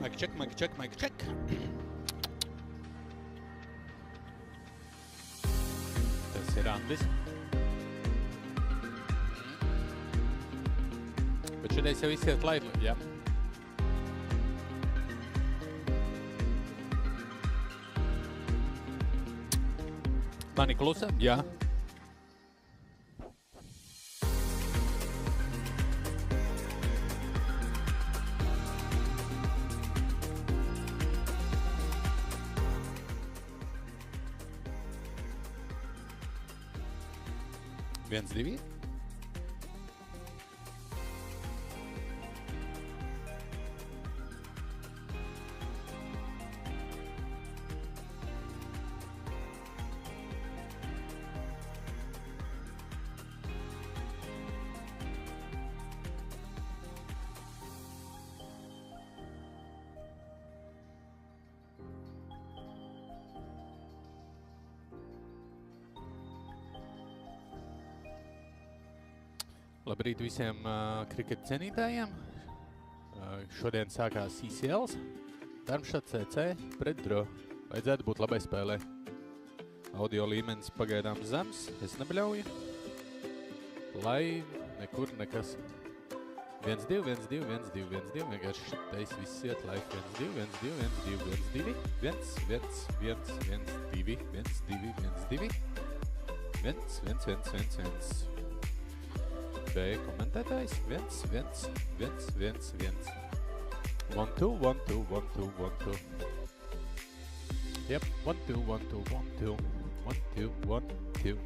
Mic check, mic check, mic check. Tas ir Andis. Bet šodien jau izsiet live, jā. Mani klusa? Jā. Viens, divi. Labrīt visiem kriketa cienītājiem. Šodien sākās ECLs. Darmstadt CC pret Dro. Vajadzētu būt labai spēlē. Audio līmenis pagaidām zems. Es nebļauju. Live, nekur nekas. 1, 2, 1, 2, 1, 2, 1, 2. Vienkārši šitais viss iet live. 1, 2, 1, 2, 1, 2, 1, 2. 1, 1, 1, 1, 2, 1, 2, 1, 2. 1, 1, 1, 1, 1. B komentētājs. 1, 1, 1, 1, 1. 1, 2, 1, 2, 1, 2, 1, 2. Yep, 1, 2, 1, 2, 1, 2. 1, 2, 1, 2.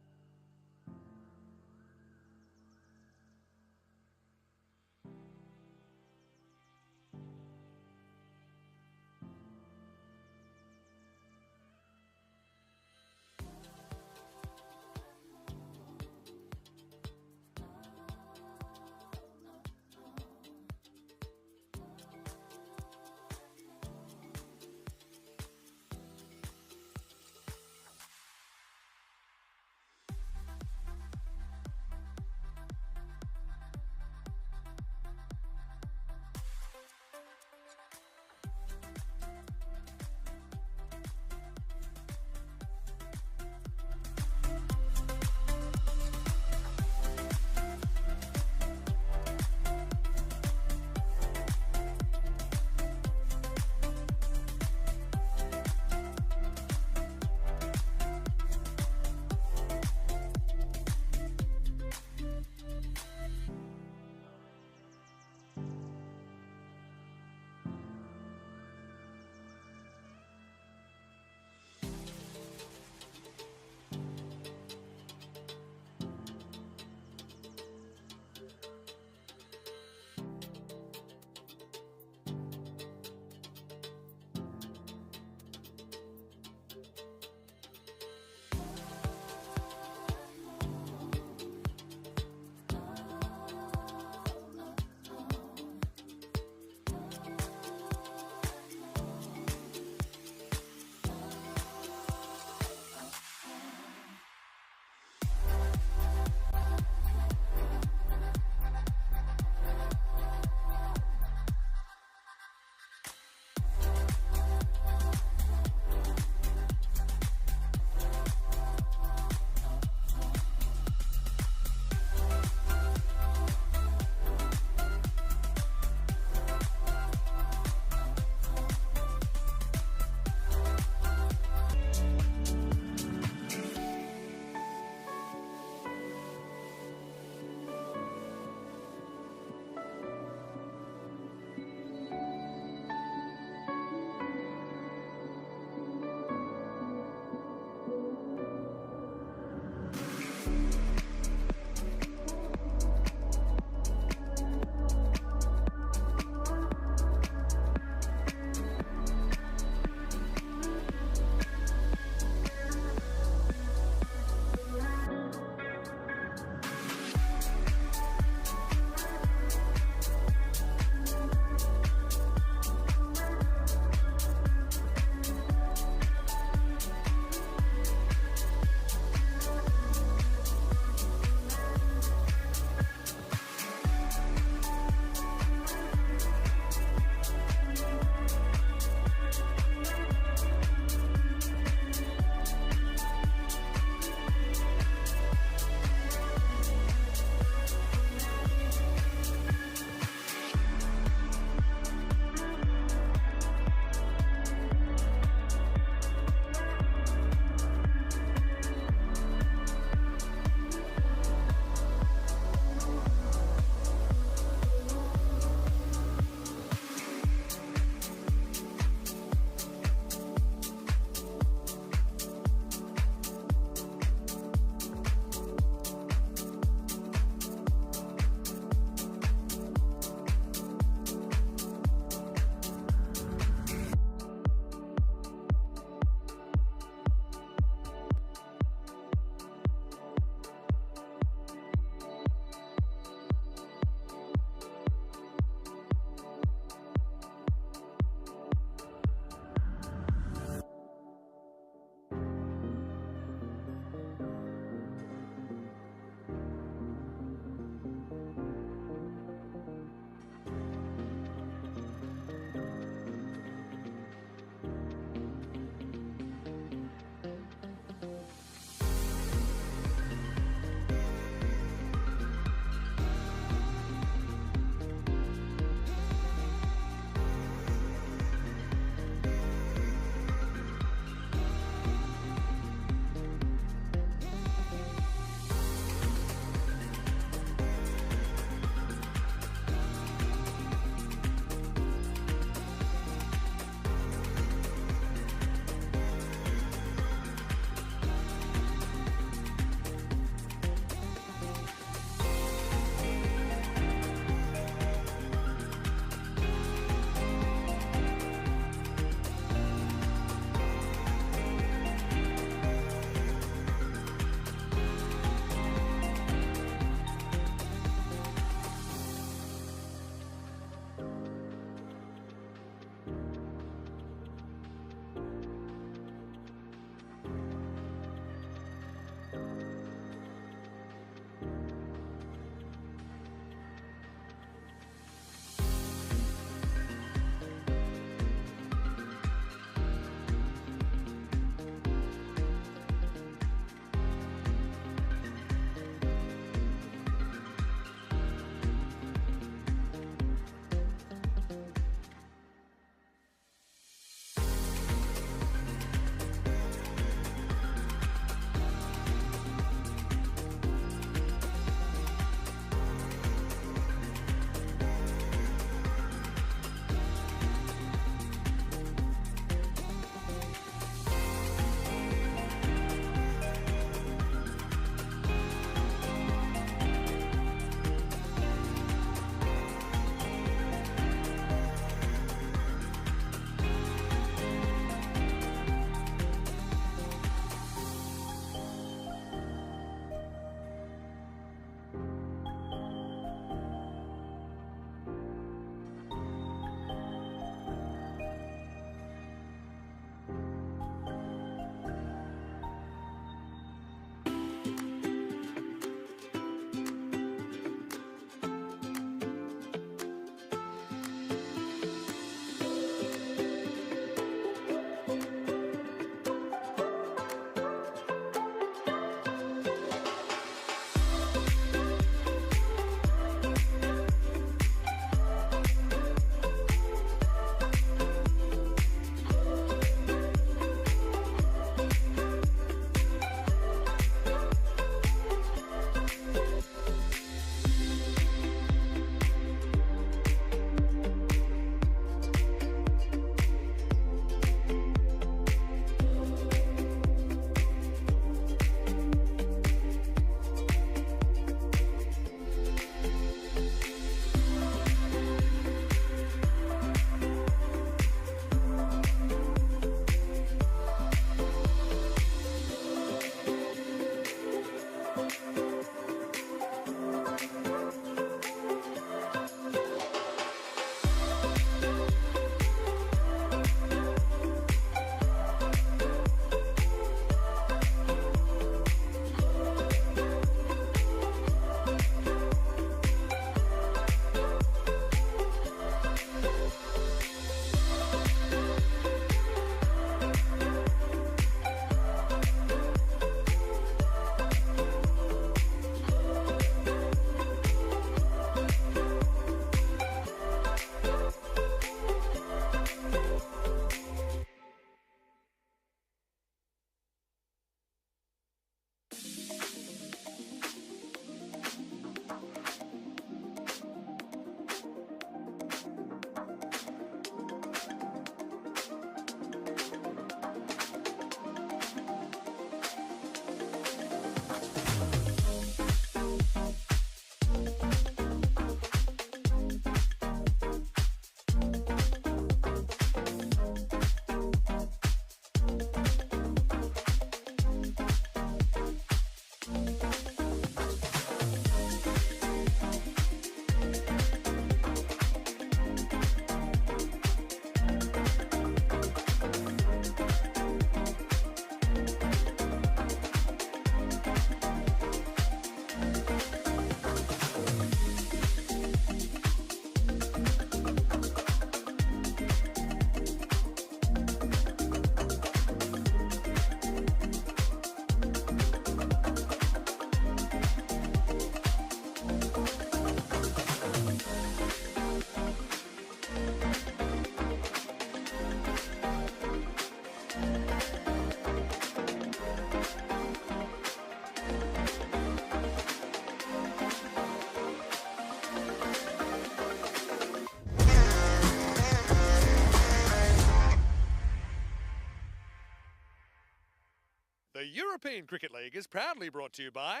European Cricket League is proudly brought to you by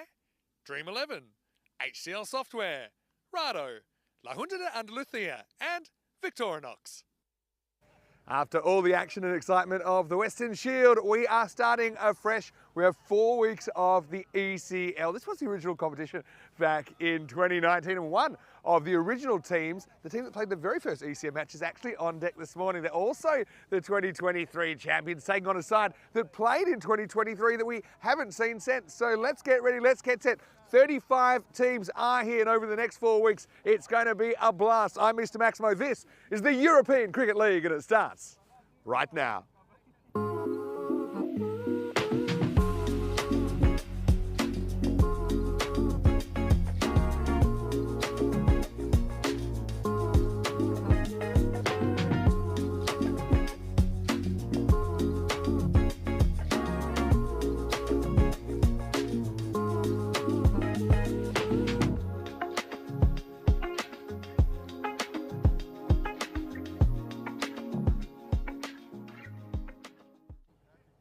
Dream 11, HCL Software, Rado, La Junta de Andalucía and Victorinox. After all the action and excitement of the Western Shield, we are starting afresh. We have 4 weeks of the ECL. This was the original competition back in 2019, and one of the original teams, the team that played the very first ECL match, is actually on deck this morning. They're also the 2023 champions, taking on a side that played in 2023 that we haven't seen since. So let's get ready, let's get set. 35 teams are here, and over the next 4 weeks, it's going to be a blast. I'm Mr. Maximo. This is the European Cricket League, and it starts right now.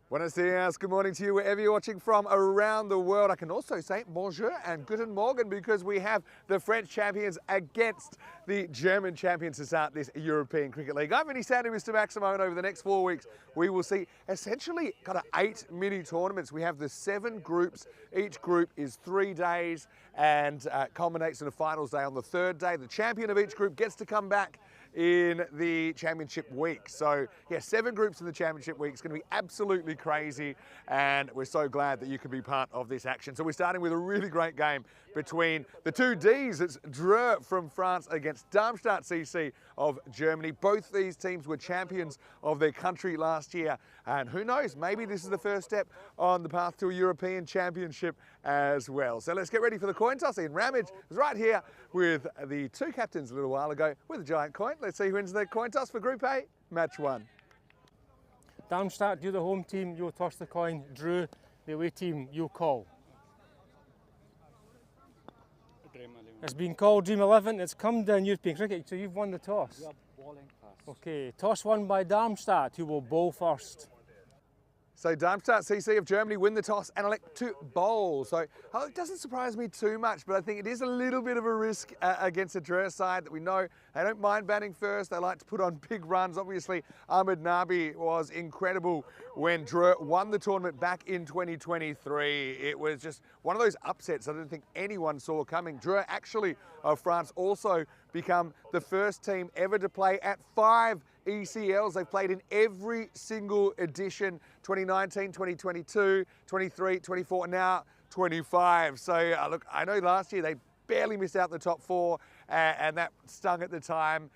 Buenos dias, good morning to you wherever you're watching from around the world. I can also say bonjour and guten morgen because we have the French champions against the German champions to start this European Cricket League. I'm Vinny Sandy, Mr. Maximo, and over the next 4 weeks we will see essentially kind of 8 mini tournaments. We have the 7 groups. Each group is 3 days and culminates in a finals day on the 3rd day. The champion of each group gets to come back in the championship week. So yeah, 7 groups in the championship week. It's going to be absolutely crazy, and we're so glad that you can be part of this action. So we're starting with a really great game between the 2 Ds. It's Dreux from France against Darmstadt CC of Germany. Both these teams were champions of their country last year, and who knows, maybe this is the first step on the path to a European championship as well. So let's get ready for the coin toss. Ian Ramage was right here with the 2 captains a little while ago with a giant coin. Let's see who wins the coin toss for Group A, Match 1. Darmstadt, you're the home team, you'll toss the coin. Dreux, the away team, you'll call. It's been called Dream 11. It's come down European cricket, so you've won the toss. Okay, toss won by Darmstadt, who will bowl first. So Darmstadt CC of Germany win the toss and elect to bowl. So it doesn't surprise me too much, but I think it is a little bit of a risk against a Dreux side that we know they don't mind batting first. They like to put on big runs. Obviously, Ahmed Nabi was incredible when Dreux won the tournament back in 2023. It was just one of those upsets I don't think anyone saw coming. Dreux, actually, of France, also become the first team ever to play at 5 ECLs. They've played in every single edition, 2019, 2022, 23, 24, and now 25. So look, I know last year they barely missed out the top 4 and that stung at the time,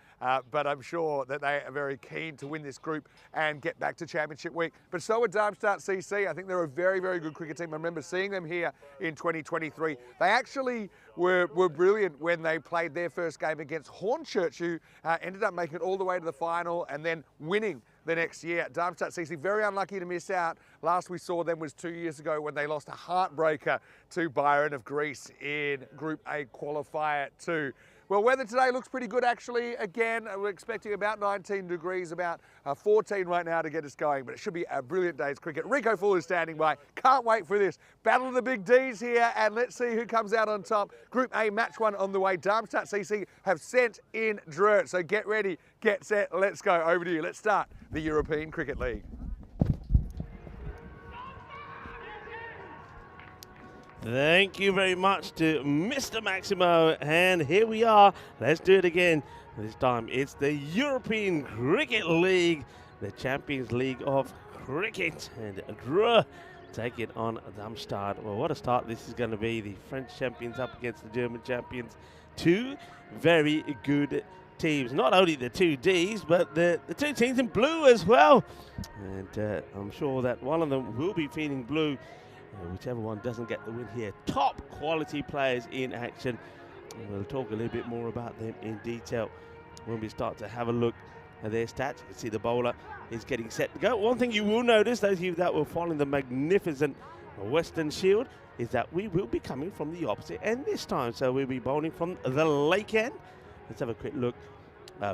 but I'm sure that they are very keen to win this group and get back to championship week. But so are Darmstadt CC. I think they're a very, very good cricket team. I remember seeing them here in 2023. They actually were brilliant when they played their first game against Hornchurch, who ended up making it all the way to the final and then winning the next year. Darmstadt CC, very unlucky to miss out. Last we saw them was 2 years ago when they lost a heartbreaker to Bayern of Greece in Group A qualifier 2. Well, weather today looks pretty good actually. Again, we're expecting about 19 degrees, about 14 right now to get us going, but it should be a brilliant day's cricket. Rico Full is standing by. Can't wait for this. Battle of the big Ds here, and let's see who comes out on top. Group A, Match 1 on the way. Darmstadt CC have sent in Dreux, so get ready, get set, let's go. Over to you. Let's start the European Cricket League. Thank you very much to Mr. Maximo, and here we are. Let's do it again. This time it's the European Cricket League, the Champions League of Cricket, and Dreux take it on Darmstadt. Well, what a start this is going to be. The French champions up against the German champions. 2 very good teams. Not only the 2 Ds, but the 2 teams in blue as well. And I'm sure that one of them will be feeling blue. Whichever one doesn't get the win here. Top quality players in action. And we'll talk a little bit more about them in detail when we start to have a look at their stats. You can see the bowler is getting set to go. One thing you will notice, those of you that were following the magnificent Western Shield, is that we will be coming from the opposite end this time. So we'll be bowling from the lake end. Let's have a quick look.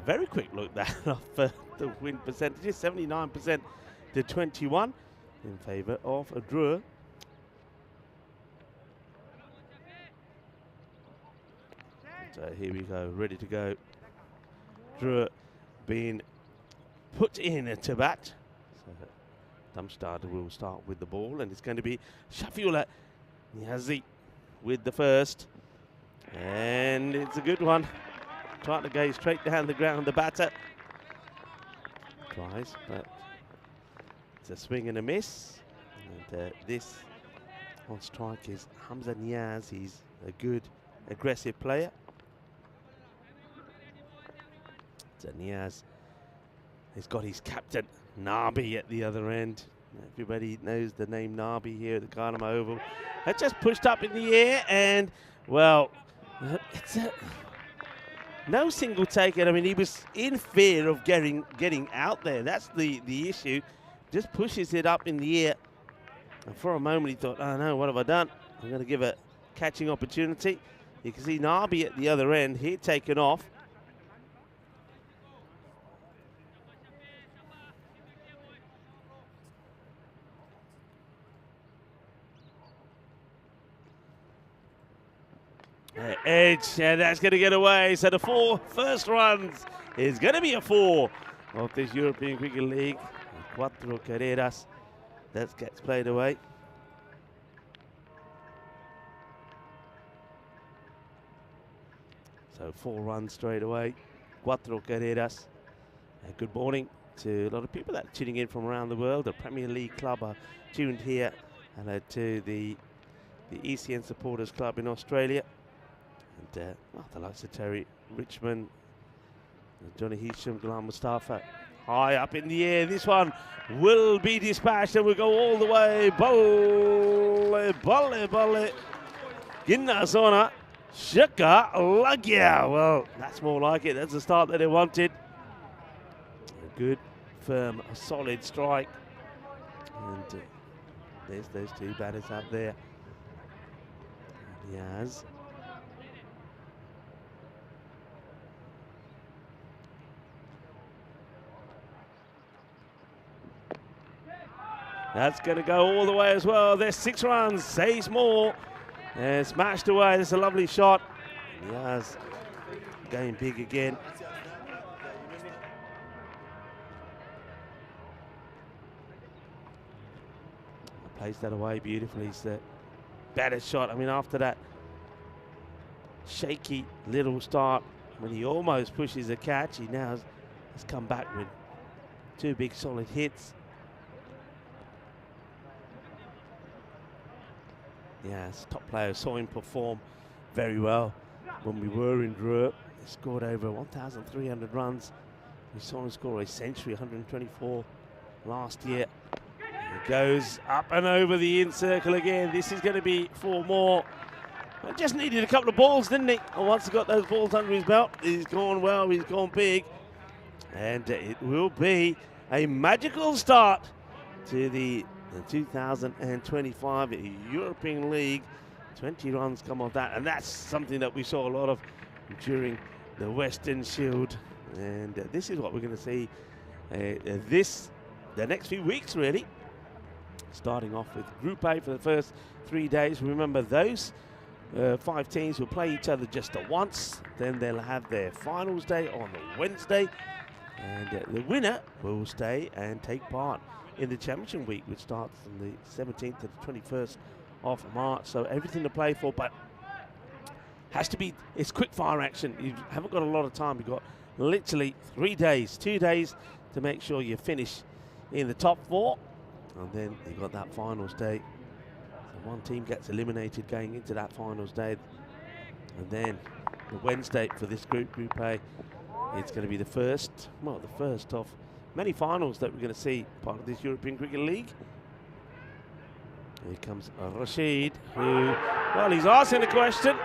Very quick look that of the win percentages. 79% to 21 in favour of Dreux. So here we go, ready to go. Drew being put in to bat. So Darmstadt will start with the ball, and it's going to be Shafula Niazi with the first. And it's a good one. Trying to go straight down the ground, the batter. Tries, but it's a swing and a miss. And this on strike is Hamza Niaz. He's a good, aggressive player. So Niaz has got his captain, Nabi, at the other end. Everybody knows the name Nabi here at the Carnum Oval. That just pushed up in the air, and, well, it's a no single taker. I mean, he was in fear of getting out there. That's the issue. Just pushes it up in the air. And for a moment, he thought, oh, no, what have I done? I'm going to give a catching opportunity. You can see Nabi at the other end. He'd taken off. Edge, and that's going to get away. So the 4 first runs is going to be a 4 of this European Cricket League. Cuatro carreras. That gets played away. So 4 runs straight away. Cuatro carreras. And good morning to a lot of people that are tuning in from around the world. The Premier League club are tuned here. Hello to the ECN Supporters Club in Australia. And the likes of Terry Richmond, Johnny Heasham, Ghulam Mustafa. High up in the air. This one will be dispatched and will go all the way. Balle, balle, balle. Ginna Zona. Shaka Lagya. Well, that's more like it. That's the start that they wanted. A good, firm, a solid strike. And there's those 2 batters up there. Niaz. That's going to go all the way as well. There's 6 runs, saves more. And smashed away. That's a lovely shot. Niaz going big again. Plays that away beautifully. It's the better shot. I mean, after that shaky little start, when he almost pushes a catch, he now has come back with 2 big solid hits. Yes, top players saw him perform very well when we were in Dreux. He scored over 1,300 runs. We saw him score a century, 124 last year. He goes up and over the in circle again. This is going to be 4 more. But just needed a couple of balls, didn't he? And once he got those balls under his belt, he's gone well, he's gone big. And it will be a magical start to the 2025 European League. 20 runs come off that, and that's something that we saw a lot of during the Western Shield. And this is what we're going to see the next few weeks, really. Starting off with Group A for the first 3 days. Remember, those 5 teams will play each other just once. Then they'll have their finals day on the Wednesday, and the winner will stay and take part in the Championship Week, which starts on the 17th to the 21st of March. So everything to play for, but has to be, it's quick fire action. You haven't got a lot of time. You've got literally 3 days, 2 days to make sure you finish in the top 4. And then you've got that finals day. So 1 team gets eliminated going into that finals day. And then the Wednesday for this Group A, it's going to be the first of many finals that we're going to see part of this European Cricket League. Here comes Rashid, who, well, he's asking a question,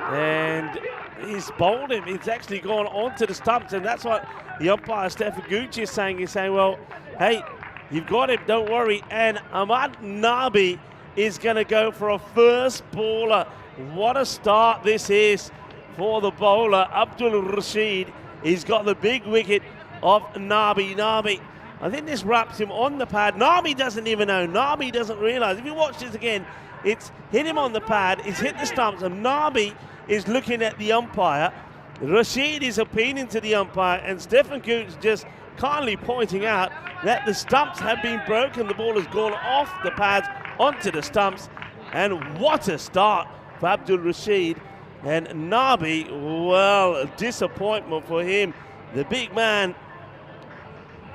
and he's bowled him. He's actually gone onto the stumps, and that's what the umpire, Stefan Gucci, is saying. He's saying, well, hey, you've got him, don't worry. And Ahmad Nabi is going to go for a first bowler. What a start this is for the bowler, Abdul Rashid. He's got the big wicket of Nabi. I think this wraps him on the pad. Nabi doesn't even know. Nabi doesn't realise. If you watch this again, it's hit him on the pad, it's hit the stumps, and Nabi is looking at the umpire. Rashid is appealing to the umpire, and Stefan Gooch just kindly pointing out that the stumps have been broken. The ball has gone off the pads onto the stumps, and what a start for Abdul Rashid. And Nabi, well, a disappointment for him. The big man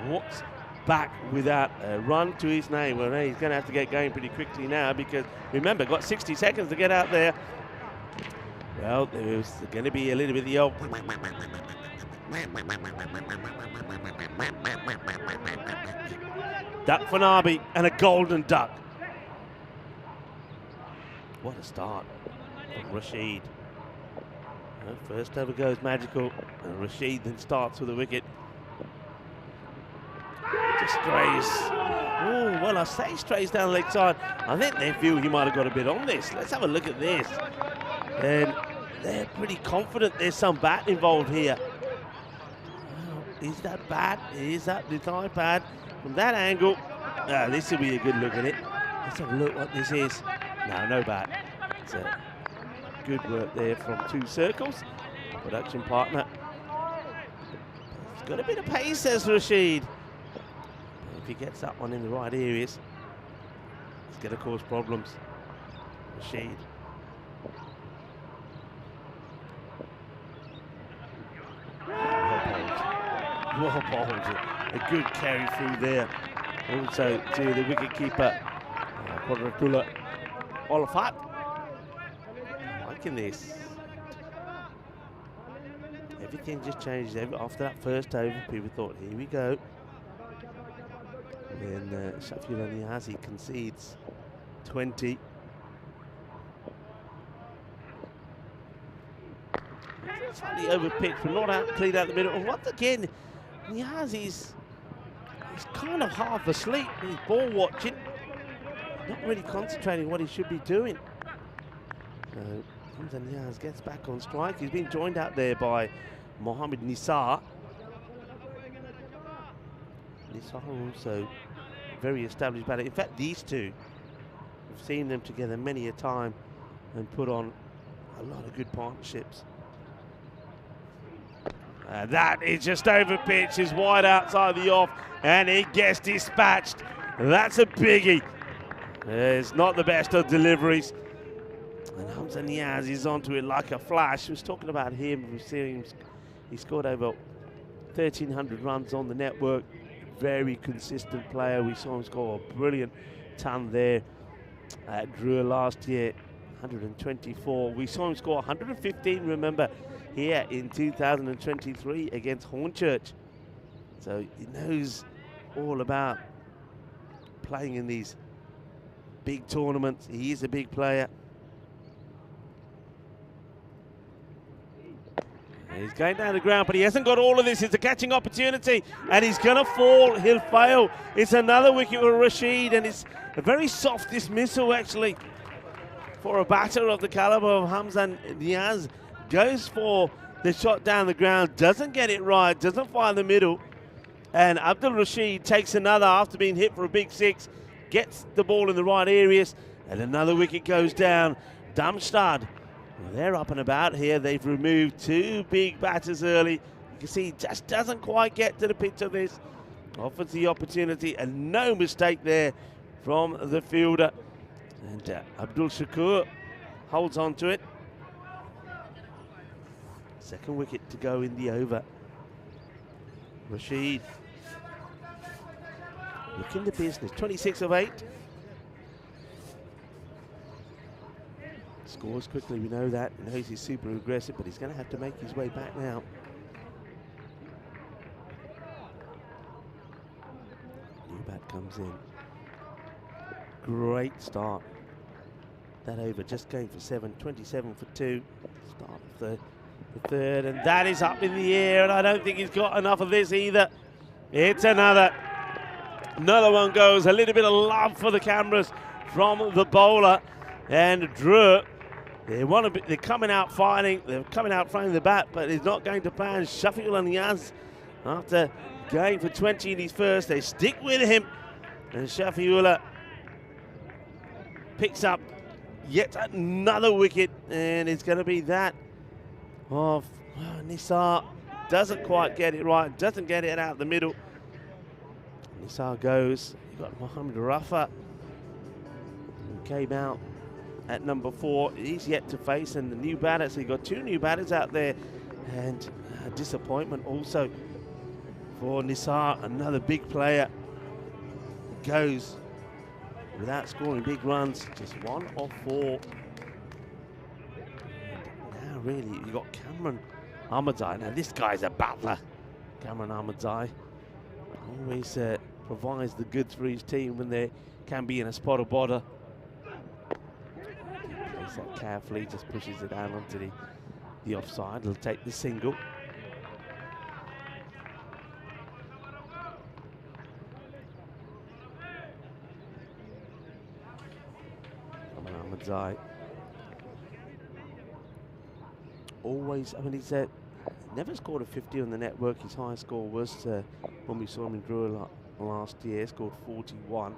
walks back without a run to his name. Well, he's going to have to get going pretty quickly now because, remember, got 60 seconds to get out there. Well, there's going to be a little bit of the old duck for Nabi and a golden duck. What a start from Rashid. Well, first over goes magical, and Rashid then starts with a wicket. Just strays. Oh, well, I say strays down the leg side. I think they feel he might have got a bit on this. Let's have a look at this. And they're pretty confident there's some bat involved here. Well, is that bat? Is that the iPad? From that angle, this will be a good look at it. Let's have a look what this is. No bat. It's a good work there from two circles. Production partner. He's got a bit of pace, says Rashid. If he gets that one in the right areas, it's going to cause problems. Rashid. Well bowled. A good carry through there. Also to the wicketkeeper, Quadratullah Olafat. Liking this. Everything just changed after that first over. People thought, here we go. And then Shafiul Niazi concedes 20. Slightly overpitched, but not out, clean out the middle. And once again, Niazi's kind of half asleep. He's ball watching, not really concentrating what he should be doing. So Niaz gets back on strike. He's been joined out there by Mohammad Nisar. Nisar also very established batter. In fact, these two, we've seen them together many a time and put on a lot of good partnerships. That is just over pitch, is wide outside the off, and it gets dispatched. That's a biggie. It's not the best of deliveries. And Hamza Niaz is onto it like a flash. I was talking about him. We've seen him. He scored over 1,300 runs on the network. Very consistent player. We saw him score a brilliant ton there at Drew last year. 124. We saw him score 115, remember, here in 2023 against Hornchurch. So he knows all about playing in these big tournaments. He is a big player. He's going down the ground, but he hasn't got all of this. It's a catching opportunity, and he's going to fall. He'll fail. It's another wicket for Rashid, and it's a very soft dismissal, actually, for a batter of the caliber of Hamza Niaz. Goes for the shot down the ground, doesn't get it right, doesn't find the middle, and Abdul Rashid takes another after being hit for a big six, gets the ball in the right areas, and another wicket goes down. Darmstadt, well, they're up and about here. They've removed two big batters early. You can see he just doesn't quite get to the pitch of this. Offers the opportunity, and no mistake there from the fielder. And Abdul Shakur holds on to it. Second wicket to go in the over. Rashid looking the business. 26 of 8. Scores quickly, we know that. He knows he's super aggressive, but he's going to have to make his way back now. New bat comes in. Great start. That over just going for 7, 27 for 2. Start of the third, and that is up in the air, and I don't think he's got enough of this either. It's another one goes. A little bit of love for the cameras from the bowler, and Drew. They're coming out fighting. They're coming out throwing the bat, but it's not going to plan. Shafiul Niaz, after going for 20 in his first, they stick with him, and Shafiullah picks up yet another wicket, and it's going to be that of Nisar. Doesn't quite get it right, doesn't get it out the middle. Nisar goes. You've got Mohamed Rafa, who came out at number 4. He's yet to face, and the new batters. So you've got 2 new batters out there, and disappointment also for Nisar. Another big player goes without scoring big runs, just 1 of 4. And now really, you've got Cameron Ahmadzai. Now this guy's a battler. Cameron Ahmadzai always provides the goods for his team when they can be in a spot of bother. Plays that carefully, just pushes it down onto the offside. He'll take the single. Cameron Ahmadzai. Always, I mean, he's never scored a 50 on the network. His highest score was when we saw him in Drua last year, scored 41.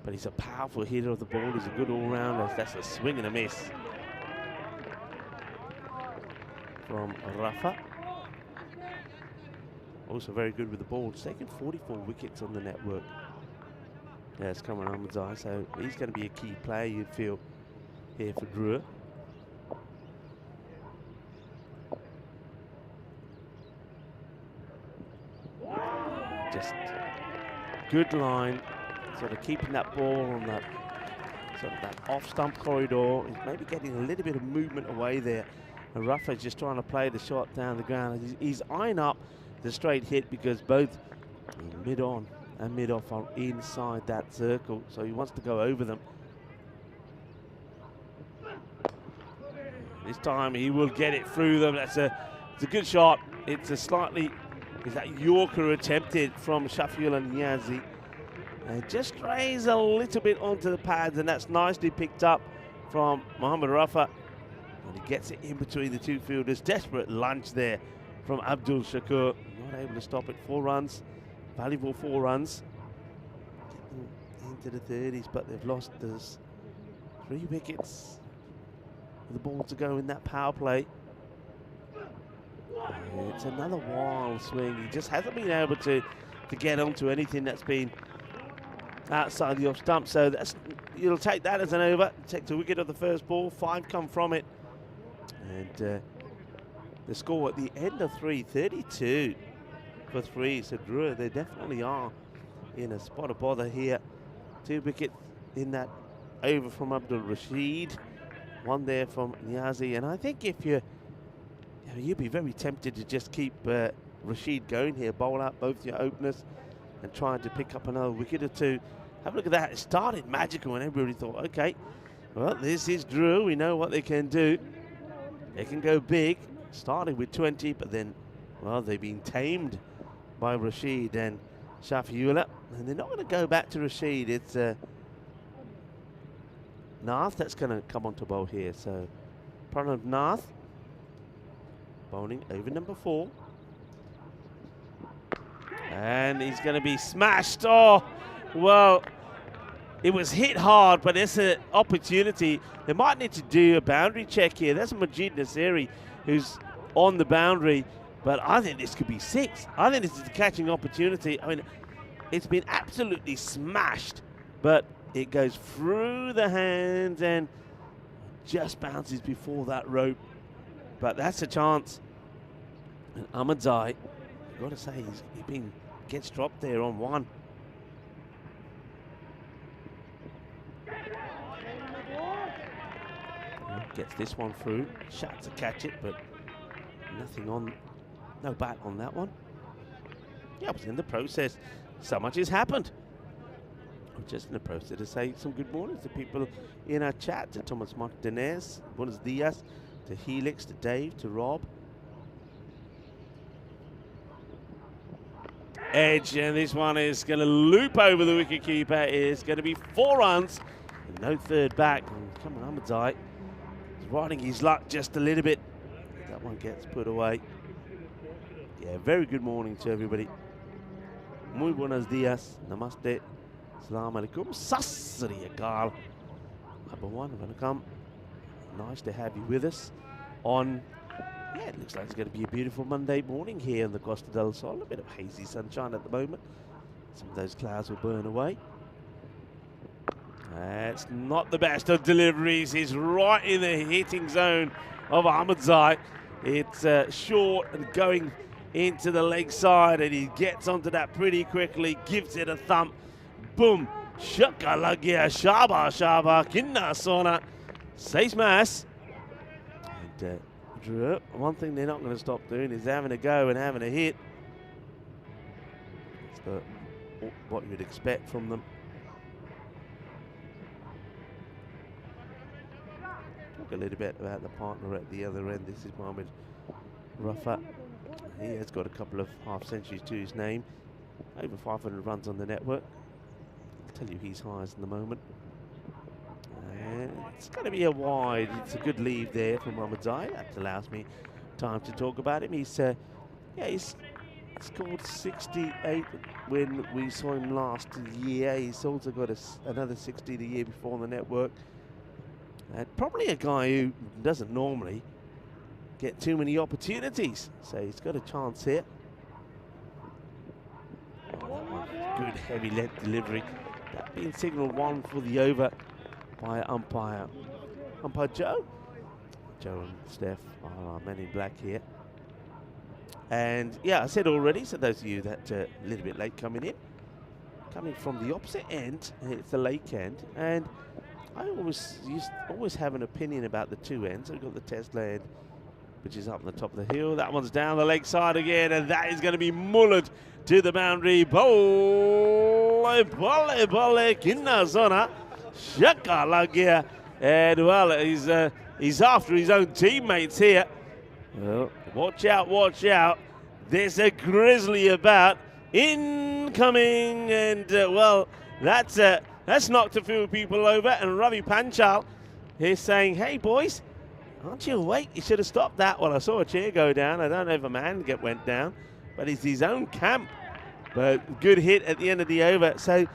But he's a powerful hitter of the ball. He's a good all-rounder. That's a swing and a miss from Rafa. Also very good with the ball. He's taken 44 wickets on the network. Yeah, it's Cameron Ahmadzai, so he's going to be a key player, you'd feel, here for Drua. Just good line, sort of keeping that ball on that sort of that off-stump corridor. He's maybe getting a little bit of movement away there. And Rafa's just trying to play the shot down the ground. He's eyeing up the straight hit because both mid-on and mid-off are inside that circle. So he wants to go over them. This time he will get it through them. It's a good shot. It's a slightly... Is that Yorker attempted from Shafiullah Niazi. And just strays a little bit onto the pads, and that's nicely picked up from Mohamed Rafa. And he gets it in between the 2 fielders. Desperate lunge there from Abdul Shakur. Not able to stop it. 4 runs. Valuable 4 runs. Into the 30s, but they've lost. There's 3 wickets. The ball to go in that power play. It's another wild swing. He just hasn't been able to get onto anything that's been outside the off stump. So you'll take that as an over. Take the wicket of the first ball. 5 come from it. And the score at the end of 3, 32 for 3. So Drua, they definitely are in a spot of bother here. 2 wickets in that over from Abdul Rashid. 1 there from Niazi. And I think if you'd be very tempted to just keep Rashid going here, bowl out both your openers and trying to pick up another wicket or 2. Have a look at that. It started magical and everybody thought, okay, well, this is Drua. We know what they can do. They can go big, starting with 20, but then, well, they've been tamed by Rashid and Shafiullah. And they're not going to go back to Rashid. It's Nath that's going to come on to bowl here. So, Pranav Nath bowling over number 4. And he's going to be smashed. Oh, well, it was hit hard, but it's an opportunity. They might need to do a boundary check here. That's Majid Nasiri who's on the boundary, but I think this could be 6. I think this is a catching opportunity. I mean, it's been absolutely smashed, but it goes through the hands and just bounces before that rope. But that's a chance. And Ahmadzai, you've got to say, he gets dropped there on 1. Gets this one through. Shot to catch it, but nothing on, no bat on that one. Yeah, I was in the process. So much has happened. I'm just in the process to say some good mornings to people in our chat. To Thomas Martinez, buenos dias. To Helix, to Dave, to Rob. Edge, and this one is going to loop over the wicketkeeper. It's going to be 4 runs. And no third back. And come on, Ahmadzai. He's riding his luck just a little bit. That one gets put away. Yeah, very good morning to everybody. Muy buenos dias. Namaste. Assalamu alaikum. Sasri akal. Number one, I'm going to come. Nice to have you with us on, yeah, it looks like it's going to be a beautiful Monday morning here in the Costa del Sol. A bit of hazy sunshine at the moment. Some of those clouds will burn away. It's not the best of deliveries. He's right in the hitting zone of Ahmadzai. It's short and going into the leg side, and he gets onto that pretty quickly, gives it a thump. Boom. Shaka lagia shaba shaba kinna sona. Seis mas. And Drew, one thing they're not going to stop doing is having a go and having a hit. That's what you would expect from them. Talk a little bit about the partner at the other end. This is Mohamed Rafa. He has got a couple of half centuries to his name. Over 500 runs on the network. I'll tell you he's highest in the moment. And it's going to be a wide. It's a good lead there from Ahmadzai. That allows me time to talk about him. He's scored 68 when we saw him last year. He's also got another 60 the year before on the network. And probably a guy who doesn't normally get too many opportunities. So he's got a chance here. Oh, that one. Good heavy length delivery. That being signal one for the over by umpire Joe. Joe and Steph are men in black here. And yeah, I said already, so those of you that a little bit late coming from the opposite end, it's the lake end, and I always have an opinion about the two ends. We've got the Tesla end, which is up on the top of the hill. That one's down the leg side again, and that is going to be mullered to the boundary. Bolle, kinna zona, shaka lagia. And well, he's after his own teammates here. Well, watch out. There's a grizzly about. Incoming, and well, that's knocked a few people over. And Ravi Panchal is saying, hey boys, aren't you awake? You should have stopped that. Well, I saw a chair go down. I don't know if a man went down, but it's his own camp. But good hit at the end of the over. So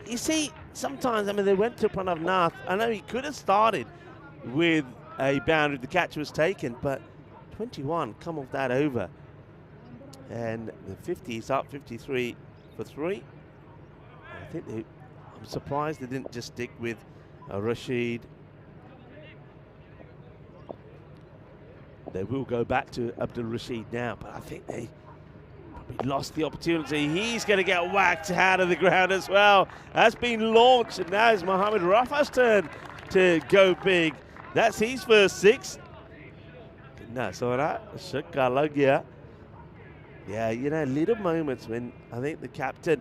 you see, sometimes, I mean, they went to Pranav Nath. I know he could have started with a boundary if the catch was taken, but 21 come off that over. And the 50 is up, 53 for 3. I think I'm surprised they didn't just stick with Rashid. They will go back to Abdul Rashid now, but I think they probably lost the opportunity. He's going to get whacked out of the ground as well. That's been launched, and now it's Mohamed Rafa's turn to go big. That's his first 6. That's all right. Shakalagia. Yeah, you know, little moments when I think the captain,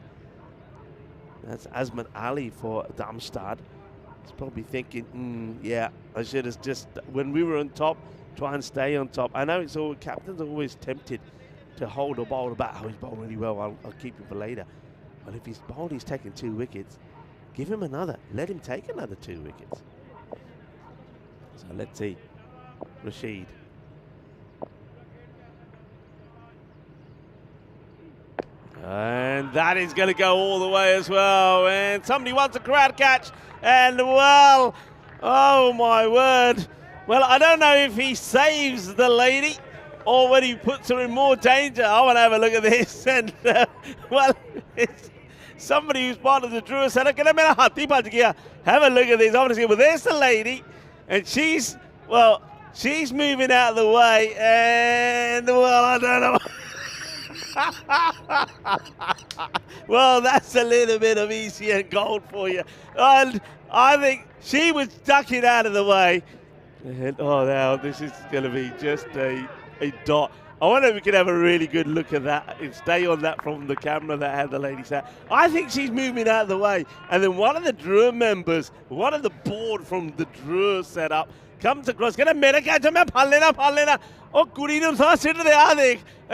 that's Azman Ali for Darmstadt, is probably thinking, yeah, I should have just, when we were on top, try and stay on top. I know it's all, captains are always tempted to hold or bowl about, oh, he's bowled really well, I'll keep him for later. But if he's bowled, he's taken 2 wickets, give him another. Let him take another 2 wickets. So let's see. Rashid. And that is going to go all the way as well. And somebody wants a crowd catch. And well, oh my word. Well, I don't know if he saves the lady or whether he puts her in more danger. I want to have a look at this. And well, it's somebody who's part of the Drew said, have a look at this. I want to see, well, there's the lady. And she's moving out of the way. And well, I don't know. Well, that's a little bit of ECN gold for you. And I think she was ducking out of the way. And, oh, now this is going to be just a dot. I wonder if we could have a really good look at that and stay on that from the camera that had the lady sat. I think she's moving out of the way. And then one of the Drew members, one of the board from the Drew setup, comes across. And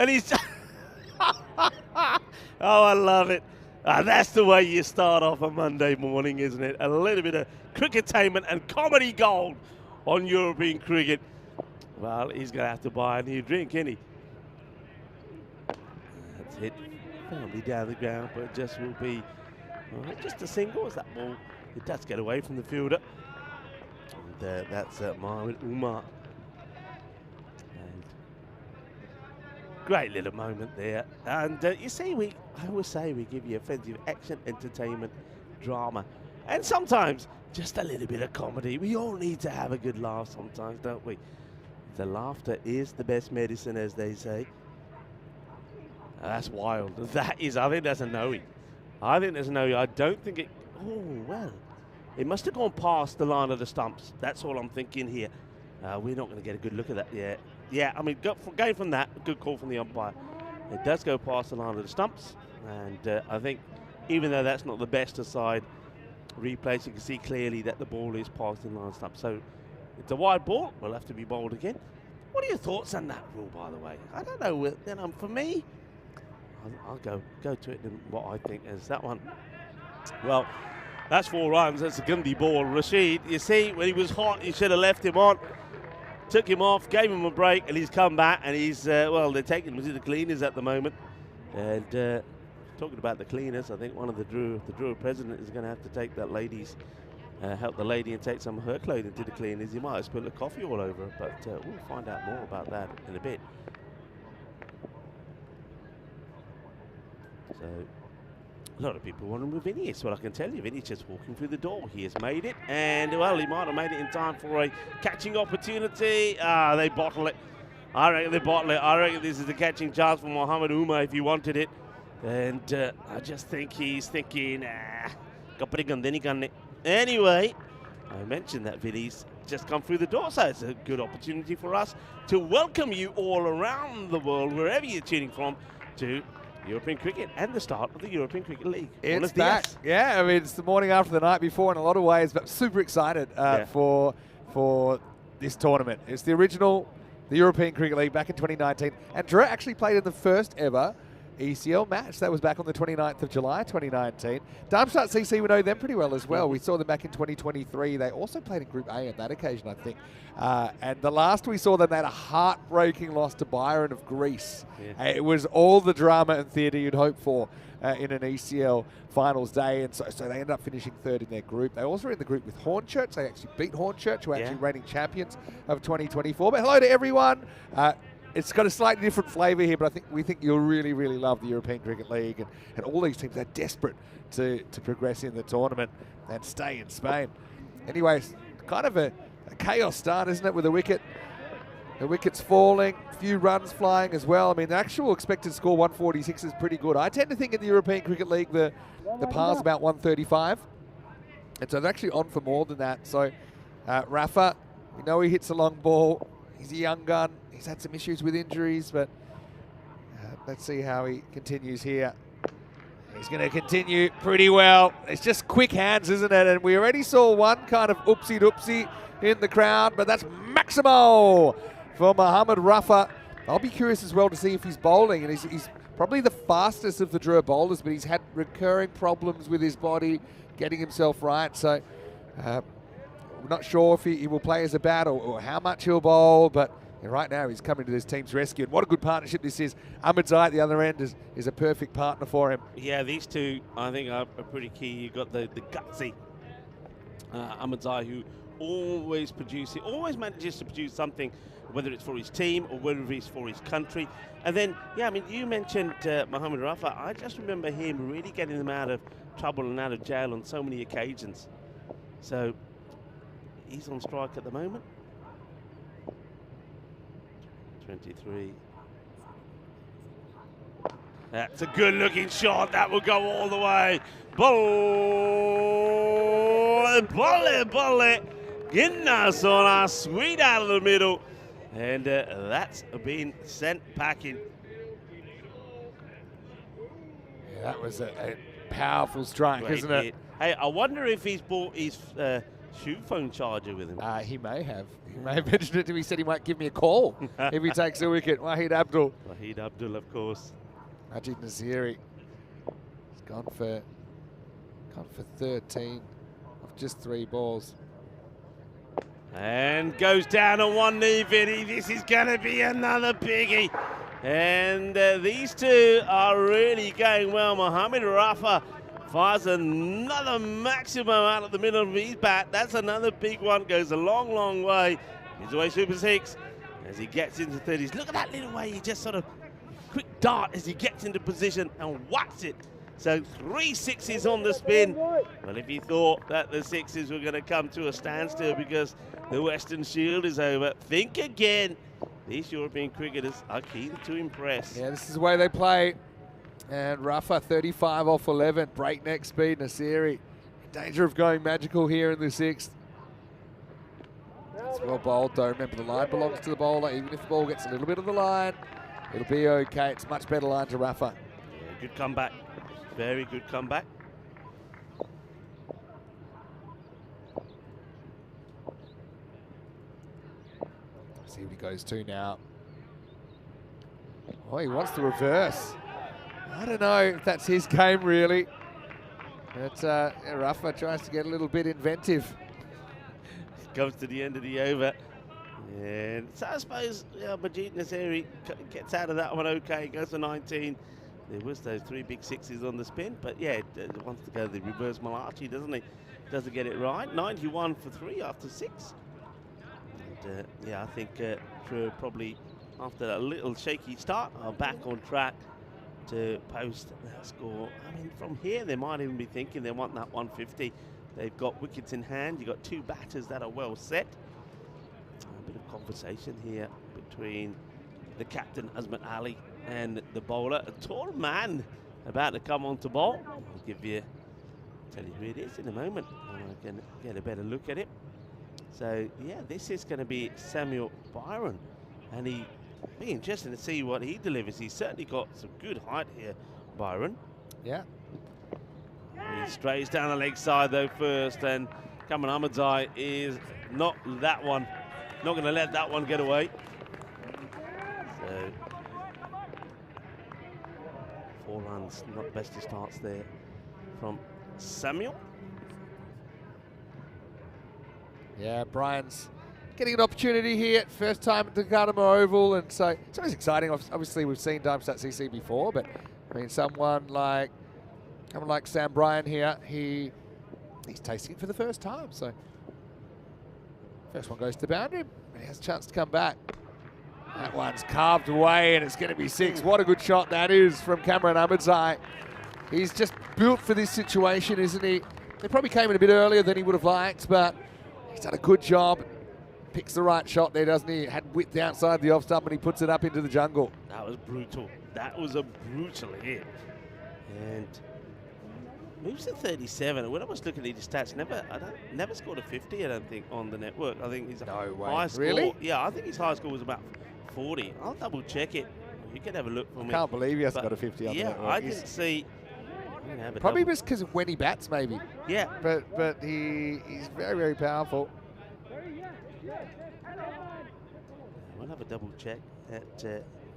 he's... Oh, I love it. That's the way you start off a Monday morning, isn't it? A little bit of cricketainment and comedy gold on European cricket. Well, he's going to have to buy a new drink, isn't he? That's hit firmly down the ground, but it just will be just a single. As that ball, it does get away from the fielder. that's Mohamed Umar. And great little moment there. And you see, I always say we give you offensive action, entertainment, drama, and sometimes just a little bit of comedy. We all need to have a good laugh sometimes, don't we? The laughter is the best medicine, as they say. That's wild. That is, I think that's a no-e. I think there's a no-e. I don't think it, oh, well. It must have gone past the line of the stumps. That's all I'm thinking here. We're not going to get a good look at that yet. Yeah, I mean, going from that, good call from the umpire. It does go past the line of the stumps. And I think, even though that's not the best aside replays, you can see clearly that the ball is past the line of the stumps. So it's a wide ball. We'll have to be bowled again. What are your thoughts on that rule, by the way? I don't know. Then for me, I'll go to it in what I think is that one. Well, that's 4 runs. That's a Gundy ball. Rashid, you see, when he was hot, you should have left him on. Took him off, gave him a break, and he's come back, and he's, well, they're taking him to the cleaners at the moment. And talking about the cleaners, I think one of the Drew president is going to have to take that lady's, help the lady and take some of her clothing to the cleaners. He might have spilled the coffee all over her, but we'll find out more about that in a bit. So, a lot of people want to move Innings. Well, I can tell you, Innings just walking through the door. He has made it, and, well, he might have made it in time for a catching opportunity. They bottle it. I reckon they bottle it. I reckon this is a catching chance for Mohamed Umar if he wanted it. And I just think he's thinking, anyway, I mentioned that Vinny's just come through the door, so it's a good opportunity for us to welcome you all around the world, wherever you're tuning from, to European cricket and the start of the European Cricket League. It's back. Yeah, I mean, it's the morning after the night before in a lot of ways, but super excited for this tournament. It's the original, the European Cricket League back in 2019, and Drew actually played in the first ever ECL match. That was back on the 29th of July, 2019. Darmstadt CC, we know them pretty well as well. We saw them back in 2023. They also played in Group A on that occasion, I think. And the last we saw them, they had a heartbreaking loss to Byron of Greece. Yeah. It was all the drama and theatre you'd hope for in an ECL finals day, and so they ended up finishing 3rd in their group. They also were in the group with Hornchurch. They actually beat Hornchurch, who are actually reigning champions of 2024. But hello to everyone. It's got a slightly different flavour here, but we think you'll really, really love the European Cricket League. And all these teams are desperate to progress in the tournament and stay in Spain. Anyway, it's kind of a chaos start, isn't it, with the wicket? The wicket's falling, a few runs flying as well. I mean, the actual expected score, 146, is pretty good. I tend to think in the European Cricket League, the par's about 135. And so they're actually on for more than that. So Rafa, we know he hits a long ball. He's a young gun. He's had some issues with injuries, but let's see how he continues here. He's going to continue pretty well. It's just quick hands, isn't it? And we already saw one kind of oopsie-doopsie in the crowd, but that's Maximo for Mohamed Rafa. I'll be curious as well to see if he's bowling, and he's probably the fastest of the Drua bowlers, but he's had recurring problems with his body, getting himself right. So we're not sure if he will play as a bat or how much he'll bowl, but right now he's coming to this team's rescue. And what a good partnership this is. Ahmed Zai at the other end is a perfect partner for him. Yeah, these two, I think, are pretty key. You've got the gutsy Ahmed Zai, who always manages to produce something, whether it's for his team or whether it's for his country. And then, yeah, I mean, you mentioned Mohamed Rafa. I just remember him really getting them out of trouble and out of jail on so many occasions. So he's on strike at the moment. 23. That's a good looking shot. That will go all the way. Bullet. Ginnasona, sweet out of the middle. And that's been sent packing. Yeah, that was a powerful strike, isn't it? Hey, I wonder if he's bought his shoe phone charger with him. He may have. He may have mentioned it to me. He said he might give me a call if he takes a wicket. Wahid Abdul. Wahid Abdul, of course. Majid Naziri. He's gone for 13 of just 3 balls. And goes down on one knee, Vinny. This is going to be another biggie. And these two are really going well. Mohamed Rafa Fires another Maximo out of the middle of his bat. That's another big one. Goes a long, long way. He's away Super 6 as he gets into 30s. Look at that little way. He just sort of quick dart as he gets into position and whacks it. So 3 sixes on the spin. Well, if you thought that the sixes were going to come to a standstill because the Western Shield is over, think again. These European cricketers are keen to impress. Yeah, this is the way they play. And Rafa, 35 off 11, breakneck speed, Nasiri. In danger of going magical here in the 6th. It's well bowled though. Remember, the line belongs to the bowler. Even if the ball gets a little bit of the line, it'll be okay. It's a much better line to Rafa. Yeah, good comeback. Very good comeback. See what he goes to now. Oh, he wants the reverse. I don't know if that's his game, really. But yeah, Rafa tries to get a little bit inventive. Comes to the end of the over. And so I suppose Majid Nasiri gets out of that one okay. Goes to 19. There was those 3 big sixes on the spin. But yeah, wants to go the reverse Malachi, doesn't he? Doesn't get it right. 91 for 3 after 6. And yeah, I think probably after a little shaky start, are back on track to post that score. I mean, from here, they might even be thinking they want that 150. They've got wickets in hand. You've got 2 batters that are well set. A bit of conversation here between the captain, Azmat Ali, and the bowler. A tall man about to come on to bowl. I'll tell you who it is in a moment. I can get a better look at it. So, yeah, this is going to be Samuel Byron. And he be interesting to see what he delivers. He's certainly got some good height here, Byron. Yeah. He strays down the leg side though first, and Cameron Ahmadzai is not that one. Not going to let that one get away. So 4 runs, not the best of starts there from Samuel. Yeah, Brian's getting an opportunity here. First time at the Gardner Oval, and so it's always exciting. Obviously, we've seen Darmstadt CC before, but I mean, someone like Sam Bryan here, he's tasting it for the first time. So first one goes to the boundary, and he has a chance to come back. That one's carved away, and it's going to be 6. What a good shot that is from Cameron Ahmadzai. He's just built for this situation, isn't he? They probably came in a bit earlier than he would have liked, but he's done a good job. Picks the right shot there, doesn't he? Had width outside the off stump, and he puts it up into the jungle. That was brutal. That was a brutal hit. And moves to 37. When I was looking at his stats, never scored a 50, I don't think, on the network. I think his high score. Really? Yeah, I think his high score was about 40. I'll double check it. You can have a look for me. I can't believe he hasn't got a 50 on the network. Yeah, I didn't see. Probably just because of when he bats, maybe. Yeah. But he's very, very powerful. I'll have a double check at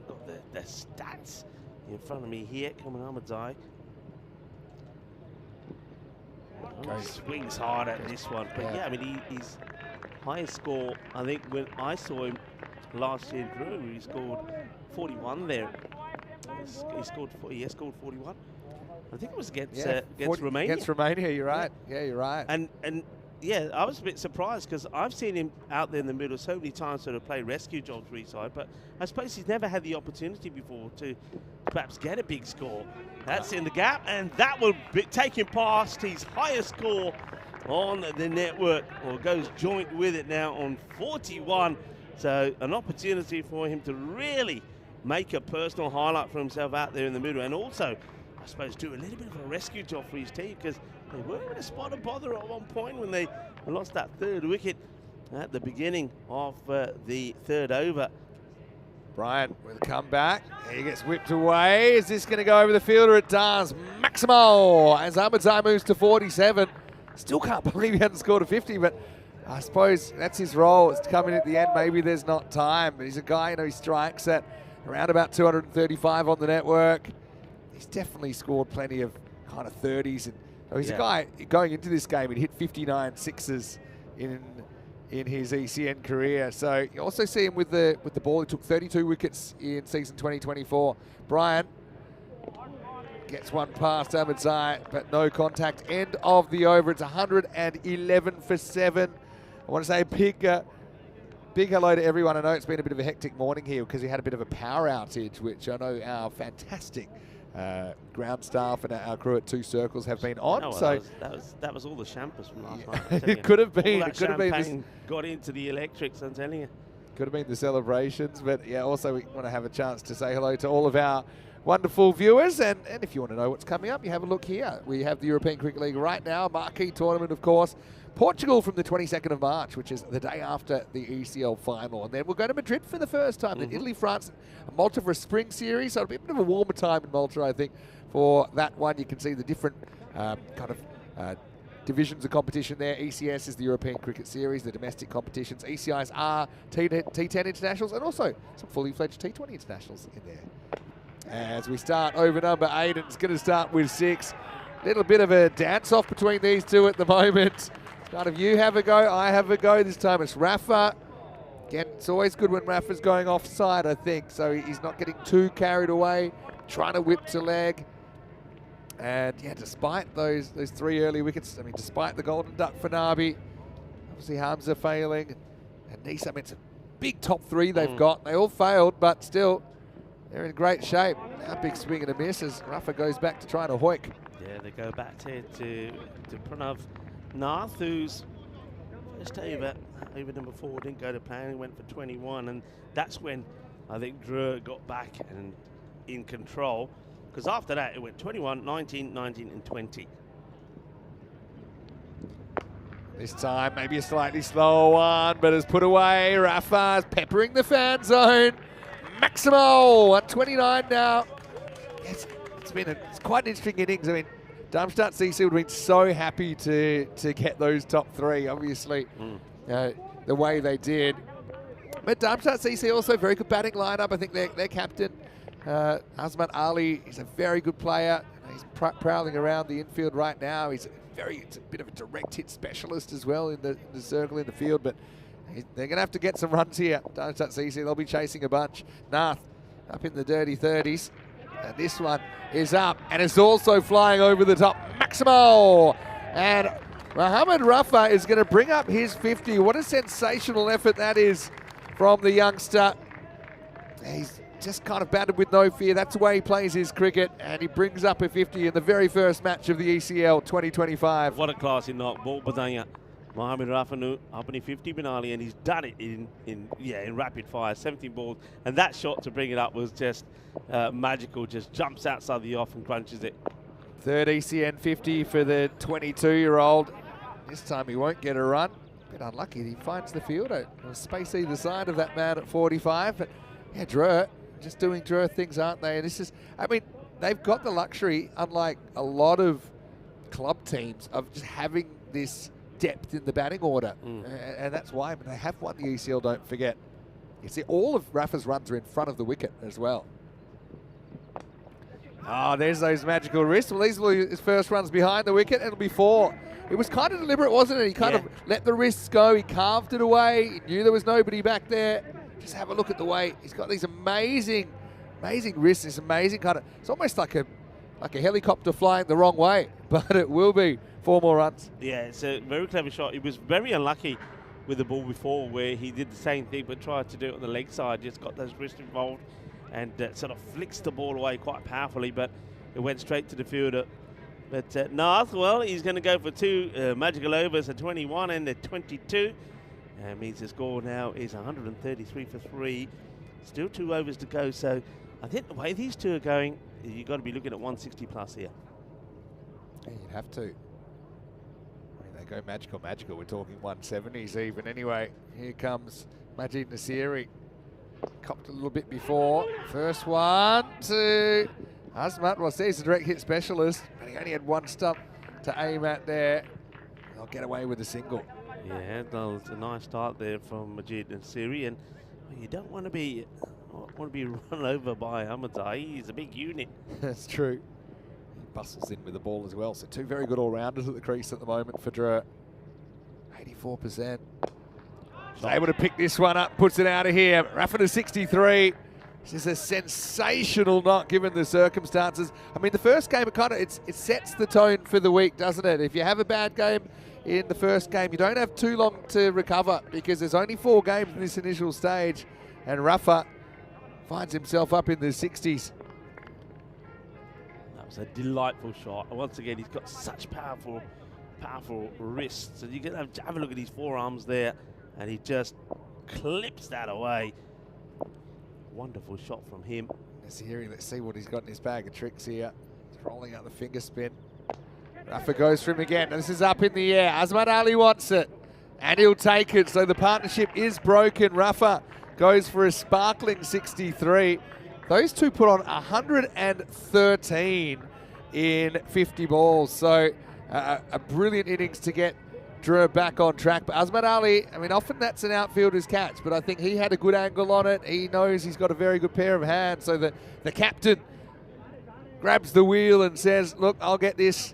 got the stats in front of me here. Coming Ahmadzai. Swings hard at this one. But yeah, I mean, his highest score, I think when I saw him last year in Peru, he scored 41 there. He scored 41. I think it was against Romania. Against Romania, you're right. Yeah, you're right. And yeah, I was a bit surprised because I've seen him out there in the middle so many times sort of play rescue jobs for his side, but I suppose he's never had the opportunity before to perhaps get a big score. That's in the gap, and that will take him past his highest score on the network, or goes joint with it now on 41. So an opportunity for him to really make a personal highlight for himself out there in the middle, and also, I suppose, do a little bit of a rescue job for his team, because they were in a spot of bother at one point when they lost that 3rd wicket at the beginning of the 3rd over. Brian with a comeback. He gets whipped away. Is this going to go over the fielder? It does. Maximo as Ahmadzai moves to 47. Still can't believe he hasn't scored a 50, but I suppose that's his role. It's to come in at the end. Maybe there's not time. But he's a guy, he strikes at around about 235 on the network. He's definitely scored plenty of kind of 30s. And he's a guy going into this game and hit 59 sixes in his ECN career. So you also see him with the ball. He took 32 wickets in season 2024. Brian Gets one past Ahmadzai, but no contact. End of the over. It's 111 for 7. I want to say a big hello to everyone. I know it's been a bit of a hectic morning here because we had a bit of a power outage, which I know our fantastic ground staff and our crew at Two Circles have been on. Oh, well, that was all the champers from last night. It could have been. All that it could have been. This got into the electrics. I'm telling you. Could have been the celebrations, but yeah. Also, we want to have a chance to say hello to all of our wonderful viewers, and if you want to know what's coming up, you have a look here. We have the European Cricket League right now, marquee tournament, of course. Portugal from the 22nd of March, which is the day after the ECL final. And then we'll go to Madrid for the first time. Then Italy, France, and Malta for a spring series. So it'll be a bit of a warmer time in Malta, I think, for that one. You can see the different divisions of competition there. ECS is the European Cricket Series, the domestic competitions. ECIs are T10 internationals, and also some fully fledged T20 internationals in there. As we start over number 8, and it's going to start with 6. Little bit of a dance-off between these two at the moment. Kind of you have a go, I have a go. This time it's Rafa. Again, it's always good when Rafa's going offside, I think, so he's not getting too carried away, trying to whip to leg. And yeah, despite those 3 early wickets, I mean, despite the golden duck for Nabi, obviously Hamza failing, and Nisa, I mean, it's a big top 3 they've got. They all failed, but still, they're in great shape. Now big swing and a miss as Rafa goes back to trying to hoik. Yeah, they go back to Pranav Nath, who's first over number 4 didn't go to plan. He went for 21, and that's when I think Drew got back and in control. Because after that, it went 21, 19, 19, and 20. This time, maybe a slightly slower one, but it's put away. Rafa's peppering the fan zone. Maximo, 129 now. Yes, it's quite an interesting innings. I mean, Darmstadt CC would have been so happy to get those top 3, obviously, the way they did. But Darmstadt CC also very good batting lineup. I think their captain, Azmat Ali, is a very good player. He's prowling around the infield right now. It's a bit of a direct hit specialist as well in the circle in the field, but they're going to have to get some runs here. Darmstadt CC, they'll be chasing a bunch. Nath up in the dirty 30s. And this one is up, and it's also flying over the top. Maximo! And Mohamed Rafa is going to bring up his 50. What a sensational effort that is from the youngster. He's just kind of batted with no fear. That's the way he plays his cricket, and he brings up a 50 in the very first match of the ECL 2025. What a classy knock. Ball badanya. Mohamed Rafa apni 50 Benali, and he's done it in rapid fire, 17 balls, and that shot to bring it up was just magical. Just jumps outside the off and crunches it. Third ECN 50 for the 22-year-old. This time he won't get a run. A bit unlucky. He finds the fielder. There's space either side of that man at 45. But yeah, Drew, just doing Drew things, aren't they? And this is, I mean, they've got the luxury, unlike a lot of club teams, of just having this depth in the batting order, and that's why they have won the ECL, don't forget. You see all of Rafa's runs are in front of the wicket as well. Oh, there's those magical wrists. Well, these were his first runs behind the wicket, and it'll be 4. It was kind of deliberate, wasn't it? He kind of let the wrists go, he carved it away, he knew there was nobody back there. Just have a look at the way he's got these amazing wrists, this amazing kind of, it's almost like a helicopter flying the wrong way, but it will be 4 more runs. Yeah, it's a very clever shot. He was very unlucky with the ball before, where he did the same thing but tried to do it on the leg side, just got those wrists involved and sort of flicks the ball away quite powerfully, but it went straight to the fielder. But Nath, well, he's going to go for 2 magical overs, a 21 and a 22. Means the score now is 133 for 3. Still 2 overs to go, so I think the way these two are going, you've got to be looking at 160 plus here. Yeah, you'd have to. They go magical. We're talking 170s even. Anyway, here comes Majid Nasiri. Copped a little bit before. First one to Azmat. Well, he's a direct hit specialist, but he only had 1 stump to aim at there. They'll get away with a single. Yeah, that was a nice start there from Majid Nasiri, and you don't want to be run over by Ahmadzai. He's a big unit. That's true. He bustles in with the ball as well. So 2 very good all-rounders at the crease at the moment for Drew. 84%. He's able to pick this one up, puts it out of here. Rafa to 63. This is a sensational knock given the circumstances. I mean, the first game, it sets the tone for the week, doesn't it? If you have a bad game in the first game, you don't have too long to recover because there's only 4 games in this initial stage, and Rafa finds himself up in the 60s. That was a delightful shot. And once again, he's got such powerful wrists. And you can have a look at his forearms there, and he just clips that away. Wonderful shot from him. Let's see what he's got in his bag of tricks here. He's rolling out the finger spin. Rafa goes for him again. This is up in the air. Azmat Ali wants it, and he'll take it. So the partnership is broken. Rafa goes for a sparkling 63. Those two put on 113 in 50 balls. So a brilliant innings to get Drew back on track. But Azmat Ali, I mean, often that's an outfielder's catch, but I think he had a good angle on it. He knows he's got a very good pair of hands. So the captain grabs the wheel and says, look, I'll get this.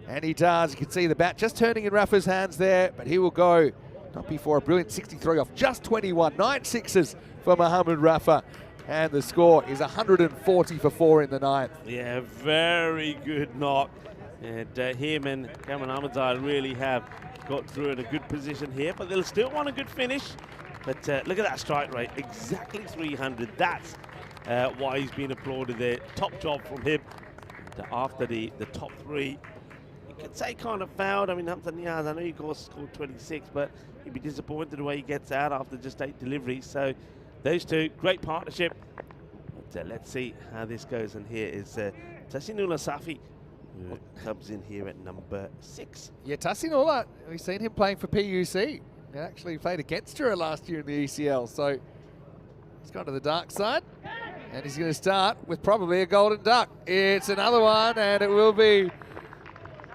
And he does. You can see the bat just turning in Rafa's hands there, but he will go not before a brilliant 63 off just 21. 9 sixes for Mohamed Rafa. And the score is 140 for 4 in the 9th. Yeah, very good knock. And him and Cameron Ahmadzai really have got through in a good position here, but they'll still want a good finish. But look at that strike rate, exactly 300. That's why he's been applauded there. Top job from him. And after the top 3, you could say kind of fouled. I mean, Hamza Niaz, I know he scored 26, but he'd be disappointed the way he gets out after just 8 deliveries. So those two, great partnership. But let's see how this goes. And here is Tassinullah Safi, who comes in here at number 6. Yeah, Tassinullah, we've seen him playing for PUC. He actually played against her last year in the ECL. So he's gone to the dark side. And he's going to start with probably a golden duck. It's another one, and it will be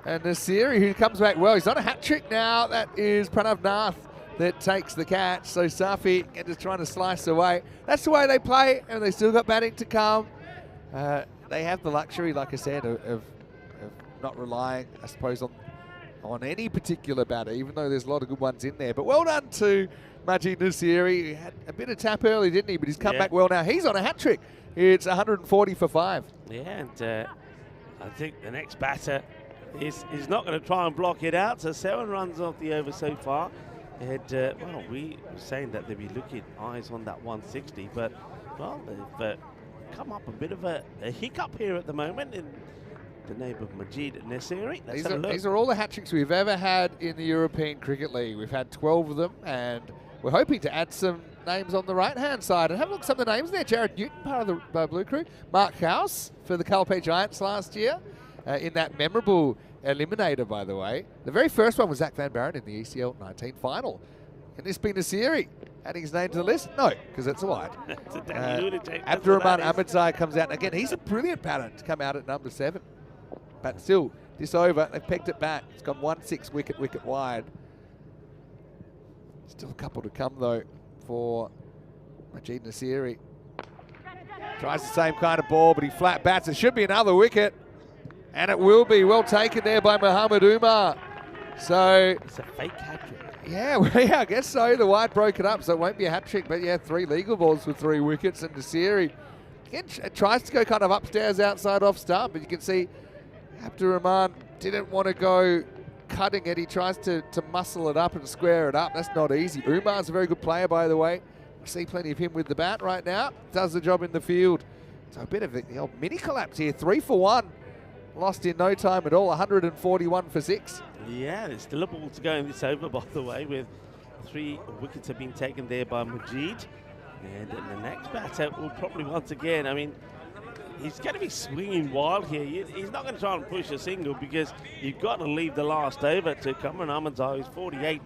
Nasiri, who comes back well. He's on a hat trick now. That is Pranav Nath that takes the catch. So Safi just trying to slice away. That's the way they play, and they still got batting to come. They have the luxury, like I said, of not relying, I suppose, on any particular batter, even though there's a lot of good ones in there. But well done to Majid Nasiri. He had a bit of tap early, didn't he? But he's come back well now. He's on a hat trick. It's 140 for 5. Yeah, and I think the next batter is not going to try and block it out. So 7 runs off the over so far. And, well, we were saying that they'd be looking eyes on that 160, but, well, they've come up a bit of a hiccup here at the moment in the name of Majid Nasiri. These are all the hat-tricks we've ever had in the European Cricket League. We've had 12 of them, and we're hoping to add some names on the right-hand side. And have a look at some of the names there. Jared Newton, part of the Blue Crew. Mark House for the Kalpe Giants last year in that memorable eliminator, by the way. The very first one was Zach Van Barren in the ECL 19 final. Can this be Nasiri adding his name to the list? No, because it's a wide. Abdurrahman Ahmadzai comes out. And again, he's a brilliant batter to come out at number 7. But still, this over, they've pegged it back. It's gone 1-6 wicket wide. Still a couple to come, though, for Majid Nasiri. Tries the same kind of ball, but he flat bats. It should be another wicket. And it will be. Well taken there by Muhammad Umar. So it's a fake hat-trick. Yeah, well, yeah, I guess so. The wide broke it up, so it won't be a hat-trick. But, yeah, 3 legal balls with 3 wickets. And Nasiri tries to go kind of upstairs, outside, off stump. But you can see Abdurrahman didn't want to go cutting it. He tries to muscle it up and square it up. That's not easy. Umar's a very good player, by the way. We see plenty of him with the bat right now. Does the job in the field. So a bit of the old mini collapse here. 3 for 1. Lost in no time at all. 141 for 6. Yeah, there's still a ball to go in this over, by the way, with 3 wickets have been taken there by Majid. And the next batter will probably once again, I mean, he's going to be swinging wild here. He's not going to try and push a single because you've got to leave the last over to Cameron Ahmadzai, who's 48,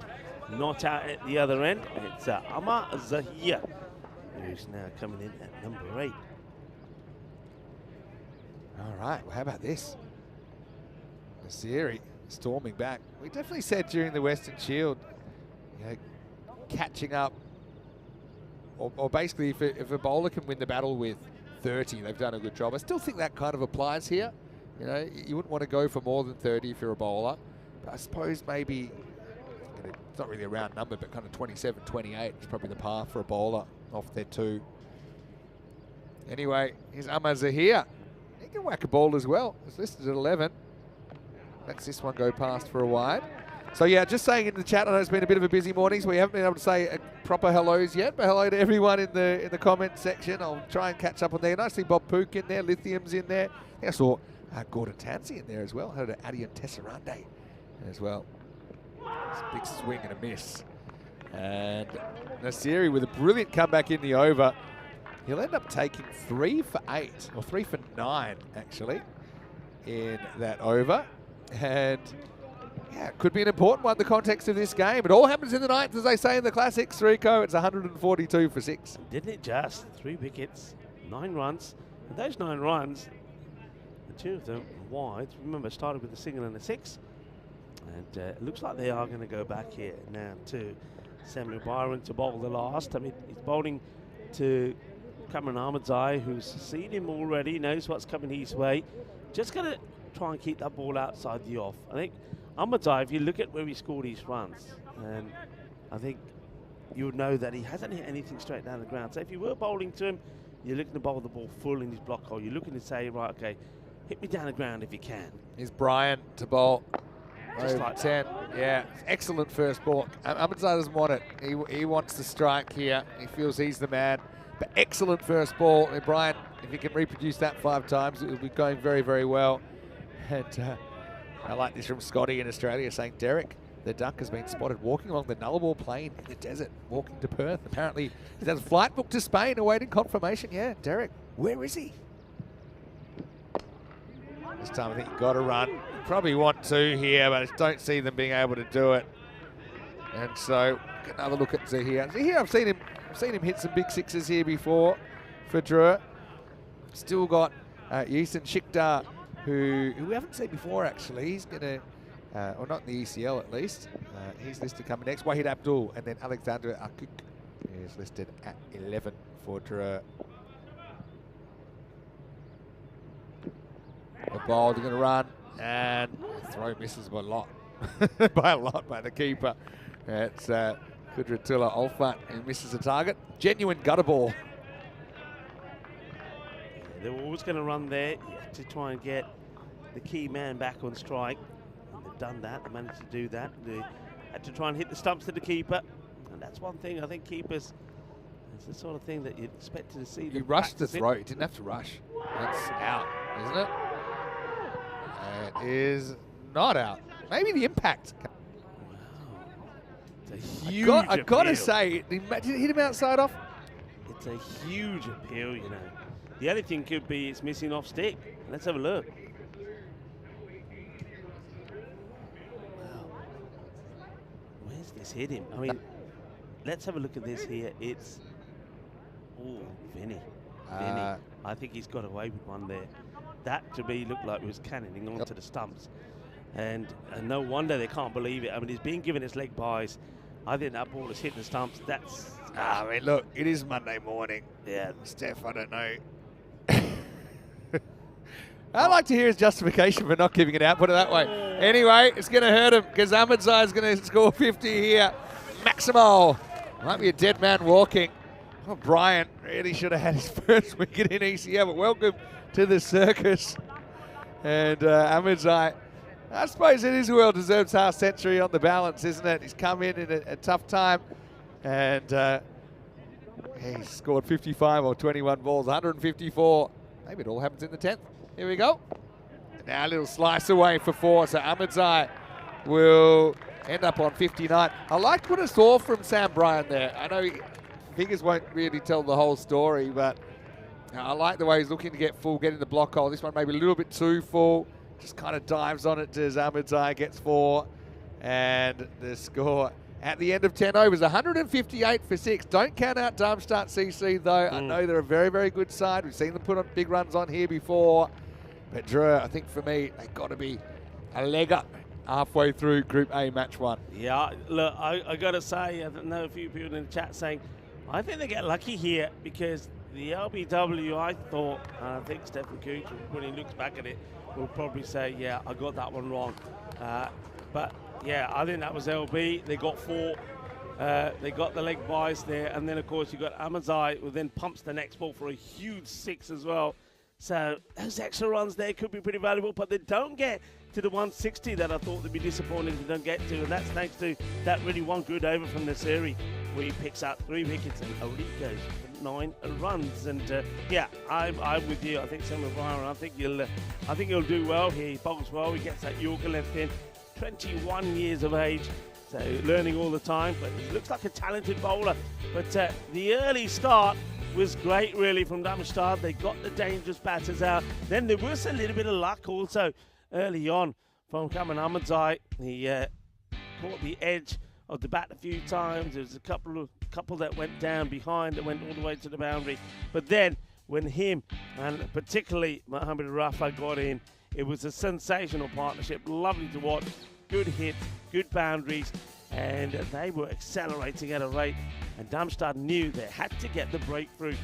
not out at the other end. And it's Amar Zahir, who's now coming in at number 8. All right, well, how about this? Nasiri storming back. We definitely said during the Western Shield, you know, catching up, or basically if a bowler can win the battle with 30, they've done a good job. I still think that kind of applies here. You know, you wouldn't want to go for more than 30 if you're a bowler. But I suppose maybe, it's not really a round number, but kind of 27, 28 is probably the path for a bowler off their 2. Anyway, here's Zahir. He can whack a ball as well. It's listed at 11. Lets this one go past for a wide. So yeah, just saying in the chat, I know it's been a bit of a busy morning, so we haven't been able to say proper hellos yet, but hello to everyone in the comment section. I'll try and catch up on there. Nice to see Bob Pook in there, Lithium's in there. I think I saw Gordon Tansey in there as well. Hello to Adi and Tessarande as well. It's a big swing and a miss. And Nasiri with a brilliant comeback in the over. He'll end up taking 3 for 8, or 3 for 9 actually, in that over. And yeah, it could be an important one in the context of this game. It all happens in the ninth, as they say in the classics. Rico, it's 142 for 6. Didn't it just? 3 wickets, 9 runs. And those 9 runs, the 2 of them wide. Remember, started with a single and a 6. And it looks like they are going to go back here now to Samuel Byron to bowl the last. I mean, he's bowling to Cameron Ahmadzai, who's seen him already, knows what's coming his way. Just going to try and keep that ball outside the off. I think Ahmadzai, if you look at where he scored his runs, and I think you would know that he hasn't hit anything straight down the ground. So if you were bowling to him, you're looking to bowl the ball full in his block hole. You're looking to say, right, okay, hit me down the ground if you can. Here's Brian to bowl. Just Over like 10. Yeah, excellent first ball. Ahmadzai doesn't want it. He wants to strike here. He feels he's the man. But excellent first ball. And Brian, if he can reproduce that 5 times, it will be going very, very well. And I like this from Scotty in Australia saying, Derek, the duck has been spotted walking along the Nullarbor Plain in the desert, walking to Perth. Apparently, he has a flight booked to Spain awaiting confirmation. Yeah, Derek, where is he? This time I think you've got to run. You probably want to here, but I just don't see them being able to do it. And so, get another look at Zahir. Zahir, I've seen him hit some big sixes here before for Drua. Still got Yisan Shikdar, who we haven't seen before actually. He's going to, or not in the ECL at least. He's listed coming next. Wahid Abdul, and then Alexander Akuk is listed at 11 for Drua. The ball, they're going to run, and throw misses by a lot. by the keeper. It's Kudratullah Olfat who misses a target. Genuine gutter ball. Yeah, they were always going to run there to try and get the key man back on strike. And they've done that. They managed to do that. They had to try and hit the stumps to the keeper. And that's one thing I think keepers, it's the sort of thing that you'd expect to see. You rushed the throw. You didn't have to rush. That's out, isn't it? It is not out. Maybe the impact. Wow. It's a huge I got to appeal. say, did it hit him outside off? It's a huge appeal, you know. The other thing could be it's missing off stick. Let's have a look. Wow. Where's this hit him? I mean, let's have a look at this here. It's, oh, Vinny. I think he's got away with one there. That to me looked like it was cannoning onto the stumps. And no wonder they can't believe it. I mean, he's been given his leg buys. I think that ball has hit the stumps. That's... I mean, look, it is Monday morning. Yeah. Steph, I don't know. I'd like to hear his justification for not giving it out, put it that way. Anyway, it's going to hurt him because Ahmadzai is going to score 50 here. Maximo. Might be a dead man walking. Oh, Brian really should have had his first wicket in ECL, but welcome to the circus. And Ahmadzai, I suppose it is a well-deserved half century on the balance, isn't it? He's come in a tough time, and he's scored 55 or 21 balls, 154. Maybe it all happens in the 10th. Here we go. Now a little slice away for 4, so Ahmadzai will end up on 59. I liked what I saw from Sam Bryan there. I know figures won't really tell the whole story, but I like the way he's looking to get full, get in the block hole. This one maybe a little bit too full. Just kind of dives on it as Ahmadzai gets 4. And the score at the end of 10 overs, 158 for 6. Don't count out Darmstadt CC though. I know they're a very, very good side. We've seen them put on big runs on here before. But Drew, I think for me, they've got to be a leg up halfway through Group A Match 1. Yeah, look, I got to say, I know a few people in the chat saying, I think they get lucky here because the LBW, I thought, and I think Stephen Cooch, when he looks back at it, will probably say, yeah, I got that one wrong. But yeah, I think that was LB. They got 4. They got the leg bias there, and then of course you got Amazai, who then pumps the next ball for a huge 6 as well. So those extra runs there could be pretty valuable, but they don't get to the 160 that I thought they'd be disappointed they don't get to, and that's thanks to that really one good over from the series where he picks up 3 wickets and only goes for 9 runs. And yeah, I'm with you. I think Sam Byron, I think he'll do well here. He bowls well. He gets that Yorker left in. 21 years of age, so learning all the time, but he looks like a talented bowler. But the early start was great, really, from Darmstadt. They got the dangerous batters out. Then there was a little bit of luck also early on from Cameron Ahmadzai. He caught the edge of the bat a few times. There was a couple that went down behind that went all the way to the boundary. But then when him and particularly Mohamed Rafa got in, it was a sensational partnership. Lovely to watch. Good hits, good boundaries, and they were accelerating at a rate. And Darmstadt knew they had to get the breakthrough.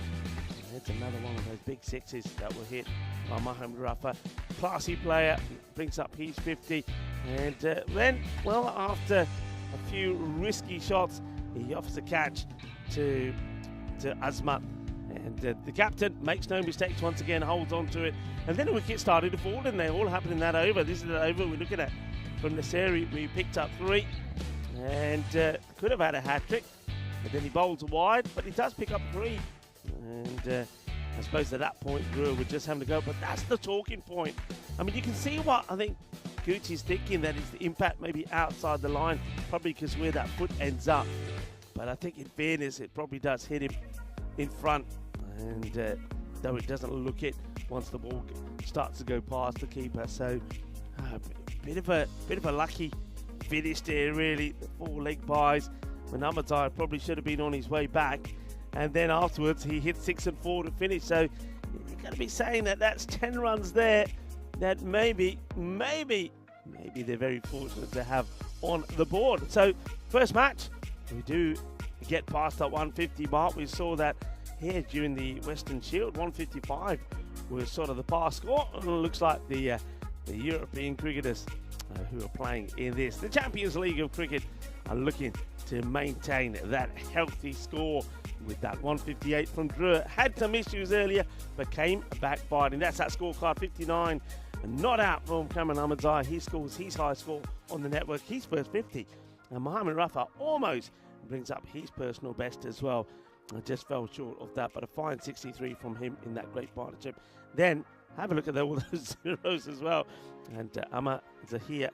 It's another one of those big 6s that were hit by Mohamed Rafa. Classy player, brings up his 50. And then, well, after a few risky shots, he offers a catch to Azmat. And the captain makes no mistakes once again, holds on to it. And then a wicket started to fall, and they all happened in that over. This is the over we're looking at from the series. We picked up 3 and could have had a hat-trick. But then he bowls wide, but he does pick up 3. And I suppose at that point, Brewer would just have to go. But that's the talking point. I mean, you can see what I think Gucci's thinking, that is the impact maybe outside the line, probably because where that foot ends up. But I think in fairness, it probably does hit him in front. And though it doesn't look it once the ball starts to go past the keeper. So bit of a lucky finish there, really. The 4 leg buys. Ahmadzai probably should have been on his way back. And then afterwards, he hit 6 and 4 to finish. So you're going to be saying that that's 10 runs there that maybe they're very fortunate to have on the board. So first match, we do get past that 150 mark. We saw that here during the Western Shield. 155 was sort of the pass score. And it looks like the European cricketers who are playing in this, the Champions League of Cricket, are looking to maintain that healthy score with that 158 from Drew. Had some issues earlier, but came back fighting. That's that scorecard, 59. And not out from Cameron Ahmadzai. He scores his high score on the network, his first 50. And Mohamed Rafa almost brings up his personal best as well. I just fell short of that, but a fine 63 from him in that great partnership. Then have a look at all those zeros as well. And Amma Zahir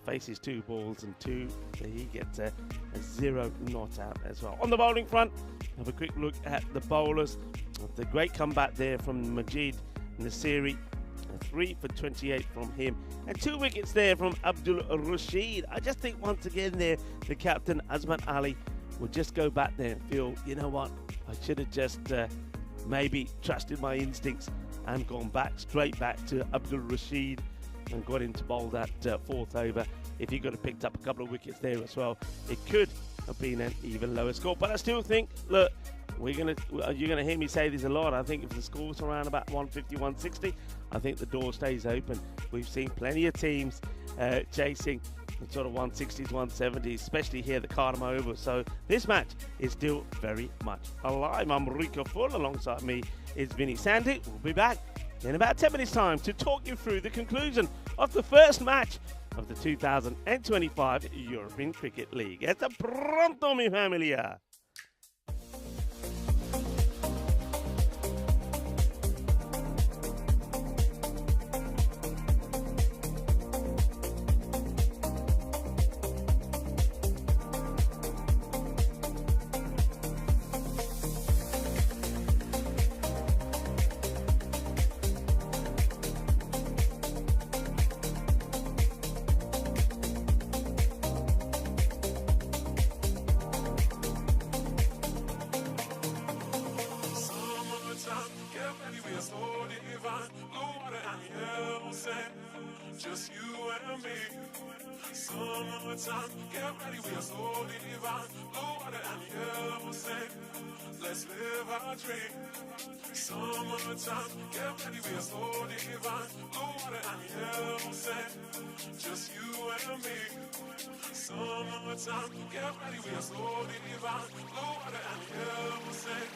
faces 2 balls and 2, so he gets a 0 not out as well. On the bowling front, have a quick look at the bowlers. The great comeback there from Majid Nasiri. 3 for 28 from him, and 2 wickets there from Abdul Rashid. I just think once again there, the captain Azmat Ali will just go back there and feel, you know what, I should have just maybe trusted my instincts and gone straight back to Abdul Rashid and got him to bowl that 4th over. If he could have picked up a couple of wickets there as well, it could have been an even lower score. But I still think, look, you're gonna hear me say this a lot. I think if the score's around about 150, 160, I think the door stays open. We've seen plenty of teams chasing sort of 160s, 170s, especially here at the Cardamom Oval. So this match is still very much alive. I'm Rico Full. Alongside me is Vinny Sandy. We'll be back in about 10 minutes' time to talk you through the conclusion of the first match of the 2025 European Cricket League. Hasta pronto, mi familia. Just you and me. Summertime, get ready, we are so divine. Blue water and yellow sand. Let's live our dream. Summertime, get ready, we are so divine. Blue water and yellow sand. Just you and me. Summertime, get ready, we are so divine. Blue water and yellow sand.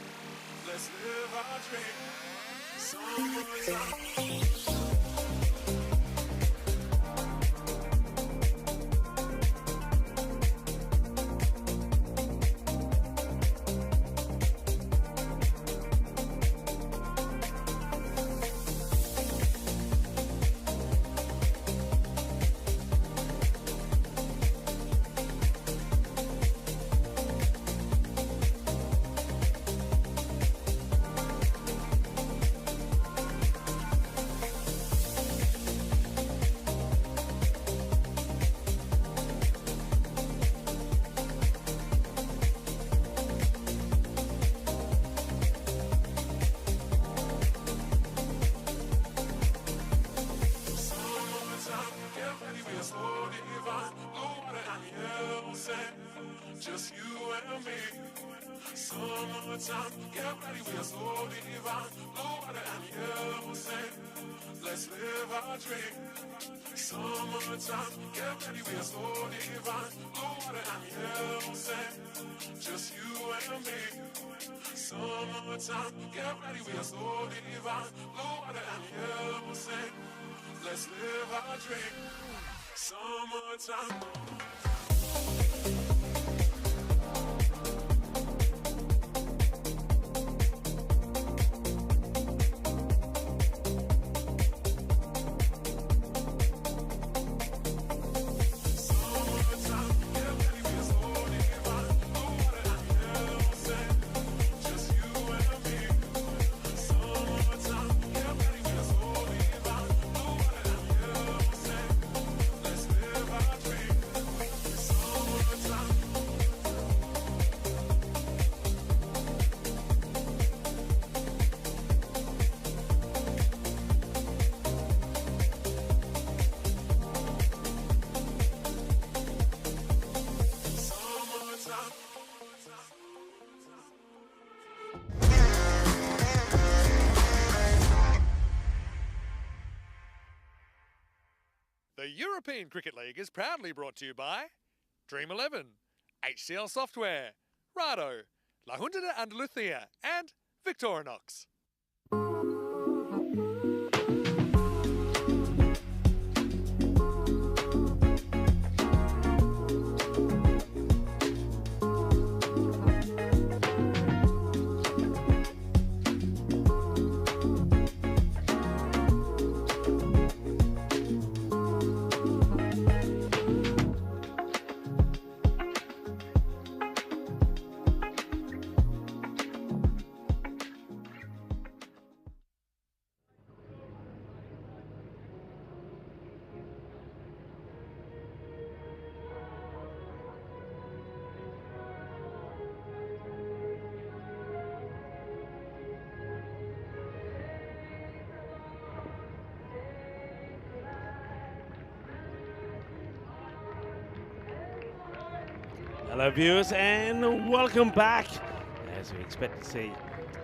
Let's live our dream. Summertime. Just you and me. Summertime, get ready, we are so divine. Blue water and yellow sand. Let's live our dream. Summertime, get ready, we are so divine. Blue water and yellow sand. Just you and me. Summertime, get ready, we are so divine. Blue water and yellow sand. Let's live our dream. Summertime. The European Cricket League is proudly brought to you by Dream 11, HCL Software, Rado, La Junta de Andalucía, and Victorinox. Hello viewers and welcome back. As we expect to see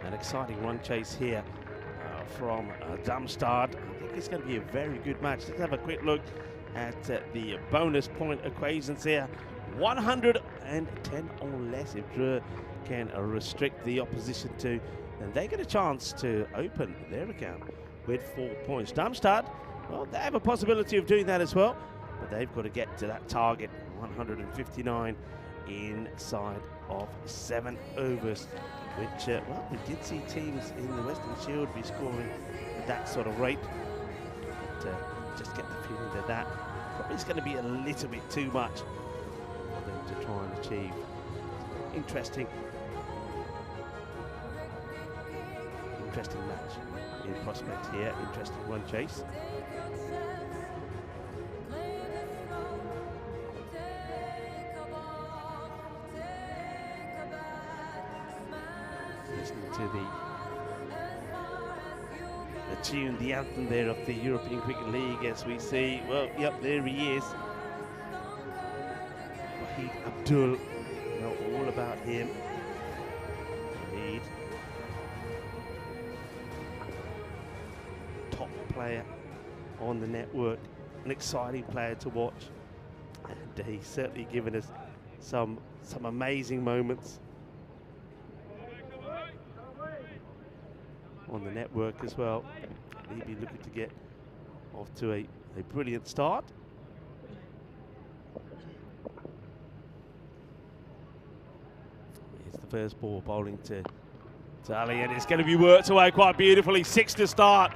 an exciting run chase here from Darmstadt. I think it's going to be a very good match. Let's have a quick look at the bonus point equations here. 110 or less if Drew can restrict the opposition to, then they get a chance to open their account with 4 points. Darmstadt, well, they have a possibility of doing that as well, but they've got to get to that target, 159 inside of 7 overs, which, well, we did see teams in the Western Shield be scoring at that sort of rate. But just get the feeling that that probably is going to be a little bit too much for them to try and achieve. Interesting match in prospect here, interesting run chase. Listening to the the tune, the anthem there of the European Cricket League as we see, well, yep, there he is. Wahid Abdul, you know all about him. Wahid, top player on the network, an exciting player to watch, and he's certainly given us some amazing moments on the network as well. He'll be looking to get off to a brilliant start. Here's the first ball bowling to Ali, and it's going to be worked away quite beautifully. 6 to start.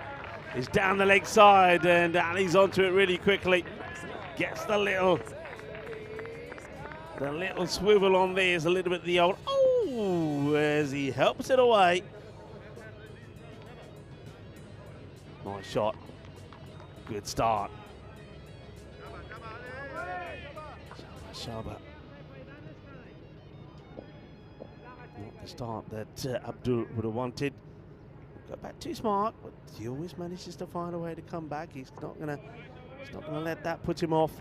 Is down the leg side, and Ali's onto it really quickly. Gets the little swivel on there. Is a little bit the old as he helps it away. Nice shot. Good start. Shaba. Not the start that Abdul would have wanted. Got back too smart, but he always manages to find a way to come back. He's not gonna let that put him off.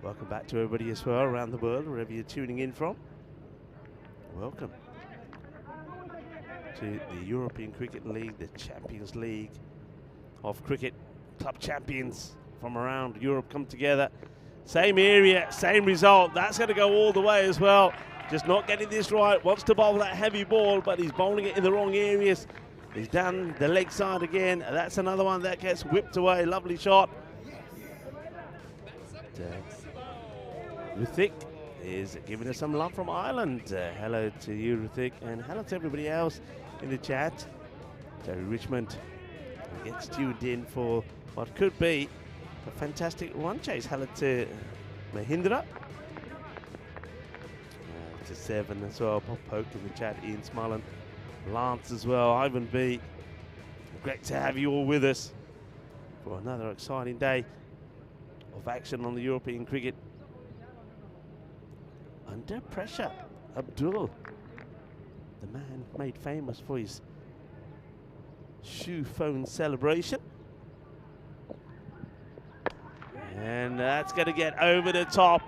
Welcome back to everybody as well around the world, wherever you're tuning in from. Welcome to the European Cricket League, the Champions League of cricket. Club champions from around Europe come together. Same area, same result. That's going to go all the way as well. Just not getting this right. Wants to bowl that heavy ball, but he's bowling it in the wrong areas. He's down the leg side again. That's another one that gets whipped away. Lovely shot. Ruthik is giving us some love from Ireland. Hello to you, Ruthik, and hello to everybody else in the chat. Terry Richmond gets tuned in for what could be a fantastic run chase. Hello to Mahindra. To 7 as well. Bob Poke in the chat. Ian Smullen. Lance as well. Ivan B. Great to have you all with us for another exciting day of action on the European cricket. Under pressure, Abdul, the man made famous for his shoe phone celebration. And that's going to get over the top.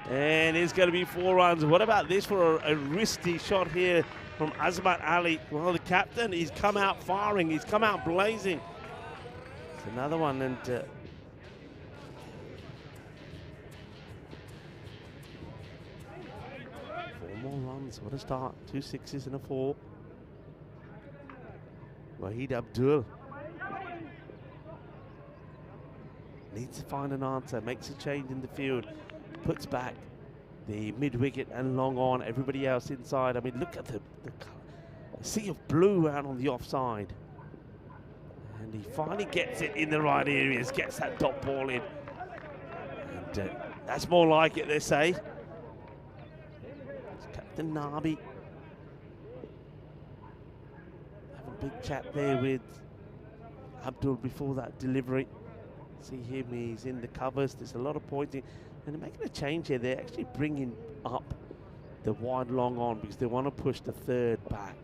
And it's going to be 4 runs. What about this for a risky shot here from Azmat Ali? Well, the captain, he's come out firing. He's come out blazing. It's another one. And 4 more runs. What a start. 2 6s and a 4. Wahid Abdul needs to find an answer. Makes a change in the field. Puts back the mid-wicket and long on. Everybody else inside. I mean, look at the sea of blue out on the offside. And he finally gets it in the right areas. Gets that dot ball in. And that's more like it, they say. It's Captain Nabi. Have a big chat there with Abdul before that delivery. See him, he's in the covers. There's a lot of pointing. And they're making a change here. They're actually bringing up the wide long on because they want to push the third back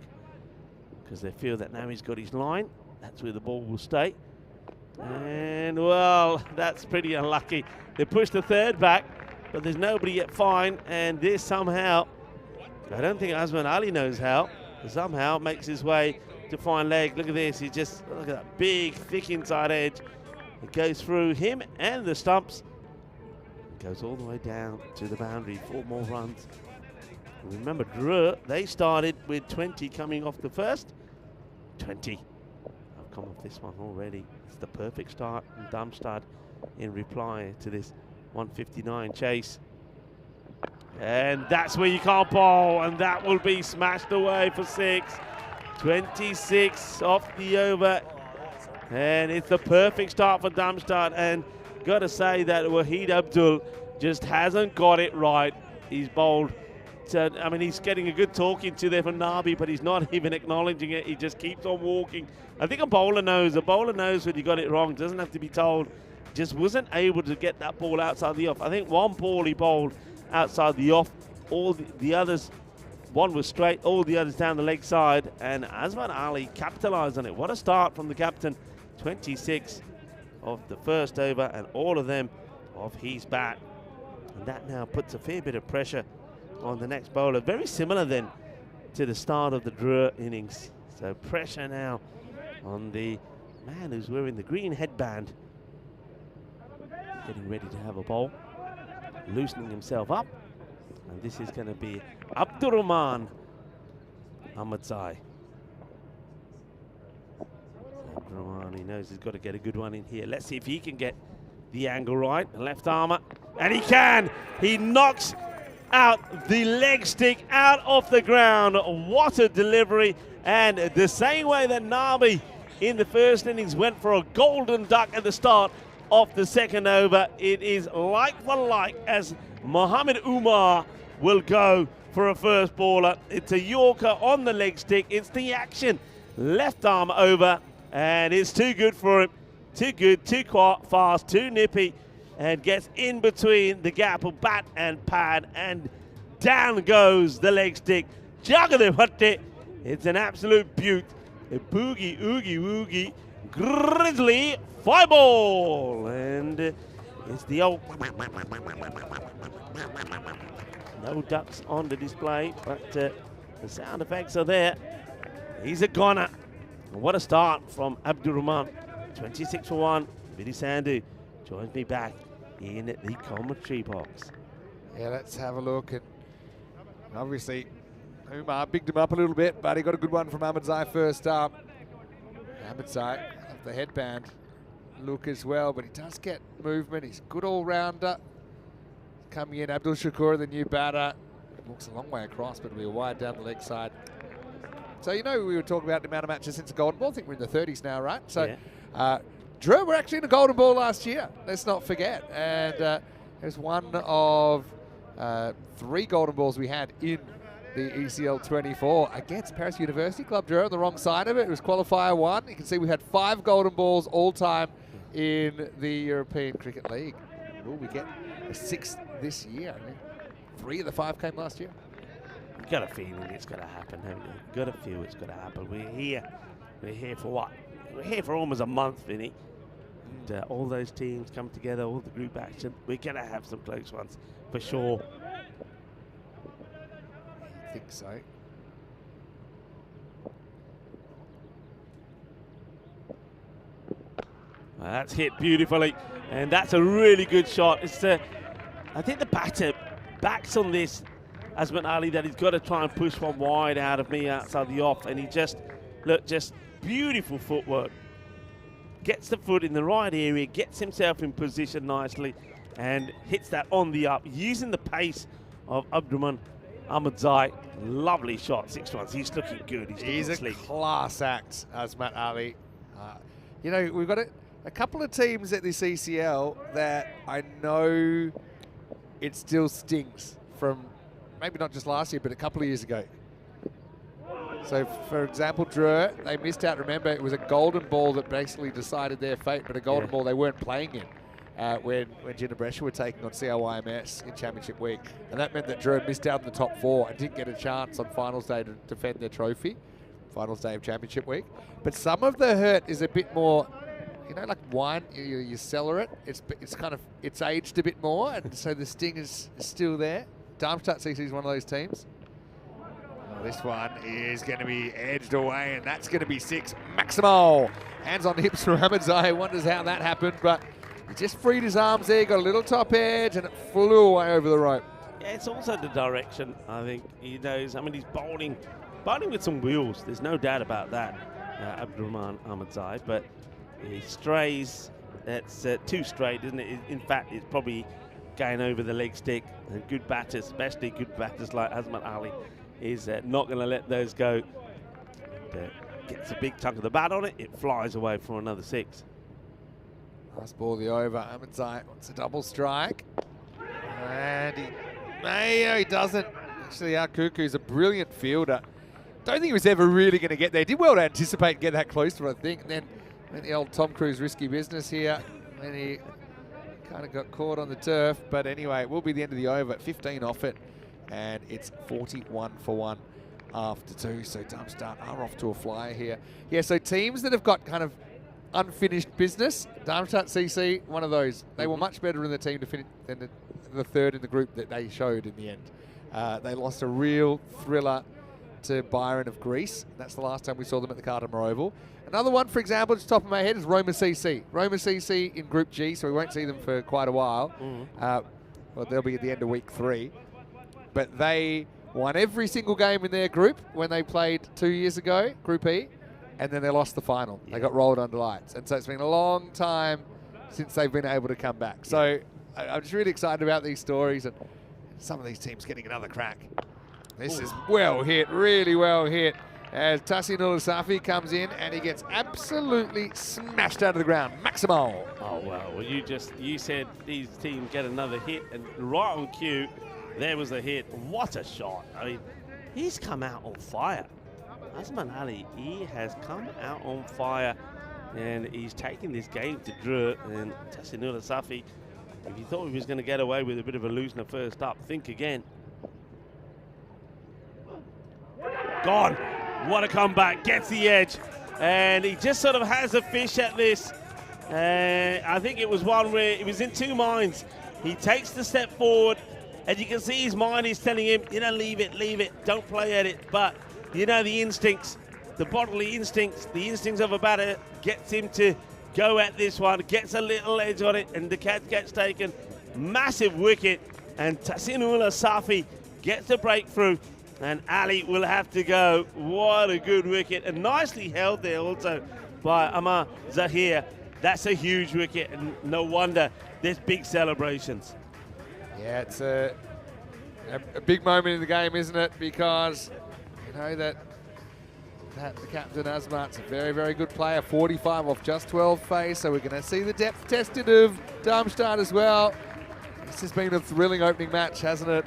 because they feel that now he's got his line. That's where the ball will stay. And, well, that's pretty unlucky. They push the third back, but there's nobody yet fine. And this somehow, I don't think Azman Ali knows how, somehow makes his way to fine leg. Look at this. He just, look at that big, thick inside edge. It goes through him and the stumps. Goes all the way down to the boundary. 4 more runs. Remember, Drew, they started with 20 coming off the first. 20. I've come off this one already. It's the perfect start from Darmstadt in reply to this 159 chase. And that's where you can't bowl, and that will be smashed away for 6. 26 off the over. And it's the perfect start for Darmstadt. And got to say that Wahid Abdul just hasn't got it right. He's bowled. I mean, he's getting a good talking to there from Nabi, but he's not even acknowledging it. He just keeps on walking. I think a bowler knows. A bowler knows when he got it wrong. Doesn't have to be told. Just wasn't able to get that ball outside the off. I think one ball he bowled outside the off. All the others One was straight, all the others down the leg side, and Azman Ali capitalised on it. What a start from the captain. 26 of the first over, and all of them off his bat. And that now puts a fair bit of pressure on the next bowler. Very similar then to the start of the Dreux innings. So pressure now on the man who's wearing the green headband. Getting ready to have a bowl. Loosening himself up. And this is going to be Abdurrahman Ahmadzai. Abdurrahman, he knows he's got to get a good one in here. Let's see if he can get the angle right. The left armour. And he can! He knocks out the leg stick out off the ground. What a delivery. And the same way that Nabi in the first innings went for a golden duck at the start of the second over, it is like for like as Mohamed Umar will go for a first baller. It's a Yorker on the leg stick. It's the action. Left arm over, and it's too good for him. Too good, too fast, too nippy, and gets in between the gap of bat and pad, and down goes the leg stick. Jagade. It's an absolute beaut. A boogie, oogie, woogie, grizzly 5-ball. And it's the old... No ducks on the display, but the sound effects are there. He's a goner. What a start from Abdurrahman. 26 for 1. Vidi Sandhu joins me back in the commentary box. Yeah, let's have a look. And obviously, Umar bigged him up a little bit, but he got a good one from Ahmadzai first up. Ahmadzai, the headband look as well, but he does get movement. He's a good all-rounder. Coming in, Abdul Shakur, the new batter. Walks a long way across, but it'll be a wide down the leg side. So, you know, we were talking about the amount of matches since the Golden Ball. I think we're in the 30s now, right? So, yeah. Dreux were actually in the Golden Ball last year. Let's not forget. And it was one of 3 Golden Balls we had in the ECL 24 against Paris University Club Dreux on the wrong side of it. It was qualifier 1. You can see we had 5 Golden Balls all time in the European Cricket League. Will we get a 6th this year? I mean, 3 of the 5 came last year. You've got a feeling it's going to happen, haven't you? You've got a feel it's going to happen. We're here. We're here for what? We're here for almost a month, Vinny. And all those teams come together, all the group action. We're going to have some close ones, for sure. I think so. Well, that's hit beautifully, and that's a really good shot. It's I think the batter backs on this Azman Ali that he's got to try and push one wide out of me outside the off, and he just beautiful footwork. Gets the foot in the right area, gets himself in position nicely, and hits that on the up, using the pace of Abdurrahman Ahmadzai. Lovely shot, 6 runs. He's looking good. He's a sleek. class act, Azman Ali. You know, we've got a couple of teams at this ECL that I know it still stings from maybe not just last year, but a couple of years ago. So, for example, Dreux, they missed out. Remember, it was a golden ball that basically decided their fate, but a golden ball they weren't playing in when Jinnah Brescia were taking on COIMS in Championship Week. And that meant that Dreux missed out in the top 4 and didn't get a chance on finals day to defend their trophy, finals day of Championship Week. But some of the hurt is a bit more, you know, like wine, you cellar it, it's aged a bit more, and so the sting is still there. Darmstadt CC is one of those teams. This one is going to be edged away, and that's going to be 6. Maximo. Hands on hips from Ahmadzai. Wonders how that happened, but he just freed his arms there, got a little top edge, and it flew away over the rope. Yeah, it's also the direction, I think. He knows, I mean, he's bowling with some wheels. There's no doubt about that, Abdurrahman Ahmadzai, but he strays. That's too straight, isn't it? In fact, it's probably going over the leg stick, and good batters, especially good batters like Azman Ali, is not going to let those go. Gets a big chunk of the bat on it, it flies away for another 6. Last ball of the over. Ahmadzai wants a double strike. And he doesn't. Actually, our Cuckoo's a brilliant fielder. Don't think he was ever really going to get there. Did well to anticipate and get that close to it, I think. And then the old Tom Cruise risky business here. And he kind of got caught on the turf. But anyway, it will be the end of the over. 15 off it. and it's 41 for 1 after 2. So Darmstadt are off to a flyer here. Yeah, so teams that have got kind of unfinished business, Darmstadt CC, one of those. They were much better in the team to finish than the third in the group that they showed in the end. They lost a real thriller to Byron of Greece. That's the last time we saw them at the Carter Oval. Another one, for example, just top of my head, is Roma CC. Roma CC in Group G, so we won't see them for quite a while. Well, they'll be at the end of week 3. But they won every single game in their group when they played 2 years ago, Group E, and then they lost the final. They got rolled under lights. And so it's been a long time since they've been able to come back. So I'm just really excited about these stories and some of these teams getting another crack. This is well hit, really well hit, as Tassin Ulasafi comes in and he gets absolutely smashed out of the ground. Maximo. Oh, well, you said these teams get another hit, and right on cue, there was a hit. What a shot. I mean, he's come out on fire. Asman Ali, he has come out on fire, and he's taking this game to Drew and Tassin Ulasafi. If you thought he was going to get away with a bit of a loosener first up, think again. Gone. What a comeback. Gets the edge. And he just sort of has a fish at this. I think it was one where he was in two minds. He takes the step forward, and you can see his mind is telling him, you know, leave it, don't play at it. But, you know, the instincts, the bodily instincts, the instincts of a batter gets him to go at this one, gets a little edge on it, and the catch gets taken. Massive wicket, and Tassin Ulasafi gets the breakthrough. And Ali will have to go. What a good wicket. And nicely held there also by Amar Zahir. That's a huge wicket, and no wonder there's big celebrations. Yeah, it's a big moment in the game, isn't it? Because you know that the captain Asmat's a very, very good player. 45 off just 12 face, so we're going to see the depth tested of Darmstadt as well. This has been a thrilling opening match, hasn't it?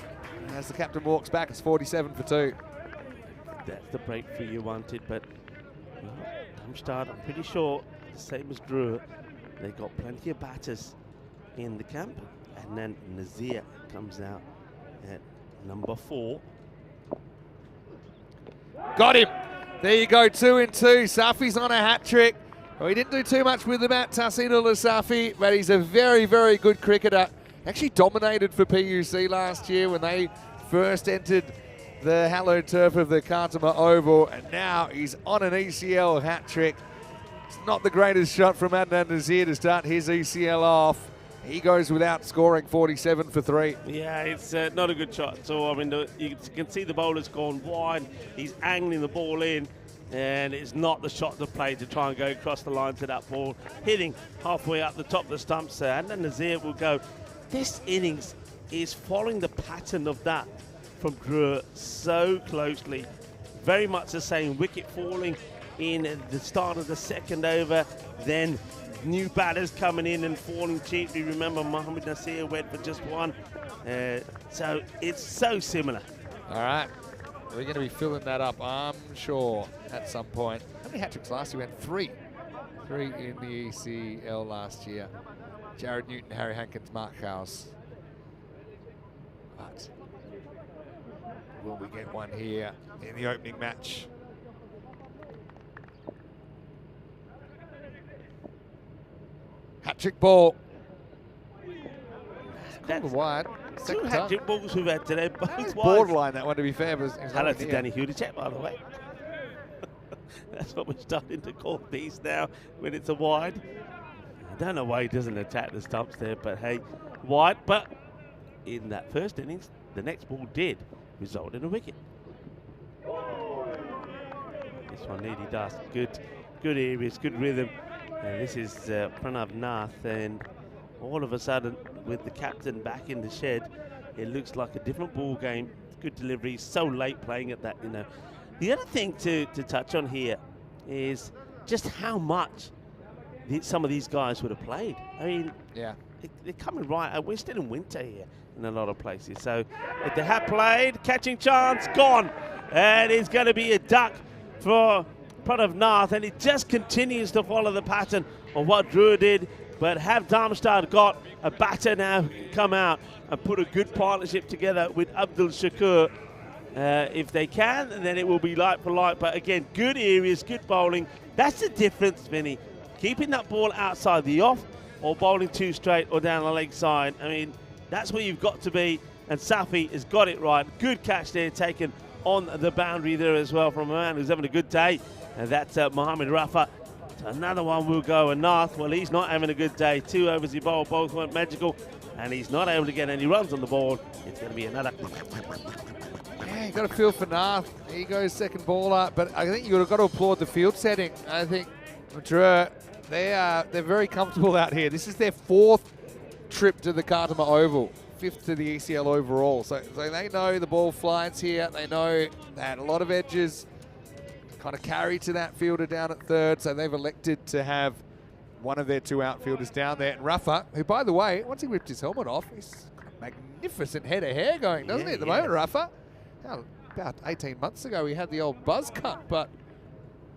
As the captain walks back, it's 47 for 2. That's the breakthrough you wanted, but well, Darmstadt, I'm pretty sure, same as Drew, they got plenty of batters in the camp. And then Nazir comes out at number 4. Got him. There you go, 2 and 2. Safi's on a hat trick. Well, he didn't do too much with the bat, Tassin Ulasafi, but he's a very, very good cricketer. Actually dominated for PUC last year when they first entered the hallowed turf of the Khartoum Oval, and now he's on an ECL hat trick. It's not the greatest shot from Adnan Nazir to start his ECL off. He goes without scoring, 47 for 3. Yeah, it's not a good shot. So, I mean, you can see the bowler's gone wide. He's angling the ball in, and it's not the shot to play to try and go across the line to that ball. Hitting halfway up the top of the stumps, Adnan Nazir will go. This innings is following the pattern of that from Drew so closely. Very much the same. Wicket falling in the start of the second over. Then new batters coming in and falling cheaply. Remember, Mohamed Nasir went for just 1. So it's so similar. All right. We're going to be filling that up, I'm sure, at some point. How many hat tricks last year? We had 3. 3 in the ECL last year. Jared Newton, Harry Hankins, Mark Howes. But will we get one here in the opening match? Hat-trick ball. That's wide. 2 hat-trick balls we've had today, both wide. Borderline, that one, to be fair. Hello to Danny Hudicek, by the way. That's what we're starting to call these now when it's a wide. I don't know why he doesn't attack the stumps there, but hey, wide. But in that first innings, the next ball did result in a wicket. This one nearly does. Good areas, good rhythm. And this is Pranav Nath, and all of a sudden, with the captain back in the shed, it looks like a different ball game. Good delivery, so late playing at that, you know. The other thing to touch on here is just how much some of these guys would have played. I mean, yeah, they're coming right. We're still in winter here in a lot of places. So if they have played, catching chance, gone. And it's going to be a duck for Pranav Nath, and it just continues to follow the pattern of what Drew did. But have Darmstadt got a batter now come out and put a good partnership together with Abdul Shakur. If they can, then it will be light for light. But again, good areas, good bowling. That's the difference, Vinny. Keeping that ball outside the off or bowling too straight or down the leg side. I mean, that's where you've got to be. And Safi has got it right. Good catch there, taken on the boundary there as well from a man who's having a good day. And that's Mohamed Rafa. So another one will go. And Nath, well, he's not having a good day. 2 overs he bowled, both weren't magical. And he's not able to get any runs on the board. It's going to be another. Yeah, you got to feel for Nath. He goes second bowler, but I think you've got to applaud the field setting. I think Madrid, they're very comfortable out here. This is their 4th trip to the Khartoum Oval, 5th to the ECL overall. So they know the ball flies here. They know that a lot of edges kind of carry to that fielder down at 3rd. So they've elected to have one of their 2 outfielders down there. And Rafa, who, by the way, once he ripped his helmet off, he's got a magnificent head of hair going, doesn't he, at the moment, Rafa? Now, about 18 months ago, he had the old buzz cut, but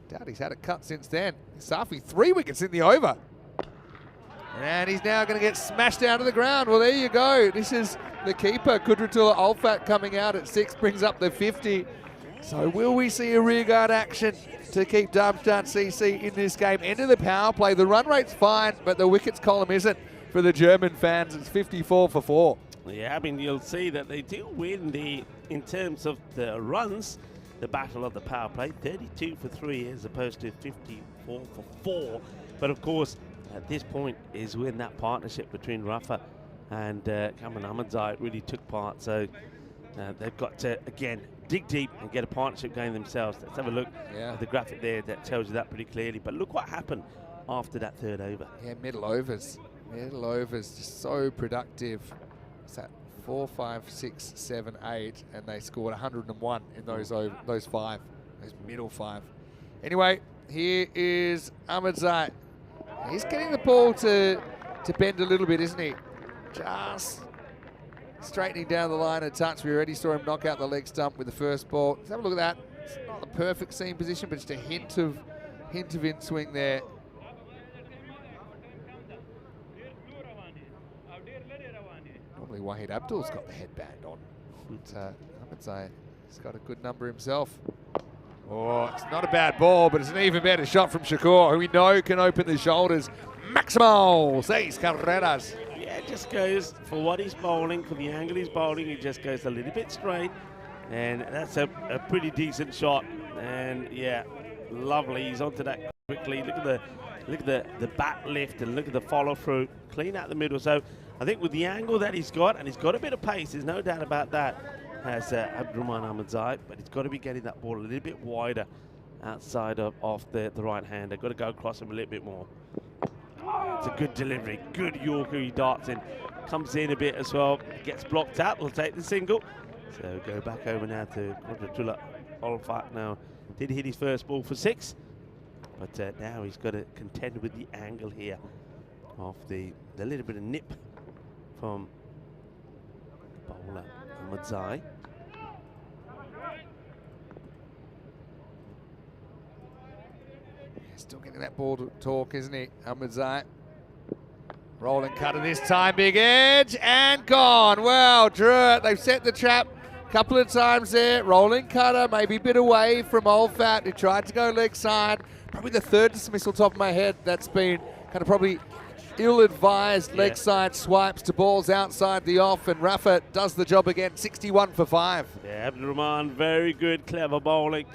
doubt he's had it cut since then. Safi, 3 wickets in the over. And he's now going to get smashed down to the ground. Well, there you go. This is the keeper, Kudratullah Ulfat, coming out at 6, brings up the 50. So will we see a rearguard action to keep Darmstadt CC in this game? End of the power play. The run rate's fine, but the wickets column isn't for the German fans. It's 54 for 4. Yeah, I mean, you'll see that they do win in terms of the runs, the battle of the power play, 32 for 3 as opposed to 54 for 4. But of course, at this point is when that partnership between Rafa and Cameron Ahmadzai really took part. So they've got to, again, dig deep and get a partnership going themselves. Let's have a look at the graphic there that tells you that pretty clearly. But look what happened after that 3rd over. Yeah, middle overs. Middle overs, just so productive. What's that? 4, 5, 6, 7, 8, and they scored 101 in those 5, those middle 5. Anyway, here is Ahmadzai. He's getting the ball to bend a little bit, isn't he? Just straightening down the line a touch. We already saw him knock out the leg stump with the first ball. Let's have a look at that. It's not the perfect seam position, but just a hint of in swing there. Normally Wahid Abdul's got the headband on. But Ahmadzai has got a good number himself. Oh, it's not a bad ball, but it's an even better shot from Shakur, who we know can open the shoulders. Maximal 6 carreras. Yeah, it just goes for what he's bowling, for the angle he's bowling, he just goes a little bit straight. And that's a pretty decent shot. And yeah, lovely. He's onto that quickly. Look at the bat lift and look at the follow through. Clean out the middle. So I think with the angle that he's got, and he's got a bit of pace, there's no doubt about that, has Abdurrahman Ahmadzai, but he's got to be getting that ball a little bit wider outside of the right hand. They've got to go across him a little bit more. It's a good delivery, good Yorker, he darts in, comes in a bit as well, gets blocked out, will take the single. So go back over now to Kudratullah Ulfat now. Did hit his first ball for 6, but now he's got to contend with the angle here of the little bit of nip from bowler Ahmadzai. Still getting that ball to talk, isn't he? Ahmadzai. Rolling cutter this time, big edge, and gone. Well, Drew, they've set the trap a couple of times there. Rolling cutter, maybe a bit away from Ulfat, who tried to go leg side. Probably the 3rd dismissal, top of my head, that's been kind of probably ill-advised leg side swipes to balls outside the off, and Rafa does the job again, 61 for 5. Yeah, Abdurrahman, very good, clever bowling.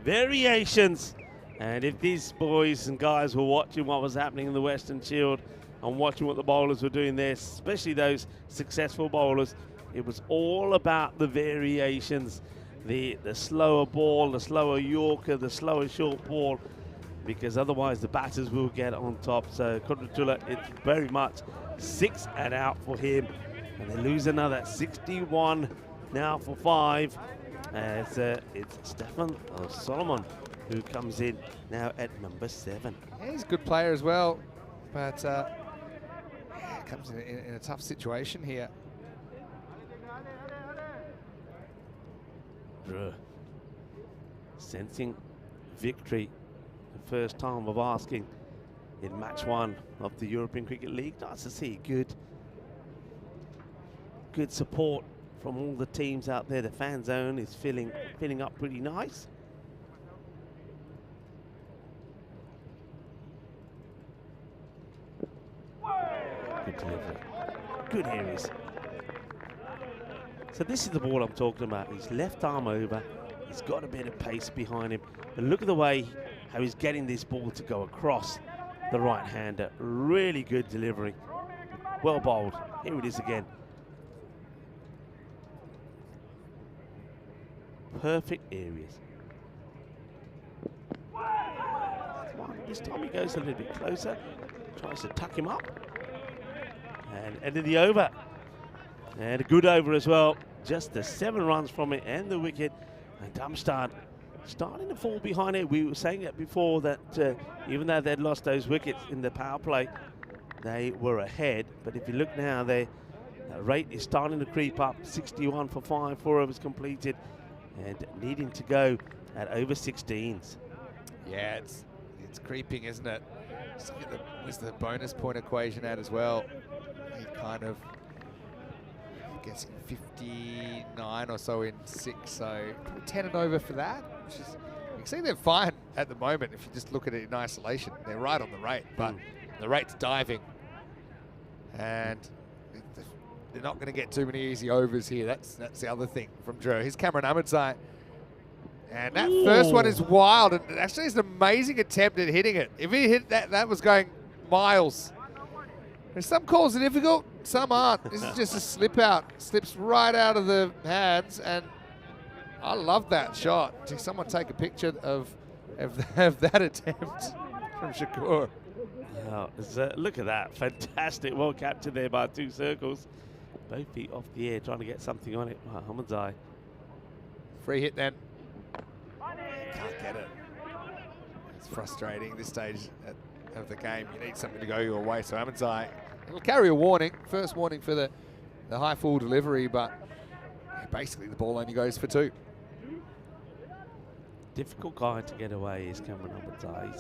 Variations. And if these boys and guys were watching what was happening in the Western Shield and watching what the bowlers were doing there, especially those successful bowlers, it was all about the variations. The slower ball, the slower Yorker, the slower short ball, because otherwise the batters will get on top. So Kudratullah, it's very much 6 and out for him. And they lose another 61 now for 5. It's Stefan Solomon who comes in now at number 7. Yeah, he's a good player as well, but comes in a tough situation here. Sensing victory, the first time of asking in match 1 of the European Cricket League. Nice to see good good support from all the teams out there. The fan zone is filling up pretty nice. Good delivery. Good areas. So this is the ball I'm talking about. His left arm over. He's got a bit of pace behind him. But look at the way how he's getting this ball to go across the right-hander. Really good delivery. Well bowled. Here it is again. Perfect areas. This time he goes a little bit closer. Tries to tuck him up. And ended the over. And a good over as well. Just the 7 runs from it and the wicket. And Darmstadt starting to fall behind it. We were saying that before, that even though they'd lost those wickets in the power play, they were ahead. But if you look now, their rate is starting to creep up. 61 for 5, 4 overs completed, and needing to go at over 16s. Yeah, it's creeping, isn't it? Just look at where's the bonus point equation at as well. He kind of gets 59 or so in 6, so 10 and over for that. Which is, you can see they're fine at the moment if you just look at it in isolation. They're right on the rate, but the rate's diving, and they're not going to get too many easy overs here. That's the other thing from Drew. Here's Cameron Ahmedzai. And that first one is wild, and actually it's an amazing attempt at hitting it. If he hit that, that was going miles. There's some calls are difficult, some aren't. This is just a slip out. Slips right out of the hands, and I love that shot. Did someone take a picture of that attempt from Shakur? Oh, look at that. Fantastic. Well captured there by 2 circles. Both feet off the air, trying to get something on it. Wow, Ahmedzai. Free hit then. Can't get it. It's frustrating this stage of the game. You need something to go your way. So Ahmedzai, it'll carry a warning. First warning for the high full delivery, but basically the ball only goes for 2. Difficult guy to get away is Cameron Ahmedzai.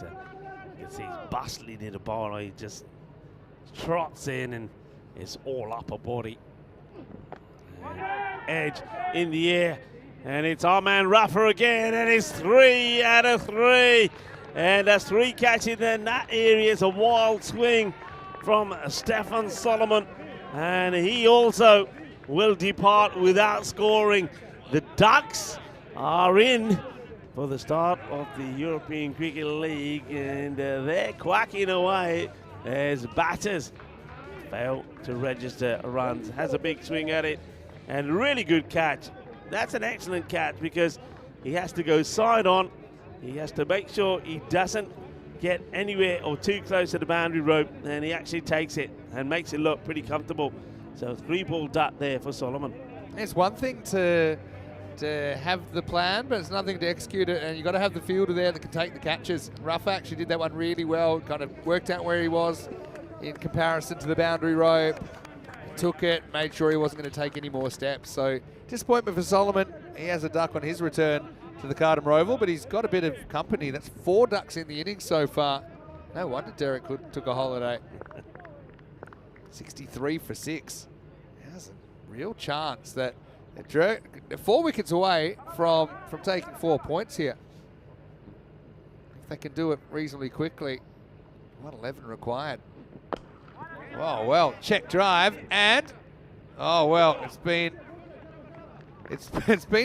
You can see he's bustling in the bowler. He just trots in and it's all upper body. And edge in the air. And it's our man Rafa again, and it's 3 out of 3. And that's 3 catches in that area. It's a wild swing from Stefan Solomon. And he also will depart without scoring. The Ducks are in for the start of the European Cricket League, and they're quacking away as batters fail to register runs. Has a big swing at it, and really good catch. That's an excellent catch because he has to go side on. He has to make sure he doesn't get anywhere or too close to the boundary rope, and he actually takes it and makes it look pretty comfortable. So 3-ball duck there for Solomon. It's one thing to have the plan, but it's another thing to execute it, and you've got to have the fielder there that can take the catches. Rafa actually did that one really well, kind of worked out where he was in comparison to the boundary rope. Took it, made sure he wasn't going to take any more steps. So disappointment for Solomon. He has a duck on his return to the Cardham Oval, but he's got a bit of company. That's 4 ducks in the innings so far. No wonder Derek took a holiday. 63 for 6. There's a real chance that they're 4 wickets away from taking 4 points here. If they can do it reasonably quickly. 111 required. Oh, well, check drive, and oh, well, it's been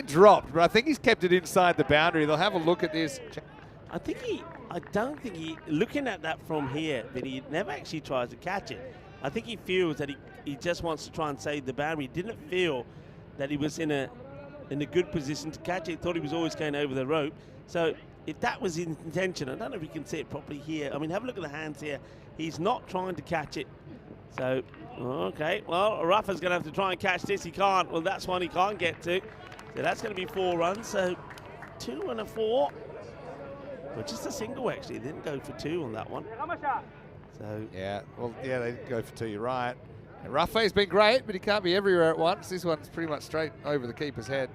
dropped, but I think he's kept it inside the boundary. They'll have a look at this. I don't think he, looking at that from here, that he never actually tries to catch it. I think he feels that he just wants to try and save the boundary. He didn't feel that he was in a good position to catch it. He thought he was always going over the rope. So if that was his intention, I don't know if you can see it properly here. I mean, have a look at the hands here. He's not trying to catch it. So, okay, well, Rafa's going to have to try and catch this. He can't. Well, that's one he can't get to. So that's going to be 4 runs. So 2 and a 4. Well, just a single, actually. They didn't go for 2 on that one. So yeah, well, yeah, they didn't go for 2. You're right. And Rafa's been great, but he can't be everywhere at once. This one's pretty much straight over the keeper's head.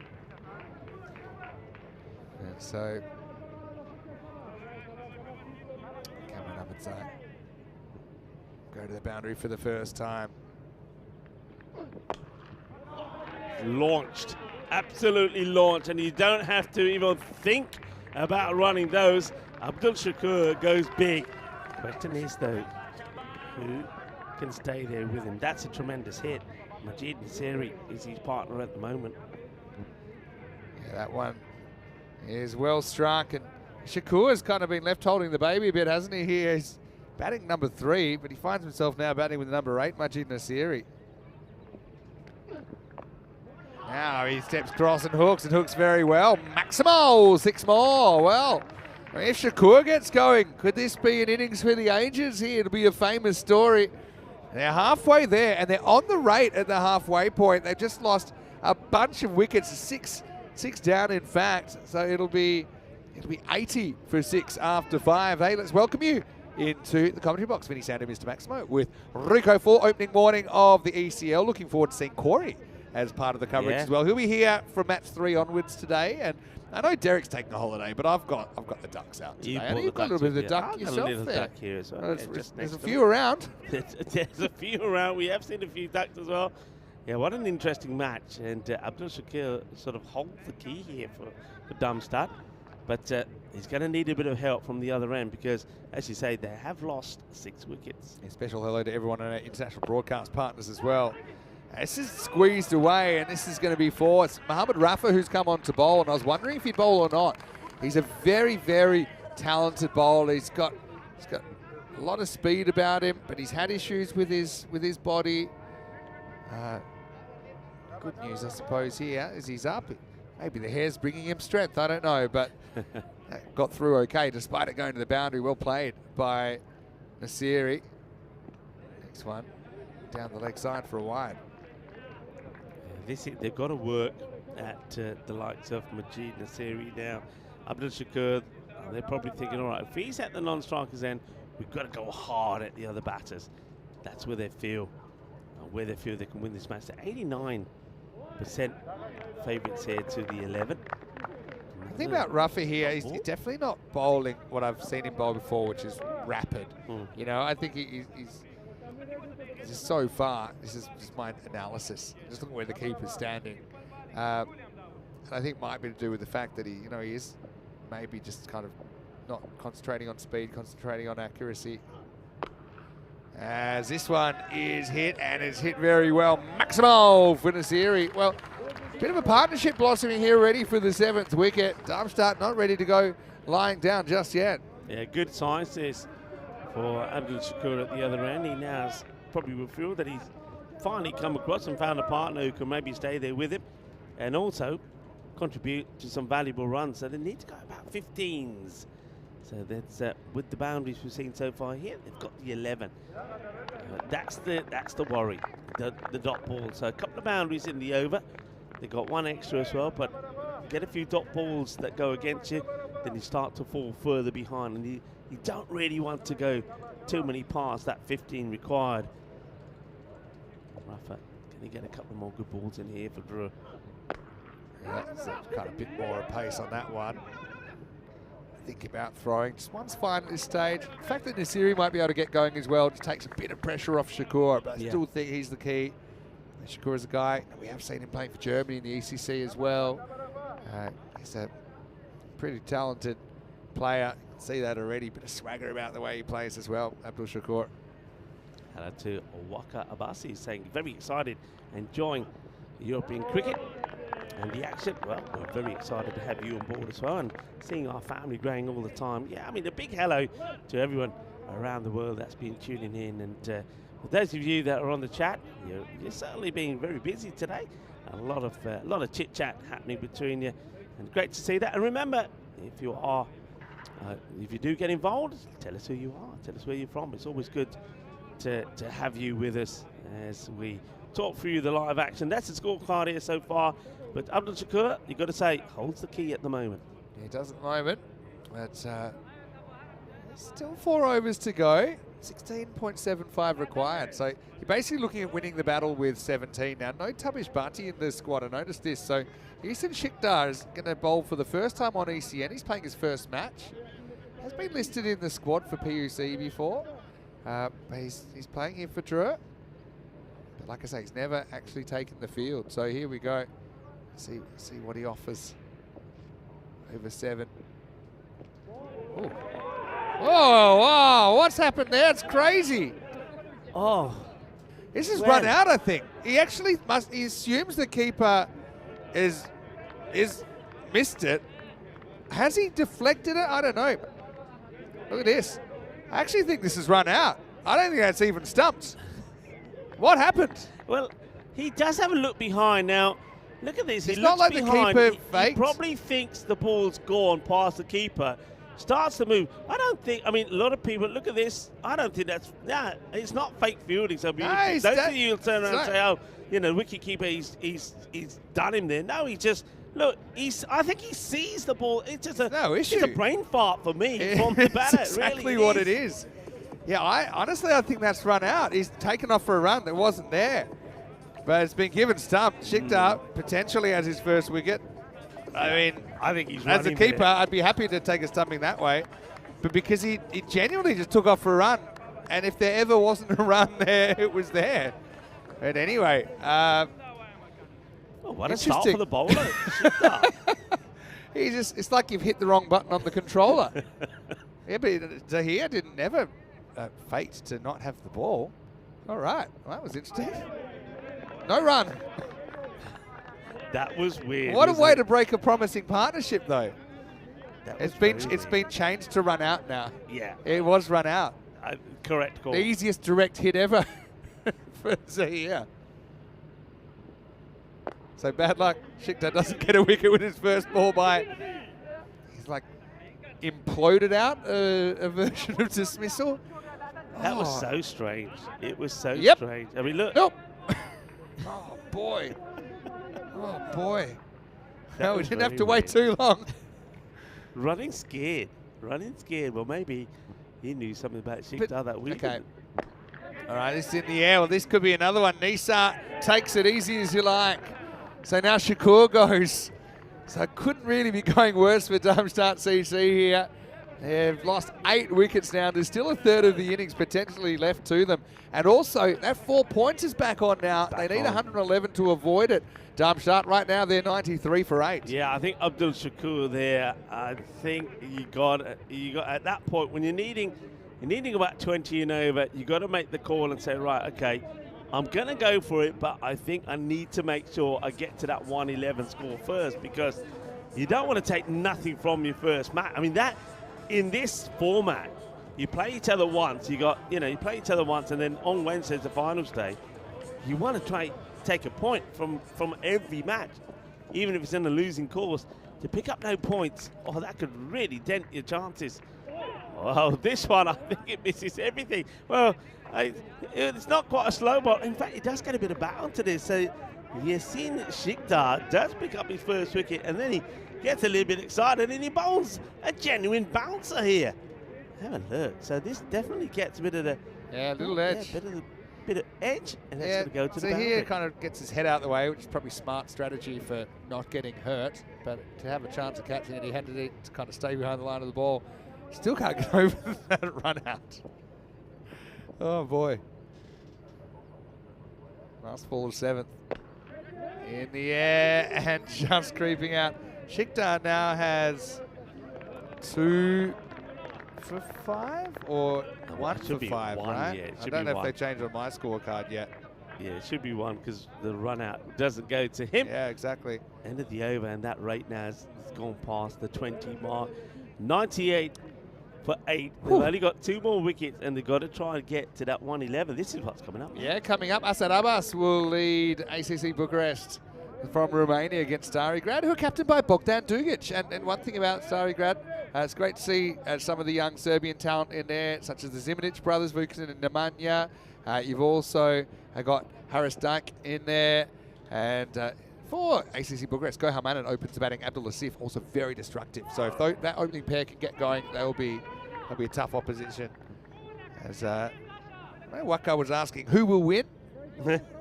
And so Cameron Ahmedzai go to the boundary for the first time. launched, absolutely launched, and you don't have to even think about running those. Abdul Shakur goes big. Question is though, who can stay there with him? That's a tremendous hit. Majid Nasiri is his partner at the moment. Yeah, that one is well struck, and Shakur's kind of been left holding the baby a bit, hasn't he? He's batting number 3, but he finds himself now batting with number 8, Majid Nasiri. Now he steps across and hooks very well. Maximo, 6 more. Well, if Shakur gets going, could this be an innings for the ages here? It'll be a famous story. They're halfway there, and they're on the rate at the halfway point. They've just lost a bunch of wickets, six down in fact. So it'll be 80 for 6 after 5. Hey, let's welcome you into the commentary box. Vinny Sander, Mr. Maximo, with Rico for opening morning of the ECL. Looking forward to seeing Corey as part of the coverage as well. He'll be here from match 3 onwards today, and I know Derek's taking a holiday, but I've got the ducks out today. You've got a little bit of the duck yourself a little there. duck here as well. There's a few around. There's a few around. We have seen a few ducks as well. Yeah, what an interesting match, and Abdul Shakir sort of holds the key here for Darmstadt, but he's going to need a bit of help from the other end because, as you say, they have lost 6 wickets. A special hello to everyone on our international broadcast partners as well. This is squeezed away, and this is going to be 4. It's Mohamed Rafa who's come on to bowl, and I was wondering if he'd bowl or not. He's a very, very talented bowler. He's got a lot of speed about him, but he's had issues with his body. Good news, I suppose, here is he's up. Maybe the hair's bringing him strength, I don't know, but got through okay despite it going to the boundary. Well played by Nasiri. Next one, down the leg side for a wide. They've got to work at the likes of Majid Nasiri now. Abdul Shakur, they're probably thinking, all right, if he's at the non-strikers end, we've got to go hard at the other batters. That's where they feel they can win this match. They're 89% favourites here to the 11. The thing about Rafa here, he's definitely not bowling what I've seen him bowl before, which is rapid. You know, I think he's just so far. This is just my analysis. Just looking where the keeper's standing, and I think it might be to do with the fact that he is maybe just kind of not concentrating on speed, concentrating on accuracy. As this one is hit, and it's hit very well. Maximo for Nasiri. Well, bit of a partnership blossoming here already for the 7th wicket. Darmstadt not ready to go lying down just yet. Yeah, good signs this for Abdul Shakur at the other end. He now probably will feel that he's finally come across and found a partner who can maybe stay there with him and also contribute to some valuable runs. So they need to go about 15s. So that's with the boundaries we've seen so far here, they've got the 11. That's the worry, the dot ball. So a couple of boundaries in the over. They've got 1 extra as well, but get a few dot balls that go against you, then you start to fall further behind, and you don't really want to go too many past that 15 required. Rafa, can he get a couple more good balls in here for Drew? Yeah, that's kind of a bit more pace on that one. Think about throwing. Just one's fine at this stage. The fact that Nasiri might be able to get going as well just takes a bit of pressure off Shakur, but I still think he's the key. Shakur is a guy, we have seen him playing for Germany in the ECC as well. He's a pretty talented player. You can see that already. Bit of swagger about the way he plays as well, Abdul Shakur. Hello to Waka Abasi, saying very excited, enjoying European cricket and the action. Well, we're very excited to have you on board as well and seeing our family growing all the time. Yeah, I mean, a big hello to everyone around the world that's been tuning in. And for those of you that are on the chat, you're certainly being very busy today. A lot of chit-chat happening between you, and great to see that. And remember, if you do get involved, tell us who you are, tell us where you're from. It's always good to have you with us as we talk through the live action. That's the scorecard here so far. But Abdul Shakur, you've got to say, holds the key at the moment. He does at the moment, but still 4 overs to go. 16.75 required. So you're basically looking at winning the battle with 17 now. No Tabish Bhatti in the squad. I noticed this. So Eason Shikdar is going to bowl for the first time on ECN. He's playing his first match. Has been listed in the squad for PUC before. But he's playing here for Drew. But like I say, he's never actually taken the field. So here we go. See what he offers. Over 7. Ooh. Whoa, whoa, what's happened there? It's crazy. Oh. This is run out, I think. He actually he assumes the keeper is missed it. Has he deflected it? I don't know. Look at this. I actually think this is run out. I don't think that's even stumped. What happened? Well, he does have a look behind now. Look at this. It's He not looks like behind. the keeper He faked. probably thinks the ball's gone past the keeper. Starts to move. I don't think. I mean, a lot of people look at this. I don't think that's. Yeah, it's not fake fielding. So Nice, don't think you'll turn around and right. say, "Oh, you know, wicket keeper, he's done him there." No, he just look. I think he sees the ball. It's just no issue. It's a brain fart for me from the batter. It's exactly really what it is. Yeah, I think that's run out. He's taken off for a run that wasn't there. But it's been given stumped. Shikhar potentially has his first wicket. I mean, I think he's as a running keeper, there. I'd be happy to take a stumping that way. But because he genuinely just took off for a run. And if there ever wasn't a run there, it was there. But anyway. Oh, what a start interesting. for the bowler. Shikhar. It's like you've hit the wrong button on the controller. Yeah, but Zahir didn't never fate to not have the ball. All right, well, that was interesting. No run. That was weird. What a wasn't way it? to break a promising partnership, though. That was It's very been changed to run out now. Yeah. It was run out. Correct call. The easiest direct hit ever for Zahir. So bad luck. Shikhar doesn't get a wicket with his first ball by. He's like imploded out a version of dismissal. That was so strange. It was so Yep. strange. I mean, look. Nope. Oh boy. Oh boy. No, we was didn't have very to wait weird. too long. Running scared. Running scared. Well, maybe he knew something about Shikhar that week. Okay. All right, this is in the air. Well, this could be another one. Nisa takes it easy as you like. So now Shakur goes. So it couldn't really be going worse for Darmstadt CC here. They've lost 8 wickets now. There's still a third of the innings potentially left to them. And also, that 4 points is back on now. They need 111 to avoid it. Darmstadt right now, they're 93 for 8. Yeah, I think Abdul Shakur there. I think you got at that point when you're needing about 20 and over. You got to make the call and say, right, okay, I'm gonna go for it, but I think I need to make sure I get to that 111 score first, because you don't want to take nothing from your first match. I mean, that in this format, you play each other once. You play each other once, and then on Wednesday's the finals day. You want to try take a point from every match, even if it's in a losing course. To pick up no points, that could really dent your chances. Well, this one, I think it misses everything. Well, it's not quite a slow ball. In fact, it does get a bit of bounce to this. So Yasin Shikhar does pick up his first wicket, and then he gets a little bit excited, and he bowls a genuine bouncer here. Have a look. So this definitely gets a bit of the little edge. Bit of edge, and that's going to go to the so boundary. here kind of gets his head out of the way, which is probably smart strategy for not getting hurt. But to have a chance of catching it, he had to kind of stay behind the line of the ball. Still can't get over that run out. Oh boy. Last ball of 7th. In the air and just creeping out. Shikhar now has 2 for 5 or 1 it should for be 5, one, right? yeah, it I should don't be know if one. they changed on my scorecard yet. Yeah, it should be 1 because the run out doesn't go to him. Yeah, exactly. End of the over, and that rate now has gone past the 20 mark. 98 for 8. They've only got 2 more wickets, and they've got to try and get to that 111. This is what's coming up. Yeah, coming up, Asad Abbas will lead ACC Bucharest from Romania against Starigrad, who are captained by Bogdan Dugic. And one thing about Starigrad, it's great to see some of the young Serbian talent in there, such as the Zimanic brothers, Vukasin and Nemanja. You've also got Haris Dyke in there. And for ACC Bucharest, Gohar Manan opens the batting. Abdul Asif also very destructive. So if that opening pair can get going, they'll be a tough opposition. As Waka was asking, who will win?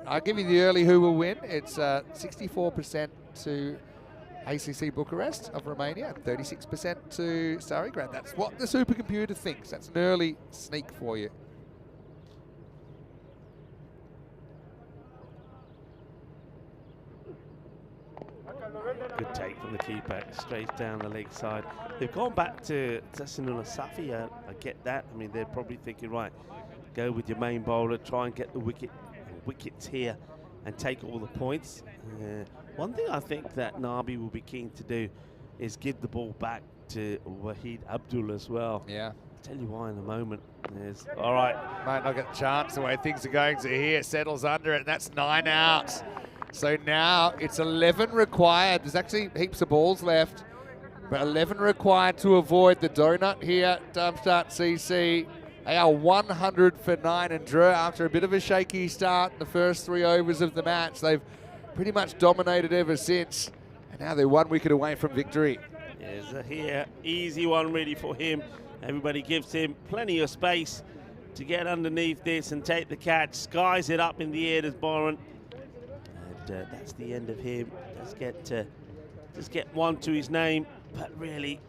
I'll give you the early who will win. It's 64% to ACC Bucharest of Romania and 36% to Starigrad. That's what the supercomputer thinks. That's an early sneak for you. Good take from the keeper, straight down the leg side. They've gone back to Tassinula Safi. I get that. I mean, they're probably thinking, right, go with your main bowler, try and get the wickets here and take all the points. One thing I think that Nabi will be keen to do is give the ball back to Wahid Abdul as well. Yeah. I'll tell you why in a moment. All right. Might not get a chance the way things are going to here. Settles under it, and that's 9 out. So now it's 11 required. There's actually heaps of balls left, but 11 required to avoid the donut here. Darmstadt CC. They are 100 for 9, and Drew, after a bit of a shaky start in the first 3 overs of the match, they've pretty much dominated ever since, and now they're 1 wicket away from victory. There's here, easy one really for him. Everybody gives him plenty of space to get underneath this and take the catch. Skies it up in the air, does Byron. And that's the end of him. Just get 1 to his name, but really,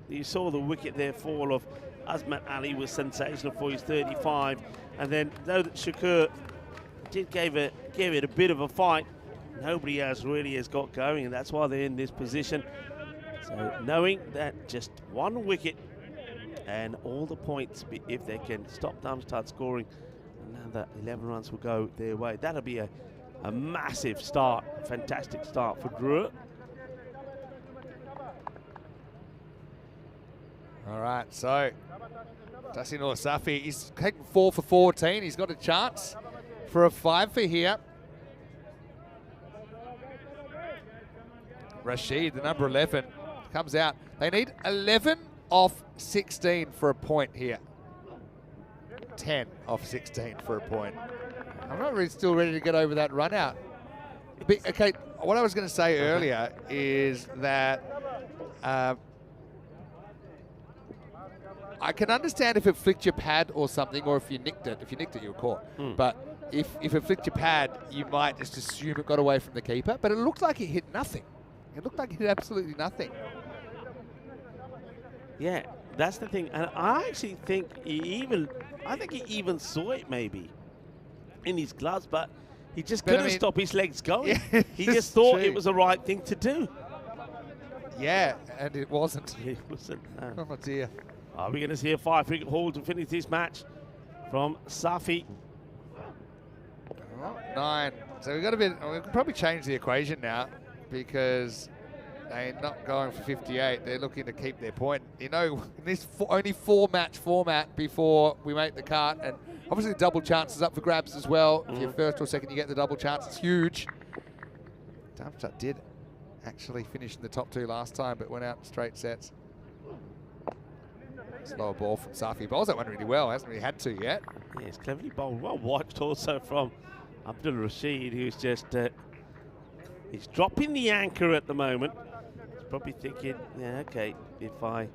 you saw the wicket there fall of Azmat Ali was sensational for his 35, and then though that Shakur did give it a bit of a fight, nobody else really has got going, and that's why they're in this position. So knowing that just 1 wicket and all the points, if they can stop Darmstadt scoring, another 11 runs will go their way. That'll be a massive start, fantastic start for Drew. All right, so Tassinula Safi, he's taken 4 for 14. He's got a chance for a 5 for here. Rashid, the number 11, comes out. They need 11 off 16 for a point here. 10 off 16 for a point. I'm not really still ready to get over that run out. Okay, what I was going to say earlier is that I can understand if it flicked your pad or something, or if you nicked it. If you nicked it, you were caught. But if it flicked your pad, you might just assume it got away from the keeper. But it looked like it hit nothing. It looked like it hit absolutely nothing. Yeah, that's the thing. And I actually think he even saw it maybe in his gloves, but he just couldn't stop his legs going. Yeah, he just thought it was the right thing to do. Yeah, and it wasn't. It wasn't. No. Oh dear. Are we going to see a 5-wicket haul to finish this match from Safi? 9. So we've got a bit. We can probably change the equation now, because they're not going for 58. They're looking to keep their point. You know, in this only 4-match format before we make the cut, and obviously the double chance is up for grabs as well. If you're first or second, you get the double chance. It's huge. Darmstadt did actually finish in the top 2 last time, but went out in straight sets. Slower ball from Safi. Bowls that one really well. Hasn't really had to yet. Yeah, it's cleverly bowled. Well watched also from Abdul Rashid, who's just he's dropping the anchor at the moment. He's probably thinking, yeah, okay, if I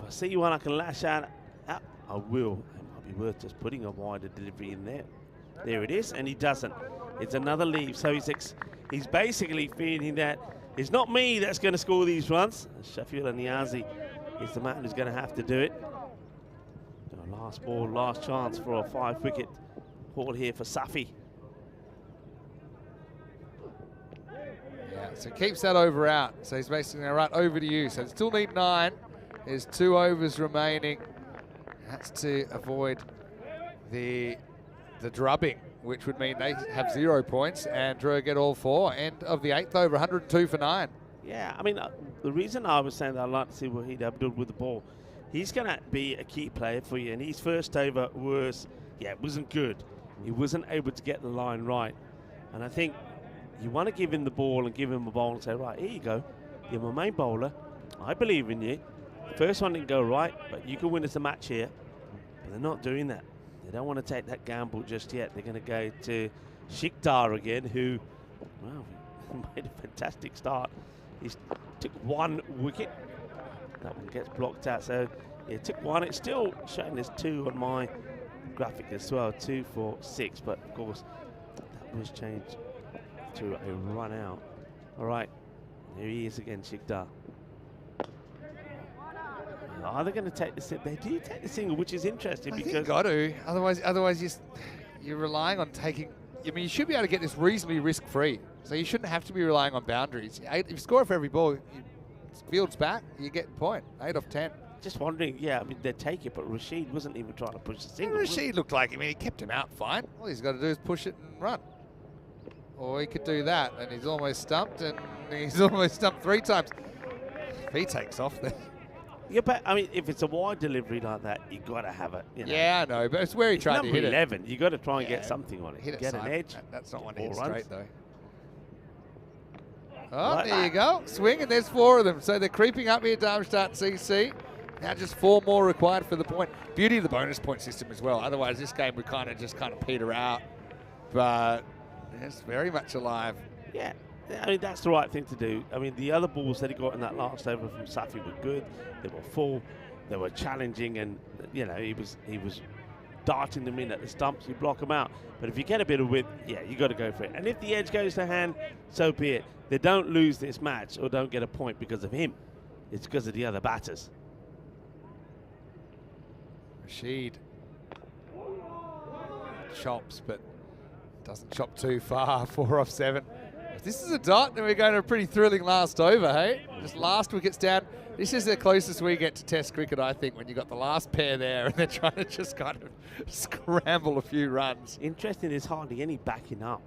see one I can lash out, I will. It might be worth just putting a wider delivery in there. There it is, and he doesn't. It's another leave. So he's basically feeling that it's not me that's going to score these runs. Shafiul Niazi is the man who's going to have to do it. Last ball, last chance for a 5-wicket haul here for Safi. Yeah, so keeps that over out. So he's basically going to run over to you. So still need 9. There's 2 overs remaining. That's to avoid the drubbing, which would mean they have 0 points and Drew get all 4. End of the 8th over, 102 for 9. Yeah, I mean, the reason I was saying that I'd like to see Wahid Abdul with the ball, he's going to be a key player for you. And his first over wasn't good. He wasn't able to get the line right. And I think you want to give him the ball and give him a bowl and say, right, here you go. You're my main bowler. I believe in you. First one didn't go right, but you can win us a match here. But they're not doing that. They don't want to take that gamble just yet. They're going to go to Shikhtar again, who, well, made a fantastic start. He took 1 wicket. That one gets blocked out. So yeah, took 1. It's still showing there's 2 on my graphic as well. 2 for 6. But of course, that was changed to a run out. All right, here he is again, Shikhtar. Are they going to take the they do take the single, which is interesting because got to. Otherwise you're relying on taking I mean, you should be able to get this reasonably risk-free. So you shouldn't have to be relying on boundaries. If you score for every ball, field's back, you get a point. 8 off 10. Just wondering, yeah, I mean, they'd take it, but Rashid wasn't even trying to push the single. Rashid looked like, I mean, he kept him out fine. All he's got to do is push it and run. Or he could do that, and he's almost stumped, and he's almost stumped 3 times. If he takes off, then... Yeah, but, I mean, if it's a wide delivery like that, you got to have it, you know. Yeah, I know, but it's where he tried to hit number it. 11, you got to try and get something on it. Hit it get an edge. That's not one to get hit 4 runs. straight, though. Oh, there you go. Swing, and there's 4 of them. So they're creeping up here, Darmstadt CC. Now just 4 more required for the point. Beauty of the bonus point system as well. Otherwise, this game would kind of peter out. But it's very much alive. Yeah, I mean, that's the right thing to do. I mean, the other balls that he got in that last over from Safi were good. They were full. They were challenging, and, you know, he was darting them in at the stumps. You block them out. But if you get a bit of width, yeah, you got to go for it. And if the edge goes to hand, so be it. They don't lose this match or don't get a point because of him. It's because of the other batters. Rashid chops, but doesn't chop too far. 4 off 7. If this is a dot, then we're going to a pretty thrilling last over, hey? Just last wickets down. This is the closest we get to Test cricket, I think, when you got the last pair there and they're trying to just kind of scramble a few runs. Interesting, there's hardly any backing up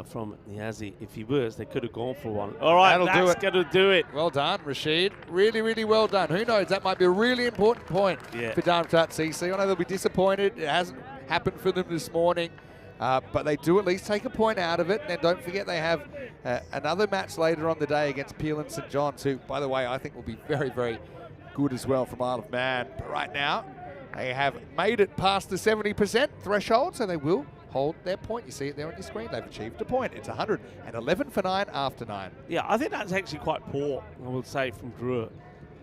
from Niazi. If he was, they could have gone for one. All right, that's going to do it. Well done, Rashid. Really, really well done. Who knows? That might be a really important point for Darmstadt CC. I know they'll be disappointed. It hasn't happened for them this morning. But they do at least take a point out of it. And then don't forget they have another match later on the day against Peel and St John's, who, by the way, I think will be very, very good as well from Isle of Man. But right now, they have made it past the 70% threshold, so they will hold their point. You see it there on your screen. They've achieved a point. It's 111 for 9 after 9. Yeah, I think that's actually quite poor, I would say, from Drew.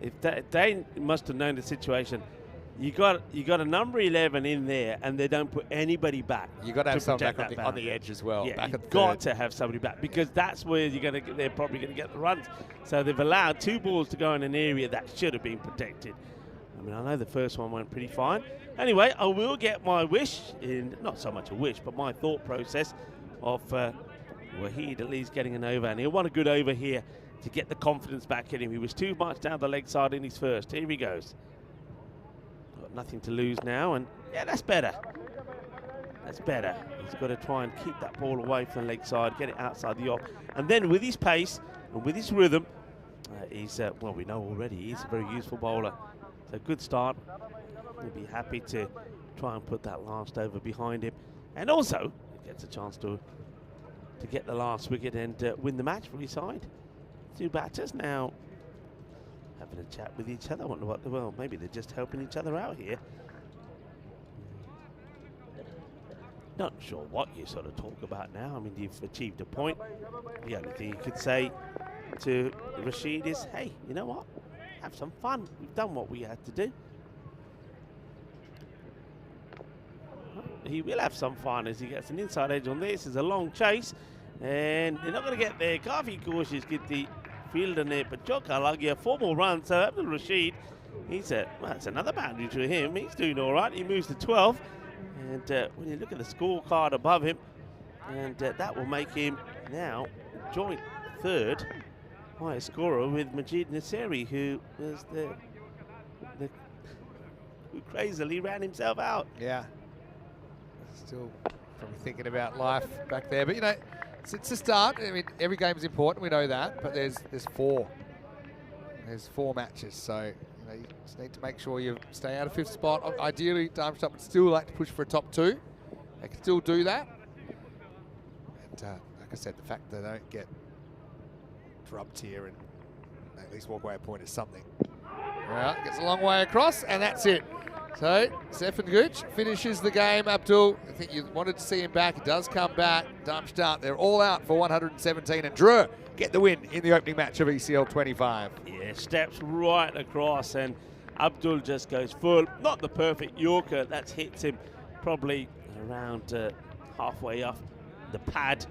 If they must have known the situation. You got a number 11 in there, and they don't put anybody back. You got to have someone back on the edge as well. Yeah, back you've got to have somebody back, because that's where they're probably going to get the runs. So they've allowed 2 balls to go in an area that should have been protected. I mean, I know the first one went pretty fine. Anyway, I will get my wish in, not so much a wish, but my thought process of Wahid at least getting an over, and he'll want a good over here to get the confidence back in him. He was too much down the leg side in his first. Here he goes. Nothing to lose now, and yeah, that's better. That's better. He's got to try and keep that ball away from the leg side, get it outside the off, and then with his pace and with his rhythm, he's well, we know already he's a very useful bowler. So good start. He'll be happy to try and put that last over behind him, and also he gets a chance to get the last wicket and win the match for his side. 2 batters now. Having a chat with each other. I wonder what, well, maybe they're just helping each other out here. Not sure what you sort of talk about now. I mean, you've achieved a point. The only thing you could say to Rashid is, hey, you know what? Have some fun. We've done what we had to do. Well, he will have some fun as he gets an inside edge on this. It's a long chase, and they're not going to get there. Kafi Koshis get the field in it, but Joka Lagia 4 more runs. So Abdul Rashid, that's another boundary to him. He's doing all right. He moves to 12, and when you look at the scorecard above him, and that will make him now joint 3rd highest scorer with Majid Nasseri, who was who crazily ran himself out. Yeah, still probably thinking about life back there, but you know. It's a start. I mean, every game is important. We know that, but there's 4. There's 4 matches, so you know you just need to make sure you stay out of 5th spot. Ideally, Darmstadt would still like to push for a top 2. They can still do that. And like I said, the fact that they don't get drubbed here and at least walk away a point is something. Well, gets a long way across, and that's it. So, Stefan Gooch finishes the game. Abdul, I think you wanted to see him back. He does come back. Darmstadt, they're all out for 117. And Drew get the win in the opening match of ECL 25. Yeah, steps right across, and Abdul just goes full. Not the perfect Yorker. That hits him probably around halfway off the pad,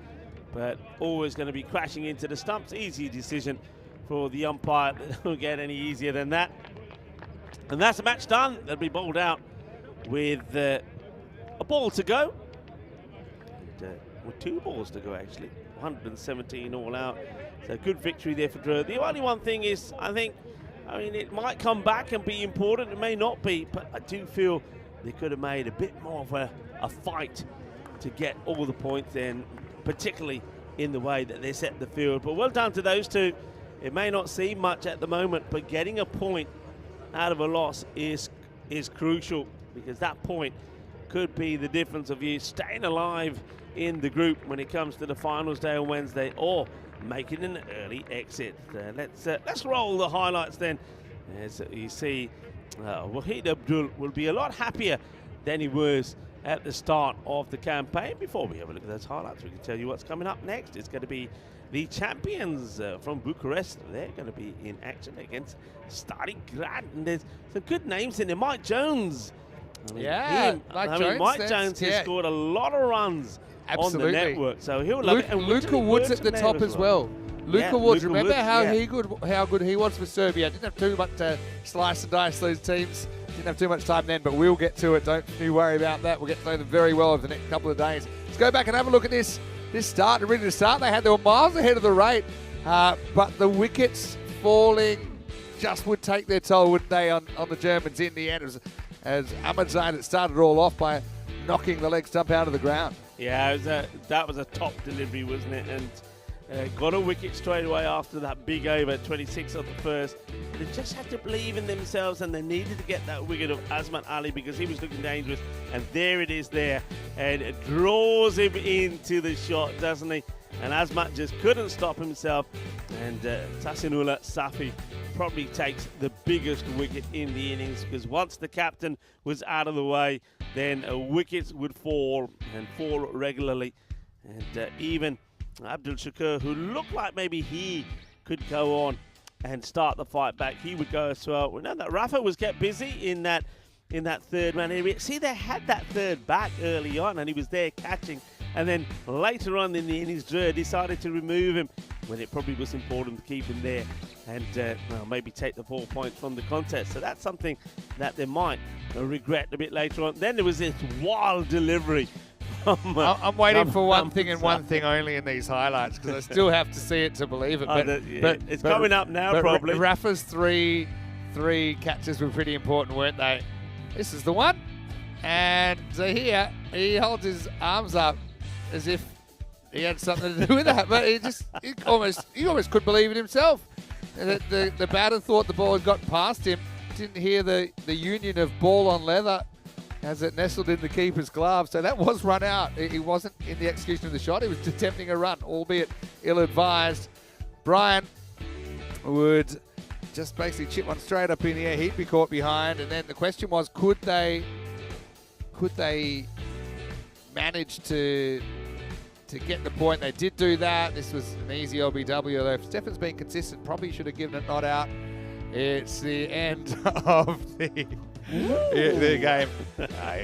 but always going to be crashing into the stumps. Easy decision for the umpire. They don't get any easier than that. And that's the match done. They'll be bowled out with a ball to go. with 2 balls to go actually, 117 all out. So good victory there for Drew. The only one thing is, I mean, it might come back and be important. It may not be, but I do feel they could have made a bit more of a fight to get all the points in, particularly in the way that they set the field. But well done to those two. It may not seem much at the moment, but getting a point out of a loss is crucial, because that point could be the difference of you staying alive in the group when it comes to the finals day on Wednesday, or making an early exit. Let's roll the highlights then. As you see, Wahid Abdul will be a lot happier than he was at the start of the campaign. Before we have a look at those highlights, we can tell you what's coming up next. It's going to be the champions from Bucharest. They're going to be in action against Stari Grad, and there's some good names in there. Mike Jones. Mike Jones has scored a lot of runs on the network, so he'll love it. And Luca Woods at the top as well. Luca Woods, remember how good he was for Serbia. Didn't have too much to slice and dice those teams. Didn't have too much time then, but we'll get to it. Don't you worry about that. We'll get to know them very well over the next couple of days. Let's go back and have a look at this start. They're ready to start. They were miles ahead of the rate, but the wickets falling just would take their toll, wouldn't they, on the Germans in the end. It was, as Ahmed Zain had started it all off by knocking the leg stump out of the ground. Yeah, that was a top delivery, wasn't it? And got a wicket straight away after that big over, 26 of the first. They just had to believe in themselves, and they needed to get that wicket of Azmat Ali, because he was looking dangerous. And there it is there. And it draws him into the shot, doesn't he? And Azmat just couldn't stop himself. And Tahsinullah Safi probably takes the biggest wicket in the innings, because once the captain was out of the way, then wickets would fall, and fall regularly. And even Abdul Shakur, who looked like maybe he could go on and start the fight back, he would go as well. We know that Rafa was kept busy in that third man area. See, they had that third back early on, and he was there catching. And then later on in the innings, Drew decided to remove him when it probably was important to keep him there and maybe take the 4 points from the contest. So that's something that they might regret a bit later on. Then there was this wild delivery. I'm waiting for one thing and one thing only in these highlights, because I still have to see it to believe it. But it's coming up now, probably. Rafa's three catches were pretty important, weren't they? This is the one. And so here, he holds his arms up as if he had something to do with that. But he almost couldn't believe it himself. The batter thought the ball had gotten past him. Didn't hear the union of ball on leather as it nestled in the keeper's glove. So that was run out. He wasn't in the execution of the shot. He was attempting a run, albeit ill-advised. Brian would just basically chip one straight up in the air. He'd be caught behind. And then the question was, could they manage to get the point? They did do that. This was an easy LBW, although if Stefan's been consistent, probably should have given it not out. It's the end of the game.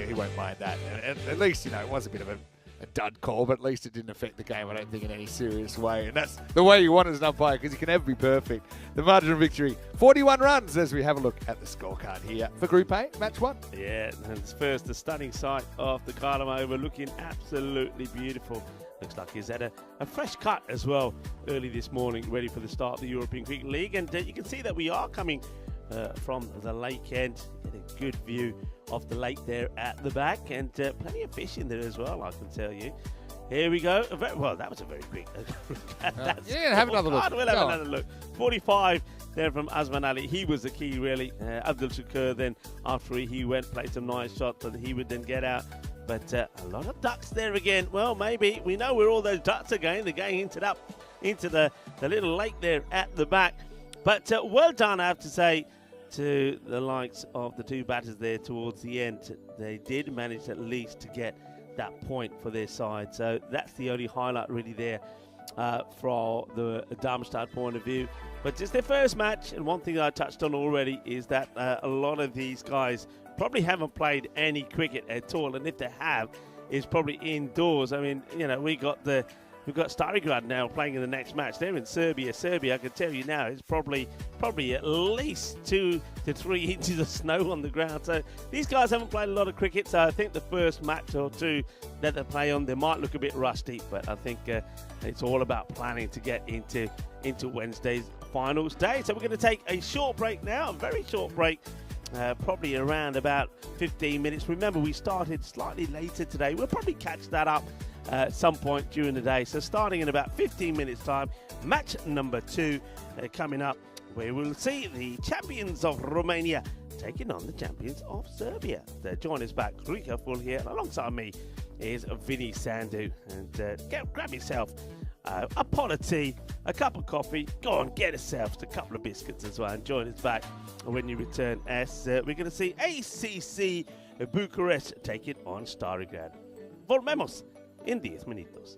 He won't mind that. At least, it was a bit of a dud call, but at least it didn't affect the game, I don't think, in any serious way. And that's the way you want as an umpire, because you can never be perfect. The margin of victory, 41 runs, as we have a look at the scorecard here for Group A, Match 1. Yeah, and first, the stunning sight of the Cardam over, looking absolutely beautiful. Looks like he's had a fresh cut as well early this morning, ready for the start of the European Cricket League. And you can see that we are coming from the lake end. Get a good view of the lake there at the back, and plenty of fish in there as well, I can tell you. Here we go. Well, that was a very quick have another look. We'll have another look. 45 there from Azman Ali. He was the key, really. Abdul Shakur then, after he went, played some nice shots so that he would then get out. But a lot of ducks there again. Well, maybe. We know where all those ducks are going. They're going into the little lake there at the back. But well done, I have to say, to the likes of the two batters there towards the end. They did manage at least to get that point for their side. So that's the only highlight really there from the Darmstadt point of view. But just their first match, and one thing that I touched on already is that a lot of these guys probably haven't played any cricket at all, and if they have, it's probably indoors. I mean, we got the we've got Starigrad now playing in the next match. They're in Serbia. Serbia, I can tell you now, is probably at least 2 to 3 inches of snow on the ground. So these guys haven't played a lot of cricket, so I think the first match or two that they play on, they might look a bit rusty, but I think it's all about planning to get into Wednesday's finals day. So we're going to take a short break now, a very short break, probably around about 15 minutes. Remember, we started slightly later today. We'll probably catch that up at some point during the day. So starting in about 15 minutes time, match number 2 coming up, where we'll see the champions of Romania taking on the champions of Serbia. Join us back, Rika Full here, and alongside me is Vinny Sandu. And grab yourself a pot of tea, a cup of coffee, go on, get yourself a couple of biscuits as well, and join us back when you return as we're going to see ACC Bucharest take it on Starigrad. Volvemos en 10 minutos.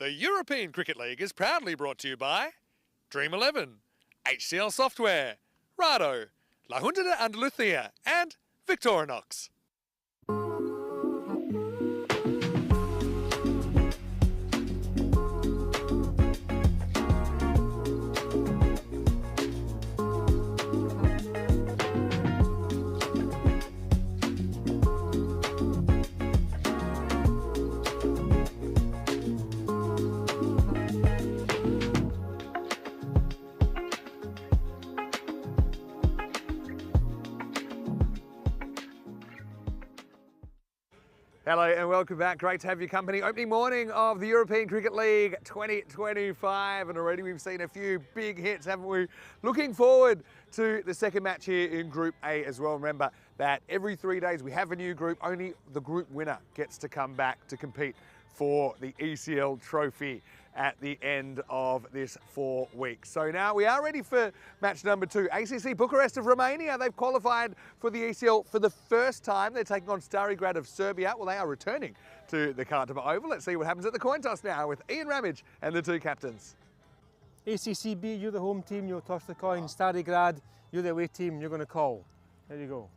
The European Cricket League is proudly brought to you by Dream 11, HCL Software, Rado, La Junta de Andalucía, and Victorinox. Hello and welcome back. Great to have your company. Opening morning of the European Cricket League 2025, and already we've seen a few big hits, haven't we? Looking forward to the second match here in Group A as well. Remember that every 3 days we have a new group. Only the group winner gets to come back to compete for the ECL trophy at the end of this 4 weeks. So now we are ready for match number 2. ACC Bucharest of Romania, they've qualified for the ECL for the first time. They're taking on Stari Grad of Serbia. Well, they are returning to the Kartama Oval. Let's see what happens at the coin toss now with Ian Ramage and the two captains. ACCB, you're the home team, you'll toss the coin. Stari Grad, you're the away team, you're going to call. There you go.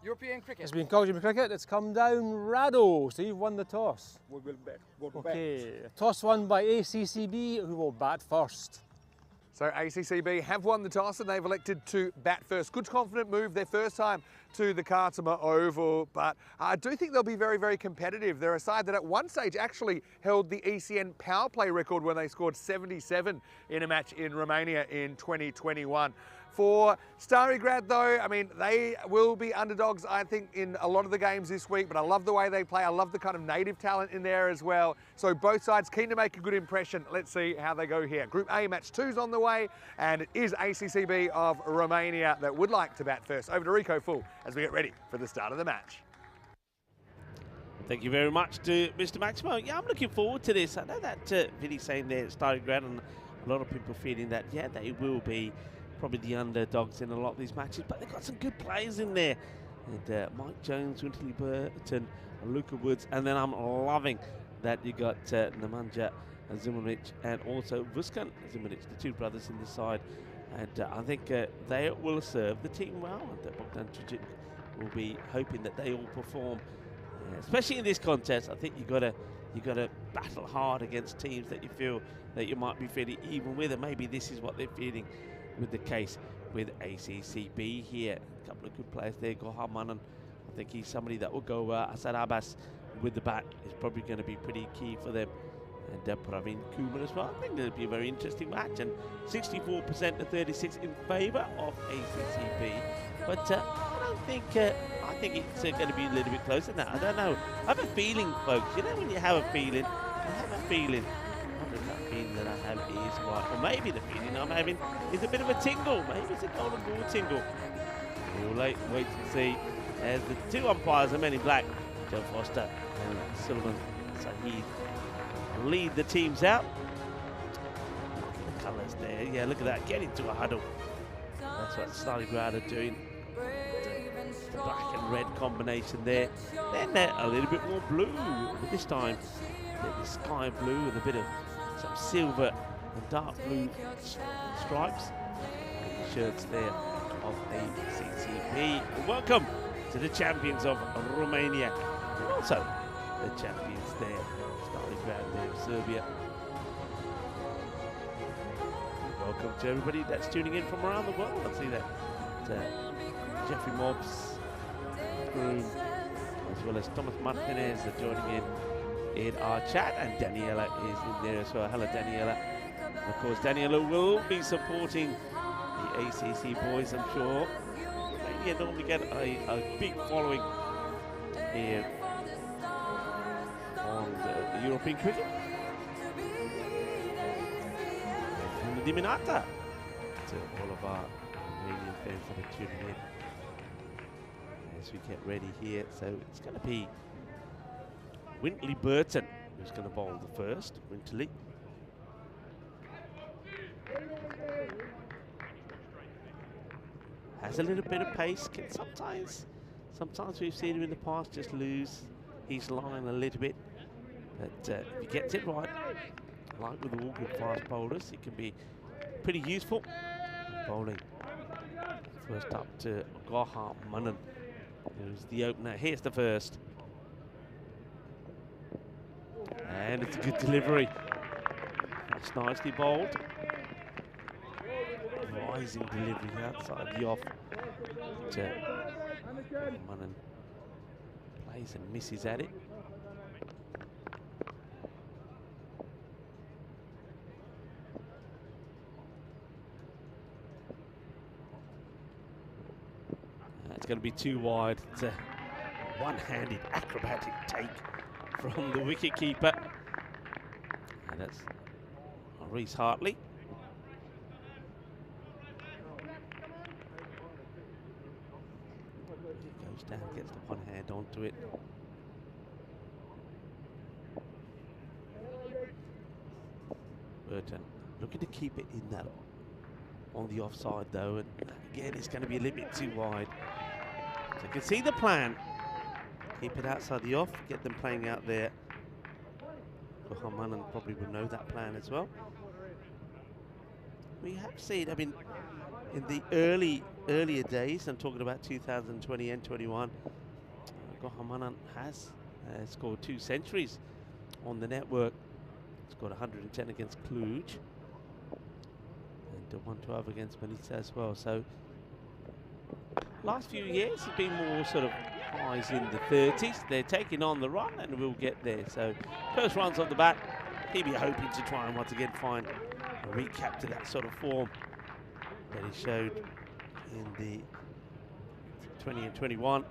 European cricket. It's been called European cricket. It's come down Rado, so you've won the toss. We will bet. Okay, toss won by ACCB, who will bat first. So ACCB have won the toss and they've elected to bat first. Good confident move, their first time to the Kartama Oval, but I do think they'll be very, very competitive. They're a side that at one stage actually held the ECN power play record when they scored 77 in a match in Romania in 2021. For Stari Grad though, I mean, they will be underdogs, I think, in a lot of the games this week, but I love the way they play. I love the kind of native talent in there as well. So both sides keen to make a good impression. Let's see how they go here. Group A match 2's on the way, and it is ACCB of Romania that would like to bat first. Over to Rico Full as we get ready for the start of the match. Thank you very much to Mr. Maximo. Yeah, I'm looking forward to this. I know that Vinny's saying there at Stari Grad, and a lot of people feeling that, yeah, they will be probably the underdogs in a lot of these matches, but they've got some good players in there. And Mike Jones, Wintley Burton, Luca Woods, and then I'm loving that you got Nemanja Zimanic and also Vuskan Zimanic, the two brothers in the side. And I think they will serve the team well, and Bogdan Trijic will be hoping that they all perform. Especially in this contest, I think you got to battle hard against teams that you feel that you might be fairly even with, and maybe this is what they're feeling with the case with ACCB here. A couple of good players there. Gohamanan, I think he's somebody that will go. Asad Abbas with the bat is probably going to be pretty key for them. And Praveen Kumar as well. I think it'll be a very interesting match. And 64% to 36 in favour of ACCB. But I don't think. I think it's going to be a little bit closer than that. I don't know. I have a feeling, folks. You know when you have a feeling, I have a feeling. What does that mean that I have is right? Or maybe the feeling I'm having is a bit of a tingle. Maybe it's a golden ball tingle. We'll wait and see. As the two umpires are men in black, Joe Foster and Sullivan Sahid, lead the teams out. The colours there. Yeah, look at that. Get into a huddle. That's what Stari Grad are doing. The black and red combination there. Then they're a little bit more blue, but this time the sky blue with a bit of some silver and dark blue stripes. The shirts there of ACCB. Welcome to the champions of Romania, and also the champions there, Stari Grad there of Serbia. Welcome to everybody that's tuning in from around the world. I see that Jeffrey Mobbs, Groom, as well as Thomas Martinez are joining in our chat, and Daniela is in there as well. Hello, Daniela. Of course, Daniela will be supporting the ACC boys, I'm sure. Romania normally get a big following here on the European cricket. And the Diminata to all of our Romanian fans that are tuning in as we get ready here. So it's going to be Wintley Burton who's going to bowl the first. Wintley. Has a little bit of pace. Can sometimes we've seen him in the past just lose his line a little bit. But if he gets it right, like with all good fast bowlers, it can be pretty useful. Bowling first up to Goha Manan, who's the opener. Here's the first. And it's a good delivery. That's nicely bowled. Rising delivery outside the off. Manan plays and misses at it. It's going to be too wide. It's a one-handed acrobatic take from the wicket-keeper. And that's Reece Hartley. He goes down, gets the one hand onto it. Burton looking to keep it in that on the offside though, and again it's going to be a little bit too wide. So you can see the plan. Keep it outside the off, get them playing out there. Manan probably would know that plan as well. We have seen, I mean, in the earlier days, I'm talking about 2020 and 21, Manan has scored 2 centuries on the network. Scored 110 against Cluj and 112 against Manisa as well. So last few years have been more sort of highs in the 30s. They're taking on the run and we'll get there. So first runs on the bat, he'll be hoping to try and once again find a recap to that sort of form that he showed in the 20 and 21.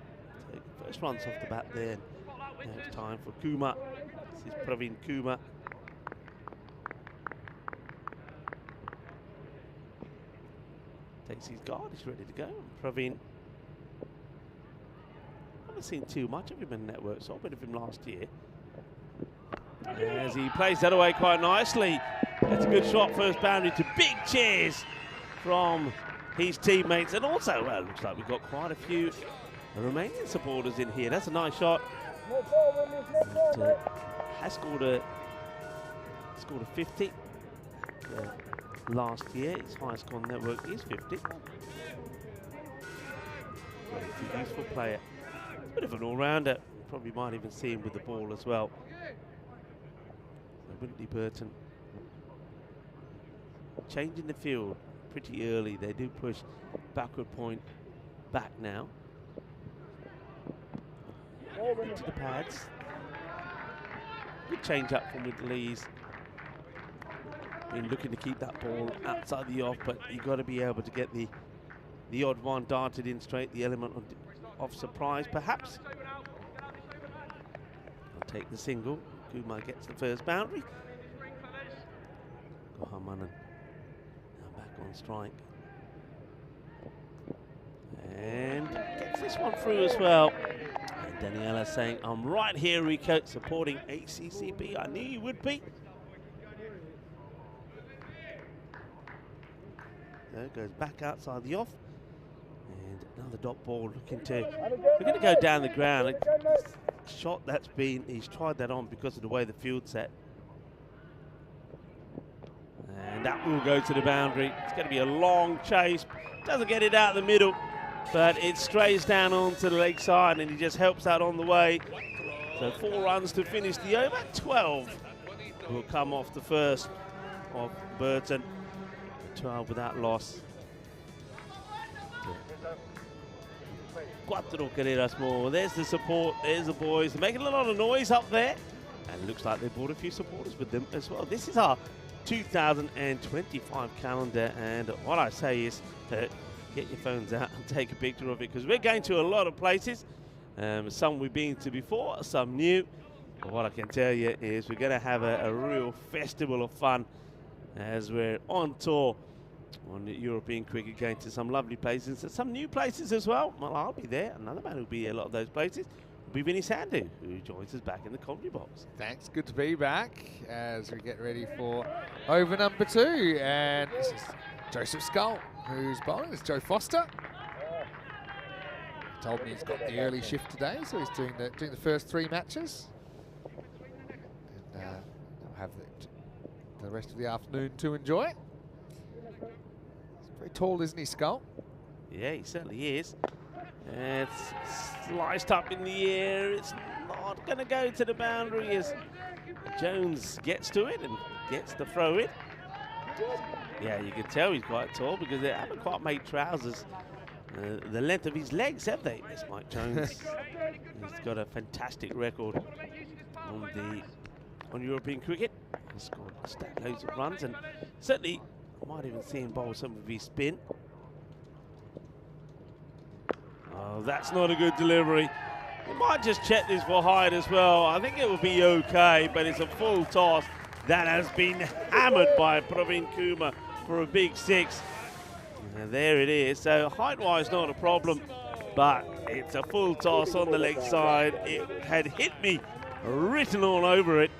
So first runs off the bat there. Now it's time for Kumar. This is Praveen Kumar. Takes his guard, he's ready to go. Praveen, haven't seen too much of him in network, saw a bit of him last year. As he plays that away quite nicely. That's a good shot, first boundary to big cheers from his teammates. And also, well, looks like we've got quite a few Romanian supporters in here. That's a nice shot. And, has scored a 50. Last year, his highest score on the network is 50. He's a useful player. A bit of an all-rounder. Probably might even see him with the ball as well. So Wintley Burton changing the field pretty early. They do push backward point back now. Into the pads. Good change up from Wintley's. Been looking to keep that ball outside the off, but you've got to be able to get the odd one darted in straight, the element of surprise perhaps. I'll take the single. Kumar gets the first boundary. Gohamanan now back on strike. And gets this one through as well. And Daniela saying, I'm right here, Rico, supporting ACCB. I knew you would be. There goes back outside the off, and another dot ball looking to go down the ground. A shot that's been, he's tried that on because of the way the field's set, and that will go to the boundary. It's going to be a long chase, doesn't get it out the middle, but it strays down onto the leg side, and he just helps out on the way. So 4 runs to finish the over. 12 will come off the first of Burton. 12 without loss. 4 carreras more. There's the support, there's the boys. They're making a lot of noise up there. And it looks like they brought a few supporters with them as well. This is our 2025 calendar. And what I say is, get your phones out and take a picture of it, because we're going to a lot of places. Some we've been to before, some new. But what I can tell you is we're going to have a real festival of fun as we're on tour on the European cricket, going to some lovely places and some new places as well. Well, I'll be there. Another man who'll be a lot of those places will be Vinny Sandhu, who joins us back in the commentary box. Thanks, good to be back as we get ready for over number 2. And this is Joseph Scull, who's bowling. It's Joe Foster. Told me he's got the early shift today, so he's doing the first 3 matches. have the rest of the afternoon to enjoy. He's very tall, isn't he, Skull? Yeah, he certainly is. It's sliced up in the air. It's not going to go to the boundary as Jones gets to it and gets the throw in. Yeah, you can tell he's quite tall because they haven't quite made trousers the length of his legs, have they? It's Mike Jones. He's got a fantastic record on European cricket. He's scored loads of runs, and certainly I might even see him bowl some of his spin. Oh, that's not a good delivery. He might just check this for height as well. I think it will be okay, but it's a full toss that has been hammered by Praveen Kumar for a big 6. And there it is. So height-wise, not a problem, but it's a full toss on the leg side. It had hit me, written all over it.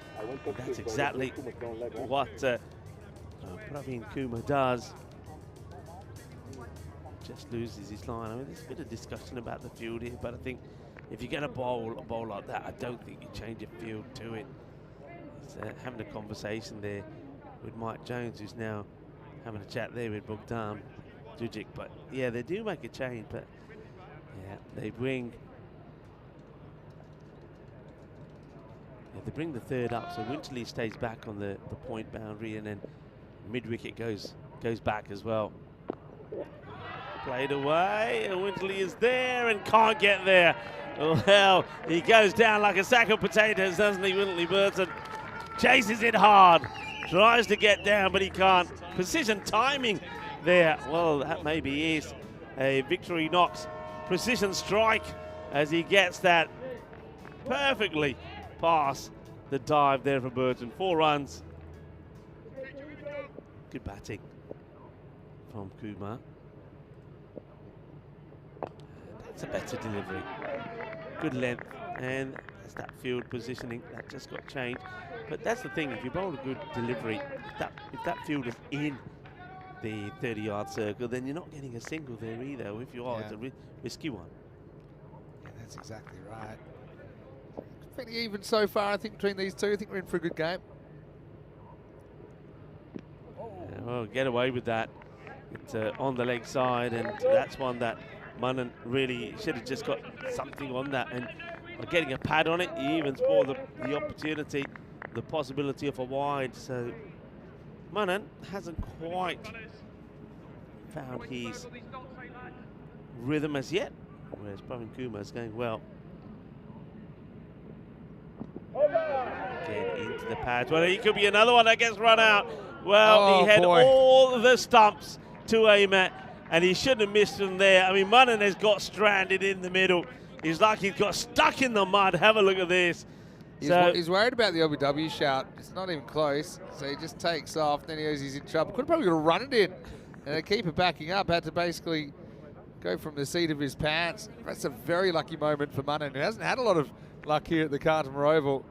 That's exactly what Praveen Kumar does. Just loses his line. I mean, there's a bit of discussion about the field here, but I think if you're going to bowl a bowl like that, I don't think you change your field to it. He's having a conversation there with Mike Jones, who's now having a chat there with Bogdan Dujic. But yeah, they do make a change, but yeah, they bring the third up, so Winterley stays back on the point boundary, and then mid-wicket goes back as well. Played away, and Winterley is there and can't get there. Well, he goes down like a sack of potatoes, doesn't he, Winterley Burton? Chases it hard, tries to get down, but he can't. Precision timing there. Well, that maybe is a Victory Knox precision strike as he gets that perfectly past the dive there for Burton. 4 runs. Good batting from Kumar. That's a better delivery. Good length, and that's that field positioning that just got changed. But that's the thing, if you bowl a good delivery, if that field is in the 30-yard circle, then you're not getting a single there either. If you are, it's a risky one. Yeah, that's exactly right. Pretty even so far, I think, between these two. I think we're in for a good game. Yeah, well, get away with that. It's on the leg side, and that's one that Manan really should have just got something on that. And getting a pad on it, he even spoiled the opportunity, the possibility of a wide. So Manan hasn't quite found his rhythm as yet, whereas Praveen Kumar is going well. Again into the pads. Well, he could be another one that gets run out. Well, he had all the stumps to aim at, and he shouldn't have missed them there. I mean, Manan has got stranded in the middle. He's like he's got stuck in the mud. Have a look at this. He's worried about the LBW shout. It's not even close, so he just takes off. Then he knows he's in trouble. Could have probably got to run it in, and the keeper backing up had to basically go from the seat of his pants. That's a very lucky moment for Manan, who hasn't had a lot of luck here at the Cartermore Oval.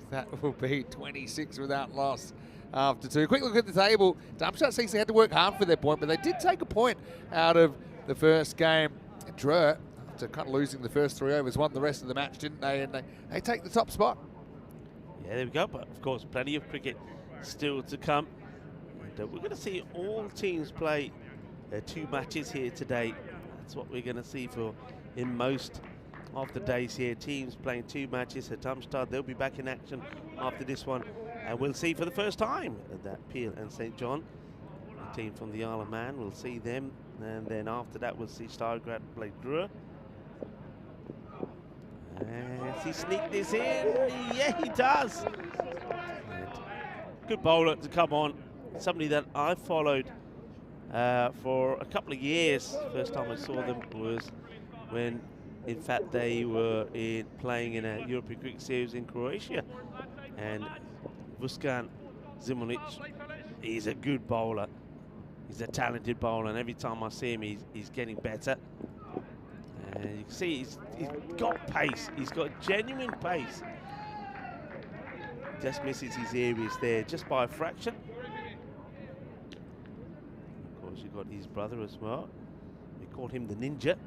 That will be 26 without loss after 2. Quick look at the table. Darmstadt CC had to work hard for their point, but they did take a point out of the first game. Drew, after kind of losing the first 3 overs, won the rest of the match, didn't they? And they take the top spot. Yeah, there we go. But of course, plenty of cricket still to come. And we're going to see all teams play 2 matches here today. That's what we're going to see for in most of the days here. Teams playing 2 matches at Darmstadt. They'll be back in action after this one. And we'll see for the first time that Peel and St. John, a team from the Isle of Man, we'll see them. And then after that, we'll see Stargrad play Drua. Does he sneak this in? Yeah, he does. And good bowler to come on. Somebody that I followed for a couple of years. First time I saw them was when, in fact, they were playing in a European Cricket Series in Croatia. And Vuskan Zimunic, he's a good bowler. He's a talented bowler, and every time I see him, he's getting better. And you can see he's got pace. He's got genuine pace. Just misses his areas there just by a fraction. Of course, you've got his brother as well. We call him the Ninja.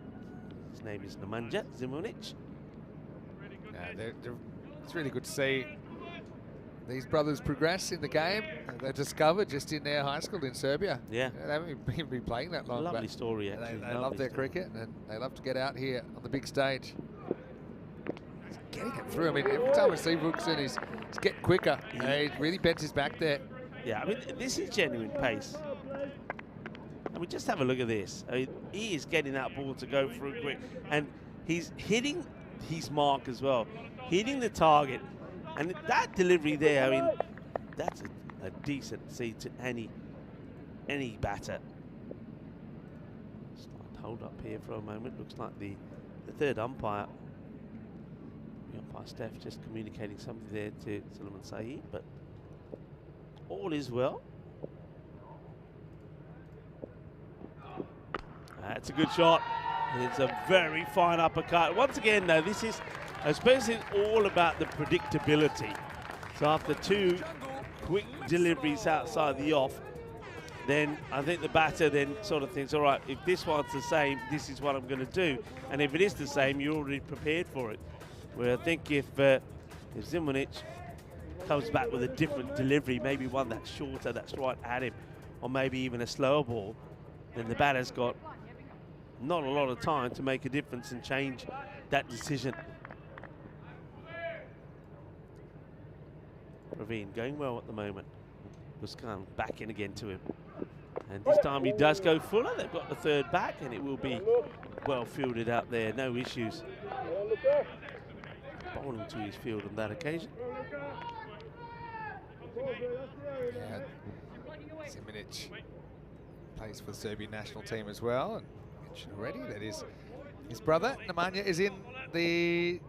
His name is Nemanja Zimunic. It's really good to see these brothers progress in the game. They're discovered just in their high school in Serbia. Yeah. They haven't been playing that long. Lovely but story, actually. They love their cricket, and they love to get out here on the big stage. He's getting it through. I mean, every time I see Rookson, he's getting quicker. He really bent his back there. Yeah, I mean, this is genuine pace. I mean, just have a look at this. I mean, he is getting that ball to go through quick, and he's hitting his mark as well, hitting the target. And that delivery there, I mean, that's a decent seed to any batter. Slight hold up here for a moment. Looks like the third umpire, the umpire Steph, just communicating something there to Sulaiman Saeed, but all is well. That's a good shot. It's a very fine uppercut. Once again, though, this is, I suppose it's all about the predictability. So after 2 quick deliveries outside the off, then I think the batter then sort of thinks, all right, if this one's the same, this is what I'm going to do. And if it is the same, you're already prepared for it. Where I think if Zimunic comes back with a different delivery, maybe one that's shorter, that's right at him, or maybe even a slower ball, then the batter's got not a lot of time to make a difference and change that decision. Praveen going well at the moment. Buscan back in again to him. And this time he does go fuller. They've got the third back, and it will be well fielded out there. No issues. Bowling to his field on that occasion. Yeah. Zimunic plays for the Serbian national team as well. And mentioned already that his brother Nemanja is in the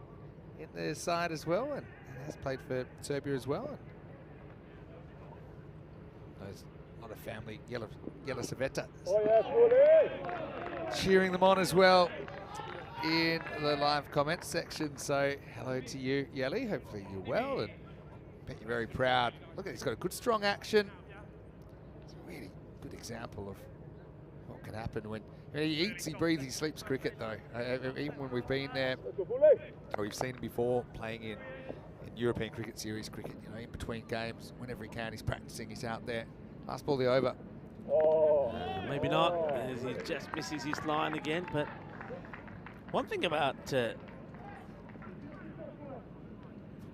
side as well, and has played for Serbia as well. And there's a lot of family, Jelisaveta, cheering them on as well in the live comments section. So hello to you, Yeli. Hopefully you're well, and I bet you're very proud. Look at, he's got a good strong action. It's a really good example of what can happen when he eats, he breathes, he sleeps cricket though. Even when we've been there, or we've seen him before playing in European Cricket Series cricket, you know, in between games, whenever he can, he's practicing, he's out there. Last ball, the over. Maybe not, as he just misses his line again. But one thing about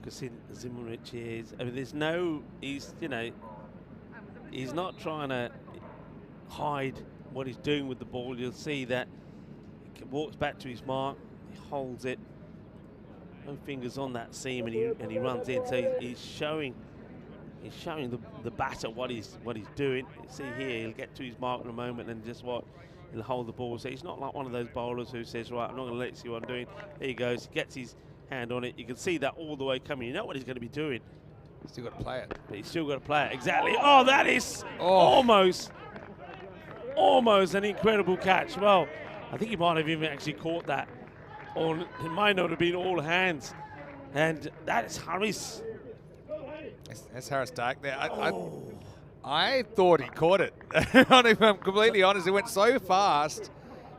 Zimunic is, I mean, there's no, he's not trying to hide what he's doing with the ball. You'll see that he walks back to his mark, he holds it, no fingers on that seam, and he runs in. So he's showing the batter what he's doing. You see here, he'll get to his mark in a moment and just he'll hold the ball. So he's not like one of those bowlers who says, right, I'm not going to let you see what I'm doing. There he goes, he gets his hand on it. You can see that all the way coming. You know what he's going to be doing. Still got to play it. But he's still got to play it, exactly. Oh, that is almost an incredible catch. Well, I think he might have even actually caught that. Or it might not have been all hands. And that is Harris. That's Harris Dark there. I thought he caught it. If I'm completely honest, it went so fast.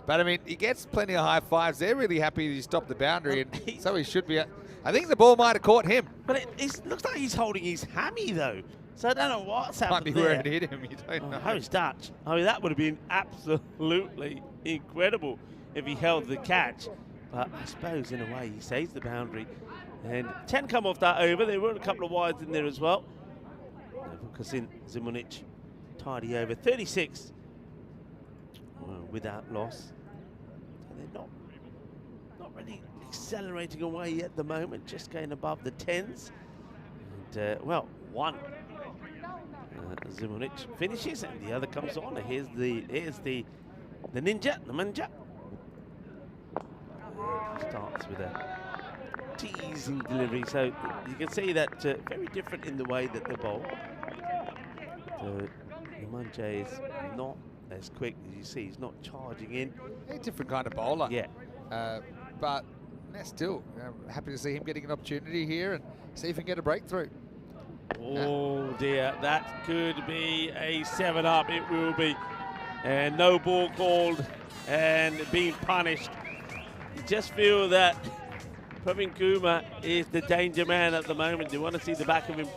But I mean, he gets plenty of high fives. They're really happy that he stopped the boundary, and so he should be. I think the ball might have caught him. But it looks like he's holding his hammy though. So I don't know what's happened. Might be where it hit him. You don't know. Harris Dutch. I mean, that would have been absolutely incredible if he held the catch. But I suppose in a way he saves the boundary. And 10 come off that over. There were a couple of wides in there as well. Vukasin Zimunic tidy over 36 without loss. So they're not really accelerating away at the moment, just going above the 10s. And well, one Zimunic finishes and the other comes on. Here's the ninja, the manja. Starts with a teasing delivery, so you can see that very different in the way that they bowl. So Nemanja is not as quick as you see. He's not charging in. A different kind of bowler. Yeah. But still, happy to see him getting an opportunity here and see if he can get a breakthrough. Oh dear, that could be a 7-up. It will be. And no ball called and being punished. You just feel that Praveen Kumar is the danger man at the moment. They want to see the back of him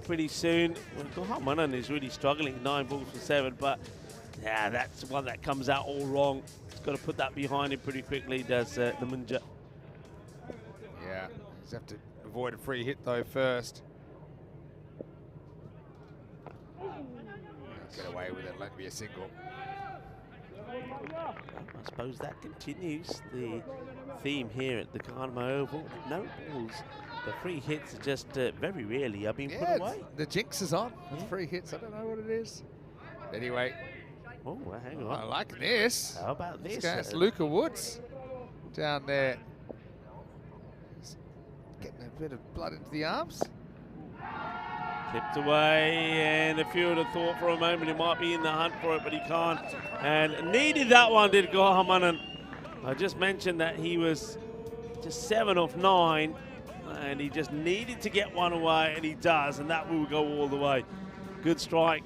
pretty soon. Well, Manan is really struggling, 9 balls for 7, but yeah, that's one that comes out all wrong. He's got to put that behind him pretty quickly, does the Munja. Yeah, he's have to avoid a free hit though first. Get away with it, let it be a single. I suppose that continues the theme here at the Karma Oval. No balls. The free hits are just very rarely are being put away. The jinx is on. Yeah. Free hits, I don't know what it is. Anyway. Oh, well, hang on. I like this. How about this? It's Luca Woods down there. He's getting a bit of blood into the arms. Tipped away, and the fielder thought for a moment he might be in the hunt for it, but he can't. And needed that one, did Gohamanan. I just mentioned that he was just 7 off 9, and he just needed to get one away, and he does, and that will go all the way. Good strike.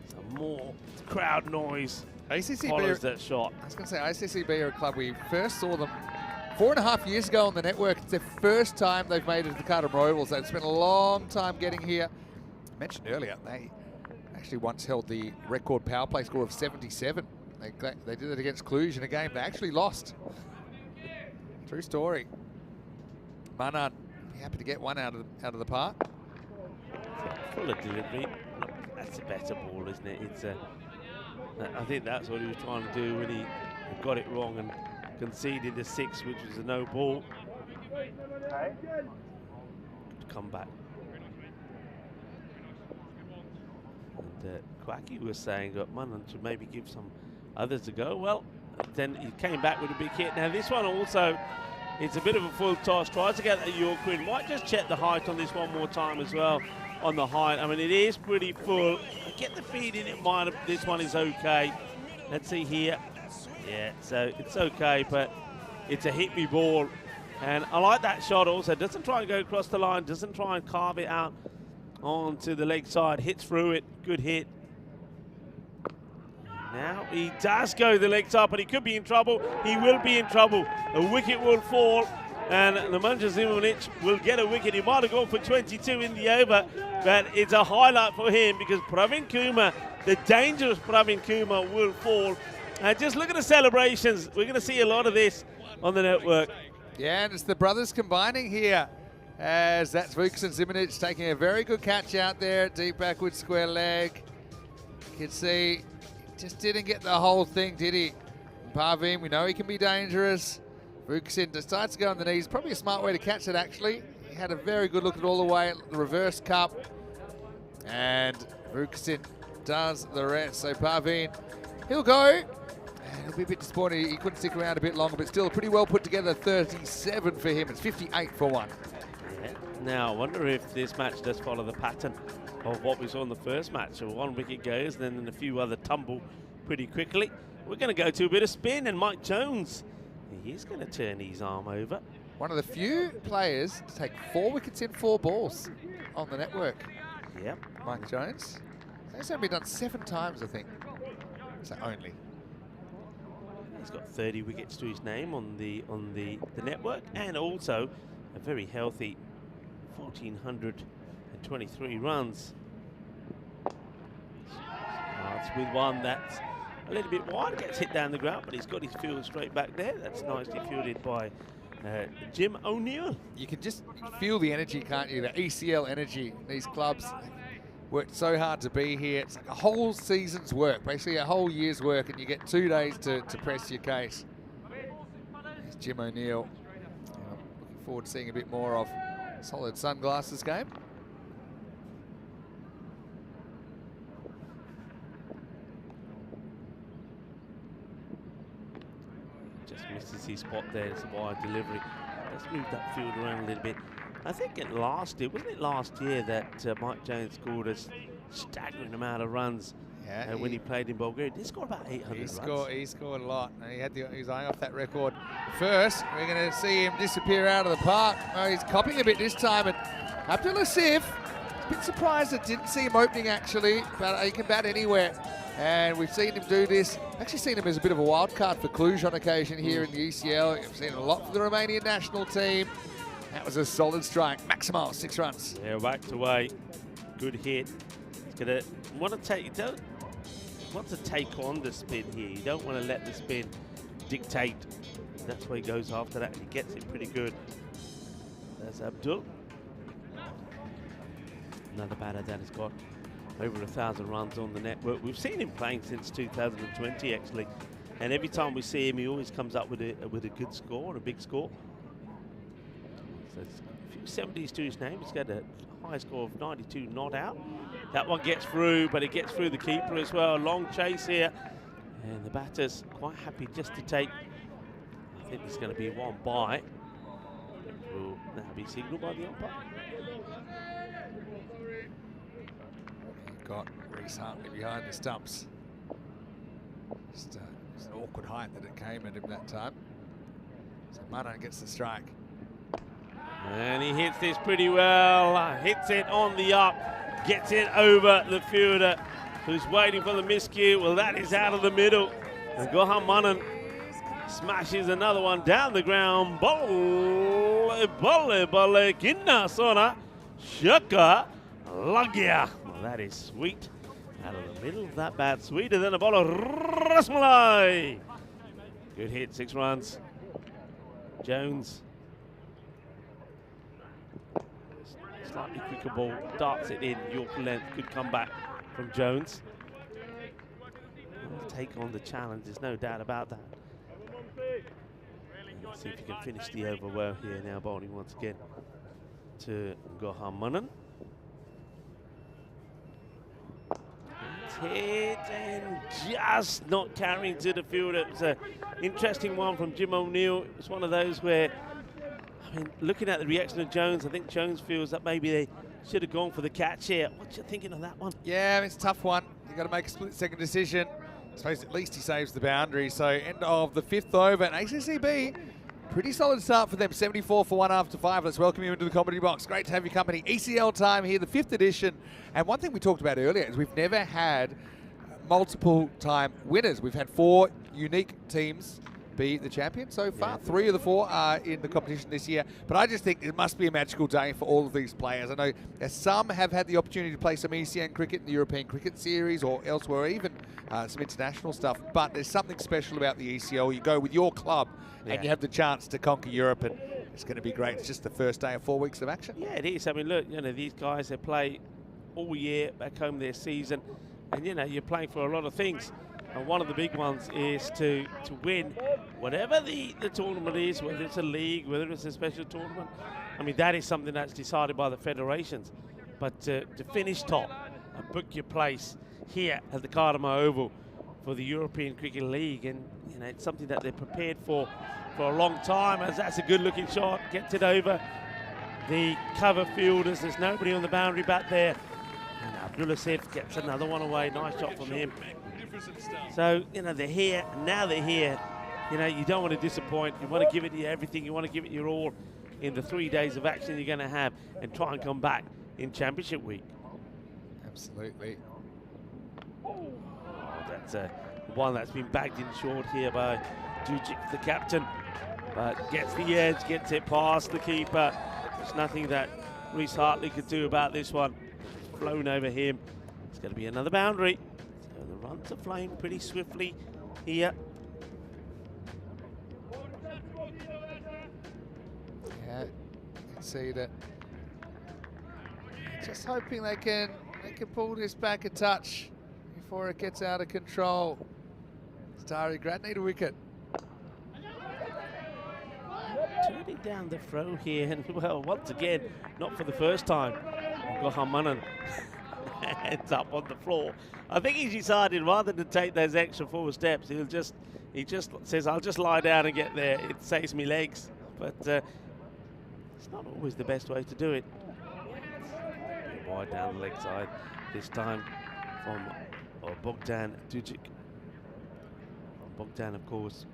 Some more crowd noise follows that shot. I was going to say, ICCB are a club we first saw them 4.5 years ago on the network. It's their first time they've made it to the Carter Royals. They've spent a long time getting here. I mentioned earlier, they actually once held the record power play score of 77. They did it against Cluj in a game they actually lost. True story. Manan, be happy to get one out of the park. Full of delivery. That's a better ball, isn't it? It's I think that's what he was trying to do when he got it wrong and conceded the 6, which was a no ball. Come back. And Kwaki was saying that Manan should maybe give some others a go. Well, then he came back with a big hit. Now this one also, it's a bit of a full toss. Tries to get that York win. Might just check the height on this one more time as well. On the height, I mean, it is pretty full. Get the feed in it, mind. This one is okay. Let's see here. Yeah, so it's okay, but it's a hit me ball. And I like that shot also. Doesn't try and go across the line. Doesn't try and carve it out onto the leg side. Hits through it. Good hit. Now he does go the leg side, but he could be in trouble. He will be in trouble. A wicket will fall, and the Munja Zimunic will get a wicket. He might have gone for 22 in the over, but it's a highlight for him because Praveen Kumar, the dangerous Praveen Kumar, will fall. And just look at the celebrations. We're going to see a lot of this on the network. Yeah, and it's the brothers combining here, as that's Vukas and Zimunic taking a very good catch out there, deep backward square leg. You can see, just didn't get the whole thing, did he? Parveen, we know he can be dangerous. Vukasin decides to go on the knees. Probably a smart way to catch it, actually. He had a very good look at all the way at the reverse cup. And Vukasin does the rest. So Parveen, he'll go. And he'll be a bit disappointed. He couldn't stick around a bit longer, but still a pretty well put together 37 for him. It's 58 for 1. Yeah. Now, I wonder if this match does follow the pattern of what we saw in the first match. So 1 wicket goes, and then a few other tumble pretty quickly. We're going to go to a bit of spin, and Mike Jones, he's going to turn his arm over. One of the few players to take 4 wickets in 4 balls on the network. Yep. Mike Jones. That's only been done 7 times, I think. So only. He's got 30 wickets to his name on the network, and also a very healthy 1,423 runs. Starts with one that's a little bit wide, gets hit down the ground, but he's got his field straight back there. That's nicely fielded by Jim O'Neill. You can just feel the energy, can't you? The ECL energy. These clubs worked so hard to be here. It's like a whole season's work, basically a whole year's work, and you get 2 days to press your case. There's Jim O'Neill. Looking forward to seeing a bit more of Solid Sunglasses game. Just misses his spot there. It's a wide delivery. Let's move that field around a little bit. I think wasn't it last year that Mike Jones scored a staggering amount of runs when he played in Bulgaria? He scored about 800 runs. He scored a lot. And he was eyeing off that record. First, we're going to see him disappear out of the park. Oh, he's copying a bit this time. And Abdul Asif, a bit surprised I didn't see him opening, actually. But he can bat anywhere. And we've seen him do this. Actually seen him as a bit of a wild card for Cluj on occasion here in the ECL. We've seen him a lot for the Romanian national team. That was a solid strike. Maximo, 6 runs. Yeah, whacked away. Good hit. He's gonna want to take. You don't want to take on the spin here. You don't want to let the spin dictate. That's why he goes after that. He gets it pretty good. That's Abdul. Another batter that has got over 1,000 runs on the network. We've seen him playing since 2020 actually, and every time we see him, he always comes up with a good score, a big score. So it's a few 70s to his name. He's got a high score of 92 not out. That one gets through, but it gets through the keeper as well. Long chase here, and the batter's quite happy just to take. I think there's going to be one bite. It will now be signalled by the umpire. Got Reese Hartley behind the stumps. Just it's an awkward height that it came at him that time. So Manan gets the strike. And he hits this pretty well. Hits it on the up. Gets it over the fielder who's waiting for the miscue. Well, that is out of the middle. And Gohan Manan smashes another one down the ground. Bolle, kinna sona, shaka, lagya. Well, that is sweet. Out of the middle of that bat. Sweeter than a ball of rasmalai. Good hit, 6 runs. Jones. Slightly quicker ball. Darts it in. York length. Good comeback from Jones. He'll take on the challenge. There's no doubt about that. Let's see if he can finish the over well here now. Bowling once again to Gohan Manan. Hit and just not carrying to the field. It was an interesting one from Jim O'Neill. It was one of those where, I mean, looking at the reaction of Jones, I think Jones feels that maybe they should have gone for the catch here. What you thinking of that one? Yeah, it's a tough one. You've got to make a split-second decision. I suppose at least he saves the boundary. So end of the 5th over, and ACCB, pretty solid start for them. 74 for 1 after 5. Let's welcome you into the comedy box. Great to have your company. ECL time here, the 5th edition. And one thing we talked about earlier is we've never had multiple time winners. We've had 4 unique teams be the champion so far. Yeah. 3 of the 4 are in the competition this year. But I just think it must be a magical day for all of these players. I know some have had the opportunity to play some ECN cricket in the European Cricket Series or elsewhere, even some international stuff. But there's something special about the ECL. You go with your club and you have the chance to conquer Europe, and it's going to be great. It's just the first day of 4 weeks of action. Yeah, it is. I mean, look, you know, these guys, they play all year back home their season, and you know, you're playing for a lot of things. And one of the big ones is to win whatever the tournament is, whether it's a league, whether it's a special tournament. I mean, that is something that's decided by the federations. But to finish top and book your place here at the Cardamom Oval for the European Cricket League, and you know, it's something that they're prepared for a long time, as that's a good-looking shot. Gets it over the cover fielders. There's nobody on the boundary back there. And Abdullah gets another one away. Nice shot from him. So, you know, they're here, and now they're here. You know, you don't want to disappoint. You want to give it your everything. You want to give it your all in the 3 days of action you're going to have and try and come back in Championship Week. Absolutely. Oh, that's one that's been bagged in short here by Dujic, the captain. But gets the edge, gets it past the keeper. There's nothing that Reese Hartley could do about this one. It's flown over him. It's going to be another boundary. So the runs are flying pretty swiftly here. Yeah, you can see that. Just hoping they can pull this back a touch before it gets out of control. Starry Grant need a wicket. Turning down the throw here, and well, once again, not for the first time, Gohan Manan ends up on the floor. I think he's decided rather than take those extra 4 steps, he just says, I'll just lie down and get there. It saves me legs, but it's not always the best way to do it. Wide down the leg side this time from Bogdan Dujic. Bogdan, of course,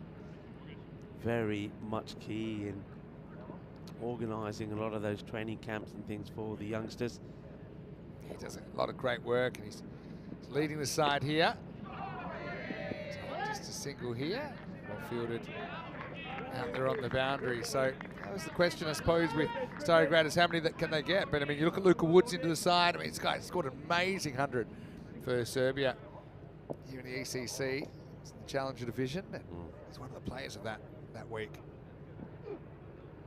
very much key in organising a lot of those training camps and things for the youngsters. He does a lot of great work, and he's leading the side here. single here. Well fielded out there on the boundary. So that was the question, I suppose, with Starograd is how many that can they get? But I mean, you look at Luka Woods into the side. I mean, this guy scored an amazing 100 for Serbia here in the ECC, it's the Challenger division. And he's one of the players of that week.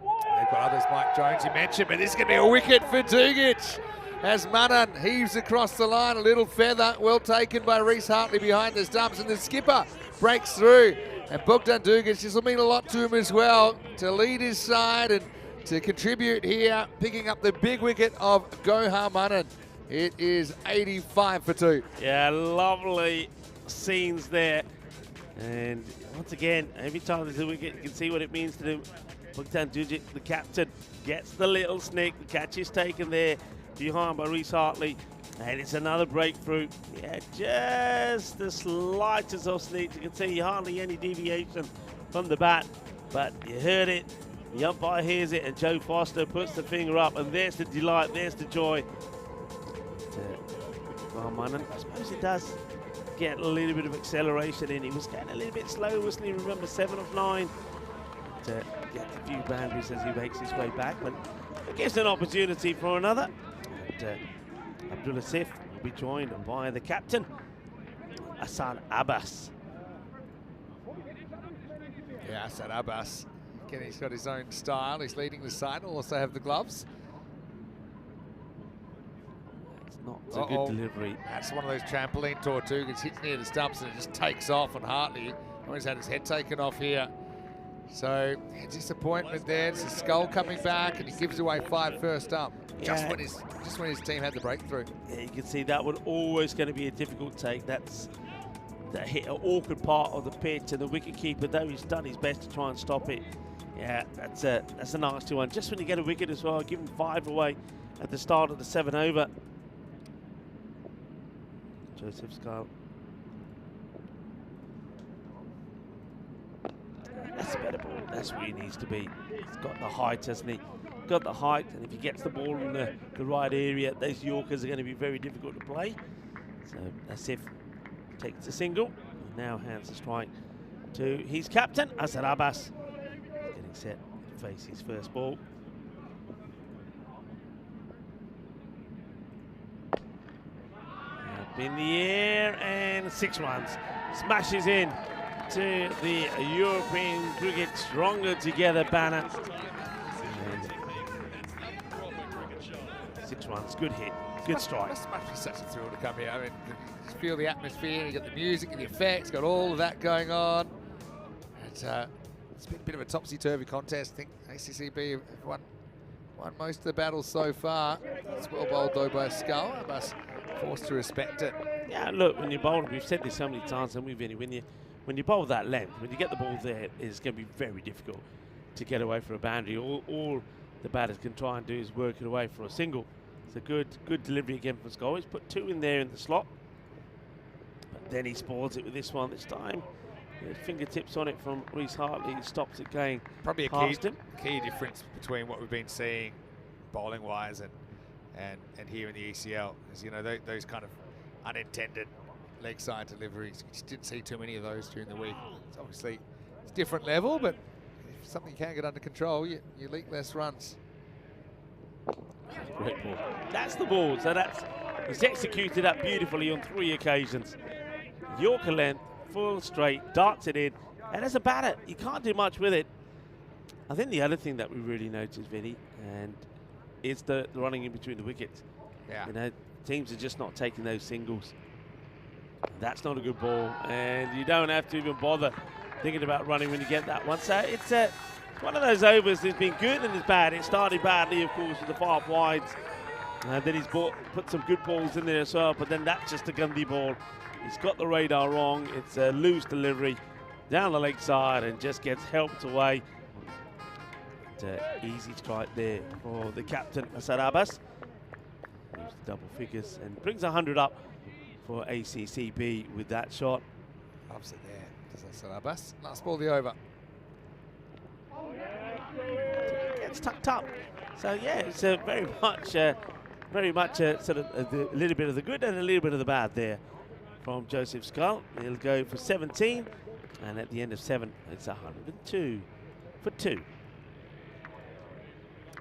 They've got others, Mike Jones, you mentioned, but this is going to be a wicket for Dugic as Manan heaves across the line. A little feather, well taken by Reece Hartley behind the stumps, and the skipper breaks through. And Bogdan Dugic, this will mean a lot to him as well, to lead his side and to contribute here, picking up the big wicket of Gohar Manan. It is 85 for 2. Yeah, lovely scenes there. And once again, every time there's a wicket, you can see what it means to them. Bogdan Dugic, the captain, gets the little snick. The catch is taken there behind by Reece Hartley. And it's another breakthrough. Yeah, just the slightest of sneaks. You can see hardly any deviation from the bat. But you heard it. The umpire hears it, and Joe Foster puts the finger up. And there's the delight, there's the joy. Well, Manan, I suppose it does get a little bit of acceleration in. He was getting a little bit slow, wasn't he? Remember, 7 of 9. To get a few boundaries as he makes his way back, but it gives an opportunity for another. And Abdul Asif will be joined by the captain, Hassan Abbas. Yeah, Hassan Abbas. Again, he's got his own style. He's leading the side. He'll also have the gloves. It's not a good delivery. That's one of those trampoline Tortugas. Hits near the stumps and it just takes off, and Hartley always had his head taken off here. So, yeah, disappointment there. It's a skull coming back, and he gives away 5 first up. Just when his team had the breakthrough. Yeah, you can see that was always going to be a difficult take. That hit an awkward part of the pitch, and the wicketkeeper, though he's done his best to try and stop it. Yeah, that's a nasty one. Just when you get a wicket as well, give him 5 away at the start of the 7 over. Joseph Skull. That's a better ball. That's where he needs to be. He's got the height, hasn't he? Got the height, and if he gets the ball in the right area, those Yorkers are going to be very difficult to play. So Asif takes the single, and now hands the strike to his captain, Hassan Abbas. Getting set to face his first ball. Up in the air, and 6 runs. Smashes in to the European Cricket Stronger Together banner. And 6 runs, good hit, good strike. This must be such a thrill to come here. I mean, you feel the atmosphere, you got the music and the effects, got all of that going on. It's been a bit of a topsy-turvy contest. I think ACCB have won most of the battles so far. It's well bowled though by Skull. I must forced to respect it. Yeah, look, when you bowl, we've said this so many times, and when you bowl that length, when you get the ball there, it's going to be very difficult to get away for a boundary. All the batters can try and do is work it away for a single. It's a good delivery again from Skull. He's put 2 in there in the slot, but then he spoils it with this one this time. Fingertips on it from Reece Hartley. He stops it going probably past him. Key difference between what we've been seeing bowling wise and here in the ECL is, you know, those kind of unintended leg side deliveries. You just didn't see too many of those during the week. It's obviously it's a different level, but if something can get under control, you leak less runs. Great ball. That's the ball. So he's executed that beautifully on 3 occasions. Yorker length, full straight, darts it in, and as a batter, you can't do much with it. I think the other thing that we really noticed, Vinny, and is the running in between the wickets. Yeah. You know, teams are just not taking those singles. That's not a good ball, and you don't have to even bother thinking about running when you get that one. So it's one of those overs that's been good and it's bad. It started badly, of course, with the 5 wides, and then he's put some good balls in there as well, but then that's just a gundy ball. He's got the radar wrong. It's a loose delivery down the leg side and just gets helped away. Easy strike there for the captain, Hassan Abbas. Moves the double figures and brings 100 up for ACCB with that shot. Loves it there, does Hassan Abbas. Last ball of the over. Gets tucked up. So yeah, it's very much sort of a little bit of the good and a little bit of the bad there from Joseph Skull. He'll go for 17 And at the end of 7, it's 102 for 2.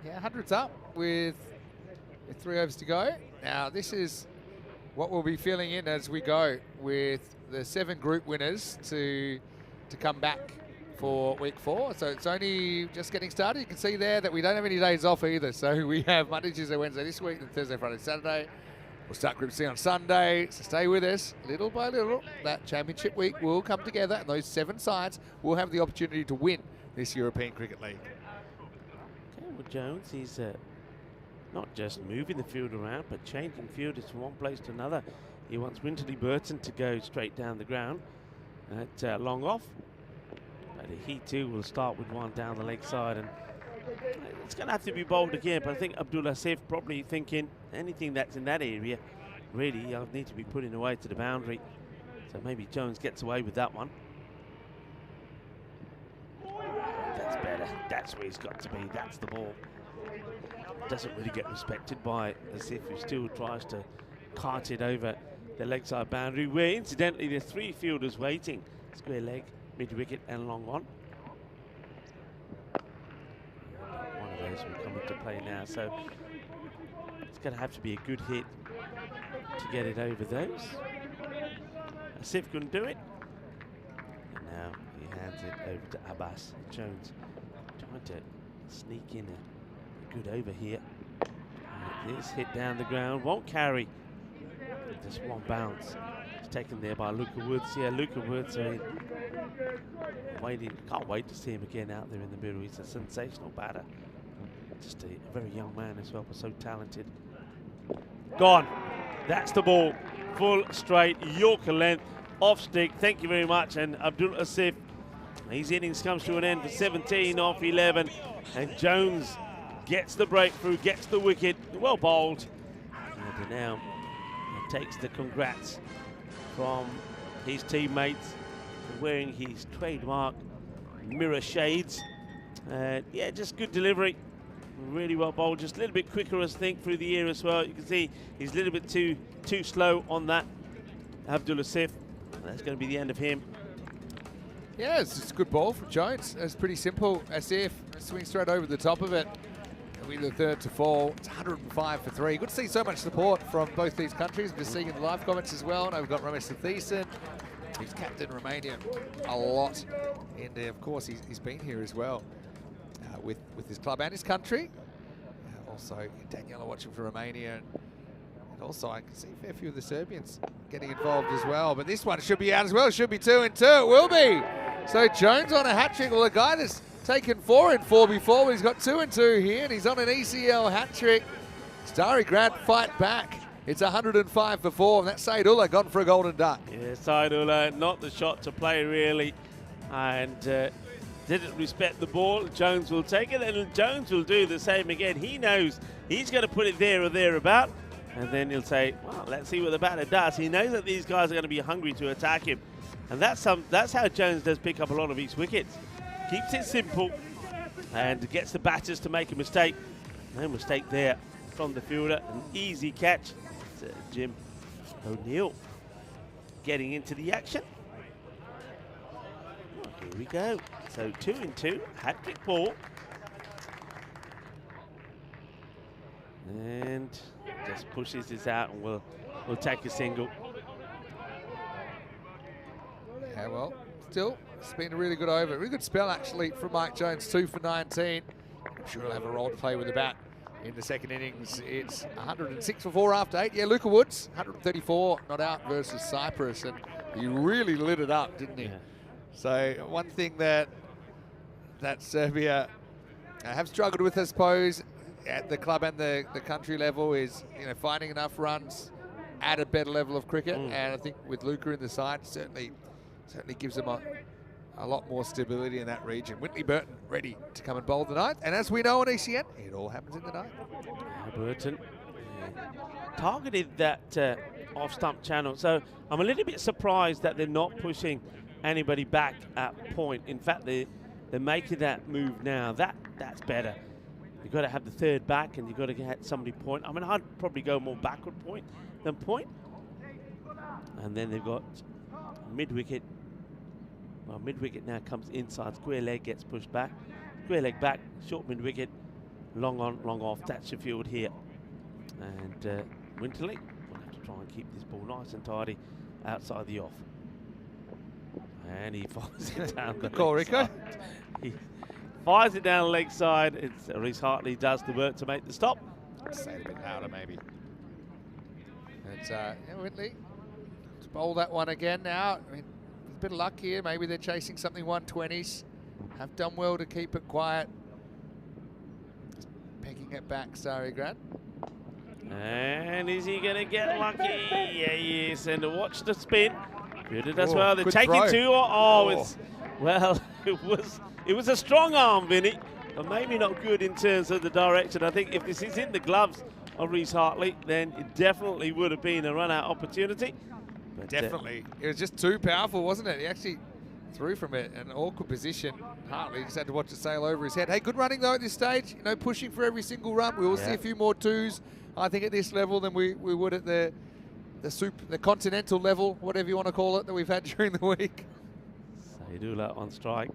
Yeah, 100's up with 3 overs to go. Now, this is what we'll be filling in as we go with the 7 group winners to come back for week 4. So it's only just getting started. You can see there that we don't have any days off either. So we have Monday, Tuesday, Wednesday this week, and Thursday, Friday, Saturday. We'll start Group C on Sunday, so stay with us. Little by little, that championship week will come together, and those 7 sides will have the opportunity to win this European Cricket League. Okay, well, Jones, he's not just moving the field around, but changing fielders from one place to another. He wants Winterly Burton to go straight down the ground at long off. But he too will start with one down the leg side, and it's going to have to be bowled again. But I think Abdul Asif probably thinking anything that's in that area, really, I need to be putting away to the boundary. So maybe Jones gets away with that one. That's better. That's where he's got to be. That's the ball. Doesn't really get respected by Asif, who still tries to cart it over the leg side boundary, where incidentally there's 3 fielders waiting. Square leg, mid wicket and long on. One of those will come into play now, so it's going to have to be a good hit to get it over those. Asif couldn't do it. And now he hands it over to Abbas Jones, trying to sneak in a good over here. This hit down the ground, won't carry. Just one bounce. It's taken there by Luca Woods. Yeah, Luca Woods, waiting. Can't wait to see him again out there in the middle. He's a sensational batter. Just a very young man as well, but so talented. Gone. That's the ball. Full straight, Yorker length, off stick. Thank you very much. And Abdul Asif, his innings comes to an end for 17 off 11. And Jones gets the breakthrough, gets the wicket. Well bowled. And now takes the congrats from his teammates, wearing his trademark mirror shades. Yeah, just good delivery. Really well bowled. Just a little bit quicker, I think, through the air as well. You can see he's a little bit too slow on that. Abdul Asif. That's going to be the end of him. Yeah, it's just a good ball from Jones. It's pretty simple. Asif swings straight over the top of it. With the third to fall, it's 105 for 3. Good to see so much support from both these countries. I'm just seeing in the live comments as well. Now we've got Ramesh Satheesan, who's captain Romania a lot. And of course, he's been here as well with his club and his country. Also, Daniela watching for Romania. And also, I can see a fair few of the Serbians getting involved as well. But this one should be out as well. Should be 2 and 2. It will be. So Jones on a hat-trick. Well, a guy that's taken 4 and 4 before, but he's got 2 and 2 here, and he's on an ECL hat-trick. Starry Grant fight back. It's 105 for 4, and that's Saidullah gone for a golden duck. Yeah, Saidullah, not the shot to play really, and didn't respect the ball. Jones will take it, and Jones will do the same again. He knows he's going to put it there or thereabout, and then he'll say, well, let's see what the batter does. He knows that these guys are going to be hungry to attack him, and that's how Jones does pick up a lot of his wickets. Keeps it simple and gets the batters to make a mistake. No mistake there from the fielder. An easy catch. It's, Jim O'Neill getting into the action. Here we go. So 2 and 2. Hat-trick ball. And just pushes this out, and we'll take a single. Yeah, well, still, it's been a really good over. Really good spell, actually, from Mike Jones. 2 for 19. I'm sure he'll have a role to play with the bat in the second innings. It's 106 for 4 after 8. Yeah, Luca Woods, 134 not out versus Cyprus, and he really lit it up, didn't he? Yeah. So one thing that Serbia have struggled with, I suppose, at the club and the country level is, finding enough runs at a better level of cricket. And I think with Luca in the side, certainly gives them a lot more stability in that region. Whitley Burton ready to come and bowl the ninth. And as we know on ECN, it all happens in the ninth. Burton targeted that off-stump channel. So I'm a little bit surprised that they're not pushing anybody back at point. In fact, they're making that move now. That's better. You've got to have the third back, and you've got to get somebody point. I mean, I'd probably go more backward point than point. And then they've got mid-wicket Well, mid-wicket now comes inside. Square leg gets pushed back. Square leg back, short mid-wicket. Long on, long off. That's your field here. And Winterley will have to try and keep this ball nice and tidy outside the off. And he fires it down the call, leg Rico. side. He fires it down the leg side. It's Reece Hartley does the work to make the stop. Say it a bit louder, maybe. It's Whitley to bowl that one again now. I mean, a bit of luck here. Maybe they're chasing something 120s. Have done well to keep it quiet. Just pegging it back, Starry Grant. And is he going to get lucky? Yeah, he is. And to watch the spin. Good as Oh, well. They're good taking throw. two. Oh, it's, well, it was a strong arm, Vinny, but maybe not good in terms of the direction. I think if this is in the gloves of Reece Hartley, then it definitely would have been a run-out opportunity. But, Definitely. It was just too powerful, wasn't it? He actually threw from it, an awkward position. Hartley just had to watch it sail over his head. Hey, good running though at this stage. You know, pushing for every single run. We will see a few more twos, I think, at this level than we would at the continental level, whatever you want to call it, that we've had during the week. Saidullah on strike.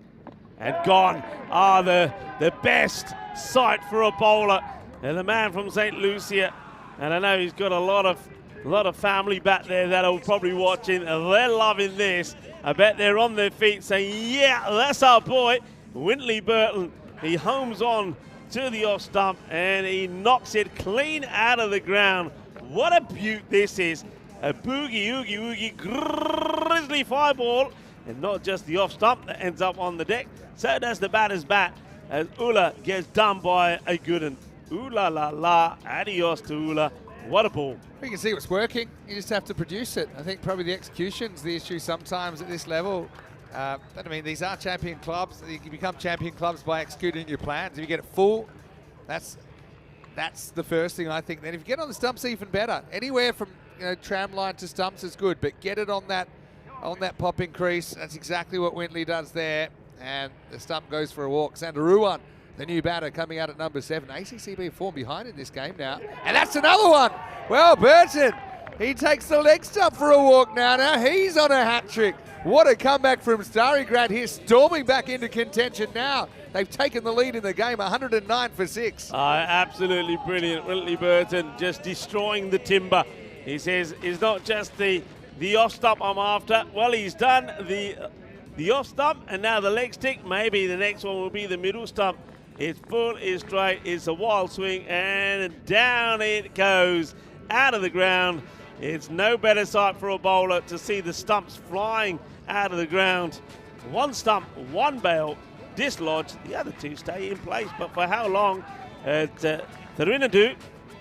And gone are the best sight for a bowler. And the man from St. Lucia. And I know he's got a lot of family back there that are probably watching. They're loving this. I bet they're on their feet saying, yeah, that's our boy. Wintley Burton, he homes on to the off stump and he knocks it clean out of the ground. What a beaut this is. A boogie, oogie, oogie, grizzly fire ball. And not just the off stump that ends up on the deck. So does the batter's bat as Ula gets done by a good one. Ooh la la la, adios to Ula. What a ball. You can see what's working. You just have to produce it. I think probably the execution's the issue sometimes at this level. But I mean, these are champion clubs. You can become champion clubs by executing your plans. If you get it full, that's the first thing I think. Then if you get on the stumps, even better. Anywhere from tram line to stumps is good, but get it on that popping crease. That's exactly what Wintley does there. And the stump goes for a walk. Sandaruwan, the new batter, coming out at number 7. ACCB form behind in this game now. And that's another one. Well, Burton, he takes the leg stump for a walk now. Now he's on a hat trick. What a comeback from Starry Grant here, storming back into contention now. They've taken the lead in the game, 109 for 6. Absolutely brilliant. Wintley Burton just destroying the timber. He says it's not just the off stump I'm after. Well, he's done the off stump and now the leg stick. Maybe the next one will be the middle stump. It's full, it's straight, it's a wild swing, and down it goes out of the ground. It's no better sight for a bowler to see the stumps flying out of the ground. One stump, one bail, dislodged. The other two stay in place, but for how long? Tharinadu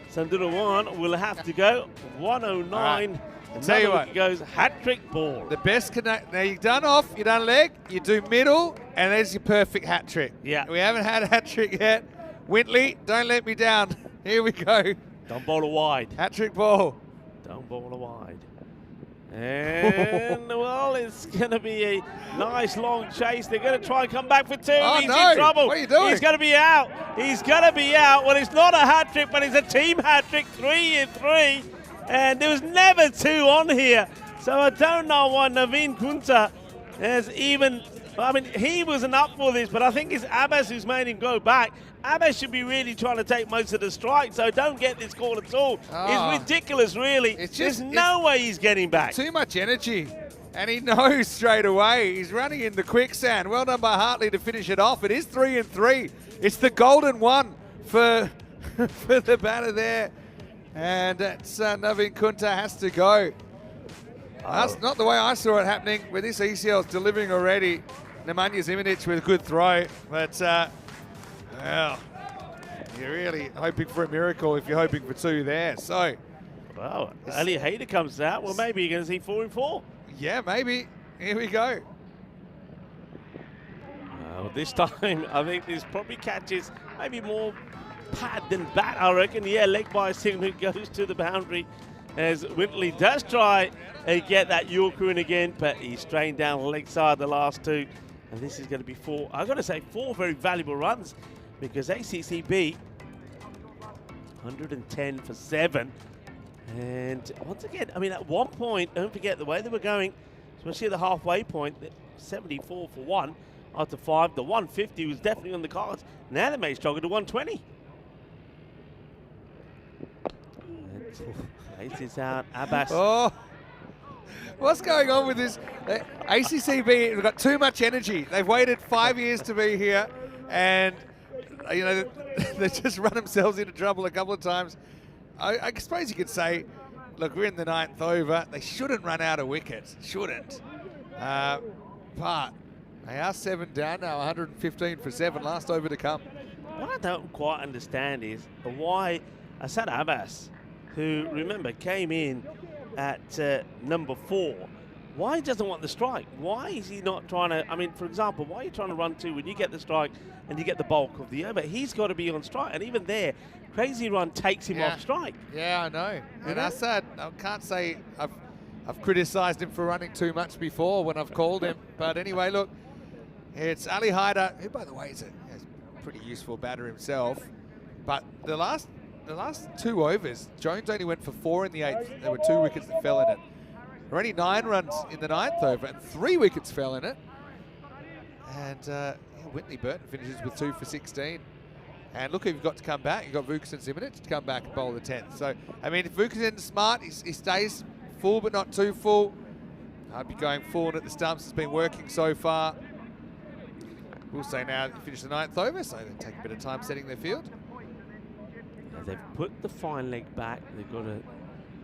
Sandurawan will have to go. 109. Tell you what, it goes hat-trick ball. The best connect. Now you've done off, you've done leg, you do middle, and there's your perfect hat trick. Yeah. We haven't had a hat trick yet. Wintley, don't let me down. Here we go. Don't bowl a wide. Hat trick ball. Don't bowl a wide. And, well, it's going to be a nice long chase. They're going to try and come back for two. Oh, He's no. in trouble. What are you doing? He's going to be out. He's going to be out. Well, it's not a hat trick, but it's a team hat trick, 3-in-3. And there was never two on here. So I don't know why Naveen Kunta has even... I mean, he wasn't up for this, but I think it's Abbas who's made him go back. Abbas should be really trying to take most of the strikes, so don't get this call at all. It's ridiculous, really. There's no way he's getting back. Too much energy. And he knows straight away. He's running in the quicksand. Well done by Hartley to finish it off. It is 3-in-3. It's the golden one for, for the batter there. And that's Naveen Kunta has to go. That's not the way I saw it happening, with this ECL's delivering already. Nemanja Zimanic with a good throw. But, well, you're really hoping for a miracle if you're hoping for two there. So, Well, Ali Hayder comes out. Well, maybe you're going to see 4-in-4. yeah, maybe. Here we go. This time, I think this probably catches maybe more pad than bat, I reckon. Yeah, leg by signal goes to the boundary as Wintley does try and get that Yorker in again, but he's strained down the leg side the last two. And this is going to be 4. I've got to say 4 very valuable runs because ACCB 110 for 7. And once again, I mean, at one point, don't forget the way they were going, especially at the halfway point. 74 for 1 after 5. The 150 was definitely on the cards. Now they may struggle to 120. Ace is out. Abbas. Oh, what's going on with this? ACCB have got too much energy. They've waited 5 years to be here, and you know they just run themselves into trouble a couple of times. I suppose you could say, look, we're in the 9th over. They shouldn't run out of wickets. Shouldn't. But they are 7 down now, 115 for 7. Last over to come. What I don't quite understand is why Asad Abbas, who, remember, came in at number 4, why he doesn't want the strike? Why is he not trying to, I mean, for example, why are you trying to run 2 when you get the strike and you get the bulk of the over? He's got to be on strike, and even there, Crazy Run takes him off strike. Yeah, I know. And Asad, I can't say I've criticised him for running too much before when I've called him. But anyway, look, it's Ali Haider, who, by the way, is a pretty useful batter himself. But the last 2 overs, Jones only went for 4 in the 8th. There were 2 wickets that fell in it. There were only 9 runs in the 9th over, and 3 wickets fell in it. And Whitney Burton finishes with 2 for 16. And look who you've got to come back. You've got Vukas and Zimonjic to come back and bowl the 10th. So, I mean, if Vukas is smart, he stays full but not too full. I'd be going forward at the stumps. It's been working so far. We'll say now they finish the 9th over, so they take a bit of time setting their field. Now they've put the fine leg back. They've got a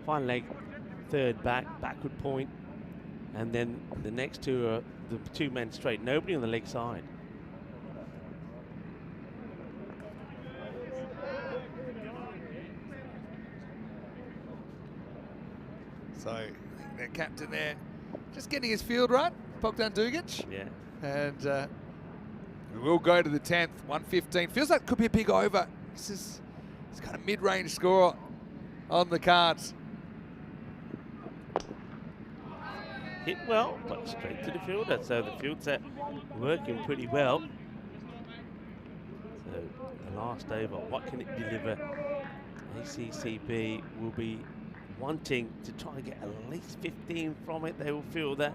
fine leg third backward point. And then the next 2 are the 2 men straight. Nobody on the leg side. So their captain there just getting his field right, Bogdan Dugic. Yeah. And we will go to the 10th, 115. Feels like it could be a big over. It's kind of mid-range score on the cards. Hit well, but straight to the fielder. So the field set working pretty well. So the last over, what can it deliver? ACCB will be wanting to try and get at least 15 from it. They will feel that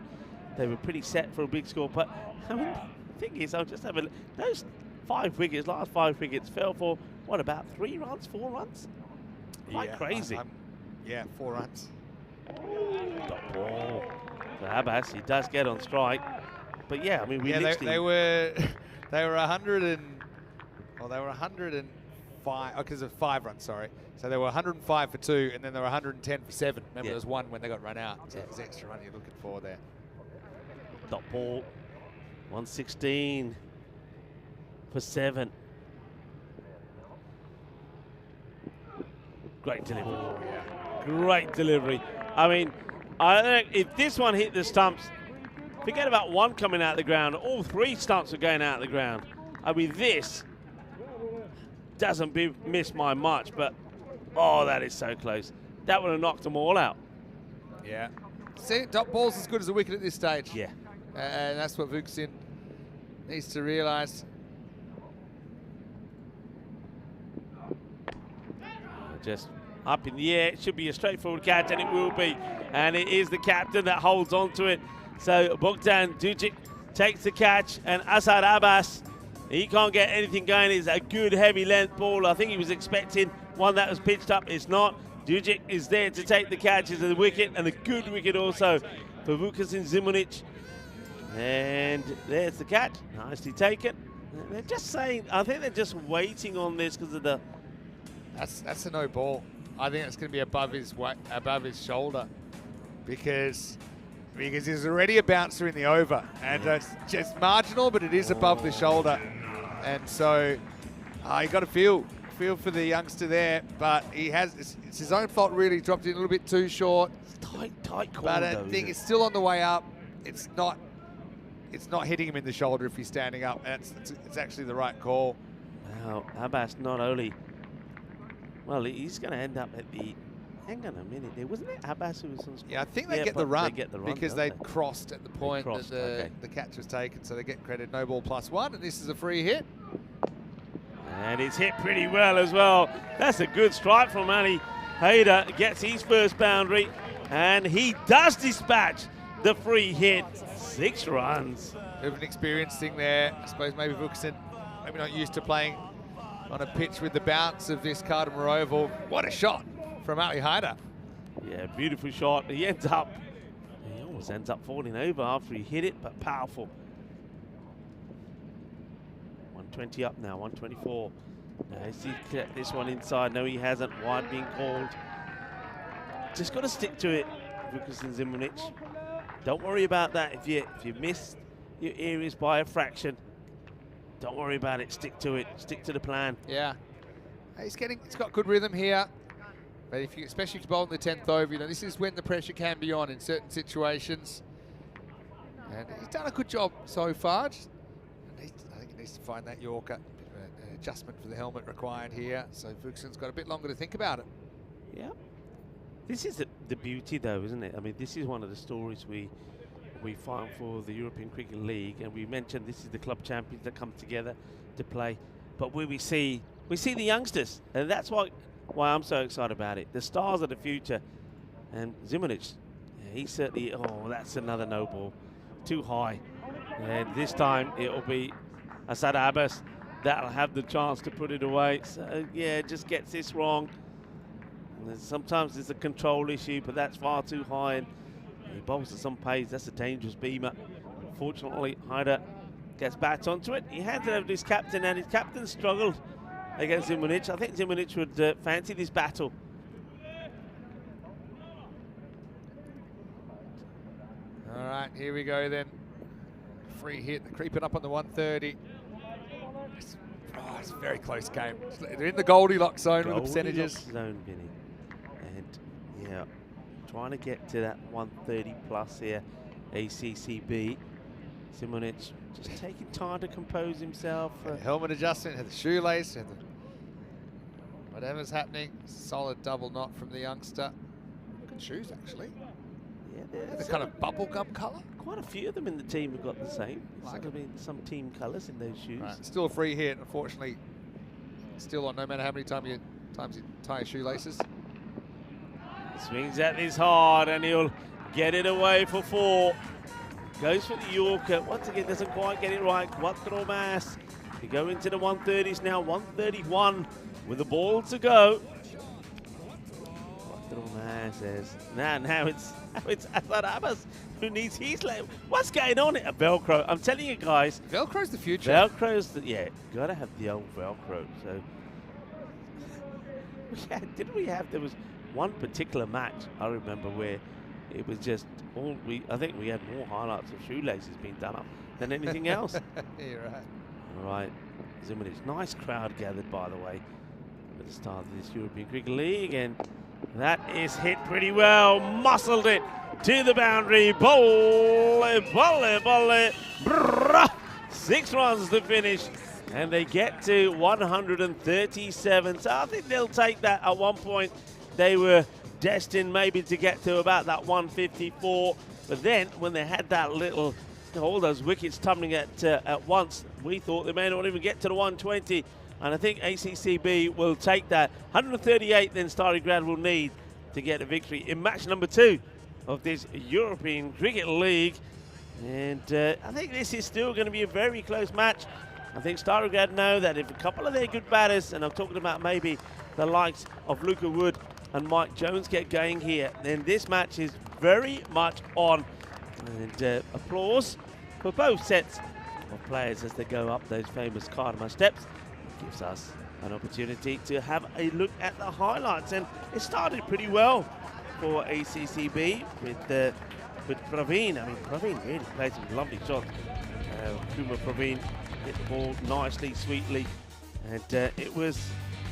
they were pretty set for a big score. But I mean, the thing is, I'll just have a look. Those 5 wickets, last 5 wickets, fell for what, about 3 runs, 4 runs? Quite crazy. 4 runs. Dot ball. So Abbas, he does get on strike. But yeah, I mean, we literally... they were 100 and... Well, they were 105, because of 5 runs, sorry. So they were 105 for 2, and then they were 110 for 7. Remember, there was 1 when they got run out. So there's extra run you're looking for there. Dot ball. 116 for 7. Great delivery. Great delivery. I mean, I think if this one hit the stumps, forget about 1 coming out of the ground. All 3 stumps are going out of the ground. I mean, this doesn't miss by much, but oh, that is so close. That would have knocked them all out. Yeah. See, dot ball's as good as a wicket at this stage. Yeah. And that's what Vukas needs to realise. Just up in the air. It should be a straightforward catch, and it will be. And it is the captain that holds on to it. So Bogdan Dugic takes the catch, and Asad Abbas, he can't get anything going. It's a good heavy length ball. I think he was expecting one that was pitched up. It's not. Dugic is there to take the catch. It's a wicket, and a good wicket also for Vukas and Zimonjic. And there's the catch. Nicely taken. They're just saying, I think they're just waiting on this because of the... That's a no ball. I think it's going to be above his shoulder because there's already a bouncer in the over, and it's just marginal, but it is above the shoulder, and so you got to feel for the youngster there, but it's his own fault really. He dropped in a little bit too short. Tight call, but I think it's still on the way up. It's not hitting him in the shoulder if he's standing up, and it's actually the right call. Now Abbas not only. Well, he's going to end up at the... Hang on a minute there. Wasn't it Abbas who was on... Yeah, I think they get the run because they crossed at the point that the catch was taken, so they get credit. No ball +1, and this is a free hit. And it's hit pretty well as well. That's a good strike from Ali Haider. Gets his first boundary, and he does dispatch the free hit, 6 runs. Bit of an experience thing there. I suppose maybe Wilkinson, maybe not used to playing on a pitch with the bounce of this Cardamom Oval. What a shot from Ali Haider. Yeah, beautiful shot. He almost ends up falling over after he hit it, but powerful. 120 up now, 124. Now, has he kept this one inside? No, he hasn't. Wide being called. Just got to stick to it, Wilkinson Zimonjic. Don't worry about that. If you miss your areas by a fraction, don't worry about it. Stick to it. Stick to the plan. Yeah, he's got good rhythm here. But especially if you bowl in the 10th over, this is when the pressure can be on in certain situations. And he's done a good job so far. I think he needs to find that Yorker. An adjustment for the helmet required here. So Wilkinson's got a bit longer to think about it. Yeah. This is the beauty, though, isn't it? I mean, this is one of the stories we find for the European Cricket League, and we mentioned this is the club champions that come together to play. But where we see the youngsters, and that's why I'm so excited about it. The stars of the future, and Zimonjic, he certainly. Oh, that's another no ball, too high, and this time it'll be Asad Abbas that'll have the chance to put it away. So yeah, just gets this wrong. Sometimes it's a control issue, but that's far too high, and he bowls at some pace. That's a dangerous beamer. Unfortunately, Haider gets back onto it. He handed it over to his captain, and his captain struggled against Zimonjic. I think Zimonjic would fancy this battle. All right, here we go then. Free hit, they're creeping up on the 130. It's a very close game. They're in the Goldilocks zone with the percentages. Zone, Vinny. And yeah, trying to get to that 130 plus here. ACCB. Zimonjic just taking time to compose himself. Helmet adjustment, had the shoelace, had the whatever's happening. Solid double knot from the youngster. Good shoes, actually. Yeah, the kind of bubblegum colour. Quite a few of them in the team have got the same. Like some team colours in those shoes. Right. Still a free hit, unfortunately. Still on, no matter how many times you tie your shoelaces. Swings at this hard, and he'll get it away for 4. Goes for the Yorker. Once again, doesn't quite get it right. Quattro mas. We go into the 130s now. 131 with the ball to go. Quattro mas says, now it's Asad Abbas who needs his leg. What's going on at Velcro? I'm telling you guys. Velcro's the future. Velcro's gotta have the old Velcro. So there was one particular match I remember where it was just I think we had more highlights of shoelaces being done up than anything else. You're right. All right, Zimonjic, nice crowd gathered, by the way, at the start of this European Cricket League, and that is hit pretty well. Muscled it to the boundary. Volley. 6 runs to finish, and they get to 137. So I think they'll take that. At one point, they were destined maybe to get to about that 154, but then when they had that all those wickets tumbling at once, we thought they may not even get to the 120. And I think ACCB will take that. 138 then Starograd will need to get a victory in match number 2 of this European Cricket League. And I think this is still going to be a very close match. I think Starograd know that if a couple of their good batters, and I'm talking about maybe the likes of Luca Wood and Mike Jones, get going here, then this match is very much on. And applause for both sets of players as they go up those famous Cardamom steps. Gives us an opportunity to have a look at the highlights, and it started pretty well for ACCB with Praveen. I mean, Praveen really played some lovely shots. Kumar Praveen hit the ball nicely, sweetly, and it was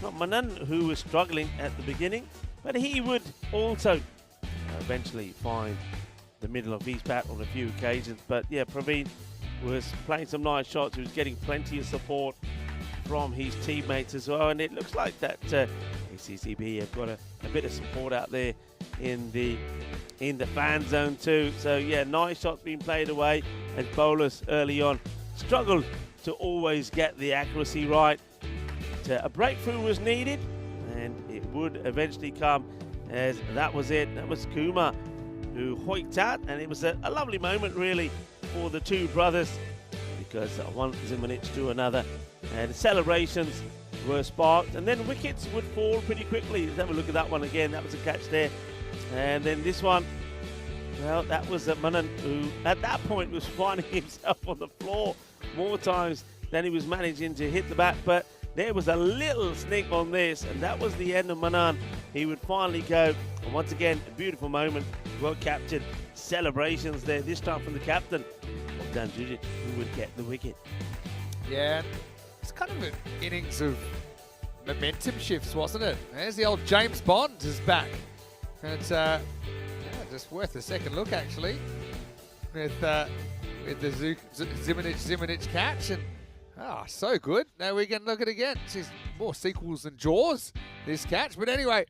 not Manan who was struggling at the beginning, but he would also eventually find the middle of his bat on a few occasions. But yeah, Praveen was playing some nice shots. He was getting plenty of support from his teammates as well, and it looks like that ACCB have got a bit of support out there in the fan zone too. So yeah, nice shots being played away as bowlers early on struggled to always get the accuracy right. A breakthrough was needed, and it would eventually come, as that was it. That was Kumar who hoiked out, and it was a lovely moment really for the two brothers, because one Zimonjic to another, and celebrations were sparked, and then wickets would fall pretty quickly. Let's have a look at that one again. That was a catch there. And then this one, well, that was Manan, who at that point was finding himself on the floor more times than he was managing to hit the bat. But there was a little sneak on this, and that was the end of Manan. He would finally go. And once again, a beautiful moment. Well captured. Celebrations there, this time from the captain of Danjujic, who would get the wicket. Yeah, it's kind of an innings of momentum shifts, wasn't it? There's the old James Bond is back. And it's just worth a second look, actually, with the Zimonjic catch. And so good. Now we can look at it again. It's more sequels than Jaws, this catch. But anyway,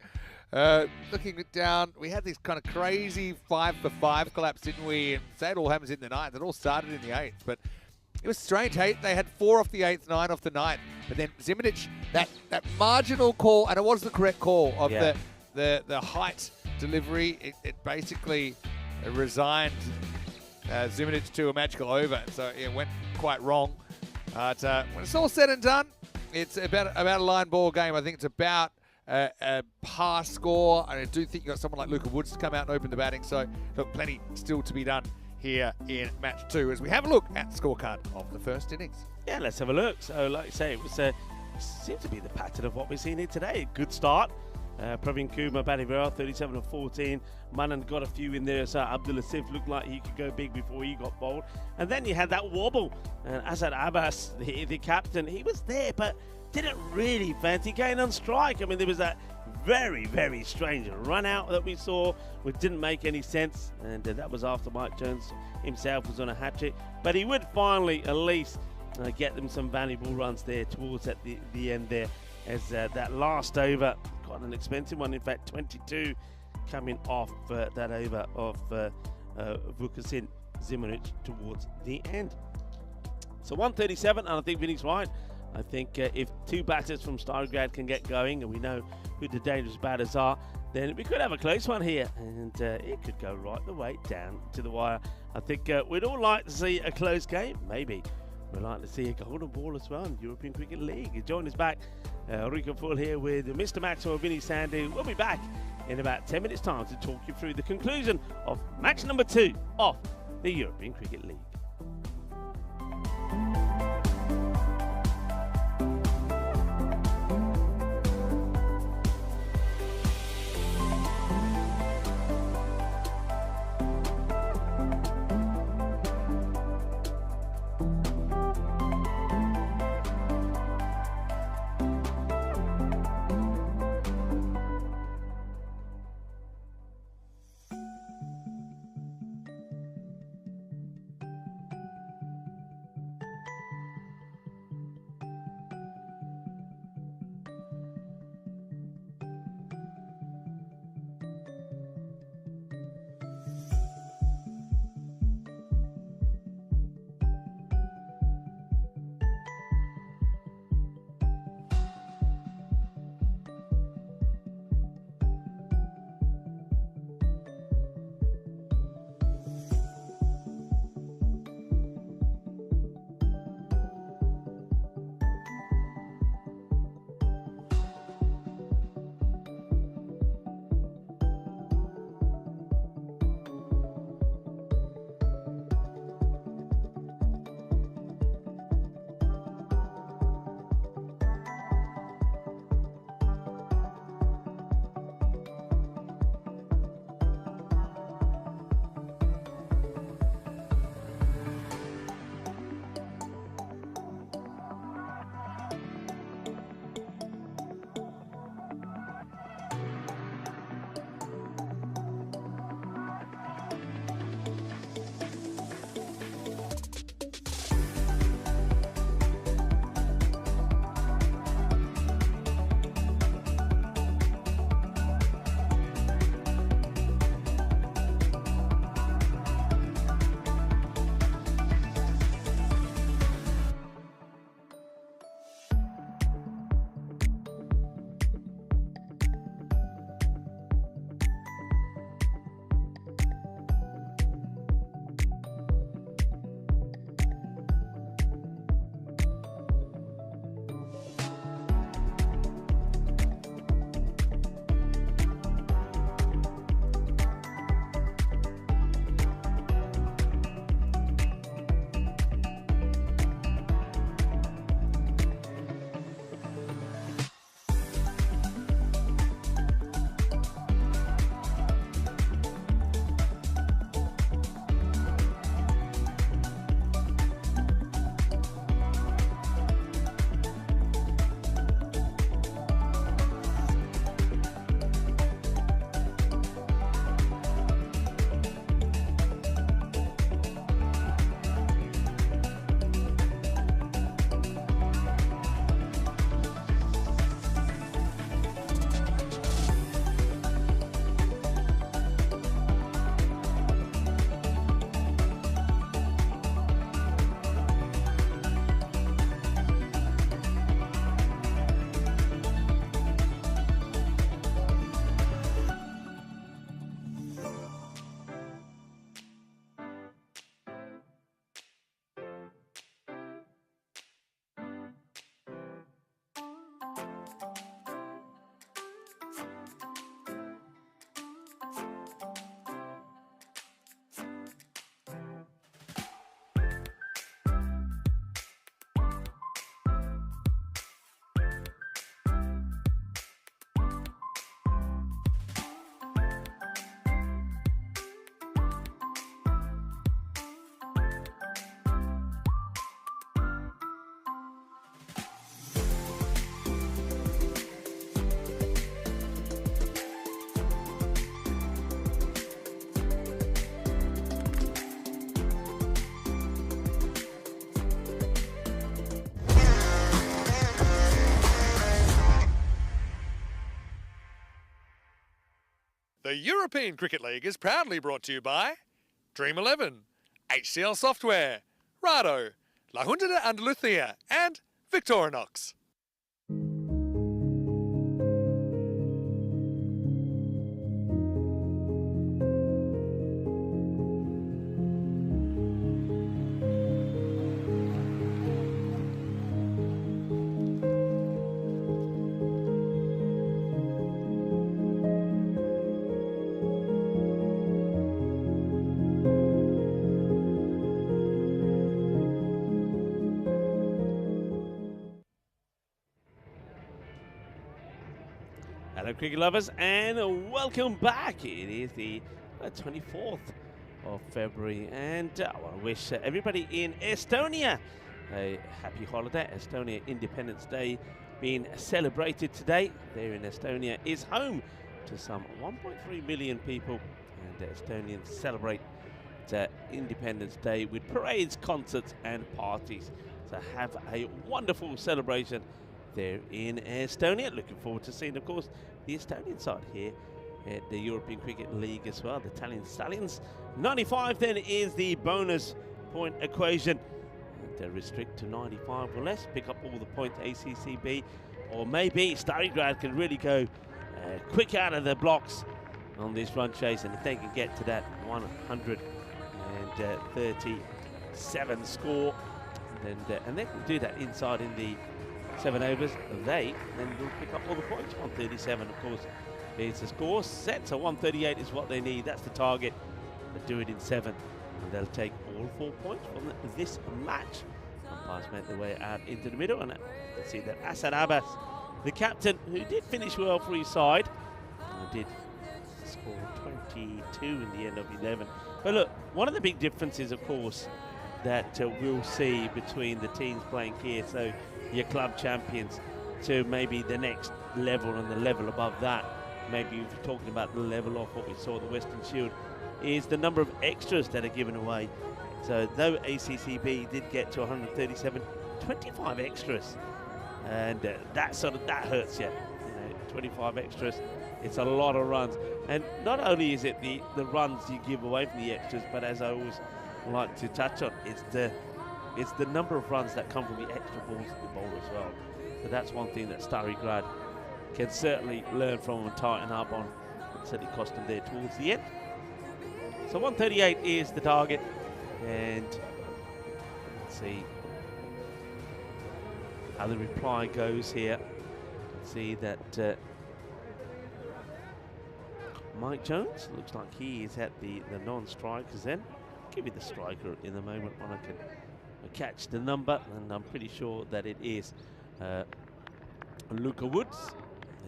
looking it down, we had this kind of crazy 5-for-5 collapse, didn't we? And say it all happens in the ninth. It all started in the eighth, but it was strange. They had 4 off the eighth, 9 off the ninth. But then Zimonjic, that marginal call, and it was the correct call of the height delivery. It basically resigned Zimonjic to a magical over. So it went quite wrong. But when it's all said and done, it's about a line ball game. I think it's about a pass score. And I do think you've got someone like Luca Woods to come out and open the batting. So look, plenty still to be done here in match 2 as we have a look at the scorecard of the first innings. Yeah, let's have a look. So, like I say, it was seemed to be the pattern of what we're seeing here today. Good start. Praveen Kumar batting well, 37 of 14. Manan got a few in there, so Abdul Asif looked like he could go big before he got bowled. And then you had that wobble. And Azad Abbas, the captain, he was there, but didn't really fancy going on strike. I mean, there was that very, very strange run out that we saw, which didn't make any sense. And that was after Mike Jones himself was on a hat-trick. But he would finally at least get them some valuable runs there towards at the end there, as that last over, quite an expensive one, in fact 22 coming off that over of Vukasin Zimonjic towards the end. So 137, and I think Vinny's right. I think if 2 batters from Starograd can get going, and we know who the dangerous batters are, then we could have a close one here, and it could go right the way down to the wire. I think we'd all like to see a close game, maybe. We'd like to see a golden ball as well in the European Cricket League. Join us back, Rico Full here with Mr. Maxwell, Vinny Sandy. We'll be back in about 10 minutes' time to talk you through the conclusion of match number 2 of the European Cricket League. The European Cricket League is proudly brought to you by Dream 11, HCL Software, Rado, La Junta de Andalucía, and Victorinox. Hello cricket lovers and welcome back. It is the 24th of February and I want to wish everybody in Estonia a happy holiday. Estonia Independence Day being celebrated today. There in Estonia is home to some 1.3 million people and Estonians celebrate Independence Day with parades, concerts and parties. So have a wonderful celebration there in Estonia. Looking forward to seeing, of course, the Estonian side here at the European Cricket League as well, the Italian Stallions. 95 then is the bonus point equation. And restrict to 95 or less, pick up all the points ACCB, or maybe Starigrad can really go quick out of the blocks on this run chase, and if they can get to that 137 score, and they can do that inside in the 7 overs, they then will pick up all the points. 137, of course, is the score set, so 138 is what they need. That's the target. They do it in 7, and they'll take all 4 points from this match. Umpires make their way out into the middle, and you see that Asad Abbas, the captain, who did finish well for his side, did score 22 in the end of 11. But look, one of the big differences, of course, that we'll see between the teams playing here, so your club champions, to maybe the next level and the level above that, maybe if you're talking about the level of what we saw at the Western Shield, is the number of extras that are given away. So though ACCB did get to 137, 25 extras, and that hurts you. 25 extras, it's a lot of runs, and not only is it the runs you give away from the extras, but as I always like to touch on, it's the number of runs that come from the extra balls that they bowl as well. So that's one thing that Starigrad can certainly learn from and tighten up on. It certainly cost them there towards the end. So 138 is the target, and let's see how the reply goes here. Let's see that Mike Jones looks like he is at the non-strikers then. Give me the striker in the moment when I can catch the number, and I'm pretty sure that it is Luca Woods,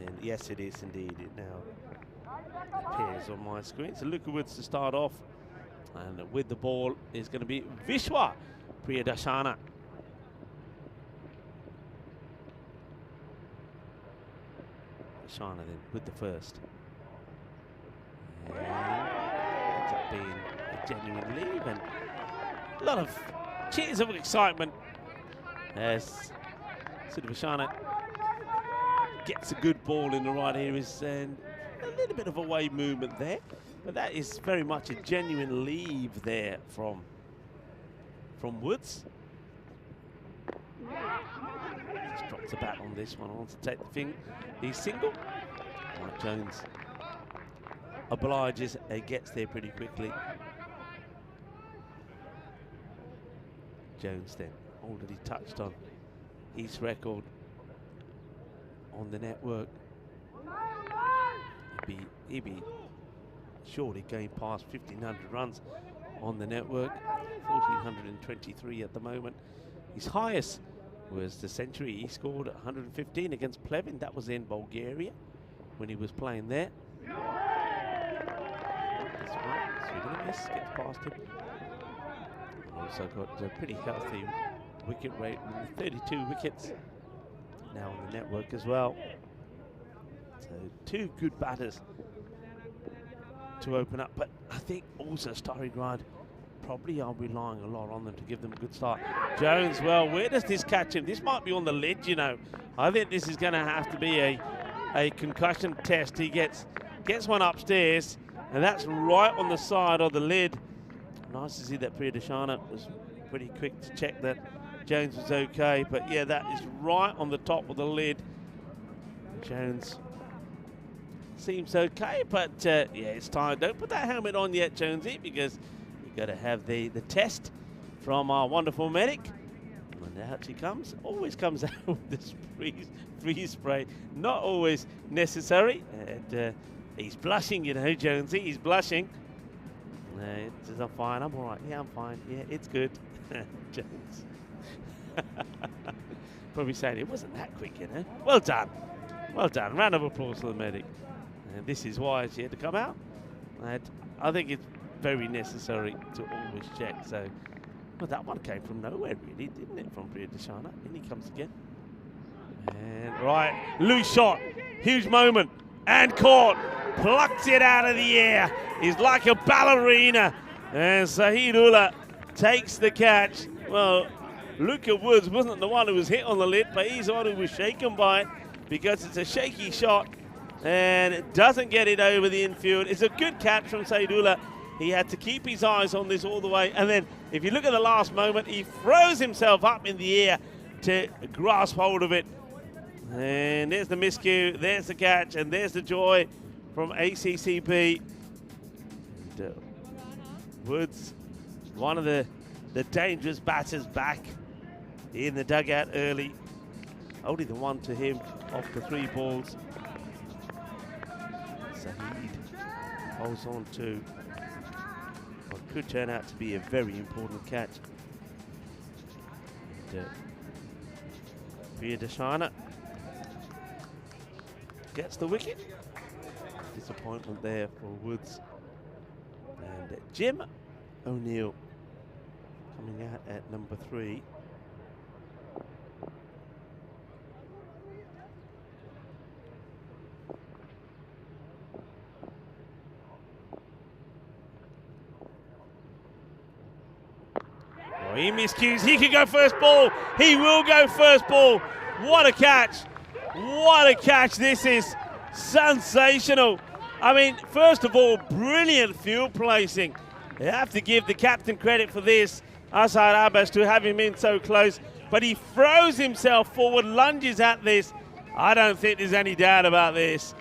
and yes, it is indeed. It now appears on my screen. So Luca Woods to start off, and with the ball is going to be Vishwa Priyadarshana. Darshana then with the first, and ends up being a genuine lead, and a lot of cheers of excitement as Siddhavashana gets a good ball in the right areas, and a little bit of a wave movement there, but that is very much a genuine leave there from Woods. Just drops the bat on this one. Wants to take the single. Mike Jones obliges and gets there pretty quickly. Jones then already touched on his record on the network. He'd be surely going past 1,500 runs on the network. 1,423 at the moment. His highest was the century. He scored 115 against Plevin. That was in Bulgaria when he was playing there. That's right. Swing and a miss, gets past him. Also got a pretty healthy wicket rate, 32 wickets now on the network as well. So 2 good batters to open up, but I think also Starigrad probably are relying a lot on them to give them a good start. Jones, well, where does this catch him? This might be on the lid, you know. I think this is going to have to be a concussion test. He gets gets one upstairs, and that's right on the side of the lid. Nice to see that Priya Dashana was pretty quick to check that Jones was okay, but yeah, that is right on the top of the lid. Jones seems okay, but yeah, it's time. Don't put that helmet on yet, Jonesy, because you've got to have the test from our wonderful medic. And out she comes. Always comes out with this freeze spray. Not always necessary. And he's blushing, you know, Jonesy. He's blushing. I'm fine. I'm all right. Yeah, I'm fine. Yeah, it's good. Jones. Probably saying it wasn't that quick, you know. Well done. Well done. Round of applause for the medic. And this is why she had to come out. And I think it's very necessary to always check. So, well, that one came from nowhere, really, didn't it, from Priya Dashana? In he comes again. And right, loose shot. Huge moment. And caught. Plucks it out of the air. He's like a ballerina. And Saeed Ullah takes the catch. Well, Luca Woods wasn't the one who was hit on the lid, but he's the one who was shaken by it because it's a shaky shot and it doesn't get it over the infield. It's a good catch from Saeed Ullah. He had to keep his eyes on this all the way. And then if you look at the last moment, he throws himself up in the air to grasp hold of it. And there's the miscue, there's the catch, and there's the joy from ACCB. And, Woods, one of the dangerous batters back in the dugout early. Only the one to him off the 3 balls. Saeed holds on to what could turn out to be a very important catch. And, Priya Dashana gets the wicket. Disappointment there for Woods. And Jim O'Neill coming out at number 3. Oh, he miscues. He could go first ball. He will go first ball. What a catch. What a catch this is. Sensational. I mean, first of all, brilliant field placing. You have to give the captain credit for this, Asad Abbas, to have him in so close. But he throws himself forward, lunges at this. I don't think there's any doubt about this.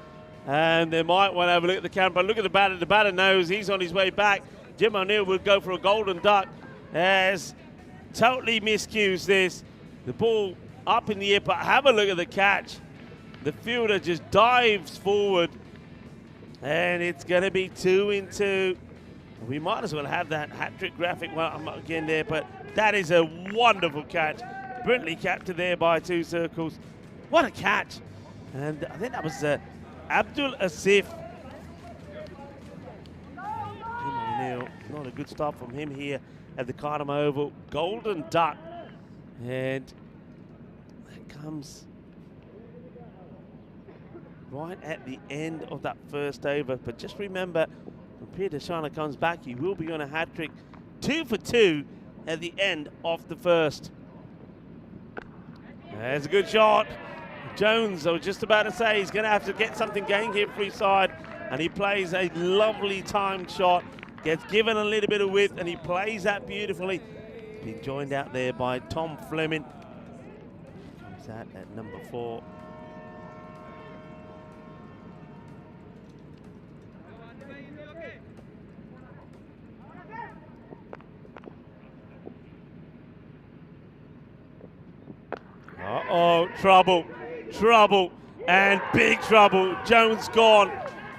And they might want to have a look at the camera. Look at the batter. The batter knows he's on his way back. Jim O'Neill will go for a golden duck. As totally miscues this. The ball up in the air, but have a look at the catch. The fielder just dives forward. And it's going to be 2 in 2. We might as well have that hat-trick graphic again there, but that is a wonderful catch. Brilliantly captured there by 2 circles. What a catch. And I think that was Abdul Asif. Jim O'Neill, not a good start from him here at the Cardam Oval. Golden duck. And that comes right at the end of that first over. But just remember, when Priya Dashana comes back, he will be on a hat-trick. 2 for 2 at the end of the first. There's a good shot. Jones, I was just about to say, he's going to have to get something going here free side. And he plays a lovely timed shot. Gets given a little bit of width, and he plays that beautifully. Being joined out there by Tom Fleming. Comes out at number 4. Uh-oh, trouble, and big trouble. Jones gone,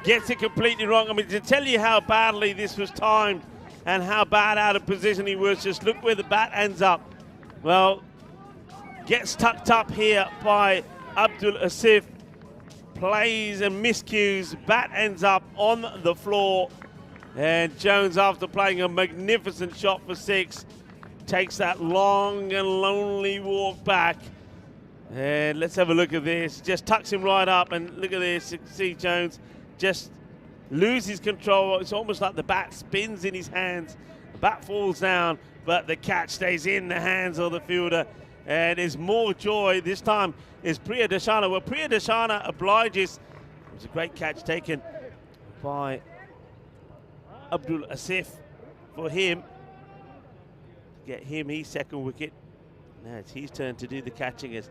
gets it completely wrong. I mean, to tell you how badly this was timed and how bad out of position he was, just look where the bat ends up. Well, gets tucked up here by Abdul Asif, plays and miscues, bat ends up on the floor, and Jones, after playing a magnificent shot for 6, takes that long and lonely walk back. And let's have a look at this. Just tucks him right up, and look at this. You can see Jones just loses control. It's almost like the bat spins in his hands. The bat falls down, but the catch stays in the hands of the fielder. And there's more joy. This time is Priya Dashana. Well, Priya Dashana obliges. It was a great catch taken by Abdul Asif for him. Get him his second wicket. Now it's his turn to do the catching as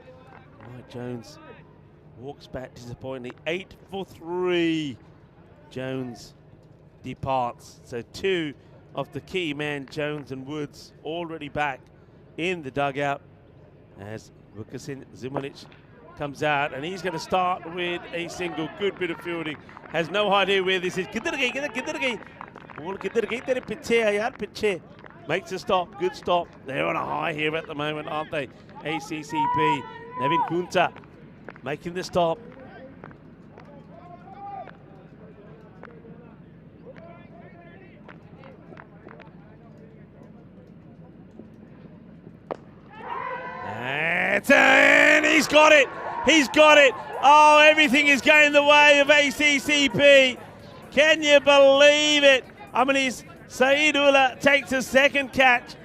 Mike Jones walks back disappointingly. 8 for 3. Jones departs. So 2 of the key men, Jones and Woods, already back in the dugout as Vukasin Zimunic comes out, and he's going to start with a single. Good bit of fielding. Has no idea where this is. Makes a stop. Good stop. They're on a high here at the moment, aren't they? ACCP. Nevin Kunta making the stop. And he's got it. He's got it. Oh, everything is going the way of ACCP. Can you believe it? I mean, Saidullah takes a second catch.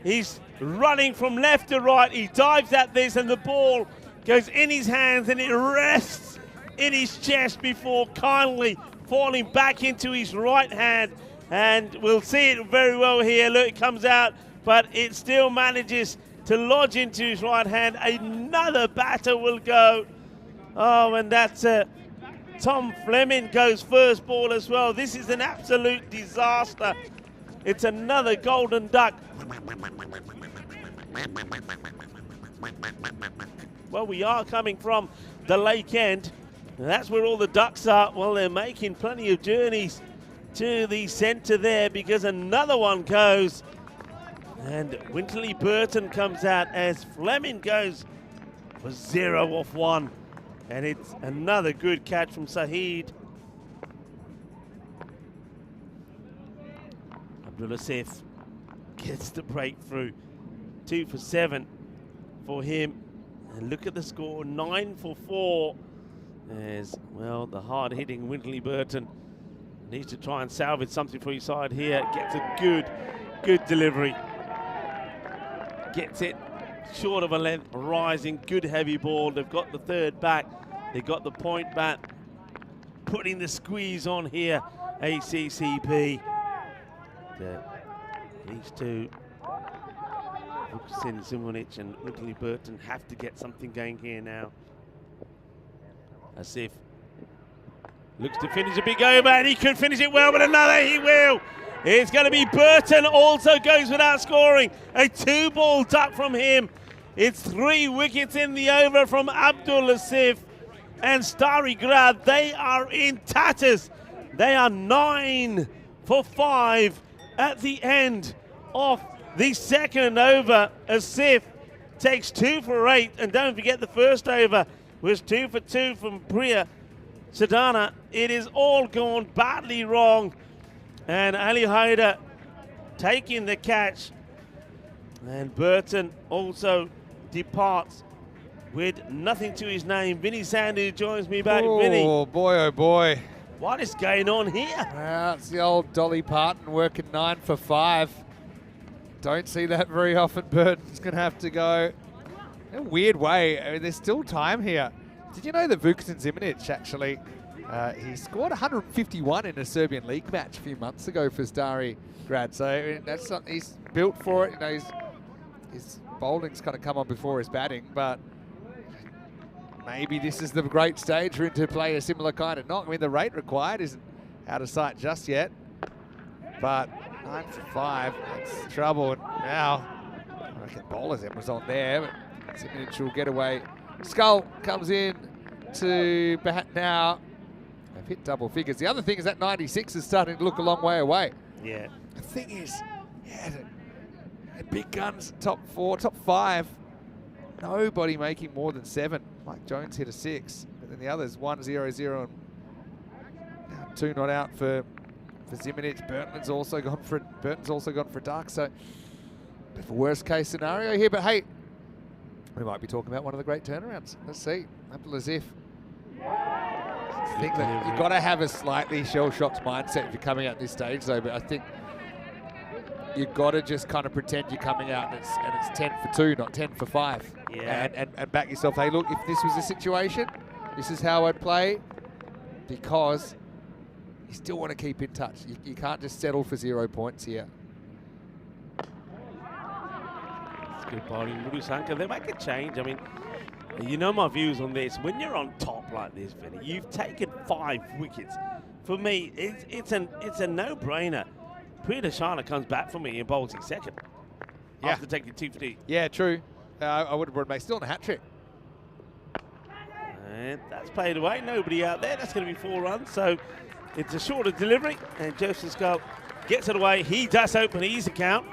He's running from left to right. He dives at this and the ball goes in his hands and it rests in his chest before kindly falling back into his right hand. And we'll see it very well here. Look, it comes out, but it still manages to lodge into his right hand. Another batter will go. Oh, and that's Tom Fleming goes first ball as well. This is an absolute disaster. It's another golden duck. Well, we are coming from the lake end. And that's where all the ducks are. Well, they're making plenty of journeys to the centre there because another one goes. And Wintley Burton comes out as Fleming goes for 0 off 1. And it's another good catch from Saheed. Abdul Asif gets the breakthrough. 2 for 7 for him. And look at the score, 9 for 4. As well, the hard-hitting Wintley Burton needs to try and salvage something for his side here. Gets a good delivery. Gets it short of a length, rising, good heavy ball. They've got the third back. They've got the point back. Putting the squeeze on here, ACCP. These two, Vukasin Zimunic and Wintley Burton, have to get something going here now. Asif looks to finish a big over, and he could finish it well, but another he will. It's going to be Burton, also goes without scoring. A 2-ball duck from him. It's 3 wickets in the over from Abdul Asif. And Starry Grad, they are in tatters. They are 9 for 5 at the end of the second over. Asif takes 2 for 8. And don't forget the first over was 2 for 2 from Priya Sadhana. It is all gone badly wrong. And Ali Haider taking the catch. And Burton also departs with nothing to his name. Vinny Sandu joins me back. Vinny. Oh, boy, oh, boy. What is going on here? Well, it's the old Dolly Parton working 9 for 5. Don't see that very often. Burton's going to have to go in a weird way. I mean, there's still time here. Did you know that Vukasin Zimunic actually, he scored 151 in a Serbian league match a few months ago for Stari Grad. So I mean, that's something he's built for it. You know, his bowling's kind of come on before his batting, but maybe this is the great stage for him to play a similar kind of knock. I mean, the rate required isn't out of sight just yet, but 9 for 5, that's trouble. And now, I reckon bowler's end was on there, but Zimunic will get away. Skull comes in to bat now. They've hit double figures. The other thing is that 96 is starting to look a long way away. Yeah. The thing is, yeah, the big guns, top 4, top 5, nobody making more than 7. Mike Jones hit a 6, but then the others 1, 0, 0, and now 2 not out for Zimunic. Burton's also gone for a duck. So, bit of a worst case scenario here, but hey, we might be talking about one of the great turnarounds. Let's see. Abdul Asif. I think that you've got to have a slightly shell-shocked mindset if you're coming out this stage, though. But I think you've got to just kind of pretend you're coming out and it's 10 for 2, not 10 for 5. Yeah. And back yourself. Hey, look, if this was a situation, this is how I'd play, because you still want to keep in touch. You can't just settle for 0 points here. It's good bowling, Murusanka. They make a change. I mean, you know my views on this. When you're on top like this, Vinny, you've taken 5 wickets. For me, it's a no-brainer. Priyadashana comes back for me and bowls in second after taking 2 for D. Yeah, true. I would have brought him back. Still on a hat trick. And that's played away. Nobody out there. That's going to be 4 runs. So it's a shorter delivery. And Joseph Skull gets it away. He does open his account.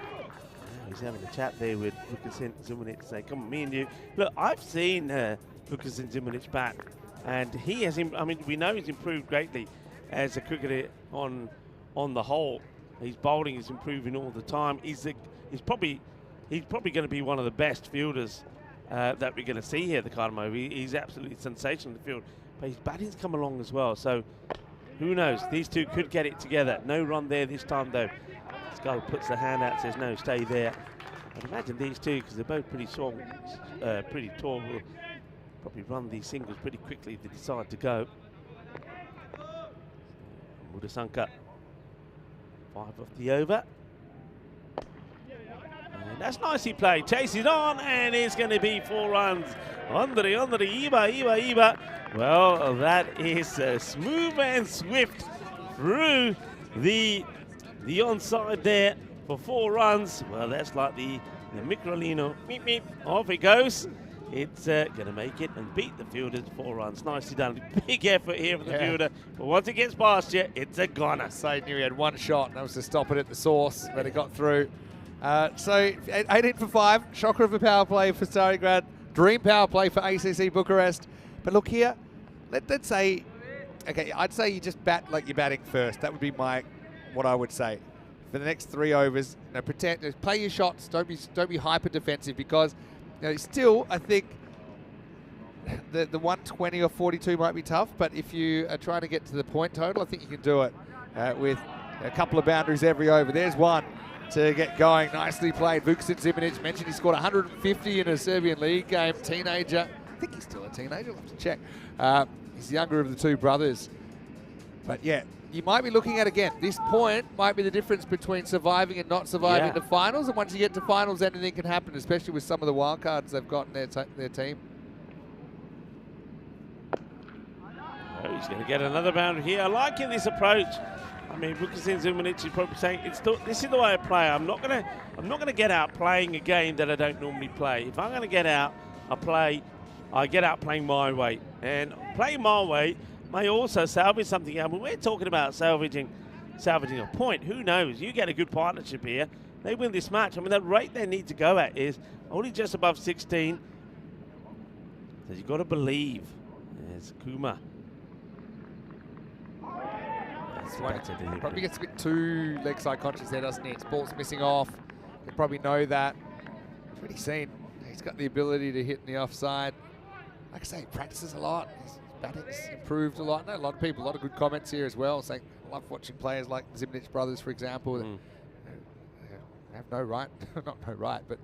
He's having a chat there with Lucas Zimanic to say, come on, me and you. Look, I've seen Lucas Zimanic bat. And he has, I mean, we know he's improved greatly as a cricketer on the whole. His bowling is improving all the time. He's probably going to be one of the best fielders that we're going to see here at the Cardiff. He's absolutely sensational in the field. But his batting's come along as well. So who knows? These two could get it together. No run there this time, though. Skull puts the hand out, says, no, stay there. I'd imagine these two, because they're both pretty strong, pretty tall, will probably run these singles pretty quickly if they decide to go. Mudasanka, 5 off the over. And that's nicely played. Chases on, and it's going to be 4 runs. Iba. Well, that is smooth and swift through the onside there for 4 runs. Well, that's like the Microlino. Meep, meep. Off it goes. It's going to make it and beat the fielders 4 runs. Nicely done. Big effort here from the fielder. But once it gets past you, it's a goner. Say knew he had 1 shot, and that was to stop it at the source, but it got through. So 18 for 5. Shocker of a power play for Starigrad. Dream power play for ACC Bucharest. But look here, let's say, okay, I'd say you just bat like you're batting first. That would be what I would say for the next 3 overs. You know, play your shots. Don't be hyper defensive, because still I think the 120 or 42 might be tough. But if you are trying to get to the point total, I think you can do it with a couple of boundaries every over. There's one to get going. Nicely played. Vukasin Zimanic mentioned he scored 150 in a Serbian league game. Teenager. I think he's still a teenager. I'll have to check. He's the younger of the 2 brothers. But yeah, you might be looking at, again, this point might be the difference between surviving and not surviving the finals. And once you get to finals, anything can happen, especially with some of the wild cards they've got in their team. Oh, he's going to get another boundary here. I like this approach. I mean, Vukasin Zimanic is probably saying, this is the way I play. I'm not gonna get out playing a game that I don't normally play. If I'm gonna get out, I get out playing my way. And playing my way may also salvage something out. But we're talking about salvaging a point. Who knows? You get a good partnership here. They win this match. I mean, the rate they need to go at is only just above 16. So you've got to believe. There's Kuma. Probably gets a bit too leg side conscious there, doesn't he? His ball's missing off. You probably know that. He's already seen. He's got the ability to hit in the offside. Like I say, he practices a lot. His batting's improved a lot. I know a lot of people, a lot of good comments here as well, saying, I love watching players like the Zimanic brothers, for example, that have no right, not no right, but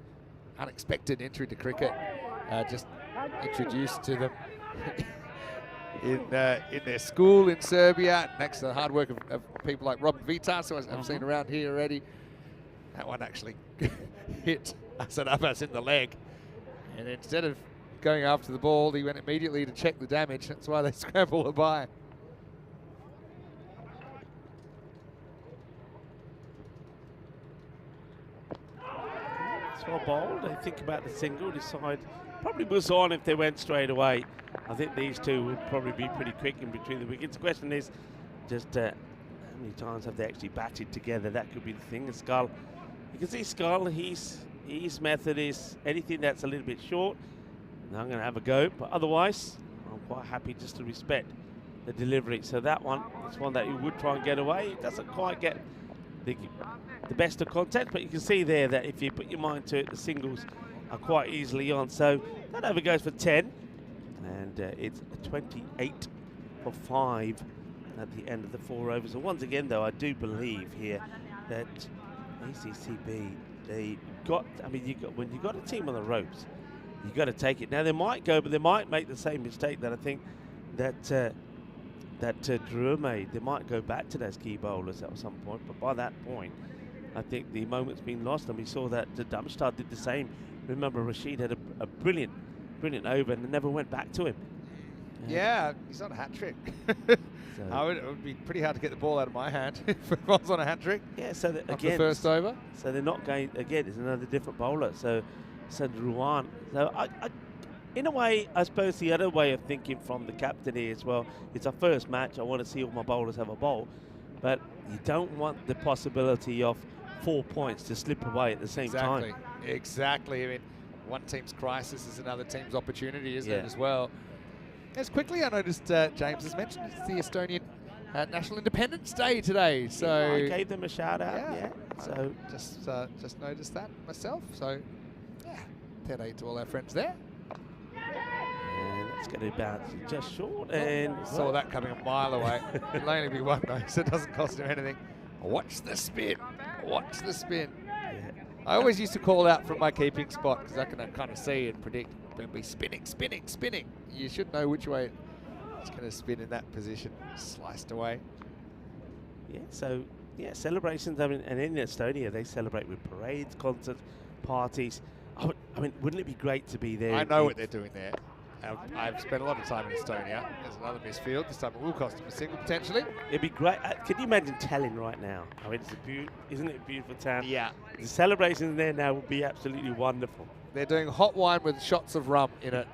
unexpected entry to cricket, just introduced to them in their school in Serbia, next to the hard work of people like Robin Vitas, who I've seen around here already. That one actually hit Hasan Abbas in the leg. And instead of going after the ball, he went immediately to check the damage. That's why they scramble a bye. So bold. They think about the single, decide probably was on if they went straight away. I think these two would probably be pretty quick in between the wickets. The question is just how many times have they actually batted together? That could be the thing. And Skull, you can see Skull, his method is anything that's a little bit short, and I'm going to have a go. But otherwise, I'm quite happy just to respect the delivery. So that one is one that you would try and get away. It doesn't quite get the best of contact, but you can see there that if you put your mind to it, the singles are quite easily on. So that over goes for 10, and it's 28 for 5 at the end of the 4 overs. And once again, though, I do believe here that ACCB, they got, I mean, when you got a team on the ropes, you got to take it. Now they might go, but they might make the same mistake that I think that that Drew made. They might go back to those key bowlers at some point, but by that point, I think the moment's been lost, and we saw that the Darmstadt did the same. Remember, Rashid had a brilliant over and never went back to him. Yeah, he's on a hat trick. So It would be pretty hard to get the ball out of my hand if I was on a hat trick. yeah, so that, After again, the first over. so they're not going again. It's another different bowler. So Ruan. So in a way, I suppose the other way of thinking from the captain here as well. It's our first match. I want to see all my bowlers have a bowl, but you don't want the possibility of 4 points to slip away at the same time. Exactly. I mean, one team's crisis is another team's opportunity, isn't it, Yeah. as well? As quickly, I noticed James has mentioned it's the Estonian National Independence Day today. So I gave them a shout out. Yeah. So just noticed that myself. So yeah, 10-8 to all our friends there. and it's going to bounce just short. And Saw that coming a mile away. It'll only be one though, so it doesn't cost him anything. Watch the spin. Watch the spin. Yeah. I always used to call out from my keeping spot because I can kind of see and predict. It'll be spinning. You should know which way it's going to spin in that position. Sliced away. Yeah, so yeah, celebrations. I mean, and in Estonia they celebrate with parades, concerts, parties. I mean, wouldn't it be great to be there? I know what they're doing there. I've spent a lot of time in Estonia. There's another missed field. This time it will cost them a single potentially. It'd be great. Can you imagine Tallinn right now? I mean, isn't it a beautiful town? Yeah. The celebrations there now would be absolutely wonderful. They're doing hot wine with shots of rum in it.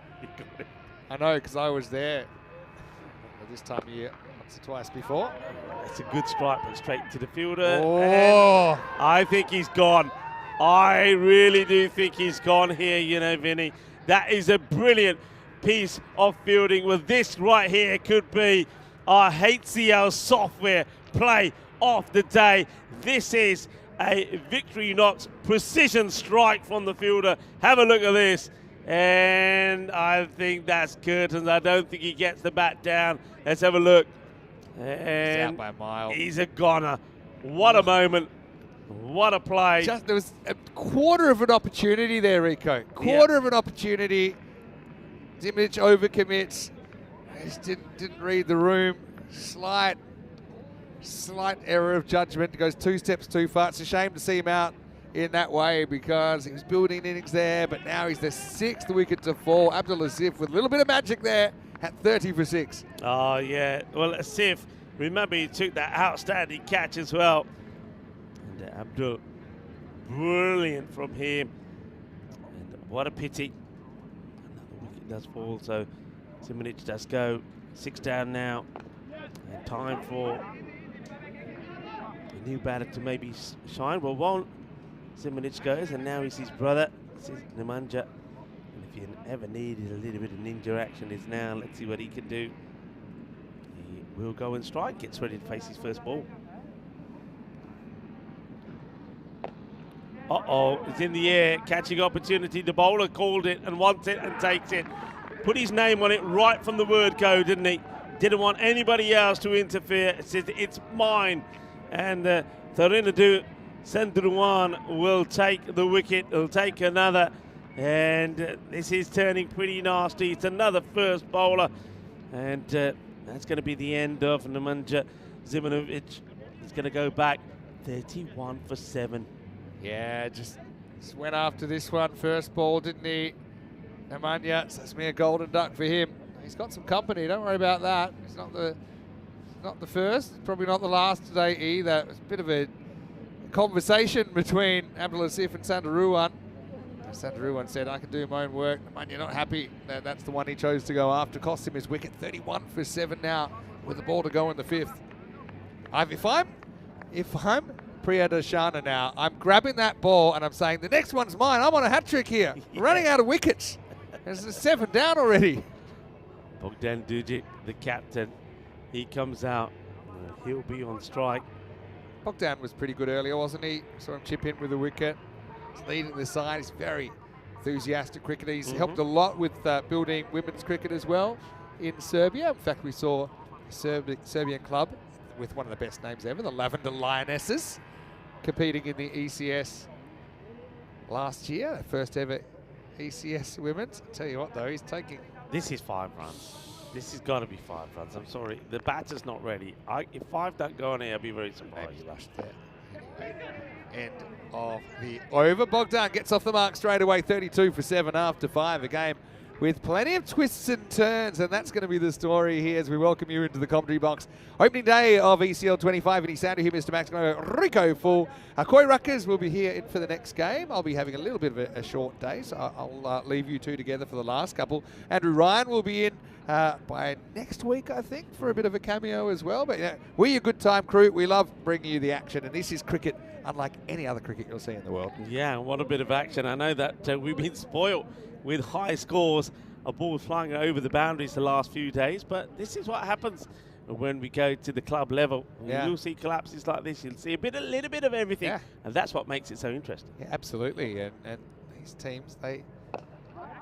I know, because I was there at this time of year once or twice before. That's a good strike, but straight to the fielder. Oh! I think he's gone. I really do think he's gone here, you know, Vinny. That is a brilliant piece of fielding. Well, this right here could be our HCL software play of the day. This is a Victory Knox precision strike from the fielder. Have a look at this. And I think that's curtains. I don't think he gets the bat down. Let's have a look. And He's out by a mile. he's a goner. What a moment. What a play. There was a quarter of an opportunity there, Rico. Quarter of an opportunity. Dimic overcommits. Just didn't read the room. Slight error of judgment. Goes 2 steps too far. It's a shame to see him out in that way because he was building innings there, but now he's the 6th wicket to fall. Abdul Asif with a little bit of magic there at 30 for 6. Oh, yeah. Well, Asif, remember he took that outstanding catch as well. And Abdul, brilliant from him. And what a pity. Another wicket does fall, so Simonic does go. 6 down now. And time for a new batter to maybe shine. Well, one Simonic goes, and now he's his brother. This is Nemanja. And if you ever needed a little bit of ninja action, it's now. Let's see what he can do. He will go and strike. Gets ready to face his first ball. Uh-oh, it's in the air. Catching opportunity. The bowler called it and wants it and takes it. Put his name on it right from the word go, didn't he? Didn't want anybody else to interfere. It says it's mine. And Thorinadu Sendruan will take the wicket. He'll take another. And this is turning pretty nasty. It's another first bowler. And that's going to be the end of Nemanja Zimanovic. He's going to go back 31 for 7. Yeah, just went after this one. First ball, didn't he? Nemanja, so that's me a golden duck for him. He's got some company, don't worry about that. He's not the first, probably not the last today either. It's a bit of a conversation between Abdul Asif and Sandaruwan. Sandaruwan said, I can do my own work. Nemanja not happy. That's the one he chose to go after. Cost him his wicket. 31 for 7 now with the ball to go in the 5th. If I'm Priya Darshana now, I'm grabbing that ball and I'm saying, the next one's mine. I'm on a hat trick here. Yeah. Running out of wickets. There's 7 down already. Bogdan Dujic, the captain, he comes out. He'll be on strike. Bogdan was pretty good earlier, wasn't he? Saw him chip in with a wicket. He's leading the side. He's very enthusiastic cricketer. He's helped a lot with building women's cricket as well in Serbia. In fact, we saw a Serbian club with one of the best names ever, the Lavender Lionesses, competing in the ECS last year, their first ever ECS women's. I'll tell you what though, he's taking... This is 5 runs. This has got to be 5 runs. I'm sorry. The batter's not ready. If 5 don't go on here, I'll be very surprised. Maybe rushed there. End of the over. Bogdan gets off the mark straight away. 32 for 7 after 5. A game with plenty of twists and turns, and that's going to be the story here as we welcome you into the commentary box. Opening day of ECL 25, and he's sound to hear Mr. Maximo Rico Full. Coy Ruckers will be here in for the next game. I'll be having a little bit of a short day, so I'll leave you two together for the last couple. Andrew Ryan will be in by next week, I think, for a bit of a cameo as well. But yeah, we're your good time crew. We love bringing you the action, and this is cricket unlike any other cricket you'll see in the world. Yeah, what a bit of action. I know that we've been spoiled with high scores of balls flying over the boundaries the last few days, but this is what happens when we go to the club level. Yeah. You'll see collapses like this. You'll see a little bit of everything, Yeah. and that's what makes it so interesting. Yeah, absolutely. And these teams, they,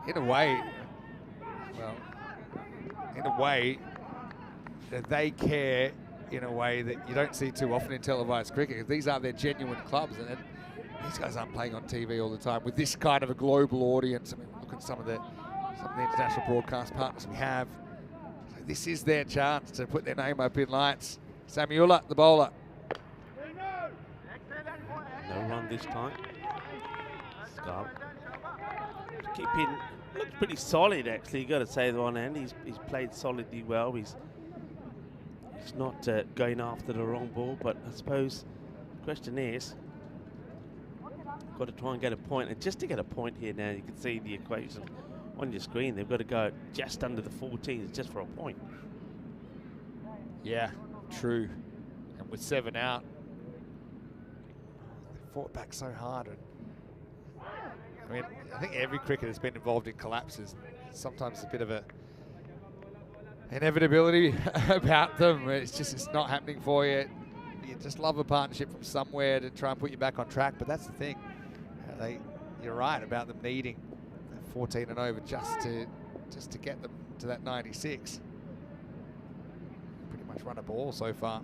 in a way, they care in a way that you don't see too often in televised cricket. These are their genuine clubs, and these guys aren't playing on TV all the time with this kind of a global audience. I mean, look at some of the international broadcast partners we have. So this is their chance to put their name up in lights. Samuela, the bowler. No run this time. Scarp keeping, looks pretty solid actually. You got to say the one end. He's played solidly well. He's not going after the wrong ball, but I suppose the question is, got to try and get a point. And just to get a point here now, you can see the equation on your screen. They've got to go just under the 14s just for a point. Yeah, true. And with 7 out, they fought back so hard. And I mean, I think every cricketer's been involved in collapses. Sometimes a bit of a inevitability about them. It's not happening for you. You just love a partnership from somewhere to try and put you back on track. But that's the thing. You're right about them needing 14 and over just to get them to that 96. Pretty much run a ball so far.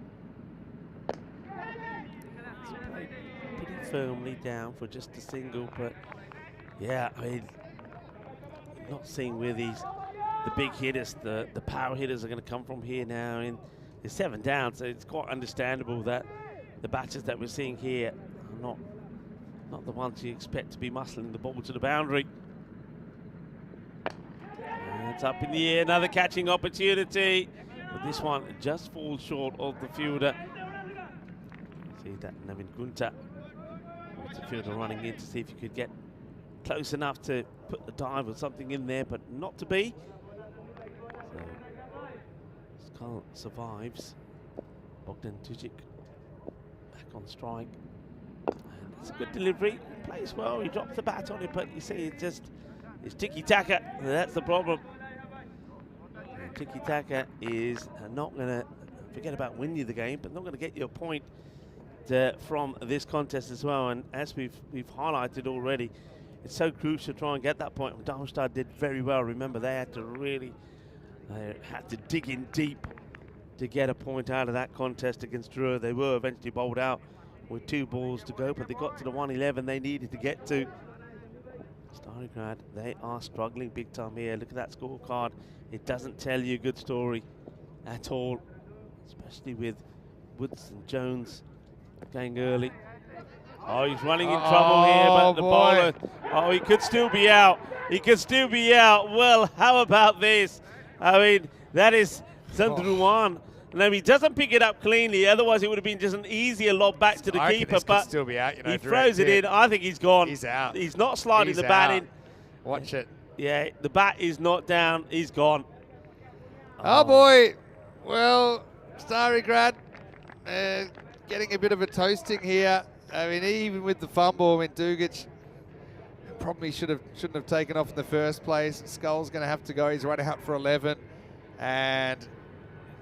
Played pretty firmly down for just a single, but yeah, I mean, not seeing where the big hitters, the power hitters are going to come from here now. And there's 7 down, so it's quite understandable that the batters that we're seeing here are not the ones you expect to be muscling the ball to the boundary. And it's up in the air, another catching opportunity. But this one just falls short of the fielder. See that Navin Gunta, the fielder running in to see if you could get close enough to put the dive or something in there, but not to be. So Skull survives. Bogdan Tujic back on strike. And it's a good delivery. He plays well. He drops the bat on it, but you see it's tiki-taka. That's the problem. Tiki-taka is not going to forget about winning the game, but not going to get you a point from this contest as well. And as we've highlighted already, it's so crucial to try and get that point. Darmstadt did very well. Remember, they had to dig in deep to get a point out of that contest against Drua. They were eventually bowled out with 2 balls to go, but they got to the 111 they needed to get to. Starigrad, they are struggling big time here. Look at that scorecard. It doesn't tell you a good story at all, especially with Woods and Jones going early. Oh, he's running in trouble here, but the bowler, he could still be out. He could still be out. Well, how about this? I mean, that is Sandruan. Now, he doesn't pick it up cleanly, otherwise it would have been just an easier lob back to the keeper, but still be out, he throws it in. I think he's gone. He's out. He's not sliding the bat in. Watch it. Yeah, the bat is not down. He's gone. Oh boy. Well, Starigrad getting a bit of a toasting here. I mean, even with the fumble, I mean, Dugic probably shouldn't have taken off in the first place. Skull's going to have to go. He's running out for 11. And,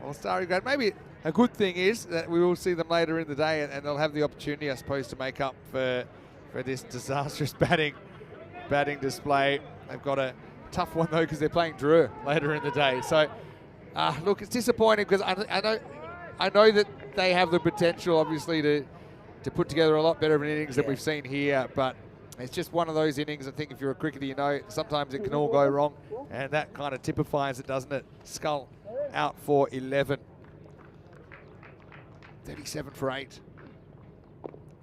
well, Starigrad, maybe a good thing is that we will see them later in the day and they'll have the opportunity, I suppose, to make up for this disastrous batting display. They've got a tough one, though, because they're playing Drew later in the day. So, look, it's disappointing because I know that they have the potential, obviously, to put together a lot better of an innings than we've seen here, but It's just one of those innings. I think if you're a cricketer, you know sometimes it can all go wrong, and that kind of typifies it, doesn't it? Skull out for 11. 37 for 8.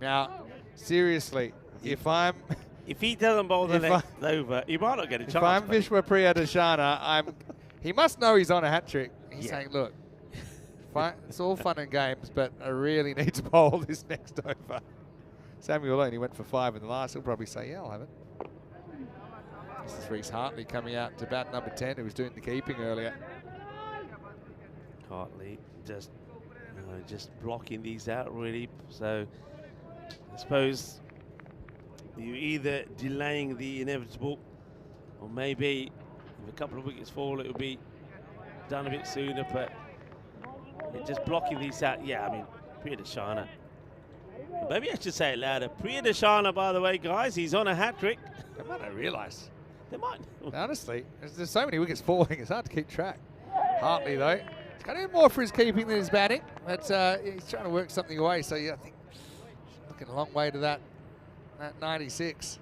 Now, seriously, if he doesn't bowl the next over, he might not get a chance. If I'm Vishwa Priyadashana, he must know he's on a hat trick. He's saying, look, it's all fun and games, but I really need to bowl this next over. Samuel only went for 5 in the last. He'll probably say, yeah, I'll have it. This is Reece Hartley coming out to bat number 10, who was doing the keeping earlier. Hartley just blocking these out, really. So I suppose you're either delaying the inevitable, or maybe if a couple of wickets fall, it will be done a bit sooner. But just blocking these out, yeah, I mean, Priyadashana. Maybe I should say it louder. Priyadashana, by the way, guys, he's on a hat trick. They might not realise. They might. Honestly, there's so many wickets falling, it's hard to keep track. Hartley, though, he's got to do more for his keeping than his batting, but he's trying to work something away. So, yeah, I think he's looking a long way to that 96.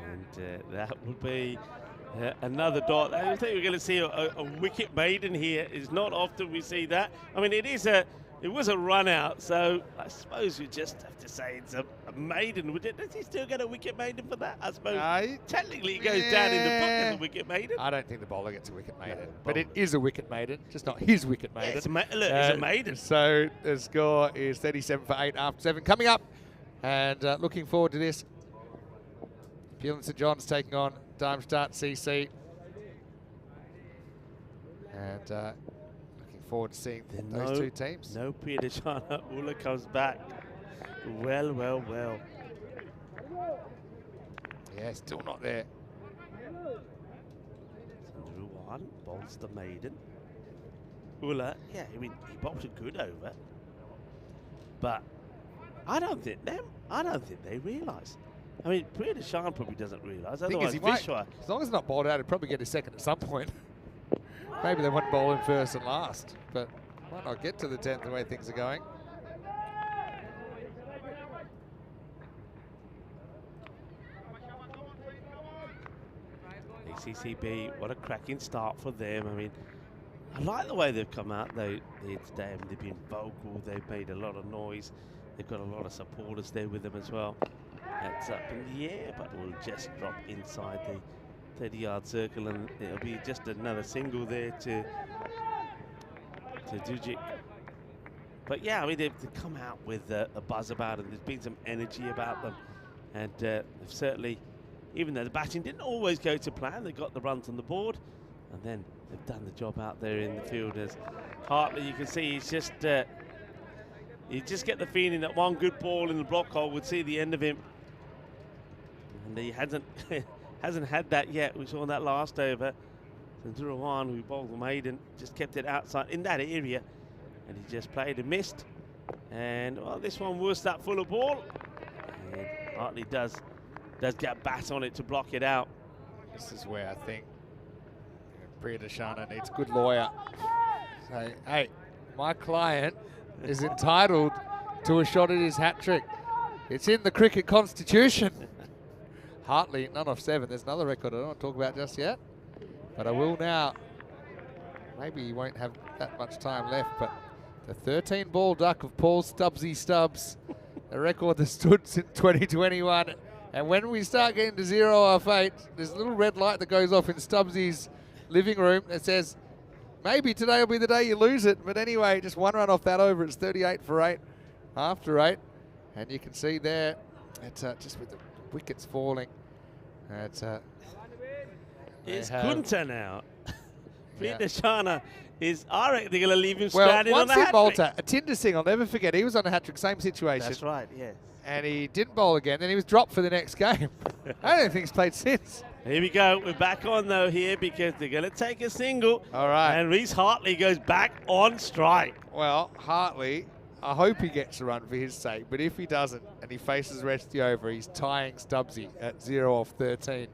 And that would be another dot. I think we're going to see a wicket maiden here. It's not often we see that. I mean, it was a run out, so I suppose you just have to say it's a maiden. Does he still get a wicket maiden for that? I suppose technically it goes down in the book as a wicket maiden. I don't think the bowler gets a wicket maiden, but it is a wicket maiden, just not his wicket maiden. Yeah, it's a maiden. So the score is 37 for 8 after 7. Coming up, and looking forward to this. Peel St John's taking on Darmstadt CC. And looking forward to seeing those two teams. No Priyadashana. Ula comes back. Well. Yeah, still not there. Ruan bowls the maiden. Ula, yeah, I mean, he bowled a good over. But I don't think they realise. I mean, Priyadashana probably doesn't realise. Otherwise, Vishwa, as long as it's not bowled out, he'll probably get a second at some point. Maybe they won't bowl him first and last, but might not get to the 10th the way things are going. ACCB, what a cracking start for them. I mean, I like the way they've come out though today. I mean, they've been vocal, they've made a lot of noise. They've got a lot of supporters there with them as well. That's up in the air, but will just drop inside the 30-yard circle, and it'll be just another single there to Dujic. But yeah, I mean, they've come out with a buzz about it. There's been some energy about them, and they've certainly, even though the batting didn't always go to plan, they got the runs on the board, and then they've done the job out there in the field. As Hartley, you can see, he's just you just get the feeling that one good ball in the block hole would see the end of him. And he hasn't had that yet. We saw that last over. Zandurawan, who bowled the maiden, just kept it outside in that area, and he just played and missed. And well, this one was that full of ball. And Hartley does get a bat on it to block it out. This is where I think Priyadashana needs a good lawyer. Say, hey, my client is entitled to a shot at his hat trick. It's in the cricket constitution. Hartley, none off 7. There's another record I don't want to talk about just yet, but I will now. Maybe he won't have that much time left, but the 13-ball duck of Paul Stubbsy Stubbs, a record that stood since 2021. And when we start getting to 0 off 8, there's a little red light that goes off in Stubbsy's living room that says, maybe today will be the day you lose it. But anyway, just one run off that over. It's 38 for 8 after 8. And you can see there, it's just with the wickets falling. It's Kunta now. Priyadashana is, I reckon they're going to leave him stranded on the hat trick. Malta, Atinder Singh, I'll never forget, he was on a hat trick, same situation. That's right, yes. And he didn't bowl again, then he was dropped for the next game. I don't think he's played since. Here we go. We're back on, though, here, because they're going to take a single. All right. And Reece Hartley goes back on strike. Well, Hartley, I hope he gets a run for his sake, but if he doesn't and he faces the rest of the over, he's tying Stubbsy at 0 off 13.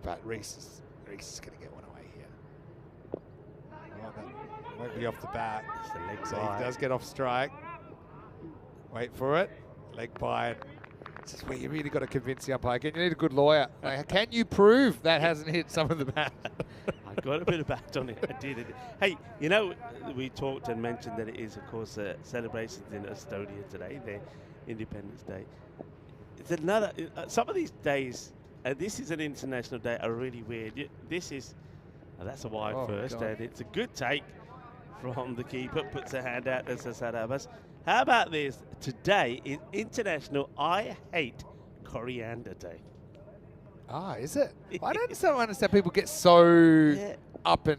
But Reece is going to get one away here. Won't be off the bat. It's the leg So side. he does get off strike. Wait for it. Leg by it. This is where you really got to convince the umpire. Again, you need a good lawyer. Like, can you prove that hasn't hit some of the bat? I got a bit of bat on it. I did. Hey, you know, we talked and mentioned that it is, of course, celebrations in Estonia today, their Independence Day. It's another. Some of these days, this is an international day, are really weird. This is. That's a wide first, God. and it's a good take from the keeper. Puts a hand out as a Sarabas. How about this? Today is International I Hate Coriander Day. Ah, is it? I don't understand people get so up in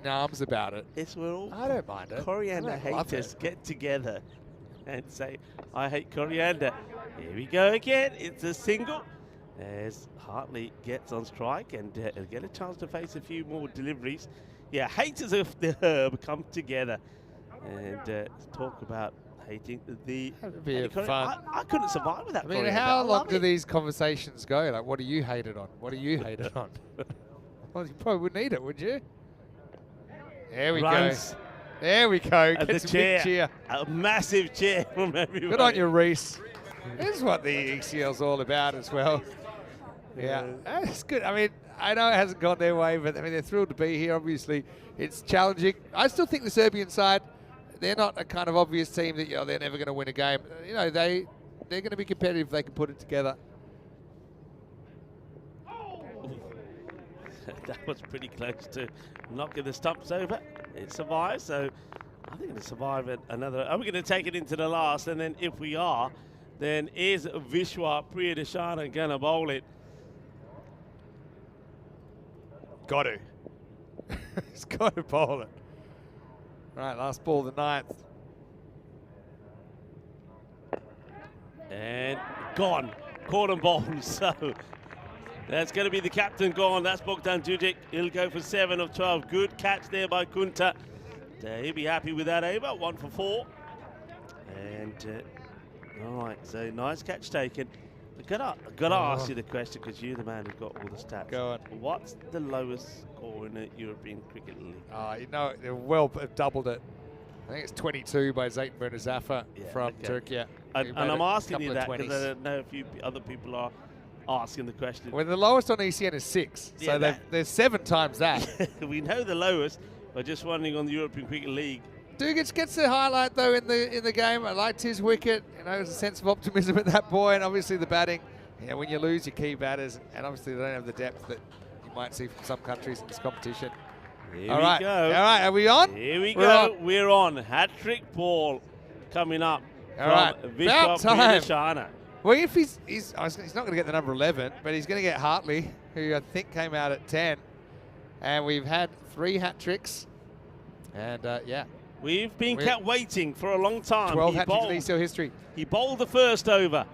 arms about it. It's where all I don't mind it. coriander I love haters it. get together and say, I hate coriander. Here we go again. It's a single. As Hartley gets on strike and get a chance to face a few more deliveries. Yeah, haters of the herb come together and talk about hating the. That'd be fun. I couldn't survive with that. I mean, coriander. how I long love do it. these conversations go? Like, what do you hate it on? What do you hate it on? Well, you probably wouldn't eat it, would you? There we Runs go. There we go. at the Gets a big cheer. A massive cheer from everyone. Good on you, Reese. This is what the ECL's all about as well. Yeah, that's good. I mean, I know it hasn't gone their way, but I mean, they're thrilled to be here. Obviously, it's challenging. I still think the Serbian side, they're not a kind of obvious team that, you know, they're never going to win a game. You know, they're going to be competitive if they can put it together. That was pretty close to knocking the stumps over. It survived, so I think it'll survive another. Are we going to take it into the last? And then if we are, then is Vishwa Priyadeshana going to bowl it? Got to. He's got to bowl it. Right, last ball of the ninth. And gone. Caught and bowled. So that's going to be the captain gone. That's Bogdan Djudic. He'll go for 7 of 12. Good catch there by Kunta. He'll be happy with that over. 1 for 4. And all right, so nice catch taken. I gotta ask you the question because you're the man who's got all the stats. Go on. What's the lowest score in the European Cricket League? You know, they well doubled it. I think it's 22 by Zaytan Bernazafa from Turkey. And I'm asking you that because I don't know if other people are asking the question. Well, the lowest on ECN is 6, Yeah, so there's 7 times that. We know the lowest, but just wondering on the European Cricket League. Dugic gets the highlight though in the game. I liked his wicket. You know, there's a sense of optimism at that point. Obviously the batting. You know, when you lose your key batters, and obviously they don't have the depth that you might see from some countries in this competition. Here All we right, go. all right. Are we on? Here we We're go. on. We're on. Hat-trick ball coming up All right. from About Vishwa time. Priyadeshana. Well, if he's not going to get the number 11, but he's going to get Hartley, who I think came out at 10. And we've had 3 hat tricks. And yeah. We've been kept waiting for a long time. 12 hat tricks in ECL history. He bowled the first over.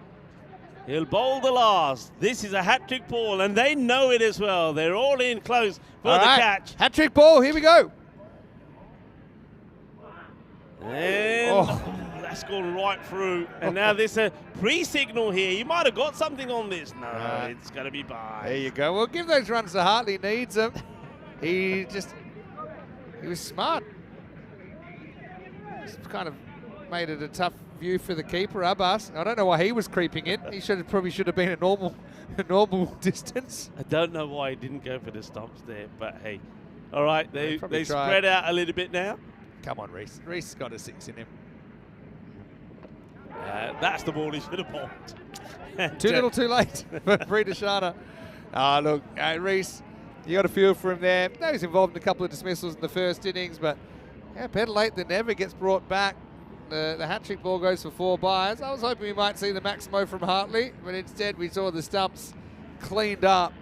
He'll bowl the last. This is a hat-trick ball, and they know it as well. They're all in close for the catch. Hat trick ball. Here we go. And that's gone right through. And now there's a pre-signal here. You might have got something on this. No, it's going to be by. There you go. Well, give those runs to Hartley. Needs them. He was smart. He's kind of made it a tough view for the keeper, Abbas. I don't know why he was creeping in. He probably should have been a normal distance. I don't know why he didn't go for the stumps there, but hey. All right, they probably spread out a little bit now. Come on, Reese. Reese has got a 6 in him. That's the ball he should have bowled. Too little, too late for Priyadeshana. Look, Reese, you got a feel for him there. No, he's involved in a couple of dismissals in the first innings, but better late than never. Gets brought back. The hat-trick ball goes for 4 byes. I was hoping we might see the Maximo from Hartley, but instead we saw the stumps cleaned up.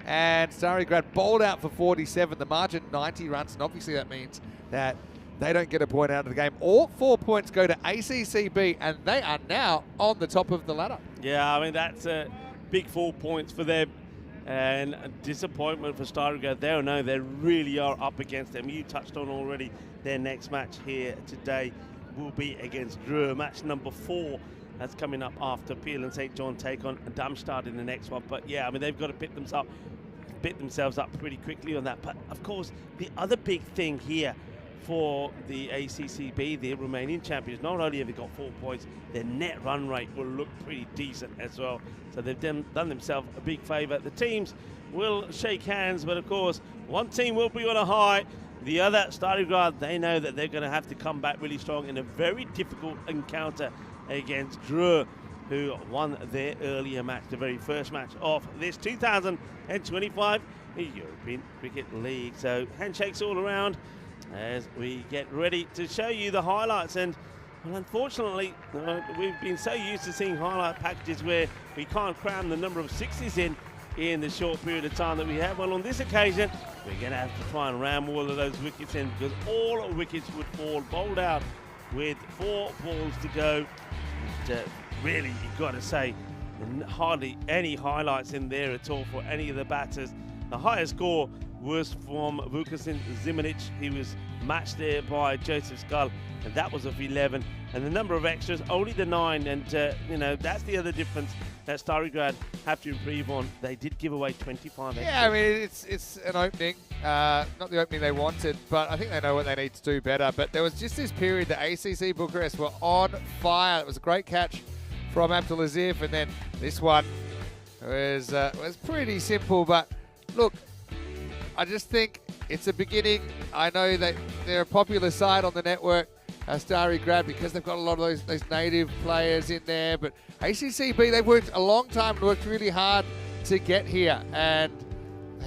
And Starigrad bowled out for 47. The margin 90 runs, and obviously that means that they don't get a point out of the game. All 4 points go to ACCB, and they are now on the top of the ladder. Yeah, I mean, that's a big 4 points for them. And a disappointment for Starigrad. They really are up against them. You touched on already their next match here today will be against Dreux, match number 4. That's coming up after Peel and St. John take on Darmstadt in the next one. But yeah, I mean, they've got to pick themselves up pretty quickly on that. But of course, the other big thing here for the ACCB, the Romanian champions. Not only have they got 4 points, their net run rate will look pretty decent as well. So they've done themselves a big favour. The teams will shake hands, but of course, one team will be on a high. The other, Starigrad, they know that they're going to have to come back really strong in a very difficult encounter against Dru, who won their earlier match, the very first match of this 2025 European Cricket League. So handshakes all around as we get ready to show you the highlights. And well, unfortunately, we've been so used to seeing highlight packages where we can't cram the number of sixes in the short period of time that we have. Well, on this occasion, we're going to have to try and ram all of those wickets in, because all wickets would fall bowled out with 4 balls to go. And, really, you've got to say, hardly any highlights in there at all for any of the batters. The highest score was from Vukasin Zimanic. He was matched there by Joseph Skull, and that was of 11. And the number of extras, only the 9. And, you know, that's the other difference that Starigrad have to improve on. They did give away 25 extras. Yeah, I mean, it's an opening. Not the opening they wanted, but I think they know what they need to do better. But there was just this period that ACC Bucharest were on fire. It was a great catch from Abdulaziz, and then this one was pretty simple. But look, I just think it's a beginning. I know that they're a popular side on the network, Starigrad, because they've got a lot of those native players in there. But ACCB, they've worked a long time and worked really hard to get here. And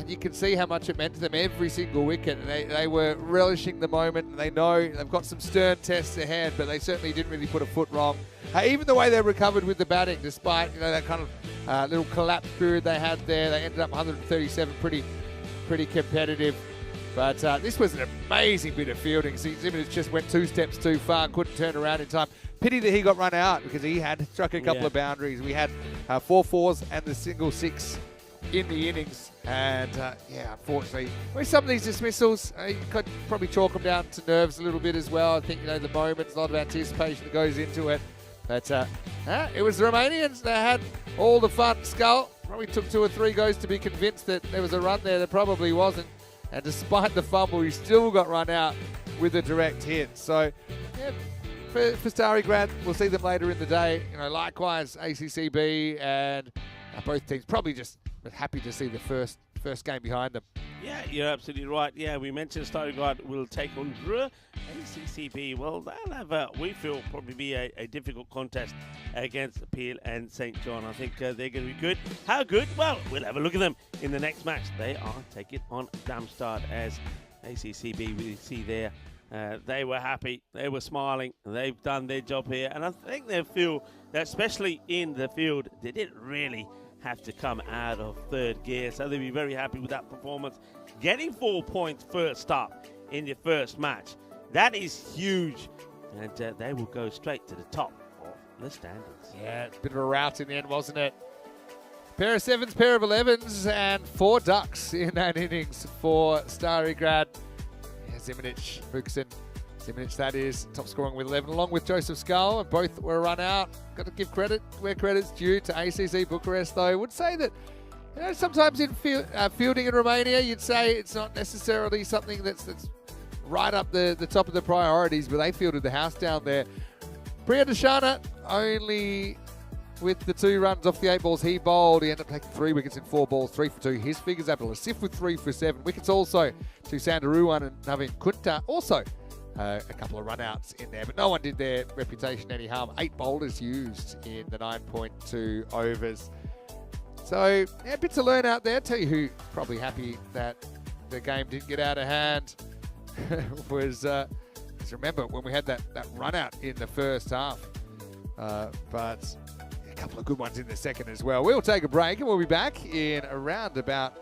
you can see how much it meant to them every single wicket. They were relishing the moment, and they know they've got some stern tests ahead, but they certainly didn't really put a foot wrong. Even the way they recovered with the batting, despite that kind of little collapse period they had there, they ended up 137, pretty competitive. But this was an amazing bit of fielding. Zimanic just went 2 steps too far, couldn't turn around in time. Pity that he got run out, because he had struck a couple of boundaries. We had 4 fours and the single 6 in the innings. And, unfortunately, with some of these dismissals, you could probably chalk them down to nerves a little bit as well. I think, the moment, a lot of anticipation that goes into it. But it was the Romanians that had all the fun. Skull probably took 2 or 3 goes to be convinced that there was a run there. There probably wasn't. And despite the fumble, he still got run out with a direct hit. So, for Starigrad, we'll see them later in the day. Likewise, ACCB and both teams probably just happy to see the first game behind them. Yeah, you're absolutely right. Yeah, we mentioned Starigrad will take on Dru. ACCB, well, they'll have, we feel, probably be a difficult contest against Peel and St. John. I think they're going to be good. How good? Well, we'll have a look at them in the next match. They are taking on Darmstadt, as ACCB, we see there. They were happy. They were smiling. They've done their job here. And I think they feel that, especially in the field, they didn't really have to come out of third gear. So they'll be very happy with that performance. Getting 4 points first up in your first match, that is huge. And they will go straight to the top of the standings. Yeah, bit of a rout in the end, wasn't it? Pair of 7s, pair of 11s, and 4 ducks in that innings for Starigrad. Yeah, Zimanic, Vukasin. Zimanic, that is, top scoring with 11, along with Joseph Skull, and both were run out. Got to give credit where credit's due to ACC Bucharest, though. I would say that, sometimes in fielding in Romania, you'd say it's not necessarily something that's right up the top of the priorities, but they fielded the house down there. Priyadashana, only with the 2 runs off the 8 balls he bowled. He ended up taking 3 wickets in 4 balls, 3 for 2. His figures Abdulaziz with 3 for 7. Wickets also to Sandaruwan and Navin Kunta. Also, a couple of run-outs in there, but no one did their reputation any harm. 8 bowlers used in the 9.2 overs. So, a bit to learn out there. Tell you who probably happy that the game didn't get out of hand was, remember when we had that run-out in the first half. But a couple of good ones in the second as well. We'll take a break and we'll be back in around about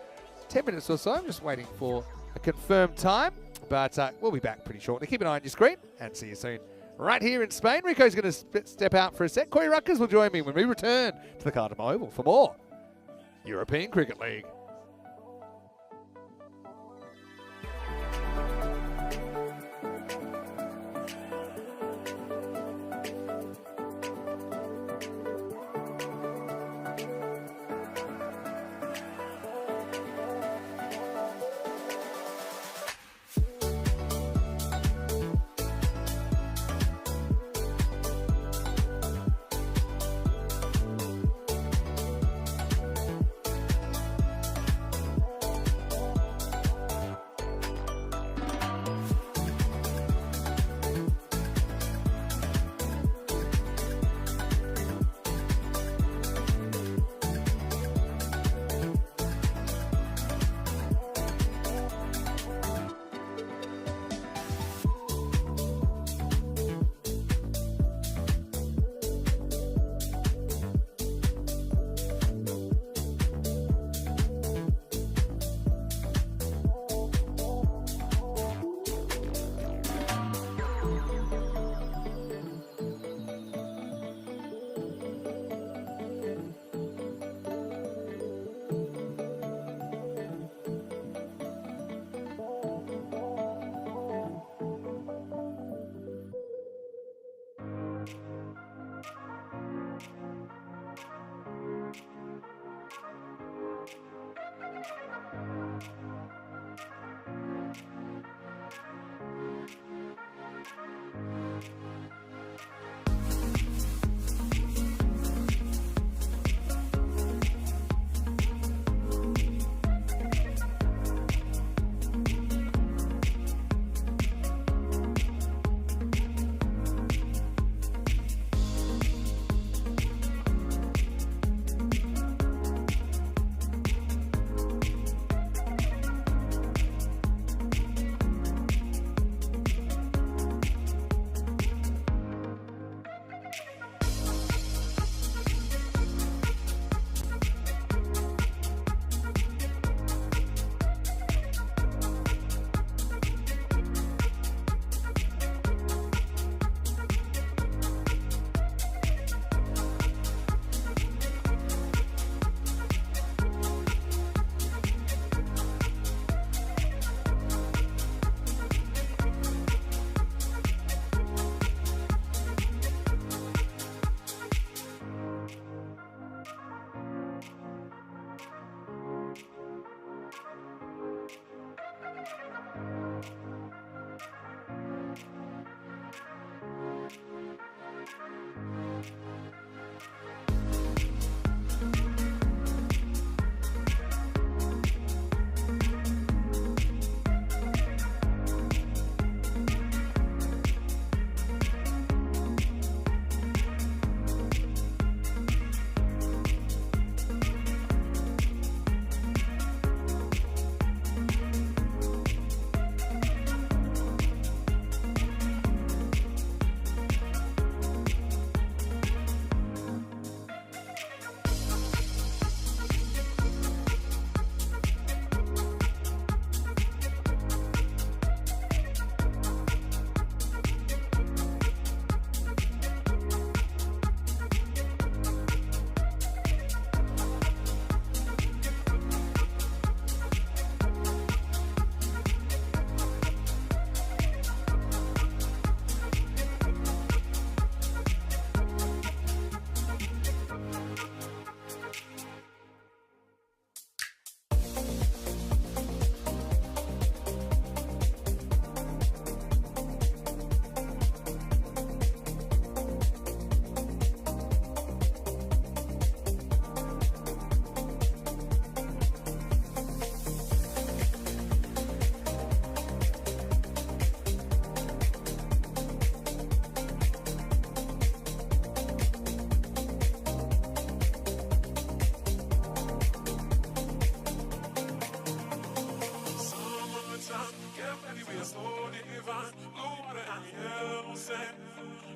10 minutes or so. I'm just waiting for a confirmed time. But we'll be back pretty shortly. Keep an eye on your screen and see you soon. Right here in Spain, Rico's going to step out for a sec. Corey Ruckers will join me when we return to the Cardamom Oval for more European Cricket League.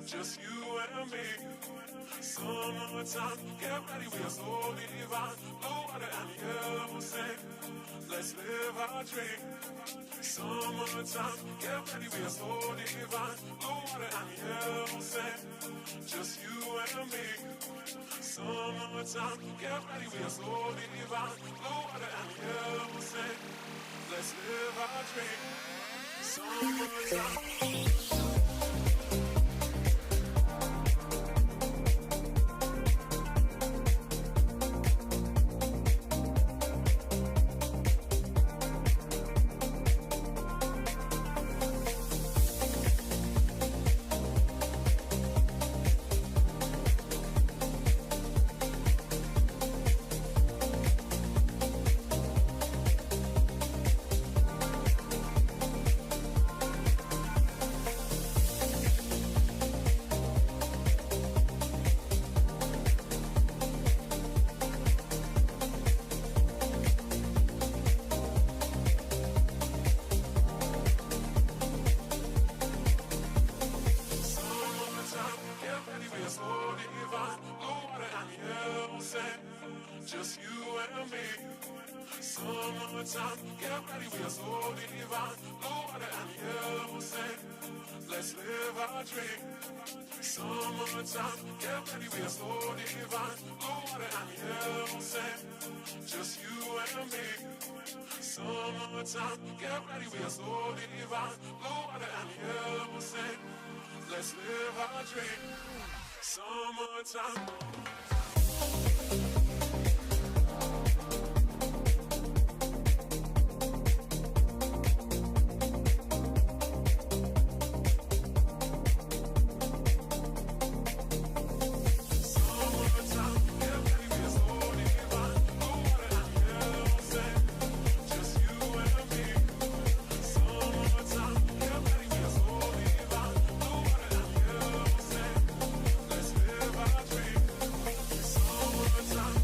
just you and me. Summertime, get ready, we are so divine. Blue water and yellow sand, let's live our dream. Summertime, get ready, we are so divine. Blue water and yellow sand, just you and me. Summertime, get ready, we are so divine. Blue water and yellow sand, let's live our dream. Summertime. Just you and me. Summertime, get ready, we are so divine. Blue water and yellow sand, let's live our dream. Summertime, get ready, we are so divine. Blue water and yellow sand, just you and me. Summertime, get ready, we are so divine. Blue water and yellow sand, let's live our dream. Summertime. Time.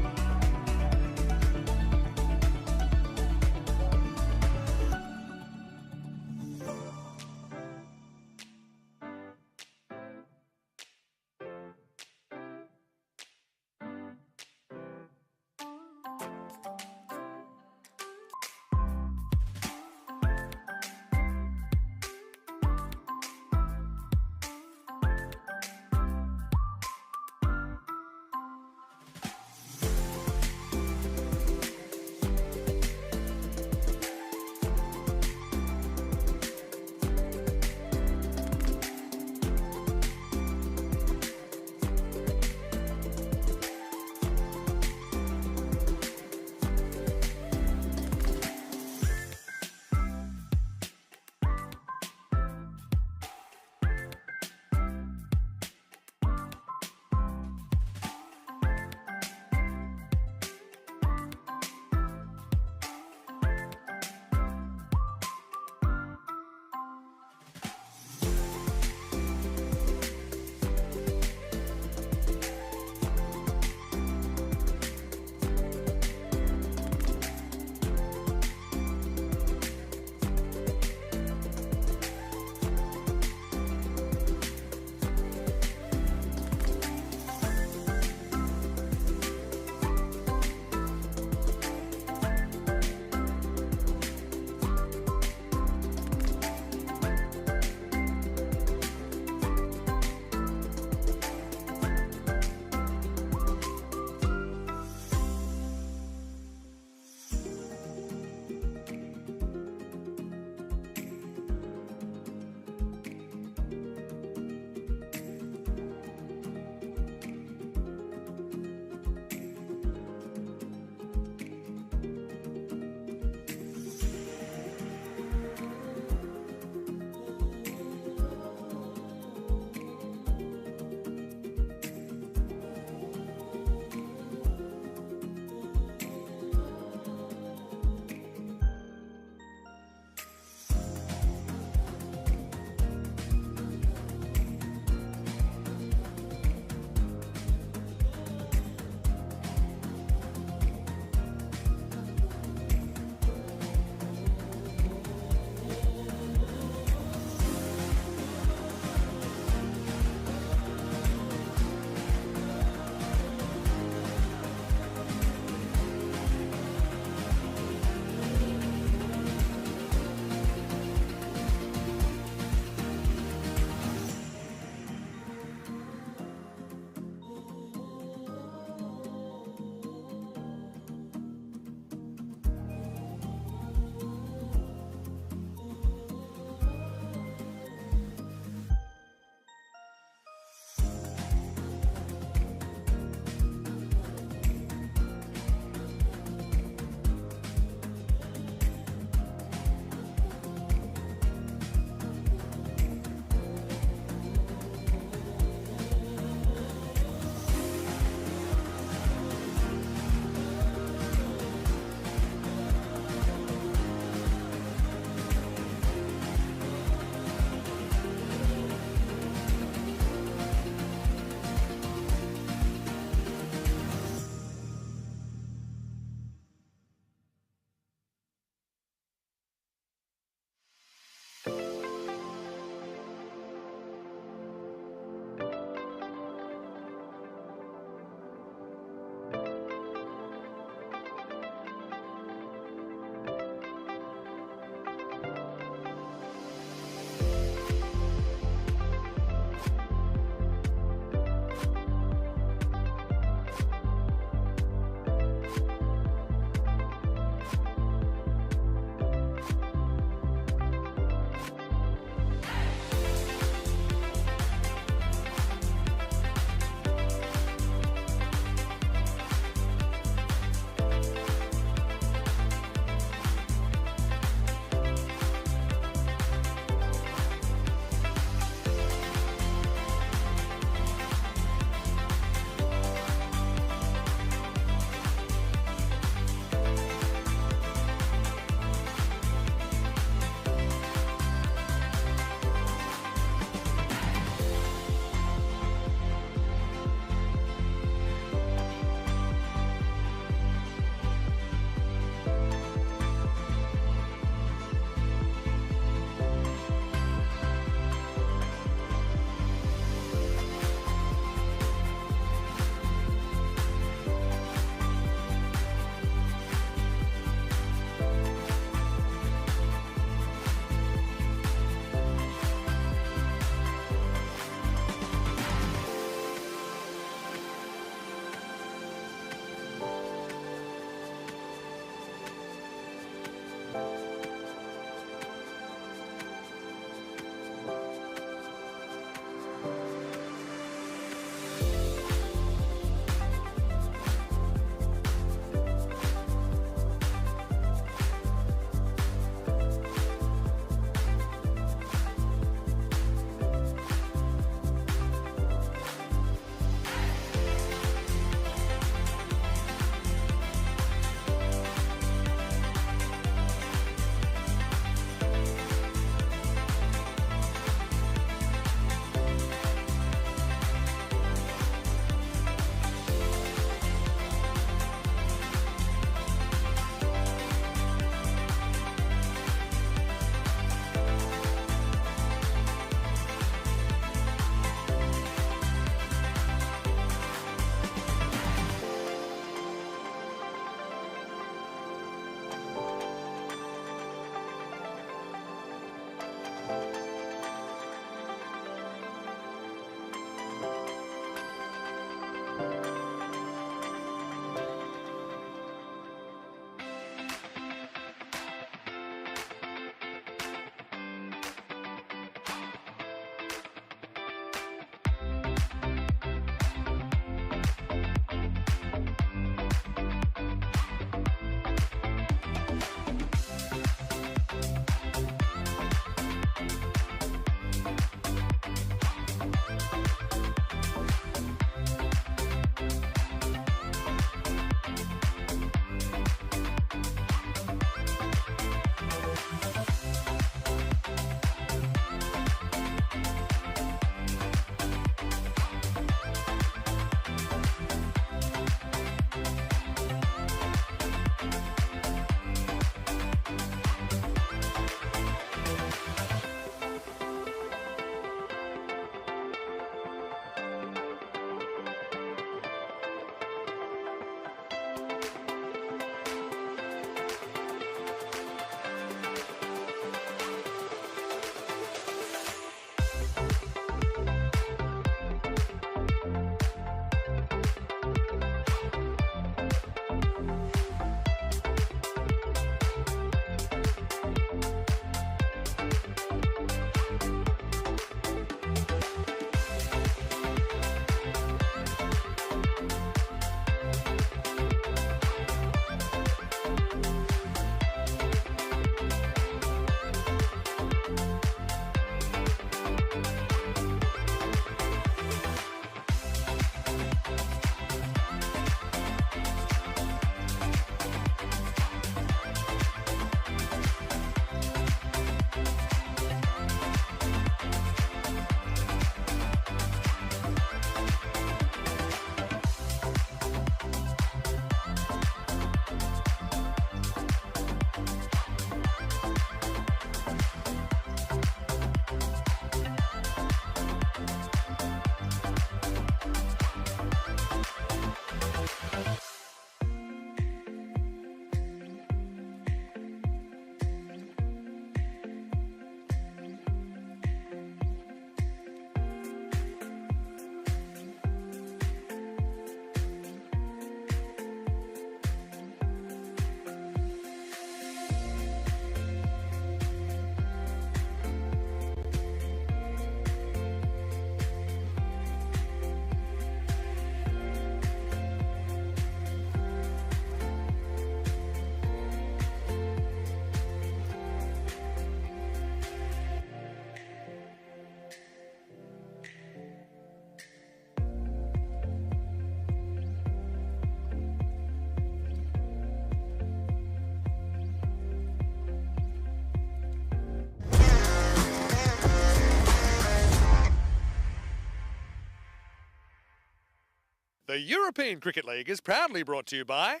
The European Cricket League is proudly brought to you by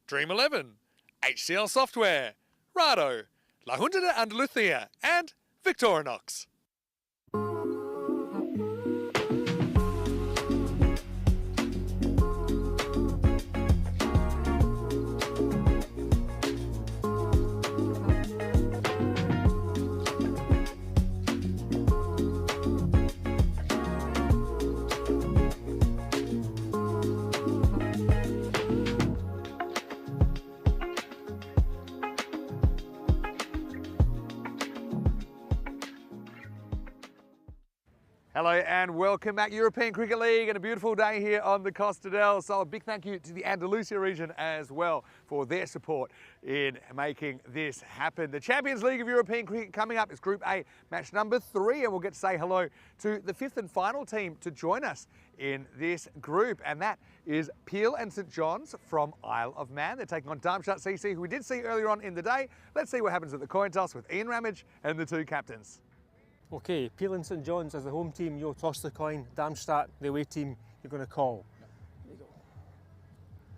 Dream 11, HCL Software, Rado, La Junta de Andalucía, and Victorinox. Hello and welcome back, European Cricket League, and a beautiful day here on the Costa del Sol. A big thank you to the Andalusia region as well for their support in making this happen. The Champions League of European Cricket coming up is Group A, match number 3, and we'll get to say hello to the 5th and final team to join us in this group, and that is Peel and St John's from Isle of Man. They're taking on Darmstadt CC, who we did see earlier on in the day. Let's see what happens at the coin toss with Ian Ramage and the two captains. Okay, Peel and St John's as the home team, you'll toss the coin. Darmstadt, the away team, you're going to call. There you go.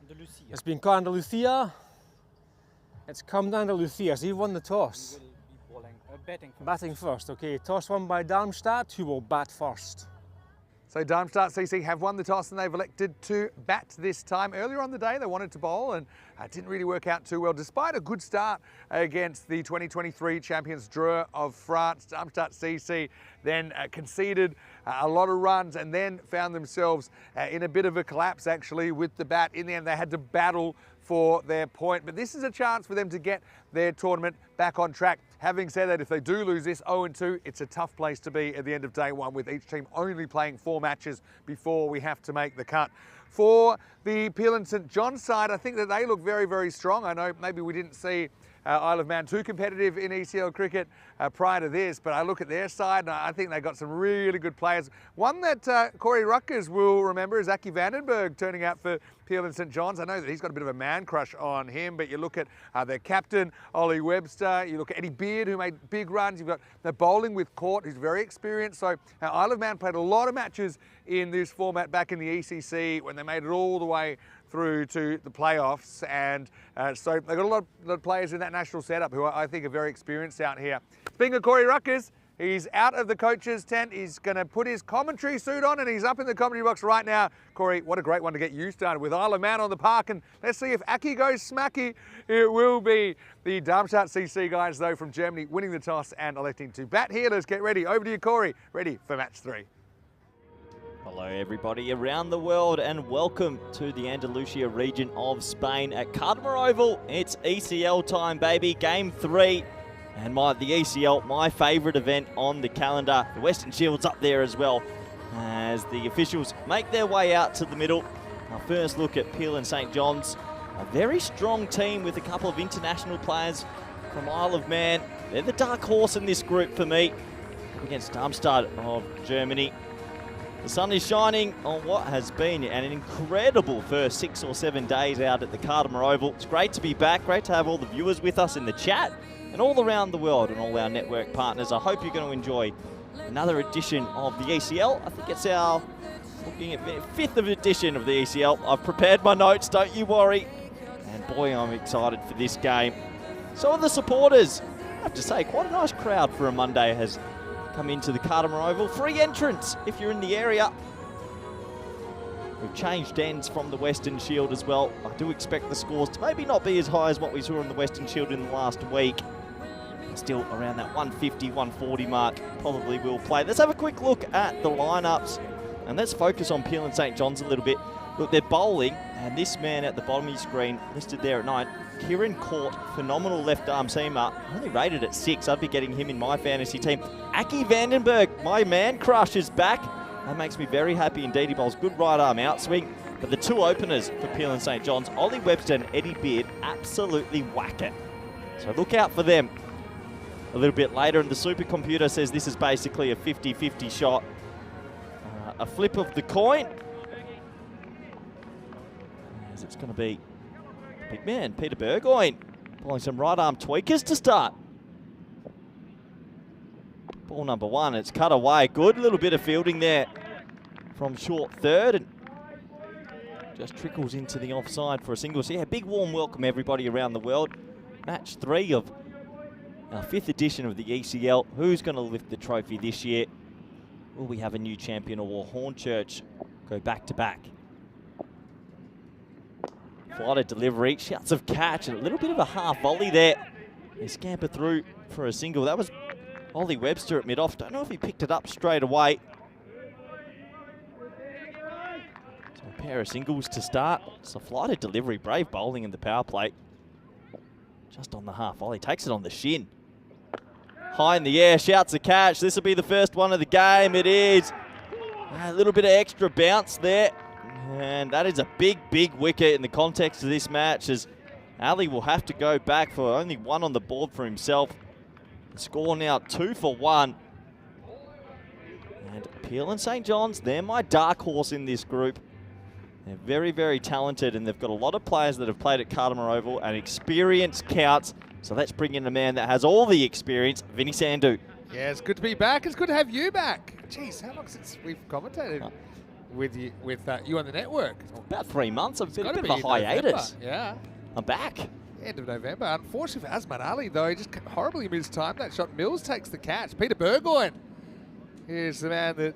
Andalusia. It's been called Andalusia. It's come to Andalusia, so you've won the toss. We will be batting first. Batting first, okay. Toss won by Darmstadt, who will bat first. So Darmstadt CC have won the toss and they've elected to bat this time. Earlier on the day they wanted to bowl and didn't really work out too well despite a good start against the 2023 champions Dreux of France. Darmstadt CC then conceded a lot of runs and then found themselves in a bit of a collapse actually with the bat. In the end they had to battle for their point, but this is a chance for them to get their tournament back on track. Having said that, if they do lose this 0-2, it's a tough place to be at the end of day one with each team only playing 4 matches before we have to make the cut. For the Peel and St John's side, I think that they look very, very strong. I know maybe we didn't see Isle of Man too competitive in ECL cricket prior to this, but I look at their side and I think they got some really good players. One that Corey Rutgers will remember is Aki Vandenberg turning out for Peel and St John's. I know that he's got a bit of a man crush on him, but you look at their captain, Ollie Webster, you look at Eddie Beard, who made big runs, you've got the bowling with Court, who's very experienced. So Isle of Man played a lot of matches in this format back in the ECC when they made it all the way through to the playoffs, and so they've got a lot of players in that national setup who I think are very experienced out here. Speaking of Corey Rutgers, he's out of the coach's tent. He's going to put his commentary suit on and he's up in the commentary box right now. Corey, what a great one to get you started with Isle of Man on the park, and let's see if Aki goes smacky. It will be the Darmstadt CC guys though from Germany winning the toss and electing to bat here. Let's get ready. Over to you, Corey. Ready for match 3. Hello everybody around the world and welcome to the Andalusia region of Spain at Cardimer Oval. It's ECL time, baby, game 3. And the ECL, my favourite event on the calendar. The Western Shield's up there as well as the officials make their way out to the middle. Our first look at Peel and St John's. A very strong team with a couple of international players from Isle of Man. They're the dark horse in this group for me against Darmstadt of Germany. The sun is shining on what has been an incredible first 6 or 7 days out at the Cardimer Oval. It's great to be back, great to have all the viewers with us in the chat and all around the world and all our network partners. I hope you're going to enjoy another edition of the ECL. I think it's our looking at 5th edition of the ECL. I've prepared my notes, don't you worry. And boy, I'm excited for this game. So are the supporters. I have to say, quite a nice crowd for a Monday has come into the Cardimer Oval. Free entrance if you're in the area. We've changed ends from the Western Shield as well. I do expect the scores to maybe not be as high as what we saw in the Western Shield in the last week. Still around that 150, 140 mark probably will play. Let's have a quick look at the lineups and let's focus on Peel and St John's a little bit. Look, they're bowling, and this man at the bottom of your screen, listed there at 9, Kieran Court, phenomenal left arm seamer, only rated at 6. I'd be getting him in my fantasy team. Aki Vandenberg, my man crush, is back. That makes me very happy indeed. He bowls good right arm outswing. But the two openers for Peel and St John's, Ollie Webster and Eddie Beard, absolutely whack it. So look out for them. A little bit later, and the supercomputer says this is basically a 50-50 shot. A flip of the coin. As it's going to be big man, Peter Burgoyne, pulling some right arm tweakers to start. Ball number 1, it's cut away. Good little bit of fielding there from short third. And just trickles into the offside for a single. So yeah, big warm welcome everybody around the world. Match 3 of our 5th edition of the ECL. Who's going to lift the trophy this year? Will we have a new champion, or will Hornchurch go back to back? Flighted delivery, shouts of catch, and a little bit of a half volley there. They scamper through for a single. That was Ollie Webster at mid-off. Don't know if he picked it up straight away. So a pair of singles to start. So flighted delivery, brave bowling in the power play. Just on the half volley, takes it on the shin. High in the air, shouts a catch. This will be the first one of the game. It is. A little bit of extra bounce there. And that is a big, big wicket in the context of this match, as Ali will have to go back for only 1 on the board for himself. The score now 2 for 1. And Peel and St. John's, they're my dark horse in this group. They're very, very talented, and they've got a lot of players that have played at Cardimer Oval, and experience counts. So let's bring in a man that has all the experience, Vinny Sandhu. Yeah, it's good to be back. It's good to have you back. Jeez, how long since we've commentated with you on the network? About 3 months. I've been a bit of a November. hiatus. Yeah. I'm back. End of November. Unfortunately for Asman Ali, though, he just horribly mistimed that shot. Mills takes the catch. Peter Burgoyne is the man that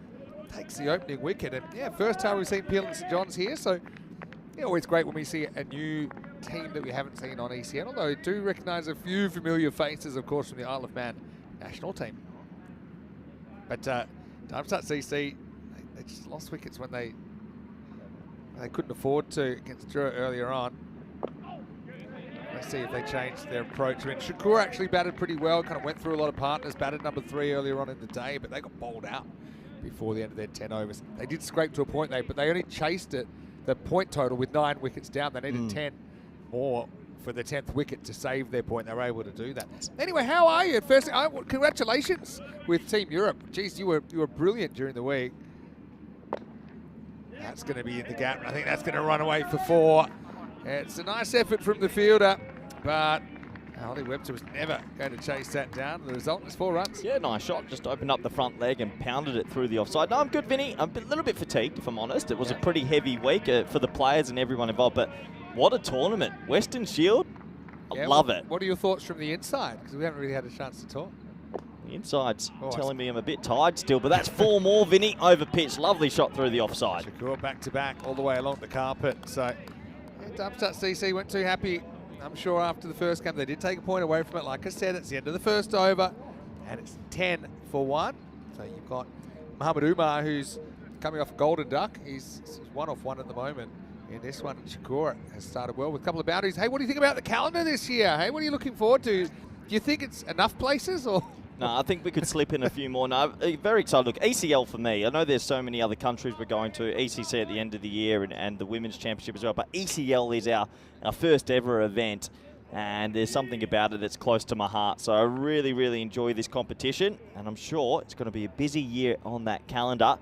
takes the opening wicket. And yeah, first time we've seen Peel and St. John's here. So yeah, always great when we see a new team that we haven't seen on ECN. Although I do recognise a few familiar faces, of course, from the Isle of Man national team. But Darmstadt CC, they just lost wickets when they couldn't afford to against Drua earlier on. Let's see if they changed their approach. I mean, Shakur actually batted pretty well, kind of went through a lot of partners, batted number 3 earlier on in the day, but they got bowled out before the end of their 10 overs. They did scrape to a point, but they only chased it, the point total, with 9 wickets down. They needed 10 more for the 10th wicket to save their point. They were able to do that. Anyway, how are you? First, congratulations with Team Europe. Jeez, you were brilliant during the week. That's going to be in the gap. I think that's going to run away for 4. It's a nice effort from the fielder, but Ollie Webster was never going to chase that down. The result is 4 runs. Yeah, nice shot. Just opened up the front leg and pounded it through the offside. No, I'm good, Vinny. I'm a little bit fatigued, if I'm honest. It was a pretty heavy week for the players and everyone involved, but what a tournament. Western Shield, I love it. What are your thoughts from the inside? Because we haven't really had a chance to talk. The inside's telling me I'm a bit tired still, but that's 4 more, Vinny, over pitch. Lovely shot through the offside. Shakur back to back all the way along the carpet. So yeah, Darmstadt CC weren't too happy, I'm sure, after the first game. They did take a point away from it. Like I said, it's the end of the first over, and it's 10 for 1. So you've got Muhammad Umar, who's coming off a golden duck. He's 1 off 1 at the moment in this one. And Shakur has started well with a couple of boundaries. Hey, what do you think about the calendar this year? Hey, what are you looking forward to? Do you think it's enough places, or? No, I think we could slip in a few more. No, very excited. Look, ECL for me, I know there's so many other countries we're going to, ECC at the end of the year and the Women's Championship as well, but ECL is our first ever event, and there's something about it that's close to my heart. So I really, really enjoy this competition, and I'm sure it's going to be a busy year on that calendar.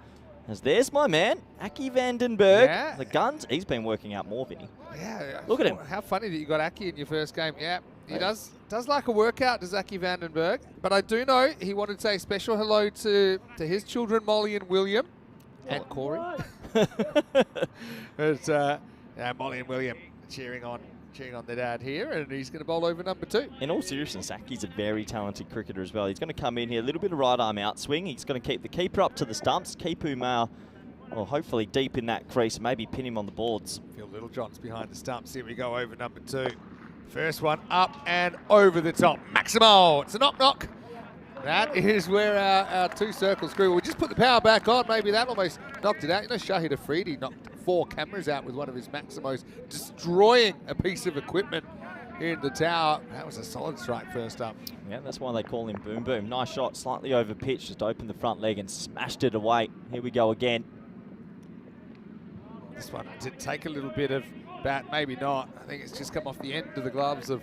As there's my man, Aki Vandenberg. Yeah. The guns, he's been working out more, Vinny. Yeah. Look at him. How funny that you got Aki in your first game. Yeah, he does like a workout, does Aki Vandenberg. But I do know he wanted to say a special hello to his children, Molly and William, and Corey. But Molly and William cheering on their dad here, and he's going to bowl over number 2. In all seriousness, Aki's a very talented cricketer as well. He's going to come in here, a little bit of right arm outswing. He's going to keep the keeper up to the stumps. Keep Umar, well, hopefully deep in that crease, maybe pin him on the boards. Phil Littlejohn's behind the stumps. Here we go over number 2. First one up and over the top. Maximo, it's a knock-knock. That is where our 2 circles grew. We just put the power back on. Maybe that almost knocked it out. You know, Shahid Afridi knocked 4 cameras out with one of his Maximos, destroying a piece of equipment in the tower. That was a solid strike first up. Yeah, that's why they call him Boom Boom. Nice shot, slightly over pitch, just opened the front leg and smashed it away. Here we go again. This one did take a little bit of bat, maybe not. I think it's just come off the end of the gloves of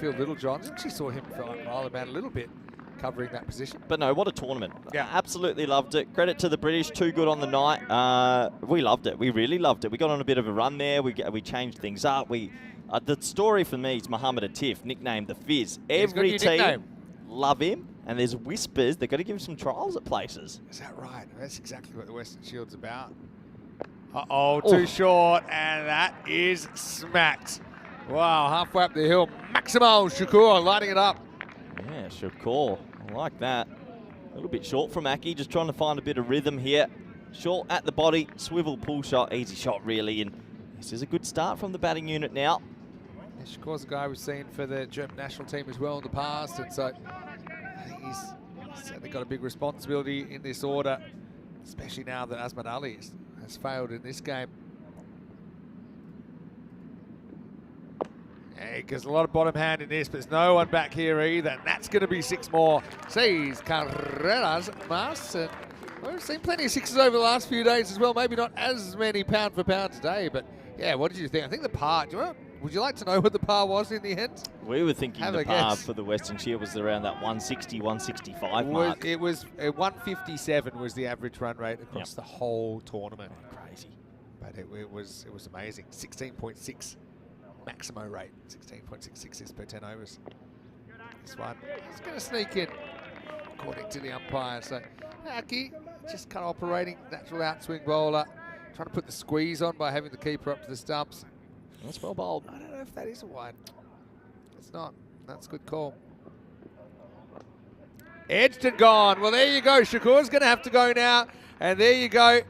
Phil Littlejohn. I actually saw him throw it Isle of Man a little bit, covering that position. But no, what a tournament. Yeah. Absolutely loved it. Credit to the British, too good on the night. We loved it. We really loved it. We got on a bit of a run there. We changed things up. The story for me is Muhammad Atif, nicknamed the Fizz. Every team love him, and there's whispers they've got to give him some trials at places. Is that right? That's exactly what the Western Shield's about. Uh-oh, too short, and that is smacked. Wow, halfway up the hill, Maximo Shakur lighting it up. Yeah, Shakur, I like that. A little bit short from Aki, just trying to find a bit of rhythm here. Short at the body, swivel pull shot, easy shot really, and this is a good start from the batting unit now. Yeah, Shakur's a guy we've seen for the German national team as well in the past, and so I think he's certainly got a big responsibility in this order, especially now that Asmat Ali has failed in this game. Because a lot of bottom hand in this, but there's no one back here either, and that's going to be 6 more. Seis Carreras Mas, and we've seen plenty of 6s over the last few days as well. Maybe not as many pound for pound today, but yeah, what did you think? I think the par, would you like to know what the par was in the end? We were thinking the par for the Western Shield was around that 160, 165 mark. It was 157 was the average run rate across the whole tournament. Crazy. But it was amazing. 16.6 Maximo rate. 16.66 per 10 overs. This one is going to sneak in, according to the umpire. So Aki just kind of operating natural outswing bowler, trying to put the squeeze on by having the keeper up to the stumps. That's well bowled. I don't know if that is a wide. It's not. That's a good call. Edged and gone. Well, there you go. Shakur's going to have to go now. And there you go.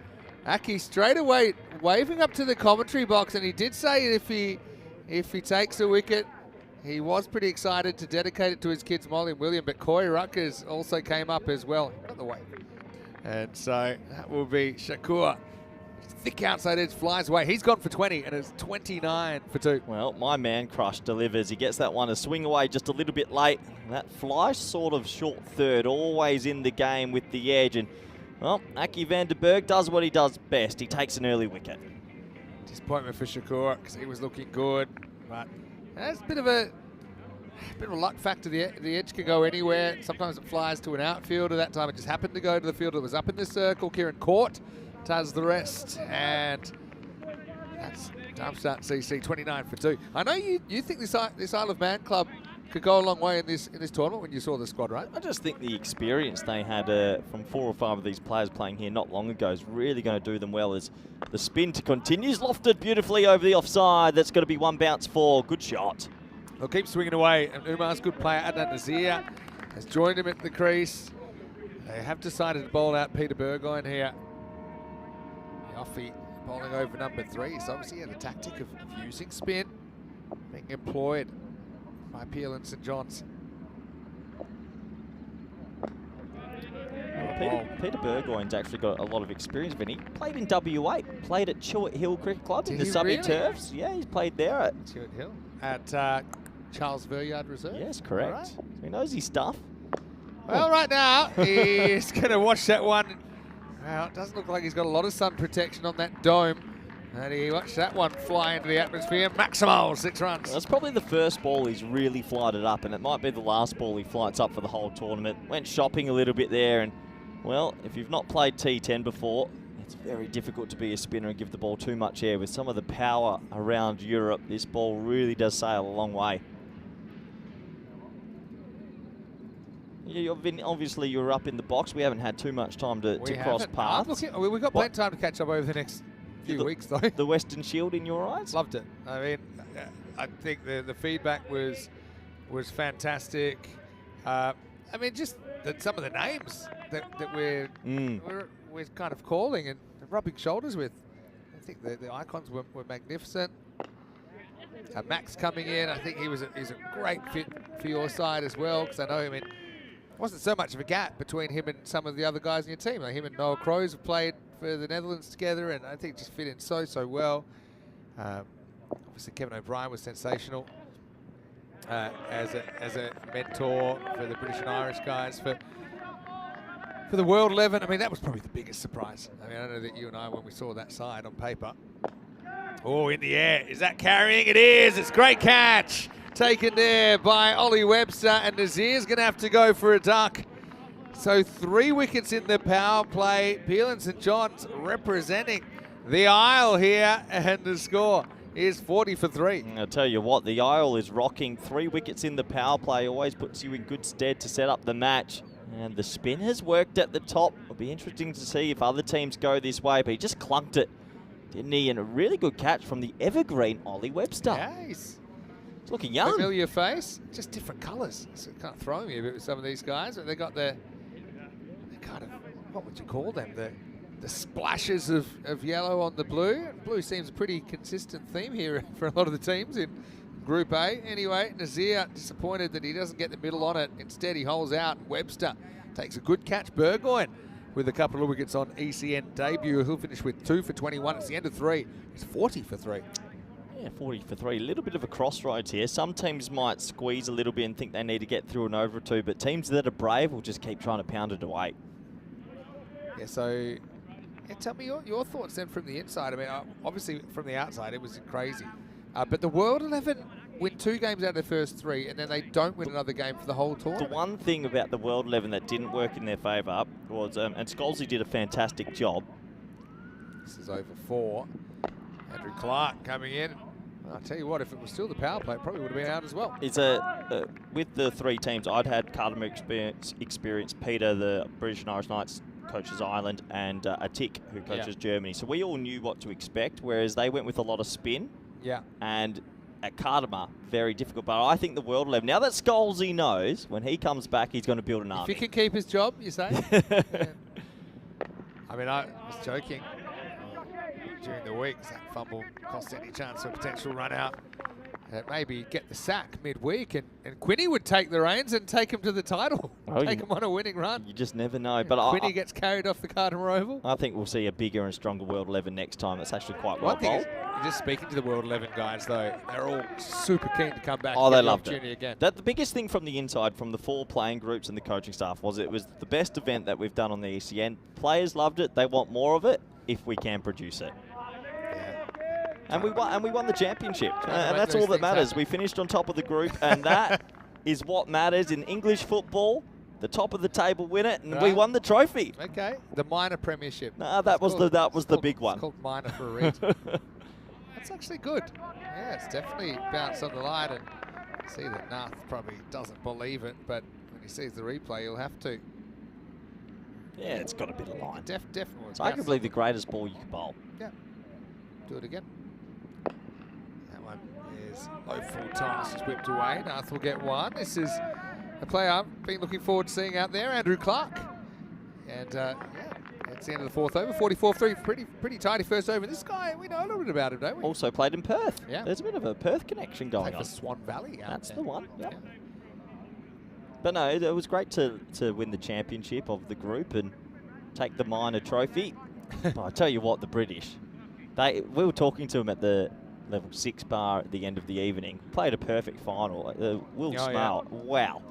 Aki straight away waving up to the commentary box. And he did say if he takes a wicket, he was pretty excited to dedicate it to his kids, Molly and William. But Coy Ruckers also came up as well. Out of the way. And so that will be Shakur. Thick outside edge flies away. He's gone for 20 and it's 29 for 2. Well, my man crush delivers. He gets that one a swing away just a little bit late. That fly sort of short third, always in the game with the edge. And, well, Aki van der Berg does what he does best. He takes an early wicket. Disappointment for Shakur because he was looking good. But there's a bit of a luck factor. The edge can go anywhere. Sometimes it flies to an outfielder. That time it just happened to go to the fielder that was up in the circle. Kieran Court does the rest, and that's Darmstadt CC 29 for 2. I know you think this Isle of Man club could go a long way in this tournament when you saw the squad, right? I just think the experience they had from 4 or 5 of these players playing here not long ago is really going to do them well as the spin continues. Lofted beautifully over the offside. That's going to be 1 bounce for. Good shot. They'll keep swinging away, and Umar's good player, Adnan Nazir, has joined him at the crease. They have decided to bowl out Peter Burgoyne here. Offie bowling over number 3. So obviously, the tactic of using spin being employed by Peel and St John's. Peter Burgoyne's actually got a lot of experience. He played in WA, played at Chewett Hill Cricket Club in the Subby Turfs. Yeah, he's played there at Chewett Hill. At Charles Verriard Reserve. Yes, correct. Right. So he knows his stuff. Well, right now, he's going to watch that one. Well, it doesn't look like he's got a lot of sun protection on that dome. And he watched that one fly into the atmosphere. Maximal, 6 runs. That's probably the first ball he's really flighted up, and it might be the last ball he flights up for the whole tournament. Went shopping a little bit there, and, well, if you've not played T10 before, it's very difficult to be a spinner and give the ball too much air. With some of the power around Europe, this ball really does sail a long way. Yeah, obviously you're up in the box. We haven't had too much time to cross paths. We've got plenty of time to catch up over the next few weeks, though. The Western Shield in your eyes? Loved it. I mean, I think the feedback was fantastic. I mean, just some of the names that we're kind of calling and rubbing shoulders with. I think the icons were magnificent. Max coming in, I think he's a great fit for your side as well, because I know him. Wasn't so much of a gap between him and some of the other guys in your team. Like him and Noah Kroes have played for the Netherlands together, and I think just fit in so well. Obviously, Kevin O'Brien was sensational as a mentor for the British and Irish guys for the World 11. I mean, that was probably the biggest surprise. I mean, I know that you and I, when we saw that side on paper. Oh, in the air. Is that carrying? It is. It's a great catch. Taken there by Ollie Webster, and Nazir's going to have to go for a duck. So 3 wickets in the power play. Peel and St John's representing the Isle here, and the score is 40 for 3. I'll tell you what, the Isle is rocking. 3 wickets in the power play always puts you in good stead to set up the match. And the spin has worked at the top. It'll be interesting to see if other teams go this way, but he just clunked it didn't he? And a really good catch from the evergreen Ollie Webster. Yeah, he's He's looking young. familiar face, just different colours. It's kind of throwing me a bit with some of these guys. They got their kind of, what would you call them? The splashes of yellow on the blue. Blue seems a pretty consistent theme here for a lot of the teams in Group A. Anyway, Nazir disappointed that he doesn't get the middle on it. Instead, he holes out. Webster takes a good catch. Burgoyne with a couple of wickets on ECN debut. He'll finish with 2 for 21. It's the end of 3. He's 40 for 3. Yeah, 40 for 3. A little bit of a crossroads here. Some teams might squeeze a little bit and think they need to get through an over 2, but teams that are brave will just keep trying to pound it away. Yeah, so tell me your thoughts then from the inside. I mean, obviously from the outside, it was crazy. But the World 11 win 2 games out of their first 3, and then they don't win another game for the whole tournament. The one thing about the World 11 that didn't work in their favour was, and Scholesy did a fantastic job. This is over 4. Andrew Clark coming in. I'll tell you what, if it was still the power play, it probably would have been out as well. It's with the 3 teams, I'd had Carter experience, Peter, the British and Irish Knights, coaches Ireland, and Atik, who coaches Germany. So we all knew what to expect, whereas they went with a lot of spin. Yeah. And at Carter, very difficult. But I think the World 11, now that Scholesy knows, when he comes back, he's going to build an army. If he can keep his job, you say? Yeah. I mean, I was joking during the week. Does that fumble cost any chance of a potential run out? Maybe get the sack midweek, and Quinny would take the reins and take him to the title. Take him on a winning run. You just never know. But Quinny gets carried off the Carter Oval. I think we'll see a bigger and stronger World 11 next time. It's actually quite well bowled. Just speaking to the World 11 guys, though, they're all super keen to come back. Oh, they loved it. Again. The biggest thing from the inside, from the 4 playing groups and the coaching staff, was it was the best event that we've done on the ECN. Players loved it. They want more of it if we can produce it. And we won the championship, and that's all that matters. We finished on top of the group, and that is what matters in English football. The top of the table win it, and we won the trophy. Okay, the minor premiership. No, that was the big one. It's called minor for a reason. That's actually good. Yeah, it's definitely bounced on the line, and see that Nath probably doesn't believe it, but when he sees the replay, he'll have to. Yeah, it's got a bit of line. Definitely. It's arguably the greatest ball you can bowl. Yeah. Do it again. That one is low full toss, just whipped away. Nath will get 1. This is a player I've been looking forward to seeing out there, Andrew Clark. And yeah, it's the end of the 4th over, 44-3, pretty tidy first over. This guy, we know a little bit about him, don't we? Also played in Perth. Yeah. There's a bit of a Perth connection going on. For Swan Valley. That's there. the one. Yep. Yeah. But no, it was great to win the championship of the group and take the minor trophy. But I tell you what, the British, we were talking to them at the level 6 bar at the end of the evening. Played a perfect final. Will Smale, wow.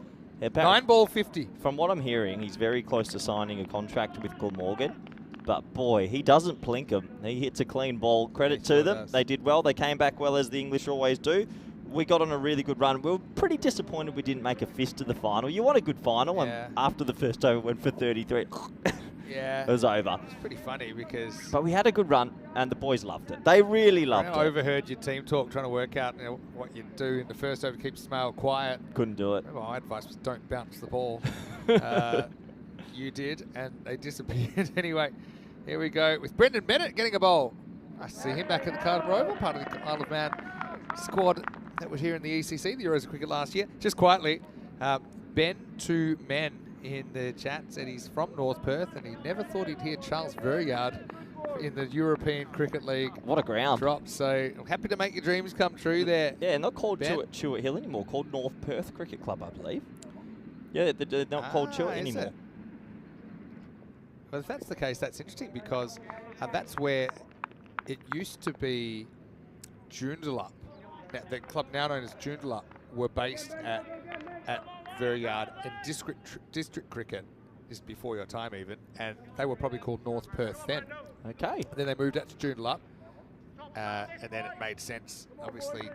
9 ball 50. From what I'm hearing, he's very close to signing a contract with Glamorgan. But boy, he doesn't plink them. He hits a clean ball. Credit to them. Does. They did well. They came back well, as the English always do. We got on a really good run. We were pretty disappointed we didn't make a fist to the final. You want a good final, and after the first over went for 33. Yeah. It was over. It's pretty funny because... But we had a good run, and the boys loved it. They really loved it. I overheard your team talk, trying to work out what you do in the first over, keep Smale quiet. Couldn't do it. Well, my advice was don't bounce the ball. You did, and they disappeared. Anyway, here we go with Brendan Bennett getting a bowl. I see him back at the Carter Oval, part of the Isle of Man squad that was here in the ECC, the Euros of Cricket last year. Just quietly, Ben to Men in the chat said he's from North Perth, and he never thought he'd hear Charles Verriard in the European Cricket League. What a ground. Drop. So I'm happy to make your dreams come true there. Yeah, not called Chewett Hill anymore, called North Perth Cricket Club, I believe. Yeah, they're not called Chewett anymore. It? Well, if that's the case, that's interesting, because that's where it used to be Joondalup. The club now known as Joondalup were based at Verriard and district cricket. This is before your time even, and they were probably called North Perth then. Okay. And then they moved out to Joondalup, and then it made sense. Obviously,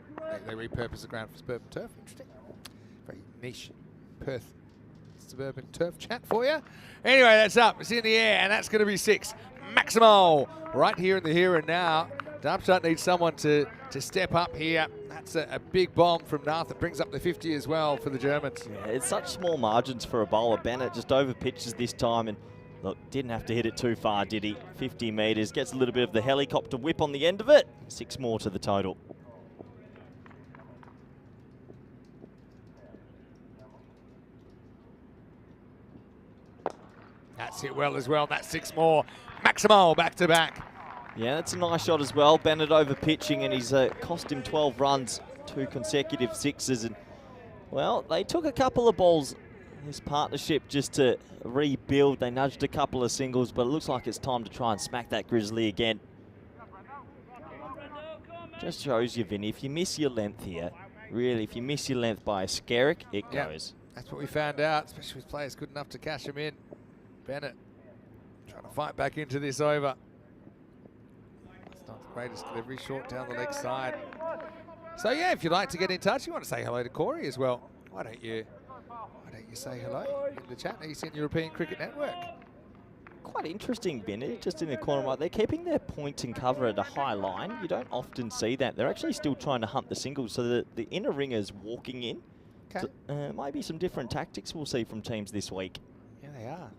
they repurposed the ground for suburban turf. Interesting. Very niche Perth suburban turf chat for you. Anyway, that's up. It's in the air, and that's going to be 6. Maximo, right here in the here and now. Darmstadt needs someone to step up here. That's a big bomb from Nath that brings up the 50 as well for the Germans. Yeah, it's such small margins for a bowler. Bennett just over pitches this time, and Look, didn't have to hit it too far, did he? 50 metres, gets a little bit of the helicopter whip on the end of it. 6 more to the total. That's hit well as well. That's 6 more. Maximo back to back. Yeah, that's a nice shot as well. Bennett over pitching, and he's cost him 12 runs, 2 consecutive sixes. And, well, they took a couple of balls, this partnership, just to rebuild. They nudged a couple of singles, but it looks like it's time to try and smack that Grizzly again. Just shows you, Vinny, if you miss your length here, really, if you miss your length by a Skerrick, it goes. That's what we found out, especially with players good enough to cash him in. Bennett trying to fight back into this over. It's not the greatest delivery, short down the leg side. So yeah, if you'd like to get in touch, you want to say hello to Corey as well. Why don't you say hello in the chat? ECN European Cricket Network. Quite interesting, Vinny, just in the corner right. They're keeping their point and cover at a high line. You don't often see that. They're actually still trying to hunt the singles, so the inner ringer's walking in. Okay. So, maybe some different tactics we'll see from teams this week. Yeah, they are.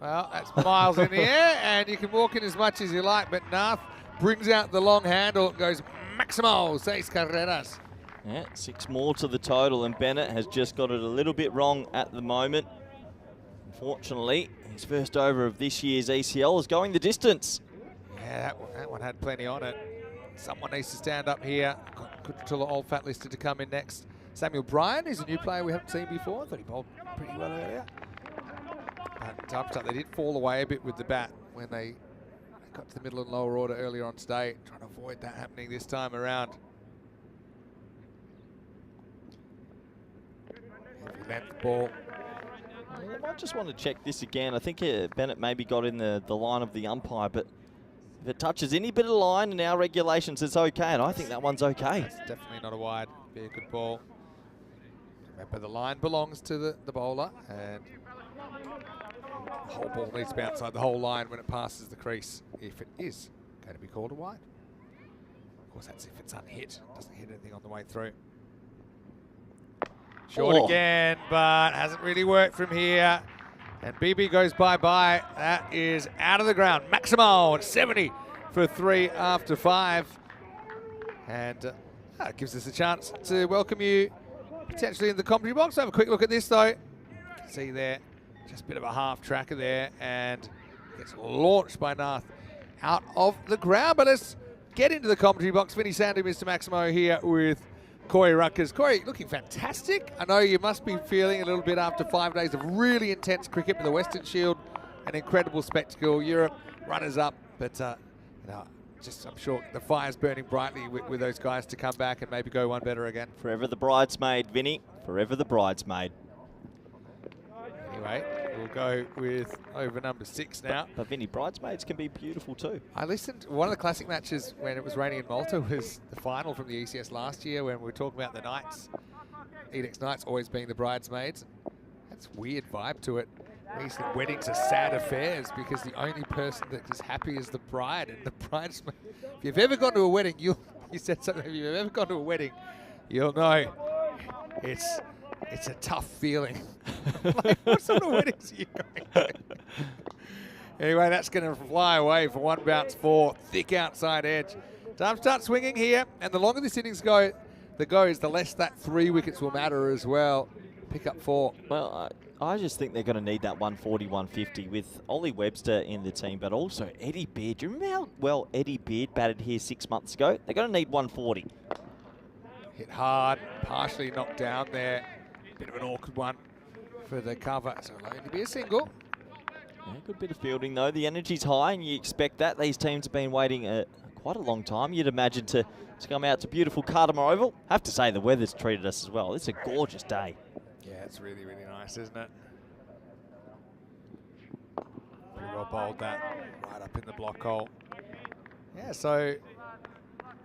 Well, that's miles in the air, and you can walk in as much as you like, but Nath brings out the long handle. It goes Maximo, 6 carreras. Yeah, 6 more to the total, and Bennett has just got it a little bit wrong at the moment. Unfortunately, his first over of this year's ECL is going the distance. Yeah, that one had plenty on it. Someone needs to stand up here. Kutula Old Fat listed to come in next. Samuel Bryan is a new player we haven't seen before. I thought he bowled pretty well earlier. But they did fall away a bit with the bat when they got to the middle and lower order earlier on today. Trying to avoid that happening this time around. Heavy length ball. I might just want to check this again. I think Bennett maybe got in the line of the umpire, but if it touches any bit of line in our regulations, it's okay, and I think that one's okay. It's definitely not a wide. Be a good ball. Remember, the line belongs to the bowler, and the whole ball needs to be outside the whole line when it passes the crease, if it is going to be called a wide. Of course, that's if it's unhit. Doesn't hit anything on the way through. Short again, but hasn't really worked from here. And BB goes bye-bye. That is out of the ground. Maximo at 70 for 3 after 5. And that gives us a chance to welcome you potentially in the commentary box. Have a quick look at this, though. You can see there, just a bit of a half tracker there, and gets launched by Nath out of the ground. But let's get into the commentary box. Vinny Sandu, Mr. Maximo here with Corey Ruckers. Corey, looking fantastic. I know you must be feeling a little bit after 5 days of really intense cricket with the Western Shield, an incredible spectacle. Europe, runners-up, but you know, I'm sure the fire's burning brightly with those guys to come back and maybe go one better again. Forever the bridesmaid, Vinny. Forever the bridesmaid. Anyway, we'll go with over number 6 now. But Vinny, bridesmaids can be beautiful too. I listened, one of the classic matches when it was raining in Malta was the final from the ECS last year when we were talking about the Knights. Edix Knights always being the bridesmaids. That's a weird vibe to it. Weddings are sad affairs because the only person that is happy is the bride and the bridesmaid. If you've ever gone to a wedding, you said something, if you've ever gone to a wedding, you'll know it's a tough feeling. Like, what sort of weddings are you going to? Anyway, that's going to fly away for 1 bounce 4. Thick outside edge. Time to start swinging here, and the longer this innings goes, the less that 3 wickets will matter as well. Pick up 4. Well, I just think they're going to need that 140, 150 with Ollie Webster in the team, but also Eddie Beard. Do you remember how well Eddie Beard batted here 6 months ago? They're going to need 140. Hit hard, partially knocked down there. Bit of an awkward one for the cover, so it'll only be a single. Yeah, good bit of fielding though. The energy's high, and you expect that. These teams have been waiting quite a long time, you'd imagine, to come out to beautiful Cardimer Oval. Have to say, the weather's treated us as well. It's a gorgeous day. Yeah, it's really, really nice, isn't it? Pretty well bowled that right up in the block hole. Yeah, so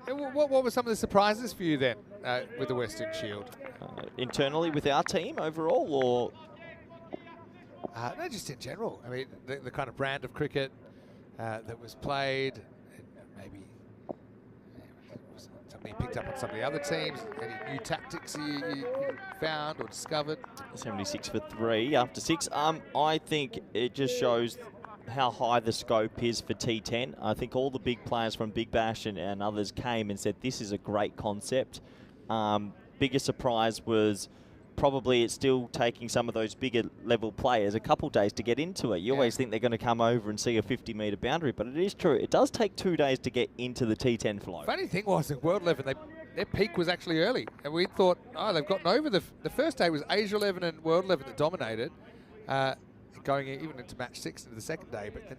what were some of the surprises for you then with the Western Shield? Internally with our team overall, or? No, just in general. I mean, the kind of brand of cricket that was played, and maybe some something you picked up on some of the other teams? Any new tactics you found or discovered? 76 for 3 after 6. I think it just shows how high the scope is for T10. I think all the big players from Big Bash and others came and said this is a great concept. Biggest surprise was probably it's still taking some of those bigger level players a couple days to get into it. You always think they're going to come over and see a 50-metre boundary, but it is true. It does take 2 days to get into the T10 flow. Funny thing was, in World 11, their peak was actually early. And we thought, oh, they've gotten over the first day was Asia 11 and World 11 that dominated, going even into match 6 into the second day. But then,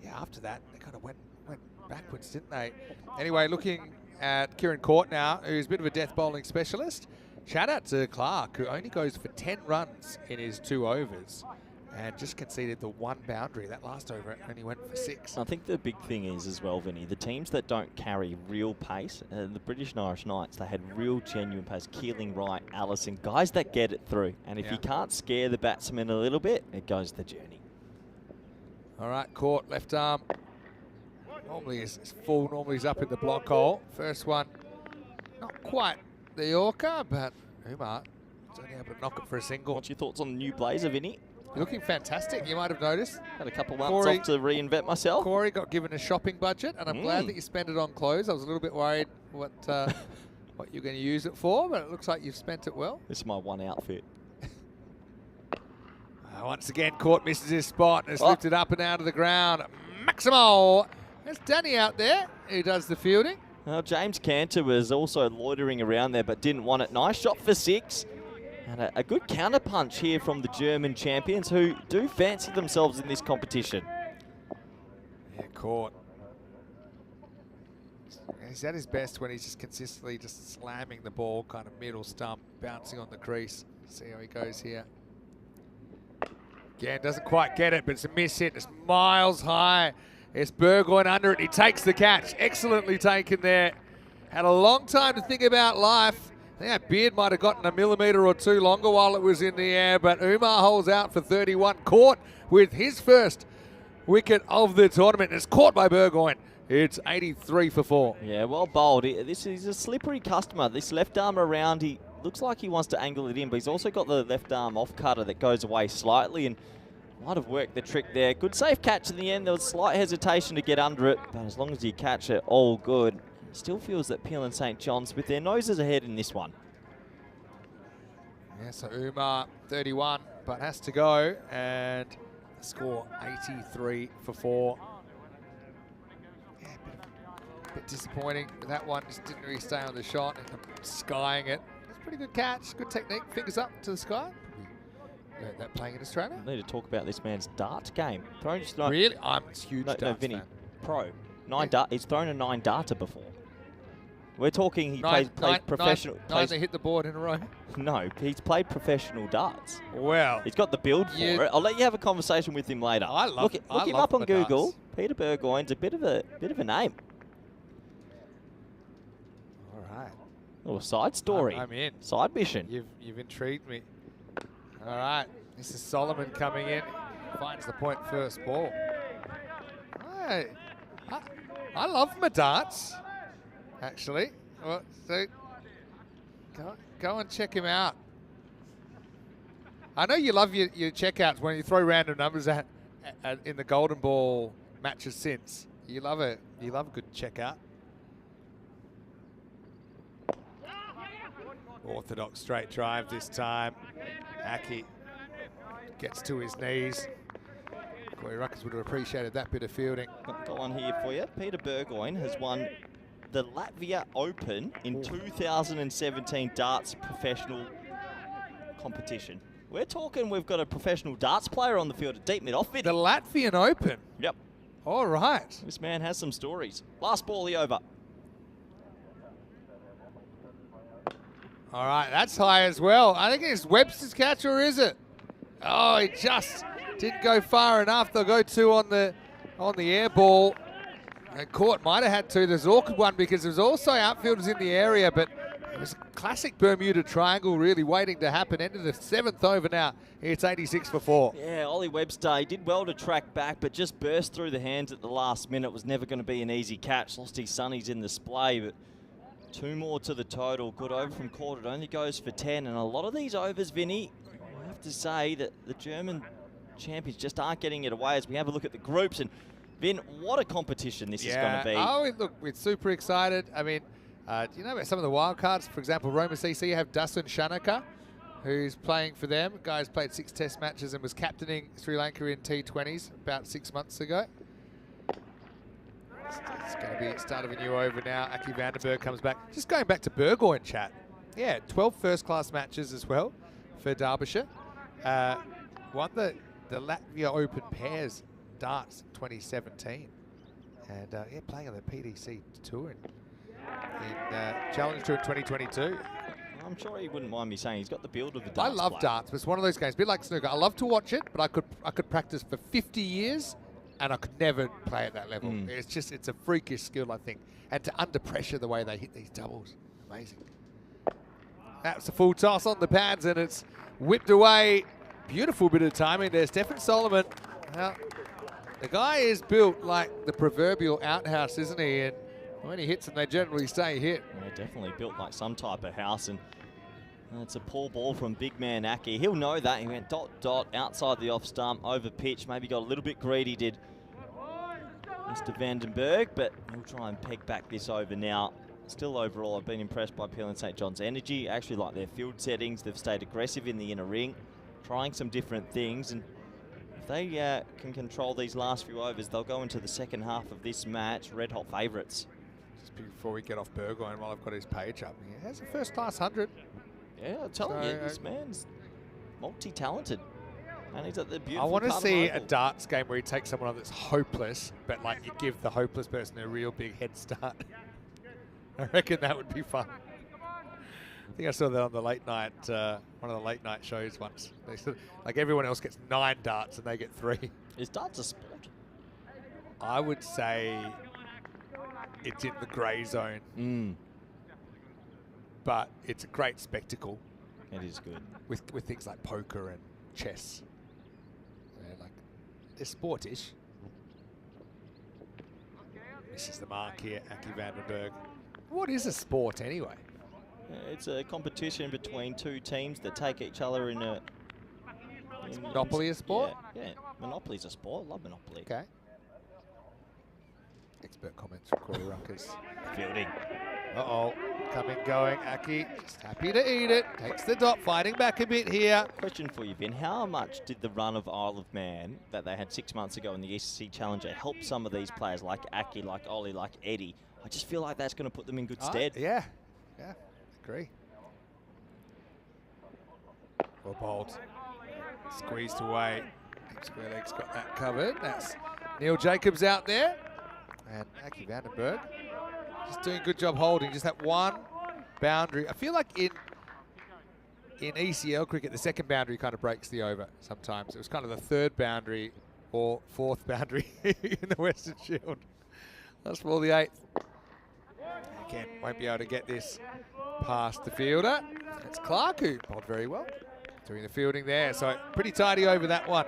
yeah, after that, they kind of went backwards, didn't they? Anyway, looking at Kieran Court now, who's a bit of a death bowling specialist. Shout out to Clark, who only goes for 10 runs in his 2 overs and just conceded the 1 boundary. That last over only went for 6. I think the big thing is as well, Vinny, the teams that don't carry real pace, the British and Irish Knights, they had real genuine pace. Keeling, Wright, Allison, guys that get it through. And if you can't scare the batsman a little bit, it goes the journey. All right, Court, left arm. Normally is full, normally he's up in the block hole. First one, not quite the Yorker, but Umar is only able to knock it for a single. What's your thoughts on the new blazer, Vinny? Looking fantastic, you might have noticed. Had a couple months off to reinvent myself. Corey got given a shopping budget, and I'm glad that you spent it on clothes. I was a little bit worried what you're going to use it for, but it looks like you've spent it well. This is my one outfit. Once again, Court misses his spot and is lifted up and out of the ground. Maximo! There's Danny out there who does the fielding. Well, James Cantor was also loitering around there but didn't want it. Nice shot for 6. And a good counter punch here from the German champions who do fancy themselves in this competition. Yeah, Court. He's at his best when he's just consistently just slamming the ball, kind of middle stump, bouncing on the crease. See how he goes here. Again, doesn't quite get it, but it's a miss hit. It's miles high. It's Burgoyne under it. He takes the catch. Excellently taken there. Had a long time to think about life. I think that beard might have gotten a millimetre or 2 longer while it was in the air, but Umar holds out for 31. Caught with his first wicket of the tournament. It's caught by Burgoyne. It's 83 for 4. Yeah, well bowled. This is a slippery customer. This left arm around, he looks like he wants to angle it in, but he's also got the left arm off cutter that goes away slightly and might have worked the trick there. Good safe catch in the end. There was slight hesitation to get under it, but as long as you catch it, all good. It still feels that Peel and St. John's with their noses ahead in this one. Yeah, so Umar 31, but has to go, and the score 83 for 4. Yeah, a bit disappointing. That one just didn't really stay on the shot, and skying it. It's a pretty good catch, good technique. Fingers up to the sky. Learned that playing in Australia. I need to talk about this man's dart game. Really? I'm a huge darts no, Vinny, fan. pro. He's thrown a 9-darter before. We're talking he plays professional. Nine they hit the board in a row. No, he's played professional darts. Well, he's got the build for it. I'll let you have a conversation with him later. Look him up on Google. Darts. Peter Burgoyne's a bit of a name. All right. Little side story. I'm in. Side mission. You've intrigued me. All right. This is Solomon coming in. Finds the point first ball. I love my darts, actually. Well, so go and check him out. I know you love your checkouts when you throw random numbers at in the Golden Ball matches since. You love it. You love a good checkout. Orthodox straight drive this time. Aki gets to his knees. Corey Ruckers would have appreciated that bit of fielding. Got one here for you. Peter Burgoyne has won the Latvia Open in 2017 darts professional competition. We're talking we've got a professional darts player on the field at deep mid-off. The Latvian Open? Yep. All right. This man has some stories. Last ball, the over. All right, that's high as well. I think it's Webster's catch, or is it? Oh, he just didn't go far enough. They'll go 2 on the air ball. And Court might have had 2. There's an awkward one because there's also outfielders in the area, but it was a classic Bermuda triangle really waiting to happen. End of the 7th over now. It's 86 for 4. Yeah, Ollie Webster, he did well to track back, but just burst through the hands at the last minute. Was never going to be an easy catch. Lost his sunnies in the splay, but 2 more to the total. Good over from court. It only goes for 10. And a lot of these overs, Vinny, I have to say that the German champions just aren't getting it away as we have a look at the groups. And Vin, what a competition this is going to be. Oh, look, we're super excited. I mean, do you know about some of the wild cards? For example, Roma CC have Dasun Shanaka, who's playing for them. The guy's played 6 test matches and was captaining Sri Lanka in T20s about 6 months ago. It's going to be the start of a new over now. Aki Vandenberg comes back. Just going back to Burgoyne chat. Yeah, 12 first-class matches as well for Derbyshire. Won the Latvia Open Pairs Darts 2017. And yeah, playing on the PDC Tour in Challenge Tour in 2022. I'm sure he wouldn't mind me saying he's got the build of the I darts love player. darts, but it's one of those games, a bit like snooker. I love to watch it, but I could practice for 50 years and I could never play at that level. It's a freakish skill, I think. And to under pressure, the way they hit these doubles, amazing. That's a full toss on the pads and it's whipped away. Beautiful bit of timing there. Stefan Solomon. Now, the guy is built like the proverbial outhouse, isn't he? And when he hits them, they generally stay hit. Yeah, definitely built like some type of house. And it's a poor ball from big man Aki. He'll know that. He went dot, dot, outside the off stump, over pitch. Maybe got a little bit greedy, did Mr. Vandenberg, but he'll try and peg back this over now. Still overall, I've been impressed by Peel and St. John's energy. I actually like their field settings. They've stayed aggressive in the inner ring, trying some different things. And if they can control these last few overs, they'll go into the second half of this match red-hot favourites. Just before we get off Burgoyne, while I've got his page up, he has a first-class 100. Yeah, I'm telling you, this man's multi-talented. And he's at the beautiful I want to Carter see Oval. a darts game where you take someone on that's hopeless, but like you give the hopeless person a real big head start. I reckon that would be fun. I think I saw that on the late night, one of the late night shows once. They said, like everyone else gets 9 darts and they get 3. Is darts a sport? I would say it's in the grey zone. But it's a great spectacle. It is good. With things like poker and chess. Like, they're sportish. Misses the mark here, Aki Vandenberg. What is a sport anyway? It's a competition between 2 teams that take each other in a... Is Monopoly a sport? Yeah, Monopoly's a sport. Love Monopoly. Okay. Expert comments from Corey Runkers. Fielding. Uh-oh. Coming, going. Aki just happy to eat it. Takes the dot, fighting back a bit here. Question for you, Vin. How much did the run of Isle of Man that they had 6 months ago in the ECC Challenger help some of these players like Aki, like Ollie, like Eddie? I just feel like that's going to put them in good stead. Yeah, agree. Well bowled. Squeezed away. Square legs got that covered. That's Neil Jacobs out there. And Aki Vandenberg just doing a good job holding. Just that one boundary. I feel like in ECL cricket, the second boundary kind of breaks the over sometimes. It was kind of the third boundary or fourth boundary in the Western Shield. That's for the 8th. Again, won't be able to get this past the fielder. It's Clark who bowled very well, doing the fielding there. So pretty tidy over that one.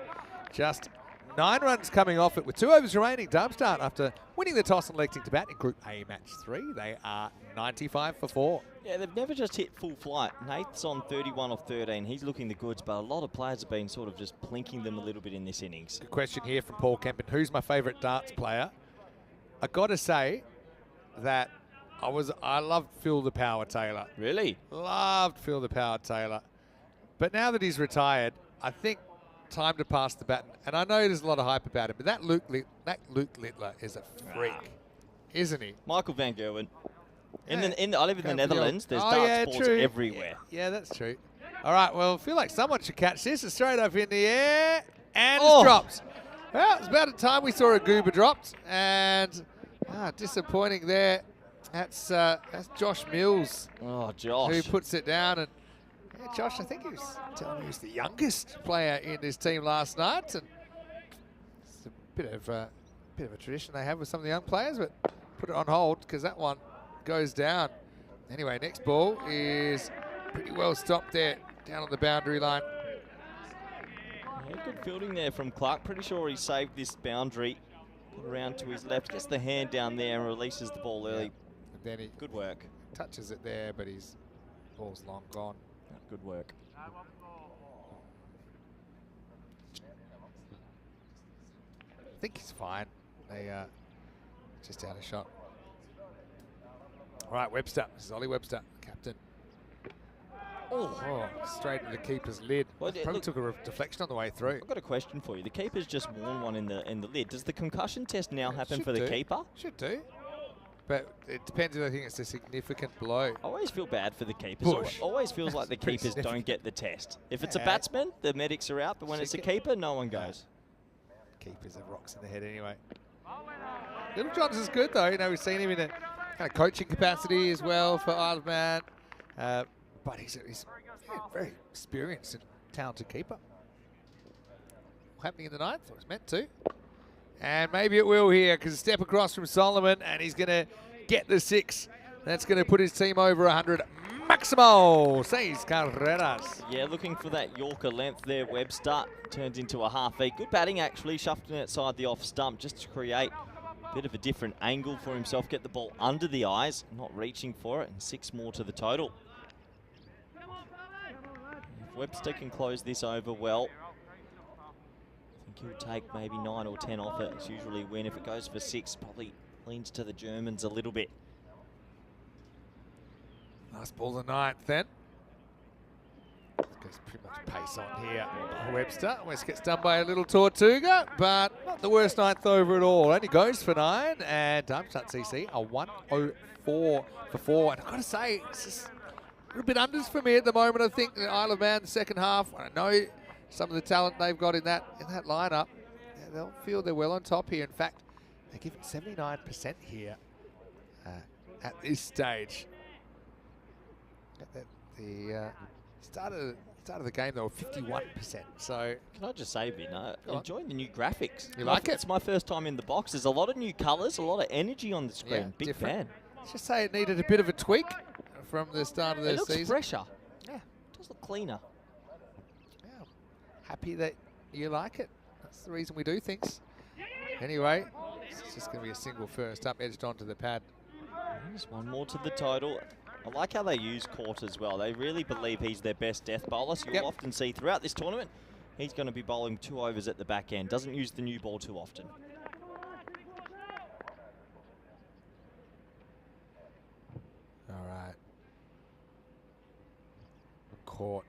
Just 9 runs coming off it with 2 overs remaining. Darmstadt, after winning the toss and electing to bat in Group A Match 3, they are 95 for 4. Yeah, they've never just hit full flight. Nath's on 31 off 13. He's looking the goods, but a lot of players have been sort of just plinking them a little bit in this innings. Good question here from Paul Kempen. Who's my favourite darts player? I got to say that I loved Phil the Power Taylor. Really? Loved Phil the Power Taylor. But now that he's retired, I think time to pass the baton. And I know there's a lot of hype about him, but that Luke Littler is a freak, isn't he? Michael van Gerwen. Yeah. I live in the Netherlands. There's darts balls everywhere. Yeah, that's true. All right, well, I feel like someone should catch this. It's straight up in the air, and it's dropped. Well, it's about time we saw a goober dropped, and disappointing there. That's Josh Mills. Oh, Josh. Who puts it down. And yeah, Josh, I think he was telling me he was the youngest player in his team last night. And it's a bit of a tradition they have with some of the young players, but put it on hold because that one goes down. Anyway, next ball is pretty well stopped there, down on the boundary line. Yeah, good fielding there from Clark. Pretty sure he saved this boundary. Put around to his left, gets the hand down there and releases the ball early. And then good work. touches it there, but his ball's long gone. Good work. I think he's fine. They just out of shot. All right, Webster. This is Ollie Webster, captain. Oh, straight to the keeper's lid. Well, Probably look, took a deflection on the way through. I've got a question for you. The keeper's just worn one in the lid. Does the concussion test now happen Should for the do. keeper? Should do. But it depends if I think it's a significant blow. I always feel bad for the keepers. Push. Always feels like the Pretty keepers don't significant. get the test. If it's a Yeah. batsman, the medics are out, but when it's a keeper, no one goes. Keepers have rocks in the head anyway. Little Johns is good though. You know, we've seen him in a kind of coaching capacity as well for Isle of Man. But he's very experienced and talented keeper. Happening in the ninth, it was meant to. And maybe it will here, because a step across from Solomon, and he's going to get the 6. That's going to put his team over 100. Maximo, seis carreras. Yeah, looking for that Yorker length there. Webster turns into a half V. Good batting, actually, shuffling outside the off stump just to create a bit of a different angle for himself. Get the ball under the eyes, not reaching for it, and 6 more to the total. If Webster can close this over well, I think he'll take maybe 9 or 10 off it. It's usually a win. If it goes for 6, probably leans to the Germans a little bit. Last ball of the ninth then. Goes pretty much pace on here. Webster. West gets done by a little Tortuga, but not the worst ninth over at all. Only goes for 9, and Darmstadt CC a 104 for 4. And I've got to say, it's just a little bit unders for me at the moment. I think the Isle of Man, the second half, I know some of the talent they've got in that lineup. Yeah, they'll feel they're well on top here. In fact, they're given 79% here at this stage. At the start of the game, they were 51%. So Can I just say, Vin, enjoying the new graphics. You like it? It's my first time in the box. There's a lot of new colours, a lot of energy on the screen. Yeah, Big different. fan. Let's just say it needed a bit of a tweak from the start of the It looks season. fresher. Yeah. It does look cleaner. Yeah. Happy that you like it. That's the reason we do things. Anyway, it's just going to be a single first up, edged onto the pad. There's one more to the total. I like how they use Court as well. They really believe he's their best death bowler. So you'll often see throughout this tournament, he's going to be bowling 2 overs at the back end. Doesn't use the new ball too often. All right. Court.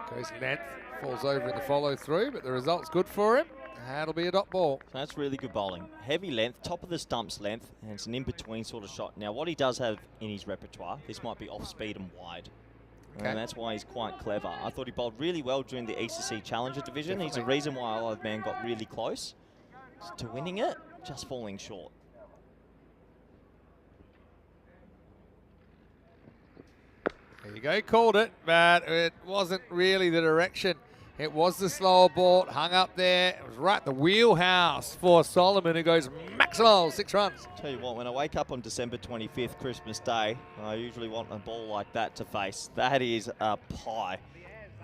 Goes length, falls over in the follow through, but the result's good for him. That'll be a dot ball. So that's really good bowling. Heavy length, top of the stumps length, and it's an in-between sort of shot. Now, what he does have in his repertoire, this might be off speed and wide. Okay. And that's why he's quite clever. I thought he bowled really well during the ECC Challenger Division. Definitely. He's the reason why Isle of Man got really close to winning it, just falling short. There you go, called it, but it wasn't really the direction. It was the slower ball, hung up there. It was right in the wheelhouse for Solomon, who goes maximal, 6 runs. Tell you what, when I wake up on December 25th, Christmas Day, I usually want a ball like that to face. That is a pie.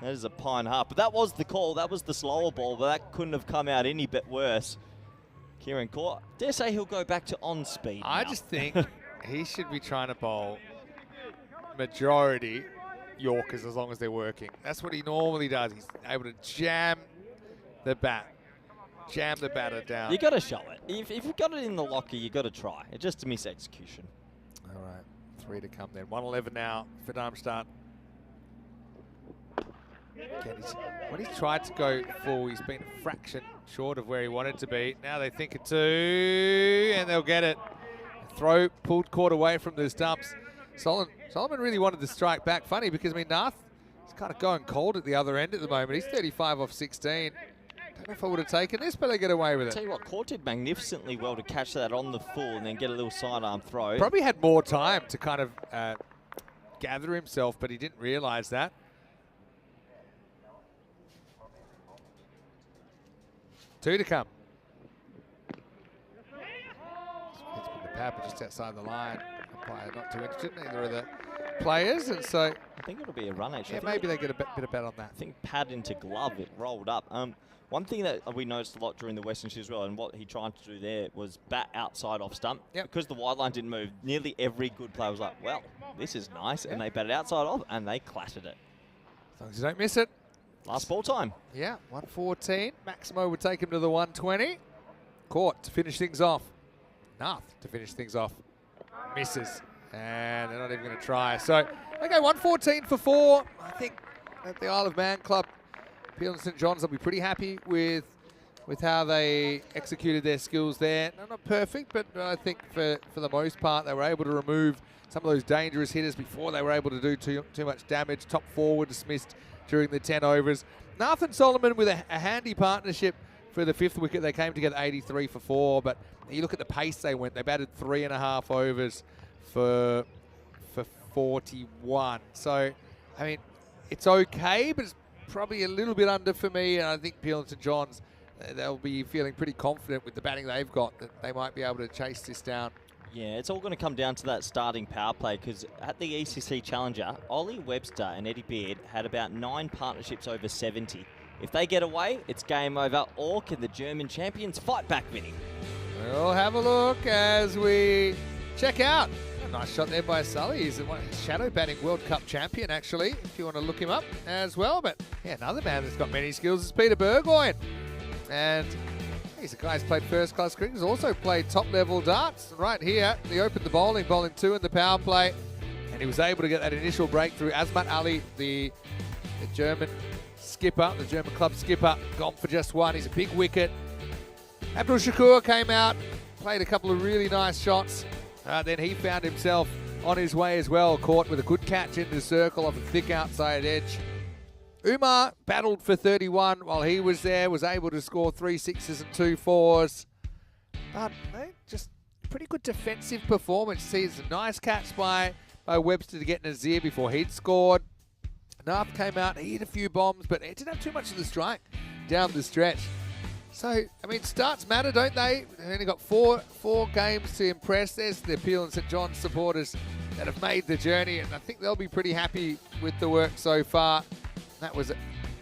That is a pie and a half. But that was the call. That was the slower ball, but that couldn't have come out any bit worse. Kieran Court, dare say he'll go back to on speed I now. just think he should be trying to bowl majority Yorkers as long as they're working. That's what he normally does. He's able to jam the batter down. You got to show it. If you've got it in the locker, you got to try. It's just a miss execution. All right, 3 to come then. 111 now for Darmstadt. Again, when he's tried to go full, he's been a fraction short of where he wanted to be. Now they think it 2, and they'll get it. Throw pulled Court away from the stumps. Solomon really wanted to strike back. Funny because, I mean, Nath is kind of going cold at the other end at the moment. He's 35 off 16. Don't know if I would have taken this, but they get away with it. Tell you what, Court did magnificently well to catch that on the full and then get a little sidearm throw. Probably had more time to kind of gather himself, but he didn't realise that. Two to come. It's been the pad, but just outside the line. Umpire not too interested. Neither are the players, and so I think it'll be a run, actually. yeah, maybe they get a bit of bet on that. I think pad into glove, it rolled up. One thing that we noticed a lot during the Western Shield as well, and what he tried to do there was bat outside off stump. Yep. Because the wide line didn't move, nearly every good player was like, well, this is nice. And they batted outside off, and they clattered it. As long as you don't miss it. Last ball time. Yeah, 114. Maximo would take him to the 120. Court to finish things off. Nath to finish things off. Misses. And they're not even going to try. So, okay, 114 for 4. I think at the Isle of Man Club, Peel and St John's will be pretty happy with how they executed their skills there. No, not perfect, but I think for the most part, they were able to remove some of those dangerous hitters before they were able to do too much damage. Top 4 were dismissed during the 10 overs. Nath and Solomon with a handy partnership for the 5th wicket. They came together 83 for 4, but you look at the pace they went. They batted 3.5 overs for 41. So, I mean, it's okay, but it's probably a little bit under for me, and I think Peel and St John's, they'll be feeling pretty confident with the batting they've got that they might be able to chase this down. Yeah, it's all going to come down to that starting power play, because at the ECC Challenger, Ollie Webster and Eddie Beard had about 9 partnerships over 70. If they get away, it's game over, or can the German champions fight back, Vinny? We'll have a look as we check out. A nice shot there by Sully. He's the shadow batting World Cup champion, actually, if you want to look him up as well. But yeah, another man that's got many skills is Peter Burgoyne. And he's a guy who's played first-class cricket. He's also played top-level darts. Right here, he opened the bowling 2 in the power play. And he was able to get that initial breakthrough. Azmat Ali, the German skipper, the German club skipper, gone for just 1. He's a big wicket. Abdul Shakur came out, played a couple of really nice shots. Then he found himself on his way as well, caught with a good catch in the circle off a thick outside edge. Umar battled for 31 while he was there, was able to score 3 6s and 2 4s. But just pretty good defensive performance. See, it's a nice catch by Webster to get Nazir before he'd scored. Nath came out, he hit a few bombs, but he didn't have too much of the strike down the stretch. So, I mean, starts matter, don't they? They've only got four games to impress. There's the Peel and St John's supporters that have made the journey, and I think they'll be pretty happy with the work so far. That was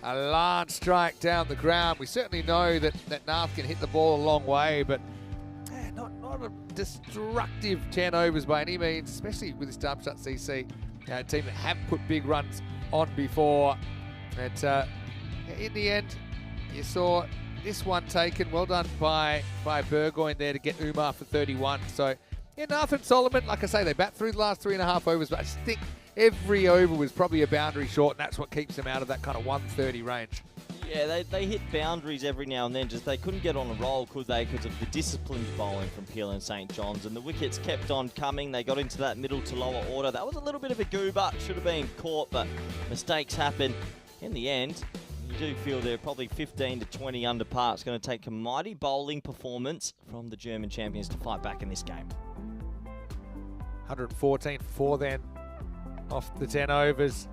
a large strike down the ground. We certainly know that Nath can hit the ball a long way, but not a destructive 10 overs by any means, especially with this Darmstadt CC team that have put big runs on before. But in the end, you saw this one taken. Well done by Burgoyne there to get Umar for 31. So, yeah, Nathan Solomon, like I say, they bat through the last 3.5 overs, but I just think every over was probably a boundary short, and that's what keeps them out of that kind of 130 range. Yeah, they hit boundaries every now and then. Just they couldn't get on a roll, could they, because of the disciplined bowling from Peel and St John's. And the wickets kept on coming. They got into that middle to lower order. That was a little bit of a goober. Should have been caught, but mistakes happen. In the end, you do feel they're probably 15 to 20 under par. It's going to take a mighty bowling performance from the German champions to fight back in this game. 114 for 4 then off the 10 overs.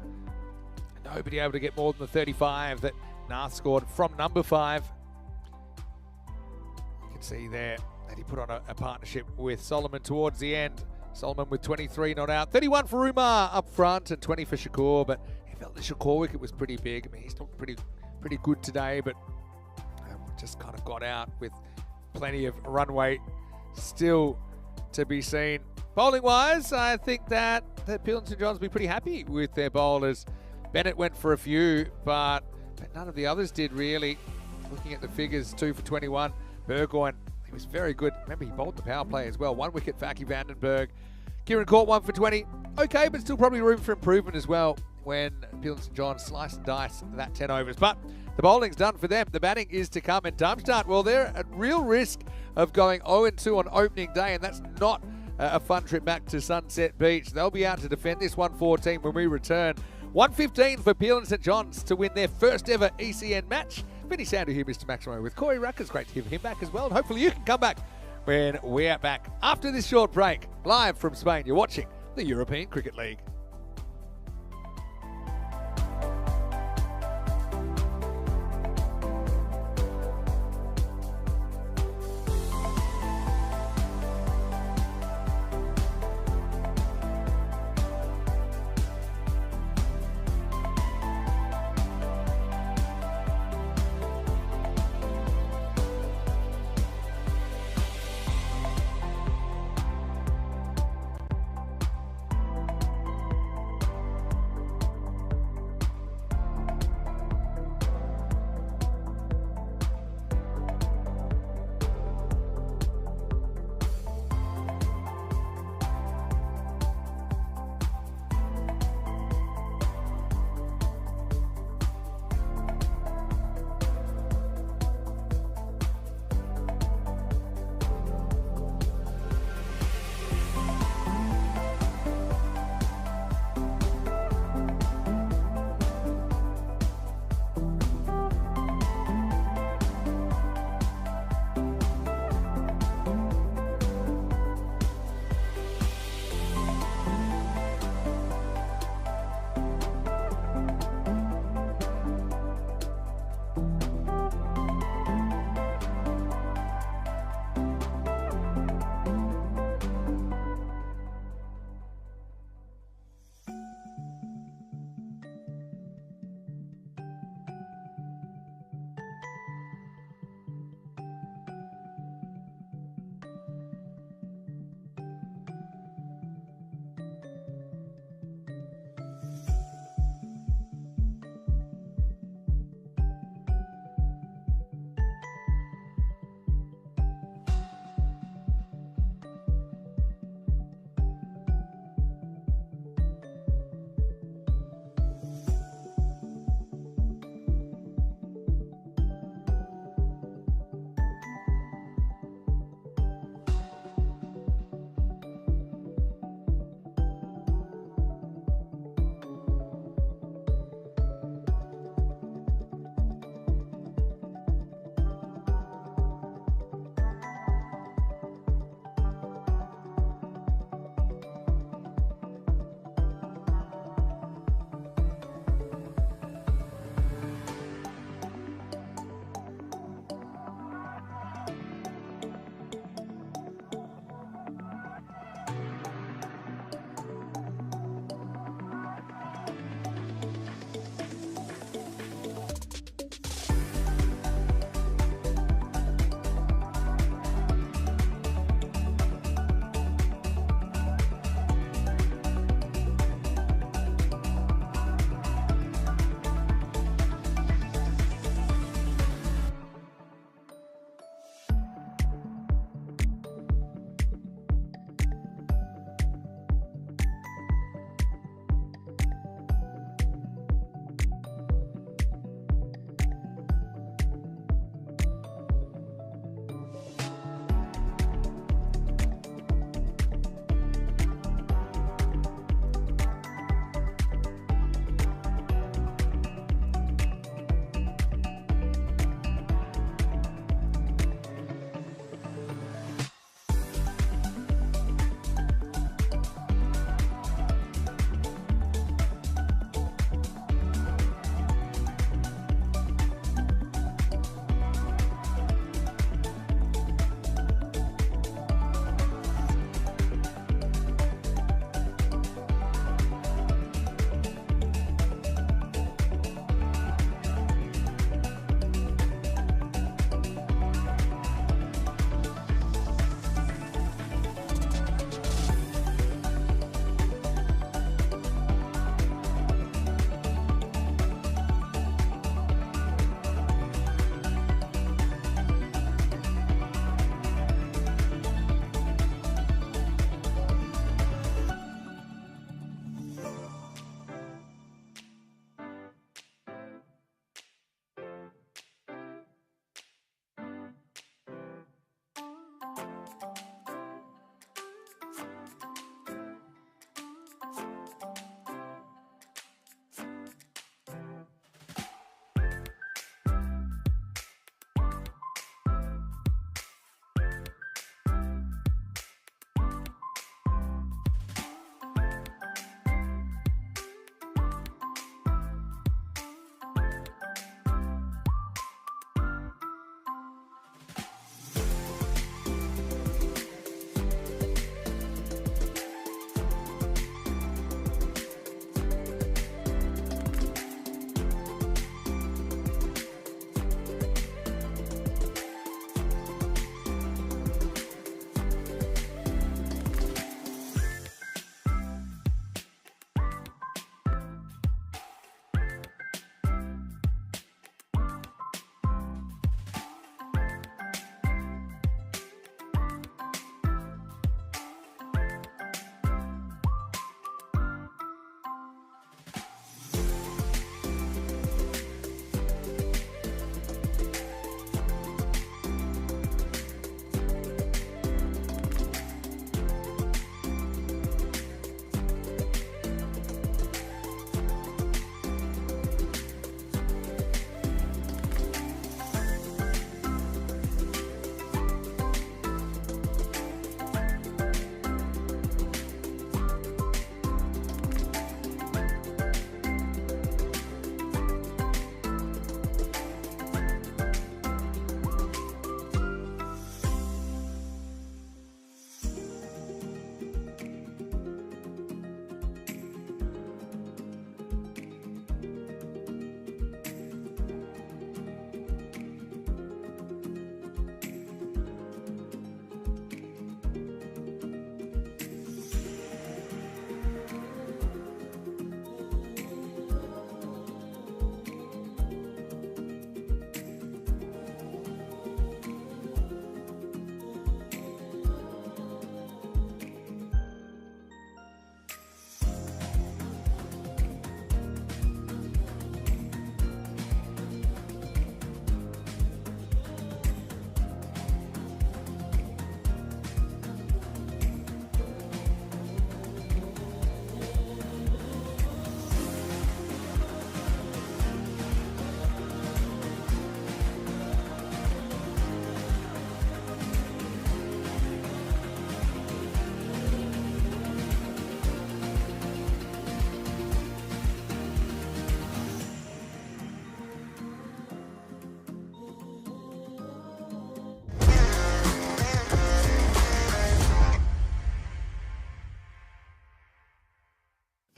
Nobody able to get more than the 35 that Nath scored from number 5. You can see there that he put on a partnership with Solomon towards the end. Solomon with 23 not out. 31 for Umar up front and 20 for Shakur, but he felt the Shakur wicket was pretty big. I mean, he's looked pretty good today, but just kind of got out with plenty of runway still to be seen. Bowling-wise, I think that Peel and St John's will be pretty happy with their bowlers. Bennett went for a few, but none of the others did really. Looking at the figures, 2 for 21. Burgoyne, he was very good. Remember, he bowled the power play as well. 1 wicket for Aki Vandenberg. Kieran Court, 1 for 20. Okay, but still probably room for improvement as well when Peel and St John's slice and dice that 10 overs. But the bowling's done for them. The batting is to come. And Darmstadt, well, they're at real risk of going 0-2 on opening day, and that's not a fun trip back to Sunset Beach. They'll be out to defend this 114 when we return. 115 for Peel and St John's to win their first ever ECN match. Vinny Sandu here, Mr. Maximo, with Corey Ruckers. Great to have him back as well. And hopefully you can come back when we're back after this short break. Live from Spain, you're watching the European Cricket League.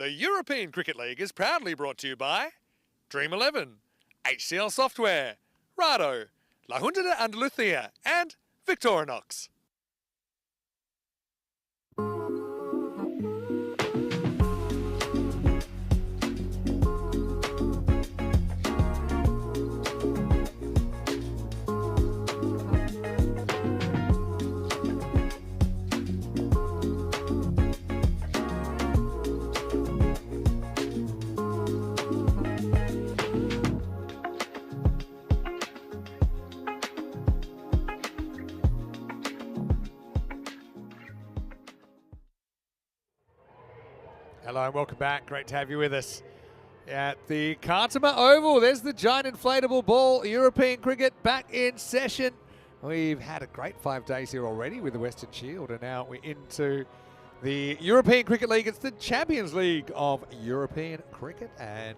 The European Cricket League is proudly brought to you by Dream 11, HCL Software, Rado, La Junta de Andalucía, and Victorinox. Hello and welcome back. Great to have you with us at the Cartama Oval. There's the giant inflatable ball. European cricket back in session. We've had a great 5 days here already with the Western Shield, and now we're into the European Cricket League. It's the Champions League of European cricket, and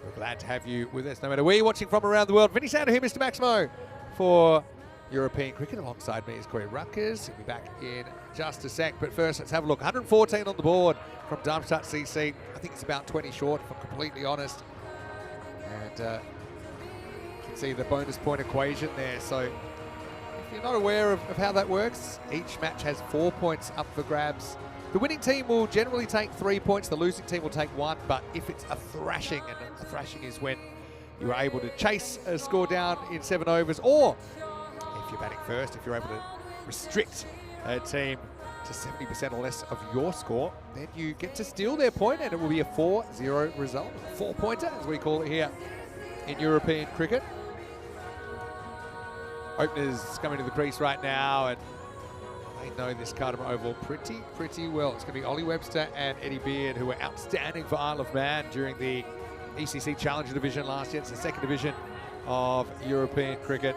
we're glad to have you with us no matter where you're watching from around the world. Vinny Sander here, Mr. Maximo, for European cricket. Alongside me is Corey Ruckers. He'll be back in just a sec, but first let's have a look. 114 on the board from Darmstadt CC. I think it's about 20 short, if I'm completely honest. And you can see the bonus point equation there. So if you're not aware of how that works, each match has 4 points up for grabs. The winning team will generally take 3 points. The losing team will take 1. But if it's a thrashing, and a thrashing is when you are able to chase a score down in 7 overs, or if you're batting first, if you're able to restrict a team to 70% or less of your score, then you get to steal their point, and it will be a 4-0 result. A 4-pointer, as we call it here in European cricket. Openers coming to the crease right now, and they know this Cartama Oval pretty well. It's going to be Ollie Webster and Eddie Beard, who were outstanding for Isle of Man during the ECC Challenger Division last year. It's the second division of European cricket.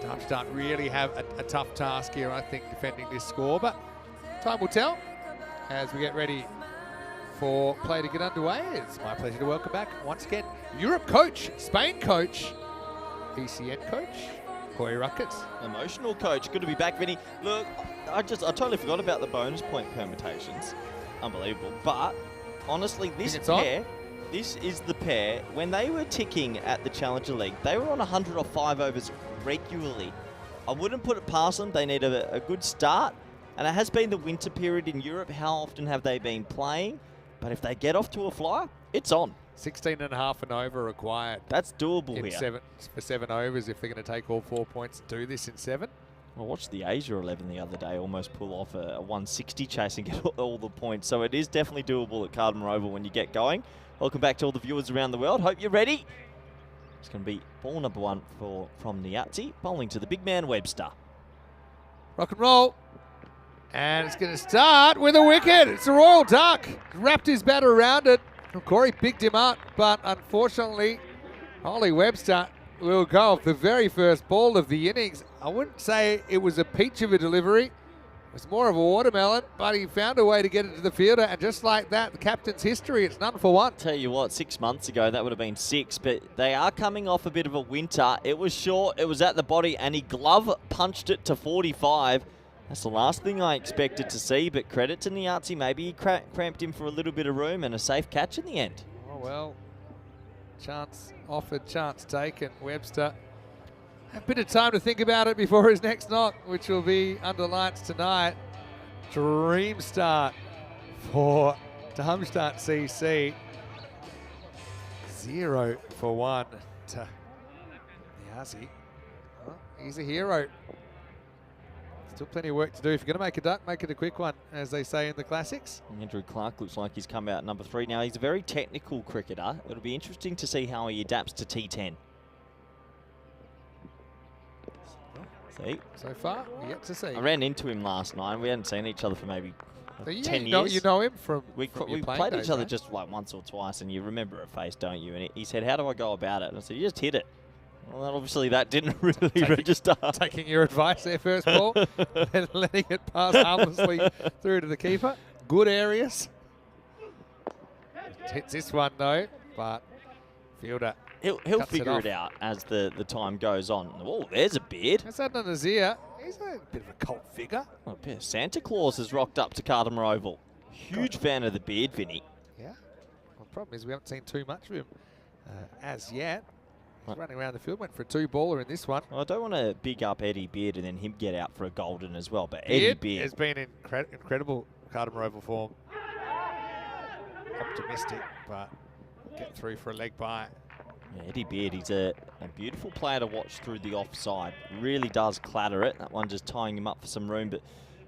Darmstadt really have a tough task here, I think, defending this score, but time will tell as we get ready for play to get underway. It's my pleasure to welcome back once again Europe coach, Spain coach, ECN coach, Corey Ruckers. Emotional coach. Good to be back, Vinny. Look, I totally forgot about the bonus point permutations. Unbelievable. But honestly, this pair, this is the pair. When they were ticking at the Challenger League, they were on 100 or 5 overs regularly. I wouldn't put it past them. They need a good start. And it has been the winter period in Europe. How often have they been playing? But if they get off to a flyer, it's on. 16.5 an over required. That's doable here. For 7 overs, if they're going to take all 4 points, do this in 7. I watched the Asia 11 the other day almost pull off a 160 chase and get all the points. So it is definitely doable at Cartama Oval when you get going. Welcome back to all the viewers around the world. Hope you're ready. It's going to be ball number 1 from Niazzi, bowling to the big man Webster. Rock and roll. And it's going to start with a wicket. It's a Royal Duck. Wrapped his bat around it. Corey picked him up, but unfortunately, Ollie Webster will go off the very first ball of the innings. I wouldn't say it was a peach of a delivery. It was more of a watermelon, but he found a way to get it to the fielder, and just like that, the captain's history, it's none for 1. Tell you what, 6 months ago, that would have been 6, but they are coming off a bit of a winter. It was short, it was at the body, and he glove punched it to 45. That's the last thing I expected to see, but credit to Niazzi. Maybe he cramped him for a little bit of room and a safe catch in the end. Oh, well, chance offered, chance taken. Webster a bit of time to think about it before his next knock, which will be under lights tonight. Dream start for Darmstadt CC. 0 for 1 to Niazzi. Well, he's a hero. Still plenty of work to do. If you're going to make a duck, make it a quick one, as they say in the classics. Andrew Clark looks like he's come out number 3 now. He's a very technical cricketer. It'll be interesting to see how he adapts to T10. See? So far, we yet to see. I ran into him last night. We hadn't seen each other for maybe 10 years. You know him from we played each other just like once or twice, and you remember a face, don't you? And he said, "How do I go about it?" And I said, "You just hit it." Well, obviously that didn't really register. Taking your advice there, first ball, and letting it pass harmlessly through to the keeper. Good areas. Hits this one though, but fielder. He'll figure it out as the time goes on. Oh, there's a beard. That's Adnan Nazir. He's a bit of a cult figure. Oh, Santa Claus has rocked up to Cartama Oval. Huge fan of the beard, Vinny. Yeah. Well, the problem is we haven't seen too much of him as yet. He's running around the field, went for a 2-baller in this one. Well, I don't want to big up Eddie Beard and then him get out for a golden as well, but Beard Eddie Beard has been in incredible Cardamom Oval form. Optimistic, but get through for a leg bite. Yeah, Eddie Beard, he's a beautiful player to watch through the offside. Really does clatter it. That one just tying him up for some room. But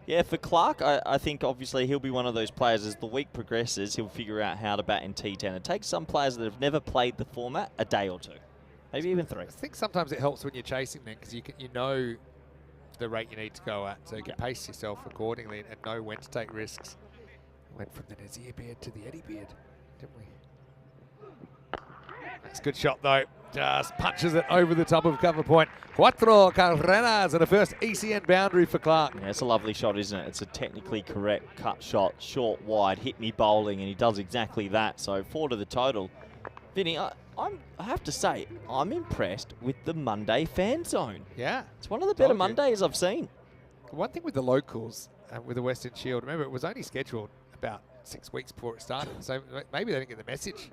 yeah, for Clark, I think obviously he'll be one of those players as the week progresses, he'll figure out how to bat in T10. It takes some players that have never played the format a day or two, maybe even 3. I think sometimes it helps when you're chasing them because you know the rate you need to go at, so you can pace yourself accordingly and know when to take risks. Went from the Nazir Beard to the Eddie Beard, didn't we? That's a good shot though. Just punches it over the top of cover point. Cuatro carreras and a first ECN boundary for Clark. Yeah, it's a lovely shot, isn't it? It's a technically correct cut shot, short, wide, hit me bowling, and he does exactly that. So 4 to the total. Vinny, I have to say, I'm impressed with the Monday fan zone. Yeah. It's one of the better Mondays I've seen. One thing with the locals, with the Western Shield, remember it was only scheduled about 6 weeks before it started, so maybe they didn't get the message.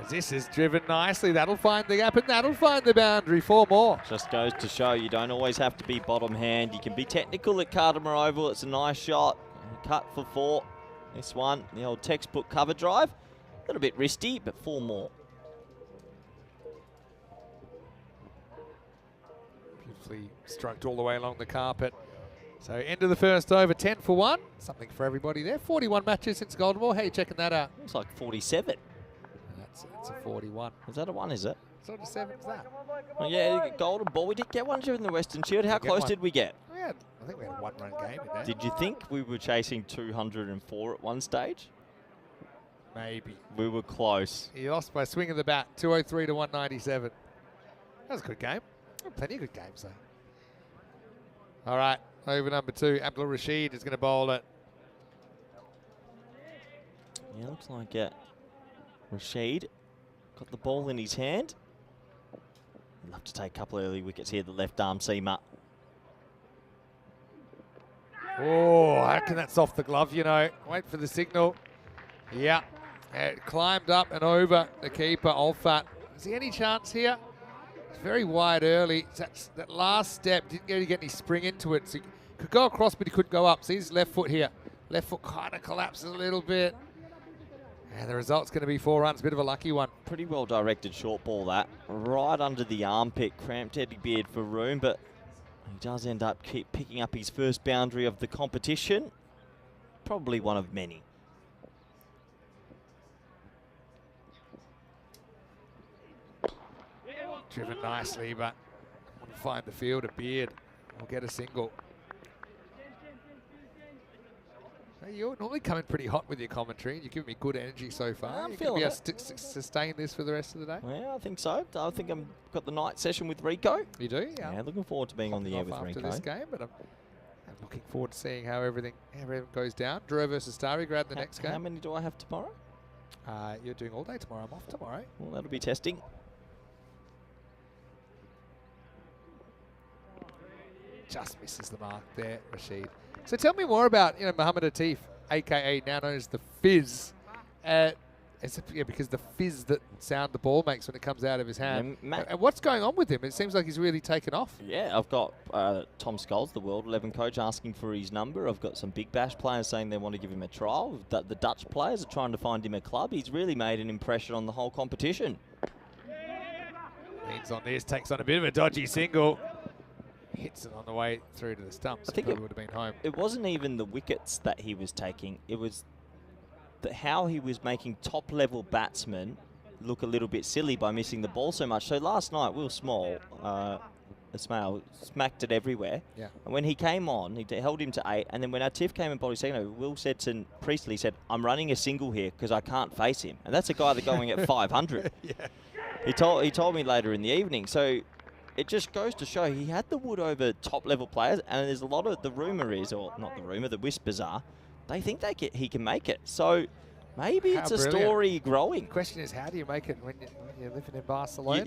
As this is driven nicely, that'll find the gap and that'll find the boundary. 4 more. Just goes to show you don't always have to be bottom hand. You can be technical at Cardamom Oval. It's a nice shot. Cut for 4. This one, the old textbook cover drive. A little bit risky, but 4 more. Beautifully stroked all the way along the carpet. So end of the first over, 10 for 1. Something for everybody there. 41 matches since Golden Ball. How are you checking that out? Looks like 47. It's a 41. Is that a 1, is it? So what 7 is that? Well, yeah, Golden Ball. We did get one during the Western Shield. How close did we get? I think we had a 1-run game in there. Did you think we were chasing 204 at one stage? Maybe. We were close. He lost by swing of the bat, 203 to 197. That was a good game. Plenty of good games, though. All right, over number 2, Abdul Rashid is going to bowl it. Yeah, looks like Rashid got the ball in his hand. He'd love to take a couple of early wickets here, the left arm seamer. Oh, I reckon that's off the glove, you know. Wait for the signal. Yeah, it climbed up and over the keeper, Olfat. Is there any chance here? It's very wide early. That last step, didn't really get any spring into it. So he could go across, but he couldn't go up. See his left foot here. Left foot kind of collapses a little bit. And the result's going to be 4 runs, bit of a lucky one. Pretty well directed short ball that. Right under the armpit, cramped Eddie Beard for room, but he does end up picking up his first boundary of the competition. Probably one of many. Driven nicely, but wouldn't find the field. A Beard will get a single. Hey, you're normally coming pretty hot with your commentary. You're giving me good energy so far. I'm you feeling can sustain this for the rest of the day? Yeah, I think so. I think I've got the night session with Rico. You do? Yeah, looking forward to being on the air with after Rico. this game, but I'm looking forward to seeing how everything goes down. Drew versus Starry grab the next game. How many do I have tomorrow? You're doing all day tomorrow. I'm off tomorrow. Well, that'll be testing. Just misses the mark there, Rashid. So tell me more about Mohamed Atif, aka now known as the Fizz. Because the fizz that sound the ball makes when it comes out of his hand. And what's going on with him? It seems like he's really taken off. Yeah, I've got Tom Scholes, the World 11 coach, asking for his number. I've got some Big Bash players saying they want to give him a trial. The Dutch players are trying to find him a club. He's really made an impression on the whole competition. Leans on this, takes on a bit of a dodgy single. Hits it on the way through to the stumps. I think it would have been home. It wasn't even the wickets that he was taking. It was how he was making top-level batsmen look a little bit silly by missing the ball so much. So last night, Will Small, Ismail, smacked it everywhere. Yeah. And when he came on, he held him to 8. And then when Atif came and bowled his second over, Will said to Priestley, I'm running a single here because I can't face him. And that's a guy that's going at 500. Yeah. He told me later in the evening. So it just goes to show he had the wood over top-level players. And there's a lot of, the rumour is, or not the rumour, the whispers are, they think he can make it. So maybe it's a story growing. The question is, how do you make it when you're living in Barcelona?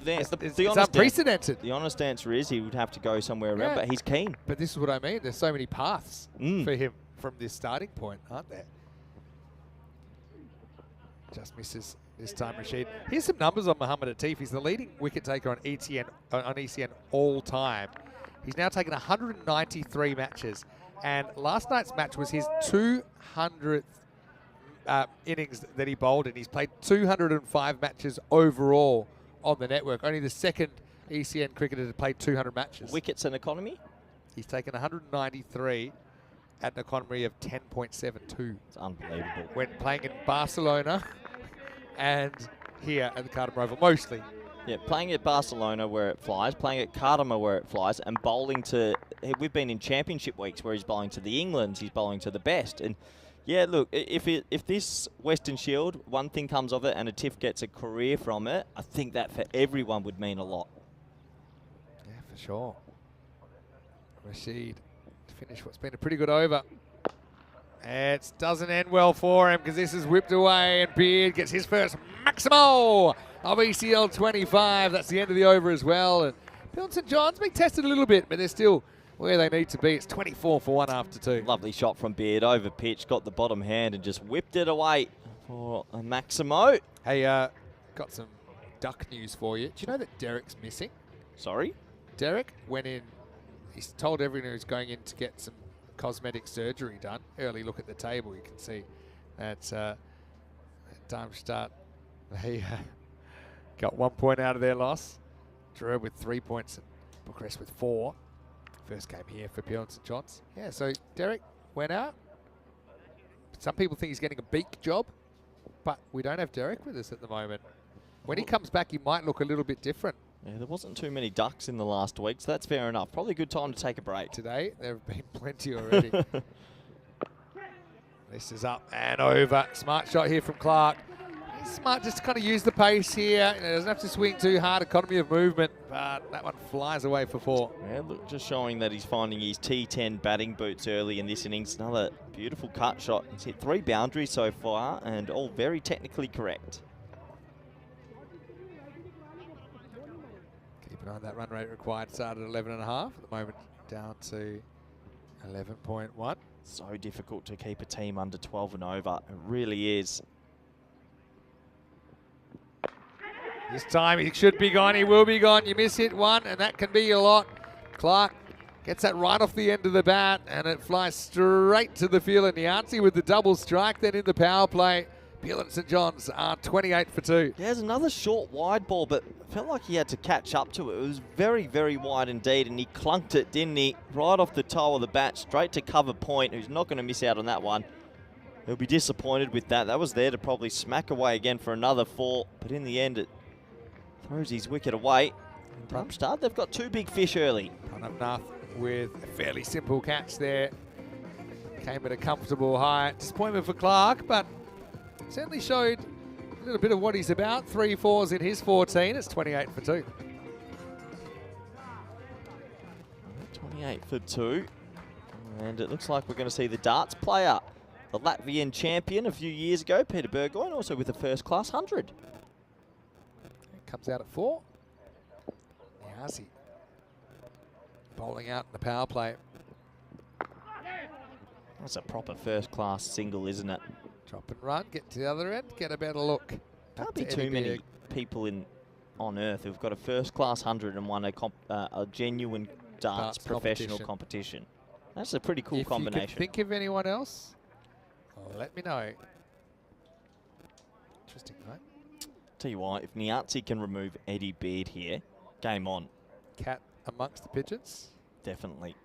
It's unprecedented. The honest answer is he would have to go somewhere around, but he's keen. But this is what I mean. There's so many paths for him from this starting point, aren't there? Just misses this time, Rashid. Here's some numbers on Mohamed Atif. He's the leading wicket taker on ECN all time. He's now taken 193 matches, and last night's match was his 200th innings that he bowled in. He's played 205 matches overall on the network. Only the second ECN cricketer to play 200 matches. Wickets and economy? He's taken 193 at an economy of 10.72. It's unbelievable. When playing in Barcelona and here at the Cardiff Oval, mostly. Yeah, playing at Barcelona where it flies, playing at Cardiff where it flies, and bowling to... We've been in championship weeks where he's bowling to the Englands, he's bowling to the best. And yeah, look, if this Western Shield, one thing comes of it and Atif gets a career from it, I think that for everyone would mean a lot. Yeah, for sure. Rashid to finish what's been a pretty good over. It doesn't end well for him because this is whipped away and Beard gets his first Maximo of ECL 25. That's the end of the over as well. And Bill St John's been tested a little bit, but they're still where they need to be. It's 24 for 1 after 2. Lovely shot from Beard over pitch, got the bottom hand and just whipped it away for a Maximo. Hey, got some duck news for you. Do you know that Derek's missing? Sorry? Derek went in, he's told everyone who's going in to get some cosmetic surgery done. Early look at the table, you can see that Darmstadt, they got 1 point out of their loss. Drew with 3 points and Bucharest with 4. First game here for Peel and St John's. Yeah, so Derek went out. Some people think he's getting a beak job, but we don't have Derek with us at the moment. When he comes back, he might look a little bit different. Yeah, there wasn't too many ducks in the last week, so that's fair enough. Probably a good time to take a break. Today, there have been plenty already. This is up and over. Smart shot here from Clark. He's smart just to kind of use the pace here. Doesn't have to swing too hard, economy of movement, but that one flies away for 4. Yeah, look, just showing that he's finding his T10 batting boots early in this innings. Another beautiful cut shot. He's hit 3 boundaries so far, and all very technically correct. Keep an eye on that run rate required. Started at 11.5. At the moment, down to 11.1. So difficult to keep a team under 12 and over. It really is. This time he should be gone. He will be gone. You miss hit 1, and that can be a lot. Clark gets that right off the end of the bat, and it flies straight to the field. And Nianzi with the double strike. Then in the power play, Peel and St John's are 28 for 2. There's another short wide ball, but felt like he had to catch up to it. It was very, very wide indeed, and he clunked it, didn't he? Right off the toe of the bat, straight to cover point. Who's not going to miss out on that one. He'll be disappointed with that. That was there to probably smack away again for another 4, but in the end, it throws his wicket away. Darmstadt, they've got 2 big fish early. Pranavnath with a fairly simple catch there. Came at a comfortable height. Disappointment for Clark, but certainly showed a little bit of what he's about. 3 4s in his 14. It's 28 for 2. 28 for 2. And it looks like we're going to see the darts player, the Latvian champion a few years ago, Peter Burgoyne, also with a first-class 100. Comes out at 4. Niazi bowling out in the power play. That's a proper first-class single, isn't it? Drop and run, get to the other end, get a better look. Can't be too many people on earth who've got a first-class 100 and won a genuine darts professional competition. That's a pretty cool combination. If you can think of anyone else, let me know. Interesting, right? Tell you what, if Nianzi can remove Eddie Beard here, game on. Cat amongst the pigeons. Definitely.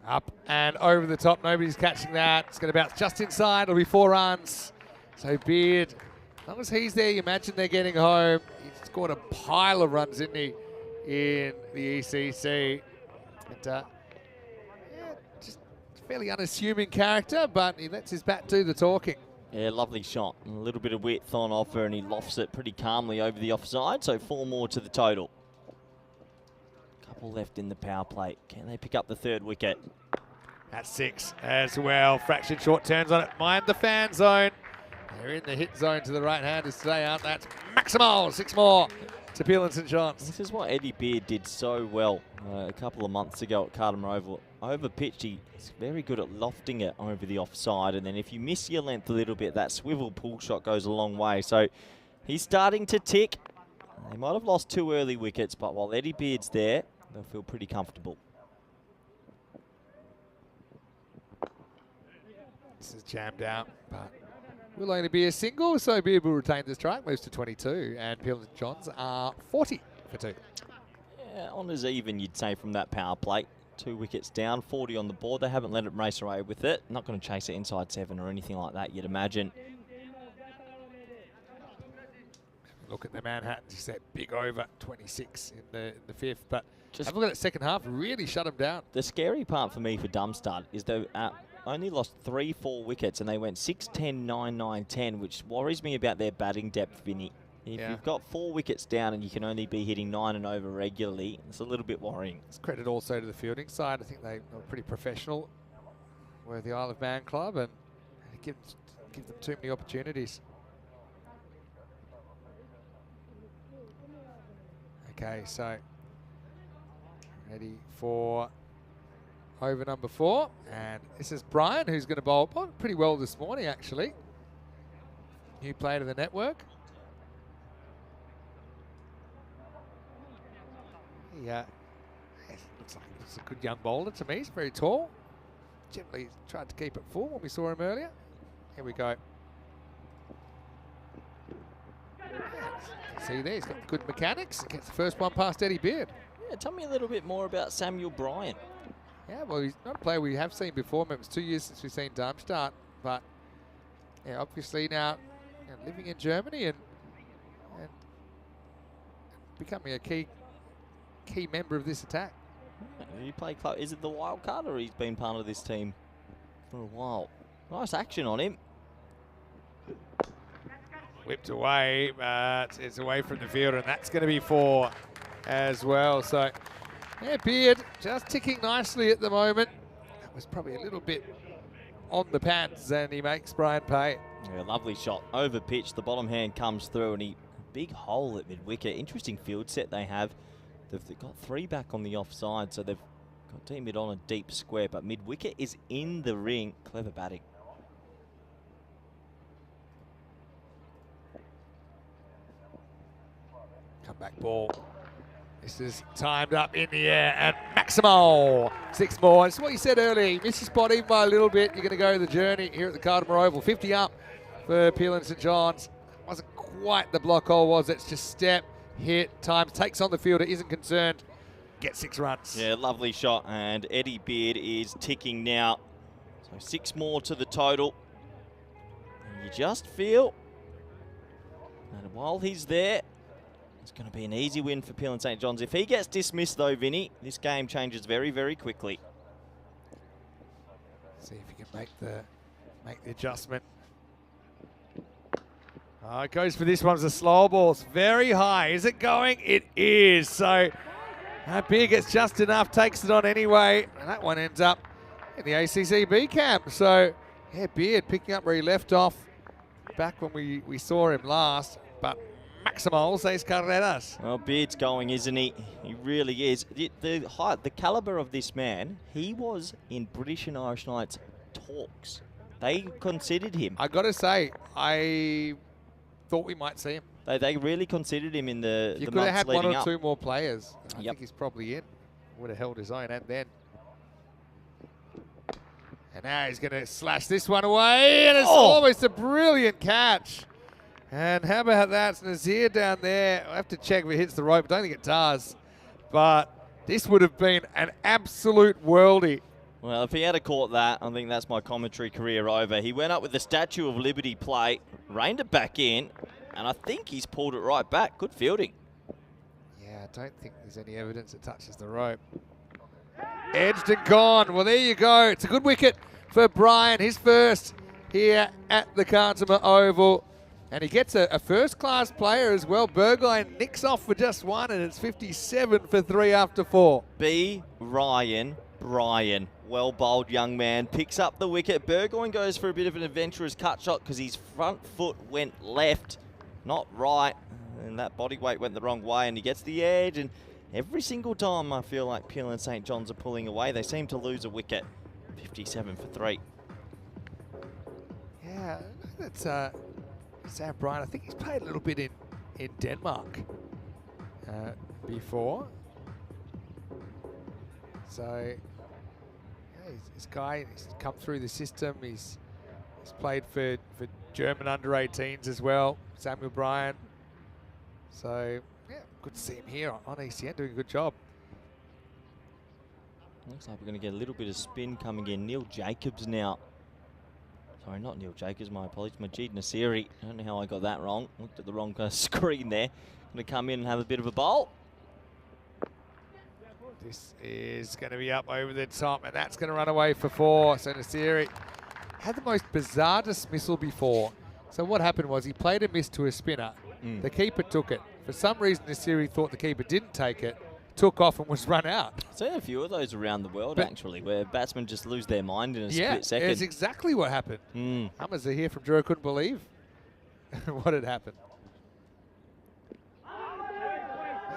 Up and over the top. Nobody's catching that. It's going to bounce just inside. It'll be 4 runs. So Beard, as long as he's there, you imagine they're getting home. He's scored a pile of runs, didn't he, in the ECC. And, just fairly unassuming character, but he lets his bat do the talking. Yeah, lovely shot. A little bit of width on offer, and he lofts it pretty calmly over the offside, so 4 more to the total. Couple left in the power play. Can they pick up the 3rd wicket? That's 6 as well. Fractured short turns on it. Mind the fan zone. They're in the hit zone to the right-handers today, aren't they? That's Maximal. 6 more to Peel and St John's. This is what Eddie Beard did so well a couple of months ago at Cardamom Oval. Over pitch, he's very good at lofting it over the offside, and then if you miss your length a little bit, that swivel pull shot goes a long way. So he's starting to tick. They might have lost 2 early wickets, but while Eddie Beard's there, they'll feel pretty comfortable. This is jammed out, but will only be a single, so Beard will retain the strike, moves to 22, and Peel and St John's are 40 for 2. Yeah, honours even, you'd say, from that power play. 2 wickets down, 40 on the board. They haven't let it race away with it. Not going to chase it inside 7 or anything like that, you'd imagine. Look at the Manhattan, just that big over 26 in the 5th, but just have a look at that second half, really shut them down. The scary part for me for Dumstad is they only lost 3-4 wickets and they went 6-10, 9-9, 10, which worries me about their batting depth, Vinny. If you've got 4 wickets down and you can only be hitting 9 and over regularly, it's a little bit worrying. It's credit also to the fielding side. I think they were pretty professional with the Isle of Man club and give them too many opportunities. Okay, so ready for over number 4, and this is Brian, who's going to bowl pretty well this morning, actually. New player to the network. Yeah, looks like he's a good young bowler to me. He's very tall. Generally tried to keep it full when we saw him earlier. Here we go. See there, he's got good mechanics. Gets the first one past Eddie Beard. Yeah, tell me a little bit more about Samuel Bryan. Yeah, well, he's not a player we have seen before. It was 2 years since we've seen Darmstadt, but yeah, obviously now living in Germany and becoming a key member of this attack. You play club. Is it the wild card, or he's been part of this team for a while? Nice action on him. Whipped away, but it's away from the field, and that's going to be 4 as well. So, yeah, Beard just ticking nicely at the moment. That was probably a little bit on the pads, and he makes Brian pay. Yeah, lovely shot. Over pitch, the bottom hand comes through, and big hole at mid-wicket. Interesting field set they have. They've got 3 back on the offside, so they've got team it on a deep square, but mid-wicket is in the ring. Clever batting. Comeback ball. This is timed up in the air, and Maximo, 6 more. It's what you said earlier. You missed your spot even by a little bit. You're going to go the journey here at the Cardamom Oval. 50 up for Peel and St John's. Wasn't quite the block hole, was it? It's just step, hit, time, takes on the fielder, isn't concerned. Gets 6 runs. Yeah, lovely shot, and Eddie Beard is ticking now. So 6 more to the total. And you just feel, and while he's there, it's going to be an easy win for Peel and St John's. If he gets dismissed though, Vinny, this game changes very, very quickly. See if he can make the adjustment. Oh, it goes for this one. It's a slow ball. It's very high. Is it going? It is. So Beard gets just enough, takes it on anyway, and that one ends up in the ACCB camp. So yeah, Beard picking up where he left off back when we saw him last, but Maximo says carreras. Well, Beard's going, isn't he? He really is. The height, the caliber of this man, he was in British and Irish Knights talks. They considered him. I got to say, I thought we might see him. They really considered him in the you the could have months had 1 leading or up. 2 more players. I think he's probably in. Would have held his own, and then. And now he's going to slash this one away, and it's almost a brilliant catch. And how about that? It's Nazir down there. I'll have to check if it hits the rope. I don't think it does. But this would have been an absolute worldie. Well, if he had caught that, I think that's my commentary career over. He went up with the Statue of Liberty plate, reined it back in, and I think he's pulled it right back. Good fielding. Yeah, I don't think there's any evidence it touches the rope. Edged and gone. Well, there you go. It's a good wicket for Brian. His first here at the Cardamom Oval. And he gets a first-class player as well. Burgoyne nicks off for just 1, and it's 57 for 3 after 4. B. Ryan Bryan. Well bowled young man. Picks up the wicket. Burgoyne goes for a bit of an adventurous cut shot because his front foot went left, not right. and that body weight went the wrong way, and he gets the edge, and every single time I feel like Peel and St. John's are pulling away, they seem to lose a wicket. 57 for 3. Yeah, that's Sam Bryant. I think he's played a little bit in Denmark before. So, yeah, this guy, he's come through the system. He's played for German under-18s as well, Samuel Bryant. So, yeah, good to see him here on ECN doing a good job. Looks like we're going to get a little bit of spin coming in. Neil Jacobs now. Sorry, not Neil Jacobs, my apologies. Majid Nasiri. I don't know how I got that wrong. Looked at the wrong screen there. Going to come in and have a bit of a bowl. This is going to be up over the top, and that's going to run away for 4. So Nasiri had the most bizarre dismissal before. So what happened was he played a miss to a spinner. The keeper took it. For some reason, Nasiri thought the keeper didn't take it, took off and was run out. I've seen a few of those around the world, actually, where batsmen just lose their mind in a split second. Yeah, it's exactly what happened. Hummers are here from Drew couldn't believe what had happened.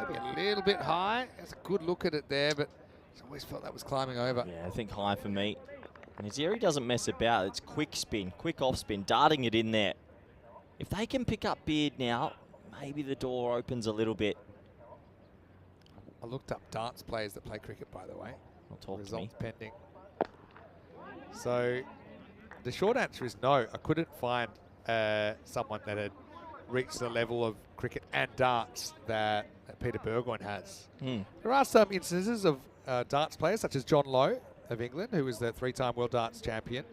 Maybe a little bit high. That's a good look at it there, but I always felt that was climbing over. Yeah, I think high for me. Naziri doesn't mess about. It's quick spin, quick off spin, darting it in there. If they can pick up Beard now, maybe the door opens a little bit. I looked up dance players that play cricket, by the way. I'll talk Results to me. pending. So the short answer is no. I couldn't find someone that had reached the level of cricket and darts that Peter Burgoyne has. There are some instances of darts players, such as John Lowe of England, who was the 3-time World Darts Champion.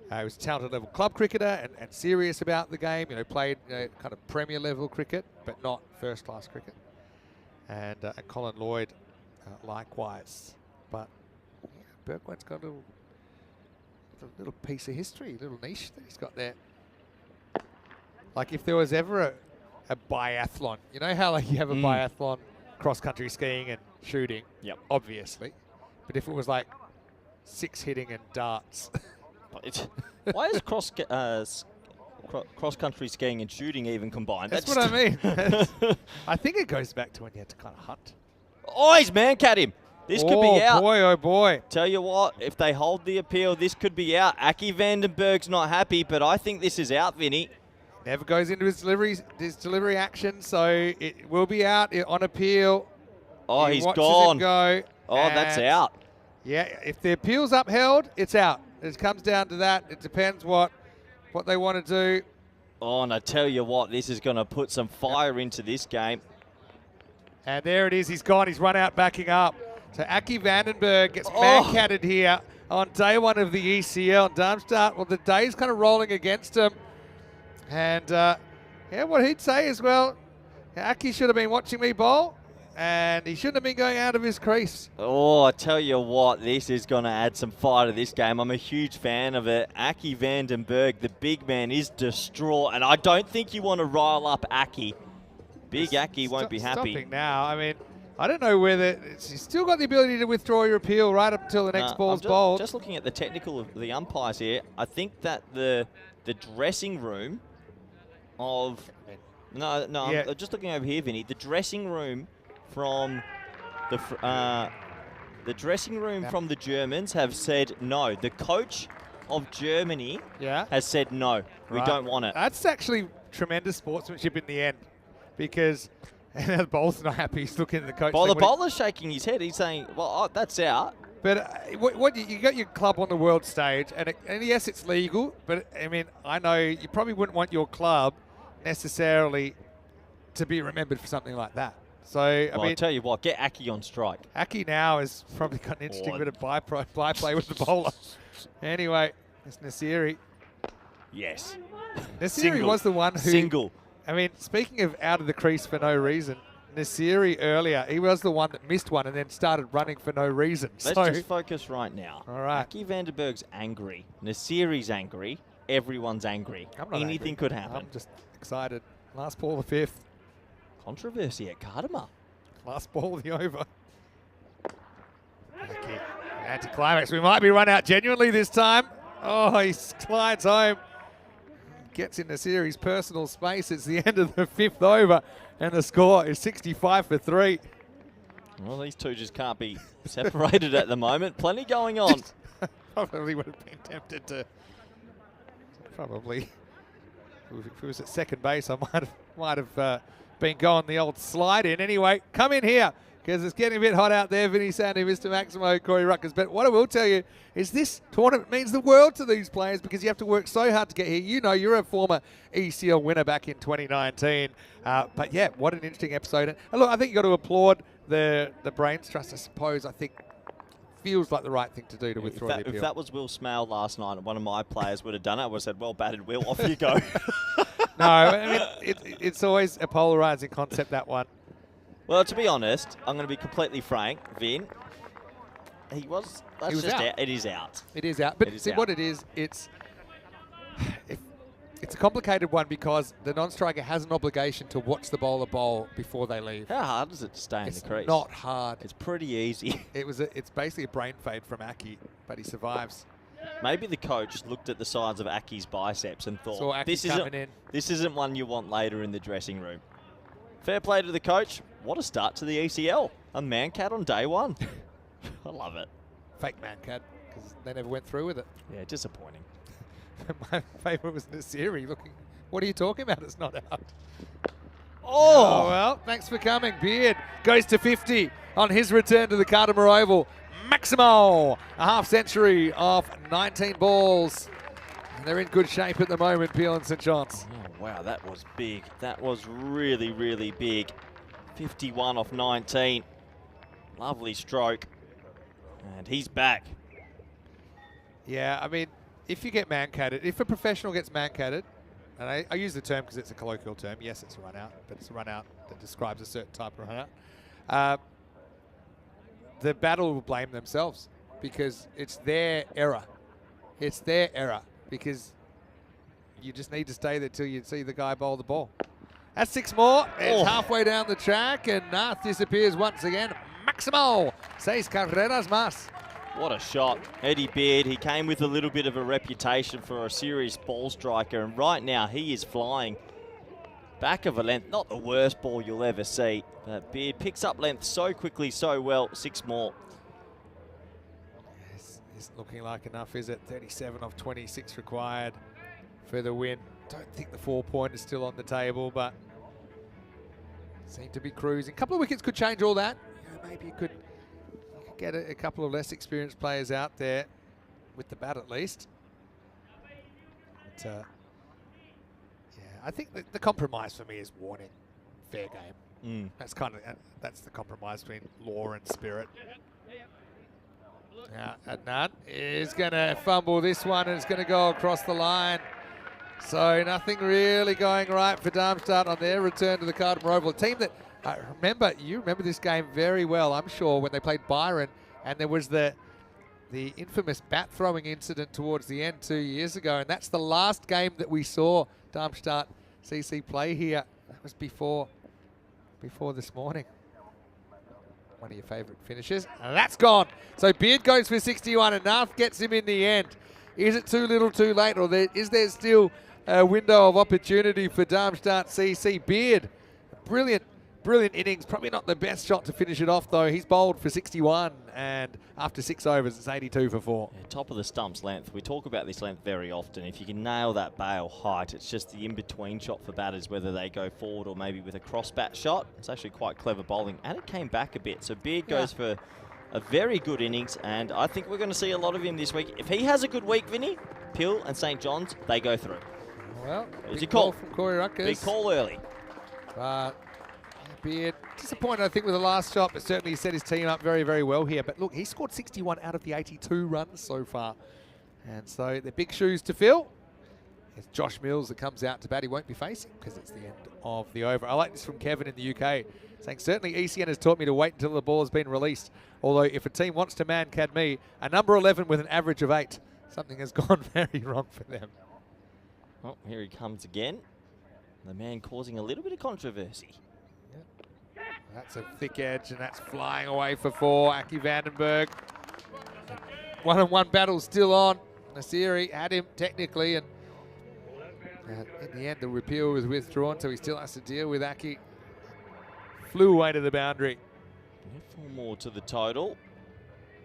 He was a talented level club cricketer and serious about the game. You know, played kind of Premier level cricket, but not first class cricket. And Colin Lloyd, likewise. But yeah, Burgoyne's got a little piece of history, a little niche that he's got there. Like if there was ever a biathlon, you know how like you have a biathlon, cross-country skiing and shooting, obviously. But if it was like 6 hitting and darts. Why is cross-country skiing and shooting even combined? That's what I mean. I think it goes back to when you had to kind of hunt. Oh, he's man-cat him. This could be out. Oh, boy, oh, boy. Tell you what, if they hold the appeal, this could be out. Aki Vandenberg's not happy, but I think this is out, Vinny. Never goes into his delivery action, so it will be out on appeal. Oh, he's gone. Go, oh, that's out. Yeah, if the appeal's upheld, it's out. It comes down to that. It depends what they want to do. Oh, and I tell you what, this is going to put some fire into this game. And there it is. He's gone. He's run out backing up. So Aki Vandenberg gets man-catted here on day 1 of the ECL. Darmstadt, well, the day's kind of rolling against him. And, yeah, what he'd say is, well, Aki should have been watching me bowl, and he shouldn't have been going out of his crease. Oh, I tell you what, this is going to add some fire to this game. I'm a huge fan of it. Aki Vandenberg, the big man, is distraught, and I don't think you want to rile up Aki. Big Aki won't be happy. Stopping now. I mean, I don't know whether you've still got the ability to withdraw your appeal right up until the next ball's bowled. Just looking at the technical of the umpires here, I think that the dressing room of I'm just looking over here, Vinny. The dressing room from the dressing room from the Germans have said no. The coach of Germany has said no. We don't want it. That's actually tremendous sportsmanship in the end, because the bowler's not happy. He's looking at the coach. Well, the bowler's shaking his head. He's saying, "Well, that's out." But what you got your club on the world stage, and yes, it's legal. But I mean, I know you probably wouldn't want your club necessarily to be remembered for something like that. So I mean, I'll tell you what, get Aki on strike. Aki now has probably got an interesting bit of byplay with the bowler. Anyway, it's Nasiri. Yes. Nasiri was the one who... I mean, speaking of out of the crease for no reason, Nasiri earlier, he was the one that missed one and then started running for no reason. Let's just focus right now. All right. Aki Vandenberg's angry. Nasiri's angry. Everyone's angry. Anything could happen. I'm just excited. Last ball of the 5th. Controversy at Cardamar. Last ball of the over. Okay. Anticlimax. We might be run out genuinely this time. Oh, he slides home. Gets into Nasiri's personal space. It's the end of the 5th over. And the score is 65 for 3. Well, these two just can't be separated at the moment. Plenty going on. Probably would have been tempted to. Probably. If it was at second base, I might have been going the old slide in. Anyway, come in here, because it's getting a bit hot out there. Vinny Sandy, Mr. Maximo, Corey Ruckers. But what I will tell you is this tournament means the world to these players, because you have to work so hard to get here. You know, you're a former ECL winner back in 2019. But yeah, what an interesting episode. And look, I think you've got to applaud the Brains Trust, I suppose. I think feels like the right thing to do to withdraw the appeal. If that was Will Smale last night and one of my players would have done it, I would have said, well batted, Will, off you go. No, I mean, it's always a polarizing concept, that one. Well, to be honest, I'm going to be completely frank, Vin. He was out. It is out. It is out. But see, what it is, it's a complicated one, because the non-striker has an obligation to watch the bowler bowl before they leave. How hard is it to stay in the crease? It's not hard. It's pretty easy. It's basically a brain fade from Aki, but he survives. Maybe the coach looked at the size of Aki's biceps and thought, this isn't one you want later in the dressing room. Fair play to the coach. What a start to the ECL. A man cat on day one. I love it. Fake man cat, because they never went through with it. Yeah, disappointing. My favourite was Nasiri looking, what are you talking about? It's not out. Oh, well, thanks for coming. Beard goes to 50 on his return to the Cardamar Oval. Maximo, a half century of 19 balls. And they're in good shape at the moment, Peel and St. John's. Oh, wow, that was big. That was really, really big. 51 off 19. Lovely stroke. And he's back. Yeah, I mean, if you get man-catted, if a professional gets man-catted, and I use the term because it's a colloquial term. Yes, it's a run-out, but it's a run-out that describes a certain type of run-out. The battle will blame themselves, because it's their error. It's their error, because you just need to stay there till you see the guy bowl the ball. That's 6 more. It's halfway down the track, and Nath disappears once again. Maximo, 6 carreras más. What a shot. Eddie Beard, he came with a little bit of a reputation for a serious ball striker, and right now he is flying back of a length. Not the worst ball you'll ever see, but Beard picks up length so quickly, so well. 6 more. It's looking like enough, is it? 37 off 26 required for the win. Don't think the 4-point is still on the table, but seem to be cruising. A couple of wickets could change all that. Maybe you could get a couple of less experienced players out there with the bat at least. But, yeah, I think the compromise for me is warning, fair game. That's that's the compromise between law and spirit. Now, Adnan is going to fumble this one, and it's going to go across the line. So nothing really going right for Darmstadt on their return to the Cardamar Oval. A team that, you remember this game very well, I'm sure, when they played Byron, and there was the infamous bat throwing incident towards the end 2 years ago, and that's the last game that we saw Darmstadt CC play here. That was before this morning. One of your favourite finishes, and that's gone. So Beard goes for 61, and Nath gets him in the end. Is it too little too late, or is there still a window of opportunity for Darmstadt CC? Beard, brilliant innings. Probably not the best shot to finish it off, though. He's bowled for 61, and after 6 overs, it's 82 for 4. Yeah, top of the stumps length. We talk about this length very often. If you can nail that bail height, it's just the in-between shot for batters, whether they go forward or maybe with a cross-bat shot. It's actually quite clever bowling, and it came back a bit. So Beard goes for a very good innings, and I think we're going to see a lot of him this week. If he has a good week, Vinny, Pill and St. John's, they go through. Well, big call from Corey Ruckers. Big call early. Beard disappointed, I think, with the last shot, but certainly he set his team up very, very well here. But look, he scored 61 out of the 82 runs so far. And so they're big shoes to fill. It's Josh Mills that comes out to bat. He won't be facing because it's the end of the over. I like this from Kevin in the UK, saying, certainly ECN has taught me to wait until the ball has been released. Although if a team wants to man-cad me, a number 11 with an average of 8, something has gone very wrong for them. Well, here he comes again. The man causing a little bit of controversy. That's a thick edge, and that's flying away for 4. Aki Vandenberg. 1-on-1 battle still on. Nasiri had him technically, and in the end the repeal was withdrawn, so he still has to deal with Aki. flew away to the boundary. Yeah, 4 more to the total.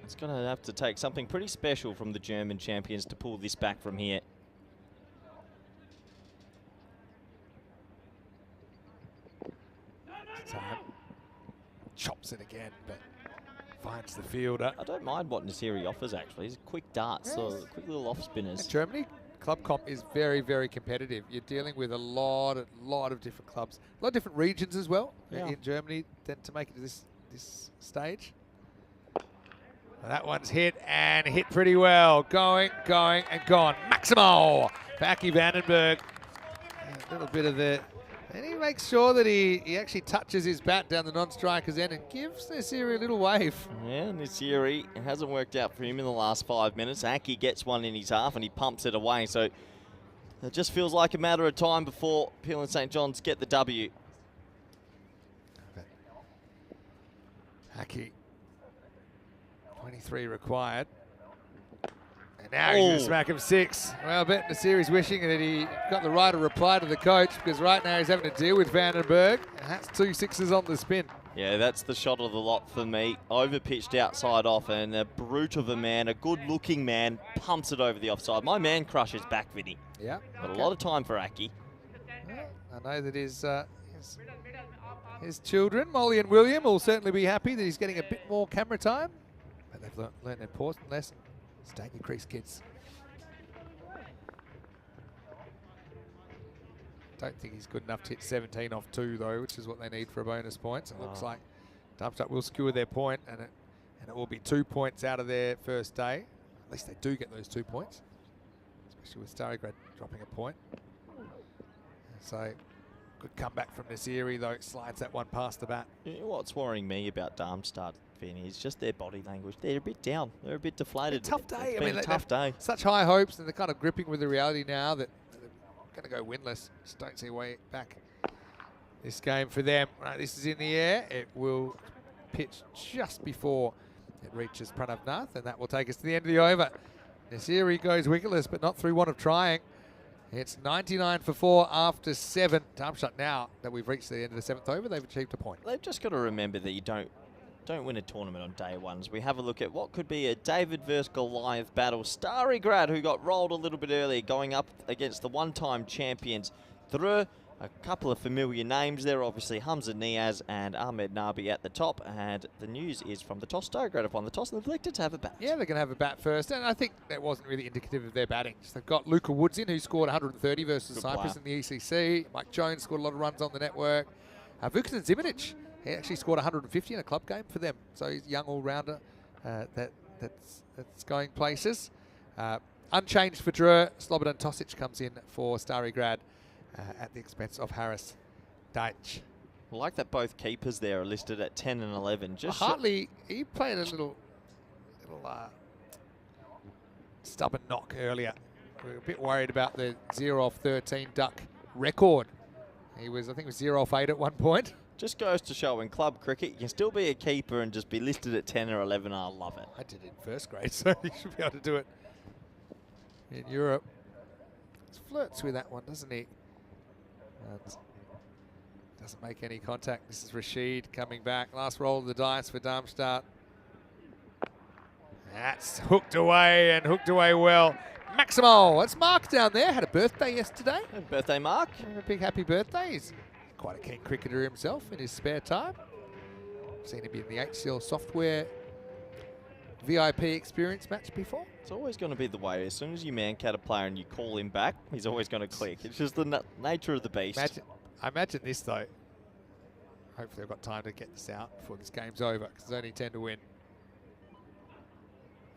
It's going to have to take something pretty special from the German champions to pull this back from here. Time. Chops it again, but finds the fielder. I don't mind what Nasiri offers, actually. He's quick darts, so quick little off spinners. In Germany, club comp is very, very competitive. You're dealing with a lot of different clubs, a lot of different regions as well in Germany. Then to make it to this stage, and that one's hit and hit pretty well. Going and gone. Maximo Becky Vandenberg. A little bit of the. And he makes sure that he actually touches his bat down the non-striker's end and gives Nasiri a little wave. Yeah, Nasiri, it hasn't worked out for him in the last 5 minutes. Aki gets one in his half and he pumps it away. So it just feels like a matter of time before Peel and St. John's get the W. Aki, 23 required. And now he's going to smack him 6. Well, I bet Nasiri's wishing that he got the right to reply to the coach, because right now he's having to deal with Vandenberg. And that's 2 6s on the spin. Yeah, that's the shot of the lot for me. Overpitched outside off, and a brute of a man, a good-looking man, pumps it over the offside. My man crushes back, Vinny. Yeah. But a lot of time for Aki. Well, I know that his children, Molly and William, will certainly be happy that he's getting a bit more camera time. But they've learned an important lesson. Stay in your crease, kids. Don't think he's good enough to hit 17 off 2, though, which is what they need for a bonus point. So it looks like Darmstadt will skewer their point, and it will be 2 points out of their first day. At least they do get those 2 points, especially with Starigrad dropping a point. So good comeback from Nasiri, though. It slides that one past the bat. You know what's worrying me about Darmstadt, Vinny, is just their body language. They're a bit down. They're a bit deflated. It's a tough day. It's been a tough day. Such high hopes, and they're kind of gripping with the reality now that they're going to go winless. Just don't see a way back this game for them. Right, this is in the air. It will pitch just before it reaches Pranav Nath, and that will take us to the end of the over. Nasiri goes wicketless, but not through want of trying. It's 99 for 4 after 7. Darmstadt, now that we've reached the end of the 7th over, they've achieved a point. They've just got to remember that you don't win a tournament on day one. As we have a look at what could be a David versus Goliath battle. Starigrad, who got rolled a little bit earlier, going up against the one-time champions. Through a couple of familiar names there, obviously Hamza Niaz and Ahmed Nabi at the top. And the news is from the toss. Starigrad have won the toss and they've elected to have a bat. Yeah, they're going to have a bat first, and I think that wasn't really indicative of their batting. So they've got Luca Woods in, who scored 130 versus Cyprus in the ECC. Mike Jones scored a lot of runs on the network. Vukasin Zimanic, he actually scored 150 in a club game for them. So he's a young all-rounder that's going places. Unchanged for Dreux, Slobodan Tosic comes in for Starigrad at the expense of Harris Deitch. I like that both keepers there are listed at 10 and 11. Just Hartley, he played a little stubborn knock earlier. We were a bit worried about the 0 off 13 duck record. He was, I think it was 0 off 8 at one point. Just goes to show in club cricket, you can still be a keeper and just be listed at 10 or 11. I love it. I did it in first grade, so you should be able to do it in Europe. He flirts with that one, doesn't he? Doesn't make any contact. This is Rashid coming back. Last roll of the dice for Darmstadt. That's hooked away, and hooked away well. Maximo, that's Mark down there. Had a birthday yesterday. Happy birthday, Mark. A big happy birthday. He's quite a keen cricketer himself in his spare time. Seen him in the HCL software VIP experience match before. It's always going to be the way. As soon as you man-cat a player and you call him back, he's always going to click. It's just the nature of the beast. I imagine this, though. Hopefully I've got time to get this out before this game's over, because there's only 10 to win.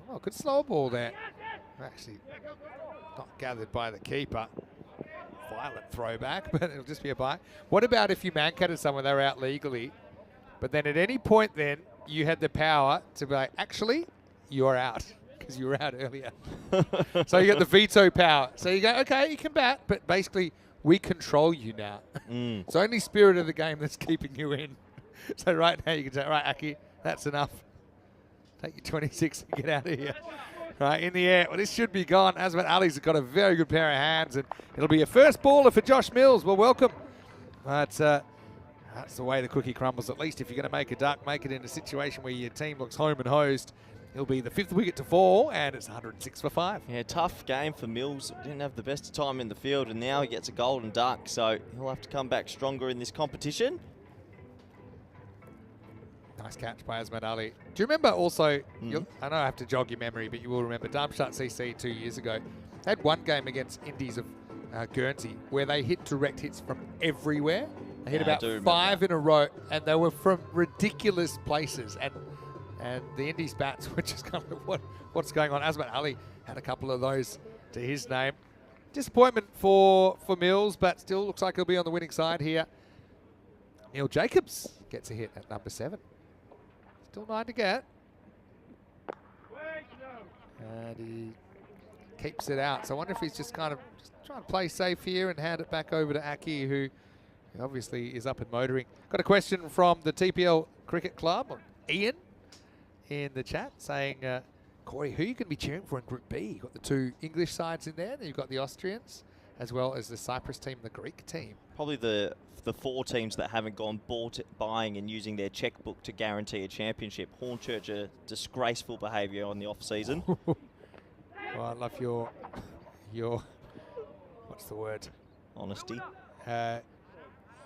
Oh, good slow ball there. Actually not gathered by the keeper. Violent throwback, but it'll just be a bye. What about if you man-catted someone, they were out legally, but then at any point then you had the power to be like, actually, you're out, because you were out earlier. So you got the veto power. So you go, okay, you can bat, but basically we control you now. It's only spirit of the game that's keeping you in. So right now you can say, right, Aki, that's enough. Take your 26 and get out of here. Right, in the air. Well, this should be gone. Azmat Ali's got a very good pair of hands, and it'll be a first baller for Josh Mills. Well, welcome. But That's the way the cookie crumbles. At least if you're going to make a duck, make it in a situation where your team looks home and hosed. He'll be the 5th wicket to fall, and it's 106 for 5. Yeah, tough game for Mills. Didn't have the best of time in the field, and now he gets a golden duck, so he'll have to come back stronger in this competition. Nice catch by Ahmed Ali. Do you remember also, I know I have to jog your memory, but you will remember Darmstadt CC 2 years ago. They had one game against Indies of Guernsey where they hit direct hits from everywhere. They hit about 5 in a row, and they were from ridiculous places. And the Indies bats were just kind of what's going on. Ahmed Ali had a couple of those to his name. Disappointment for Mills, but still looks like he'll be on the winning side here. Neil Jacobs gets a hit at number 7. Still 9 to get. And he keeps it out. So I wonder if he's just kind of trying to play safe here and hand it back over to Aki, who obviously is up and motoring. Got a question from the TPL Cricket Club, Ian, in the chat saying, Corey, who are you going to be cheering for in Group B? You've got the 2 English sides in there, then you've got the Austrians, as well as the Cyprus team, the Greek team. Probably the 4 teams that haven't gone buying and using their checkbook to guarantee a championship. Hornchurch, a disgraceful behaviour on the off-season. Well, I love your what's the word? Honesty.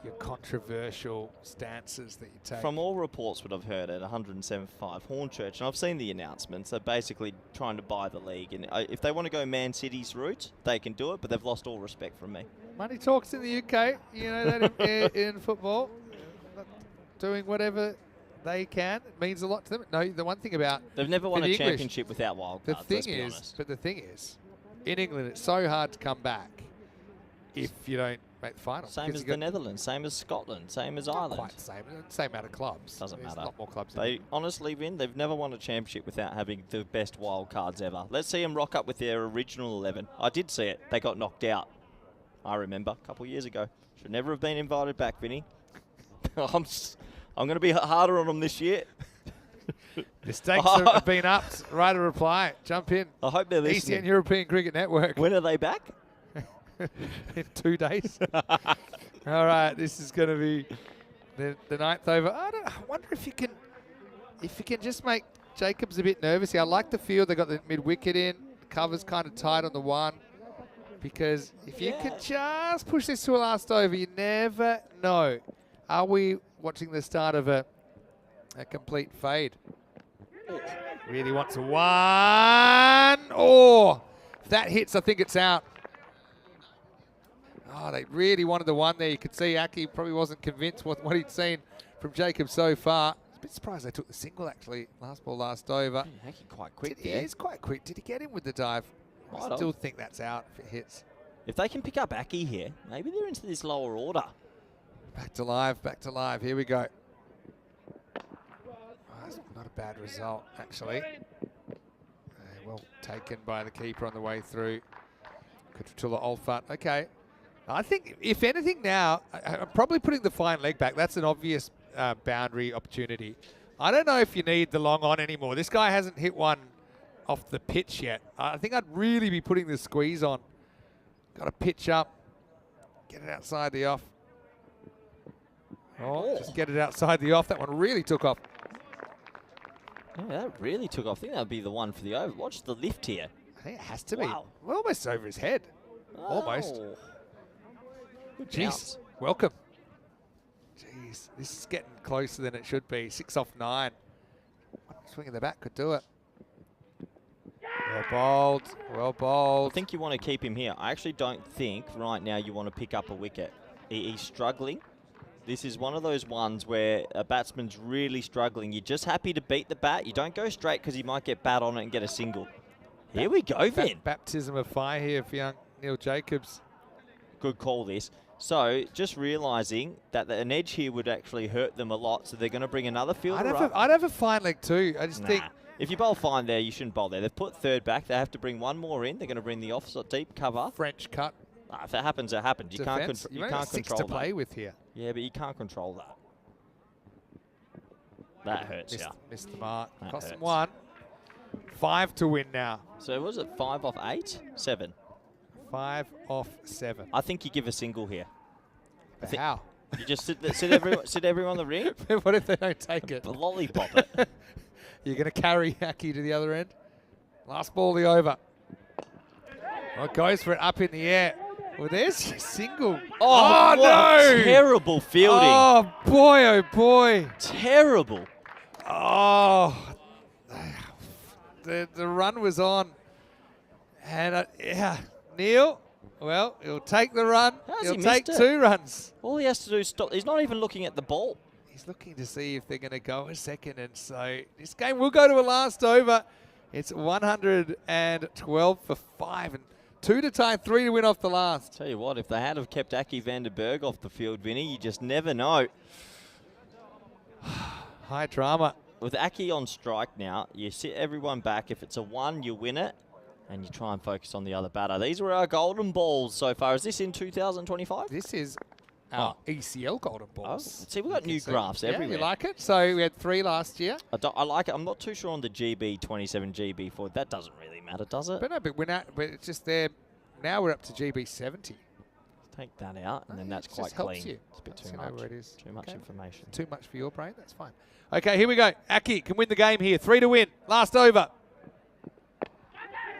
Your controversial stances that you take. From all reports what I've heard at 175, Hornchurch, and I've seen the announcements, they're basically trying to buy the league. And if they want to go Man City's route, they can do it, but they've lost all respect from me. Money talks in the UK, you know that in football. Doing whatever they can, it means a lot to them. No, the one thing about... They've never won a championship without wildcards, let's be honest. But the thing is, in England, it's so hard to come back if you don't make the final. Same as the Netherlands, same as Scotland, same as Ireland. Quite the same amount of clubs. Doesn't matter. A lot more clubs. They honestly, Vin, they've never won a championship without having the best wild cards ever. Let's see them rock up with their original 11. I did see it. They got knocked out. I remember a couple of years ago. Should never have been invited back, Vinny. I'm going to be harder on them this year. The stakes have been upped. Write a reply. Jump in. I hope they're listening. ECN European Cricket Network. When are they back? In 2 days. All right, this is going to be the 9th over. I wonder if you can just make Jacobs a bit nervous here. I like the field. They got the mid wicket in. The cover's kind of tight on the 1. Because if you can just push this to a last over, you never know. Are we watching the start of a complete fade? Really wants a 1. Oh, if that hits, I think it's out. Oh, they really wanted the 1 there. You could see Aki probably wasn't convinced what he'd seen from Jacob so far. I was a bit surprised they took the single, actually. Last ball, last over. Aki quite quick there. He is quite quick. Did he get him with the dive? I still think that's out if it hits. If they can pick up Aki here, maybe they're into this lower order. Back to live, back to live. Here we go. Oh, that's not a bad result, actually. Well taken by the keeper on the way through. Kutratullah Olfat. Okay. I think, if anything now, I'm probably putting the fine leg back. That's an obvious boundary opportunity. I don't know if you need the long on anymore. This guy hasn't hit one off the pitch yet. I think I'd really be putting the squeeze on. Got to pitch up. Get it outside the off. Oh, just get it outside the off. That one really took off. Yeah, that really took off. I think that would be the one for the over. Watch the lift here. I think it has to be. We're almost over his head. Almost. Jeez, welcome. Jeez, this is getting closer than it should be. 6 off 9. One swing in the back could do it. Well bowled, well bowled. I think you want to keep him here. I actually don't think right now you want to pick up a wicket. He's struggling. This is one of those ones where a batsman's really struggling. You're just happy to beat the bat. You don't go straight because he might get bat on it and get a single. Here we go, Vin. Baptism of fire here for young Neil Jacobs. Good call, this. So, just realising that an edge here would actually hurt them a lot, so they're going to bring another fielder up. I'd have a fine leg too. I just think... If you bowl fine there, you shouldn't bowl there. They've put 3rd back. They have to bring 1 more in. They're going to bring the offside deep cover. French cut. If that happens, it happens. You can't control that. 6 to play with here. Yeah, but you can't control that. That hurts, Missed the mark. Cost them 1. 5 to win now. So was it 5 off 8? 7. 5 off 7. I think you give a single here. How? You just sit everyone on the ring? What if they don't take it? Lollipop it. You're going to carry Aki to the other end. Last ball, the over. Well, goes for it up in the air. Well, there's your single. Oh, no! Terrible fielding. Oh, boy, oh, boy. Terrible. Oh, the run was on. And, yeah, Neil, well, he'll take the run. How's He'll he take missed it? 2 runs. All he has to do is stop. He's not even looking at the ball. He's looking to see if they're going to go a second. And so this game will go to a last over. It's 112 for 5 and 2 to tie, 3 to win off the last. Tell you what, if they had have kept Aki van der Berg off the field, Vinny, you just never know. High drama. With Aki on strike now, you sit everyone back. If it's a 1, you win it, and you try and focus on the other batter. These were our golden balls so far. Is this in 2025? This is our ECL golden balls. Oh, see, we've got new graphs everywhere. Yeah, you like it? So we had 3 last year. I like it. I'm not too sure on the GB 27, GB 4. That doesn't really matter, does it? But no, but it's just there. Now we're up to GB 70. Take that out, and then that's It quite just helps clean. you. It's a bit Helps too you much. know where it is. Too much Okay. information. Too much for your brain? That's fine. Okay, here we go. Aki can win the game here. 3 to win. Last over.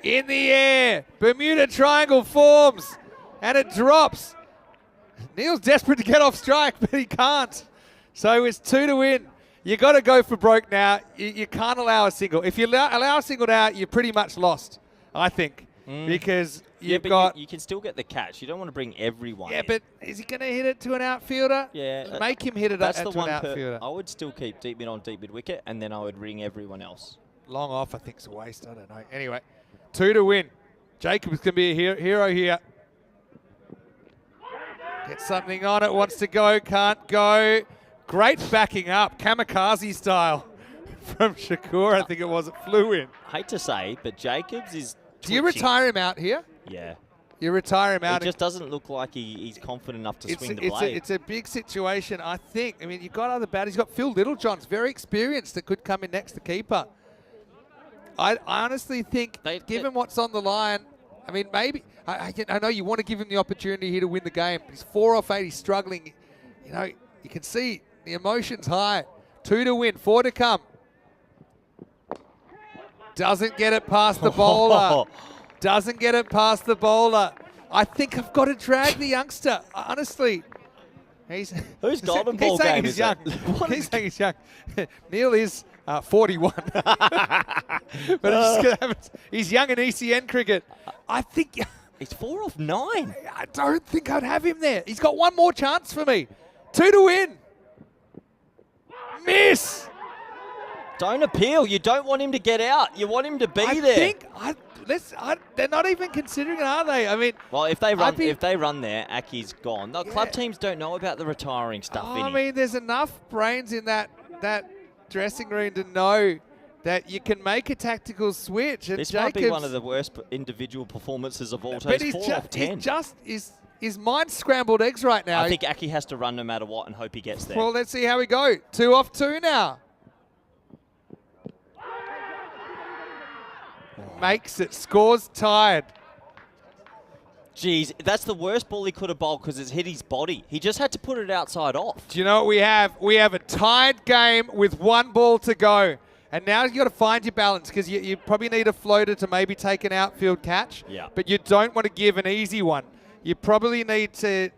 In the air. Bermuda Triangle forms. And it drops. Neil's desperate to get off strike, but he can't. So it's 2 to win. You got to go for broke now. You can't allow a single. If you allow a single now, you're pretty much lost, I think. Because you've got... You can still get the catch. You don't want to bring everyone in. but is he going to hit it to an outfielder? Yeah. Make him hit it That's to the an one outfielder. I would still keep deep mid on deep mid wicket, and then I would ring everyone else. Long off, I think, is a waste. I don't know. Anyway, 2 to win. Jacob's going to be a hero here. Get something on it. Wants to go. Can't go. Great backing up. Kamikaze style from Shakur. I think it was. It flew in. Hate to say, but Jacobs is Do you twitching. retire him out here? Yeah. You retire him out. He just doesn't look like he's confident enough to swing the blade. It's a big situation, I think. I mean, you've got other batters. You've got Phil Littlejohn's very experienced that could come in next to keeper. I honestly think, given what's on the line, I mean, maybe, I know you want to give him the opportunity here to win the game. He's 4 off 8, he's struggling. You know, you can see the emotion's high. 2 to win, 4 to come. Doesn't get it past the bowler. Doesn't get it past the bowler. I think I've got to drag the youngster, honestly. Whose golden ball saying game he's is young. it? He's saying he's young. Neil is 41. But he's young in ECN cricket. I think... He's 4 off 9. I don't think I'd have him there. He's got one more chance for me. 2 to win. Miss. Don't appeal. You don't want him to get out. You want him to be there. I think they're not even considering it, are they? I mean, well, if they run there, Aki's gone. The club teams don't know about the retiring stuff. I mean, there's enough brains in that dressing room to know that you can make a tactical switch. And this Jacobs, might be one of the worst individual performances of all time. But he's 4 off 10. his mind's scrambled eggs right now. I think Aki has to run no matter what and hope he gets there. Well, let's see how we go. 2 off 2 now. Makes it, scores tied. Jeez, that's the worst ball he could have bowled because it's hit his body. He just had to put it outside off. Do you know what we have? We have a tied game with 1 ball to go. And now you've got to find your balance because you probably need a floater to maybe take an outfield catch. Yeah. But you don't want to give an easy one. You probably need to,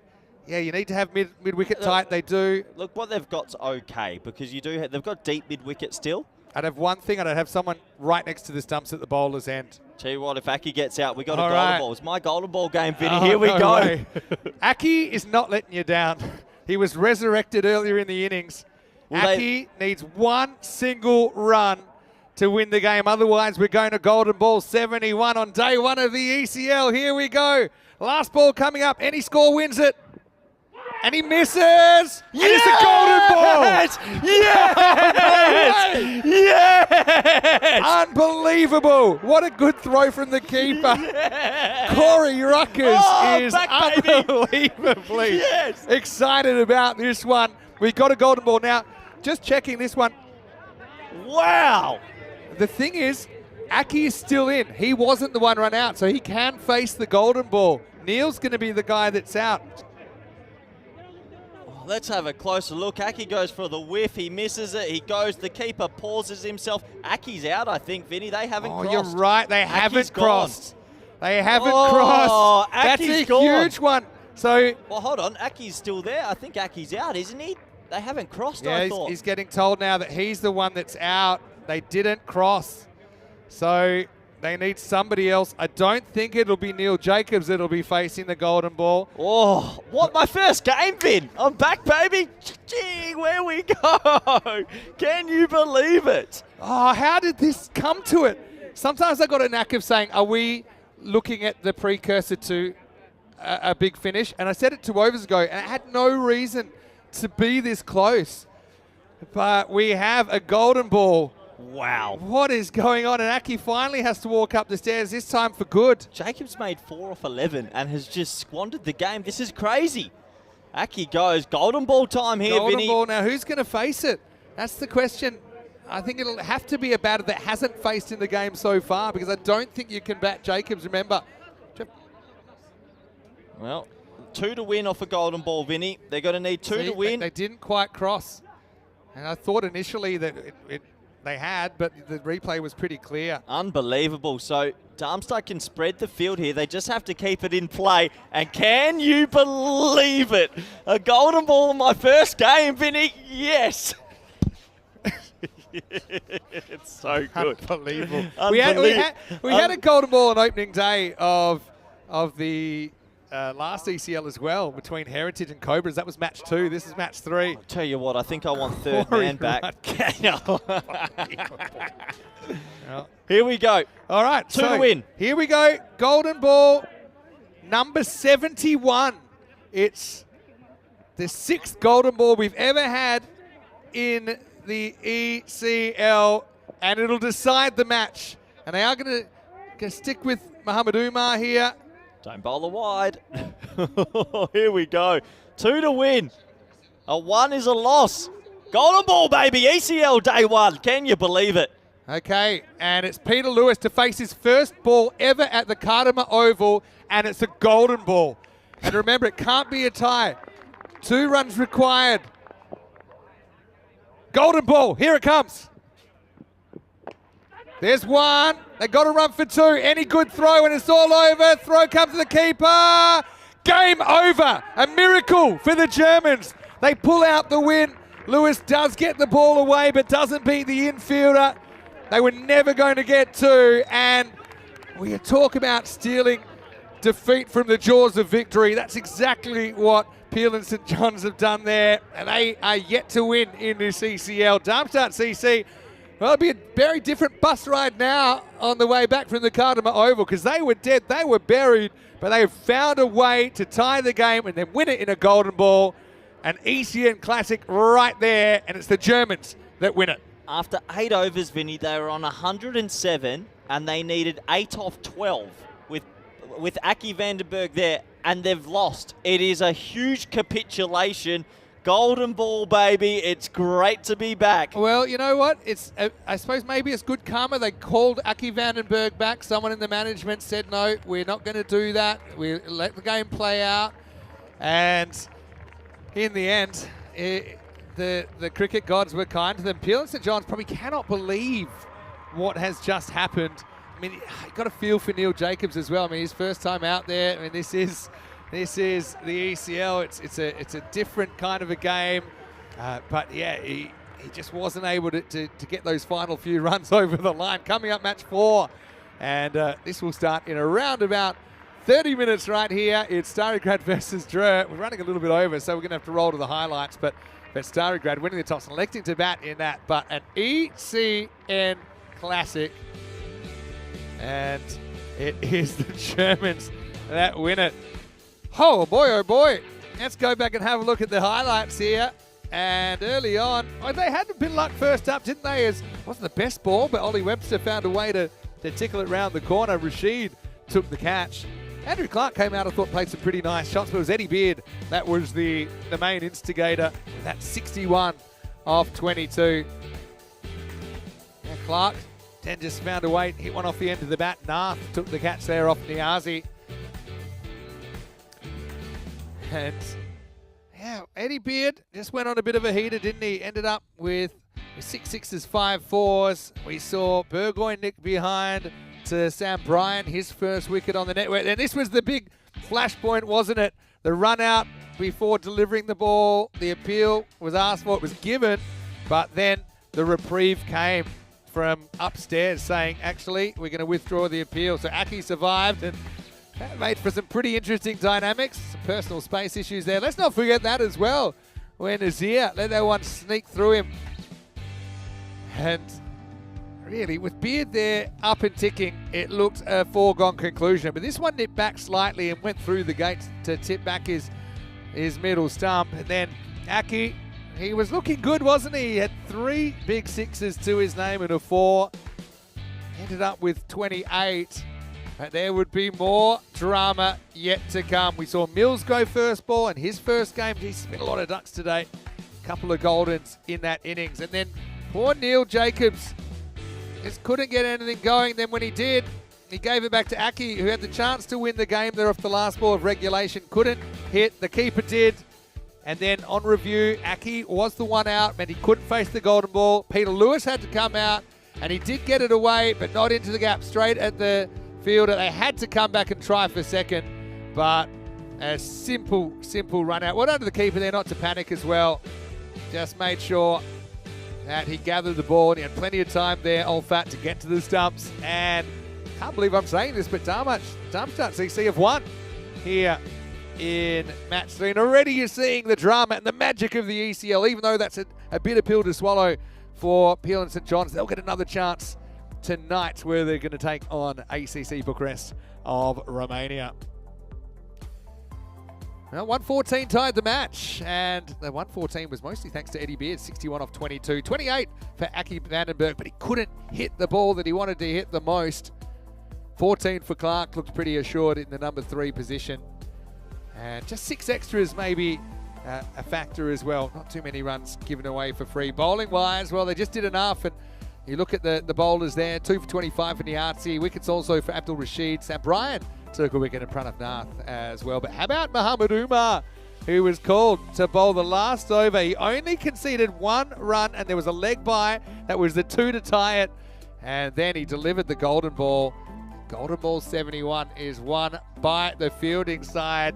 you need to have mid-wicket tight. They do. Look, what they've got's okay because they've got deep mid-wicket still. I'd have one thing. I'd have someone right next to the stumps at the bowler's end. Tell you what, if Aki gets out, we got a All golden right. ball. It's my golden ball game, Vinny. Oh, Here we no go. way. Aki is not letting you down. He was resurrected earlier in the innings. Well, Aki needs 1 single run to win the game. Otherwise, we're going to golden ball 71 on day 1 of the ECL. Here we go. Last ball coming up. Any score wins it. And he misses. Yes! And it's a golden ball. Yes! Yes! Unbelievable. What a good throw from the keeper. Corey Ruckers is unbelievably excited about this one. We've got a golden ball now. Just checking this one. Wow. The thing is, Aki is still in. He wasn't the one run out, so he can face the golden ball. Neil's going to be the guy that's out. let's have a closer look. Aki goes for the whiff. He misses it. He goes. The keeper pauses himself. Aki's out, I think, Vinny. They haven't crossed. You're right. They haven't gone. crossed. They haven't crossed. That's Aki's a gone. huge one. So, Well, hold on. Aki's still there. I think Aki's out, isn't he? They haven't crossed, yeah, I thought. he's getting told now that he's the one that's out. They didn't cross. So they need somebody else. I don't think it'll be Neil Jacobs that'll be facing the golden ball. Oh, what? My first game, Vin. I'm back, baby. Gee, where we go. Can you believe it? Oh, how did this come to it? Sometimes I got a knack of saying, are we looking at the precursor to a big finish? And I said it 2 overs ago, and it had no reason to be this close. But we have a golden ball. Wow. What is going on? And Aki finally has to walk up the stairs, this time for good. Jacobs made 4 off 11 and has just squandered the game. This is crazy. Aki goes. Golden ball time here, Golden Vinny. ball. Now, who's going to face it? That's the question. I think it'll have to be a batter that hasn't faced in the game so far, because I don't think you can bat Jacobs. Remember, Well, 2 to win off a golden ball, Vinny. They're going to need 2 to win. They didn't quite cross. And I thought initially that they had, but the replay was pretty clear. Unbelievable. So Darmstadt can spread the field here. They just have to keep it in play. And can you believe it? A golden ball in my first game, Vinny. Yes. It's so good. Unbelievable. We had a golden ball on opening day of the last ECL as well, between Heritage and Cobras. That was match 2. This is match 3. I'll tell you what, I think I want third man back. Here we go. All right. 2 to win. Here we go. Golden ball number 71. It's the 6th golden ball we've ever had in the ECL, and it'll decide the match. And they are going to stick with Muhammad Umar here. Don't bowl the wide. Here we go. 2 to win. A 1 is a loss. Golden ball, baby. ECL day 1. Can you believe it? Okay, and it's Peter Lewis to face his first ball ever at the Kardama Oval, and it's a golden ball. And remember, it can't be a tie. 2 runs required. Golden ball, here it comes. There's 1. They got to run for 2. Any good throw, and it's all over. Throw comes to the keeper. Game over. A miracle for the Germans. They pull out the win. Lewis does get the ball away, but doesn't beat the infielder. They were never going to get 2. And we talk about stealing defeat from the jaws of victory. That's exactly what Peel and St John's have done there. And they are yet to win in this ECL. Darmstadt CC, well, it'll be a very different bus ride now on the way back from the Kardama Oval, because they were dead, they were buried, but they have found a way to tie the game and then win it in a golden ball. An ECN classic right there, and it's the Germans that win it. After 8 overs, Vinny, they were on 107, and they needed 8 off 12 with Aki Vandenberg there, and they've lost. It is a huge capitulation. Golden ball, baby. It's great to be back. Well, you know what? It's I suppose maybe it's good karma. They called Aki Vandenberg back. Someone in the management said, no, we're not going to do that. We let the game play out. And in the end, the cricket gods were kind to them. Peel and St John's probably cannot believe what has just happened. I mean, you got a feel for Neil Jacobs as well. I mean, his first time out there. I mean, this is the ECL. It's a different kind of a game, but yeah, he just wasn't able to get those final few runs over the line. Coming up, match 4, and this will start in around about 30 minutes right here. It's Starigrad versus Dreux. We're running a little bit over, so we're going to have to roll to the highlights, but Starigrad winning the toss and electing to bat in that, but an ECN classic, and it is the Germans that win it. Oh boy, let's go back and have a look at the highlights here. And early on, they had a bit of luck first up, didn't they? It wasn't the best ball, but Ollie Webster found a way to tickle it round the corner. Rashid took the catch. Andrew Clark came out, I thought, played some pretty nice shots, but it was Eddie Beard that was the main instigator. That's 61 off 22. And Clark then just found a way, hit one off the end of the bat. Nath took the catch there off Niazi. And Yeah, Eddie Beard just went on a bit of a heater, didn't he? Ended up with 6 sixes, 5 fours. We saw Burgoyne nick behind to Sam Bryan, his first wicket on the network. And this was the big flashpoint, wasn't it? The run out before delivering the ball. The appeal was asked for, it was given, but then the reprieve came from upstairs saying, actually, we're going to withdraw the appeal. So Aki survived, and that made for some pretty interesting dynamics, some personal space issues there. Let's not forget that as well, when Nazir let that one sneak through him. And really, with Beard there up and ticking, it looked a foregone conclusion. But this one nipped back slightly and went through the gates to tip back his middle stump. And then Aki, he was looking good, wasn't he? He had 3 big sixes to his name and a 4. Ended up with 28. But there would be more drama yet to come. We saw Mills go first ball in his first game. He's spent a lot of ducks today. A couple of Goldens in that innings. And then poor Neil Jacobs just couldn't get anything going. Then when he did, he gave it back to Aki, who had the chance to win the game there off the last ball of regulation. Couldn't hit. The keeper did. And then on review, Aki was the one out, and he couldn't face the golden ball. Peter Lewis had to come out, and he did get it away, but not into the gap, straight at the fielder. They had to come back and try for second, but a simple run out. Well done to the keeper there, not to panic as well. Just made sure that he gathered the ball, and he had plenty of time there, old fat, to get to the stumps. And can't believe I'm saying this, but Darmstadt CC have won here in match 3. And already you're seeing the drama and the magic of the ECL, even though that's a bitter pill to swallow for Peel and St John's. They'll get another chance tonight where they're going to take on ACC Bucharest of Romania. Well, 114 tied the match, and the 114 was mostly thanks to Eddie Beard, 61 off 22. 28 for Aki Vandenberg, but he couldn't hit the ball that he wanted to hit the most. 14 for Clark, looked pretty assured in the number 3 position. And just 6 extras maybe a factor as well. Not too many runs given away for free. Bowling-wise, well, they just did enough. And you look at the bowlers there, 2 for 25 for Niazi. Wickets also for Abdul Rashid. Sam Bryan took a wicket in front of Nath as well. But how about Muhammad Umar, who was called to bowl the last over? He only conceded 1 run, and there was a leg by. That was the 2 to tie it. And then he delivered the golden ball. Golden ball 71 is won by the fielding side.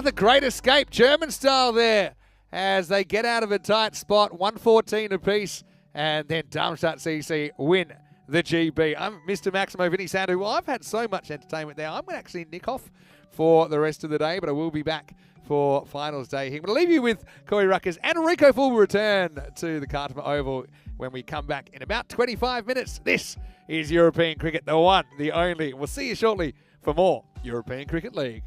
The great escape, German style there, as they get out of a tight spot, 114 apiece, and then Darmstadt CC win the GB. I'm Mr. Maximo Vinny Sandu. Well, I've had so much entertainment there. I'm going to actually nick off for the rest of the day, but I will be back for finals day here. I'm going to leave you with Corey Ruckers, and Rico Full will return to the Khartoum Oval when we come back in about 25 minutes. This is European Cricket, the one, the only. We'll see you shortly for more European Cricket League.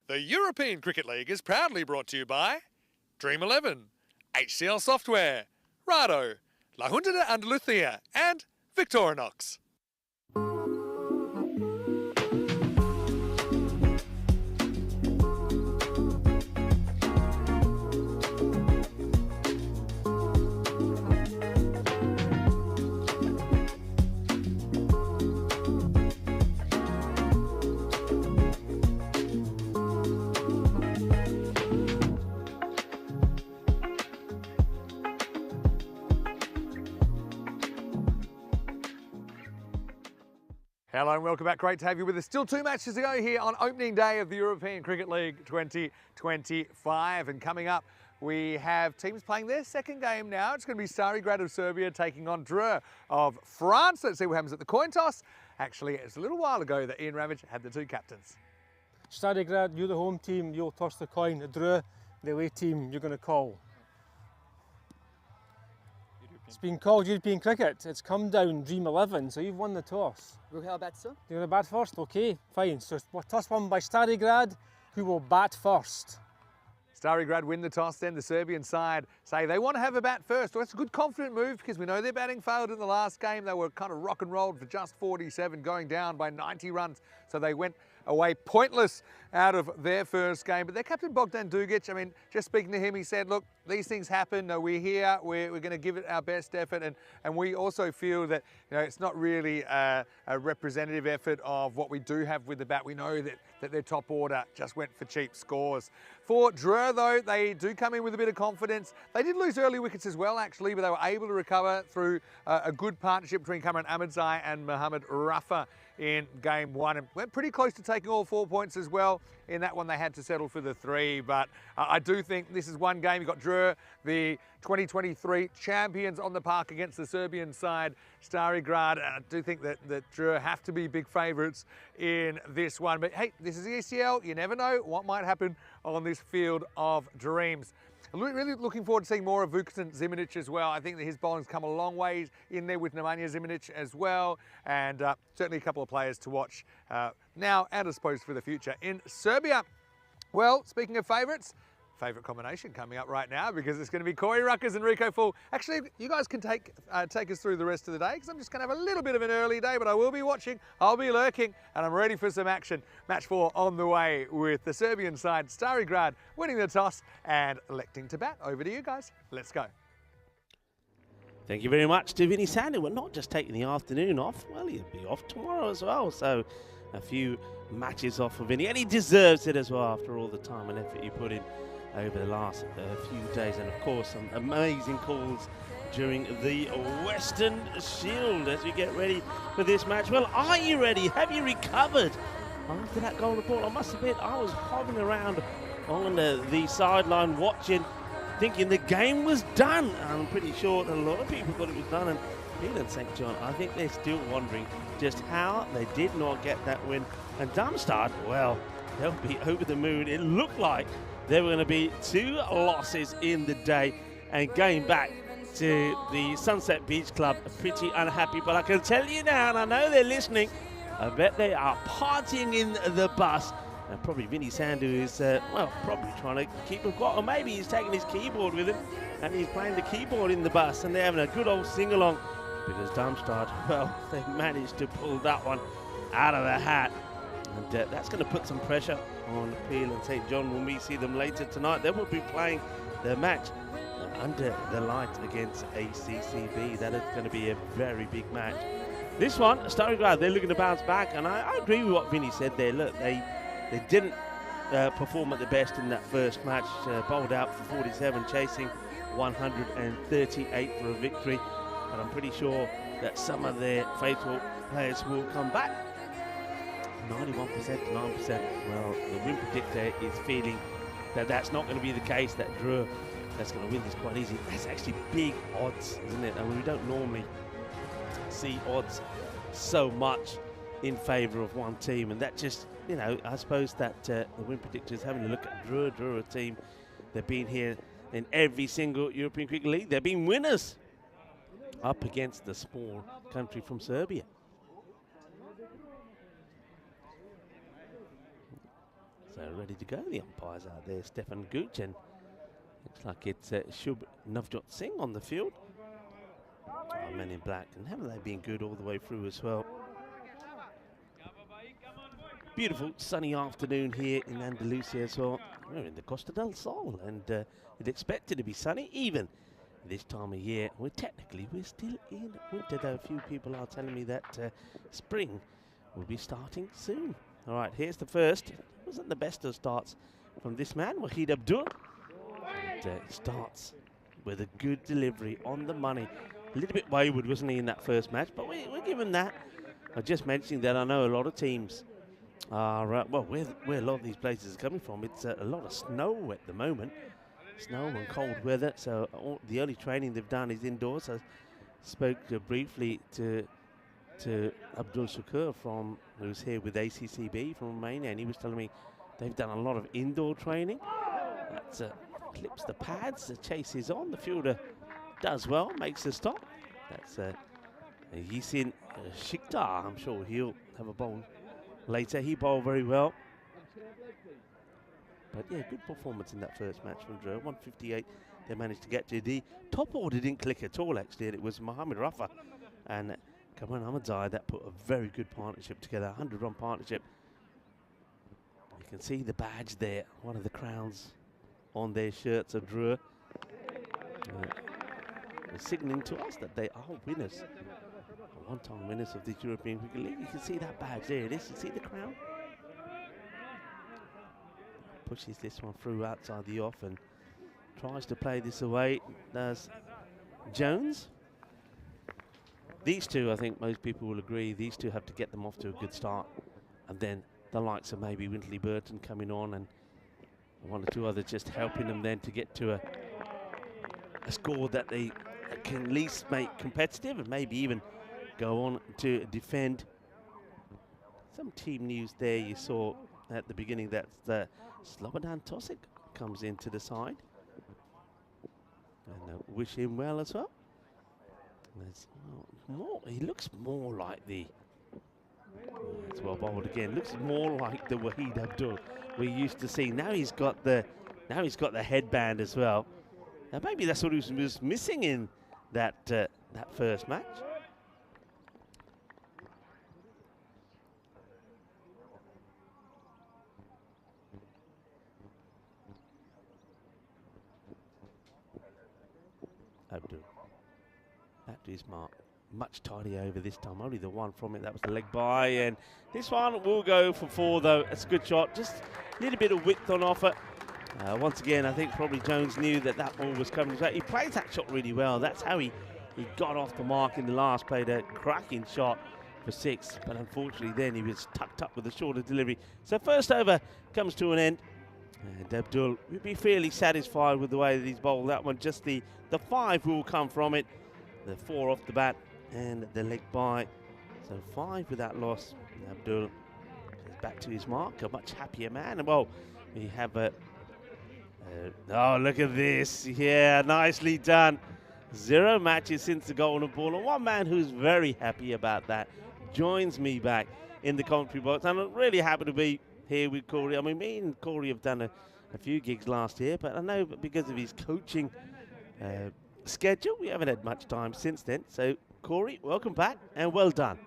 The European Cricket League is proudly brought to you by Dream 11, HCL Software, Rado, La Junta de Andalucía, and Victorinox. Hello and welcome back. Great to have you with us. Still 2 matches to go here on opening day of the European Cricket League 2025. And coming up, we have teams playing their second game now. It's going to be Stari Grad of Serbia taking on Dreux of France. Let's see what happens at the coin toss. Actually, it's a little while ago that Ian Ravage had the two captains. Stari Grad, you're the home team, you'll toss the coin. Dreux, the away team, you're going to call. It's been called European Cricket. It's come down Dream 11, so you've won the toss. Will have a bat, sir? You're going to bat first? Okay, fine. So toss won by Stari Grad, who will bat first. Stari Grad win the toss, then the Serbian side say they want to have a bat first. Well, that's a good confident move because we know their batting failed in the last game. They were kind of rock and rolled for just 47, going down by 90 runs. So they went away pointless out of their first game. But their captain Bogdan Dugic, I mean, just speaking to him, he said, look, these things happen. No, we're here. We're going to give it our best effort. And we also feel that, you know, it's not really a representative effort of what we do have with the bat. We know that their top order just went for cheap scores. For Dreux, though, they do come in with a bit of confidence. They did lose early wickets as well, actually, but they were able to recover through a good partnership between Cameron Ahmadzai and Mohammad Rafa in game one, and went pretty close to taking all 4 points as well. In that one, they had to settle for the 3, but I do think this is one game. You've got Dreux, the 2023 champions on the park against the Serbian side, Stari Grad. I do think that Dreux have to be big favourites in this one. But hey, this is the ECL. You never know what might happen on this field of dreams. Really looking forward to seeing more of Vukasin Zimanic as well. I think that his bowling's come a long way in there with Nemanja Zimanic as well, and certainly a couple of players to watch now and I suppose for the future in Serbia. Well, speaking of favourites, favourite combination coming up right now because it's going to be Corey Ruckers and Rico Full. Actually, you guys can take us through the rest of the day because I'm just going to have a little bit of an early day, but I will be watching, I'll be lurking, and I'm ready for some action. Match 4 on the way with the Serbian side, Stari Grad winning the toss and electing to bat. Over to you guys. Let's go. Thank you very much to Vinny Sandu. We're not just taking the afternoon off, well, he'll be off tomorrow as well. So a few matches off for Vinny, and he deserves it as well after all the time and effort you put in over the last few days, and of course some amazing calls during the Western Shield as we get ready for this match. Well, are you ready? Have you recovered after that golden ball? I must admit, I was hovering around on the sideline watching, thinking the game was done. I'm pretty sure that a lot of people thought it was done, and Peel and St. John, I think they're still wondering just how they did not get that win. And Darmstadt, well, they'll be over the moon. It looked like there were going to be 2 losses in the day, and going back to the Sunset Beach Club, pretty unhappy. But I can tell you now, and I know they're listening, I bet they are partying in the bus. And probably Vinny Sandu is, well, probably trying to keep him quiet. Or maybe he's taking his keyboard with him and he's playing the keyboard in the bus, and they're having a good old sing-along because Darmstadt, well, they managed to pull that one out of the hat. And that's going to put some pressure on Peel and St. John when we see them later tonight. They will be playing their match under the lights against ACCB. That is going to be a very big match. This one, Stari Grad, they're looking to bounce back, and I agree with what Vinny said there. Look, they didn't perform at the best in that first match, bowled out for 47, chasing 138 for a victory. But I'm pretty sure that some of their faithful players will come back. 91% to 9%. Well, the win predictor is feeling that that's not going to be the case, that Dreux that's going to win this quite easy. That's actually big odds, isn't it? I mean, we don't normally see odds so much in favour of one team, and that just, you know, I suppose that the win predictor is having a look at Dreux. Dreux, a team, they've been here in every single European Cricket League. They've been winners up against the small country from Serbia. ready to go. The umpires out there, Stefan Gooch, and looks like it's Shub Navjot Singh on the field. Our men in black, and haven't they been good all the way through as well? Beautiful sunny afternoon here in Andalusia as well. We're in the Costa del Sol, and it's expected to be sunny even this time of year. We're still in winter, though. A few people are telling me that spring will be starting soon. All right, here's the first. Wasn't the best of starts from this man, Wahid Abdul. And starts with a good delivery on the money. A little bit wayward, wasn't he, in that first match? But we're given that. I just mentioned that I know a lot of teams are, well, where a lot of these places are coming from, it's a lot of snow at the moment. Snow and cold weather, so the only training they've done is indoors. I spoke briefly to Abdul Shakur, who's here with ACCB from Romania, and he was telling me they've done a lot of indoor training. That's clips the pads, the chase is on, the fielder does well, makes a stop. That's Yisin Shikdar. I'm sure he'll have a bowl later. He bowled very well. But yeah, good performance in that first match from Dro. 158 they managed to get to. The top order didn't click at all, actually, and it was Mohammed Rafa and Kamal Ahmadzai that put a very good partnership together, 100-run partnership. You can see the badge there, one of the crowns on their shirts of Dro. Signaling to us that they are winners, one-time winners of the European Cricket League. You can see that badge there. It is. You see the crown? Pushes this one through outside the off and tries to play this away. Does Jones. These two, I think most people will agree, these two have to get them off to a good start. And then the likes of maybe Wintley Burton coming on and one or two others just helping them then to get to a score that they can at least make competitive and maybe even go on to defend. Some team news there you saw at the beginning that Slobodan Tosic comes into the side. And wish him well as well. He looks more like the, it's well bowled again, looks more like the Wahid Abdul we used to see. Now he's got the headband as well. Now maybe that's what he was missing in that first match. Abdul. That is mark. Much tidier over this time. Only the one from it. That was the leg by. And this one will go for 4, though. It's a good shot. Just a little bit of width on offer. Once again, I think probably Jones knew that ball was coming. He plays that shot really well. That's how he got off the mark in the last. Played a cracking shot for 6. But unfortunately, then he was tucked up with a shorter delivery. So first over comes to an end. And Abdul will be fairly satisfied with the way that he's bowled that one. Just the 5 will come from it. The 4 off the bat and the leg by. So 5 with that loss. Abdul is back to his mark. A much happier man. And well, we have a... oh, look at this. Yeah, nicely done. 0 matches since the golden ball. And one man who's very happy about that joins me back in the commentary box. I'm really happy to be here with Corey. I mean, me and Corey have done a few gigs last year, but I know because of his coaching schedule, we haven't had much time since then. So, Corey, welcome back and well done.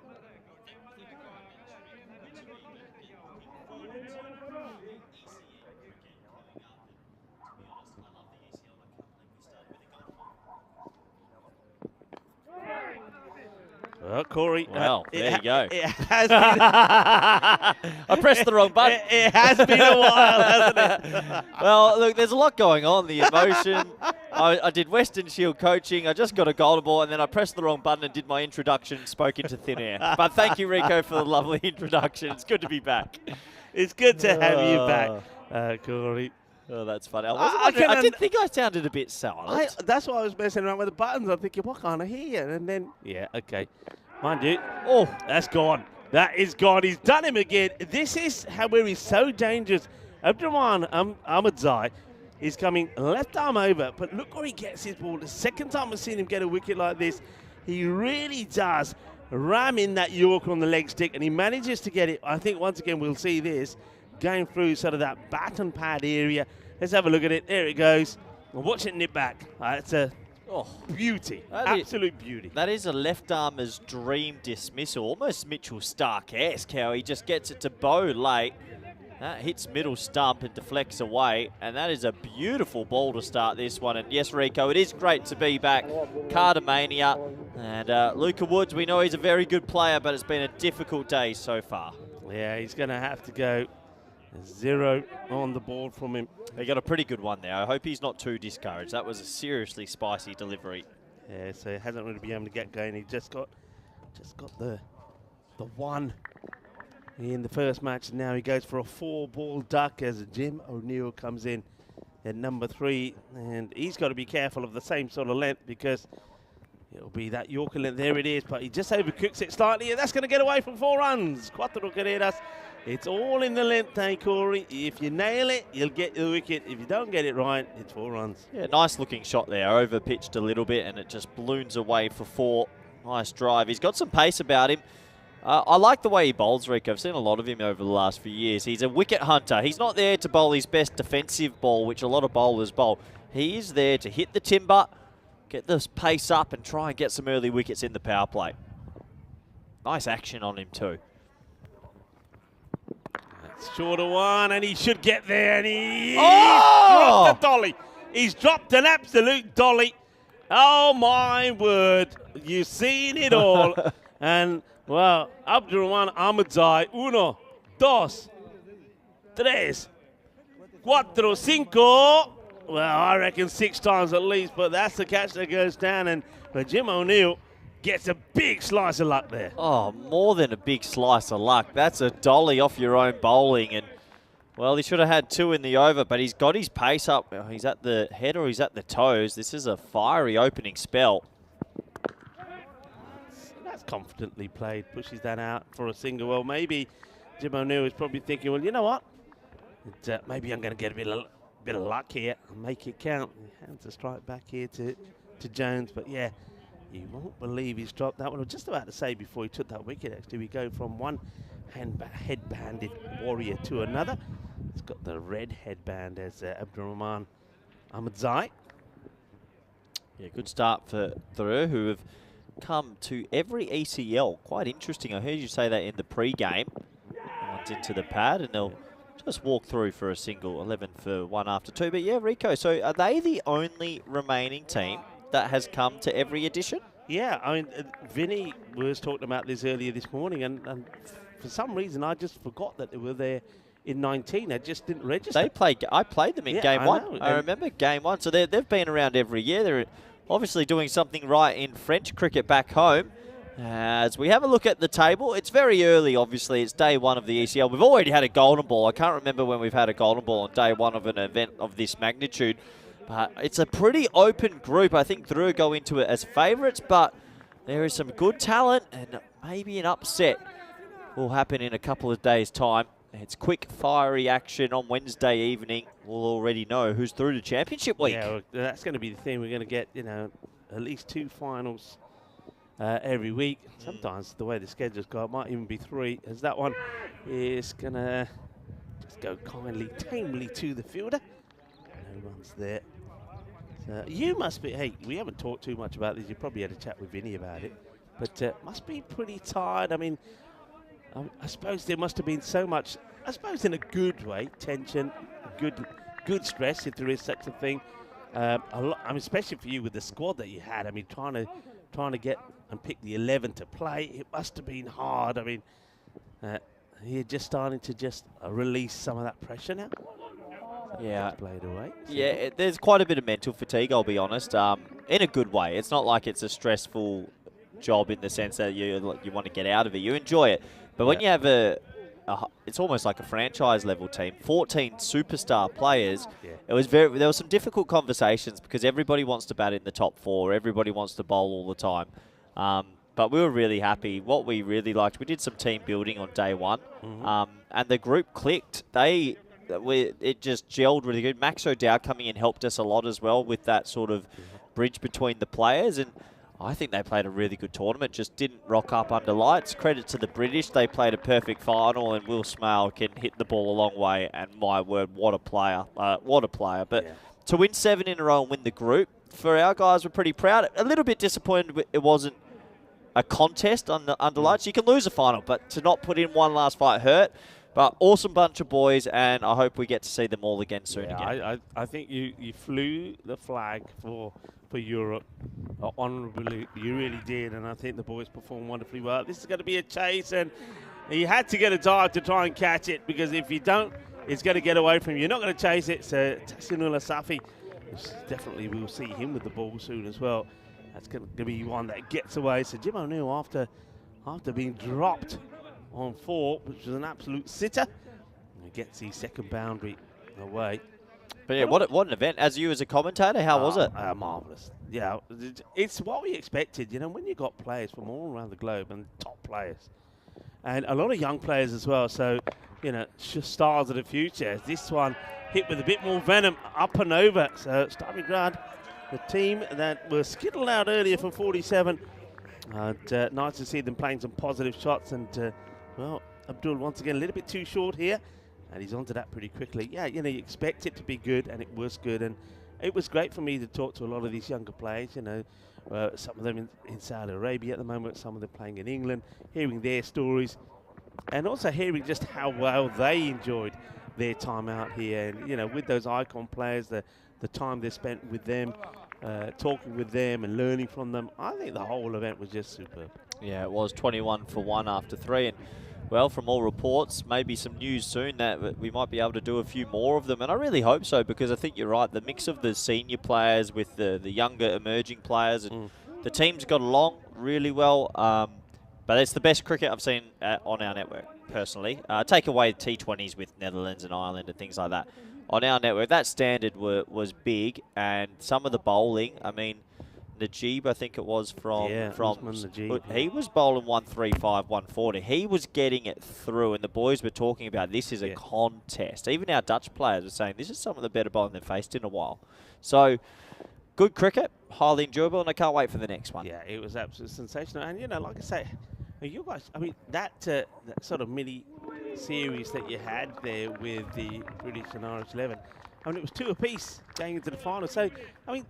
Well, Corey. Well, there you go. It has been I pressed the wrong button. It has been a while, hasn't it? Well, look, there's a lot going on. The emotion. I did Western Shield coaching. I just got a golden ball, and then I pressed the wrong button and did my introduction, spoke into thin air. But thank you, Rico, for the lovely introduction. It's good to be back. It's good to have you back, Corey. Oh, that's funny. I did think I sounded a bit silent. That's why I was messing around with the buttons. I'm thinking, what can't I hear? And then, yeah, okay. Mind you. Oh, that's gone. That is gone. He's done him again. This is where he's so dangerous. Abdurrahman Ahmadzai is coming left arm over, but look where he gets his ball. The second time I've seen him get a wicket like this, he really does ram in that Yorker on the leg stick, and he manages to get it. I think once again we'll see this. going through sort of that baton pad area. Let's have a look at it. There it goes. Well, watch it nip back. It's a beauty. Absolute beauty. That is a left armer's dream dismissal. Almost Mitchell Stark-esque how he just gets it to bow late. That hits middle stump and deflects away, and that is a beautiful ball to start this one. And yes, Rico, it is great to be back. Cardamania and Luca Woods, we know he's a very good player, but it's been a difficult day so far. Yeah, he's going to have to go 0 on the board from him. He got a pretty good one there. I hope he's not too discouraged. That was a seriously spicy delivery. Yeah, so he hasn't really been able to get going. He just got the one in the first match, and now he goes for a 4-ball duck as Jim O'Neill comes in at number 3, and he's got to be careful of the same sort of length because it'll be that Yorker length. There it is, but he just overcooks it slightly, and that's going to get away from 4 runs. Cuatro carreras. It's all in the length, Corey. If you nail it, you'll get the wicket. If you don't get it right, it's 4 runs. Yeah, nice looking shot there. Over pitched a little bit, and it just balloons away for 4. Nice drive. He's got some pace about him. I like the way he bowls, Rico. I've seen a lot of him over the last few years. He's a wicket hunter. He's not there to bowl his best defensive ball, which a lot of bowlers bowl. He is there to hit the timber, get the pace up, and try and get some early wickets in the power play. Nice action on him too. That's shorter one, and he should get there, and he's dropped a dolly. He's dropped an absolute dolly. Oh, my word. You've seen it all. And... well, Abdurrahman Ahmedzai, 1, 2, 3, 4, 5. Well, I reckon 6 times at least, but that's the catch that goes down. And Jim O'Neill gets a big slice of luck there. Oh, more than a big slice of luck. That's a dolly off your own bowling. And, well, he should have had 2 in the over, but he's got his pace up. He's at the head or he's at the toes. This is a fiery opening spell. Confidently played, pushes that out for a single. Well, maybe Jim O'Neill is probably thinking, well, you know what? Maybe I'm going to get a bit of luck here and make it count. He hands a strike back here to Jones, but yeah, you won't believe he's dropped that one. I was just about to say before he took that wicket, actually, we go from one headbanded warrior to another. He's got the red headband as Abdurrahman Ahmedzai. Yeah, good start for Thoreau, who have come to every ECL. Quite interesting. I heard you say that in the pre-game. Once into the pad, and they'll just walk through for a single. 11 for 1 after 2. But yeah, Rico, so are they the only remaining team that has come to every edition? Yeah, I mean, Vinny was talking about this earlier this morning, and for some reason I just forgot that they were there in 19. I just didn't register. I played them in game 1. I remember game 1. So they've been around every year. They're obviously doing something right in French cricket back home. As we have a look at the table, it's very early, obviously. It's day 1 of the ECL. We've already had a golden ball. I can't remember when we've had a golden ball on day 1 of an event of this magnitude. But it's a pretty open group. I think Drew go into it as favourites, but there is some good talent, and maybe an upset will happen in a couple of days' time. It's quick, fiery action on Wednesday evening. We'll already know who's through to Championship Week. Yeah, well, that's going to be the thing. We're going to get, at least 2 finals every week. Sometimes the way the schedule's go, it might even be 3, as that one is going to just go kindly, tamely to the fielder. No runs there. So you must be, hey, we haven't talked too much about this. You probably had a chat with Vinny about it, but must be pretty tired. I mean, I suppose there must have been so much, I suppose in a good way, tension, good stress, if there is such a thing. I mean, especially for you with the squad that you had. I mean, trying to get and pick the 11 to play, it must have been hard. I mean, you're just starting to just release some of that pressure now. Yeah, played away. So yeah, there's quite a bit of mental fatigue, I'll be honest. In a good way. It's not like it's a stressful job in the sense that you want to get out of it. You enjoy it. But when you have it's almost like a franchise level team, 14 superstar players. Yeah. There were some difficult conversations because everybody wants to bat in the top 4. Everybody wants to bowl all the time. But we were really happy. What we really liked, we did some team building on day 1, and the group clicked. It just gelled really good. Max O'Dowd coming in helped us a lot as well with that sort of bridge between the players. And I think they played a really good tournament, just didn't rock up under lights. Credit to the British, they played a perfect final, and Will Smale can hit the ball a long way, and my word, what a player. What a player. But to win 7 in a row and win the group, for our guys, we're pretty proud. A little bit disappointed it wasn't a contest under lights. You can lose a final, but to not put in one last fight hurt. But awesome bunch of boys, and I hope we get to see them all again soon. I think you flew the flag for Europe honourably. You really did, and I think the boys performed wonderfully well. This is going to be a chase, and you had to get a dive to try and catch it, because if you don't, it's going to get away from you. You're not going to chase it. So Tassinula Safi, definitely we'll see him with the ball soon as well. That's going to be one that gets away. So Jim O'Neill, after being dropped on 4, which was an absolute sitter, he gets the second boundary away. But yeah, what an event. As a commentator, how was it? Marvellous. Yeah, it's what we expected. You know, when you got players from all around the globe and top players, and a lot of young players as well. So, you know, stars of the future. This one hit with a bit more venom, up and over. So Stalingrad, the team that were skittled out earlier for 47. And nice to see them playing some positive shots. And, well, Abdul once again a little bit too short here. And he's onto that pretty quickly. Yeah, you know, you expect it to be good, and it was good. And it was great for me to talk to a lot of these younger players, you know. Some of them in Saudi Arabia at the moment, some of them playing in England, hearing their stories. And also hearing just how well they enjoyed their time out here. And, you know, with those icon players, the time they spent with them, talking with them and learning from them. I think the whole event was just superb. Yeah, it was 21 for 1 after 3. And, well, from all reports, maybe some news soon that we might be able to do a few more of them. And I really hope so, because I think you're right. The mix of the senior players with the younger emerging players, and the team's got along really well. But it's the best cricket I've seen on our network, personally. Take away T20s with Netherlands and Ireland and things like that. On our network, that standard was big. And some of the bowling, I mean, Najib, I think it was from Najib, he was bowling 135, 140. He was getting it through, and the boys were talking about this is a contest. Even our Dutch players were saying this is some of the better bowling they've faced in a while. So, good cricket, highly enjoyable, and I can't wait for the next one. Yeah, it was absolutely sensational. And, you know, like I say, you guys, I mean, that sort of mini series that you had there with the British and Irish 11, I mean, it was 2 apiece going into the final. So, I mean,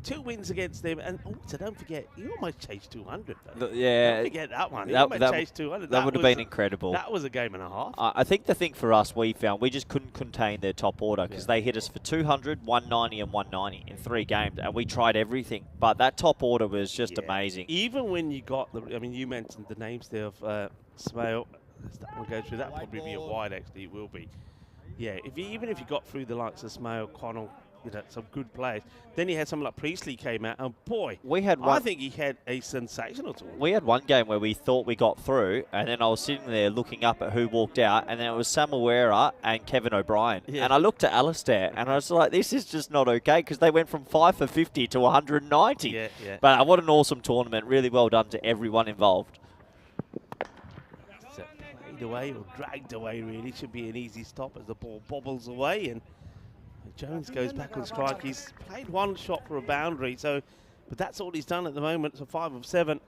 2 wins against them, and also don't forget, you almost chased 200. Yeah, don't forget that one. You almost chased 200. That would have been incredible. That was a game and a half. I think the thing for us, we found we just couldn't contain their top order, because they hit us for 200, 190, and 190 in 3 games, and we tried everything. But that top order was just amazing. Even when you got the, I mean, you mentioned the names there of Smale. As that one goes through, that probably be a wide. Actually, it will be. Yeah, even if you got through the likes of Smale, Connell, you know, some good players. Then you had someone like Priestley came out, and boy, I think he had a sensational tournament. We had one game where we thought we got through, and then I was sitting there looking up at who walked out, and then it was Samuera and Kevin O'Brien. Yeah. And I looked at Alistair, and I was like, this is just not okay, because they went from 5 for 50 to 190. Yeah. But what an awesome tournament. Really well done to everyone involved. So played away or dragged away, really. Should be an easy stop as the ball bobbles away, and Jones goes back on strike. He's played 1 shot for a boundary, but that's all he's done at the moment. So 5 of 7.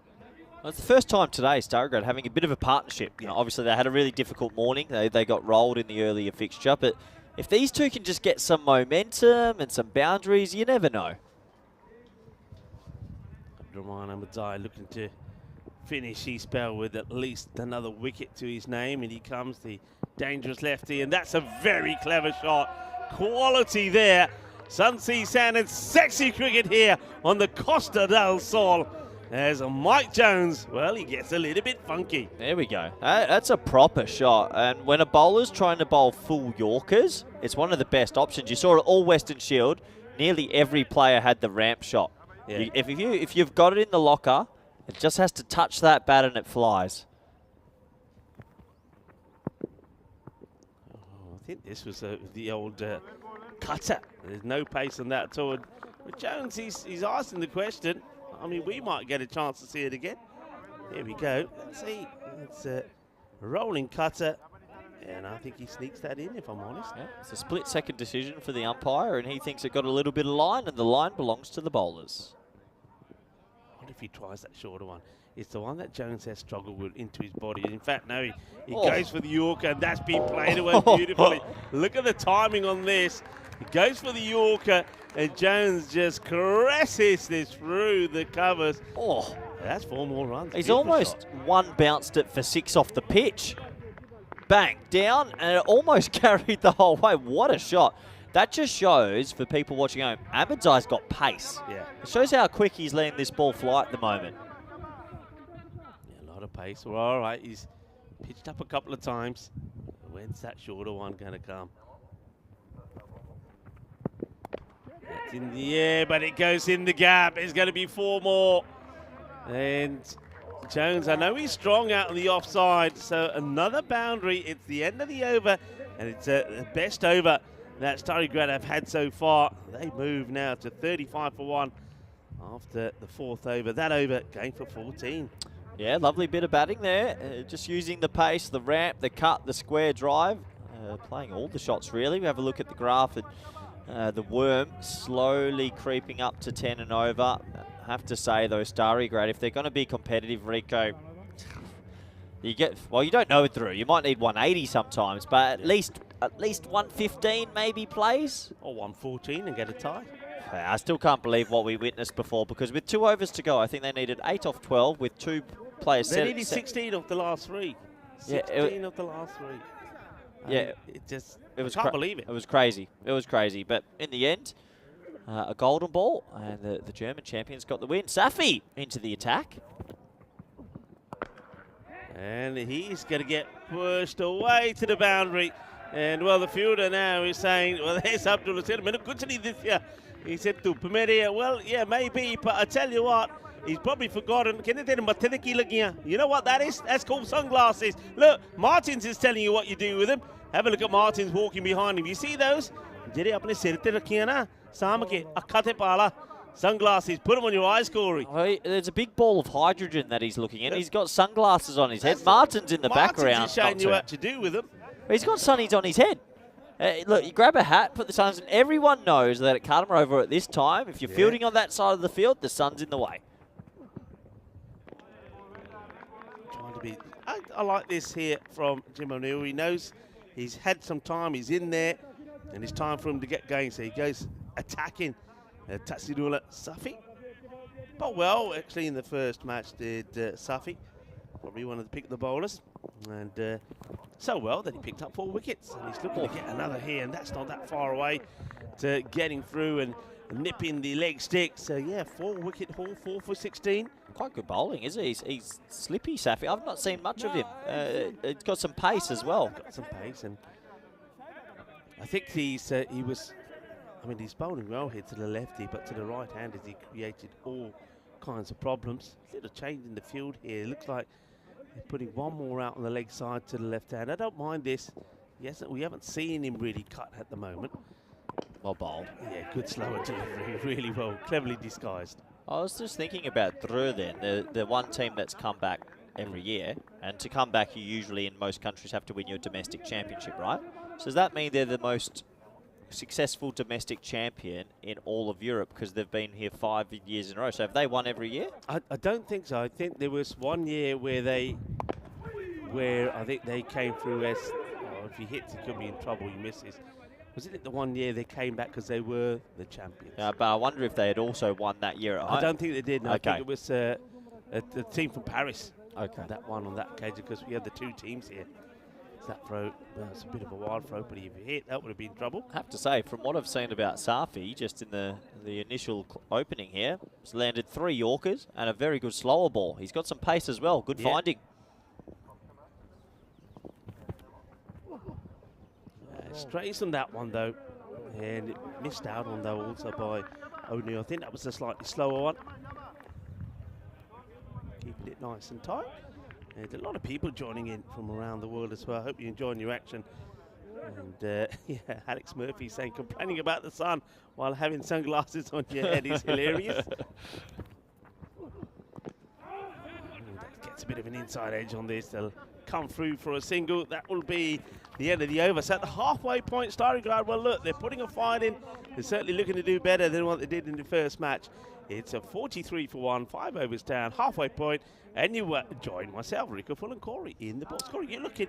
Well, it's the first time today, Stargrad having a bit of a partnership. You know, obviously, they had a really difficult morning. They got rolled in the earlier fixture. But if these two can just get some momentum and some boundaries, you never know. Abdurrahman Ahmadzai looking to finish his spell with at least another wicket to his name. And he comes, the dangerous lefty. And that's a very clever shot. Quality there. Sunsea Sand and sexy cricket here on the Costa del Sol. There's a Mike Jones. Well, he gets a little bit funky. There we go. That's a proper shot. And when a bowler's trying to bowl full Yorkers, it's one of the best options. You saw it all Western Shield. Nearly every player had the ramp shot. Yeah. If you've got it in the locker, it just has to touch that bat and it flies. I think this was the old cutter. There's no pace on that at all. But Jones, he's asking the question. I mean, we might get a chance to see it again. Here we go. Let's see. It's a rolling cutter. And I think he sneaks that in, if I'm honest. Yeah, it's a split-second decision for the umpire, and he thinks it got a little bit of line, and the line belongs to the bowlers. wonder if he tries that shorter one. It's the one that Jones has struggled with into his body. In fact, no, he goes for the Yorker, and that's been played away beautifully. Look at the timing on this. He goes for the Yorker, and Jones just caresses this through the covers. Oh, that's 4 more runs. He's Beautiful almost shot. one-bounced it for 6 off the pitch. Bang, down, and it almost carried the whole way. What a shot. That just shows, for people watching home, Ahmedzai's got pace. Yeah. It shows how quick he's letting this ball fly at the moment. Yeah, a lot of pace. Well, all right, he's pitched up a couple of times. When's that shorter one going to come? It's in the air, but it goes in the gap. It's going to be 4 more. And Jones, I know he's strong out on the offside, so another boundary. It's the end of the over, and it's the best over that Starigrad have had so far. They move now to 35 for 1 after the 4th over. That over going for 14. Yeah, lovely bit of batting there. Just using the pace, the ramp, the cut, the square drive. Playing all the shots, really. We have a look at the graph, and the worm slowly creeping up to 10 and over. I have to say, though, Starigrad, if they're going to be competitive, Rico, you don't know it through. You might need 180 sometimes, but at least 115 maybe plays. Or 114 and get a tie. I still can't believe what we witnessed before, because with 2 overs to go, I think they needed 8 off 12 with 2 players They needed 16 off the last 3. 16 off the last 3. Yeah, I can't believe it. It was crazy. It was crazy. But in the end, a golden ball, and the German champions got the win. Safi into the attack. And he's going to get pushed away to the boundary. And, well, the fielder now is saying, well, there's Abdullah said, good to this year. He said to Pameria, well, yeah, maybe, but I tell you what, he's probably forgotten. You know what that is? That's called sunglasses. Look, Martins is telling you what you do with them. Have a look at Martins walking behind him. You see those? Sunglasses, put them on your eyes, Corey. Well, there's a big ball of hydrogen that he's looking at. He's got sunglasses on his head. Martin's in the background. Martins is showing you what to do with them. He's got sunnies on his head. Look, you grab a hat, put the suns in. Everyone knows that at Carter Over at this time, if you're fielding on that side of the field, the sun's in the way. Trying to be. I like this here from Jim O'Neill. He knows he's had some time. He's in there, and it's time for him to get going. So he goes attacking Tatsidula Safi. But well, actually, in the first match, did Safi. Probably one of the pick the bowlers. And so well that he picked up 4 wickets. And he's looking to get another here, and that's not that far away to getting through and nipping the leg stick. So, yeah, 4-wicket haul, 4 for 16. Quite good bowling, isn't he? He's slippy, Safi. I've not seen much of him. He's got some pace as well. Got some pace, and I think he's bowling well here to the lefty, but to the right-handers he created all kinds of problems. A little change in the field here. It looks like they're putting 1 more out on the leg side to the left hand. I don't mind this. Yes, we haven't seen him really cut at the moment. Well bowled. Yeah, good slower delivery. Really well, cleverly disguised. I was just thinking about Dru then, the one team that's come back every year. And to come back, you usually in most countries have to win your domestic championship, right? So does that mean they're the most successful domestic champion in all of Europe because they've been here 5 years in a row? So have they won every year? I don't think so. I think there was 1 year where I think they came through as, if he hits, he could be in trouble. He misses. Was it the 1 year they came back because they were the champions? Yeah, but I wonder if they had also won that year at home. I don't think they did. No, okay. I think it was the team from Paris. Okay. That won on that occasion because we had the 2 teams here. That throw, it's a bit of a wild throw, but if you hit, that would have been trouble. I have to say, from what I've seen about Safi, just in the initial opening here, he's landed 3 Yorkers and a very good slower ball. He's got some pace as well. Good finding. Strays on that one, though. And it missed out on, though, also by O'Neill. I think that was a slightly slower one. Keeping it nice and tight. There's a lot of people joining in from around the world as well. I hope you're enjoying your action. And yeah, Alex Murphy saying complaining about the sun while having sunglasses on your head is hilarious. That gets a bit of an inside edge on this. They'll come through for a single. That will be the end of the over. So at the halfway point, Starigrad, well, look, they're putting a fight in. They're certainly looking to do better than what they did in the first match. It's a 43 for 1, 5 overs down, halfway point, and you join myself, Rico, Full, and Corey in the box. Corey, you're looking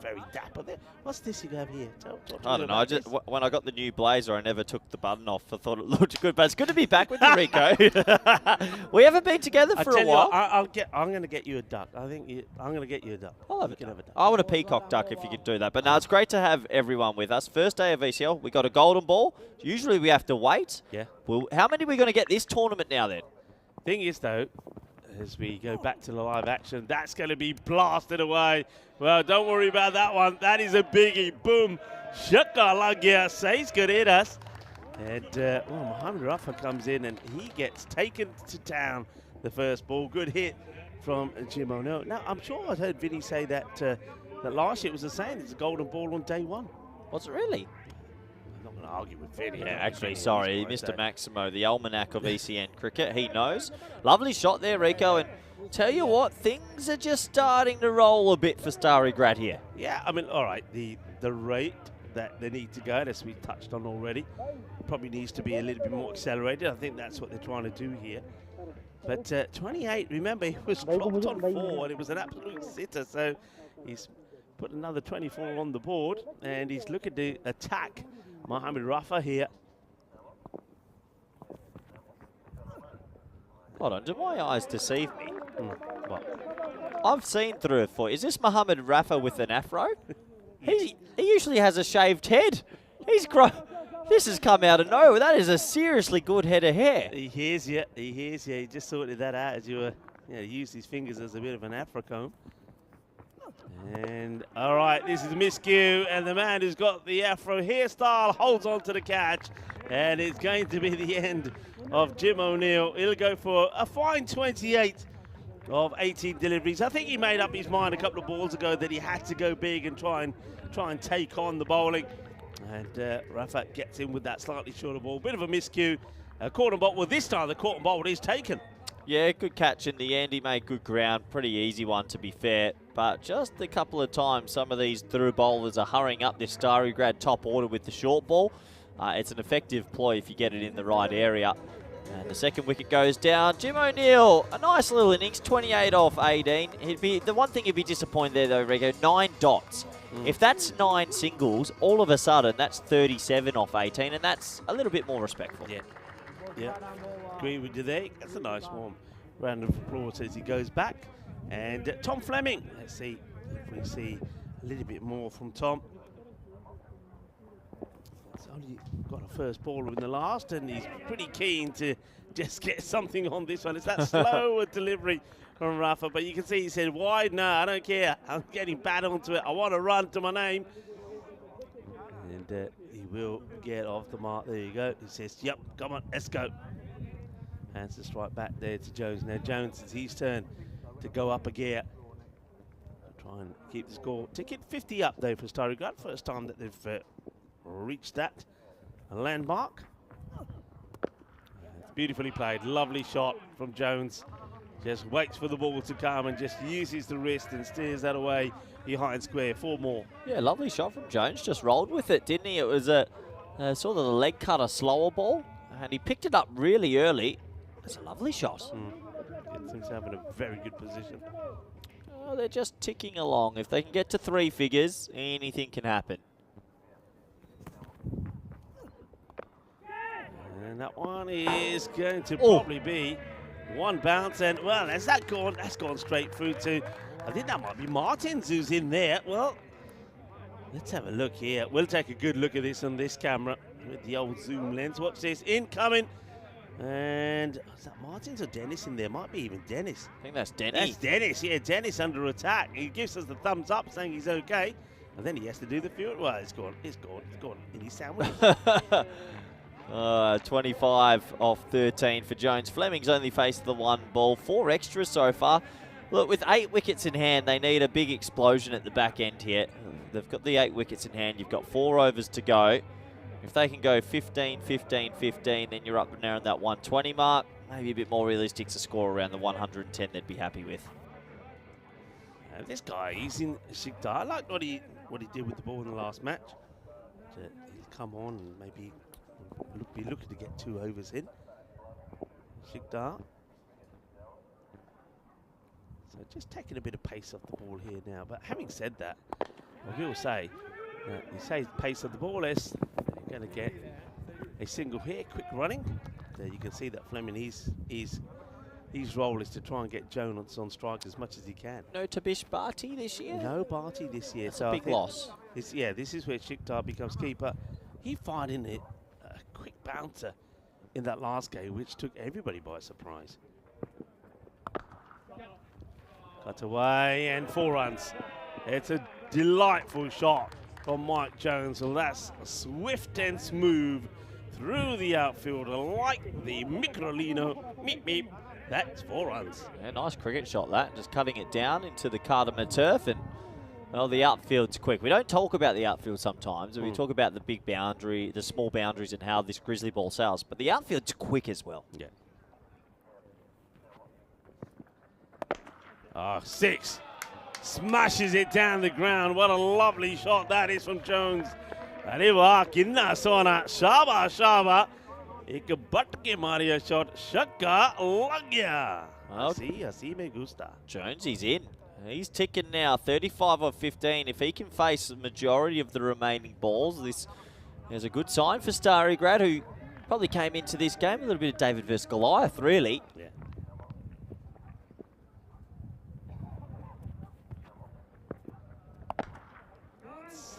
very dapper there. What's this you have here? I don't know. When I got the new blazer, I never took the button off. I thought it looked good, but it's good to be back with you, Rico. We haven't been together for a while. I'm going to get you a duck. I'm going to get you a duck. I'll have a duck. I want a peacock duck if you could do that. But no, it's great to have everyone with us. First day of ECL, we got a golden ball. Usually we have to wait. Yeah. Well, how many are we going to get this tournament now then? Thing is, though, as we go back to the live action, that's going to be blasted away. Well, don't worry about that one. That is a biggie. Boom. Shakalagia says good hit us. And Mohamed Rafa comes in and he gets taken to town. The first ball. Good hit from Jim O'Neill. Now, I'm sure I heard Vinny say that that last year it was the same. It's a golden ball on day one. Was it really? I'm not going to argue with Vinny. Yeah, actually, sorry, Mr. Maximo, the almanac of ECN cricket. He knows. Lovely shot there, Rico. And tell you what, things are just starting to roll a bit for Starry Grad here. Yeah, I mean, all right, the rate that they need to go, as we touched on already, probably needs to be a little bit more accelerated. I think that's what they're trying to do here. But 28, remember, he was dropped on 4 and it was an absolute sitter. So he's put another 24 on the board and he's looking to attack Mohamed Rafa here. Hold on, do my eyes deceive me? What? I've seen through it for. Is this Mohamed Rafa with an afro? He usually has a shaved head. This has come out of nowhere. That is a seriously good head of hair. He hears you. He hears you. He just sorted that out as you were, used his fingers as a bit of an afro comb. And all right, this is miscue, and the man who's got the afro hairstyle holds on to the catch, and it's going to be the end of Jim O'Neill. He'll go for a fine 28 of 18 deliveries. I think he made up his mind a couple of balls ago that he had to go big and try and take on the bowling. And Rafa gets in with that slightly shorter ball. Bit of a miscue. Caught and ball. Well, this time the caught and ball is taken. Yeah, good catch in the end. He made good ground. Pretty easy one, to be fair. But just a couple of times, some of these through bowlers are hurrying up this Starry Grad top order with the short ball. It's an effective ploy if you get it in the right area. And the second wicket goes down. Jim O'Neill, a nice little innings, 28 off 18. The one thing he'd be disappointed there, though, Rico, 9 dots. If that's 9 singles, all of a sudden that's 37 off 18, and that's a little bit more respectful. Yeah. Agree with you there. That's a nice warm round of applause as he goes back. And Tom Fleming, let's see if we see a little bit more from Tom. He's only got a first baller in the last, and he's pretty keen to just get something on this one. It's that slower delivery from Rafa, but you can see he said, wide, no, I don't care. I'm getting bad onto it. I want to run to my name. And he will get off the mark. There you go. He says, yep, come on, let's go. Hands the strike back there to Jones. Now Jones, it's his turn to go up a gear. Try and keep the score. Ticket 50 up though for Starry Grad. First time that they've reached that landmark. It's beautifully played. Lovely shot from Jones. Just waits for the ball to come and just uses the wrist and steers that away behind square. 4 more. Yeah, lovely shot from Jones. Just rolled with it, didn't he? It was a sort of the leg cutter slower ball, and he picked it up really early. It's a lovely shot. It seems to have in a very good position. Oh, they're just ticking along. If they can get to 3 figures, anything can happen. And that one is going to probably be one bounce, and well, has that gone? That's gone straight through to, I think that might be Martins who's in there. Well, let's have a look here. We'll take a good look at this on this camera with the old zoom lens. Watch this, incoming. And is that Martins or Dennis in there? Might be even Dennis. I think that's Dennis. That's Dennis, yeah, Dennis under attack. He gives us the thumbs up saying he's okay. And then he has to do the field. Well, it's gone in his sandwich. 25 off 13 for Jones. Fleming's only faced the 1 ball. 4 extras so far. Look, with 8 wickets in hand, they need a big explosion at the back end here. They've got the 8 wickets in hand. You've got 4 overs to go. If they can go 15, 15, 15, then you're up and around that 120 mark. Maybe a bit more realistic to score around the 110 they'd be happy with. This guy, he's in Shikta. I like what he did with the ball in the last match. He'll come on and maybe be looking to get 2 overs in. Shikdar. So just taking a bit of pace off the ball here now. But having said that, I will say, you say pace of the ball, is you're going to get a single here, quick running. There you can see that Fleming, his role is to try and get Jones on strike as much as he can. No Tabish Barty this year? No Barty this year. That's so a big loss. This is where Shikdar becomes keeper. He fired in it a quick bouncer in that last game, which took everybody by surprise. Cut away and 4 runs. It's a delightful shot from Mike Jones. Well, that's swift and smooth through the outfield, like the Microlino. Meep, meep. That's 4 runs. Yeah, nice cricket shot that. Just cutting it down into the Cardamom turf, and well, the outfield's quick. We don't talk about the outfield sometimes. We talk about the big boundary, the small boundaries, and how this grizzly ball sails. But the outfield's quick as well. Yeah. 6. Smashes it down the ground. What a lovely shot that is from Jones. Arriva kinna sona shaba shaba. Ek butt ke mariya shot shakka lag gaya. Asi me gusta. Jones, he's in. He's ticking now, 35 of 15. If he can face the majority of the remaining balls, this is a good sign for Starry Grad, who probably came into this game a little bit of David versus Goliath, really. Yeah.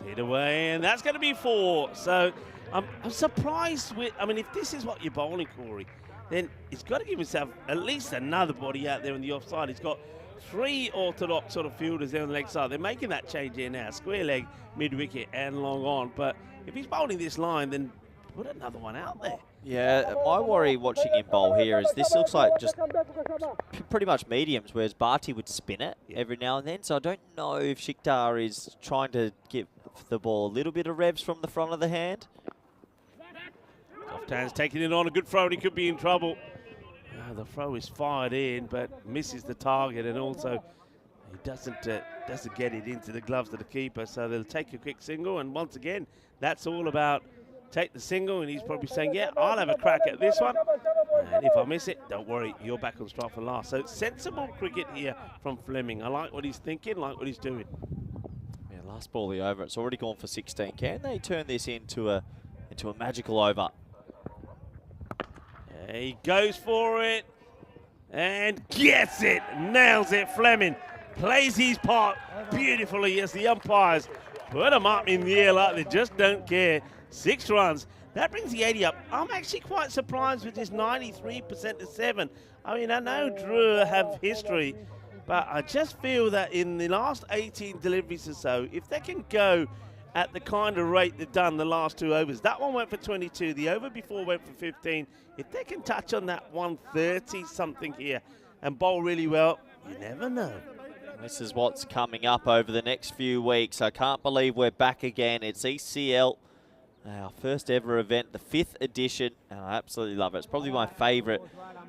Hit away, and that's going to be 4. So I'm surprised with, I mean, if this is what you're bowling, Corey, then he's got to give himself at least another body out there on the offside. He's got 3 orthodox sort of fielders there on the leg side. They're making that change here now. Square leg, mid-wicket, and long on. But if he's bowling this line, then put another one out there. Yeah, my worry watching him bowl here is this looks like just pretty much mediums, whereas Barty would spin it every now and then. So I don't know if Shikdar is trying to give the ball a little bit of revs from the front of the hand. Kaftan's taking it on a good throw, and he could be in trouble. The throw is fired in, but misses the target, and also he doesn't get it into the gloves of the keeper. So they'll take a quick single, and once again, that's all about take the single, and he's probably saying, yeah, I'll have a crack at this one. And if I miss it, don't worry, you're back on strike for last. So sensible cricket here from Fleming. I like what he's thinking, like what he's doing. Yeah, last ball of the over. It's already gone for 16. Can they turn this into a magical over? Yeah, he goes for it and gets it, nails it. Fleming plays his part beautifully as the umpires put him up in the air like they just don't care. 6 runs. That brings the 80 up. I'm actually quite surprised with this 93% to 7. I mean, I know Drew have history, but I just feel that in the last 18 deliveries or so, if they can go at the kind of rate they've done the last 2 overs, that one went for 22, the over before went for 15. If they can touch on that 130 something here and bowl really well, you never know. This is what's coming up over the next few weeks. I can't believe we're back again. It's ECL. Our first ever event, the 5th edition, and I absolutely love it. It's probably my favourite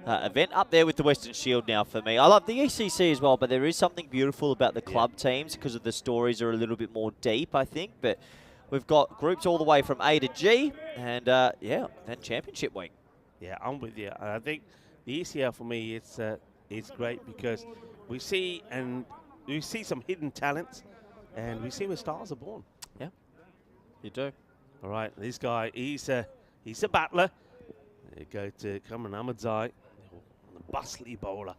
event, up there with the Western Shield now for me. I love the ECC as well, but there is something beautiful about the club teams because of the stories are a little bit more deep, I think. But we've got groups all the way from A to G, and yeah, then championship week. Yeah, I'm with you. I think the ECL for me, it's great because we see some hidden talents, and we see where stars are born. Yeah, you do. All right, this guy, he's a battler. They go to Cameron Ahmadzai, the bustly bowler.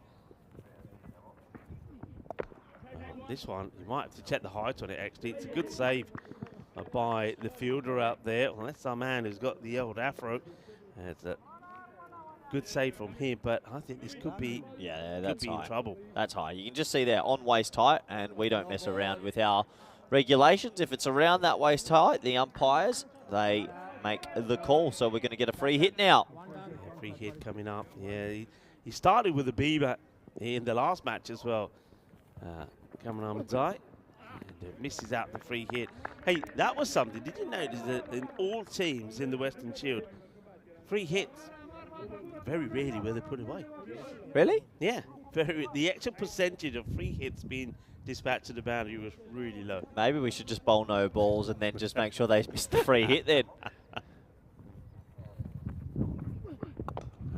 This one, you might have to check the height on it, actually. It's a good save by the fielder out there. Well, that's our man who's got the old afro. It's a good save from him, but I think this could be, that's in trouble. That's high. You can just see there on waist height, and we don't mess around with our regulations. If it's around that waist height, the umpires, they make the call. So we're going to get a free hit now. Yeah, free hit coming up. Yeah, he started with a beaver in the last match as well. Cameron Ahmadzai, and misses out the free hit. Hey, that was something. Did you notice that in all teams in the Western Shield, free hits very rarely were they put away? Really? Yeah, the actual percentage of free hits being dispatched to the boundary was really low. Maybe we should just bowl no balls and then just make sure they miss the free hit then.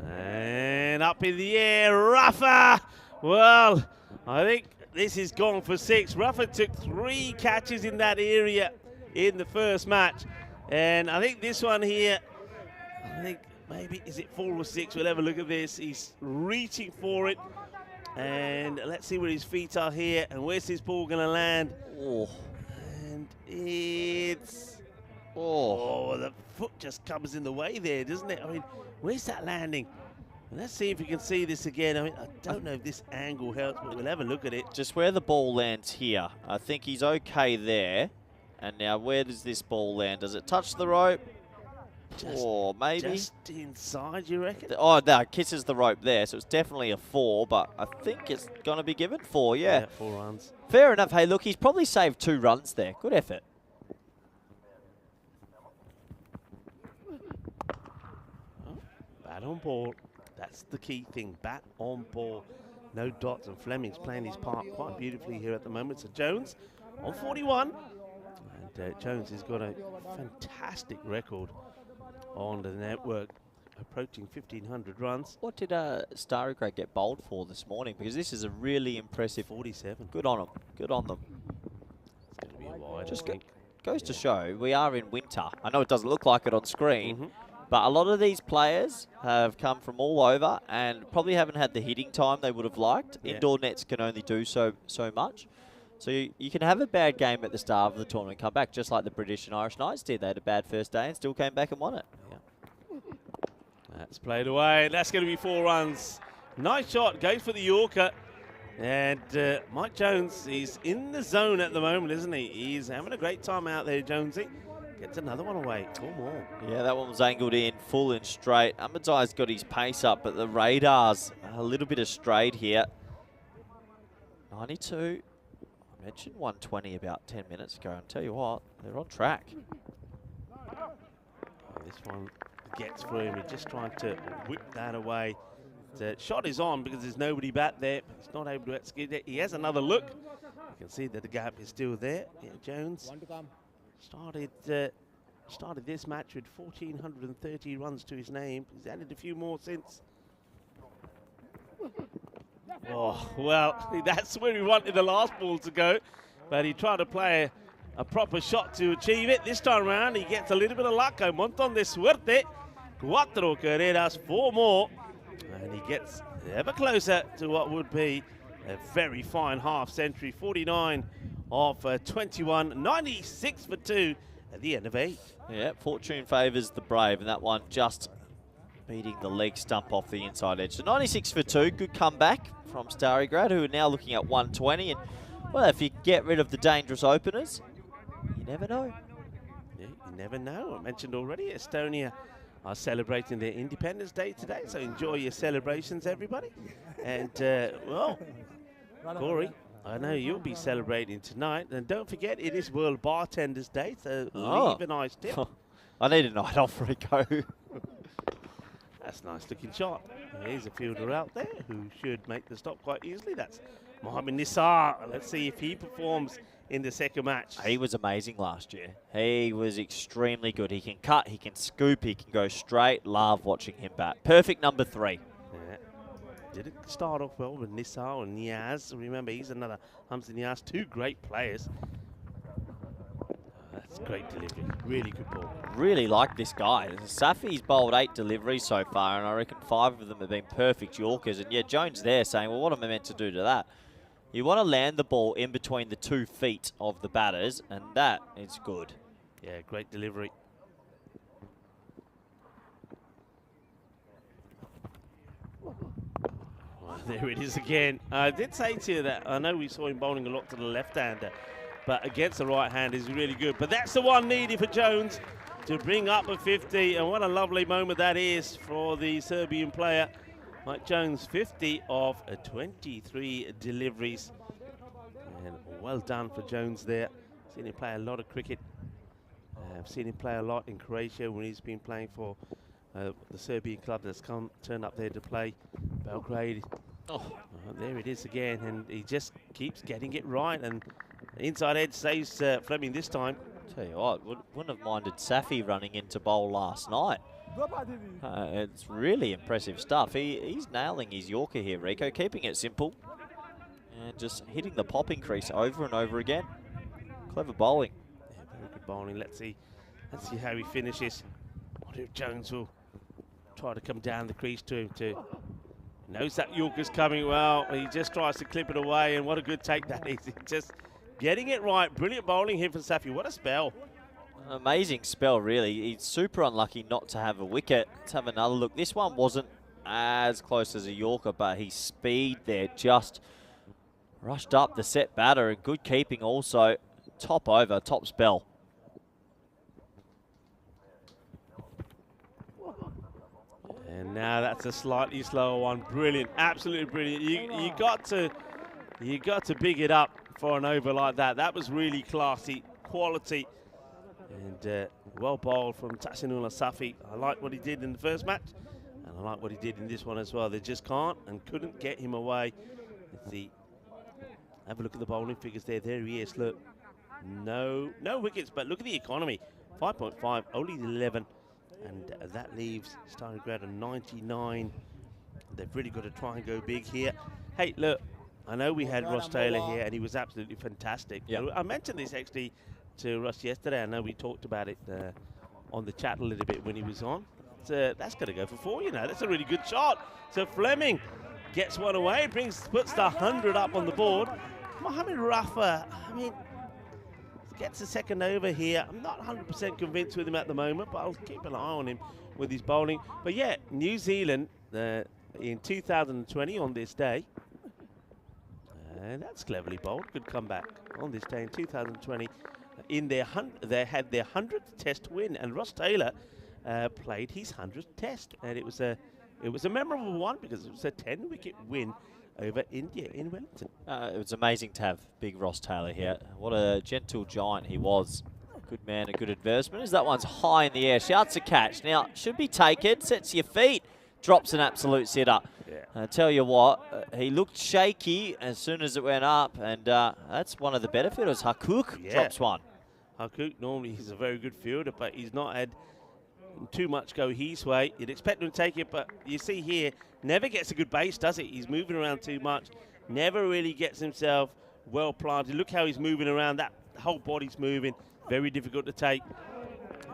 And And up in the air, Rafa. Well, I think this is gone for 6. Rafa took 3 catches in that area in the first match. And I think this one here, I think maybe, is it 4 or 6? We'll have a look at this. He's reaching for it. And let's see where his feet are here. And where's this ball going to land? Oh. And it's... Oh, the foot just comes in the way there, doesn't it? I mean, where's that landing? And let's see if we can see this again. I mean, I don't know if this angle helps, but we'll have a look at it. Just where the ball lands here. I think he's okay there. And now where does this ball land? Does it touch the rope? Or maybe? Just inside, you reckon? Oh, no, it kisses the rope there. So it's definitely a 4, but I think it's going to be given 4, yeah. 4 runs. Fair enough. Hey, look, he's probably saved 2 runs there. Good effort. Bat on ball. That's the key thing. Bat on ball. No dots, and Fleming's playing his part quite beautifully here at the moment. So Jones on 41. And Jones has got a fantastic record on the network, approaching 1,500 runs. What did Starry Grey get bowled for this morning? Because this is a really impressive... 47. Good on them. Good on them. It's going to be a wide, Just I think. goes to show we are in winter. I know it doesn't look like it on screen, but a lot of these players have come from all over and probably haven't had the hitting time they would have liked. Yeah. Indoor nets can only do so much. So you can have a bad game at the start of the tournament, come back just like the British and Irish Knights did. They had a bad first day and still came back and won it. Yeah. That's played away. That's going to be 4 runs. Nice shot. Goes for the Yorker. And Mike Jones, he's in the zone at the moment, isn't he? He's having a great time out there, Jonesy. Gets another one away. 4 more. Yeah, that one was angled in, full and straight. Ahmadzai's got his pace up, but the radar's a little bit strayed here. 92. I mentioned 120 about 10 minutes ago, and tell you what, they're on track. This one gets through him. He's just trying to whip that away. The shot is on because there's nobody back there. But he's not able to execute it. He has another look. You can see that the gap is still there. Yeah, Jones started this match with 1,430 runs to his name. He's added a few more since. Oh, well, that's where he wanted the last ball to go. But he tried to play a proper shot to achieve it. This time around, he gets a little bit of luck. Un montón de suerte. 4 carreras, 4 more. And he gets ever closer to what would be a very fine half century. 49 of 21, 96 for 2 at the end of 8. Yeah, fortune favours the brave, and that one just beating the leg stump off the inside edge. So 96 for 2, good comeback from Starry Grad, who are now looking at 120. And, well, if you get rid of the dangerous openers, you never know. Yeah, you never know. I mentioned already, Estonia are celebrating their Independence Day today, so enjoy your celebrations, everybody. And, well, Corey, I know you'll be celebrating tonight. And don't forget, it is World Bartenders Day, so leave a nice tip. I need a night off for a go. That's a nice looking shot. Here's a fielder out there who should make the stop quite easily. That's Mohamed Nisar. Let's see if he performs in the second match. He was amazing last year. He was extremely good. He can cut, he can scoop, he can go straight. Love watching him bat. Perfect number 3. Yeah. Didn't start off well with Nisar and Niaz. Remember, he's another Hamza Niaz. 2 great players. That's great delivery. Really good ball. Really like this guy. Safi's bowled 8 deliveries so far, and I reckon 5 of them have been perfect Yorkers. And yeah, Jones there saying, well, what am I meant to do to that? You want to land the ball in between the 2 feet of the batters, and that is good. Yeah, great delivery. Well, there it is again. I did say to you that I know we saw him bowling a lot to the left-hander, but against the right-hand is really good. But that's the one needed for Jones to bring up a 50, and what a lovely moment that is for the Serbian player. Mike Jones, 50 of 23 deliveries. And well done for Jones there. Seen him play a lot of cricket. I've seen him play a lot in Croatia when he's been playing for the Serbian club that's turned up there to play Belgrade. There it is again, and he just keeps getting it right. And inside edge saves Fleming this time. Tell you what, wouldn't have minded Safi running into bowl last night. It's really impressive stuff. He's nailing his Yorker here, Rico, keeping it simple and just hitting the popping crease over and over again. Clever bowling. Yeah, very good bowling. Let's see how he finishes. I wonder if Jones will try to come down the crease to him too. Knows that Yorker's coming well. He just tries to clip it away, and what a good take that is. Just getting it right. Brilliant bowling here from Safi. What a spell. Amazing spell, really. He's super unlucky not to have a wicket. Let's have another look. This one wasn't as close as a Yorker, but his speed there just rushed up the set batter, and good keeping also. Top over, top spell. And now that's a slightly slower one. Brilliant, absolutely brilliant. You got to big it up for an over like that. That was really classy, quality, and well bowled from Tahsinullah Safi. I like what he did in the first match, and I like what he did in this one as well. They just can't and couldn't get him away. Have a look at the bowling figures there. There he is. Look, no wickets, but look at the economy. 5.5, only 11. And that leaves Starograd on 99. They've really got to try and go big here. Hey, look, I know we had Ross Taylor here, and he was absolutely fantastic. Yep. I mentioned this actually to Ross yesterday. I know we talked about it on the chat a little bit when he was on. That's going to go for 4, you know. That's a really good shot. So Fleming gets one away, puts the 100 up on the board. Mohammed Rafa, I mean, gets a second over here. I'm not 100% convinced with him at the moment, but I'll keep an eye on him with his bowling. But yeah, New Zealand in 2020 on this day, and that's cleverly bowled. Good comeback on this day in 2020. They had their 100th Test win, and Ross Taylor played his 100th Test, and it was a memorable one because it was a 10-wicket win over India in Wellington. It was amazing to have big Ross Taylor here. What a gentle giant he was. Good man, a good advertisement. As that one's high in the air, shouts a catch. Now, should be taken, sets your feet, drops an absolute sitter. Yeah. I tell you what, he looked shaky as soon as it went up, and that's one of the better fielders. Hakuk drops one. Hakuk, normally he's a very good fielder, but he's not had too much go his way. You'd expect him to take it, but you see here, never gets a good base, does it? He's moving around too much, never really gets himself well planted. Look how he's moving around, that whole body's moving, very difficult to take.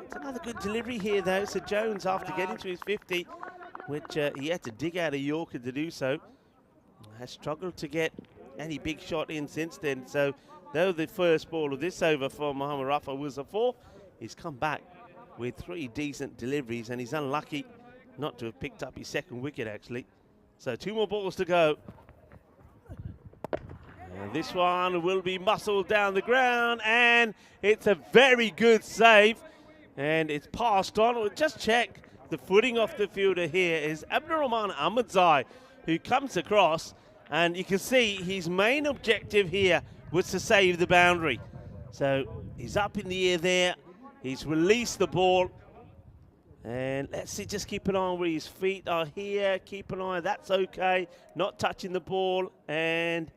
It's another good delivery here though. So Jones, after getting to his 50, which he had to dig out a Yorker to do so, has struggled to get any big shot in since then. So though the first ball of this over for Mohammed Rafa was a 4, he's come back with 3 decent deliveries, and he's unlucky not to have picked up his second wicket actually. So 2 more balls to go. And this one will be muscled down the ground, and it's a very good save, and it's passed on. We'll just check the footing off the fielder here is Abdurrahman Ahmadzai, who comes across, and you can see his main objective here was to save the boundary. So he's up in the air there. He's released the ball, and let's see, just keep an eye on where his feet are here. Keep an eye, that's okay. Not touching the ball, and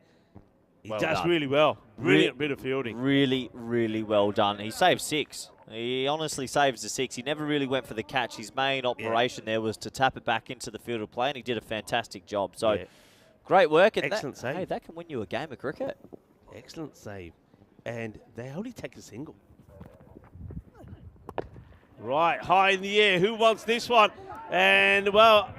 he does really well. Brilliant bit of fielding. Really, really well done. He saved 6. He honestly saves the 6. He never really went for the catch. His main operation there was to tap it back into the field of play, and he did a fantastic job. So great work. And excellent save. Hey, that can win you a game of cricket. Excellent save. And they only take a single. Right, high in the air. Who wants this one? And, well,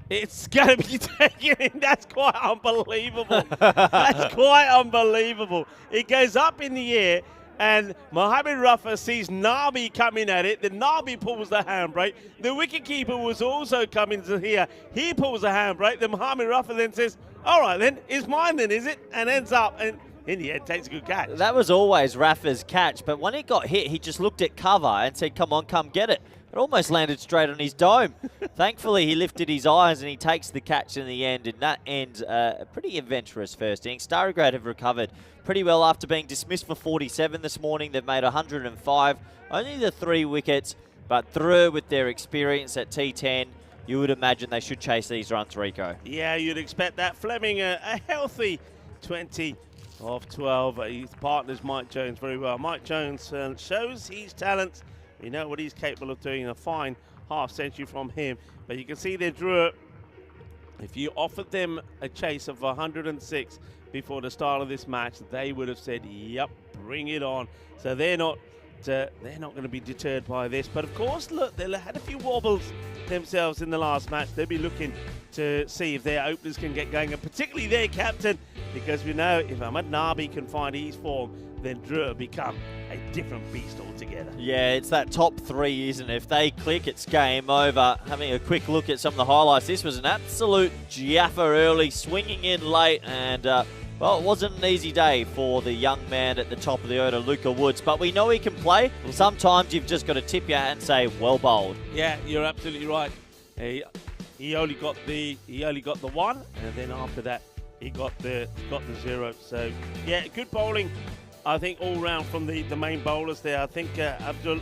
it's going to be taken in. That's quite unbelievable. That's quite unbelievable. It goes up in the air, and Mohammed Rafa sees Nabi coming at it. The Nabi pulls the handbrake. The wicketkeeper was also coming to here. He pulls the handbrake. The Mohammed Rafa then says, all right then, it's mine then, is it? And ends up, and in the end, takes a good catch. That was always Rafa's catch, but when it got hit, he just looked at cover and said, come on, come get it. It almost landed straight on his dome. Thankfully, he lifted his eyes and he takes the catch in the end, and that ends a pretty adventurous first innings. Starograd have recovered pretty well after being dismissed for 47 this morning. They've made 105, only the 3 wickets, but through with their experience at T10, you would imagine they should chase these runs, Rico. Yeah, you'd expect that. Fleming, a healthy 20 of 12. His partner's Mike Jones very well. Mike Jones shows his talents. We know what he's capable of doing. A fine half century from him. But you can see they drew it. If you offered them a chase of 106 before the start of this match, they would have said, yep, bring it on. So they're not going to be deterred by this. But of course, look, they had a few wobbles themselves in the last match. They'll be looking to see if their openers can get going, and particularly their captain, because we know if Ahmad Nabi can find his form, then Drew will become a different beast altogether. Yeah, it's that top three, isn't it? If they click, it's game over. Having a quick look at some of the highlights, this was an absolute Jaffa early, swinging in late, and well, it wasn't an easy day for the young man at the top of the order, Luca Woods, but we know he can play. Sometimes you've just got to tip your hat and say, well bowled. Yeah, you're absolutely right. He only got the one, and then after that he got the 0. So yeah, good bowling, I think, all round from the main bowlers there. I think Abdul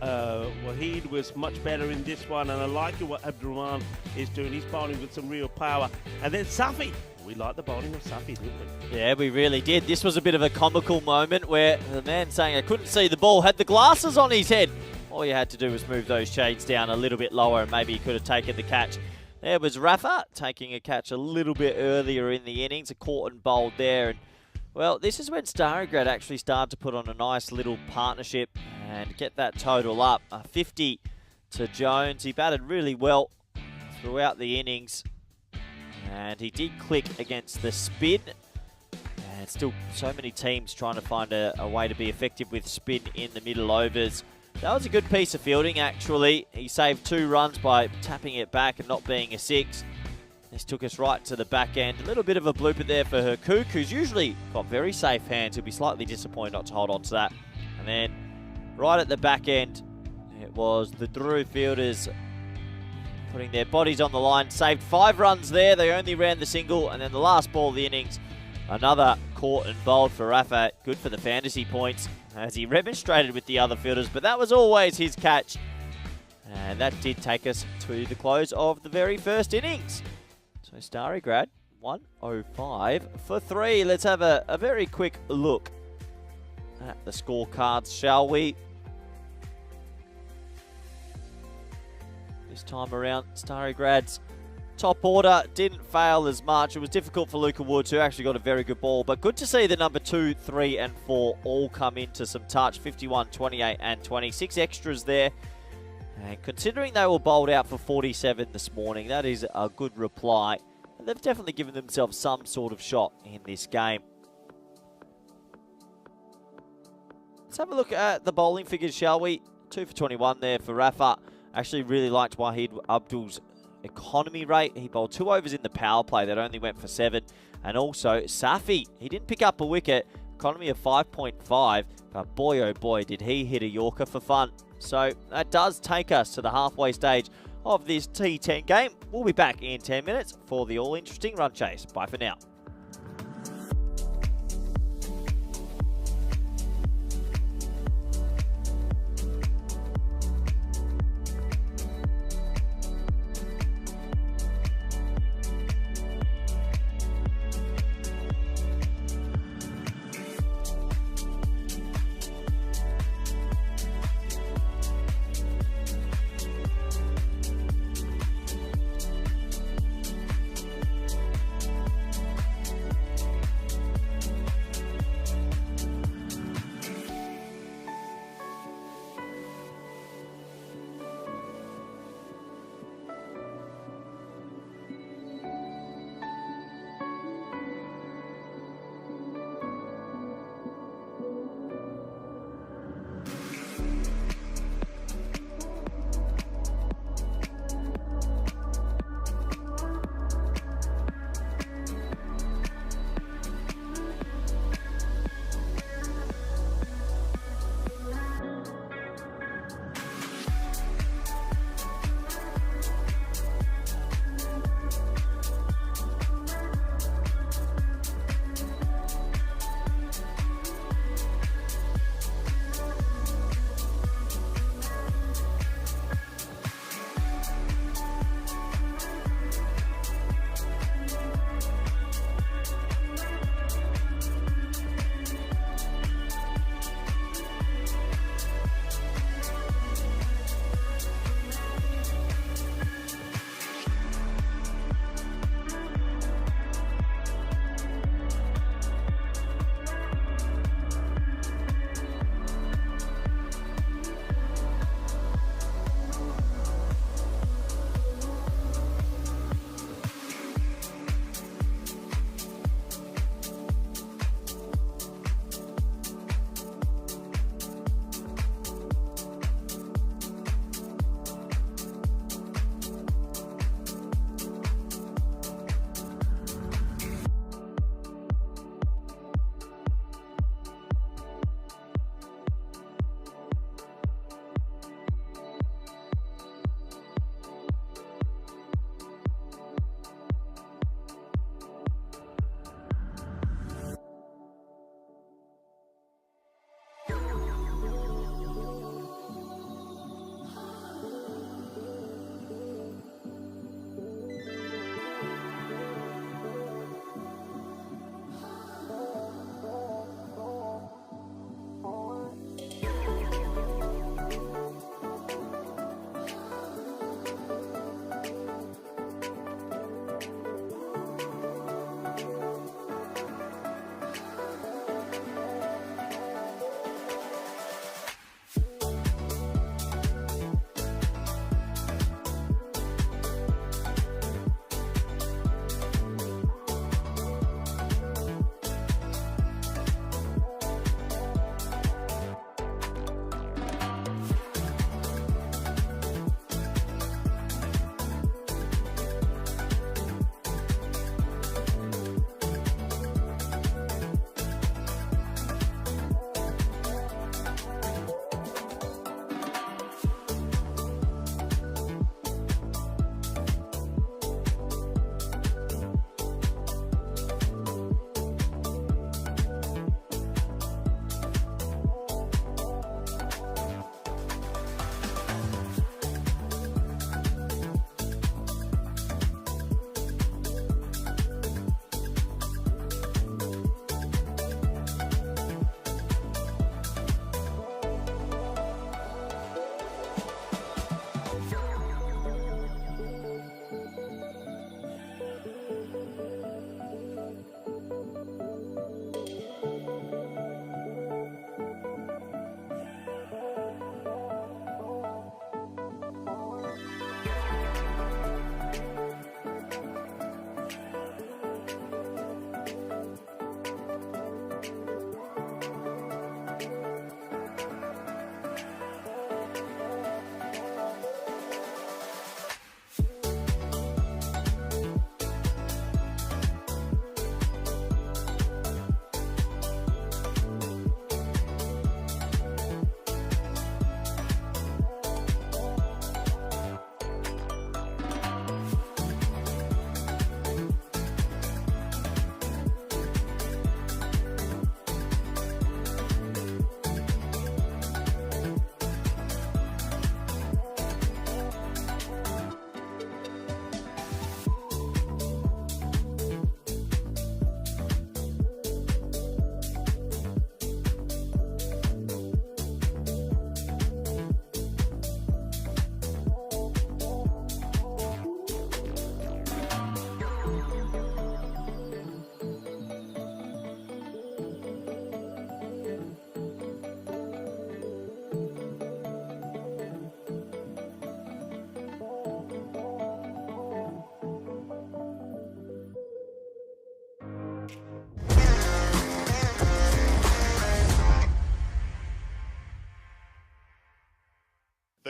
Wahid was much better in this one, and I like what Abdul Rahman is doing. He's bowling with some real power. And then Safi. We liked the bowling of Safi, didn't we? Yeah, we really did. This was a bit of a comical moment where the man saying I couldn't see the ball had the glasses on his head. All you had to do was move those shades down a little bit lower and maybe he could have taken the catch. There was Rafa taking a catch a little bit earlier in the innings, a caught and bowled there. And well, this is when Starograd actually started to put on a nice little partnership and get that total up. 50 to Jones. He batted really well throughout the innings. And he did click against the spin. And still so many teams trying to find a way to be effective with spin in the middle overs. That was a good piece of fielding, actually. He saved 2 runs by tapping it back and not being a 6. This took us right to the back end. A little bit of a blooper there for Herkook, who's usually got very safe hands. He'll be slightly disappointed not to hold on to that. And then right at the back end, it was the Drew fielders putting their bodies on the line. Saved 5 runs there. They only ran the single. And then the last ball of the innings, another caught and bowled for Rafa. Good for the fantasy points as he remonstrated with the other fielders. But that was always his catch. And that did take us to the close of the very first innings. So Starograd, 105 for 3. Let's have a very quick look at the scorecards, shall we? This time around, Starograd's top order didn't fail as much. It was difficult for Luca Woods, who actually got a very good ball. But good to see the number 2, 3 and 4 all come into some touch. 51, 28 and 26 extras there. And considering they were bowled out for 47 this morning, that is a good reply. And they've definitely given themselves some sort of shot in this game. Let's have a look at the bowling figures, shall we? 2 for 21 there for Rafa. Actually really liked Wahid Abdul's economy rate. He bowled 2 overs in the power play that only went for 7. And also Safi, he didn't pick up a wicket. Economy of 5.5. But boy, oh boy, did he hit a Yorker for fun. So that does take us to the halfway stage of this T10 game. We'll be back in 10 minutes for the all-interesting run chase. Bye for now.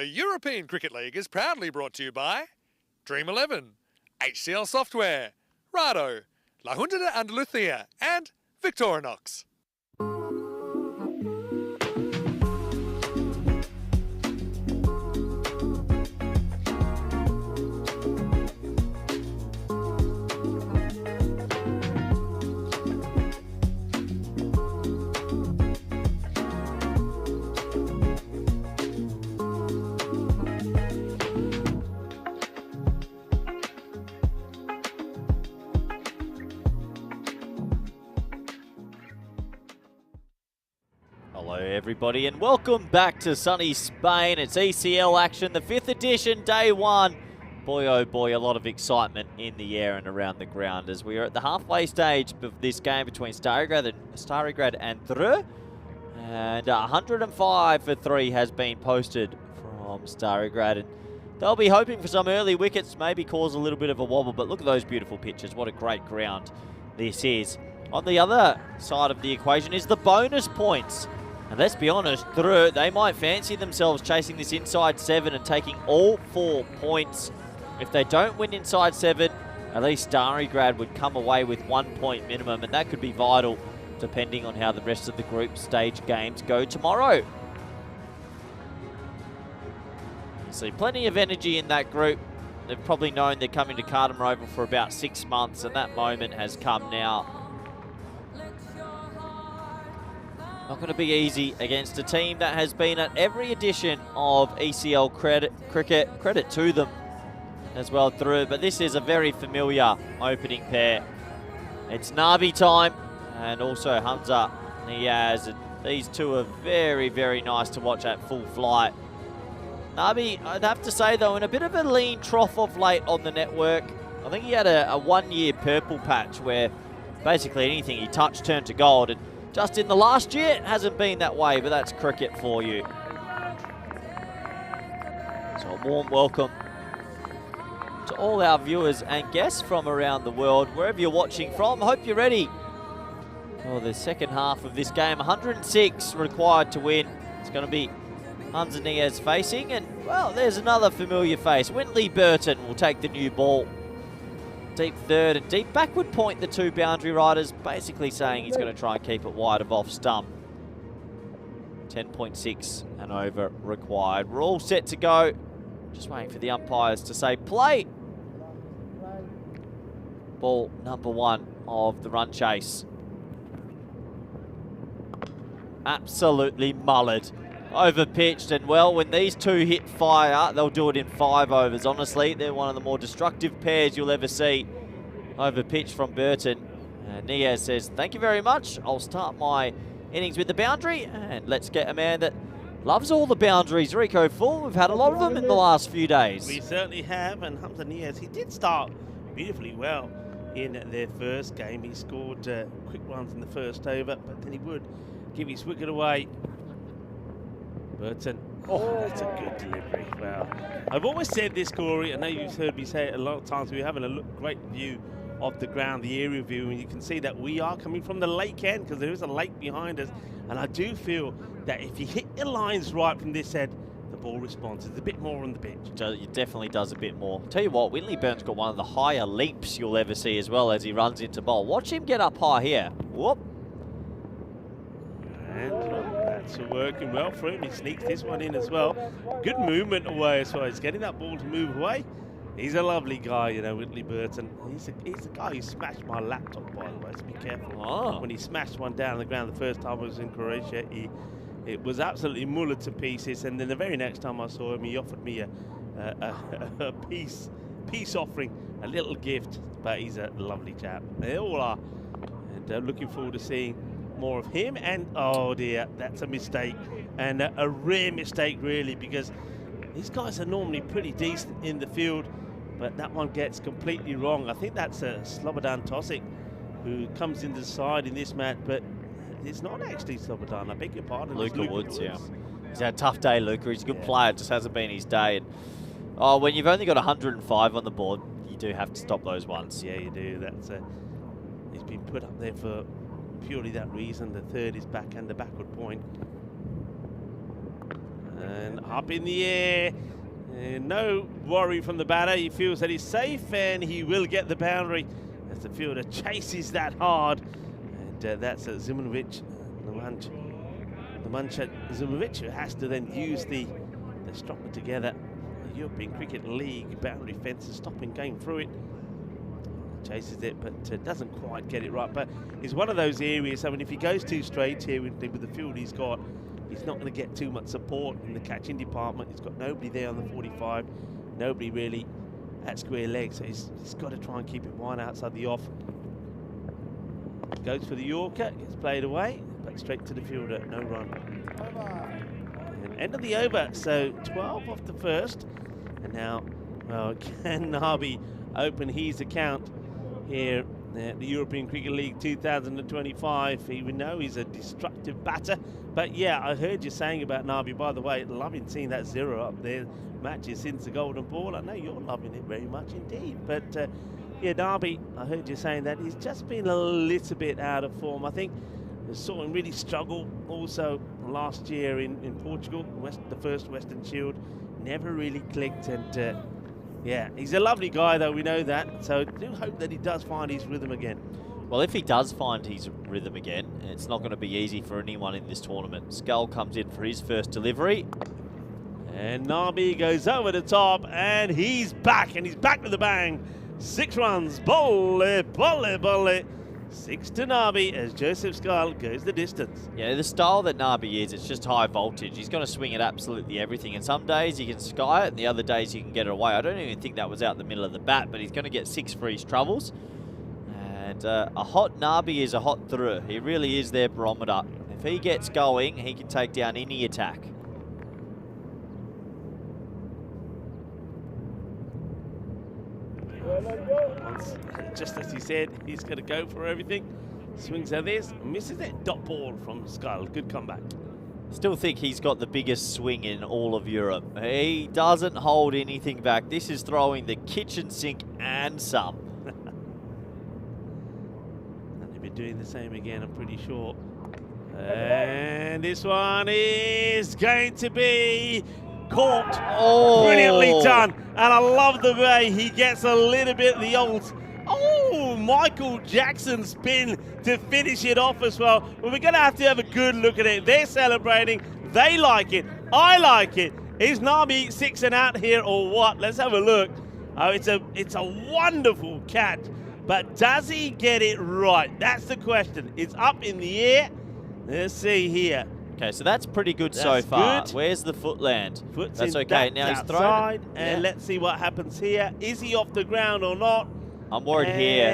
The European Cricket League is proudly brought to you by Dream 11, HCL Software, Rado, La Junta de Andalucía, and Victorinox. Hello everybody and welcome back to sunny Spain. It's ECL action, the 5th edition, day 1. Boy oh boy, a lot of excitement in the air and around the ground as we are at the halfway stage of this game between Starigrad and Dreux. And 105 for 3 has been posted from Starigrad. And they'll be hoping for some early wickets, maybe cause a little bit of a wobble, but look at those beautiful pitches. What a great ground this is. On the other side of the equation is the bonus points. And let's be honest, Dreux, they might fancy themselves chasing this inside 7 and taking all 4 points. If they don't win inside 7, at least Starigrad would come away with 1 point minimum, and that could be vital depending on how the rest of the group stage games go tomorrow. You see plenty of energy in that group. They've probably known they're coming to Cardamom Oval for about 6 months, and that moment has come now. Not going to be easy against a team that has been at every edition of ECL cricket. Credit to them as well through, but this is a very familiar opening pair. It's Nabi time and also Hamza Niaz. And these two are very, very nice to watch at full flight. Nabi, I'd have to say though, in a bit of a lean trough of late on the network. I think he had a 1 year purple patch where basically anything he touched turned to gold. And just in the last year, it hasn't been that way, but that's cricket for you. So a warm welcome to all our viewers and guests from around the world, wherever you're watching from. Hope you're ready for the second half of this game. 106 required to win. It's going to be Hamza Niaz facing, and well, there's another familiar face. Wintley Burton will take the new ball. Deep third and deep backward point, the two boundary riders, basically saying he's going to try and keep it wide of off stump. 10.6 and over required. We're all set to go. Just waiting for the umpires to say play. Ball number 1 of the run chase. Absolutely mullered. Over pitched, and well, when these two hit fire, they'll do it in 5 overs. Honestly, they're one of the more destructive pairs you'll ever see. Over pitch from Burton. Niaz says, thank you very much. I'll start my innings with the boundary, and let's get a man that loves all the boundaries. Rico Full, we've had a lot of them in the last few days. We certainly have, and Hamza Niaz, he did start beautifully well in their first game. He scored quick runs in the first over, but then he would give his wicket away. Burton, oh, that's a good delivery. Wow. I've always said this, Corey, I know you've heard me say it a lot of times, we're having a great view of the ground, the aerial view, and you can see that we are coming from the lake end because there is a lake behind us, and I do feel that if you hit your lines right from this end, the ball responds. It's a bit more on the pitch. It definitely does a bit more. Tell you what, Wintley Burton's got one of the higher leaps you'll ever see as well as he runs into bowl. Watch him get up high here. Whoop. And that's working well for him. He sneaks this one in as well. Good movement away as well. He's getting that ball to move away. He's a lovely guy, you know, Wintley Burton. He's the guy who smashed my laptop, by the way, so be careful. Oh. When he smashed one down on the ground the first time I was in Croatia, it was absolutely mullered to pieces, and then the very next time I saw him, he offered me a peace offering, a little gift, but he's a lovely chap. They all are, and looking forward to seeing more of him. And oh dear, that's a mistake, and a rare mistake really, because these guys are normally pretty decent in the field, but that one gets completely wrong. I think that's Slobodan Tosic who comes into the side in this match, but it's not actually Slobodan, I beg your pardon. Luca Woods, yeah. He's had a tough day, Luca. He's a good player, it just hasn't been his day. And, oh, when you've only got 105 on the board, you do have to stop those ones. Yeah, you do. That's he's been put up there for purely that reason. The third is back and the backward point. And up in the air. And no worry from the batter. He feels that he's safe and he will get the boundary as the fielder chases that hard. And that's Zimanovic, the Munch Zimanovic, who has to then use the stronger together European Cricket League boundary fence to stop him going through it. Chases it, but doesn't quite get it right. But it's one of those areas, I mean, if he goes too straight here with the field he's got, he's not going to get too much support in the catching department. He's got nobody there on the 45, nobody really at square leg, so he's got to try and keep it wide outside the off. Goes for the Yorker, gets played away, but straight to the fielder, no run. And end of the over, so 12 off the first. And now, well, can Nabi open his account here at the European Cricket League 2025? Even though he's a destructive batter. But yeah, I heard you saying about Nabi, by the way, loving seeing that 0 up there, matches since the golden ball. I know you're loving it very much indeed. But yeah, Nabi, I heard you saying that he's just been a little bit out of form. I think I saw him really struggle also last year in Portugal, the first Western Shield. Never really clicked, and yeah, he's a lovely guy though, we know that, so do hope that he does find his rhythm again. Well, if he does find his rhythm again, it's not going to be easy for anyone in this tournament. Skull comes in for his first delivery. And Nabi goes over the top, and he's back with a bang. 6 runs, bolle, bolle, bolle. 6 to Nabi as Joseph Skull goes the distance. Yeah, the style that Nabi is, it's just high voltage. He's going to swing at absolutely everything. And some days he can sky it, and the other days he can get it away. I don't even think that was out the middle of the bat, but he's going to get 6 for his troubles. And a hot Nabi is a hot through. He really is their barometer. If he gets going, he can take down any attack. Just as he said, he's going to go for everything. Swings at this, misses it. Dot ball from Skull. Good comeback. Still think he's got the biggest swing in all of Europe. He doesn't hold anything back. This is throwing the kitchen sink and some. And he'll be doing the same again, I'm pretty sure. And this one is going to be caught. Oh. Brilliantly done. And I love the way he gets a little bit of the old, Michael Jackson spin to finish it off as well. Well, we're going to have a good look at it. They're celebrating. They like it. I like it. Is Nabi 6 and out here or what? Let's have a look. Oh, it's a wonderful catch. But does he get it right? That's the question. It's up in the air. Let's see here. Okay, so that's pretty good so far. Good. Where's the foot land? Foot's that's in, okay. That's now he's outside, thrown. And let's see what happens here. Is he off the ground or not? I'm worried here.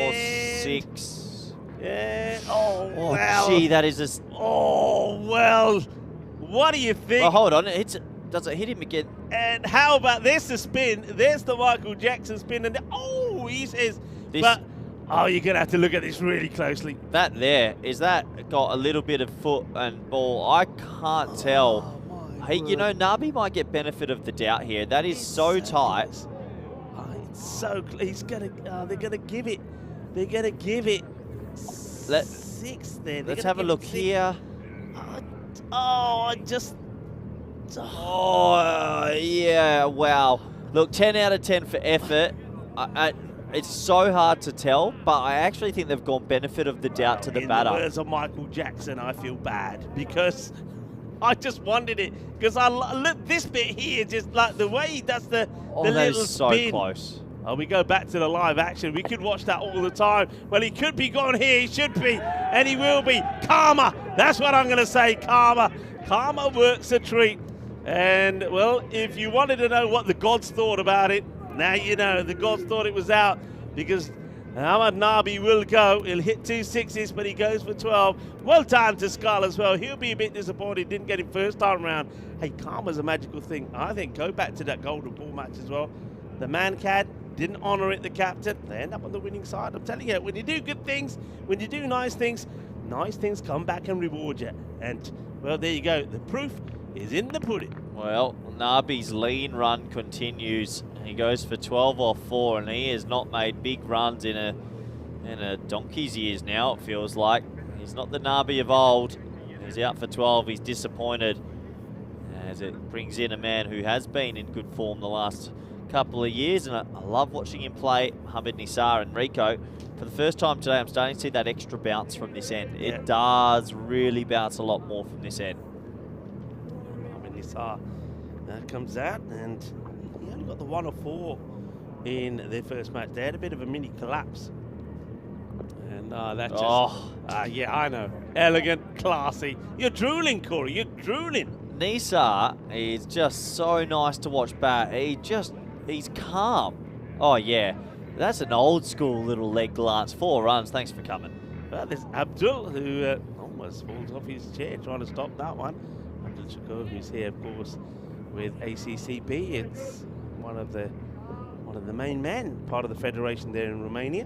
Oh, 6. Yeah. Oh, well. Gee, that is just. Oh, well. What do you think? Well, hold on. Does it hit him again? And how about this? The spin. There's the Michael Jackson spin. And he says. This, but you're going to have to look at this really closely. That there, is that got a little bit of foot and ball? I can't tell. Hey, you know, Nabi might get benefit of the doubt here. That is so tight. It's so he's gonna. They're gonna give it. They're gonna give it 6. Then let's have a look here. Oh, yeah. Wow. Look, 10 out of 10 for effort. It's so hard to tell, but I actually think they've gone benefit of the doubt to the batter. In the words of Michael Jackson, I feel bad because I just wanted it because look this bit here, just like the way he does the little so spin. Close. Oh, we go back to the live action. We could watch that all the time. Well, he could be gone here. He should be, and he will be. Karma. That's what I'm going to say. Karma. Karma works a treat. And well, if you wanted to know what the gods thought about it, now you know. The gods thought it was out because Ahmad Nabi will go. He'll hit 2 6s, but he goes for 12. Well done to Skull as well. He'll be a bit disappointed. Didn't get him first time round. Hey, karma's a magical thing. I think go back to that golden ball match as well. The man-cad didn't honour it, the captain. They end up on the winning side. I'm telling you, when you do good things, when you do nice things come back and reward you. And, well, there you go. The proof is in the pudding. Well, Nabi's lean run continues. He goes for 12 off 4, and he has not made big runs in a donkey's years now, it feels like. He's not the Nabi of old. He's out for 12. He's disappointed as it brings in a man who has been in good form the last couple of years, and I love watching him play. Mohamed Nisar and Rico. For the first time today, I'm starting to see that extra bounce from this end. Yeah. It does really bounce a lot more from this end. Mohamed Nisar comes out, and he only got the 1 or 4 in their first match. They had a bit of a mini collapse. And that's just... yeah, I know. Elegant, classy. You're drooling, Corey. You're drooling. Nisar is just so nice to watch bat. He's calm. Oh, yeah. That's an old school little leg glance. 4 runs. Thanks for coming. Well, there's Abdul, who almost falls off his chair trying to stop that one. Abdul Shakur, who's here, of course, with ACCB. It's one of the main men, part of the federation there in Romania.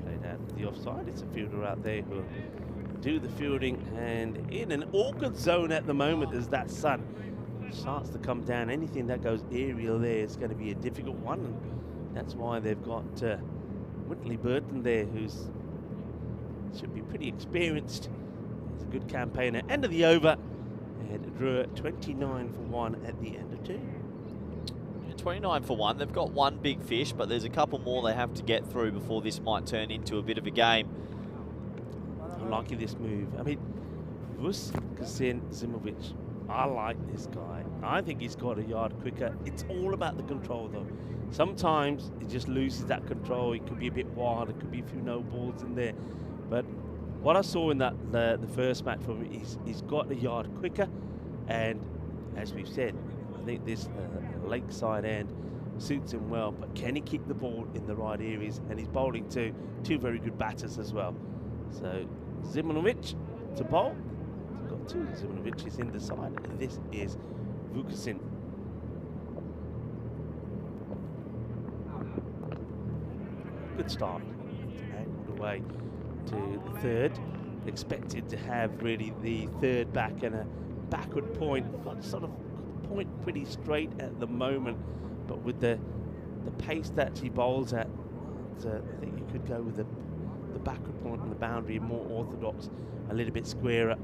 Played out the offside. It's a fielder out there who will do the fielding, and in an awkward zone at the moment as that sun starts to come down. Anything that goes aerial there is going to be a difficult one, and that's why they've got Whitley Burton there, who's should be pretty experienced. He's a good campaigner. End of the over, and drew 29 for 1 at the end of 2. 29 for 1. They've got 1 big fish, but there's a couple more they have to get through before this might turn into a bit of a game. I'm liking this move. I mean, Vus Kasin Zimovic, I like this guy. I think he's got a yard quicker. It's all about the control, though. Sometimes he just loses that control. It could be a bit wild. It could be a few no balls in there. But what I saw in that the first match from him, he's got a yard quicker. And as we've said, I think this lakeside end suits him well. But can he kick the ball in the right areas? And he's bowling to 2 very good batters as well. So Zimovic to bowl. We've got 2 Zimovics in the side, and this is Vukasin. Good start. Angled away to the third. Expected to have really the third back and a backward point. Got sort of point pretty straight at the moment, but with the pace that he bowls at, I think you could go with the backward point on the boundary, more orthodox, a little bit squarer.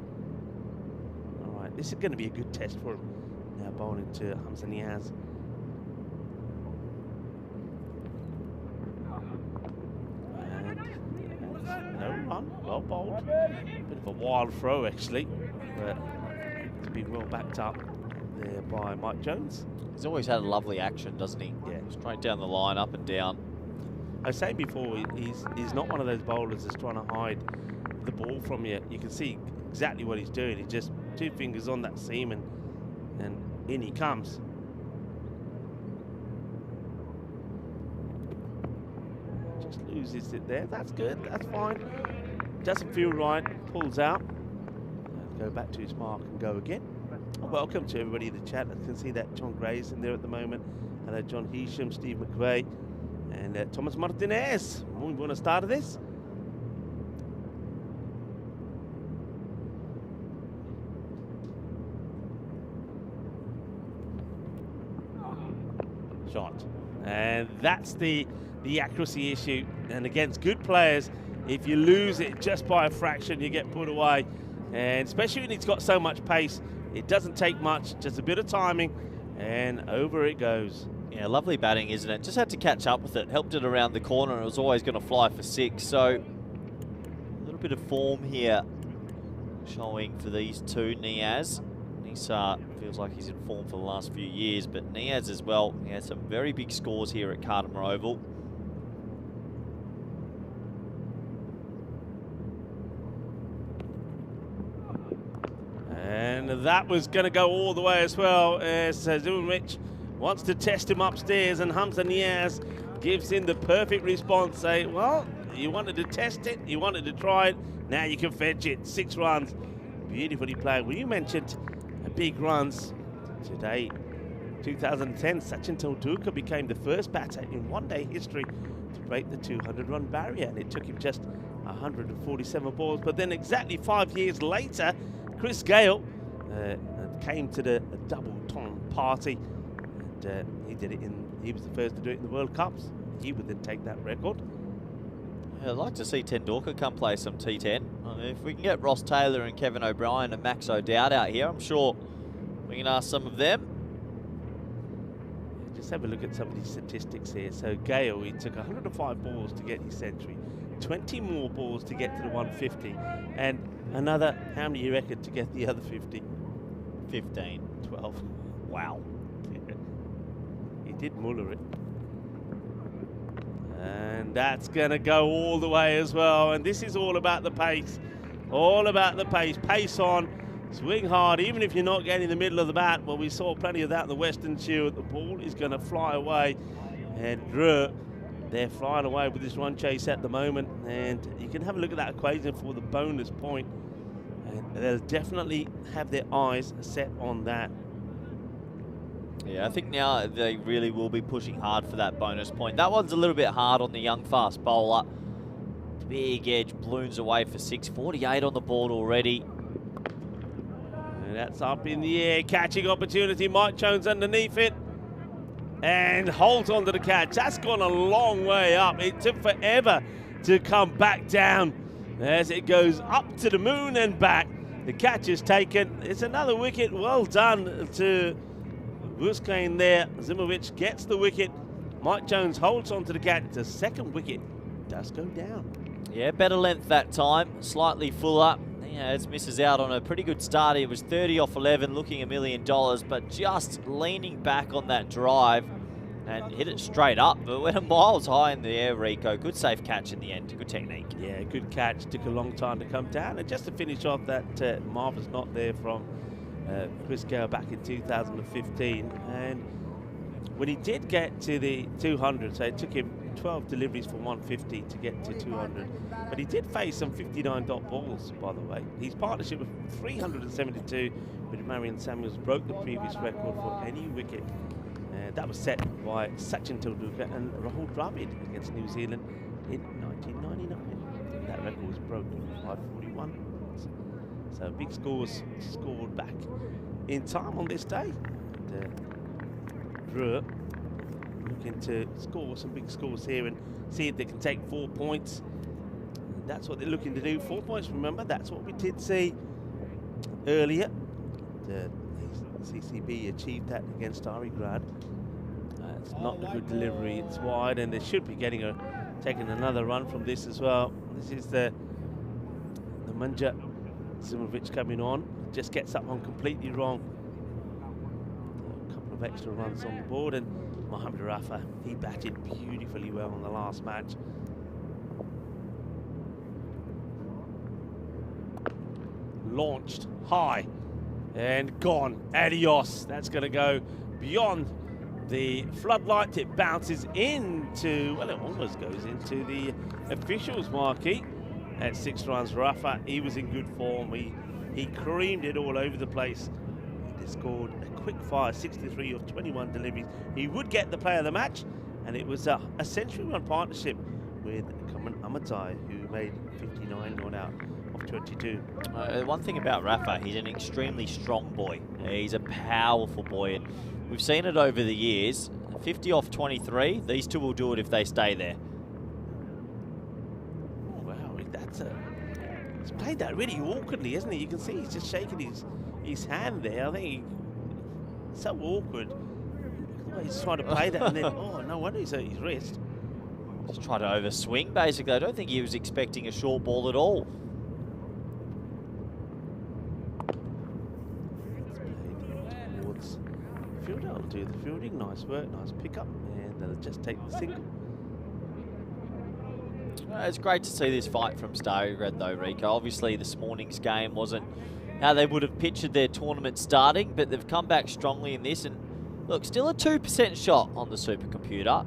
All right, this is going to be a good test for him. Now bowling to Hamza Niaz. And no run, well bowled. Bit of a wild throw actually, but it's been well backed up there by Mike Jones. He's always had a lovely action, doesn't he? Yeah. Straight down the line, up and down. I was saying before, he's not one of those bowlers that's trying to hide the ball from you. You can see exactly what he's doing. He just 2 fingers on that seam and in he comes. Just loses it there. That's good. That's fine. Doesn't feel right. Pulls out. Go back to his mark and go again. Welcome to everybody in the chat. I can see that John Gray's in there at the moment. Hello, John Heesham, Steve McVeigh. And Thomas Martinez, muy buenas tardes. Shot. And that's the accuracy issue. And against good players, if you lose it just by a fraction, you get put away. And especially when it's got so much pace, it doesn't take much, just a bit of timing, and over it goes. Yeah, lovely batting, isn't it? Just had to catch up with it. Helped it around the corner, and it was always going to fly for 6. So, a little bit of form here showing for these 2. Niaz. Nisar feels like he's in form for the last few years, but Niaz as well. He had some very big scores here at Cardimer Oval. And that was going to go all the way as well, as Zimovic wants to test him upstairs, and Hamza Niaz gives in the perfect response, saying, well, you wanted to test it, you wanted to try it, now you can fetch it. 6 runs. Beautifully played. Well, you mentioned big runs today. 2010, Sachin Tendulkar became the first batter in one-day history to break the 200-run barrier, and it took him just 147 balls. But then exactly 5 years later, Chris Gale came to the double-ton party, and he was the first to do it in the World Cups. He would then take that record. Yeah, I'd like to see Tendulkar come play some T10. I mean, if we can get Ross Taylor and Kevin O'Brien and Max O'Dowd out here, I'm sure we can ask some of them. Just have a look at some of these statistics here. So Gale, he took 105 balls to get his century, 20 more balls to get to the 150, and another, how many you reckon, to get the other 50? 15, 12. Wow. He did Muller it. And that's going to go all the way as well. And this is all about the pace. All about the pace. Pace on. Swing hard, even if you're not getting in the middle of the bat. Well, we saw plenty of that in the Western Shield. The ball is going to fly away. And they're flying away with this run chase at the moment. And you can have a look at that equation for the bonus point. And they'll definitely have their eyes set on that. Yeah, I think now they really will be pushing hard for that bonus point. That one's a little bit hard on the young fast bowler. Big edge balloons away for 648 on the board already. And that's up in the air. Catching opportunity. Mike Jones underneath it. And holds on to the catch. That's gone a long way up. It took forever to come back down as it goes up to the moon and back. The catch is taken. It's another wicket. Well done to Vuskain there. Zimovic gets the wicket. Mike Jones holds on to the catch. The second wicket does go down. Yeah, better length that time. Slightly fuller. Yeah, it misses out on a pretty good start. It was 30 off 11, looking $1 million, but just leaning back on that drive and hit it straight up. But went miles high in the air, Rico. Good safe catch in the end. Good technique. Yeah, good catch. Took a long time to come down. And just to finish off that marvellous knot there from Chris Gale back in 2015. And when he did get to the 200, so it took him 12 deliveries for 150 to get to 200. But he did face some 59 dot balls, by the way. His partnership of 372 with Marion Samuels broke the previous record for any wicket. That was set by Sachin Tendulkar and Rahul Dravid against New Zealand in 1999. That record was broken in 541. So big scores scored back in time on this day. Drew looking to score some big scores here and see if they can take 4 points. And that's what they're looking to do. 4 points, remember, that's what we did see earlier. The CCB achieved that against Arigrad. It's not a good delivery, it's wide, and they should be taking another run from this as well. This is the Manja Zimovic coming on, just gets that one completely wrong. A couple of extra runs on the board, and Mohamed Rafa, he batted beautifully well in the last match. Launched high and gone. Adios. That's going to go beyond the floodlight. It bounces into, well, it almost goes into the officials' marquee at 6 runs. Rafa, he was in good form. He creamed it all over the place. He scored a quick fire, 63 of 21 deliveries. He would get the player of the match, and it was a century-run partnership with Kaman Amatai, who made 59 not out of 22. One thing about Rafa, he's an extremely strong boy. He's a powerful boy, and we've seen it over the years. 50 off 23, these two will do it if they stay there. Oh, wow, he's played that really awkwardly, isn't he? You can see he's just shaking his hand there. I think it's so awkward. The way he's trying to play that, and then, oh, no wonder he's hurt his wrist. Just try to overswing, basically. I don't think he was expecting a short ball at all. Towards fielder, I'll do the fielding. Nice work, nice pickup, and they'll just take the single. It's great to see this fight from Starograd though, Rico. Obviously this morning's game wasn't how they would have pictured their tournament starting, but they've come back strongly in this, and look, still a 2% shot on the supercomputer.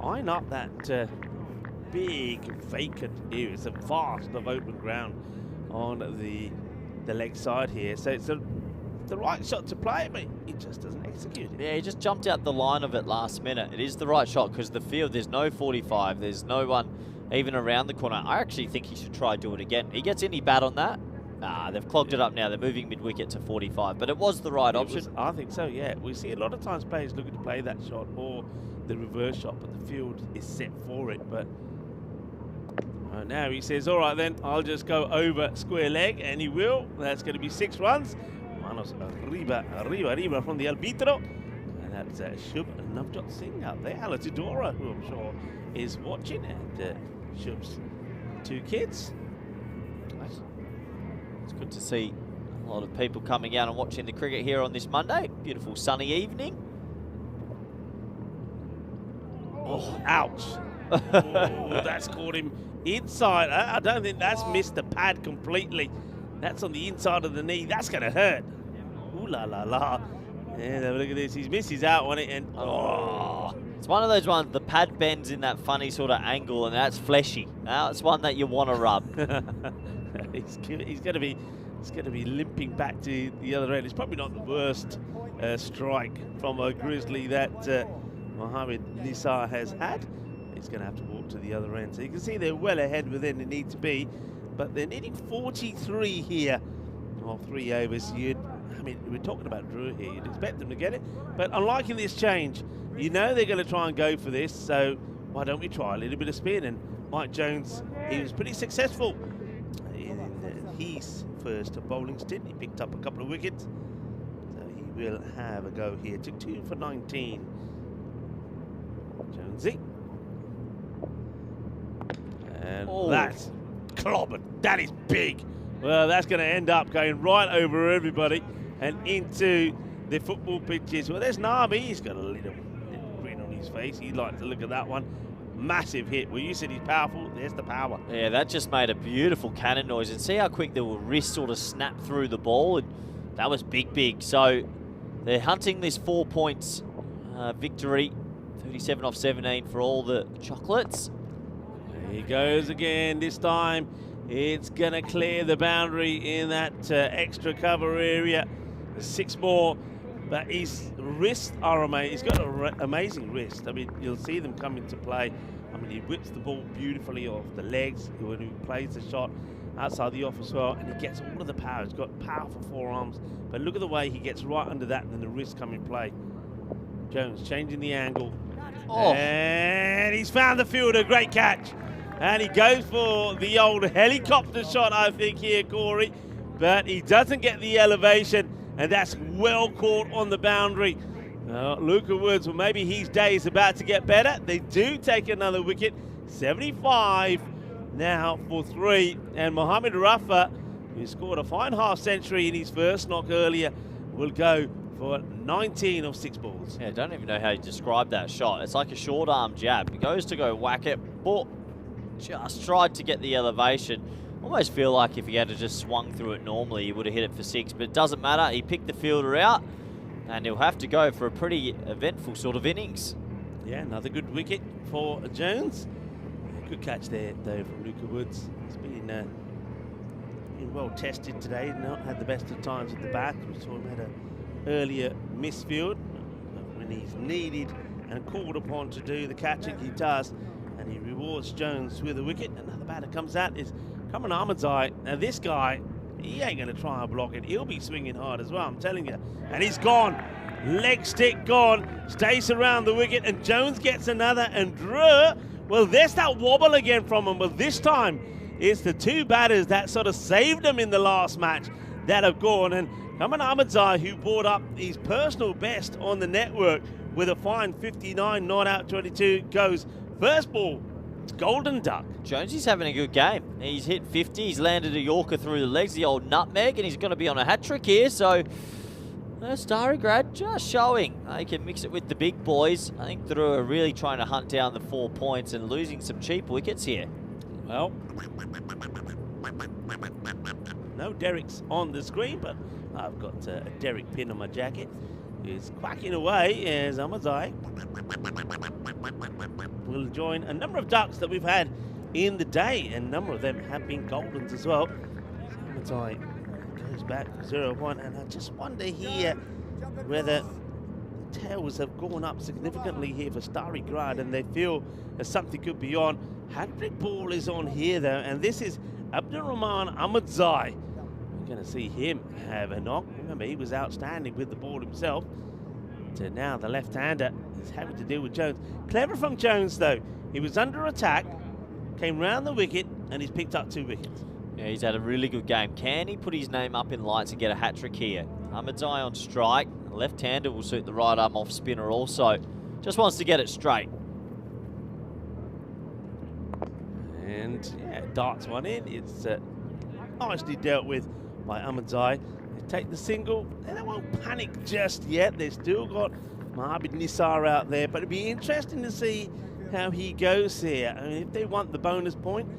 Eyeing up that big vacant area. It's a vast of open ground on the leg side here. So it's the right shot to play, but he just doesn't execute it. Yeah, he just jumped out the line of it last minute. It is the right shot because the field, there's no 45. There's no one even around the corner. I actually think he should try do it again. He gets any bat on that, They've clogged it up now. They're moving mid-wicket to 45, but it was the right option. I think so, yeah. We see a lot of times players looking to play that shot or the reverse shot, but the field is set for it. But now he says, all right then, I'll just go over square leg, and he will. That's going to be 6 runs. Manos arriba from the arbitro. And that's Shub Navjot Singh out there. Alatidora, who I'm sure is watching, and Shub's 2 kids. It's good to see a lot of people coming out and watching the cricket here on this Monday. Beautiful sunny evening. Oh, ouch. Oh, that's caught him inside. I don't think that's missed the pad completely. That's on the inside of the knee. That's going to hurt. Ooh la la la. Yeah, look at this. He's missed his out on it, and oh. It's one of those ones, the pad bends in that funny sort of angle, and that's fleshy. Now it's one that you want to rub. He's going to be limping back to the other end. It's probably not the worst strike from a Grizzly that Mohamed Nisar has had. He's going to have to walk to the other end. So you can see they're well ahead where they need to be, but they're needing 43 here of 3 overs. I mean, we're talking about Drew here. You'd expect them to get it, but I'm liking this change. You know they're going to try and go for this, so why don't we try a little bit of spin? And Mike Jones, he was pretty successful in his first bowling stint. He picked up a couple of wickets, so he will have a go here. Took 2 for 19. Jonesy. And that's clobbered. That is big. Well, that's going to end up going right over everybody and into the football pitches. Well, there's Nami. He's got a little grin on his face. He'd like to look at that one. Massive hit. Well, you said he's powerful. There's the power. Yeah, that just made a beautiful cannon noise. And see how quick the wrist sort of snapped through the ball. And that was big. So they're hunting this 4 points victory. 37 off 17 for all the chocolates. There he goes again. This time it's going to clear the boundary in that extra cover area. 6 more. But his wrists are amazing. He's got an amazing wrist. I mean, you'll see them come into play. I mean, he whips the ball beautifully off the legs when he plays the shot outside the off as well, and he gets all of the power. He's got powerful forearms, but look at the way he gets right under that and then the wrists come in play. Jones changing the angle. Oh. And he's found the fielder. Great catch. And he goes for the old helicopter shot, I think, here, Corey. But he doesn't get the elevation, and that's well caught on the boundary. Luca Woods, well, maybe his day is about to get better. They do take another wicket. 75 now for 3. And Mohamed Rafa, who scored a fine half century in his first knock earlier, will go for 19 of 6 balls. Yeah, I don't even know how you describe that shot. It's like a short arm jab. He goes to go whack it, but just tried to get the elevation. Almost feel like if he had just swung through it normally, he would have hit it for 6, but it doesn't matter. He picked the fielder out, and he'll have to go for a pretty eventful sort of innings. Yeah, another good wicket for Jones. Good catch there, though, from Luca Woods. He's been well tested today. Not had the best of times at the bat. We saw him had an earlier misfield. When he's needed and called upon to do the catching, he does. And he rewards Jones with a wicket. Another batter comes out is Karan Ahmadzai. Now this guy, he ain't going to try and block it. He'll be swinging hard as well, I'm telling you. And he's gone. Leg stick gone. Stays around the wicket, and Jones gets another. And Drew, well, there's that wobble again from him. But this time, it's the 2 batters that sort of saved him in the last match that have gone. And Karan Ahmadzai, who brought up his personal best on the network with a fine 59, not out 22, goes first ball. It's golden duck. Jonesy's having a good game. He's hit 50. He's landed a Yorker through the legs, the old nutmeg, and he's going to be on a hat-trick here. So, Starry Grad just showing they can mix it with the big boys. I think Drew are really trying to hunt down the 4 points and losing some cheap wickets here. Well, no Derek's on the screen, but I've got a Derek pin on my jacket. He's quacking away as Ahmadzai will join a number of ducks that we've had in the day, and a number of them have been Goldens as well. Ahmadzai goes back 0-1, and I just wonder here whether the tails have gone up significantly here for Starry Grad, and they feel that something could be on. Hat-trick ball is on here though, and this is Abdul Rahman Ahmadzai. going to see him have a knock. Remember, he was outstanding with the ball himself. So now the left-hander is having to deal with Jones. Clever from Jones, though. He was under attack, came round the wicket, and he's picked up 2 wickets. Yeah, he's had a really good game. Can he put his name up in lights and get a hat-trick here? Ahmedzai on strike. Left-hander will suit the right arm off spinner also. Just wants to get it straight. And yeah, darts one in. It's nicely dealt with by Ahmedzai. They take the single, and they won't panic just yet. They've still got Mohammad Nisar out there, but it'd be interesting to see how he goes here. I mean, if they want the bonus point,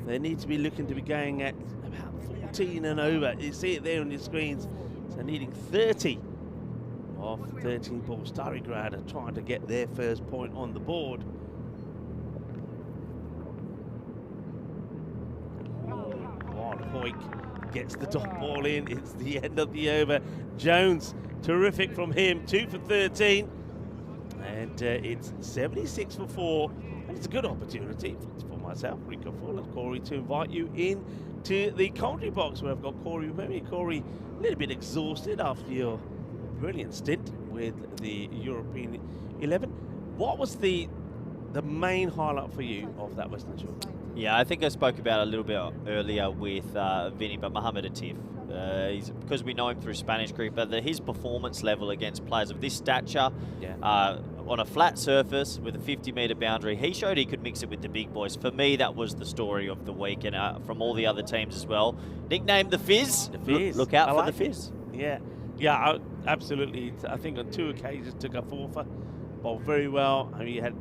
they need to be looking to be going at about 14 and over. You see it there on your screens. So needing 30 off 13 balls. Starry Grad are trying to get their first point on the board. Hoik gets the top ball in. It's the end of the over. Jones, terrific from him. 2 for 13. And it's 76 for 4. And it's a good opportunity for myself, Rico Fuller, Corey, to invite you in to the commentary box where I've got Corey. Maybe Corey, a little bit exhausted after your brilliant stint with the European 11. What was the main highlight for you of that Western Shore? Yeah, I think I spoke about it a little bit earlier with Vinny, but Mohamed Atif. Because we know him through Spanish cricket, but his performance level against players of this stature, on a flat surface with a 50-metre boundary, he showed he could mix it with the big boys. For me, that was the story of the week, and from all the other teams as well. Nicknamed the Fizz. The Fizz. Look out for like the Fizz. Yeah, absolutely. I think on 2 occasions took a 4-fer. Bowled very well. I mean, he had,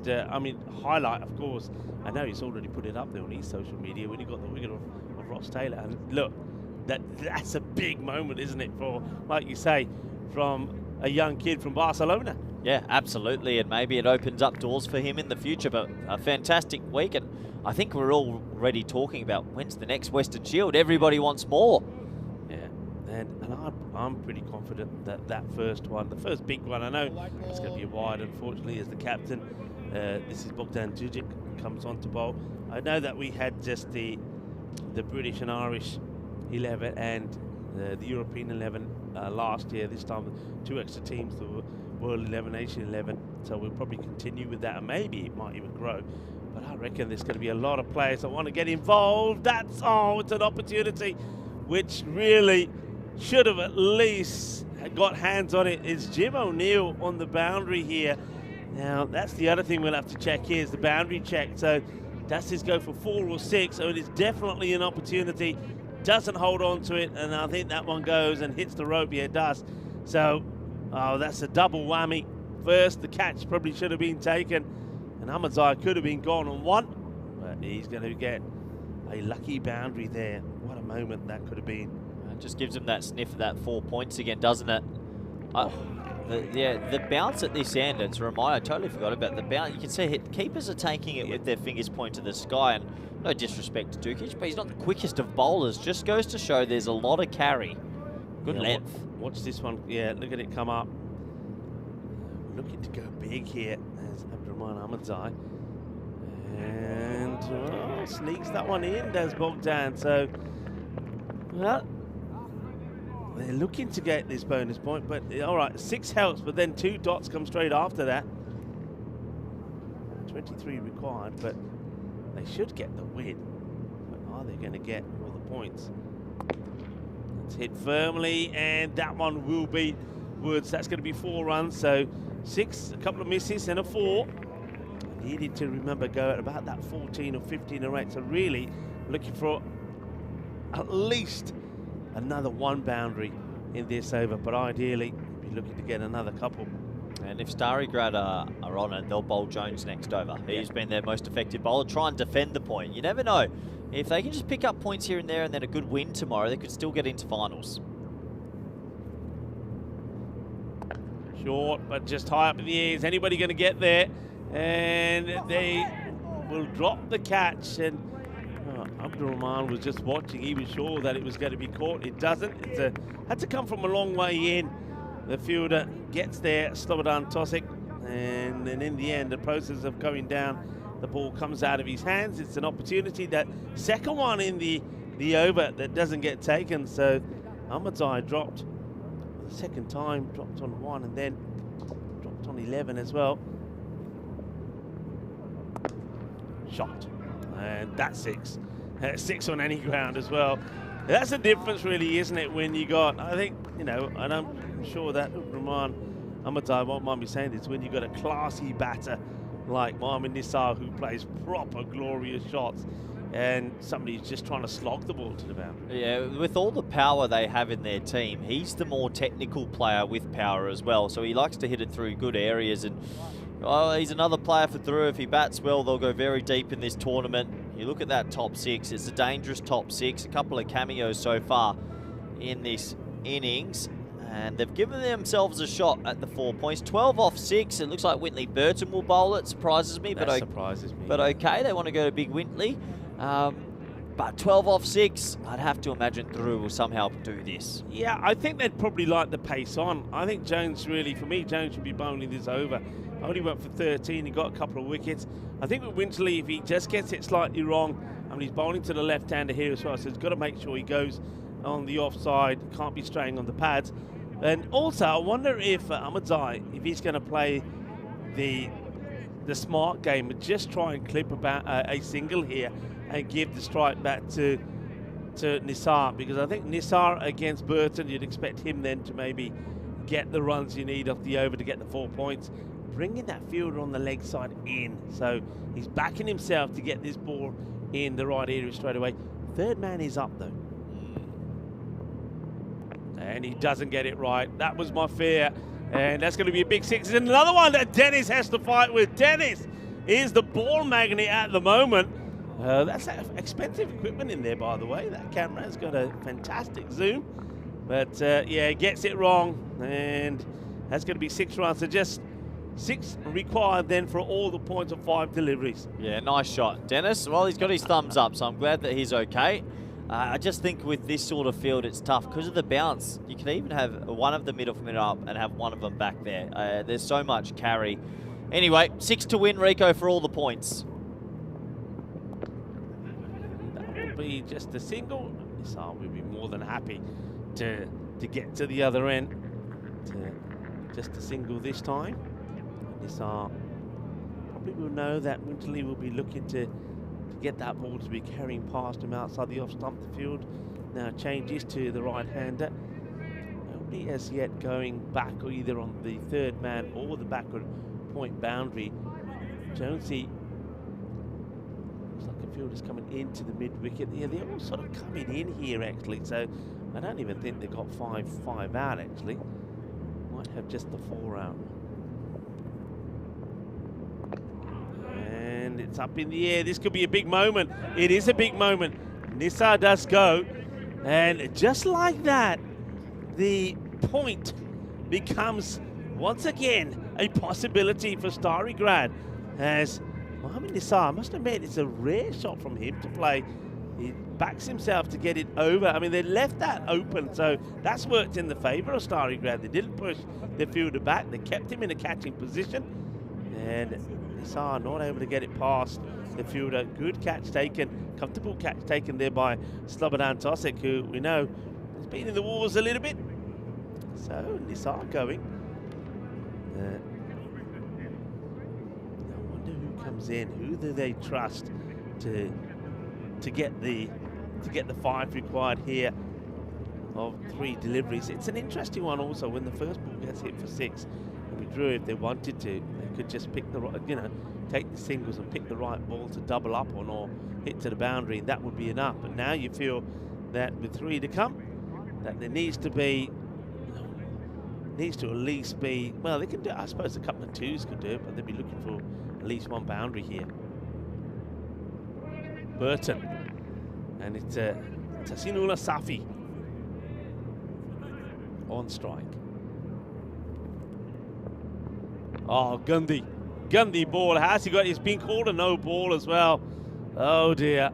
highlight, of course. I know he's already put it up there on his social media when he got the wicket of Ross Taylor. And look, that's a big moment, isn't it, for, like you say, from a young kid from Barcelona. Yeah, absolutely. And maybe it opens up doors for him in the future. But a fantastic week. And I think we're already talking about when's the next Western Shield. Everybody wants more. Yeah, and I'm pretty confident that that first one, the first big one, I know it's going to be wide, unfortunately, as the captain. This is Bogdan Djudjic, comes on to bowl. I know that we had just the British and Irish 11 and the European 11 last year. This time, 2 extra teams, the World 11, Asian 11. So we'll probably continue with that, and maybe it might even grow. But I reckon there's going to be a lot of players that want to get involved. It's an opportunity which really should have at least got hands on it. Is Jim O'Neill on the boundary here? Now, that's the other thing we'll have to check here is the boundary check. So does this go for 4 or 6? So it is definitely an opportunity. Doesn't hold on to it, and I think that one goes and hits the rope. Yeah, it does. So, that's a double whammy. First, the catch probably should have been taken, and Ahmedzai could have been gone on 1, but he's going to get a lucky boundary there. What a moment that could have been. It just gives him that sniff of that 4 points again, doesn't it? The bounce at this end, it's a reminder, I totally forgot about the bounce. You can see keepers are taking it with their fingers pointed to the sky, and no disrespect to Dukic, but he's not the quickest of bowlers. Just goes to show there's a lot of carry. Good length. Watch this one. Yeah, look at it come up. Looking to go big here as Abdurrahman Ahmedzai. And sneaks that one in, does Bogdan. So, well, they're looking to get this bonus point, but all right, 6 helps, but then 2 dots come straight after that. 23 required, but they should get the win. But are they going to get all the points? It's hit firmly, and that one will beat Woods. That's going to be 4 runs, so 6, a couple of misses, and a 4. Needed to, remember, go at about that 14 or 15 or 8, so really looking for at least another 1 boundary in this over, but ideally be looking to get another couple. And if Starry Grad are on it, they'll bowl Jones next over. He's been their most effective bowler. Try and defend the point. You never know. If they can just pick up points here and there and then a good win tomorrow, they could still get into finals. Short, but just high up in the air. Is anybody going to get there? And they will drop the catch. And Abdurrahman was just watching. He was sure that it was going to be caught. It doesn't. It's had to come from a long way in. The fielder gets there, Slobodan Tosic, and then in the end, the process of going down, the ball comes out of his hands. It's an opportunity, that second one in the over that doesn't get taken. So Ahmadzai dropped the second time, dropped on 1 and then dropped on 11 as well. Shot, and that's 6. 6 on any ground as well. That's the difference really, isn't it, when you got, I think, you know, and I'm sure that Rahman Ahmadzai won't mind me saying this, when you got a classy batter like Mohamed Nisar who plays proper glorious shots, and somebody who's just trying to slog the ball to the boundary. Yeah, with all the power they have in their team, he's the more technical player with power as well. So he likes to hit it through good areas, and he's another player for Drew. If he bats well, they'll go very deep in this tournament. You look at that top 6, it's a dangerous top 6. A couple of cameos so far in this innings, and they've given themselves a shot at the 4 points. 12 off 6. It looks like Whitley Burton will bowl it. Surprises me, That surprises me. But okay, they want to go to Big Whitley. But 12 off 6, I'd have to imagine Drew will somehow do this. Yeah, I think they'd probably like the pace on. I think Jones really, for me, Jones should be bowling this over. Only went for 13, he got a couple of wickets. I think with Wintley, if he just gets it slightly wrong, I mean, he's bowling to the left-hander here as well, so he's got to make sure he goes on the offside, can't be straying on the pads. And also, I wonder if Ahmadzai, if he's going to play the smart game and just try and clip about a single here and give the strike back to Nisar, because I think Nisar against Burton, you'd expect him then to maybe get the runs you need off the over to get the 4 points, bringing that fielder on the leg side in. So he's backing himself to get this ball in the right area straight away. Third man is up though. And he doesn't get it right. That was my fear. And that's going to be a big 6. And another one that Dennis has to fight with. Dennis is the ball magnet at the moment. That's expensive equipment in there, by the way. That camera has got a fantastic zoom. But yeah, gets it wrong. And that's going to be 6 runs. So just 6 required then for all the points of 5 deliveries. Yeah, nice shot, Dennis. Well, he's got his thumbs up, so I'm glad that he's okay. I just think with this sort of field, it's tough because of the bounce. You can even have one of the middle from it up and have one of them back there. There's so much carry. Anyway, 6 to win, Rico, for all the points. That will be just a single. Nisar will be more than happy to get to the other end. Just a single this time. Nisar probably will know that Wintley will be looking to get that ball to be carrying past him outside the off stump the field. Now changes to the right-hander. Nobody as yet going back or either on the third man or the backward point boundary. Jonesy looks like a fielder's coming into the mid-wicket. Yeah, they're all sort of coming in here actually, so I don't even think they got 5 out actually. Might have just the 4 out. And it's up in the air. This could be a big moment. It is a big moment. Nisar does go. And just like that, the point becomes once again a possibility for Starry Grad. As Mohamed Nisar, I must admit, it's a rare shot from him to play. He backs himself to get it over. I mean, they left that open, so that's worked in the favour of Starry Grad. They didn't push the fielder back. They kept him in a catching position. And Nisar not able to get it past the fielder. Good catch taken, comfortable catch taken there by Slobodan Tosic, who we know has been in the wars a little bit. So Nisar going. I wonder who comes in. Who do they trust to get the 5 required here of 3 deliveries? It's an interesting one also when the first ball gets hit for 6. We drew if they wanted to. They could just pick the right, take the singles and pick the right ball to double up on or hit to the boundary, and that would be enough. But now you feel that with 3 to come, that there needs to at least be, well, they can do, I suppose a couple of 2s could do it, but they'd be looking for at least 1 boundary here. Burton, and it's Tahsinullah Safi on strike. Oh, Gandhi ball. Has he got? He's been called a no ball as well. Oh dear.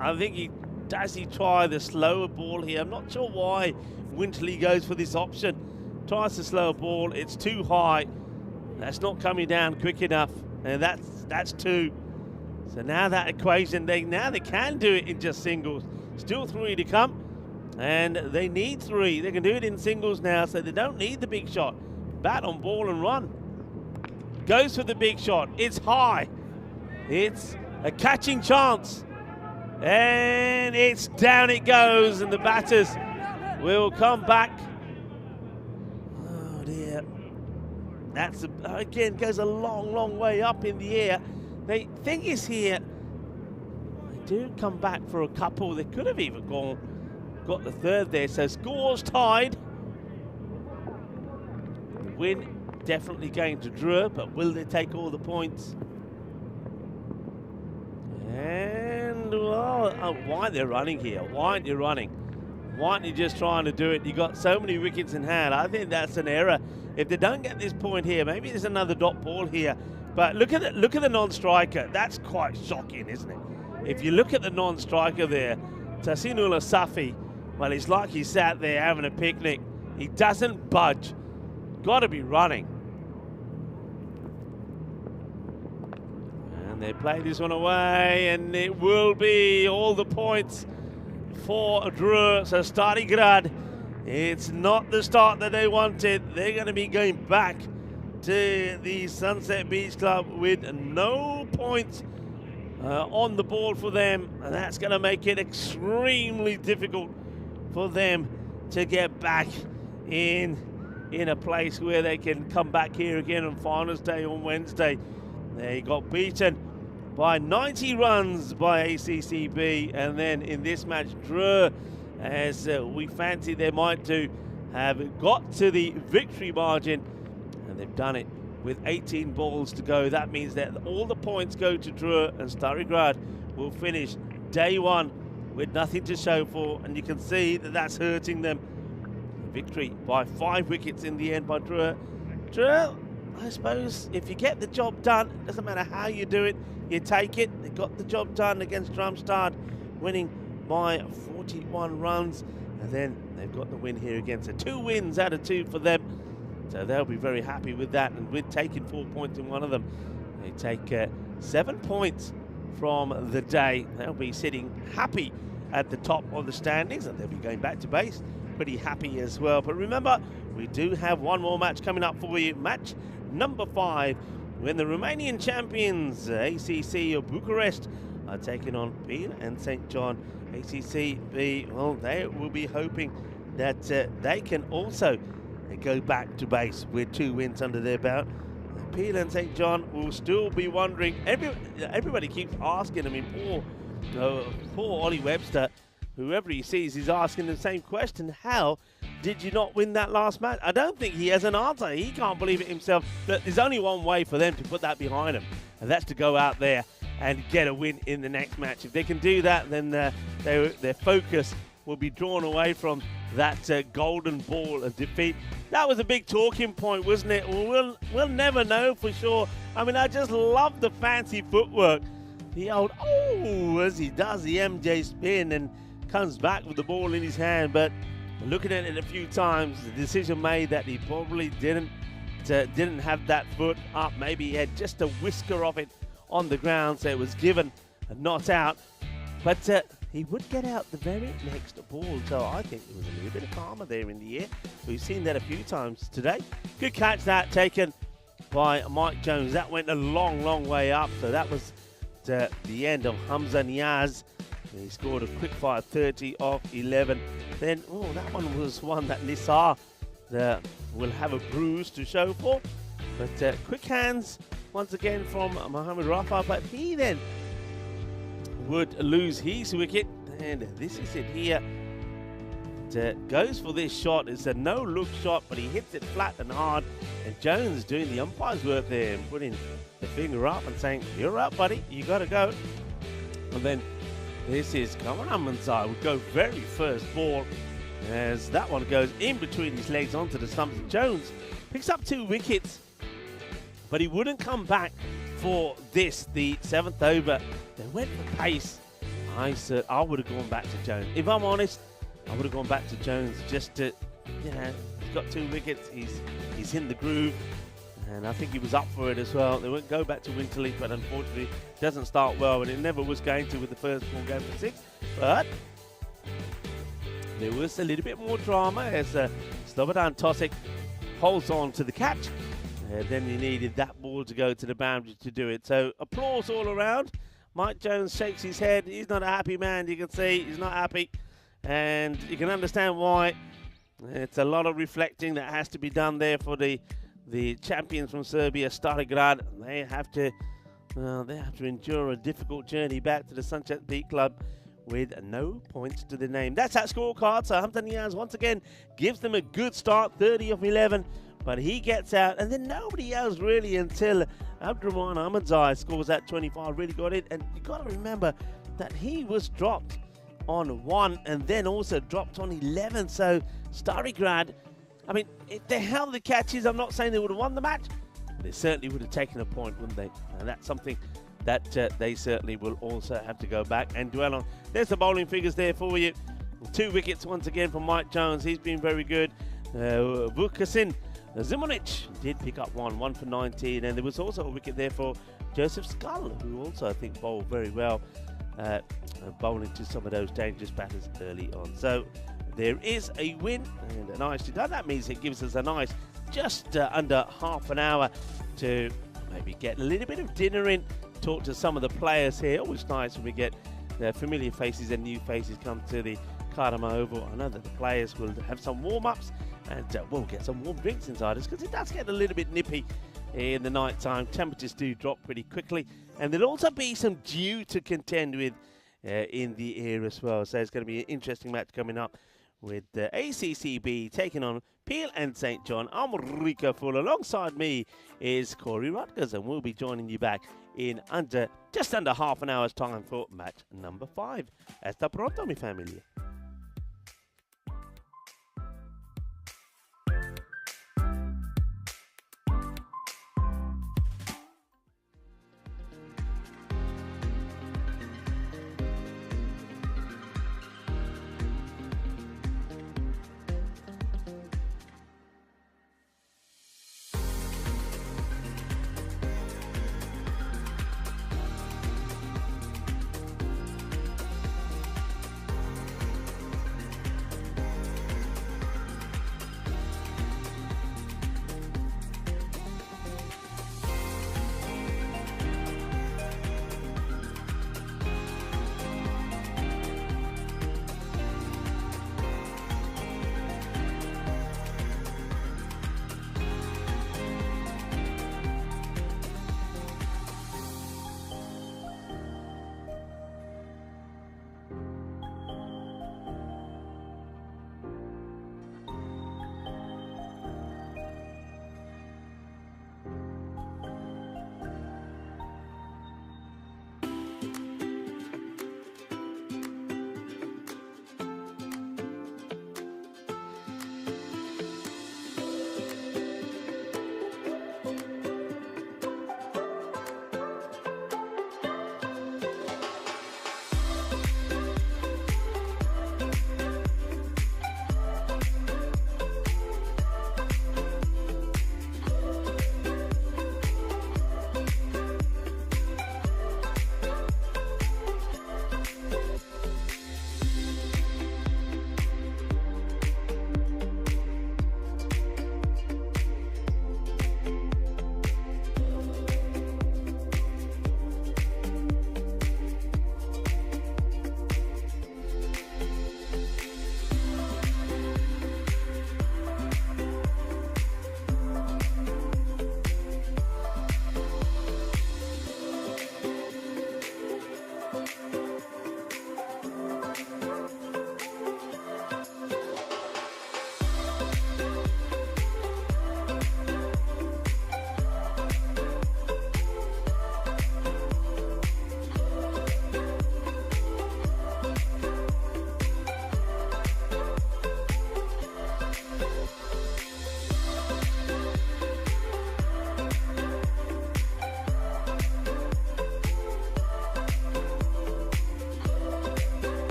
I think does he try the slower ball here? I'm not sure why Wintley goes for this option. Tries the slower ball. It's too high. That's not coming down quick enough, and that's 2. So now that equation, they can do it in just singles. Still 3 to come. And they need 3. They can do it in singles now, so they don't need the big shot. Bat on ball and run. Goes for the big shot. It's high. It's a catching chance. And it's down it goes, and the batters will come back. Oh dear. That's, again, goes a long, long way up in the air. The thing is here, they do come back for a couple. They could have even got the third there, so scores tied. The win definitely going to Drew, but will they take all the points? And, well, why they're running here? Why aren't you running? Why aren't you just trying to do it? You got so many wickets in hand. I think that's an error. If they don't get this point here, maybe there's another dot ball here. But look at the non-striker. That's quite shocking, isn't it? If you look at the non-striker there, Tahsinul Asafi, well, it's like he sat there having a picnic. He doesn't budge. Got to be running. And they play this one away, and it will be all the points for Drew. So Starigrad, it's not the start that they wanted. They're going to be going back to the Sunset Beach Club with no points on the board for them, and that's going to make it extremely difficult for them to get back in a place where they can come back here again on finals day on Wednesday. They got beaten by 90 runs by ACCB, and then in this match, Drew, as we fancy they might do, have got to the victory margin, and they've done it with 18 balls to go. That means that all the points go to Drew, and Starigrad will finish day 1 with nothing to show for, and you can see that that's hurting them. Victory by 5 wickets in the end by Drew. Drew, I suppose if you get the job done, it doesn't matter how you do it, you take it. They got the job done against Drumstad, winning by 41 runs, and then they've got the win here again. So 2 wins out of 2 for them. So they'll be very happy with that, and with taking 4 points in one of them, they take 7 points from the day. They'll be sitting happy at the top of the standings, and they'll be going back to base pretty happy as well. But remember, we do have one more match coming up for you. Match number 5, when the Romanian champions, ACC of Bucharest, are taking on Peel and St. John. ACCB, well, they will be hoping that they can also go back to base with 2 wins under their belt. Peel and St. John will still be wondering. Everybody keeps asking. I mean, poor Ollie Webster, whoever he sees is asking the same question. How did you not win that last match? I don't think he has an answer. He can't believe it himself. But there's only one way for them to put that behind them, and that's to go out there and get a win in the next match. If they can do that, then their focus will be drawn away from that golden ball of defeat. That was a big talking point, wasn't it? We'll never know for sure. I mean, I just love the fancy footwork. The old, as he does the MJ spin and comes back with the ball in his hand. But looking at it a few times, the decision made that he probably didn't have that foot up. Maybe he had just a whisker of it on the ground, so it was given a not out. But he would get out the very next ball, so I think it was a little bit calmer there in the air. We've seen that a few times today. Good catch that, taken by Mike Jones. That went a long, long way up, so that was the end of Hamza Niaz. He scored a quick fire 30 of 11. Then, that one was one that Nisar will have a bruise to show for. But quick hands once again from Mohamed Rafa, but he then would lose his wicket, and this is it here. Goes for this shot. It's a no-look shot, but he hits it flat and hard, and Jones doing the umpire's work there and putting the finger up and saying, "You're up, buddy, you got to go." And then this is Karan Mansai would go very first ball, as that one goes in between his legs onto the stumps. Jones picks up 2 wickets, but he wouldn't come back for this, the 7th over. They went for pace. I said I would have gone back to Jones. If I'm honest, I would have gone back to Jones just to, he's got 2 wickets. He's in the groove, and I think he was up for it as well. They won't go back to Winterleaf, but unfortunately it doesn't start well, and it never was going to with the first ball going for 6. But there was a little bit more drama as Slobodan Tosic holds on to the catch. Then he needed that ball to go to the boundary to do it. So applause all around. Mike Jones shakes his head. He's not a happy man. You can see he's not happy. And you can understand why. It's a lot of reflecting that has to be done there for the champions from Serbia, Stari Grad. They have to endure a difficult journey back to the Sunset Beat Club with no points to the name. That's that scorecard. So Hampton Niaz once again gives them a good start, 30 of 11. But he gets out, and then nobody else really until Abdurrahman Ahmadzai scores that 25, really got it. And you got to remember that he was dropped on 1 and then also dropped on 11. So Stari Grad, I mean, if they held the catches, I'm not saying they would have won the match, but they certainly would have taken a point, wouldn't they? And that's something that they certainly will also have to go back and dwell on. There's the bowling figures there for you. 2 wickets once again from Mike Jones. He's been very good. Vukasin Zimonic did pick up one for 19, and there was also a wicket there for Joseph Skull, who also I think bowled very well, bowling to some of those dangerous batters early on. So there is a win and a nicely done. That means it gives us a nice just under half an hour to maybe get a little bit of dinner in, talk to some of the players here. Always nice when we get familiar faces and new faces come to the Kardama Oval. I know that the players will have some warm-ups and we'll get some warm drinks inside us because it does get a little bit nippy in the night time. Temperatures do drop pretty quickly, and there'll also be some dew to contend with in the air as well. So it's going to be an interesting match coming up with the ACCB taking on Peel and St. John. I'm Rika Full. Alongside me is Corey Rutgers, and we'll be joining you back in just under half an hour's time for match number 5. Hasta pronto, mi familia.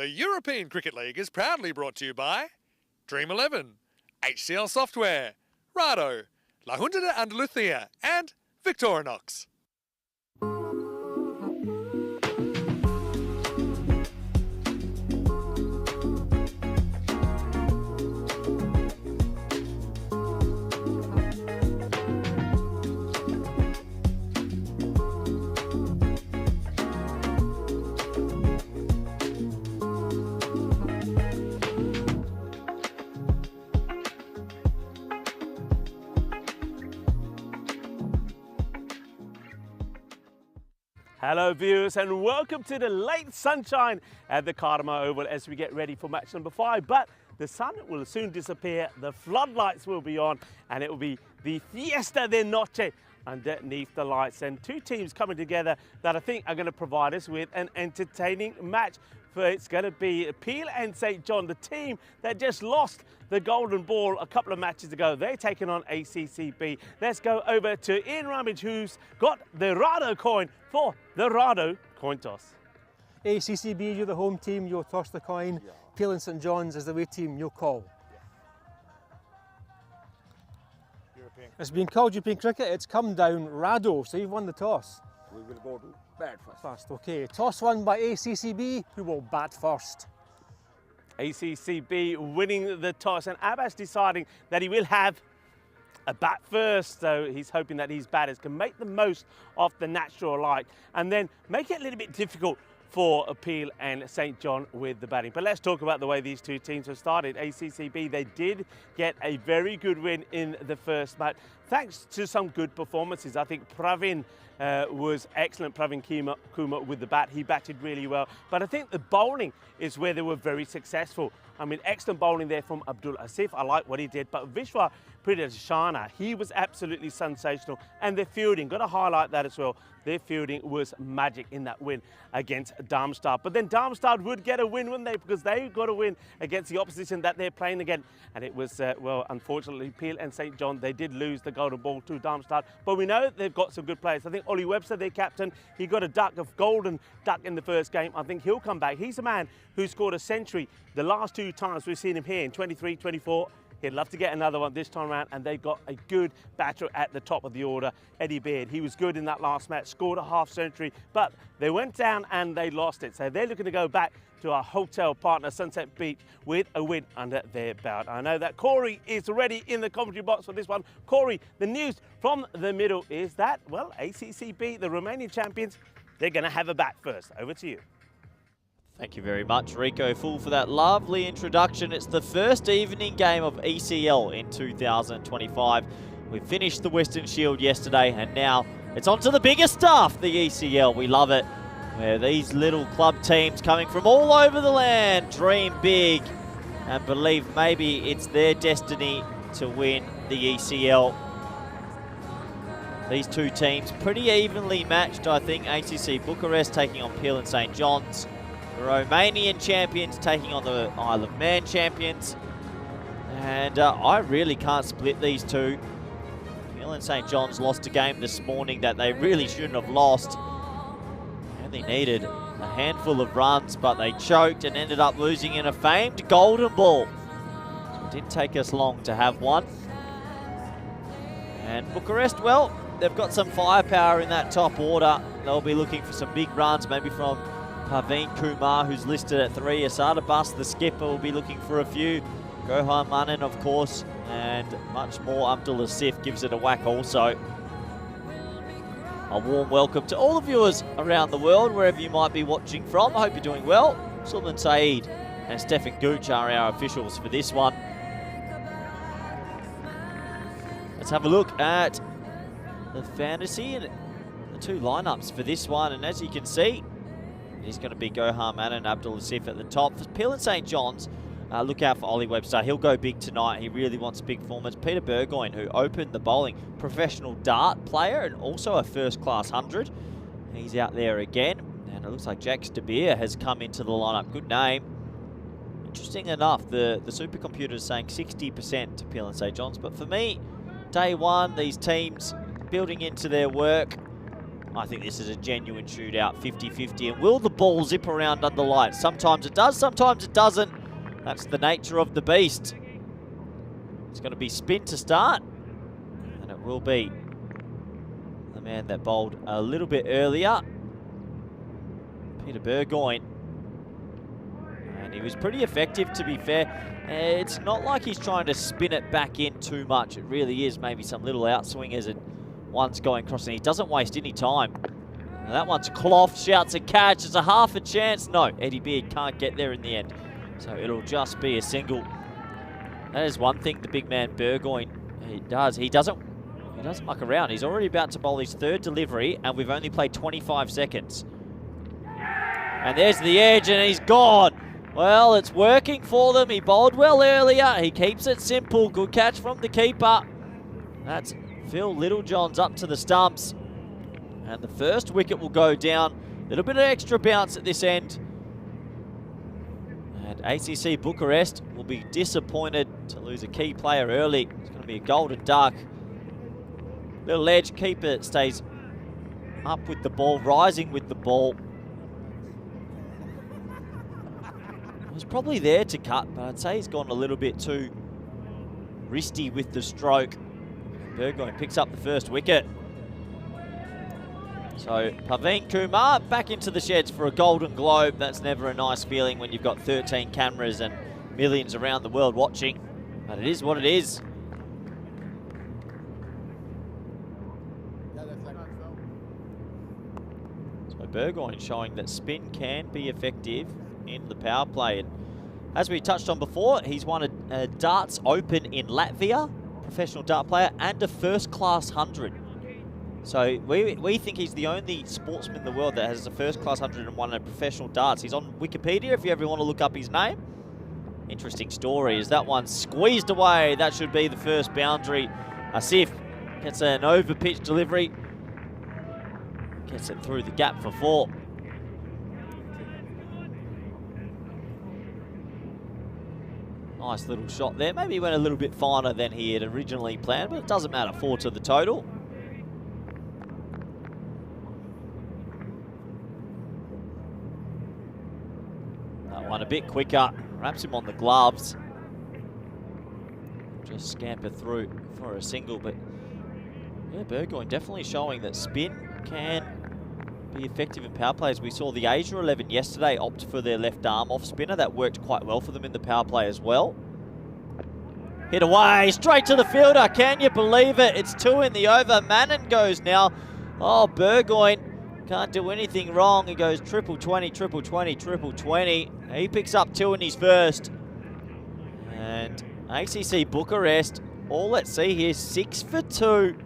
The European Cricket League is proudly brought to you by Dream 11, HCL Software, Rado, La Junta de Andalucía, and Victorinox. Hello viewers and welcome to the late sunshine at the Cartmire Oval as we get ready for match number 5. But the sun will soon disappear, the floodlights will be on, and it will be the Fiesta de Noche underneath the lights. And two teams coming together that I think are going to provide us with an entertaining match. For it's going to be Peel and St. John, the team that just lost the golden ball a couple of matches ago. They're taking on ACCB. Let's go over to Ian Rummage, who's got the Rado coin for the Rado coin toss. ACCB, you're the home team, you'll toss the coin. Yeah. Peel and St. John's as the away team, you'll call. Yeah. European. It's been called European cricket, it's come down Rado, so you've won the toss. We will go to bat first. Okay. Toss won by ACCB, who will bat first. ACCB winning the toss, and Abbas deciding that he will have a bat first, so he's hoping that his batters can make the most of the natural light and then make it a little bit difficult for Peel and St. John with the batting. But let's talk about the way these two teams have started. ACCB, they did get a very good win in the first match, thanks to some good performances. I think Pravin was excellent, Pravin Kumar with the bat. He batted really well. But I think the bowling is where they were very successful. I mean, excellent bowling there from Abdul Asif. I like what he did. But Vishwa Pridashana, he was absolutely sensational. And their fielding, got to highlight that as well. Their fielding was magic in that win against Darmstadt. But then Darmstadt would get a win, wouldn't they? Because they got a win against the opposition that they're playing again. And it was, well, unfortunately, Peel and St. John, they did lose the golden ball to Darmstadt. But we know they've got some good players. I think Ollie Webster, their captain, he got a golden duck in the first game. I think he'll come back. He's a man who scored a century the last two times we've seen him here in 23, 24. He'd love to get another one this time around, and they got a good batter at the top of the order. Eddie Beard, he was good in that last match, scored a half century, but they went down and they lost it. So they're looking to go back to our hotel partner, Sunset Beach, with a win under their belt. I know that Corey is ready in the commentary box for this one. Corey, the news from the middle is that, well, ACCB, the Romanian champions, they're going to have a bat first. Over to you. Thank you very much, Rico Full, for that lovely introduction. It's the first evening game of ECL in 2025. We finished the Western Shield yesterday, and now it's on to the bigger stuff, the ECL. We love it, where these little club teams coming from all over the land dream big and believe maybe it's their destiny to win the ECL. These two teams pretty evenly matched, I think. ACC Bucharest taking on Peel and St. John's. The Romanian champions taking on the Isle of Man champions. And I really can't split these two. Peel and St. John's lost a game this morning that they really shouldn't have lost. Only needed a handful of runs, but they choked and ended up losing in a famed golden ball. So it didn't take us long to have one. And Bucharest, well, they've got some firepower in that top order. They'll be looking for some big runs, maybe from Pravin Kumar, who's listed at 3. Asada Bus, the skipper, will be looking for a few. Gohan Manan, of course, and much more. Abdul Asif gives it a whack also. A warm welcome to all the viewers around the world, wherever you might be watching from. I hope you're doing well. Sulman Saeed and Stefan Gooch are our officials for this one. Let's have a look at the fantasy and the two lineups for this one. And as you can see, he's going to be Gohan Manan and Abdul Asif at the top. For Peel and St. John's, look out for Ollie Webster. He'll go big tonight. He really wants big performance. Peter Burgoyne, who opened the bowling, professional dart player and also a first-class 100. He's out there again. And it looks like Jax De Beer has come into the lineup. Good name. Interesting enough, the supercomputer is saying 60% to Peel and St. John's. But for me, day one, these teams building into their work. I think this is a genuine shootout, 50-50. And will the ball zip around under lights? Sometimes it does, sometimes it doesn't. That's the nature of the beast. It's going to be spin to start. And it will be the man that bowled a little bit earlier, Peter Burgoyne. And he was pretty effective, to be fair. It's not like he's trying to spin it back in too much. It really is maybe some little outswing as it one's going across, and he doesn't waste any time. And that one's cloth, shouts a catch. It's a half a chance. No, Eddie Beard can't get there in the end. So it'll just be a single. That is one thing the big man Burgoyne, he does. He doesn't muck around. He's already about to bowl his third delivery, and we've only played 25 seconds. And there's the edge, and he's gone. Well, it's working for them. He bowled well earlier. He keeps it simple. Good catch from the keeper. That's Phil Littlejohn's up to the stumps. And the first wicket will go down. A little bit of extra bounce at this end. And ACC Bucharest will be disappointed to lose a key player early. It's going to be a golden duck. Little edge, keeper stays up with the ball, rising with the ball. Was probably there to cut, but I'd say he's gone a little bit too wristy with the stroke. Burgoyne picks up the first wicket. So Paveen Kumar back into the sheds for a Golden Globe. That's never a nice feeling when you've got 13 cameras and millions around the world watching, but it is what it is. So Burgoyne showing that spin can be effective in the power play. And as we touched on before, he's won a darts open in Latvia, professional dart player, and a first class 100. So we think he's the only sportsman in the world that has a first class 100 and won a professional darts. He's on Wikipedia if you ever want to look up his name. Interesting story is that one squeezed away. That should be the first boundary. Asif gets an over pitch delivery, gets it through the gap for 4. Nice little shot there. Maybe he went a little bit finer than he had originally planned, but it doesn't matter. 4 to the total. That one a bit quicker. Wraps him on the gloves. Just scamper through for a single, but yeah, Burgoyne definitely showing that spin can be effective in power plays. We saw the Asia 11 yesterday opt for their left arm off spinner. That worked quite well for them in the power play as well. Hit away, straight to the fielder. Can you believe it? It's 2 in the over. Mannon goes now. Oh, Burgoyne can't do anything wrong. He goes triple 20, triple 20, triple 20. He picks up 2 in his first. And ACC Bucharest, all let's see here, 6 for 2.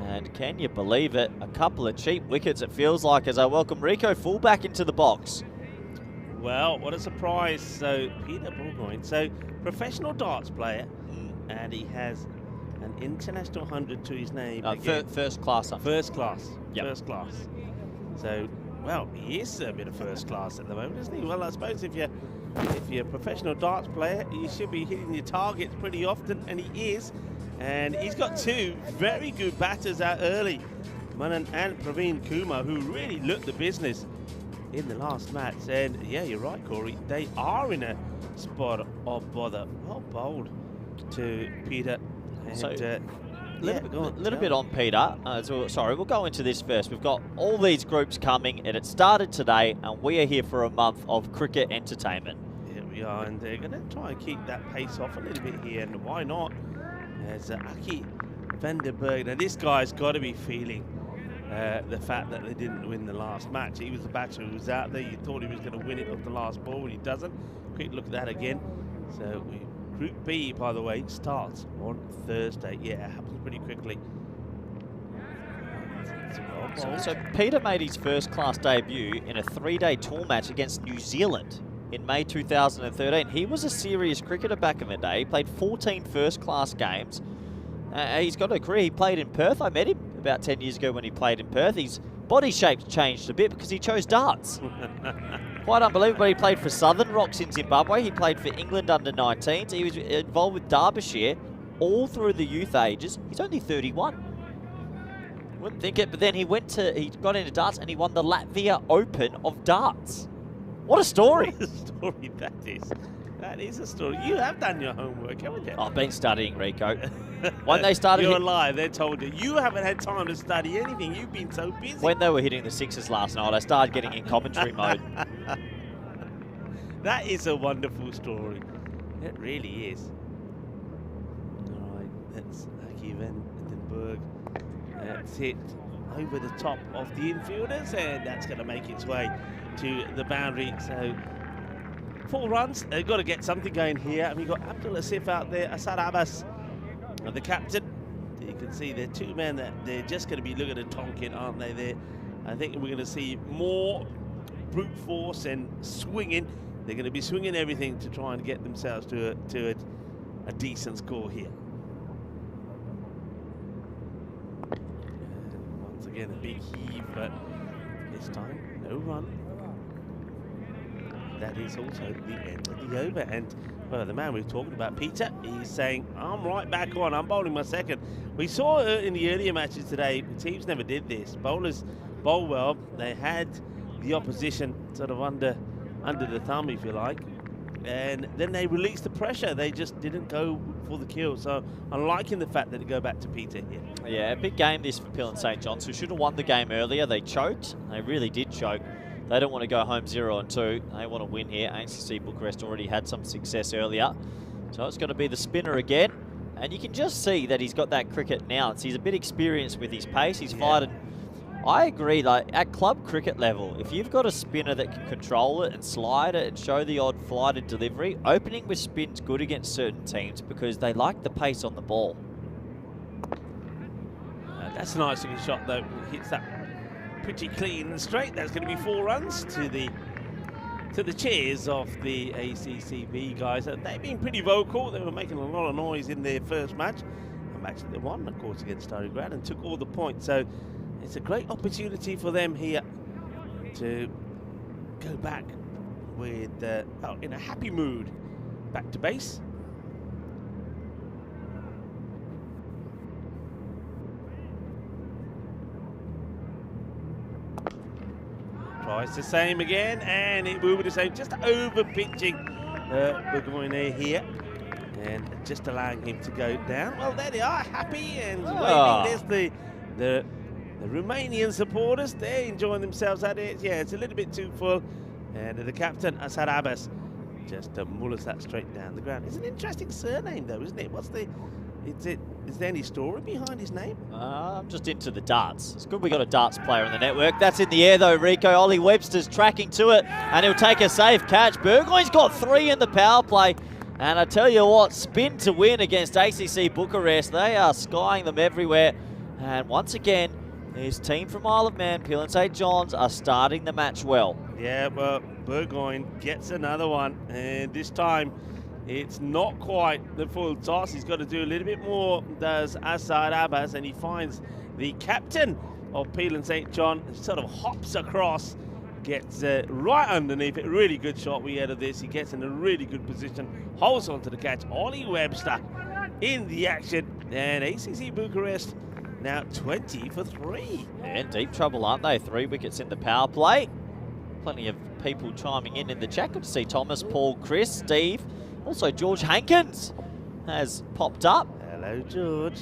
And can you believe it? A couple of cheap wickets, it feels like, as I welcome Rico fullback into the box. Well, what a surprise. So, Peter Burgoyne, so professional darts player, and he has an international 100 to his name. First class. First class. Yep. First class. So, well, he is a bit of first class at the moment, isn't he? Well, I suppose if you're a professional darts player, you should be hitting your targets pretty often, and he is. And he's got 2 very good batters out early, Manan and Praveen Kumar, who really looked the business in the last match. And yeah, you're right, Corey. They are in a spot of bother. Well bowled to Peter. And, so, little bit on Peter. Sorry, we'll go into this first. We've got all these groups coming, and it started today, and we are here for a month of cricket entertainment. Here we are, and they're going to try and keep that pace off a little bit here, and why not? As Aki Vandenberg, now this guy's got to be feeling the fact that they didn't win the last match. He was the batter who was out there. You thought he was going to win it off the last ball, and he doesn't. Quick look at that again. So Group B, by the way, starts on Thursday. Yeah, it happens pretty quickly. So Peter made his first class debut in a 3-day tour match against New Zealand in May 2013. He was a serious cricketer back in the day. He played 14 first-class games. He's got a career. He played in Perth. I met him about 10 years ago when he played in Perth. His body shape's changed a bit because he chose darts. Quite unbelievable. He played for Southern Rocks in Zimbabwe. He played for England under-19s. He was involved with Derbyshire all through the youth ages. He's only 31. Wouldn't think it, but then he got into darts and he won the Latvia Open of darts. What a story! What a story that is. That is a story. You have done your homework, haven't you? I've been studying, Rico. When they started, you're alive. They told you you haven't had time to study anything. You've been so busy. When they were hitting the sixes last night, I started getting in commentary mode. That is a wonderful story. It really is. All right, that's Aki van den Berg. That's hit over the top of the infielders, and that's going to make its way to the boundary. So 4 runs. They've got to get something going here. And we've got Abdul Asif out there, Asad Abbas, the captain. You can see there are 2 men that they're just going to be looking at Tonkin, aren't they? There, I think we're going to see more brute force and swinging. They're going to be swinging everything to try and get themselves to a decent score here. And once again, a big heave, but this time no run. That is also the end of the over. And well, the man we've talked about, Peter, he's saying, I'm right back on, I'm bowling my second. We saw in the earlier matches today, teams never did this. Bowlers bowl well, they had the opposition sort of under the thumb, if you like, and then they released the pressure. They just didn't go for the kill. So I'm liking the fact that they go back to Peter here. Yeah, a big game this for Peel and St. John's, who should have won the game earlier. They choked. They really did choke. They don't want to go home 0-2. They want to win here. ACC Bucharest already had some success earlier. So it's going to be the spinner again. And you can just see that he's got that cricket now. He's a bit experienced with his pace. He's fired. I agree, like at club cricket level, if you've got a spinner that can control it and slide it and show the odd flighted delivery, opening with spin's good against certain teams because they like the pace on the ball. That's a nice looking shot though. Hits that pretty clean and straight. That's going to be 4 runs to the cheers of the ACCB guys. They've been pretty vocal. They were making a lot of noise in their first match. A match that they won, of course, against Starry Grad and took all the points. So it's a great opportunity for them here to go back with in a happy mood back to base. Tries the same again, and it will be the same, just over pitching Burgoyne here, and just allowing him to go down. Well, there they are, happy and waving. There's the Romanian supporters. They're enjoying themselves at it. Yeah, it's a little bit too full, and the captain Asad Abbas just mullers that straight down the ground. It's an interesting surname, though, isn't it? Is there any story behind his name? I'm just into the darts. It's good we got a darts player in the network. That's in the air though, Rico. Ollie Webster's tracking to it, and he'll take a safe catch. Burgoyne's got 3 in the power play. And I tell you what, spin to win against ACC Bucharest. They are skying them everywhere. And once again, his team from Isle of Man, Peel and St. John's, are starting the match well. Yeah, well, Burgoyne gets another one, and this time it's not quite the full toss. He's got to do a little bit more, does Asad Abbas, and he finds the captain of Peel and St. John, sort of hops across, gets right underneath it. Really good shot we had of this. He gets in a really good position, holds on to the catch. Ollie Webster in the action, and ACC Bucharest now 20 for 3. Yeah, in deep trouble, aren't they? 3 wickets in the power play. Plenty of people chiming in the chat. Good to see Thomas, Paul, Chris, Steve. Also, George Hankins has popped up. Hello, George.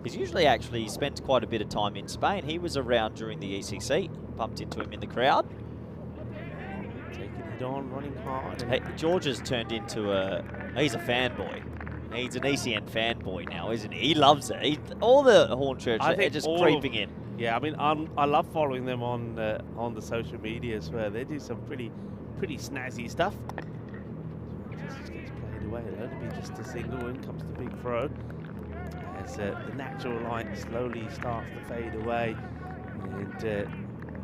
He's usually actually spends quite a bit of time in Spain. He was around during the ECC. Bumped into him in the crowd. Taking it on, running hard. Hey, George has turned into he's a fanboy. He's an ECN fanboy now, isn't he? He loves it. All the Hornchurch are just creeping in. Yeah, I mean, I love following them on the social media as well. They do some pretty snazzy stuff. Just gets played away. It'll only be just a single. In comes the big throw. As the natural light slowly starts to fade away, and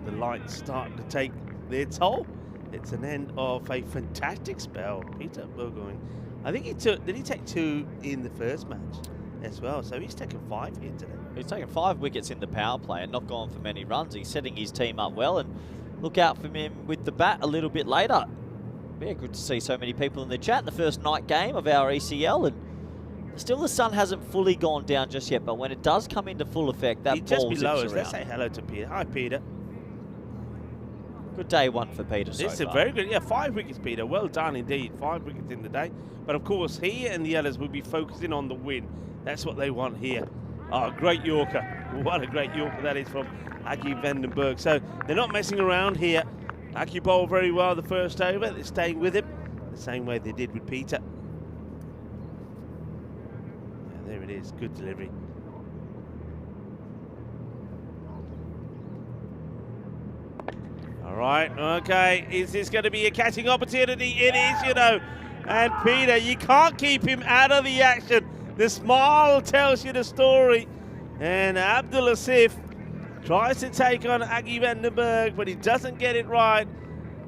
the lights start to take their toll. It's an end of a fantastic spell. Peter Burgoyne, I think did he take 2 in the first match as well? So he's taken 5 here today. He's taken 5 wickets in the power play and not gone for many runs. He's setting his team up well, and look out for him with the bat a little bit later. Yeah, good to see so many people in the chat. The first night game of our ECL, and Still, the sun hasn't fully gone down just yet, but when it does come into full effect, that He'd ball just zips below us. around. Let's say hello to Peter. Hi, Peter. Good day one for Peter so This is a far. very good, yeah, 5 wickets, Peter. Well done indeed. 5 wickets in the day. But of course, he and the others will be focusing on the win. That's what they want here. Oh, great Yorker. What a great Yorker that is from Aki Vandenberg. So they're not messing around here. Aki bowled very well the first over. They're staying with him the same way they did with Peter. Yeah, there it is. Good delivery. All right, okay. Is this going to be a catching opportunity? It is, you know. And Peter, you can't keep him out of the action. The smile tells you the story. And Abdul Asif tries to take on Aki Vandenberg, but he doesn't get it right.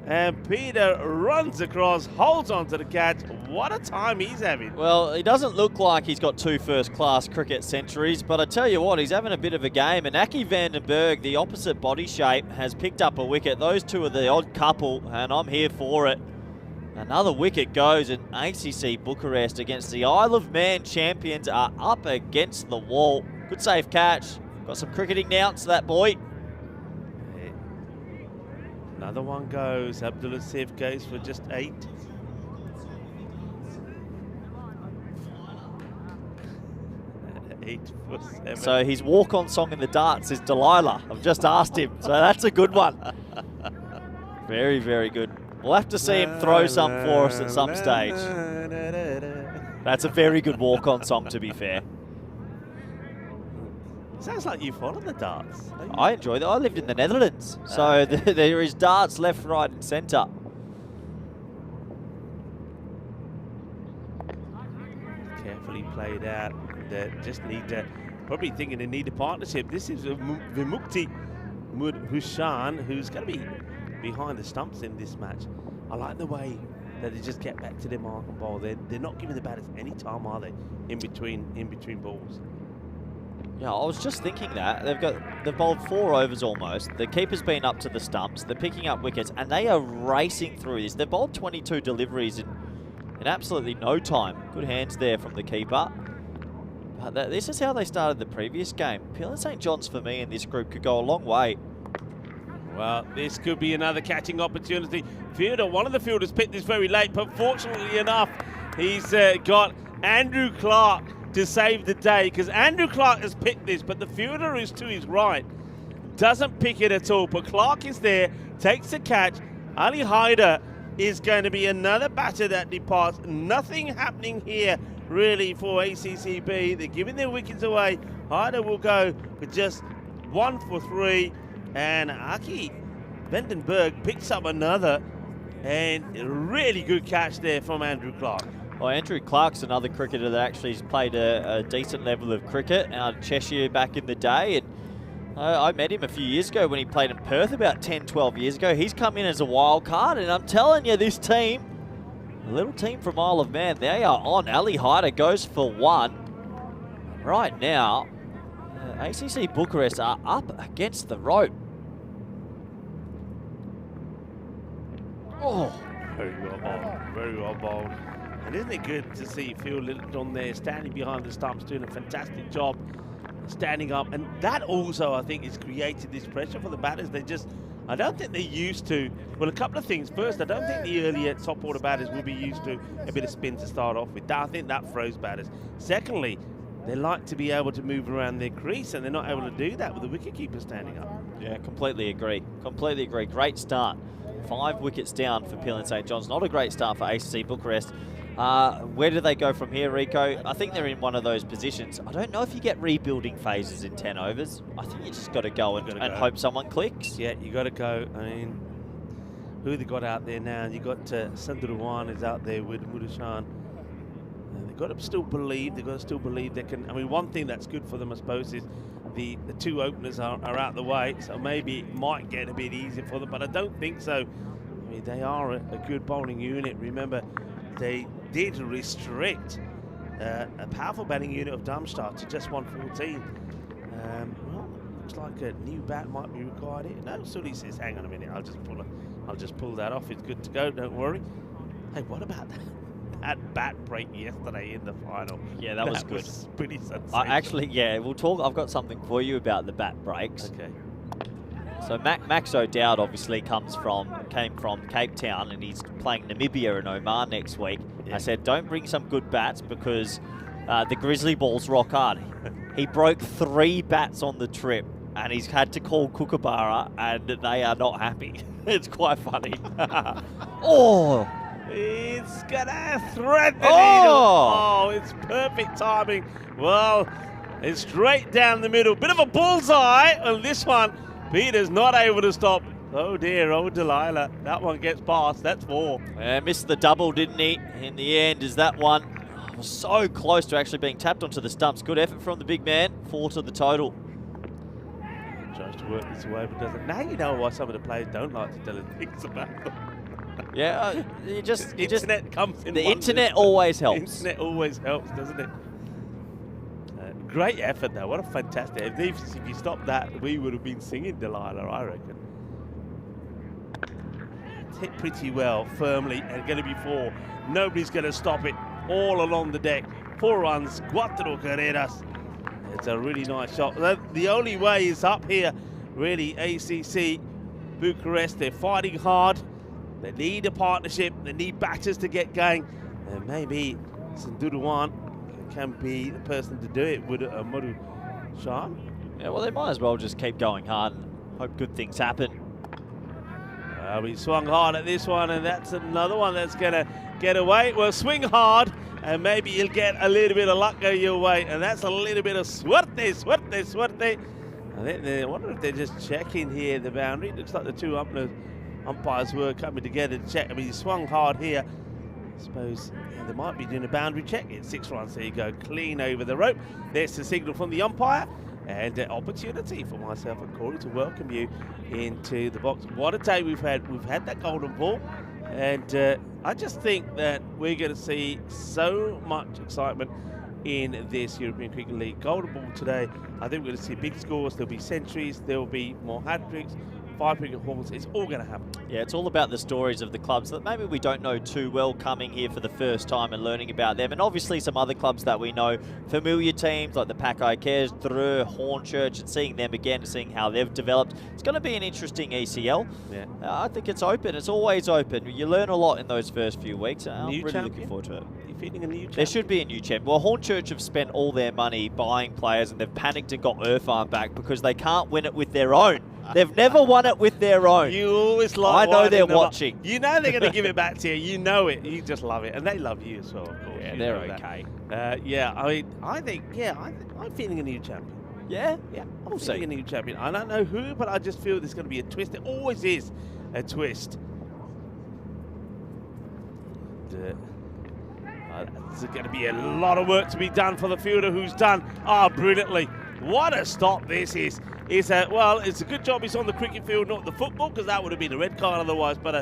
And Peter runs across, holds on to the catch. What a time he's having. Well, he doesn't look like he's got 2 first-class cricket centuries, but I tell you what, he's having a bit of a game. And Aki Vandenberg, the opposite body shape, has picked up a wicket. Those two are the odd couple, and I'm here for it. Another wicket goes, and ACC Bucharest against the Isle of Man champions are up against the wall. Good safe catch. Got some cricketing now to that boy. Another one goes. Abdul Asif goes for just 8. Eight for 7. So his walk-on song in the darts is Delilah. I've just asked him, so that's a good one. Very, very good. We'll have to see him throw some for us at some stage. That's a very good walk-on song, to be fair. Sounds like you follow the darts. I enjoy that. I lived in the Netherlands, so there is darts left, right, and centre. Carefully played out. They just need to, probably thinking they need a partnership. This is Vimukti Mudhushan, who's going to be behind the stumps in this match. I like the way that they just get back to their mark and bowl. They're not giving the batters any time, are they? In between balls. Yeah, I was just thinking that. They've bowled 4 overs almost. The keeper's been up to the stumps. They're picking up wickets, and they are racing through this. They've bowled 22 deliveries in absolutely no time. Good hands there from the keeper. But this is how they started the previous game. Peel and St. John's, for me, in this group could go a long way. Well, this could be another catching opportunity. Fielder, one of the fielders picked this very late, but fortunately enough, he's got Andrew Clark to save the day, because Andrew Clark has picked this, but the fielder is to his right. Doesn't pick it at all, but Clark is there, takes the catch. Ali Haider is going to be another batter that departs. Nothing happening here, really, for ACCB. They're giving their wickets away. Haider will go for just 1 for 3, and Aki Vandenberg picks up another, and a really good catch there from Andrew Clark. Well, Andrew Clark's another cricketer that actually has played a decent level of cricket out of Cheshire back in the day. And I met him a few years ago when he played in Perth about 10, 12 years ago. He's come in as a wild card, and I'm telling you, this team, a little team from Isle of Man, they are on. Ali Haider goes for 1. Right now, ACC Bucharest are up against the rope. Oh. Very well bowled. Very well bowled. And isn't it good to see Phil Littleton there standing behind the stumps, doing a fantastic job, standing up. And that also, I think, has created this pressure for the batters. I don't think they're used to, well, a couple of things. First, I don't think the earlier top order batters will be used to a bit of spin to start off with. I think that throws batters. Secondly, they like to be able to move around their crease, and they're not able to do that with the wicketkeeper standing up. Yeah, completely agree. Completely agree. Great start. 5 wickets down for Peel and St. John's. Not a great start for ACC Bucharest. Where do they go from here, Rico? I think they're in one of those positions. I don't know if you get rebuilding phases in 10 overs. I think you just got to go and hope someone clicks. Yeah, you got to go. I mean, who they got out there now? You got Sandurwan is out there with Mudushan. They've got to still believe. They've got to still believe they can. I mean, one thing that's good for them, I suppose, is the 2 openers are out the way, so maybe it might get a bit easier for them, but I don't think so. I mean, they are a good bowling unit. Remember, they did restrict a powerful batting unit of Darmstadt to just 114. Well, looks like a new bat might be required here. No, Sully says, hang on a minute, I'll just pull that off. It's good to go, don't worry. Hey, what about that bat break yesterday in the final. Yeah, that was good. Was pretty sensational. Actually, yeah, we'll talk. I've got something for you about the bat breaks. Okay. So Max O'Dowd obviously came from Cape Town, and he's playing Namibia and Oman next week. Yeah. I said, don't bring some good bats because the Grizzly balls rock hard. He broke 3 bats on the trip, and he's had to call Kookaburra, and they are not happy. It's quite funny. Oh! It's gonna thread the needle. Oh, it's perfect timing. Well, it's straight down the middle. Bit of a bullseye on this one. Peter's not able to stop. Oh dear, oh Delilah. That one gets past. That's 4. Missed the double, didn't he? In the end, is that one was so close to actually being tapped onto the stumps. Good effort from the big man. 4 to the total. Tries to work this away, but doesn't. Now you know why some of the players don't like to tell us things about them. Yeah, internet comes in. The internet always helps. Internet always helps, doesn't it? Great effort though. What a fantastic! If you stopped that, we would have been singing Delilah, I reckon. It's hit pretty well, firmly, and going to be 4. Nobody's going to stop it. All along the deck. 4 runs. 4 carreras. It's a really nice shot. The only way is up here, really. ACC Bucharest. They're fighting hard. They need a partnership. They need batters to get going. And maybe Sunduruwan can be the person to do it with Modu Shah. Yeah, well, they might as well just keep going hard and hope good things happen. We swung hard at this one, and that's another one that's going to get away. Well, swing hard, and maybe you'll get a little bit of luck go your way, and that's a little bit of suerte. I wonder if they're just checking here the boundary. It looks like the 2 umpires were coming together to check. I mean, he swung hard here. I suppose they might be doing a boundary check. It's 6 runs. There you go, clean over the rope. There's the signal from the umpire, and an opportunity for myself and Corey to welcome you into the box. What a day we've had. We've had that golden ball, and I just think that we're going to see so much excitement in this European Cricket League golden ball today. I think we're going to see big scores. There'll be centuries. There will be more hat-tricks. 5 cricket balls. It's all going to happen. Yeah, it's all about the stories of the clubs that maybe we don't know too well coming here for the first time and learning about them. And obviously some other clubs that we know, familiar teams like the Pakai Cares, Hornchurch, and seeing them again, seeing how they've developed. It's going to be an interesting ECL. Yeah. I think it's open. It's always open. You learn a lot in those first few weeks. I'm really looking forward to it. You're feeling a new champion? There should be a new champion. Well, Hornchurch have spent all their money buying players, and they've panicked and got Irfan back because they can't win it with their own. They've never won it with their own. You always like. I know they're watching. You know they're going to give it back to you. You know it. You just love it, and they love you as well. Of course. Yeah, they're okay. Yeah, I think I'm feeling a new champion. Yeah, I'm feeling a new champion. I don't know who, but I just feel there's going to be a twist. There always is a twist. There's going to be a lot of work to be done for the fielder, who's done brilliantly. What a stop this is. It's a good job he's on the cricket field, not the football, because that would have been a red card otherwise, but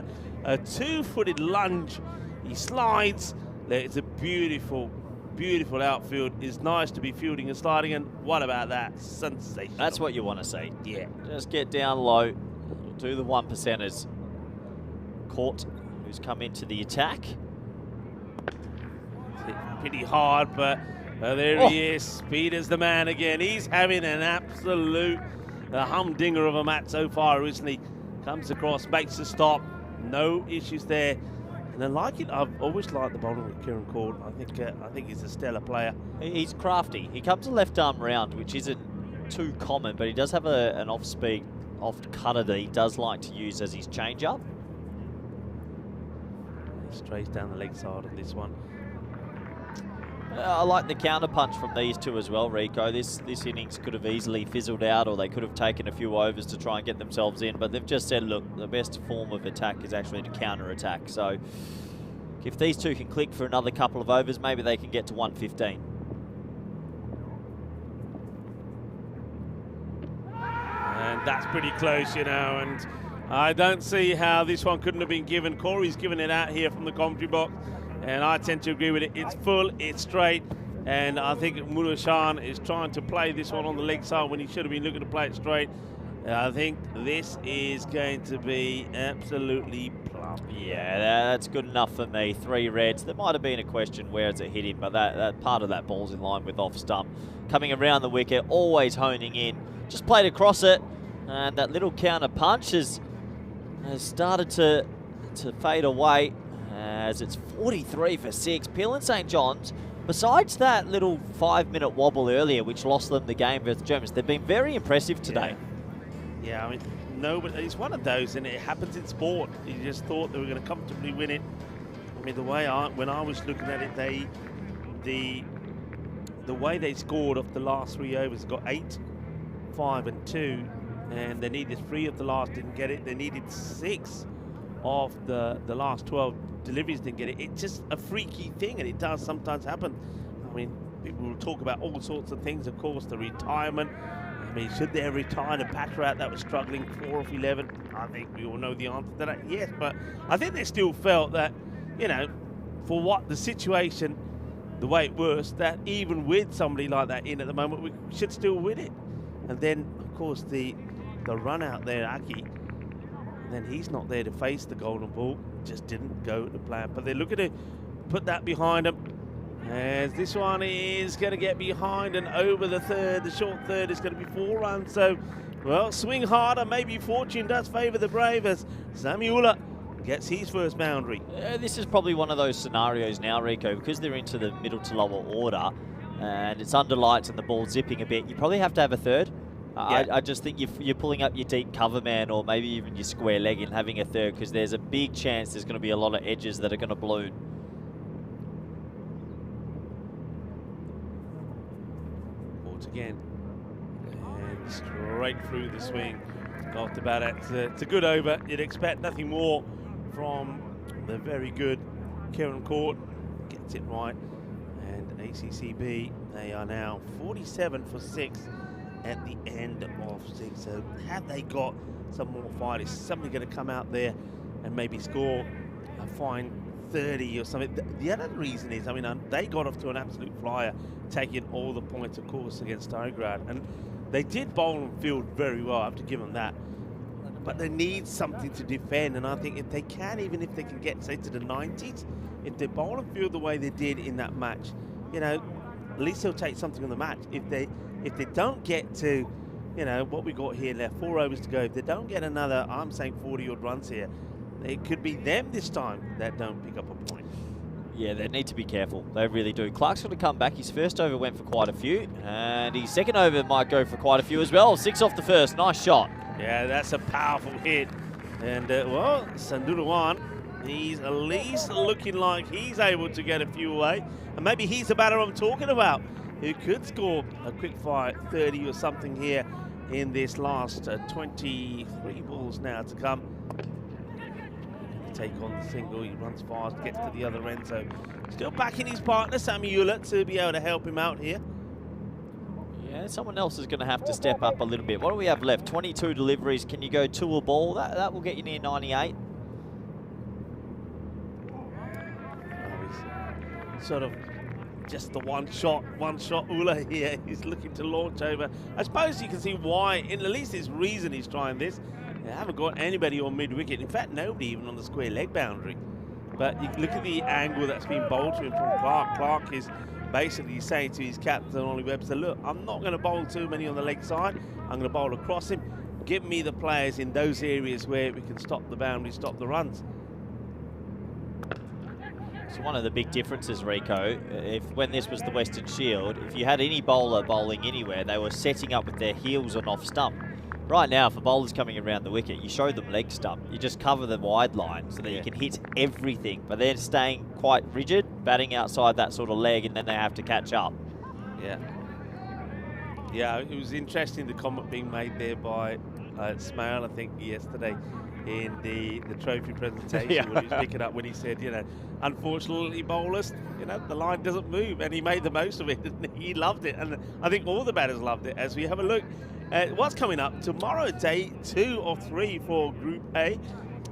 a 2-footed lunge. He slides. It's a beautiful, beautiful outfield. It's nice to be fielding and sliding, and what about that? Sensational. That's what you want to see. Yeah. Just get down low, do the 1%ers. Court, who's come into the attack. Hit pretty hard, but there he is. Peter's the man again. He's having an absolute humdinger of a match so far, isn't he? Comes across, makes a stop. No issues there. And I like it. I've always liked the bowling with Kieran Cord. I think he's a stellar player. He's crafty. He comes a left arm round, which isn't too common, but he does have an off-speed, off-cutter that he does like to use as his change-up. Straight down the leg side of this one. I like the counter punch from these two as well, Rico. This innings could have easily fizzled out, or they could have taken a few overs to try and get themselves in, but they've just said, look, the best form of attack is actually to counter attack. So if these two can click for another couple of overs, maybe they can get to 115. And that's pretty close, you know, and I don't see how this one couldn't have been given. Corey's given it out here from the commentary box, and I tend to agree with it. It's full, it's straight, and I think Murashan is trying to play this one on the leg side when he should have been looking to play it straight. I think this is going to be absolutely plum. Yeah, that's good enough for me. 3 reds. There might have been a question where has it hit him, but that part of that ball's in line with off stump. Coming around the wicket, always honing in. Just played across it, and that little counter punch has started to fade away as it's 43 for 6. Peel and St. John's, besides that little 5-minute wobble earlier, which lost them the game versus Germans, they've been very impressive today. Yeah, I mean, no, but it's one of those, and it happens in sport. You just thought they were going to comfortably win it. I mean, when I was looking at it, the way they scored off the last 3 overs, got 8, 5 and 2, and they needed 3 of the last, didn't get it. They needed 6 of the last 12 deliveries, didn't get it. It's just a freaky thing, and it does sometimes happen. I mean, people will talk about all sorts of things, of course, the retirement. I mean, should they have retired a batter out that was struggling 4 of 11? I think we all know the answer to that, yes. But I think they still felt that, you know, for what the situation, the way it was, that even with somebody like that in at the moment, we should still win it. And then, of course, the run out there, Aki, and then he's not there to face the golden ball. Just didn't go to plan. But they're looking to put that behind them. As this one is going to get behind and over the third. The short third is going to be 4 runs. So, well, swing harder. Maybe fortune does favour the Brave as Samuela gets his first boundary. This is probably one of those scenarios now, Rico, because they're into the middle to lower order and it's under lights and the ball's zipping a bit. You probably have to have a third. Yeah. I just think you're pulling up your deep cover man or maybe even your square leg and having a third because there's a big chance there's going to be a lot of edges that are going to balloon. Again, and straight through the swing off the bat. It's a good over. You'd expect nothing more from the very good Kieran Court. Gets it right, and ACCB, they are now 47 for 6 at the end of 6. So have they got some more fight? Is somebody going to come out there and maybe score a fine 30 or something? The other reason is, I mean, they got off to an absolute flyer, taking all the points, of course, against Starograd, and they did bowl and field very well. I have to give them that. But they need something to defend, and I think if they can, even if they can get, say, to the 90s, if they bowl and field the way they did in that match, you know, at least they'll take something on the match. If they don't get to, you know, what we got here left, 4 overs to go, if they don't get another, I'm saying 40-odd runs here, it could be them this time that don't pick up a point. Yeah, they need to be careful. They really do. Clark's going to come back. His first over went for quite a few, and his second over might go for quite a few as well. 6 off the first. Nice shot. Yeah, that's a powerful hit. And, well, Sandurawan, he's at least looking like he's able to get a few away. And maybe he's the batter I'm talking about, who could score a quick fire 30 or something here in this last 23 balls now to come. Take on the single, he runs fast, gets to the other end, so still backing his partner Samuela to be able to help him out here. Yeah, someone else is going to have to step up a little bit. What do we have left? 22 deliveries. Can you go 2 a ball? That will get you near 98. Sort of just the one shot Ula here. He's looking to launch over. I suppose you can see why, at least there's reason he's trying this. They haven't got anybody on mid-wicket. In fact, nobody even on the square leg boundary. But you look at the angle that's been bowled to him from Clark. Clark is basically saying to his captain, Ollie Webster, look, I'm not going to bowl too many on the leg side. I'm going to bowl across him. Give me the players in those areas where we can stop the boundary, stop the runs. So one of the big differences, Rico, when this was the Western Shield, if you had any bowler bowling anywhere, they were setting up with their heels on off stump. Right now, for bowlers coming around the wicket, you show them leg stump. You just cover the wide line so that you can hit everything. But they're staying quite rigid, batting outside that sort of leg, and then they have to catch up. Yeah. Yeah, it was interesting, the comment being made there by Smale, I think, yesterday in the trophy presentation when he was picking up, when he said, you know, unfortunately, bowlers, you know, the line doesn't move, and he made the most of it. He loved it, and I think all the batters loved it. As we have a look at what's coming up tomorrow, day 2 of 3 for Group A,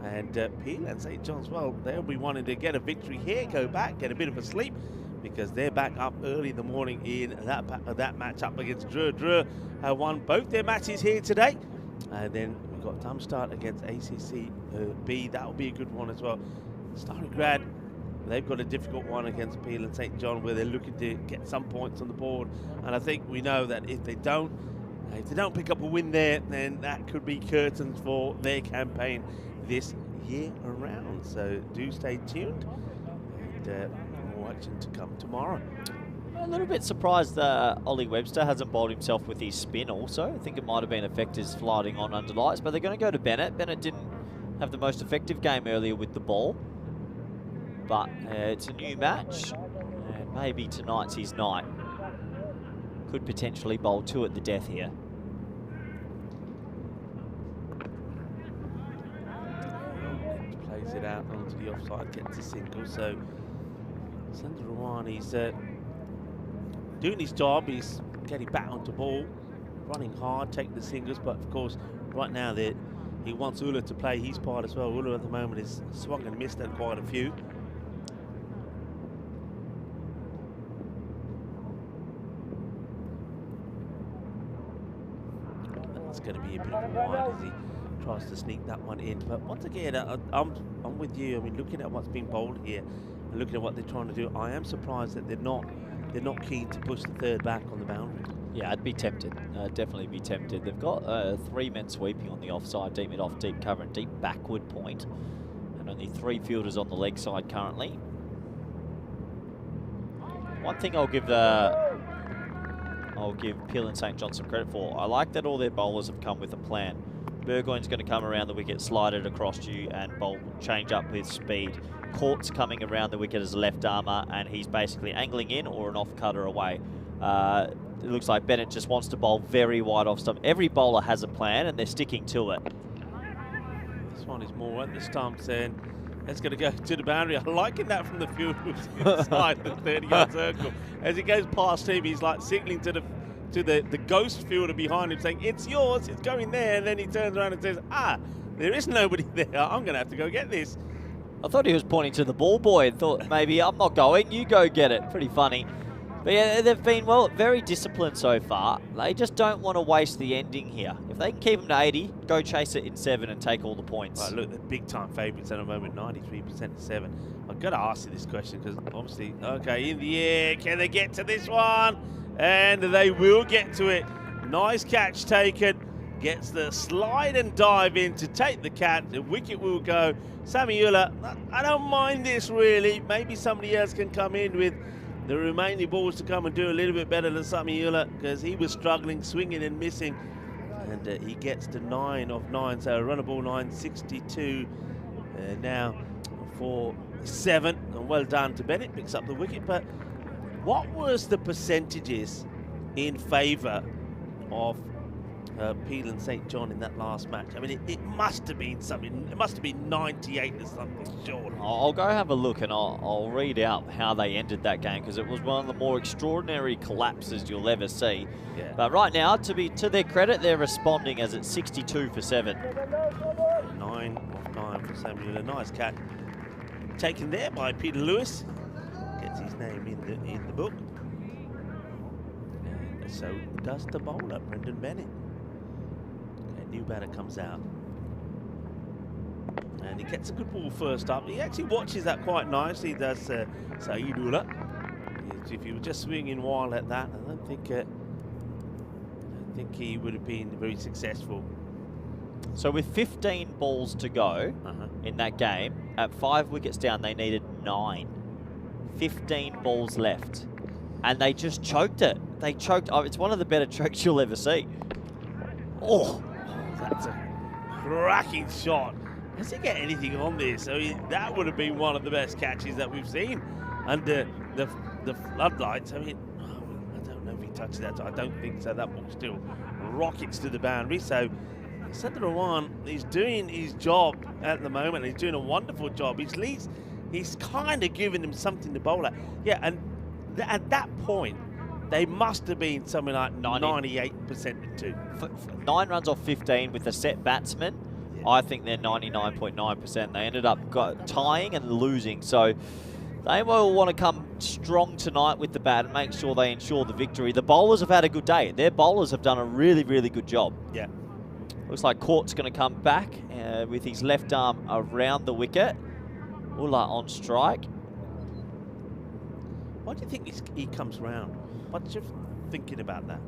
and Peel and St. John's, well, they'll be wanting to get a victory here, go back, get a bit of a sleep, because they're back up early in the morning in that match up against Drew. Drew won both their matches here today. And then We've got Darmstadt against ACC B. That will be a good one as well. Stalingrad, they've got a difficult one against Peel and St. John, where they're looking to get some points on the board. And I think we know that if they don't pick up a win there, then that could be curtains for their campaign this year around. So do stay tuned, and more action to come tomorrow. A little bit surprised that Ollie Webster hasn't bowled himself with his spin also. I think it might have been affected sliding on under lights, but they're going to go to Bennett. Bennett didn't have the most effective game earlier with the ball, but it's a new match, and maybe tonight's his night. Could potentially bowl 2 at the death here. Plays it out onto the offside, gets a single. So Sander Rawan, he's doing his job. He's getting back onto ball, running hard, taking the singles. But of course, right now he wants Ulla to play his part as well. Ulla at the moment is swung and missed at quite a few. That's going to be a bit of a wide as he tries to sneak that one in. But once again, I'm with you. I mean, looking at what's being bowled here and looking at what they're trying to do, I am surprised that they're not keen to push the third back on the boundary. Yeah, I'd be tempted. Definitely be tempted. They've got 3 men sweeping on the offside, deep mid off, deep cover and deep backward point, and only 3 fielders on the leg side currently. One thing I'll give Peel and St. John some credit for, I like that all their bowlers have come with a plan. Burgoyne's going to come around the wicket, slide it across to you and bowl, change up with speed. Court's coming around the wicket as a left armour, and he's basically angling in or an off cutter away. It looks like Bennett just wants to bowl very wide off stump. Every bowler has a plan and they're sticking to it. This one is more at the stumps, and it's going to go to the boundary. I'm liking that from the field inside the 30-yard circle. As he goes past him, he's like signaling to the ghost fielder behind him, saying, "It's yours, it's going there." And then he turns around and says, there is nobody there. I'm going to have to go get this. I thought he was pointing to the ball boy and thought, maybe I'm not going, you go get it. Pretty funny. But yeah, they've been, well, very disciplined so far. They just don't want to waste the ending here. If they can keep them to 80, go chase it in 7 and take all the points. Right, look, they're big-time favourites at the moment, 93% to 7. I've got to ask you this question because obviously, okay, in the air, can they get to this one? And they will get to it. Nice catch taken. Gets the slide and dive in to take the catch. The wicket will go. Sami Ulla, I don't mind this really. Maybe somebody else can come in with the remaining balls to come and do a little bit better than Sami Ulla, because he was struggling, swinging and missing. And he gets to 9 of 9, so a run of ball 9, 62 now for 7. And well done to Bennett, picks up the wicket. But what was the percentages in favour of Peel and St. John in that last match? I mean, it must have been something. It must have been 98 or something, surely. I'll go have a look and I'll read out how they ended that game, because it was one of the more extraordinary collapses you'll ever see. Yeah. But right now, to their credit, they're responding as it's 62 for 7. 9 of 9 for Samuel. A nice catch taken there by Peter Lewis. Gets his name in the book. And so does the bowler, Brendan Bennett. New batter comes out, and he gets a good ball first up. He actually watches that quite nicely, does Saeed Ulla. If he was just swinging wild at that, I don't think he would have been very successful. So with 15 balls to go in that game, at 5 wickets down, they needed 9. 15 balls left, and they just choked it. They choked. Oh, it's one of the better chokes you'll ever see. Oh. That's a cracking shot. Does he get anything on this? I mean, that would have been one of the best catches that we've seen under the floodlights. I mean, I don't know if he touched that. I don't think so. That ball still rockets to the boundary. So Sander Rawan is doing his job at the moment. He's doing a wonderful job. He's kind of giving them something to bowl at. Yeah, and at that point, they must have been something like 98% to 2. 9 runs off 15 with a set batsman. Yeah. I think they're 99.9%. They ended up tying and losing. So they will want to come strong tonight with the bat and make sure they ensure the victory. The bowlers have had a good day. Their bowlers have done a really, really good job. Yeah. Looks like Court's going to come back with his left arm around the wicket. Ulla on strike. Why do you think he comes round? What's your thinking about that?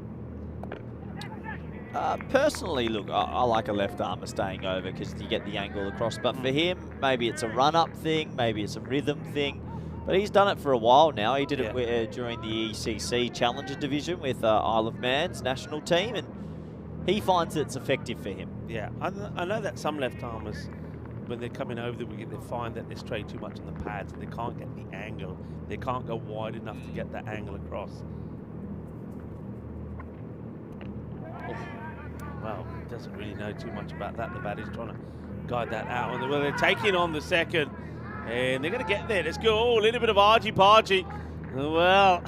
Personally, look, I like a left armer staying over because you get the angle across. But for him, maybe it's a run-up thing, maybe it's a rhythm thing. But he's done it for a while now. He did it during the ECC Challenger Division with Isle of Man's national team, and he finds it's effective for him. Yeah, I know that some left armers, when they're coming over the wicket, they find that they stray too much on the pads and they can't get the angle. They can't go wide enough to get that angle across. Oh. Well, doesn't really know too much about that. The batter's trying to guide that out. Well, they're taking on the second, and they're going to get there. Let's go. Oh, a little bit of argy-bargy. Well,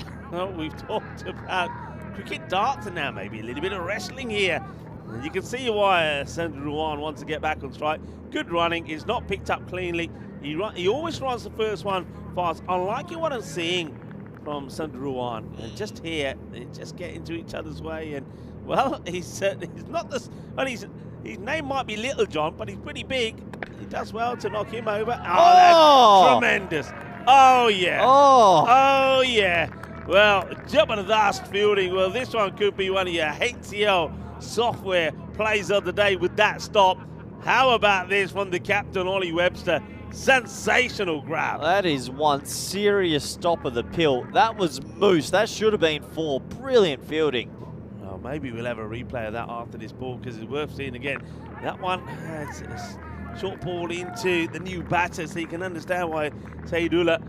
we've talked about cricket darts now, maybe a little bit of wrestling here. And you can see why Sandhu Ruwan wants to get back on strike. Good running. It's not picked up cleanly. He always runs the first one fast. Unlike what I'm seeing from Sandhu Ruwan. And just here, they just get into each other's way. And well, he's not this. Well, his name might be Little John, but he's pretty big. He does well to knock him over. Oh, that's tremendous. Oh, yeah. Oh, yeah. Well, Jabardast fielding. Well, this one could be one of your HCL software plays of the day with that stop. How about this from the captain, Ollie Webster? Sensational grab. That is one serious stop of the pill. That was Moose. That should have been 4. Brilliant fielding. Well, maybe we'll have a replay of that after this ball because it's worth seeing again. That one, it's a short ball into the new batter, so you can understand why Saidullah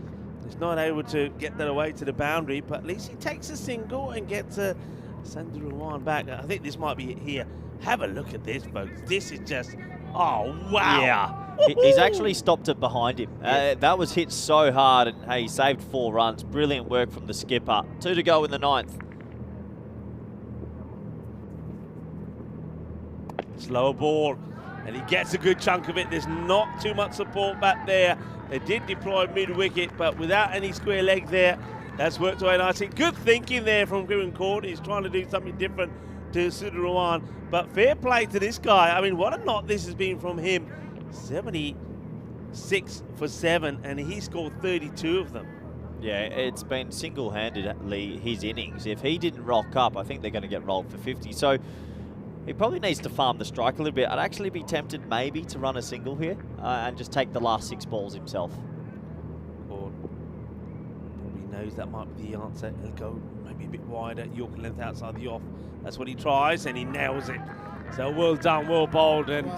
is not able to get that away to the boundary, but at least he takes a single and gets Sandhu Ruwan back. I think this might be it here. Have a look at this, folks. This is just, oh, wow. Yeah, he's actually stopped it behind him. That was hit so hard, and hey, he saved 4 runs. Brilliant work from the skipper. 2 to go in the 9th. Slower ball, and he gets a good chunk of it. There's not too much support back there. They did deploy mid-wicket, but without any square leg there, that's worked away nicely. Good thinking there from Grim Court. He's trying to do something different to Sandhu Ruwan, but fair play to this guy. I mean, what a knot this has been from him. 76 for 7, and he scored 32 of them. Yeah, it's been single-handedly his innings. If he didn't rock up, I think they're going to get rolled for 50. So he probably needs to farm the strike a little bit. I'd actually be tempted maybe to run a single here and just take the last 6 balls himself. Or probably knows that might be the answer. He'll go maybe a bit wider, Yorker length outside the off. That's what he tries, and he nails it. So well done, well bowled, and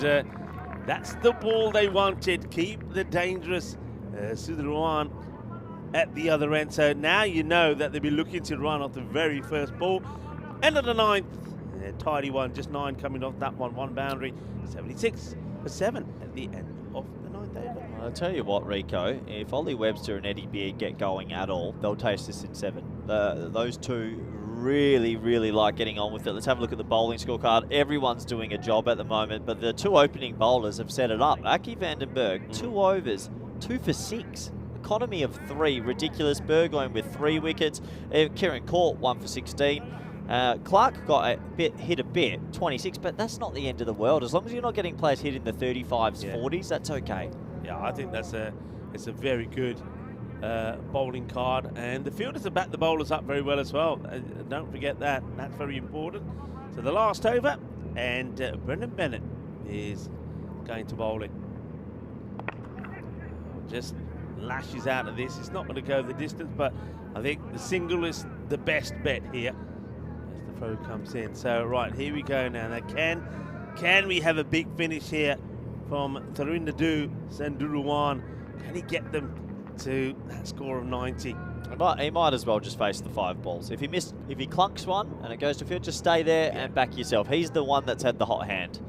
that's the ball they wanted. Keep the dangerous Sandhu Ruwan at the other end. So now you know that they'll be looking to run off the very first ball. End of the 9th. Tidy one, just 9 coming off that one. 1 boundary, 76 for 7 at the end of the 9th over. I'll tell you what, Rico, if Ollie Webster and Eddie Beard get going at all, they'll taste this in 7. Those two really, really like getting on with it. Let's have a look at the bowling scorecard. Everyone's doing a job at the moment, but the 2 opening bowlers have set it up. Aki Vandenberg, 2 overs, 2 for 6. Economy of 3, ridiculous. Burgoyne with 3 wickets. Kieran Court, 1 for 16. Clark got hit a bit, 26, but that's not the end of the world. As long as you're not getting players hit in the 35s, 40s, that's okay. Yeah, I think it's a very good bowling card, and the fielders have backed the bowlers up very well as well. Don't forget that. That's very important. So the last over, and Brendan Bennett is going to bowl it. Just lashes out of this. It's not going to go the distance, but I think the single is the best bet here. Throw comes in. So right, here we go now. Now can we have a big finish here from Tharindadu Sandhu Ruwan? Can he get them to that score of 90? He might as well just face the 5 balls. If he clunks one and it goes to field, just stay there and back yourself. He's the one that's had the hot hand.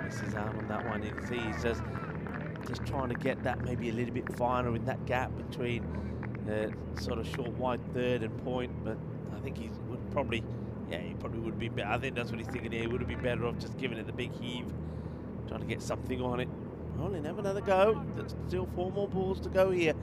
This is out on that one. You can see he's just trying to get that maybe a little bit finer in that gap between sort of short wide third and point, but I think he would probably, he probably would be better. I think that's what he's thinking here. He would have been better off just giving it the big heave, trying to get something on it. Only have another go. There's still 4 more balls to go here.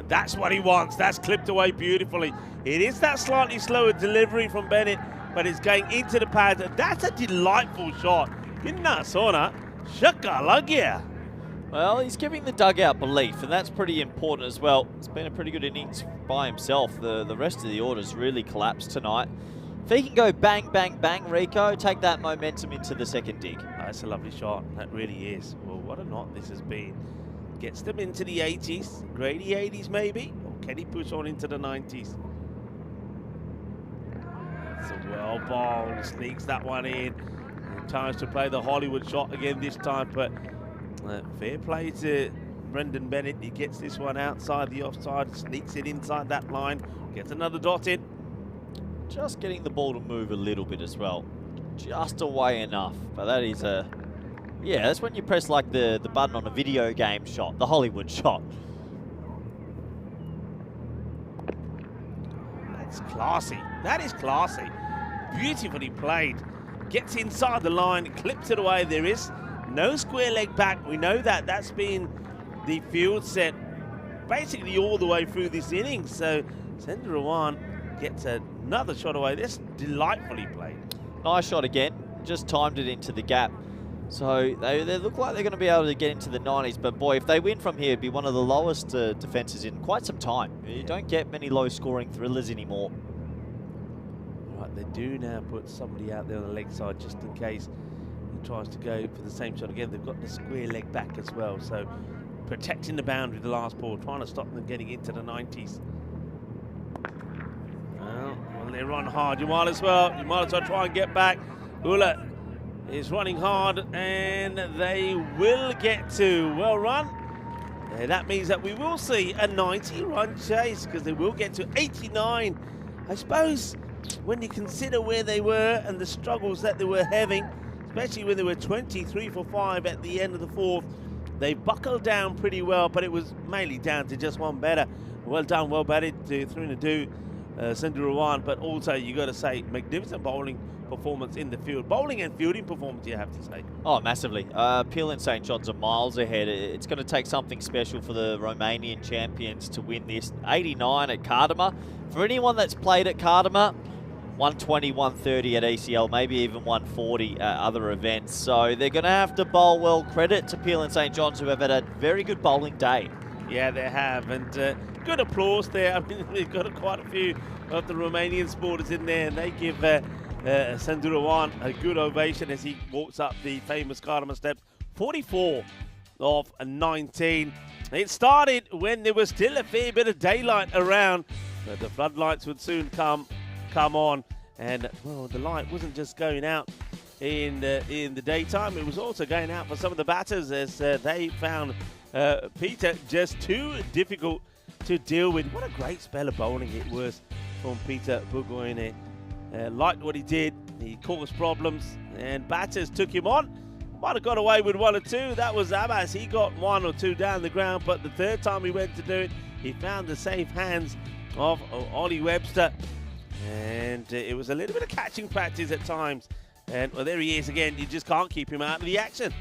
That's what he wants. That's clipped away beautifully. It is that slightly slower delivery from Bennett, but it's going into the pads. That's a delightful shot. Inna Sona, Shakalagya. Well, he's giving the dugout belief, and that's pretty important as well. It's been a pretty good innings by himself. The rest of the order's really collapsed tonight. If he can go bang, bang, bang, Rico, take that momentum into the second dig. That's a lovely shot. That really is. Well, what a knot this has been. Gets them into the 80s, Grady 80s maybe, or can he push on into the 90s? It's a well bowled, sneaks that one in. And tries to play the Hollywood shot again this time, but fair play to Brendan Bennett. He gets this one outside the offside, sneaks it inside that line, gets another dot in. Just getting the ball to move a little bit as well. Just away enough, but that is a... Yeah, that's when you press like the button on a video game shot, the Hollywood shot. That's classy. That is classy. Beautifully played. Gets inside the line, clips it away. There is no square leg back. We know that. That's been the field set basically all the way through this innings. So Sendirawan gets another shot away. That's delightfully played. Nice shot again. Just timed it into the gap. So they look like they're going to be able to get into the 90s. But boy, if they win from here, it'd be one of the lowest defences in quite some time. You don't get many low-scoring thrillers anymore. Right, they do now put somebody out there on the leg side just in case he tries to go for the same shot again. They've got the square leg back as well. So protecting the boundary, the last ball, trying to stop them getting into the 90s. Well, they run hard. You might as well try and get back. Ula is running hard, and they will get to well run. That means that we will see a 90-run chase because they will get to 89. I suppose when you consider where they were and the struggles that they were having, especially when they were 23 for 5 at the end of the fourth, they buckled down pretty well, but it was mainly down to just one batter. Well done, well batted to Thrunadu Sendirawan, but also you got to say magnificent bowling performance in the field. Bowling and fielding performance, you have to say. Oh, massively. Peel and St. John's are miles ahead. It's going to take something special for the Romanian champions to win this. 89 at Cardama. For anyone that's played at Cardama, 120, 130 at ECL, maybe even 140 at other events. So they're going to have to bowl well. Credit to Peel and St. John's, who have had a very good bowling day. Yeah, they have, and good applause there. I mean, we've got quite a few of the Romanian supporters in there, and they give Sendirawan a good ovation as he walks up the famous Cardama steps. 44 of 19. It started when there was still a fair bit of daylight around, but the floodlights would soon come on, and well, the light wasn't just going out in the daytime, it was also going out for some of the batters as they found Peter just too difficult to deal with. What a great spell of bowling it was from Peter Bugoyne. Liked what he did, he caused problems, and batters took him on. Might have got away with one or two. That was Abbas. He got one or two down the ground, but the third time he went to do it, he found the safe hands of Ollie Webster. And it was a little bit of catching practice at times. And well, there he is again. You just can't keep him out of the action.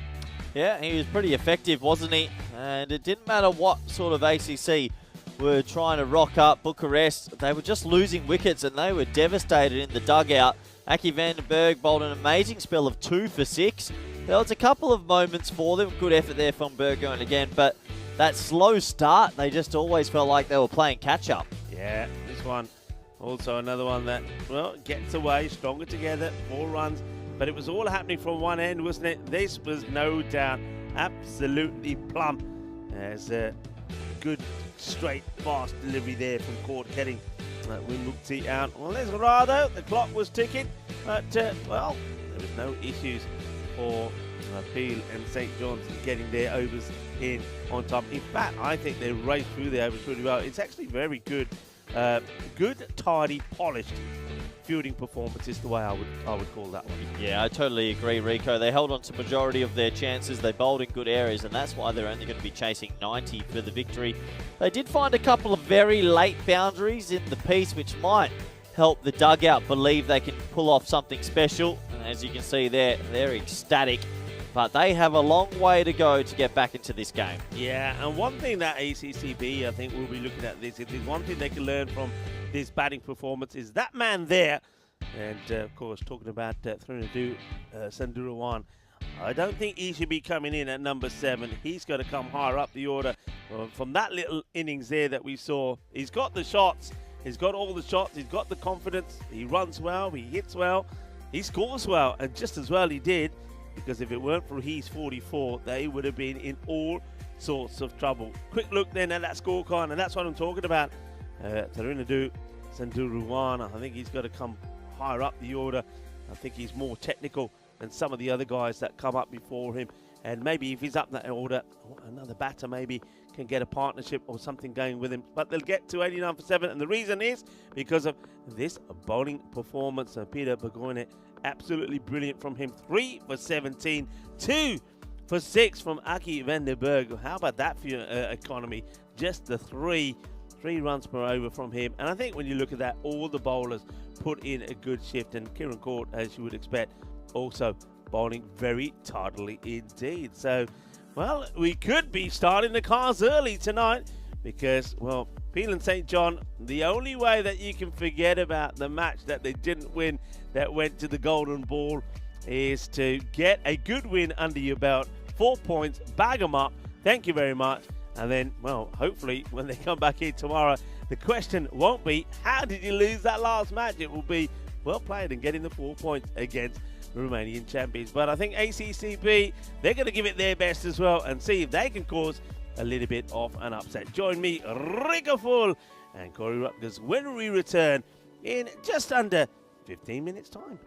Yeah, he was pretty effective, wasn't he? And it didn't matter what sort of ACC were trying to rock up Bucharest. They were just losing wickets, and they were devastated in the dugout. Aki van den Berg bowled an amazing spell of 2 for 6. There was a couple of moments for them. Good effort there from Burgoyne again, but that slow start, they just always felt like they were playing catch-up. Yeah, this one also another one that, well, gets away, stronger together, 4 runs. But it was all happening from one end, wasn't it? This was no doubt absolutely plumb. As a good, straight, fast delivery there from Cord Ketting. Wimbukti out. Well, there's Rado. The clock was ticking. But, well, there was no issues for Peel and St. John's getting their overs in on top. In fact, I think they raced through the overs really well. It's actually very good. Good, tidy, polished fielding performance is the way I would call that one. Yeah, I totally agree, Rico. They held on to majority of their chances. They bowled in good areas, and that's why they're only going to be chasing 90 for the victory. They did find a couple of very late boundaries in the piece, which might help the dugout believe they can pull off something special. And as you can see there, they're ecstatic but they have a long way to go to get back into this game. Yeah, and one thing that ACCB, I think, will be looking at this, if there's one thing they can learn from this batting performance is that man there, and of course, talking about Thrinadu Sandurawan, I don't think he should be coming in at number 7. He's got to come higher up the order. From that little innings there that we saw, he's got the shots. He's got all the shots. He's got the confidence. He runs well. He hits well. He scores well. And just as well he did, because if it weren't for his 44, they would have been in all sorts of trouble. Quick look then at that scorecard, and that's what I'm talking about. Thrinadu Sandurawan, I think he's got to come higher up the order. I think he's more technical than some of the other guys that come up before him. And maybe if he's up that order, another batter maybe can get a partnership or something going with him. But they'll get to 89 for 7. And the reason is because of this bowling performance. Peter Burgoyne, absolutely brilliant from him. 3 for 17. 2 for 6 from Aki van der Berg. How about that for your economy? Just the 3 runs per over from him. And I think when you look at that, all the bowlers put in a good shift. And Kieran Court, as you would expect, also bowling very tardily indeed. So, well, we could be starting the cars early tonight because, well, Peel and St. John, the only way that you can forget about the match that they didn't win that went to the Golden Ball is to get a good win under your belt. 4 points, bag them up. Thank you very much. And then, well, hopefully when they come back here tomorrow, the question won't be, how did you lose that last match? It will be, well played and getting the 4 points against the Romanian champions. But I think ACCB, they're going to give it their best as well and see if they can cause a little bit of an upset. Join me, Rico Full and Corey Rutgers, when we return in just under 15 minutes' time.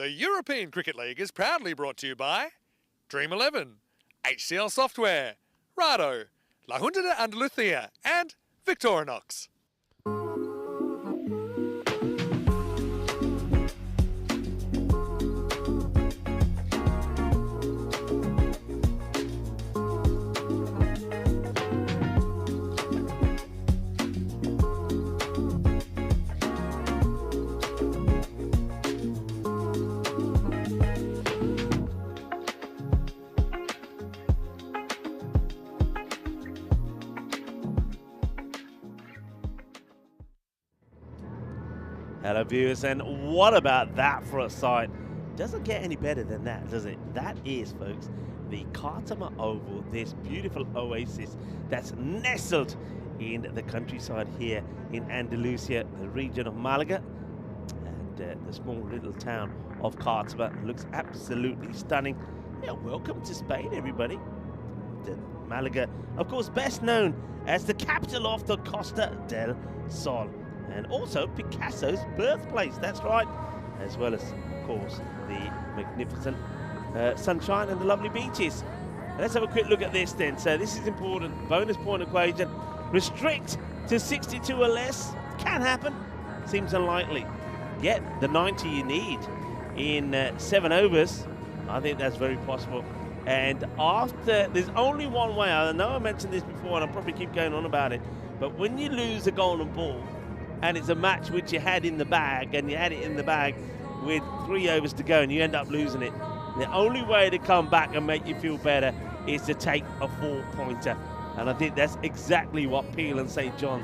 The European Cricket League is proudly brought to you by Dream 11, HCL Software, Rado, La Junta de Andalucía, and Victorinox. Hello viewers, and what about that for a sight? Doesn't get any better than that, does it? That is, folks, the Khartoum Oval, this beautiful oasis that's nestled in the countryside here in Andalusia, the region of Malaga, and the small little town of Khartoum looks absolutely stunning. Yeah, welcome to Spain, everybody. Malaga, of course, best known as the capital of the Costa del Sol, and also Picasso's birthplace, that's right, as well as, of course, the magnificent sunshine and the lovely beaches. Let's have a quick look at this then. So this is important, bonus point equation, restrict to 62 or less, can happen, seems unlikely. Get the 90 you need in 7 overs, I think that's very possible. And after, there's only one way, I know I mentioned this before and I'll probably keep going on about it, but when you lose a golden ball, and it's a match which you had in the bag, and you had it in the bag with 3 overs to go, and you end up losing it, the only way to come back and make you feel better is to take a 4-pointer. And I think that's exactly what Peel and St. John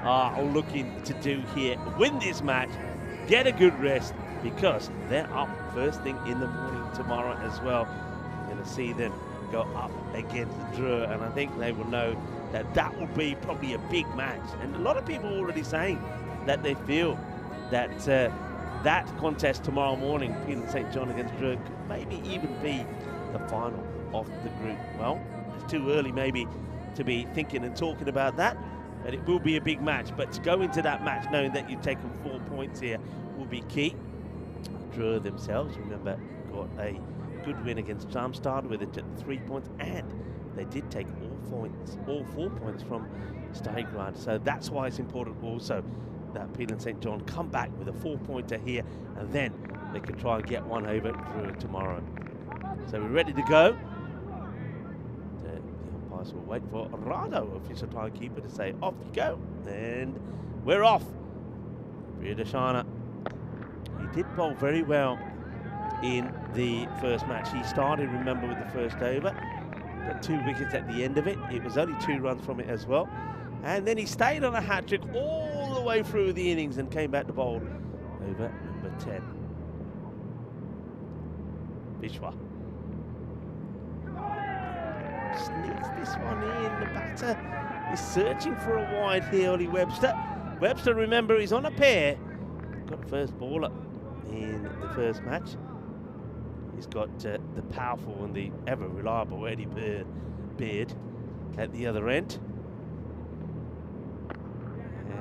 are looking to do here. Win this match, get a good rest, because they're up first thing in the morning tomorrow as well. You're going to see them go up against the Dreux, and I think they will know that that will be probably a big match. And a lot of people are already saying that they feel that that contest tomorrow morning, Peel and St. John against Dreux, could maybe even be the final of the group. Well, it's too early maybe to be thinking and talking about that, but it will be a big match. But to go into that match knowing that you've taken 4 points here will be key. Dreux themselves, remember, got a good win against Darmstadt with it at 3 points, and they did take all 4 points from Steingrad. So that's why it's important also that Peel and St. John come back with a 4-pointer here, and then they can try and get one over Dreux tomorrow. So we're ready to go. The umpires will wait for Rado, official timekeeper, to say off you go, and we're off. Briadashana, he did bowl very well in the first match. He started, remember, with the first over, got 2 wickets at the end of it. It was only 2 runs from it as well. And then he stayed on a hat-trick all the way through the innings and came back to bowl over number 10. Bishwa sneaks this one in. The batter is searching for a wide here, Ollie Webster. Webster, remember, he's on a pair. Got the first ball up in the first match. He's got the powerful and the ever-reliable Eddie Beard at the other end.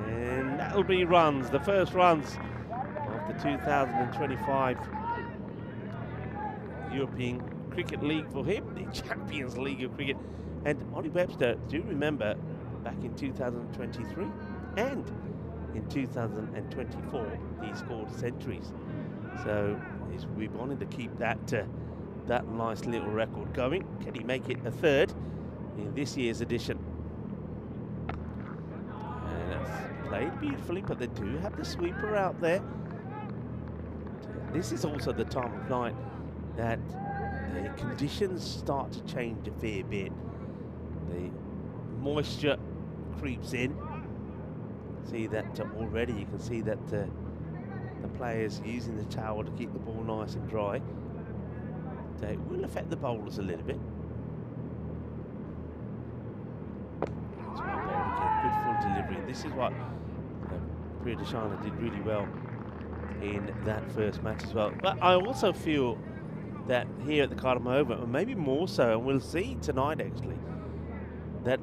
And that'll be runs, the first runs of the 2025 European Cricket League for him, the Champions League of Cricket. And Ollie Webster, do remember, back in 2023 and in 2024, he scored centuries. So we're wanting to keep that that nice little record going. Can he make it a third in this year's edition? And that's played beautifully, but they do have the sweeper out there. This is also the time of night that the conditions start to change a fair bit. The moisture creeps in. See that already, you can see that the players using the towel to keep the ball nice and dry. So it will affect the bowlers a little bit. That's well bowled again, good full delivery. This is what Briadashana did really well in that first match as well. But I also feel that here at the Khartoum Oval, and maybe more so, and we'll see tonight actually, that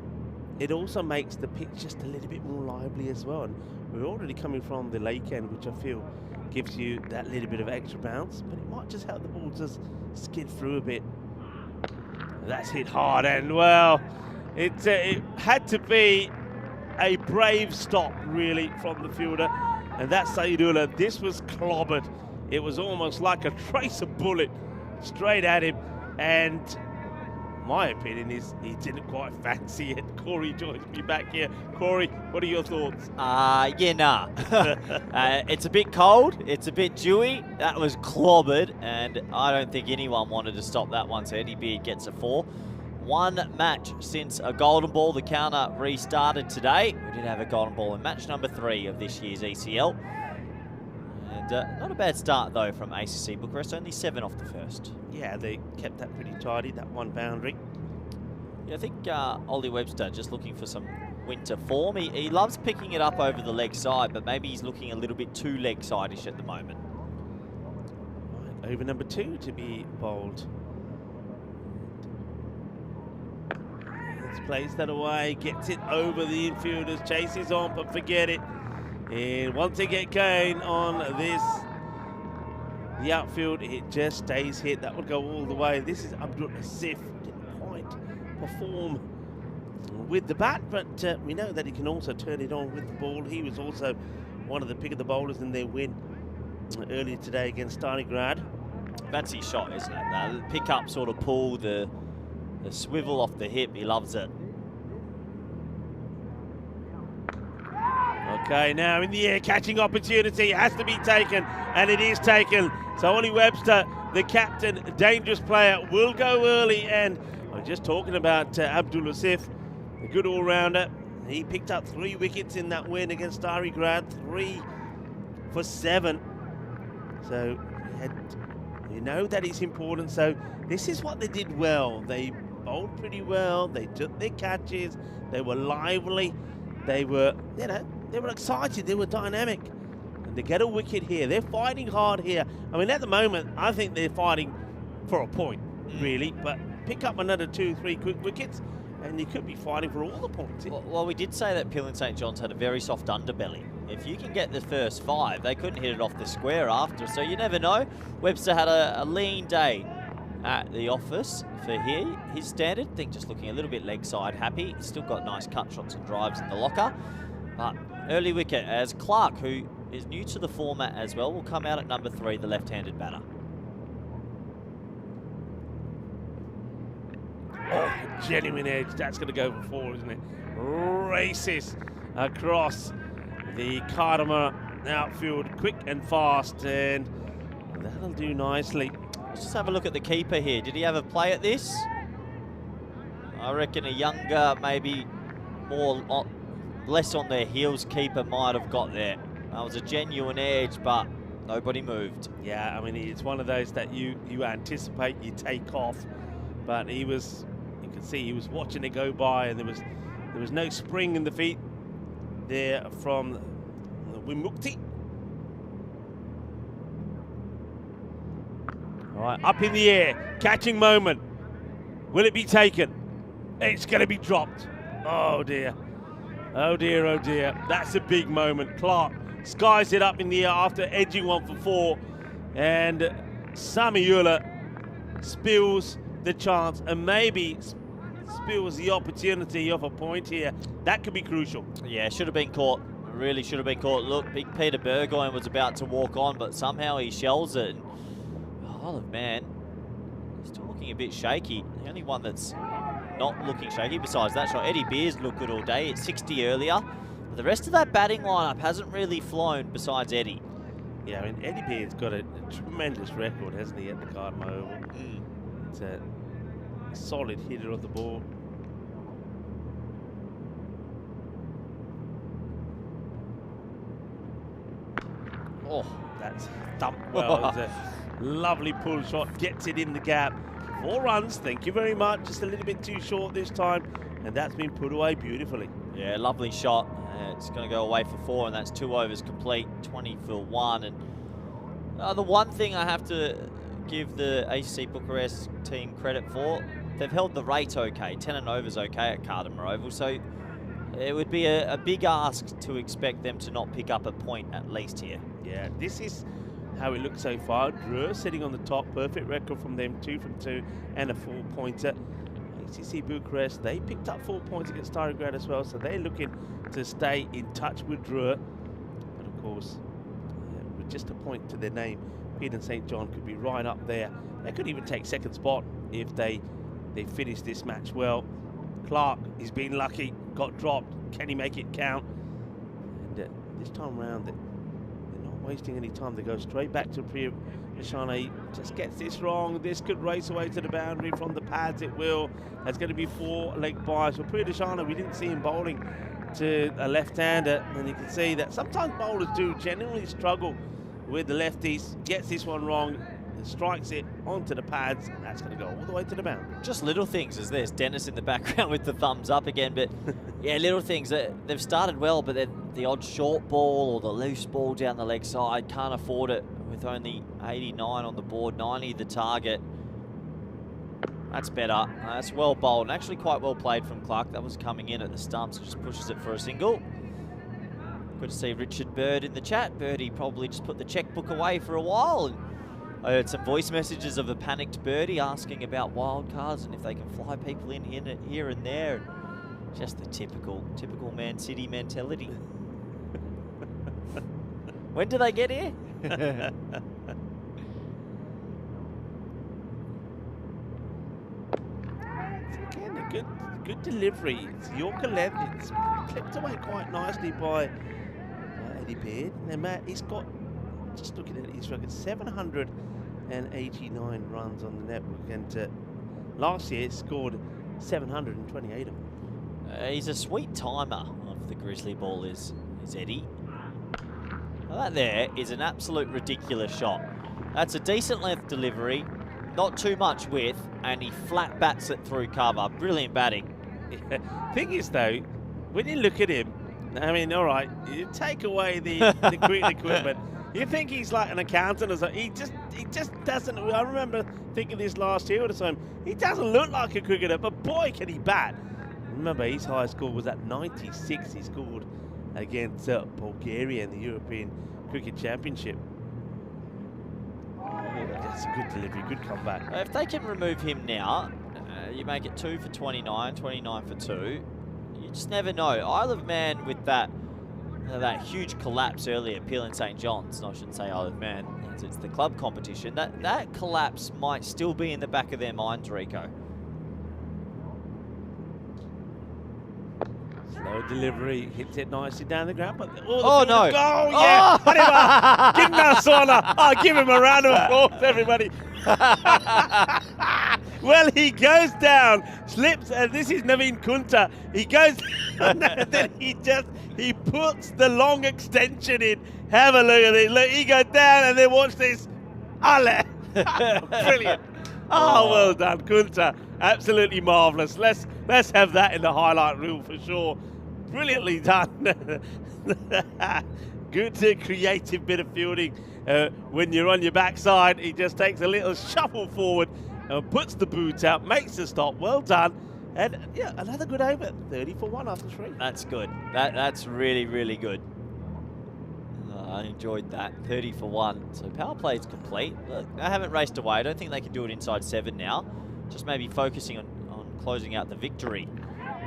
it also makes the pitch just a little bit more lively as well. And we're already coming from the lake end, which I feel gives you that little bit of extra bounce, but it might just help the ball just skid through a bit. That's hit hard, and well, it had to be a brave stop really from the fielder, and that's Saidullah. This was clobbered. It was almost like a tracer bullet straight at him, and my opinion is he didn't quite fancy it. Corey joins me back here. Corey, what are your thoughts? Yeah, nah. It's a bit cold. It's a bit dewy. That was clobbered, and I don't think anyone wanted to stop that one. So Eddie Beard gets a 4. One match since a golden ball. The counter restarted today. We did have a golden ball in match number 3 of this year's ECL. And not a bad start, though, from ACC Bucharest. Only 7 off the first. Yeah, they kept that pretty tidy, that one boundary. Yeah, I think Ollie Webster just looking for some winter form. He loves picking it up over the leg side, but maybe he's looking a little bit too leg side-ish at the moment. Right, over number 2 to be bowled. Let's place that away, gets it over the infielders, chases on, but forget it. And once they get going on this, the outfield, it just stays hit. That would go all the way. This is Abdul Asif. Didn't quite perform with the bat, but we know that he can also turn it on with the ball. He was also one of the pick of the bowlers in their win earlier today against Stalingrad. That's his shot, isn't it? The pick up sort of pull, the swivel off the hip. He loves it. Okay, now in the air, catching opportunity has to be taken, and it is taken. So Ollie Webster, the captain, dangerous player, will go early. And I'm just talking about Abdul Asif, a good all-rounder. He picked up 3 wickets in that win against Stalingrad, 3 for 7. So you know that is important. So this is what they did well. They bowled pretty well. They took their catches. They were lively. They were, they were excited. They were dynamic. And to get a wicket here, they're fighting hard here. I mean, at the moment, I think they're fighting for a point, really. But pick up another 2-3 quick wickets, and you could be fighting for all the points. Well, we did say that Peel and St. John's had a very soft underbelly. If you can get the first 5, they couldn't hit it off the square after. So you never know. Webster had a lean day at the office for his standard. I think just looking a little bit leg side happy. He's still got nice cut shots and drives in the locker. But early wicket as Clark, who is new to the format as well, will come out at number 3, the left-handed batter. Oh, genuine edge. That's going to go for 4, isn't it? Races across the Cardamom outfield, quick and fast, and that'll do nicely. Let's just have a look at the keeper here. Did he have a play at this? I reckon a younger, maybe less on their heels keeper might have got there. That was a genuine edge, but nobody moved. Yeah, I mean, it's one of those that you anticipate, you take off, but he was, you can see he was watching it go by, and there was no spring in the feet there from Wimukti. All right, up in the air, catching moment. Will it be taken? It's going to be dropped. Oh dear. Oh dear, oh dear. That's a big moment. Clark skies it up in the air after edging 1 for 4. And Samiullah spills the chance and maybe spills the opportunity of a point here. That could be crucial. Yeah, should have been caught. Really should have been caught. Look, Big Peter Burgoyne was about to walk on, but somehow he shells it. Oh, man, still looking a bit shaky. The only one that's not looking shaky besides that shot, Eddie Beers looked good all day at 60 earlier. But the rest of that batting lineup hasn't really flown besides Eddie. Yeah, I mean, Eddie Beers got a tremendous record, hasn't he, at the Cardamom Oval? It's a solid hitter of the ball. Oh, that's dumped well. It's a lovely pull shot, gets it in the gap. 4 runs, thank you very much. Just a little bit too short this time, and that's been put away beautifully. Yeah, lovely shot. It's going to go away for 4, and that's 2 overs complete, 20 for 1. And the one thing I have to give the ACC Bucharest team credit for, they've held the rate okay. 10 and overs okay at Cardamom Oval. So It would be a big ask to expect them to not pick up a point at least here. Yeah, this is how it looks so far. Drew sitting on the top, perfect record from them, 2 from 2 and a 4-pointer. ACC Bucharest, they picked up 4 points against Starograd as well, so they're looking to stay in touch with Drew. But of course, with just a point to their name, Peter and St. John could be right up there. They could even take second spot if they finish this match well. Clark, he's been lucky, got dropped. Can he make it count? And this time around, they're not wasting any time. They go straight back to Priya Deshana. Just gets this wrong. This could race away to the boundary from the pads. It will. There's going to be 4 leg buys. For Priya Deshana, we didn't see him bowling to a left-hander. And you can see that sometimes bowlers do genuinely struggle with the lefties. Gets this one wrong. Strikes it onto the pads, and that's going to go all the way to the boundary. Just little things, as there's Dennis in the background with the thumbs up again, but yeah, little things. They've started well, but then the odd short ball or the loose ball down the leg side, can't afford it with only 89 on the board, 90 the target. That's better. That's well bowled, and actually quite well played from Clark. That was coming in at the stumps, just pushes it for a single. Good to see Richard Bird in the chat. Birdie probably just put the checkbook away for a while. And I heard some voice messages of a panicked Birdie asking about wild cards and if they can fly people in here and there. Just the typical Man City mentality. When do they get here? Again, a good delivery. It's Yorker length. It's clipped away quite nicely by Eddie Beard. And Matt, he's got, just looking at his record, 789 runs on the network, and last year scored 728 of them. He's a sweet timer of the Grizzly ball, is Eddie. Now that there is an absolute ridiculous shot. That's a decent length delivery, not too much width, and he flat bats it through cover. Brilliant batting. Yeah. Thing is though, when you look at him, I mean, all right, you take away the cricket equipment. You think he's like an accountant or something. He just doesn't. I remember thinking this last year or so. He doesn't look like a cricketer, but boy, can he bat. Remember, his highest score was at 96. He scored against Bulgaria in the European Cricket Championship. That's a good delivery, good comeback. If they can remove him now, you make it 2 for 29, 29 for 2. You just never know. Isle of Man with that huge collapse earlier, Peel and St. John's, I shouldn't say Isle of Man, it's the club competition, that collapse might still be in the back of their minds, Rico. Slow delivery, hits it nicely down the ground, but oh no! Goal, yeah! Give him a round of applause, everybody. Well, he goes down, slips, and this is Naveen Kunta. He goes down, and then he puts the long extension in. Have a look at it. Look, he goes down, and then watch this. Ale! Brilliant. Oh, well done, Kunta. Absolutely marvellous. Let's have that in the highlight reel for sure. Brilliantly done. Good creative bit of fielding. When you're on your backside, he just takes a little shuffle forward and puts the boot out, makes the stop. Well done. And yeah, another good over. 30 for 1 after 3. That's good. That's really, really good. I enjoyed that. 30 for 1. So power play is complete. Look, they haven't raced away. I don't think they can do it inside 7 now. Just maybe focusing on closing out the victory.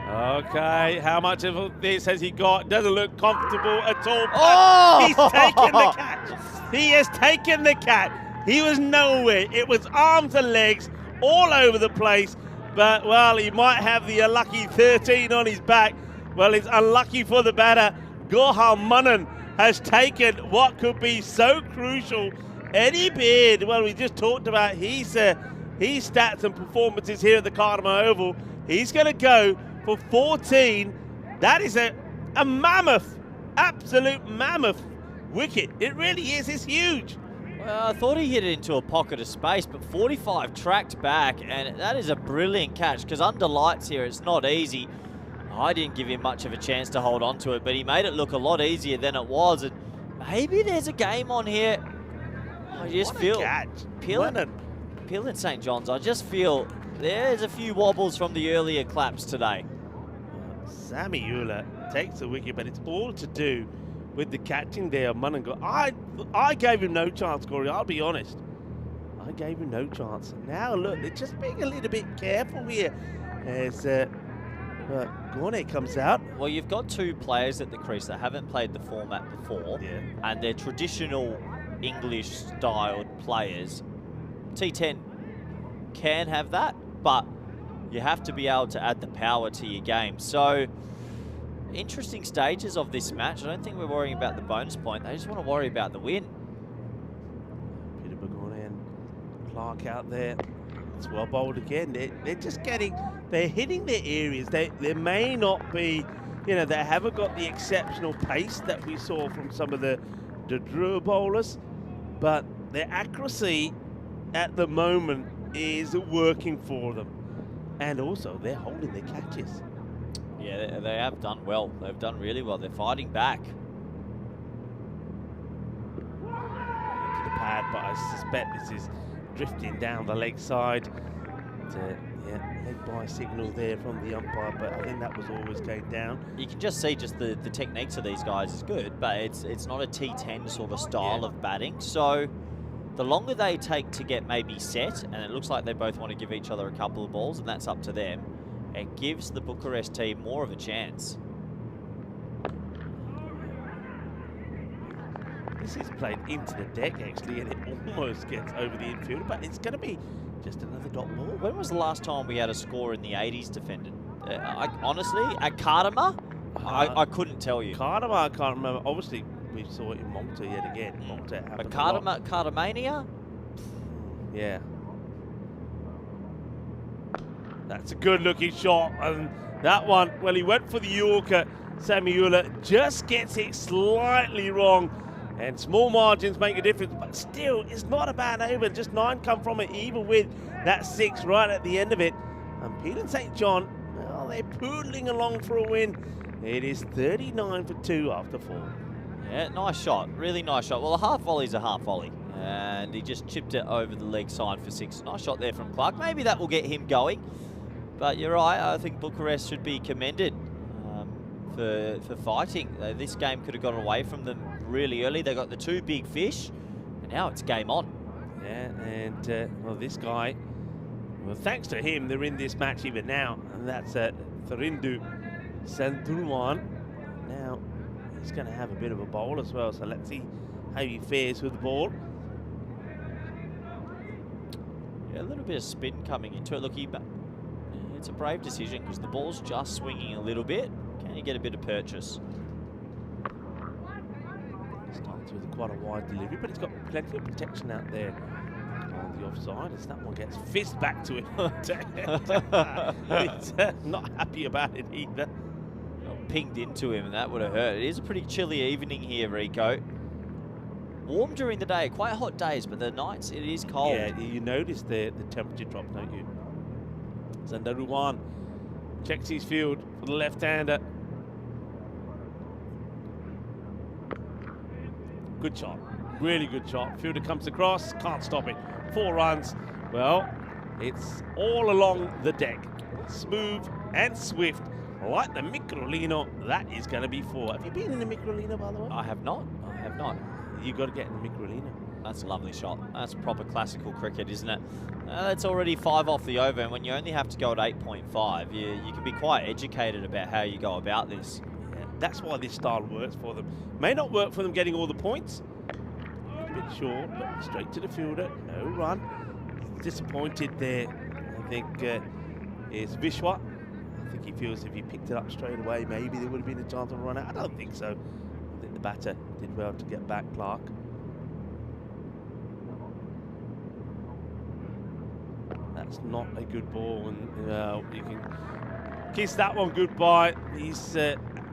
Okay, how much of this has he got? Doesn't look comfortable at all. Oh! He's taken the catch. He has taken the catch. He was nowhere. It was arms and legs all over the place. But, well, he might have the unlucky 13 on his back. Well, it's unlucky for the batter. Gohar Manan has taken what could be so crucial. Eddie Beard, well, we just talked about his stats and performances here at the Cardamom Oval. He's going to go for 14. That is a mammoth, absolute mammoth wicket. It really is. It's huge. Well, I thought he hit it into a pocket of space, but 45 tracked back, and that is a brilliant catch, because under lights here, it's not easy. I didn't give him much of a chance to hold on to it, but he made it look a lot easier than it was, and maybe there's a game on here. I just feel Peel and St. John's, I just feel there's a few wobbles from the earlier claps today. Sammy Euler takes the wicket, but it's all to do with the catching there of Munningo. I gave him no chance, Corey, I'll be honest. I gave him no chance. Now look, they're just being a little bit careful here as Gorne comes out. Well, you've got two players at the crease that haven't played the format before, and they're traditional English-styled players. T10 can have that, but you have to be able to add the power to your game. So, interesting stages of this match. I don't think we're worrying about the bonus point. They just want to worry about the win. Peter Gorne and Clark out there. It's well bowled again. They're just getting, they're hitting their areas. They may not be, you know, they haven't got the exceptional pace that we saw from some of the Drew bowlers, but their accuracy at the moment is working for them. And also, they're holding their catches. Yeah, they have done well. They've done really well. They're fighting back. Into the pad, but I suspect this is drifting down the leg side. Yeah, leg by signal there from the umpire, but I think that was always going down. You can just see just the techniques of these guys is good, but it's not a T10 sort of style of batting. So the longer they take to get maybe set, and it looks like they both want to give each other a couple of balls, and that's up to them, it gives the Bucharest team more of a chance. This is played into the deck, actually, and it almost gets over the infield, but it's going to be just another dot ball. When was the last time we had a score in the 80s defended? Honestly, at Kardama, I couldn't tell you. Kardama, I can't remember. Obviously, we saw it in Malta yet again. Malta happened. But Kardamania? Yeah. That's a good-looking shot, and that one, well, he went for the Yorker. Sammy Euler just gets it slightly wrong, and small margins make a difference, but still, it's not a bad over. Just 9 come from it, even with that 6 right at the end of it. And Peel and St. John, well, they're poodling along for a win. It is 39 for 2 after 4. Yeah, nice shot. Really nice shot. Well, a half volley's a half volley. And he just chipped it over the leg side for 6. Nice shot there from Clark. Maybe that will get him going. But you're right. I think Bucharest should be commended for fighting. This game could have gotten away from them really early. They got the 2 big fish. And now it's game on. Yeah, and, well, this guy, well, thanks to him, they're in this match even now. And that's Thurindu Sandurwan. Now, he's going to have a bit of a bowl as well, so let's see how he fares with the ball. Yeah, a little bit of spin coming into it. Look, it's a brave decision because the ball's just swinging a little bit. Can you get a bit of purchase? Starts with quite a wide delivery, but he's got plenty of protection out there on the offside as that one gets fizzed back to him. He's not happy about it either. Pinged into him and that would have hurt. It is a pretty chilly evening here, Rico. Warm during the day, quite hot days, but the nights it is cold. Yeah, you notice the temperature drop, don't you? Zandaruwan checks his field for the left-hander. Good shot, really good shot. Fielder comes across, can't stop it. 4 runs. Well, it's all along the deck. Smooth and swift. Like the Microlino, that is going to be 4. Have you been in the Microlino, by the way? I have not. I have not. You've got to get in the Microlino. That's a lovely shot. That's proper classical cricket, isn't it? That's already 5 off the over, and when you only have to go at 8.5, you can be quite educated about how you go about this. Yeah, that's why this style works for them. May not work for them getting all the points. A bit short, but straight to the fielder. No run. Disappointed there, I think, is Vishwa. I think he feels if he picked it up straight away, maybe there would have been a chance of a run out. I don't think so. I think the batter did well to get back Clark. That's not a good ball, and you can kiss that one goodbye. He's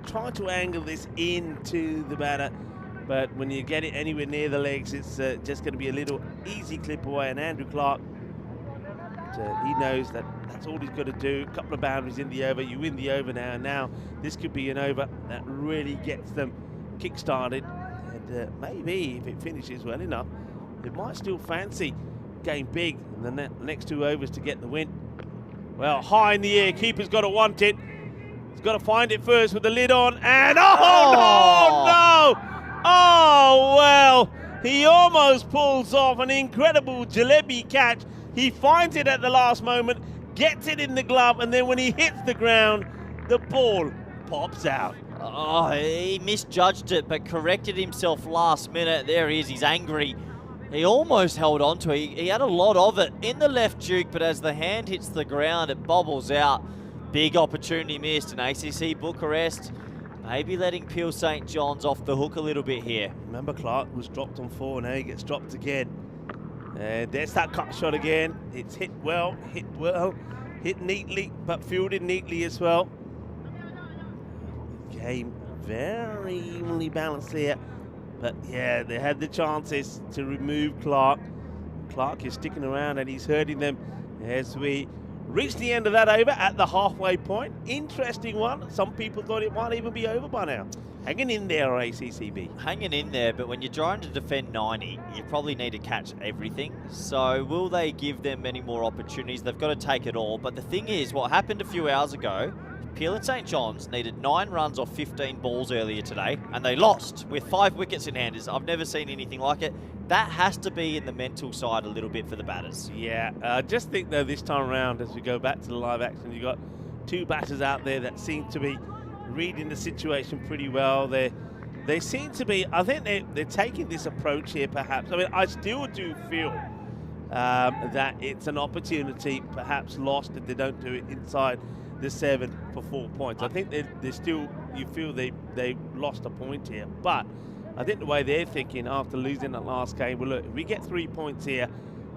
trying to angle this into the batter, but when you get it anywhere near the legs, it's just going to be a little easy clip away. And Andrew Clark, he knows that that's all he's got to do. A couple of boundaries in the over, you win the over now. And now this could be an over that really gets them kick-started. And maybe if it finishes well enough, they might still fancy going big in the next 2 overs to get the win. Well, high in the air, keeper's got to want it. He's got to find it first with the lid on, and oh no! Oh well, he almost pulls off an incredible jalebi catch. He finds it at the last moment, gets it in the glove, and then when he hits the ground, the ball pops out. Oh, he misjudged it, but corrected himself last minute. There he is, he's angry. He almost held on to it. He had a lot of it in the left juke, but as the hand hits the ground, it bobbles out. Big opportunity missed, and ACC Bucharest maybe letting Peel St. John's off the hook a little bit here. Remember, Clark was dropped on 4, now he gets dropped again. And there's that cut shot again. It's hit neatly, but fielded neatly as well. Game very evenly balanced here. But yeah, they had the chances to remove Clark. Clark is sticking around and he's hurting them as we reach the end of that over at the halfway point. Interesting one. Some people thought it might even be over by now. Hanging in there, ACCB. Hanging in there, but when you're trying to defend 90, you probably need to catch everything. So will they give them any more opportunities? They've got to take it all. But the thing is, what happened a few hours ago, Peel and St. John's needed 9 runs off 15 balls earlier today, and they lost with 5 wickets in hand. I've never seen anything like it. That has to be in the mental side a little bit for the batters. Yeah, I just think, though, this time around, as we go back to the live action, you've got 2 batters out there that seem to be reading the situation pretty well. They seem to be, I think they're taking this approach here, perhaps. I mean, I still do feel that it's an opportunity, perhaps lost, if they don't do it inside the 7 for 4 points. I think they still, you feel they lost a point here, but I think the way they're thinking after losing that last game, well, look, if we get 3 points here,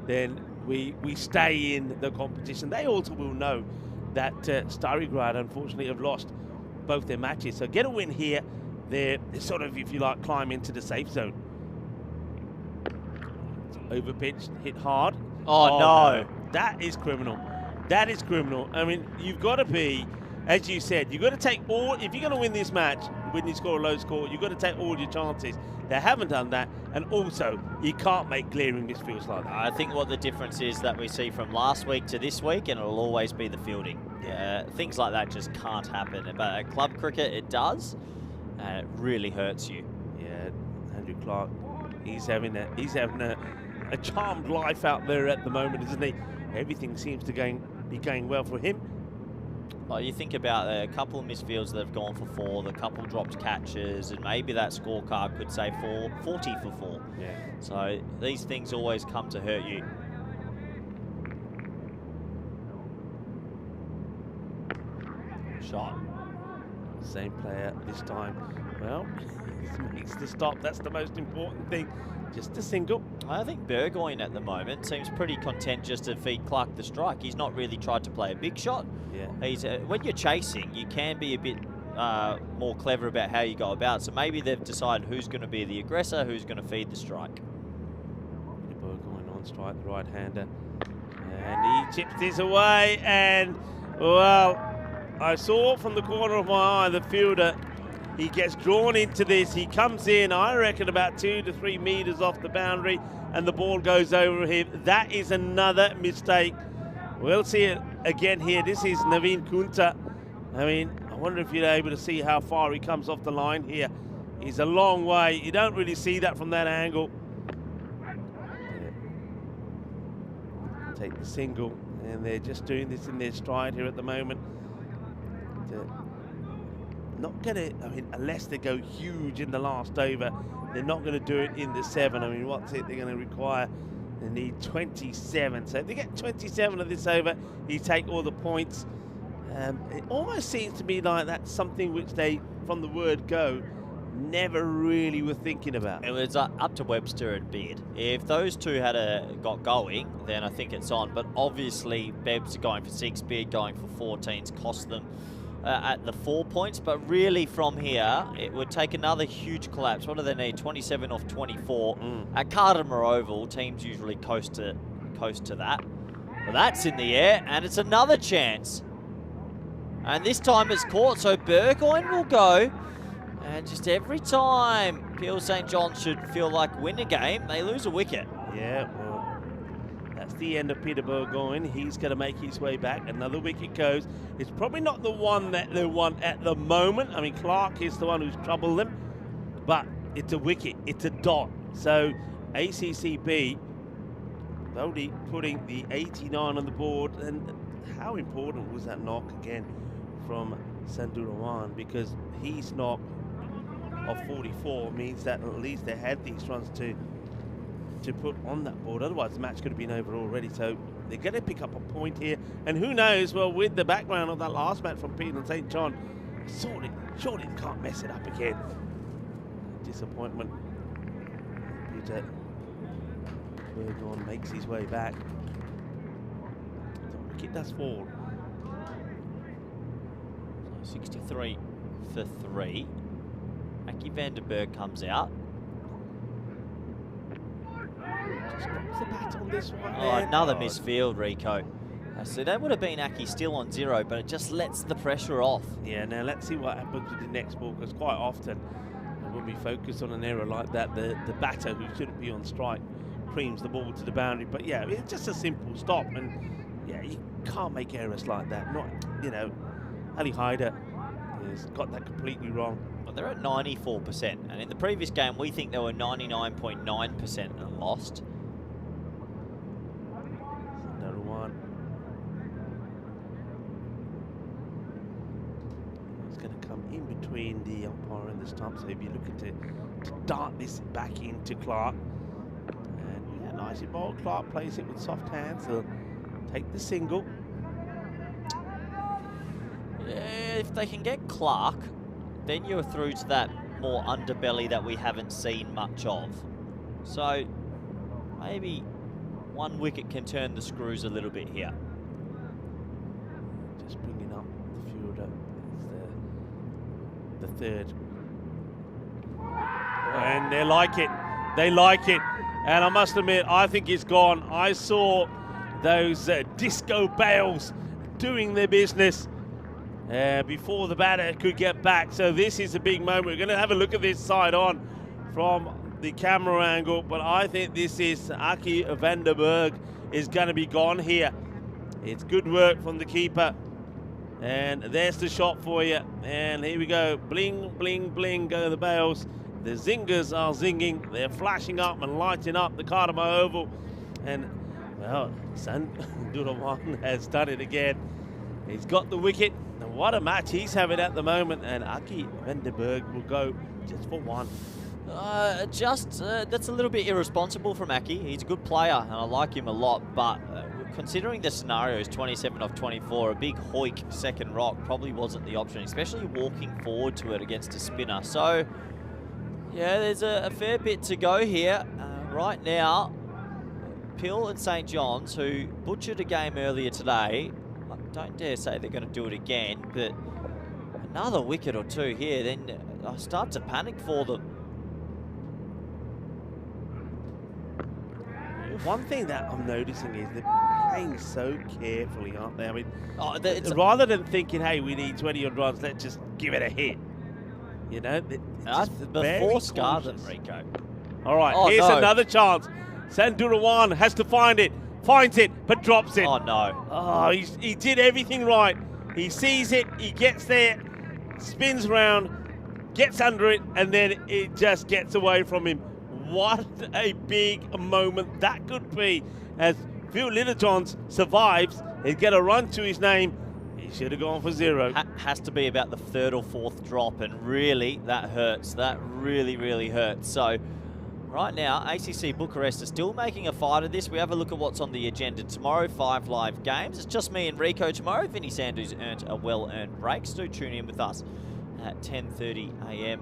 then we stay in the competition. They also will know that Starigrad, unfortunately, have lost both their matches. So get a win here, they're sort of, if you like, climb into the safe zone. Overpitched, hit hard. Oh no. That is criminal. That is criminal. I mean, you've got to be, as you said, you've got to take all, if you're going to win this match, when you score a low score, you've got to take all your chances. They haven't done that, and also, you can't make glaring misfields like that. I think what the difference is that we see from last week to this week, and it'll always be the fielding. Things like that just can't happen. But at club cricket, it does, and it really hurts you. Yeah, Andrew Clark, he's having a charmed life out there at the moment, isn't he? Everything seems to be going well for him. Well, you think about a couple of misfields that have gone for 4, the couple dropped catches, and maybe that scorecard could say 40 for 4. Yeah. So these things always come to hurt you. Shot. Same player this time. Well, he makes the stop. That's the most important thing. Just a single. I think Burgoyne at the moment seems pretty content just to feed Clark the strike. He's not really tried to play a big shot. Yeah. He's when you're chasing, you can be a bit more clever about how you go about. So maybe they've decided who's going to be the aggressor, who's going to feed the strike. Burgoyne on strike, the right-hander, and he chips this away. And well, I saw from the corner of my eye the fielder. He gets drawn into this. He comes in, I reckon, about 2 to 3 meters off the boundary, and the ball goes over him. That is another mistake. We'll see it again here. This is Naveen Kunta. I mean, I wonder if you're able to see how far he comes off the line here. He's a long way. You don't really see that from that angle. Take the single, and they're just doing this in their stride here at the moment. Not going to, I mean, unless they go huge in the last over, they're not going to do it in the 7. I mean, what's it they're going to require? They need 27. So if they get 27 of this over, you take all the points. It almost seems to me like that's something which they, from the word go, never really were thinking about. It was up to Webster and Beard. If those two had got going, then I think it's on. But obviously, Bebbs going for 6, Beard going for 14's cost them at the 4 points, but really from here, it would take another huge collapse. What do they need? 27 off 24. At Cardimer Oval, teams usually coast to that. But that's in the air, and it's another chance. And this time it's caught, so Burgoyne will go. And just every time Peel St. John's should feel like win a game, they lose a wicket. Yeah, well, That's the end of Peter Burgoyne. He's going to make his way back. Another wicket goes. It's probably not the one that they want at the moment. I mean, Clark is the one who's troubled them. But it's a wicket. It's a dot. So ACCB only putting the 89 on the board. And how important was that knock again from Sandurawan? Because his knock of 44 means that at least they had these runs to put on that board. Otherwise, the match could have been over already. So they're going to pick up a point here. And who knows, well, with the background of that last match from Pete and St. John, surely can't mess it up again. Disappointment. Peter Burgoyne makes his way back. The wicket does fall. So 63 for 3. Aki van der Berg comes out. Just drops the bat on this one. Oh, another misfield, Rico. So that would have been Aki still on 0, but it just lets the pressure off. Yeah, now let's see what happens with the next ball, because quite often when we focus on an error like that, the batter who shouldn't be on strike creams the ball to the boundary. But yeah, it's just a simple stop, and yeah, you can't make errors like that. Not, you know, Ali Haider has got that completely wrong. But they're at 94%, and in the previous game, we think they were 99.9% and lost. Another one. It's going to come in between the umpire and the stump, so he'll be looking to dart this back into Clark. And yeah, nicely bowled. Clark plays it with soft hands. He'll take the single. Yeah, if they can get Clark, then you're through to that more underbelly that we haven't seen much of. So maybe one wicket can turn the screws a little bit here. Just bringing up the fielder. It's the third. And they like it. They like it. And I must admit, I think it's gone. I saw those disco bells doing their business before the batter could get back. So this is a big moment. We're going to have a look at this side on from the camera angle, but I think this is Aki van der Berg is going to be gone here. It's good work from the keeper. And there's the shot for you. And here we go. Bling, bling, bling go the bells. The zingers are zinging. They're flashing up and lighting up the Cardamom Oval. And, well, Sandurawan has done it again. He's got the wicket. And what a match he's having at the moment. And Aki van der Berg will go just for one. That's a little bit irresponsible from Aki. He's a good player, and I like him a lot, but considering the scenarios, 27 off 24, a big hoik second rock probably wasn't the option, especially walking forward to it against a spinner. So, yeah, there's a fair bit to go here. Right now, Pill and St. John's, who butchered a game earlier today, I don't dare say they're going to do it again, but another wicket or two here, then I start to panic for them. One thing that I'm noticing is they're playing so carefully, aren't they? I mean, rather than thinking, hey, we need 20 odd runs, let's just give it a hit. You know? Before scar them, Rico. All right, here's another chance. Sandurawan has to find it, finds it, but drops it. Oh, no. Oh, he did everything right. He sees it, he gets there, spins round, gets under it, and then it just gets away from him. What a big moment that could be as Phil Littlejohns survives. He'll get a run to his name. He should have gone for 0. Has to be about the 3rd or 4th drop, and really, that hurts. That really, really hurts. So, right now, ACC Bucharest are still making a fight of this. We have a look at what's on the agenda tomorrow. 5 live games. It's just me and Rico tomorrow. Vinny Sanders earned a well-earned break. So tune in with us at 10:30 a.m.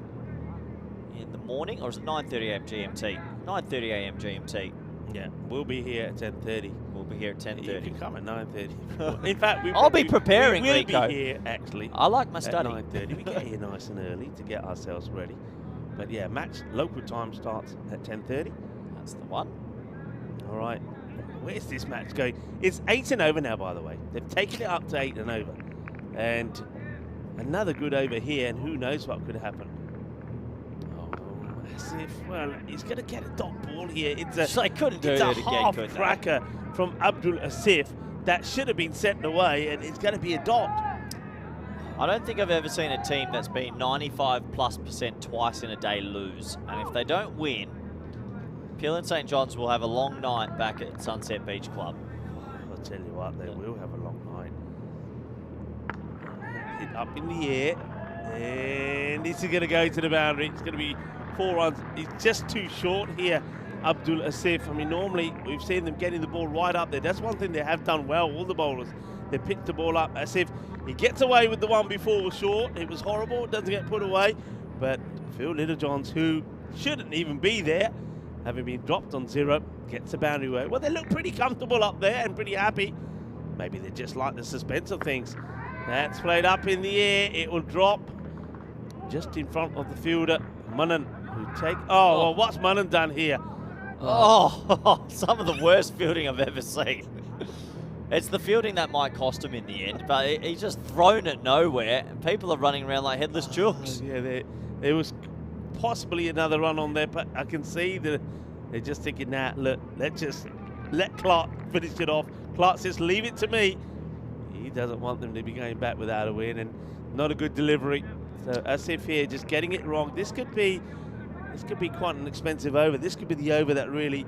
in the morning, or is it 9:30 a.m. GMT? 9:30 a.m. GMT. Yeah, we'll be here at 10:30. We'll be here at 10:30. You can come at 9:30. In fact, I'll be preparing, we'll Rico. be here, actually. I like my study. At 9:30. We get here nice and early to get ourselves ready. But yeah, match local time starts at 10:30. That's the one. All right. Where's this match going? It's 8 and over now, by the way. They've taken it up to 8 and over. And another good over here, and who knows what could happen. Asif, well, he's going to get a dot ball here. It's a, They couldn't do it again, half could they? cracker from Abdul Asif that should have been sent away, and it's going to be a dot. I don't think I've ever seen a team that's been 95+% twice in a day lose. And if they don't win, Peel and St. John's will have a long night back at Sunset Beach Club. I'll tell you what, they will have a long night. Hit up in the air, and this is going to go to the boundary. It's going to be 4 runs. He's just too short here, Abdul Asif. I mean, normally we've seen them getting the ball right up there. That's one thing they have done well, all the bowlers. They picked the ball up. Asif, he gets away with the one before was short. It was horrible. It doesn't get put away. But Phil Littlejohns, who shouldn't even be there, having been dropped on 0, gets a boundary away. Well, they look pretty comfortable up there and pretty happy. Maybe they just like the suspense of things. That's played up in the air. It will drop just in front of the fielder, Munnan, who take... Oh, well, what's Munnan done here? Oh, some of the worst fielding I've ever seen. It's the fielding that might cost him in the end, but he's just thrown it nowhere, and people are running around like headless chooks. Yeah, there was possibly another run on there, but I can see that they're just thinking, nah, look, let Clark finish it off. Clark says, leave it to me. He doesn't want them to be going back without a win, and not a good delivery. So Asif here just getting it wrong. This could be quite an expensive over. This could be the over that really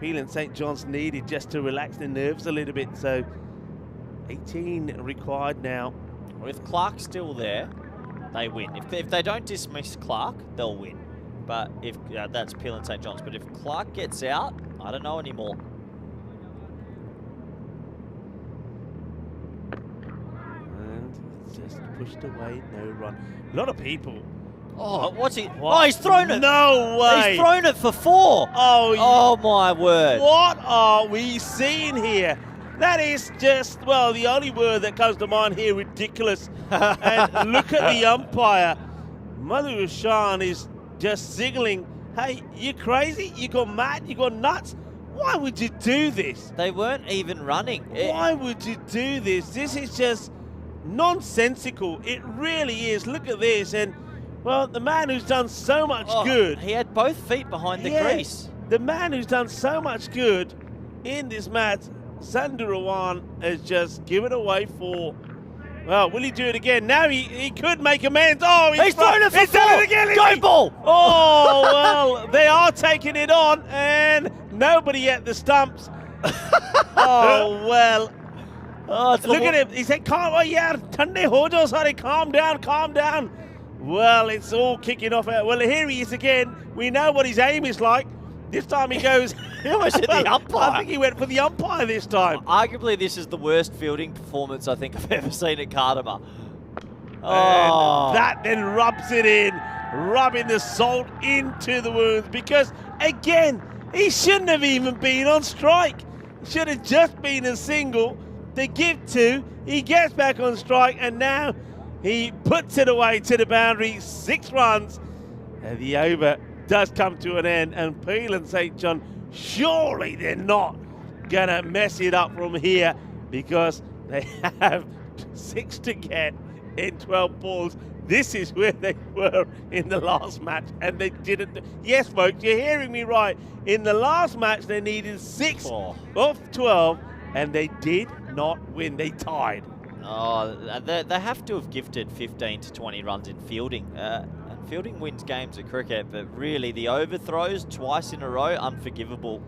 Peel and St. John's needed just to relax their nerves a little bit. So 18 required now. With Clark still there, they win. If they don't dismiss Clark, they'll win. But if that's Peel and St. John's. But if Clark gets out, I don't know anymore. And just pushed away, no run. A lot of people. Oh, what's he? What? Oh, he's thrown it. No way. He's thrown it for 4. Oh my word. What are we seeing here? That is just, well, the only word that comes to mind here, ridiculous. And look at the umpire. Madhu Ushan is just signaling, hey, you crazy? You gone mad? You gone nuts? Why would you do this? They weren't even running. Why would you do this? This is just nonsensical. It really is. Look at this. And, well, the man who's done so much good. He had both feet behind the crease. The man who's done so much good in this match, Sandurawan, has just given away 4. Well, will he do it again? Now he could make amends. Oh, he's thrown it for 4. He's done it again. Go ball. Oh, well, they are taking it on, and nobody at the stumps. Oh, well. Look at him. He said, calm down, calm down. Well, it's all kicking off. Well, here he is again. We know what his aim is like. This time he goes... He almost hit the umpire. I think he went for the umpire this time. Arguably, this is the worst fielding performance I think I've ever seen at Cardamar. And that then rubs it in, rubbing the salt into the wounds. Because, again, he shouldn't have even been on strike. It should have just been a single. They give 2. He gets back on strike, and now he puts it away to the boundary. 6 runs. And the over does come to an end. And Peel and St. John, surely they're not going to mess it up from here, because they have 6 to get in 12 balls. This is where they were in the last match, and they didn't. Yes, folks, you're hearing me right. In the last match, they needed 6 of 12, and they did not win. They tied. Oh, they have to have gifted 15 to 20 runs in fielding. And fielding wins games at cricket, but really the overthrows twice in a row, unforgivable.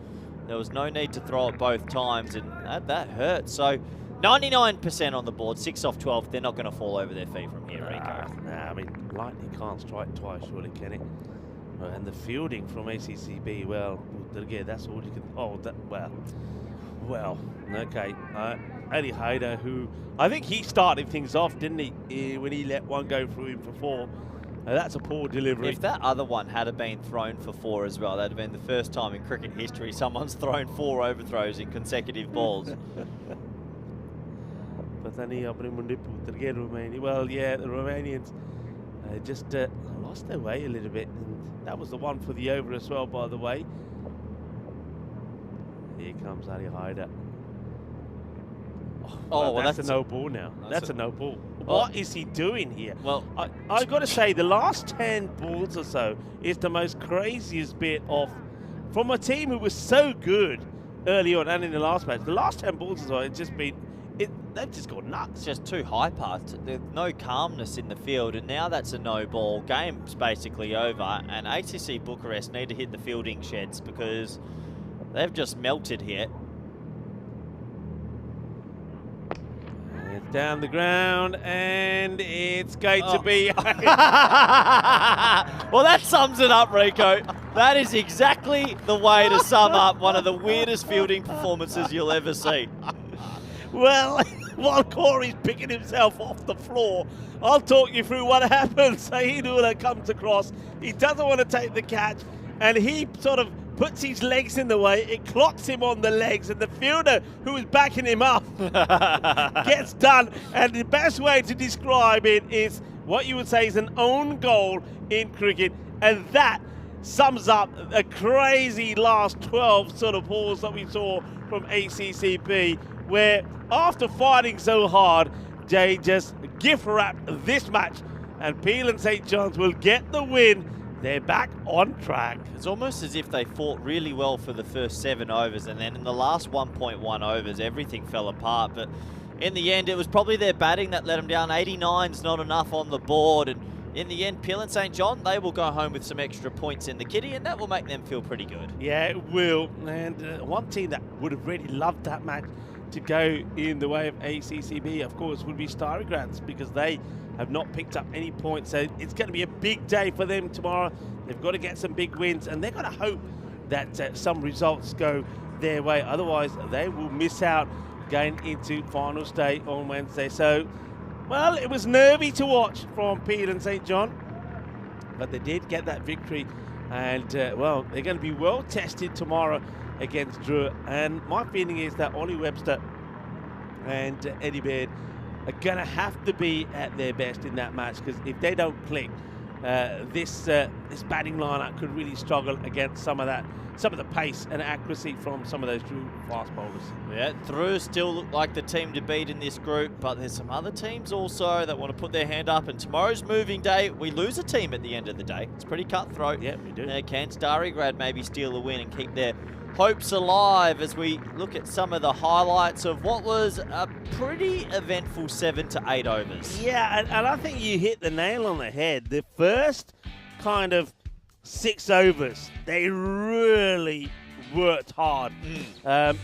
There was no need to throw it both times, and that hurt. So 99% on the board, 6 off 12. They're not going to fall over their feet from here, Rico. Nah, I mean, lightning can't strike twice, surely, can it? And the fielding from ACCB, well, again, that's all you can... Oh, well, okay. Ali Haider, who... I think he started things off, didn't he, when he let one go through him for 4. That's a poor delivery. If that other one had been thrown for 4 as well, that'd have been the first time in cricket history someone's thrown 4 overthrows in consecutive balls. Well, yeah, the Romanians just lost their way a little bit. And that was the one for the over as well, by the way. Here comes Ali Haider. Oh, well, that's a no ball now. That's a no ball. What is he doing here? Well, I got to say, the last 10 balls or so is the most craziest bit of, from a team who was so good early on and in the last match. The last 10 balls as well, it's just been, they've just gone nuts. It's just too hyper. There's no calmness in the field, and now that's a no ball. Game's basically over, and ACC Bucharest need to hit the fielding sheds because they've just melted here. It's down the ground, and it's going to be... Well, that sums it up, Rico. That is exactly the way to sum up one of the weirdest fielding performances you'll ever see. Well, while Corey's picking himself off the floor, I'll talk you through what happens. Sahidullah comes across, he doesn't want to take the catch, and he sort of puts his legs in the way, it clocks him on the legs, and the fielder who is backing him up gets done. And the best way to describe it is what you would say is an own goal in cricket, and that sums up a crazy last 12 sort of balls that we saw from ACCB, where after fighting so hard, they just gift wrap this match, and Peel and St. John's will get the win. They're back on track. It's almost as if they fought really well for the first 7 overs, and then in the last 1.1 overs, everything fell apart. But in the end, it was probably their batting that let them down. 89's not enough on the board, and in the end, Peel and St. John, they will go home with some extra points in the kitty, and that will make them feel pretty good. Yeah, it will. And one team that would have really loved that match to go in the way of ACCB, of course, would be Starry Grants, because they have not picked up any points. So it's going to be a big day for them tomorrow. They've got to get some big wins, and they're going to hope that some results go their way. Otherwise, they will miss out going into final stage on Wednesday. So, well, it was nervy to watch from Peel and St. John, but they did get that victory. And, well, they're going to be well tested tomorrow against Drew. And my feeling is that Ollie Webster and Eddie Baird are going to have to be at their best in that match, because if they don't click, this batting lineup could really struggle against some of the pace and accuracy from some of those true fast bowlers. Yeah, Drew still look like the team to beat in this group, but there's some other teams also that want to put their hand up, and tomorrow's moving day. We lose a team at the end of the day. It's pretty cutthroat. Yeah, we do. Can Starigrad maybe steal a win and keep their hopes alive as we look at some of the highlights of what was a pretty eventful 7 to 8 overs. Yeah, and I think you hit the nail on the head. The first kind of 6 overs, they really worked hard.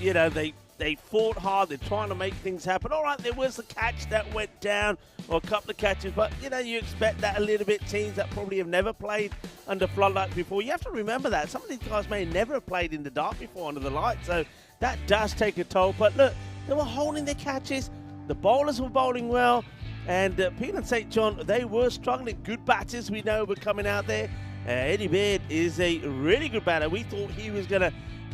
You know, they fought hard. They're trying to make things happen. All right, there was a catch that went down, or a couple of catches, but, you know, you expect that a little bit. Teams that probably have never played under floodlights before, you have to remember that. Some of these guys may never have played in the dark before under the light, so that does take a toll. But look, they were holding their catches. The bowlers were bowling well, and Peel and St. John, they were struggling. Good batters, we know, were coming out there. Eddie Baird is a really good batter. We thought he was going to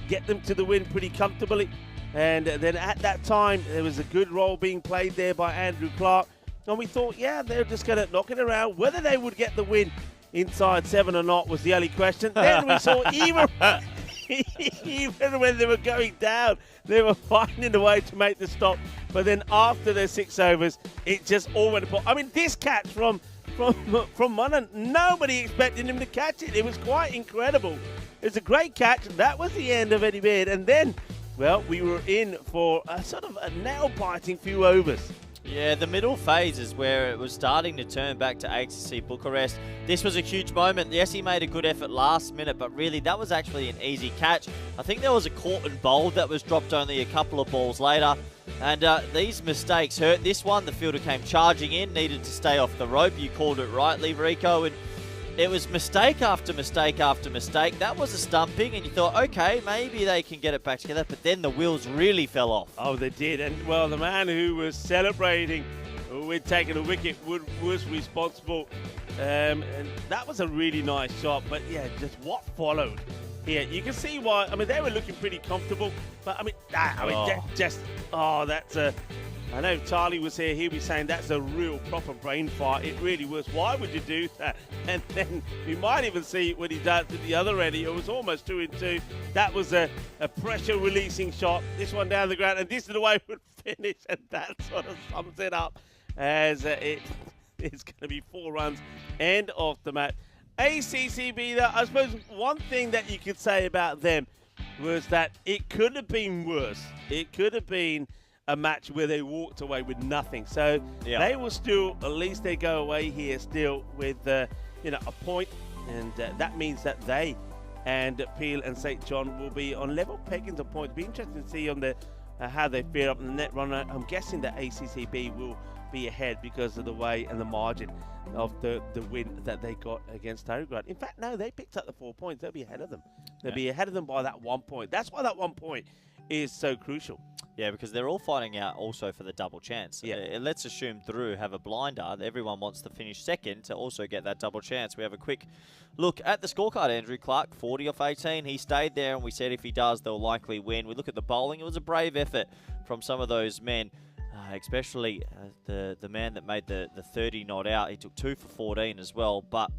get them to the win pretty comfortably. And then at that time, there was a good role being played there by Andrew Clark. And we thought, yeah, they're just going to knock it around. Whether they would get the win inside 7 or not was the only question. Then we saw even when they were going down, they were finding a way to make the stop. But then after their 6 overs, it just all went apart. I mean, this catch from Munnan, nobody expected him to catch it. It was quite incredible. It was a great catch. That was the end of Eddie Baird. And then, well, we were in for a sort of a nail-biting few overs. Yeah, the middle phase is where it was starting to turn back to ACC Bucharest. This was a huge moment. Yes, he made a good effort last minute, but really that was actually an easy catch. I think there was a caught and bowled that was dropped only a couple of balls later. And these mistakes hurt. This one, the fielder came charging in, needed to stay off the rope. You called it rightly, Rico. And it was mistake after mistake after mistake. That was a stumping, and you thought, okay, maybe they can get it back together. But then the wheels really fell off. Oh, they did. And, well, the man who was celebrating with taking a wicket was responsible. And that was a really nice shot. But, yeah, just what followed here. You can see why. I mean, they were looking pretty comfortable. But, I mean, that's a... I know Charlie was here, he'll be saying that's a real proper brain fart. It really was. Why would you do that? And then you might even see when he does to the other end, it was almost 2 and 2. That was a pressure releasing shot. This one down the ground, and this is the way it would finish, and that sort of sums it up. as it's going to be 4 runs end of the match. ACCB, though, I suppose one thing that you could say about them was that it could have been worse. It could have been a match where they walked away with nothing. So they will still, at least they go away here still with a point, and that means that they and Peel and St. John will be on level peggings of points. Be interesting to see on the how they fare up in the net run. I'm guessing that ACCB will be ahead because of the way and the margin of the win that they got against Starograd. In fact, no, they picked up the 4 points. They'll be ahead of them. They'll be ahead of them by that 1 point. That's why that 1 point is so crucial. Yeah, because they're all fighting out also for the double chance. Yeah. Let's assume Drew have a blinder. Everyone wants to finish second to also get that double chance. We have a quick look at the scorecard. Andrew Clark, 40 off 18. He stayed there, and we said if he does, they'll likely win. We look at the bowling. It was a brave effort from some of those men, especially the man that made the 30 not out. He took 2 for 14 as well, but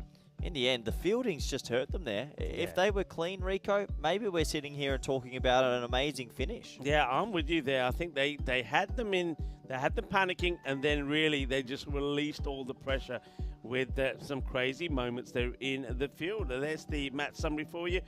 in the end, the fielding's just hurt them there. If they were clean, Rico, maybe we're sitting here and talking about an amazing finish. Yeah, I'm with you there. I think they had them panicking, and then really they just released all the pressure with some crazy moments there in the field. There's the match summary for you.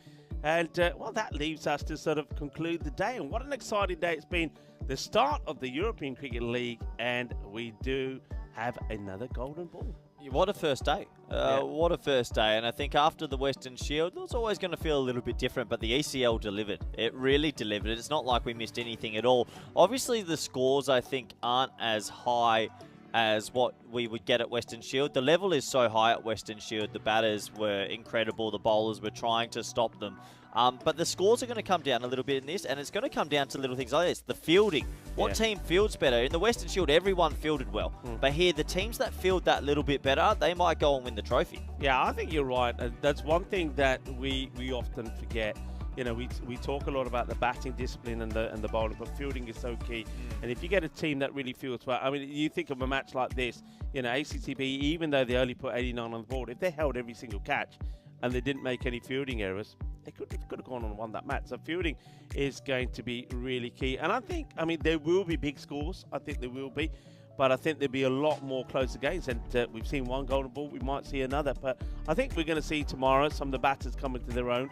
And, well, that leaves us to sort of conclude the day. And what an exciting day it's been. The start of the European Cricket League, and we do have another golden ball. What a first day. What a first day. And I think after the Western Shield, it was always going to feel a little bit different, but the ECL delivered. It really delivered. It's not like we missed anything at all. Obviously, the scores, I think, aren't as high as what we would get at Western Shield. The level is so high at Western Shield. The batters were incredible. The bowlers were trying to stop them. But the scores are going to come down a little bit in this, and it's going to come down to little things like this. The fielding. What team fields better? In the Western Shield, everyone fielded well. But here, the teams that field that little bit better, they might go and win the trophy. Yeah, I think you're right. That's one thing that we often forget. You know, we talk a lot about the batting discipline and the bowling, but fielding is so key. And if you get a team that really fields well, I mean, you think of a match like this, you know, ACCB, even though they only put 89 on the board, if they held every single catch and they didn't make any fielding errors, they could have gone on and won that match. So fielding is going to be really key. And I mean, there will be big scores. I think there will be. But I think there'll be a lot more closer games. And we've seen one golden ball. We might see another. But I think we're going to see tomorrow some of the batters coming to their own.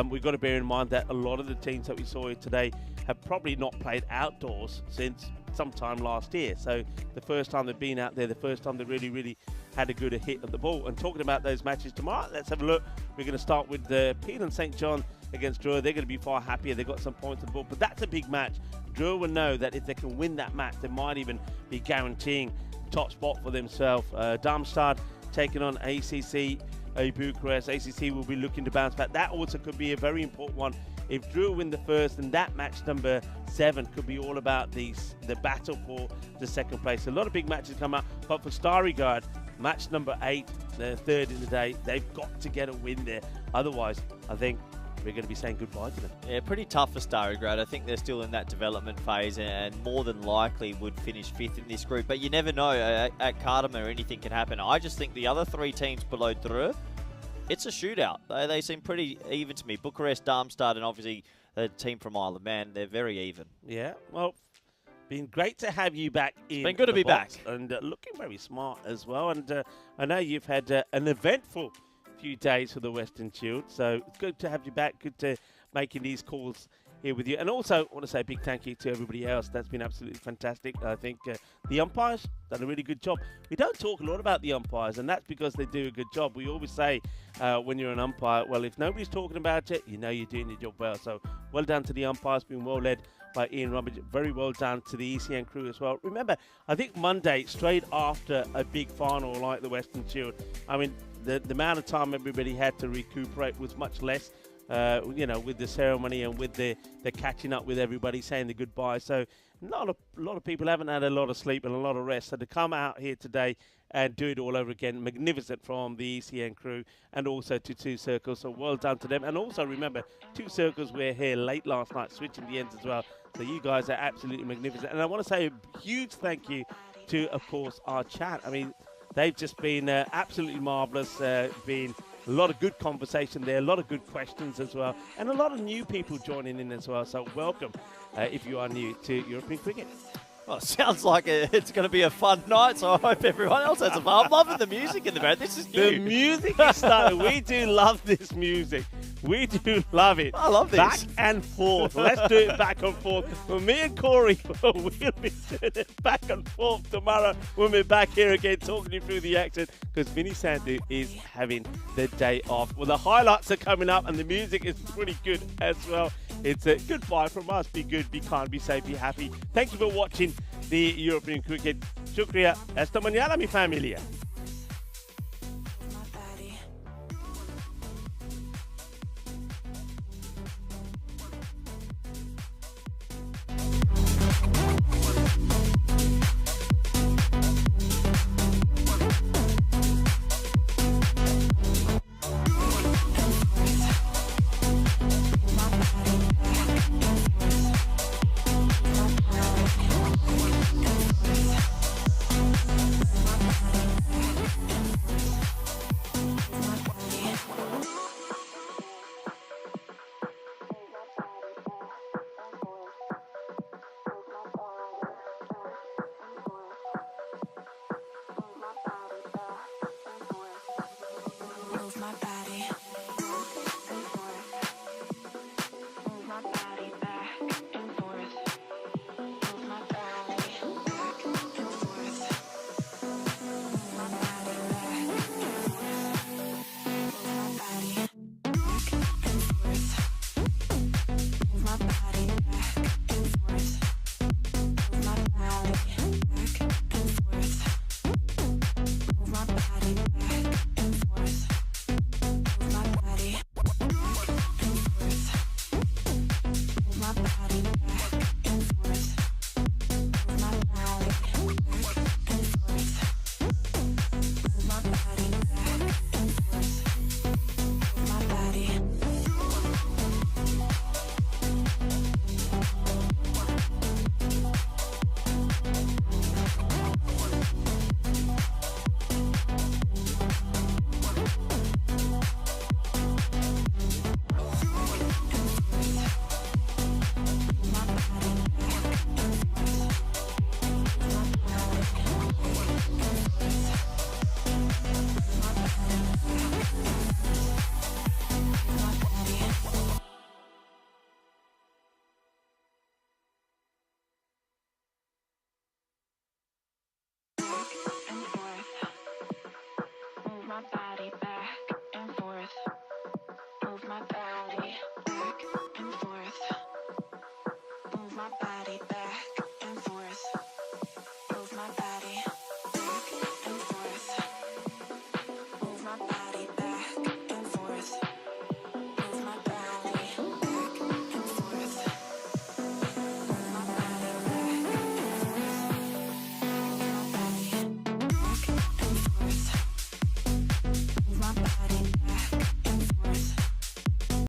We've got to bear in mind that a lot of the teams that we saw here today have probably not played outdoors since sometime last year. So the first time they've been out there, the first time they really had a good hit at the ball. And talking about those matches tomorrow, let's have a look. We're going to start with Peel and St. John against Drua. They're going to be far happier. They've got some points on the board, but that's a big match. Drua will know that if they can win that match, they might even be guaranteeing top spot for themselves. Darmstadt taking on ACC Bucharest. ACC will be looking to bounce back. That also could be a very important one. If Drua win the first, then that match number 7 could be all about the battle for the second place. A lot of big matches come up, but for Starograd, match number 8, the third in the day, they've got to get a win there. Otherwise, I think we're going to be saying goodbye to them. Yeah, pretty tough for Starograd. I think they're still in that development phase and more than likely would finish 5th in this group. But you never know. At Cardamom, anything can happen. I just think the other 3 teams below Drua, it's a shootout. They seem pretty even to me. Bucharest, Darmstadt, and obviously the team from Isle of Man, they're very even. Yeah, well, been great to have you back in. It's been good to be back. And looking very smart as well. And I know you've had an eventful few days for the Western Shield, so it's good to have you back. Good to making these calls here with you. And also, I want to say a big thank you to everybody else. That's been absolutely fantastic. I think the umpires done a really good job. We don't talk a lot about the umpires, and that's because they do a good job. We always say when you're an umpire, well, if nobody's talking about it, you know you're doing your job well. So well done to the umpires, been well led by Ian Rummage. Very well done to the ECN crew as well. Remember, I think Monday, straight after a big final like the Western Shield, I mean, the amount of time everybody had to recuperate was much less, you know, with the ceremony and with the catching up with everybody, saying the goodbye. So a lot of people haven't had a lot of sleep and a lot of rest. So to come out here today and do it all over again, magnificent from the ECN crew and also to 2 Circles. So well done to them. And also remember, 2 Circles were here late last night, switching the ends as well. So you guys are absolutely magnificent. And I want to say a huge thank you to, of course, our chat. I mean, they've just been absolutely marvellous. Been a lot of good conversation there, a lot of good questions as well, and a lot of new people joining in as well. So welcome if you are new to European cricket. Well, it sounds like it's going to be a fun night, so I hope everyone else has a fun. I'm loving the music in the background. This is new. The music is starting. We do love this music. We do love it. I love this. Back and forth. Let's do it back and forth. Well, me and Corey will be doing it back and forth tomorrow when we're back here again talking you through the action, because Vinny Sandu is having the day off. Well, the highlights are coming up and the music is pretty good as well. It's a goodbye from us. Be good, be kind, be safe, be happy. Thank you for watching the European Cricket. Shukriya. Hasta mañana, mi familia.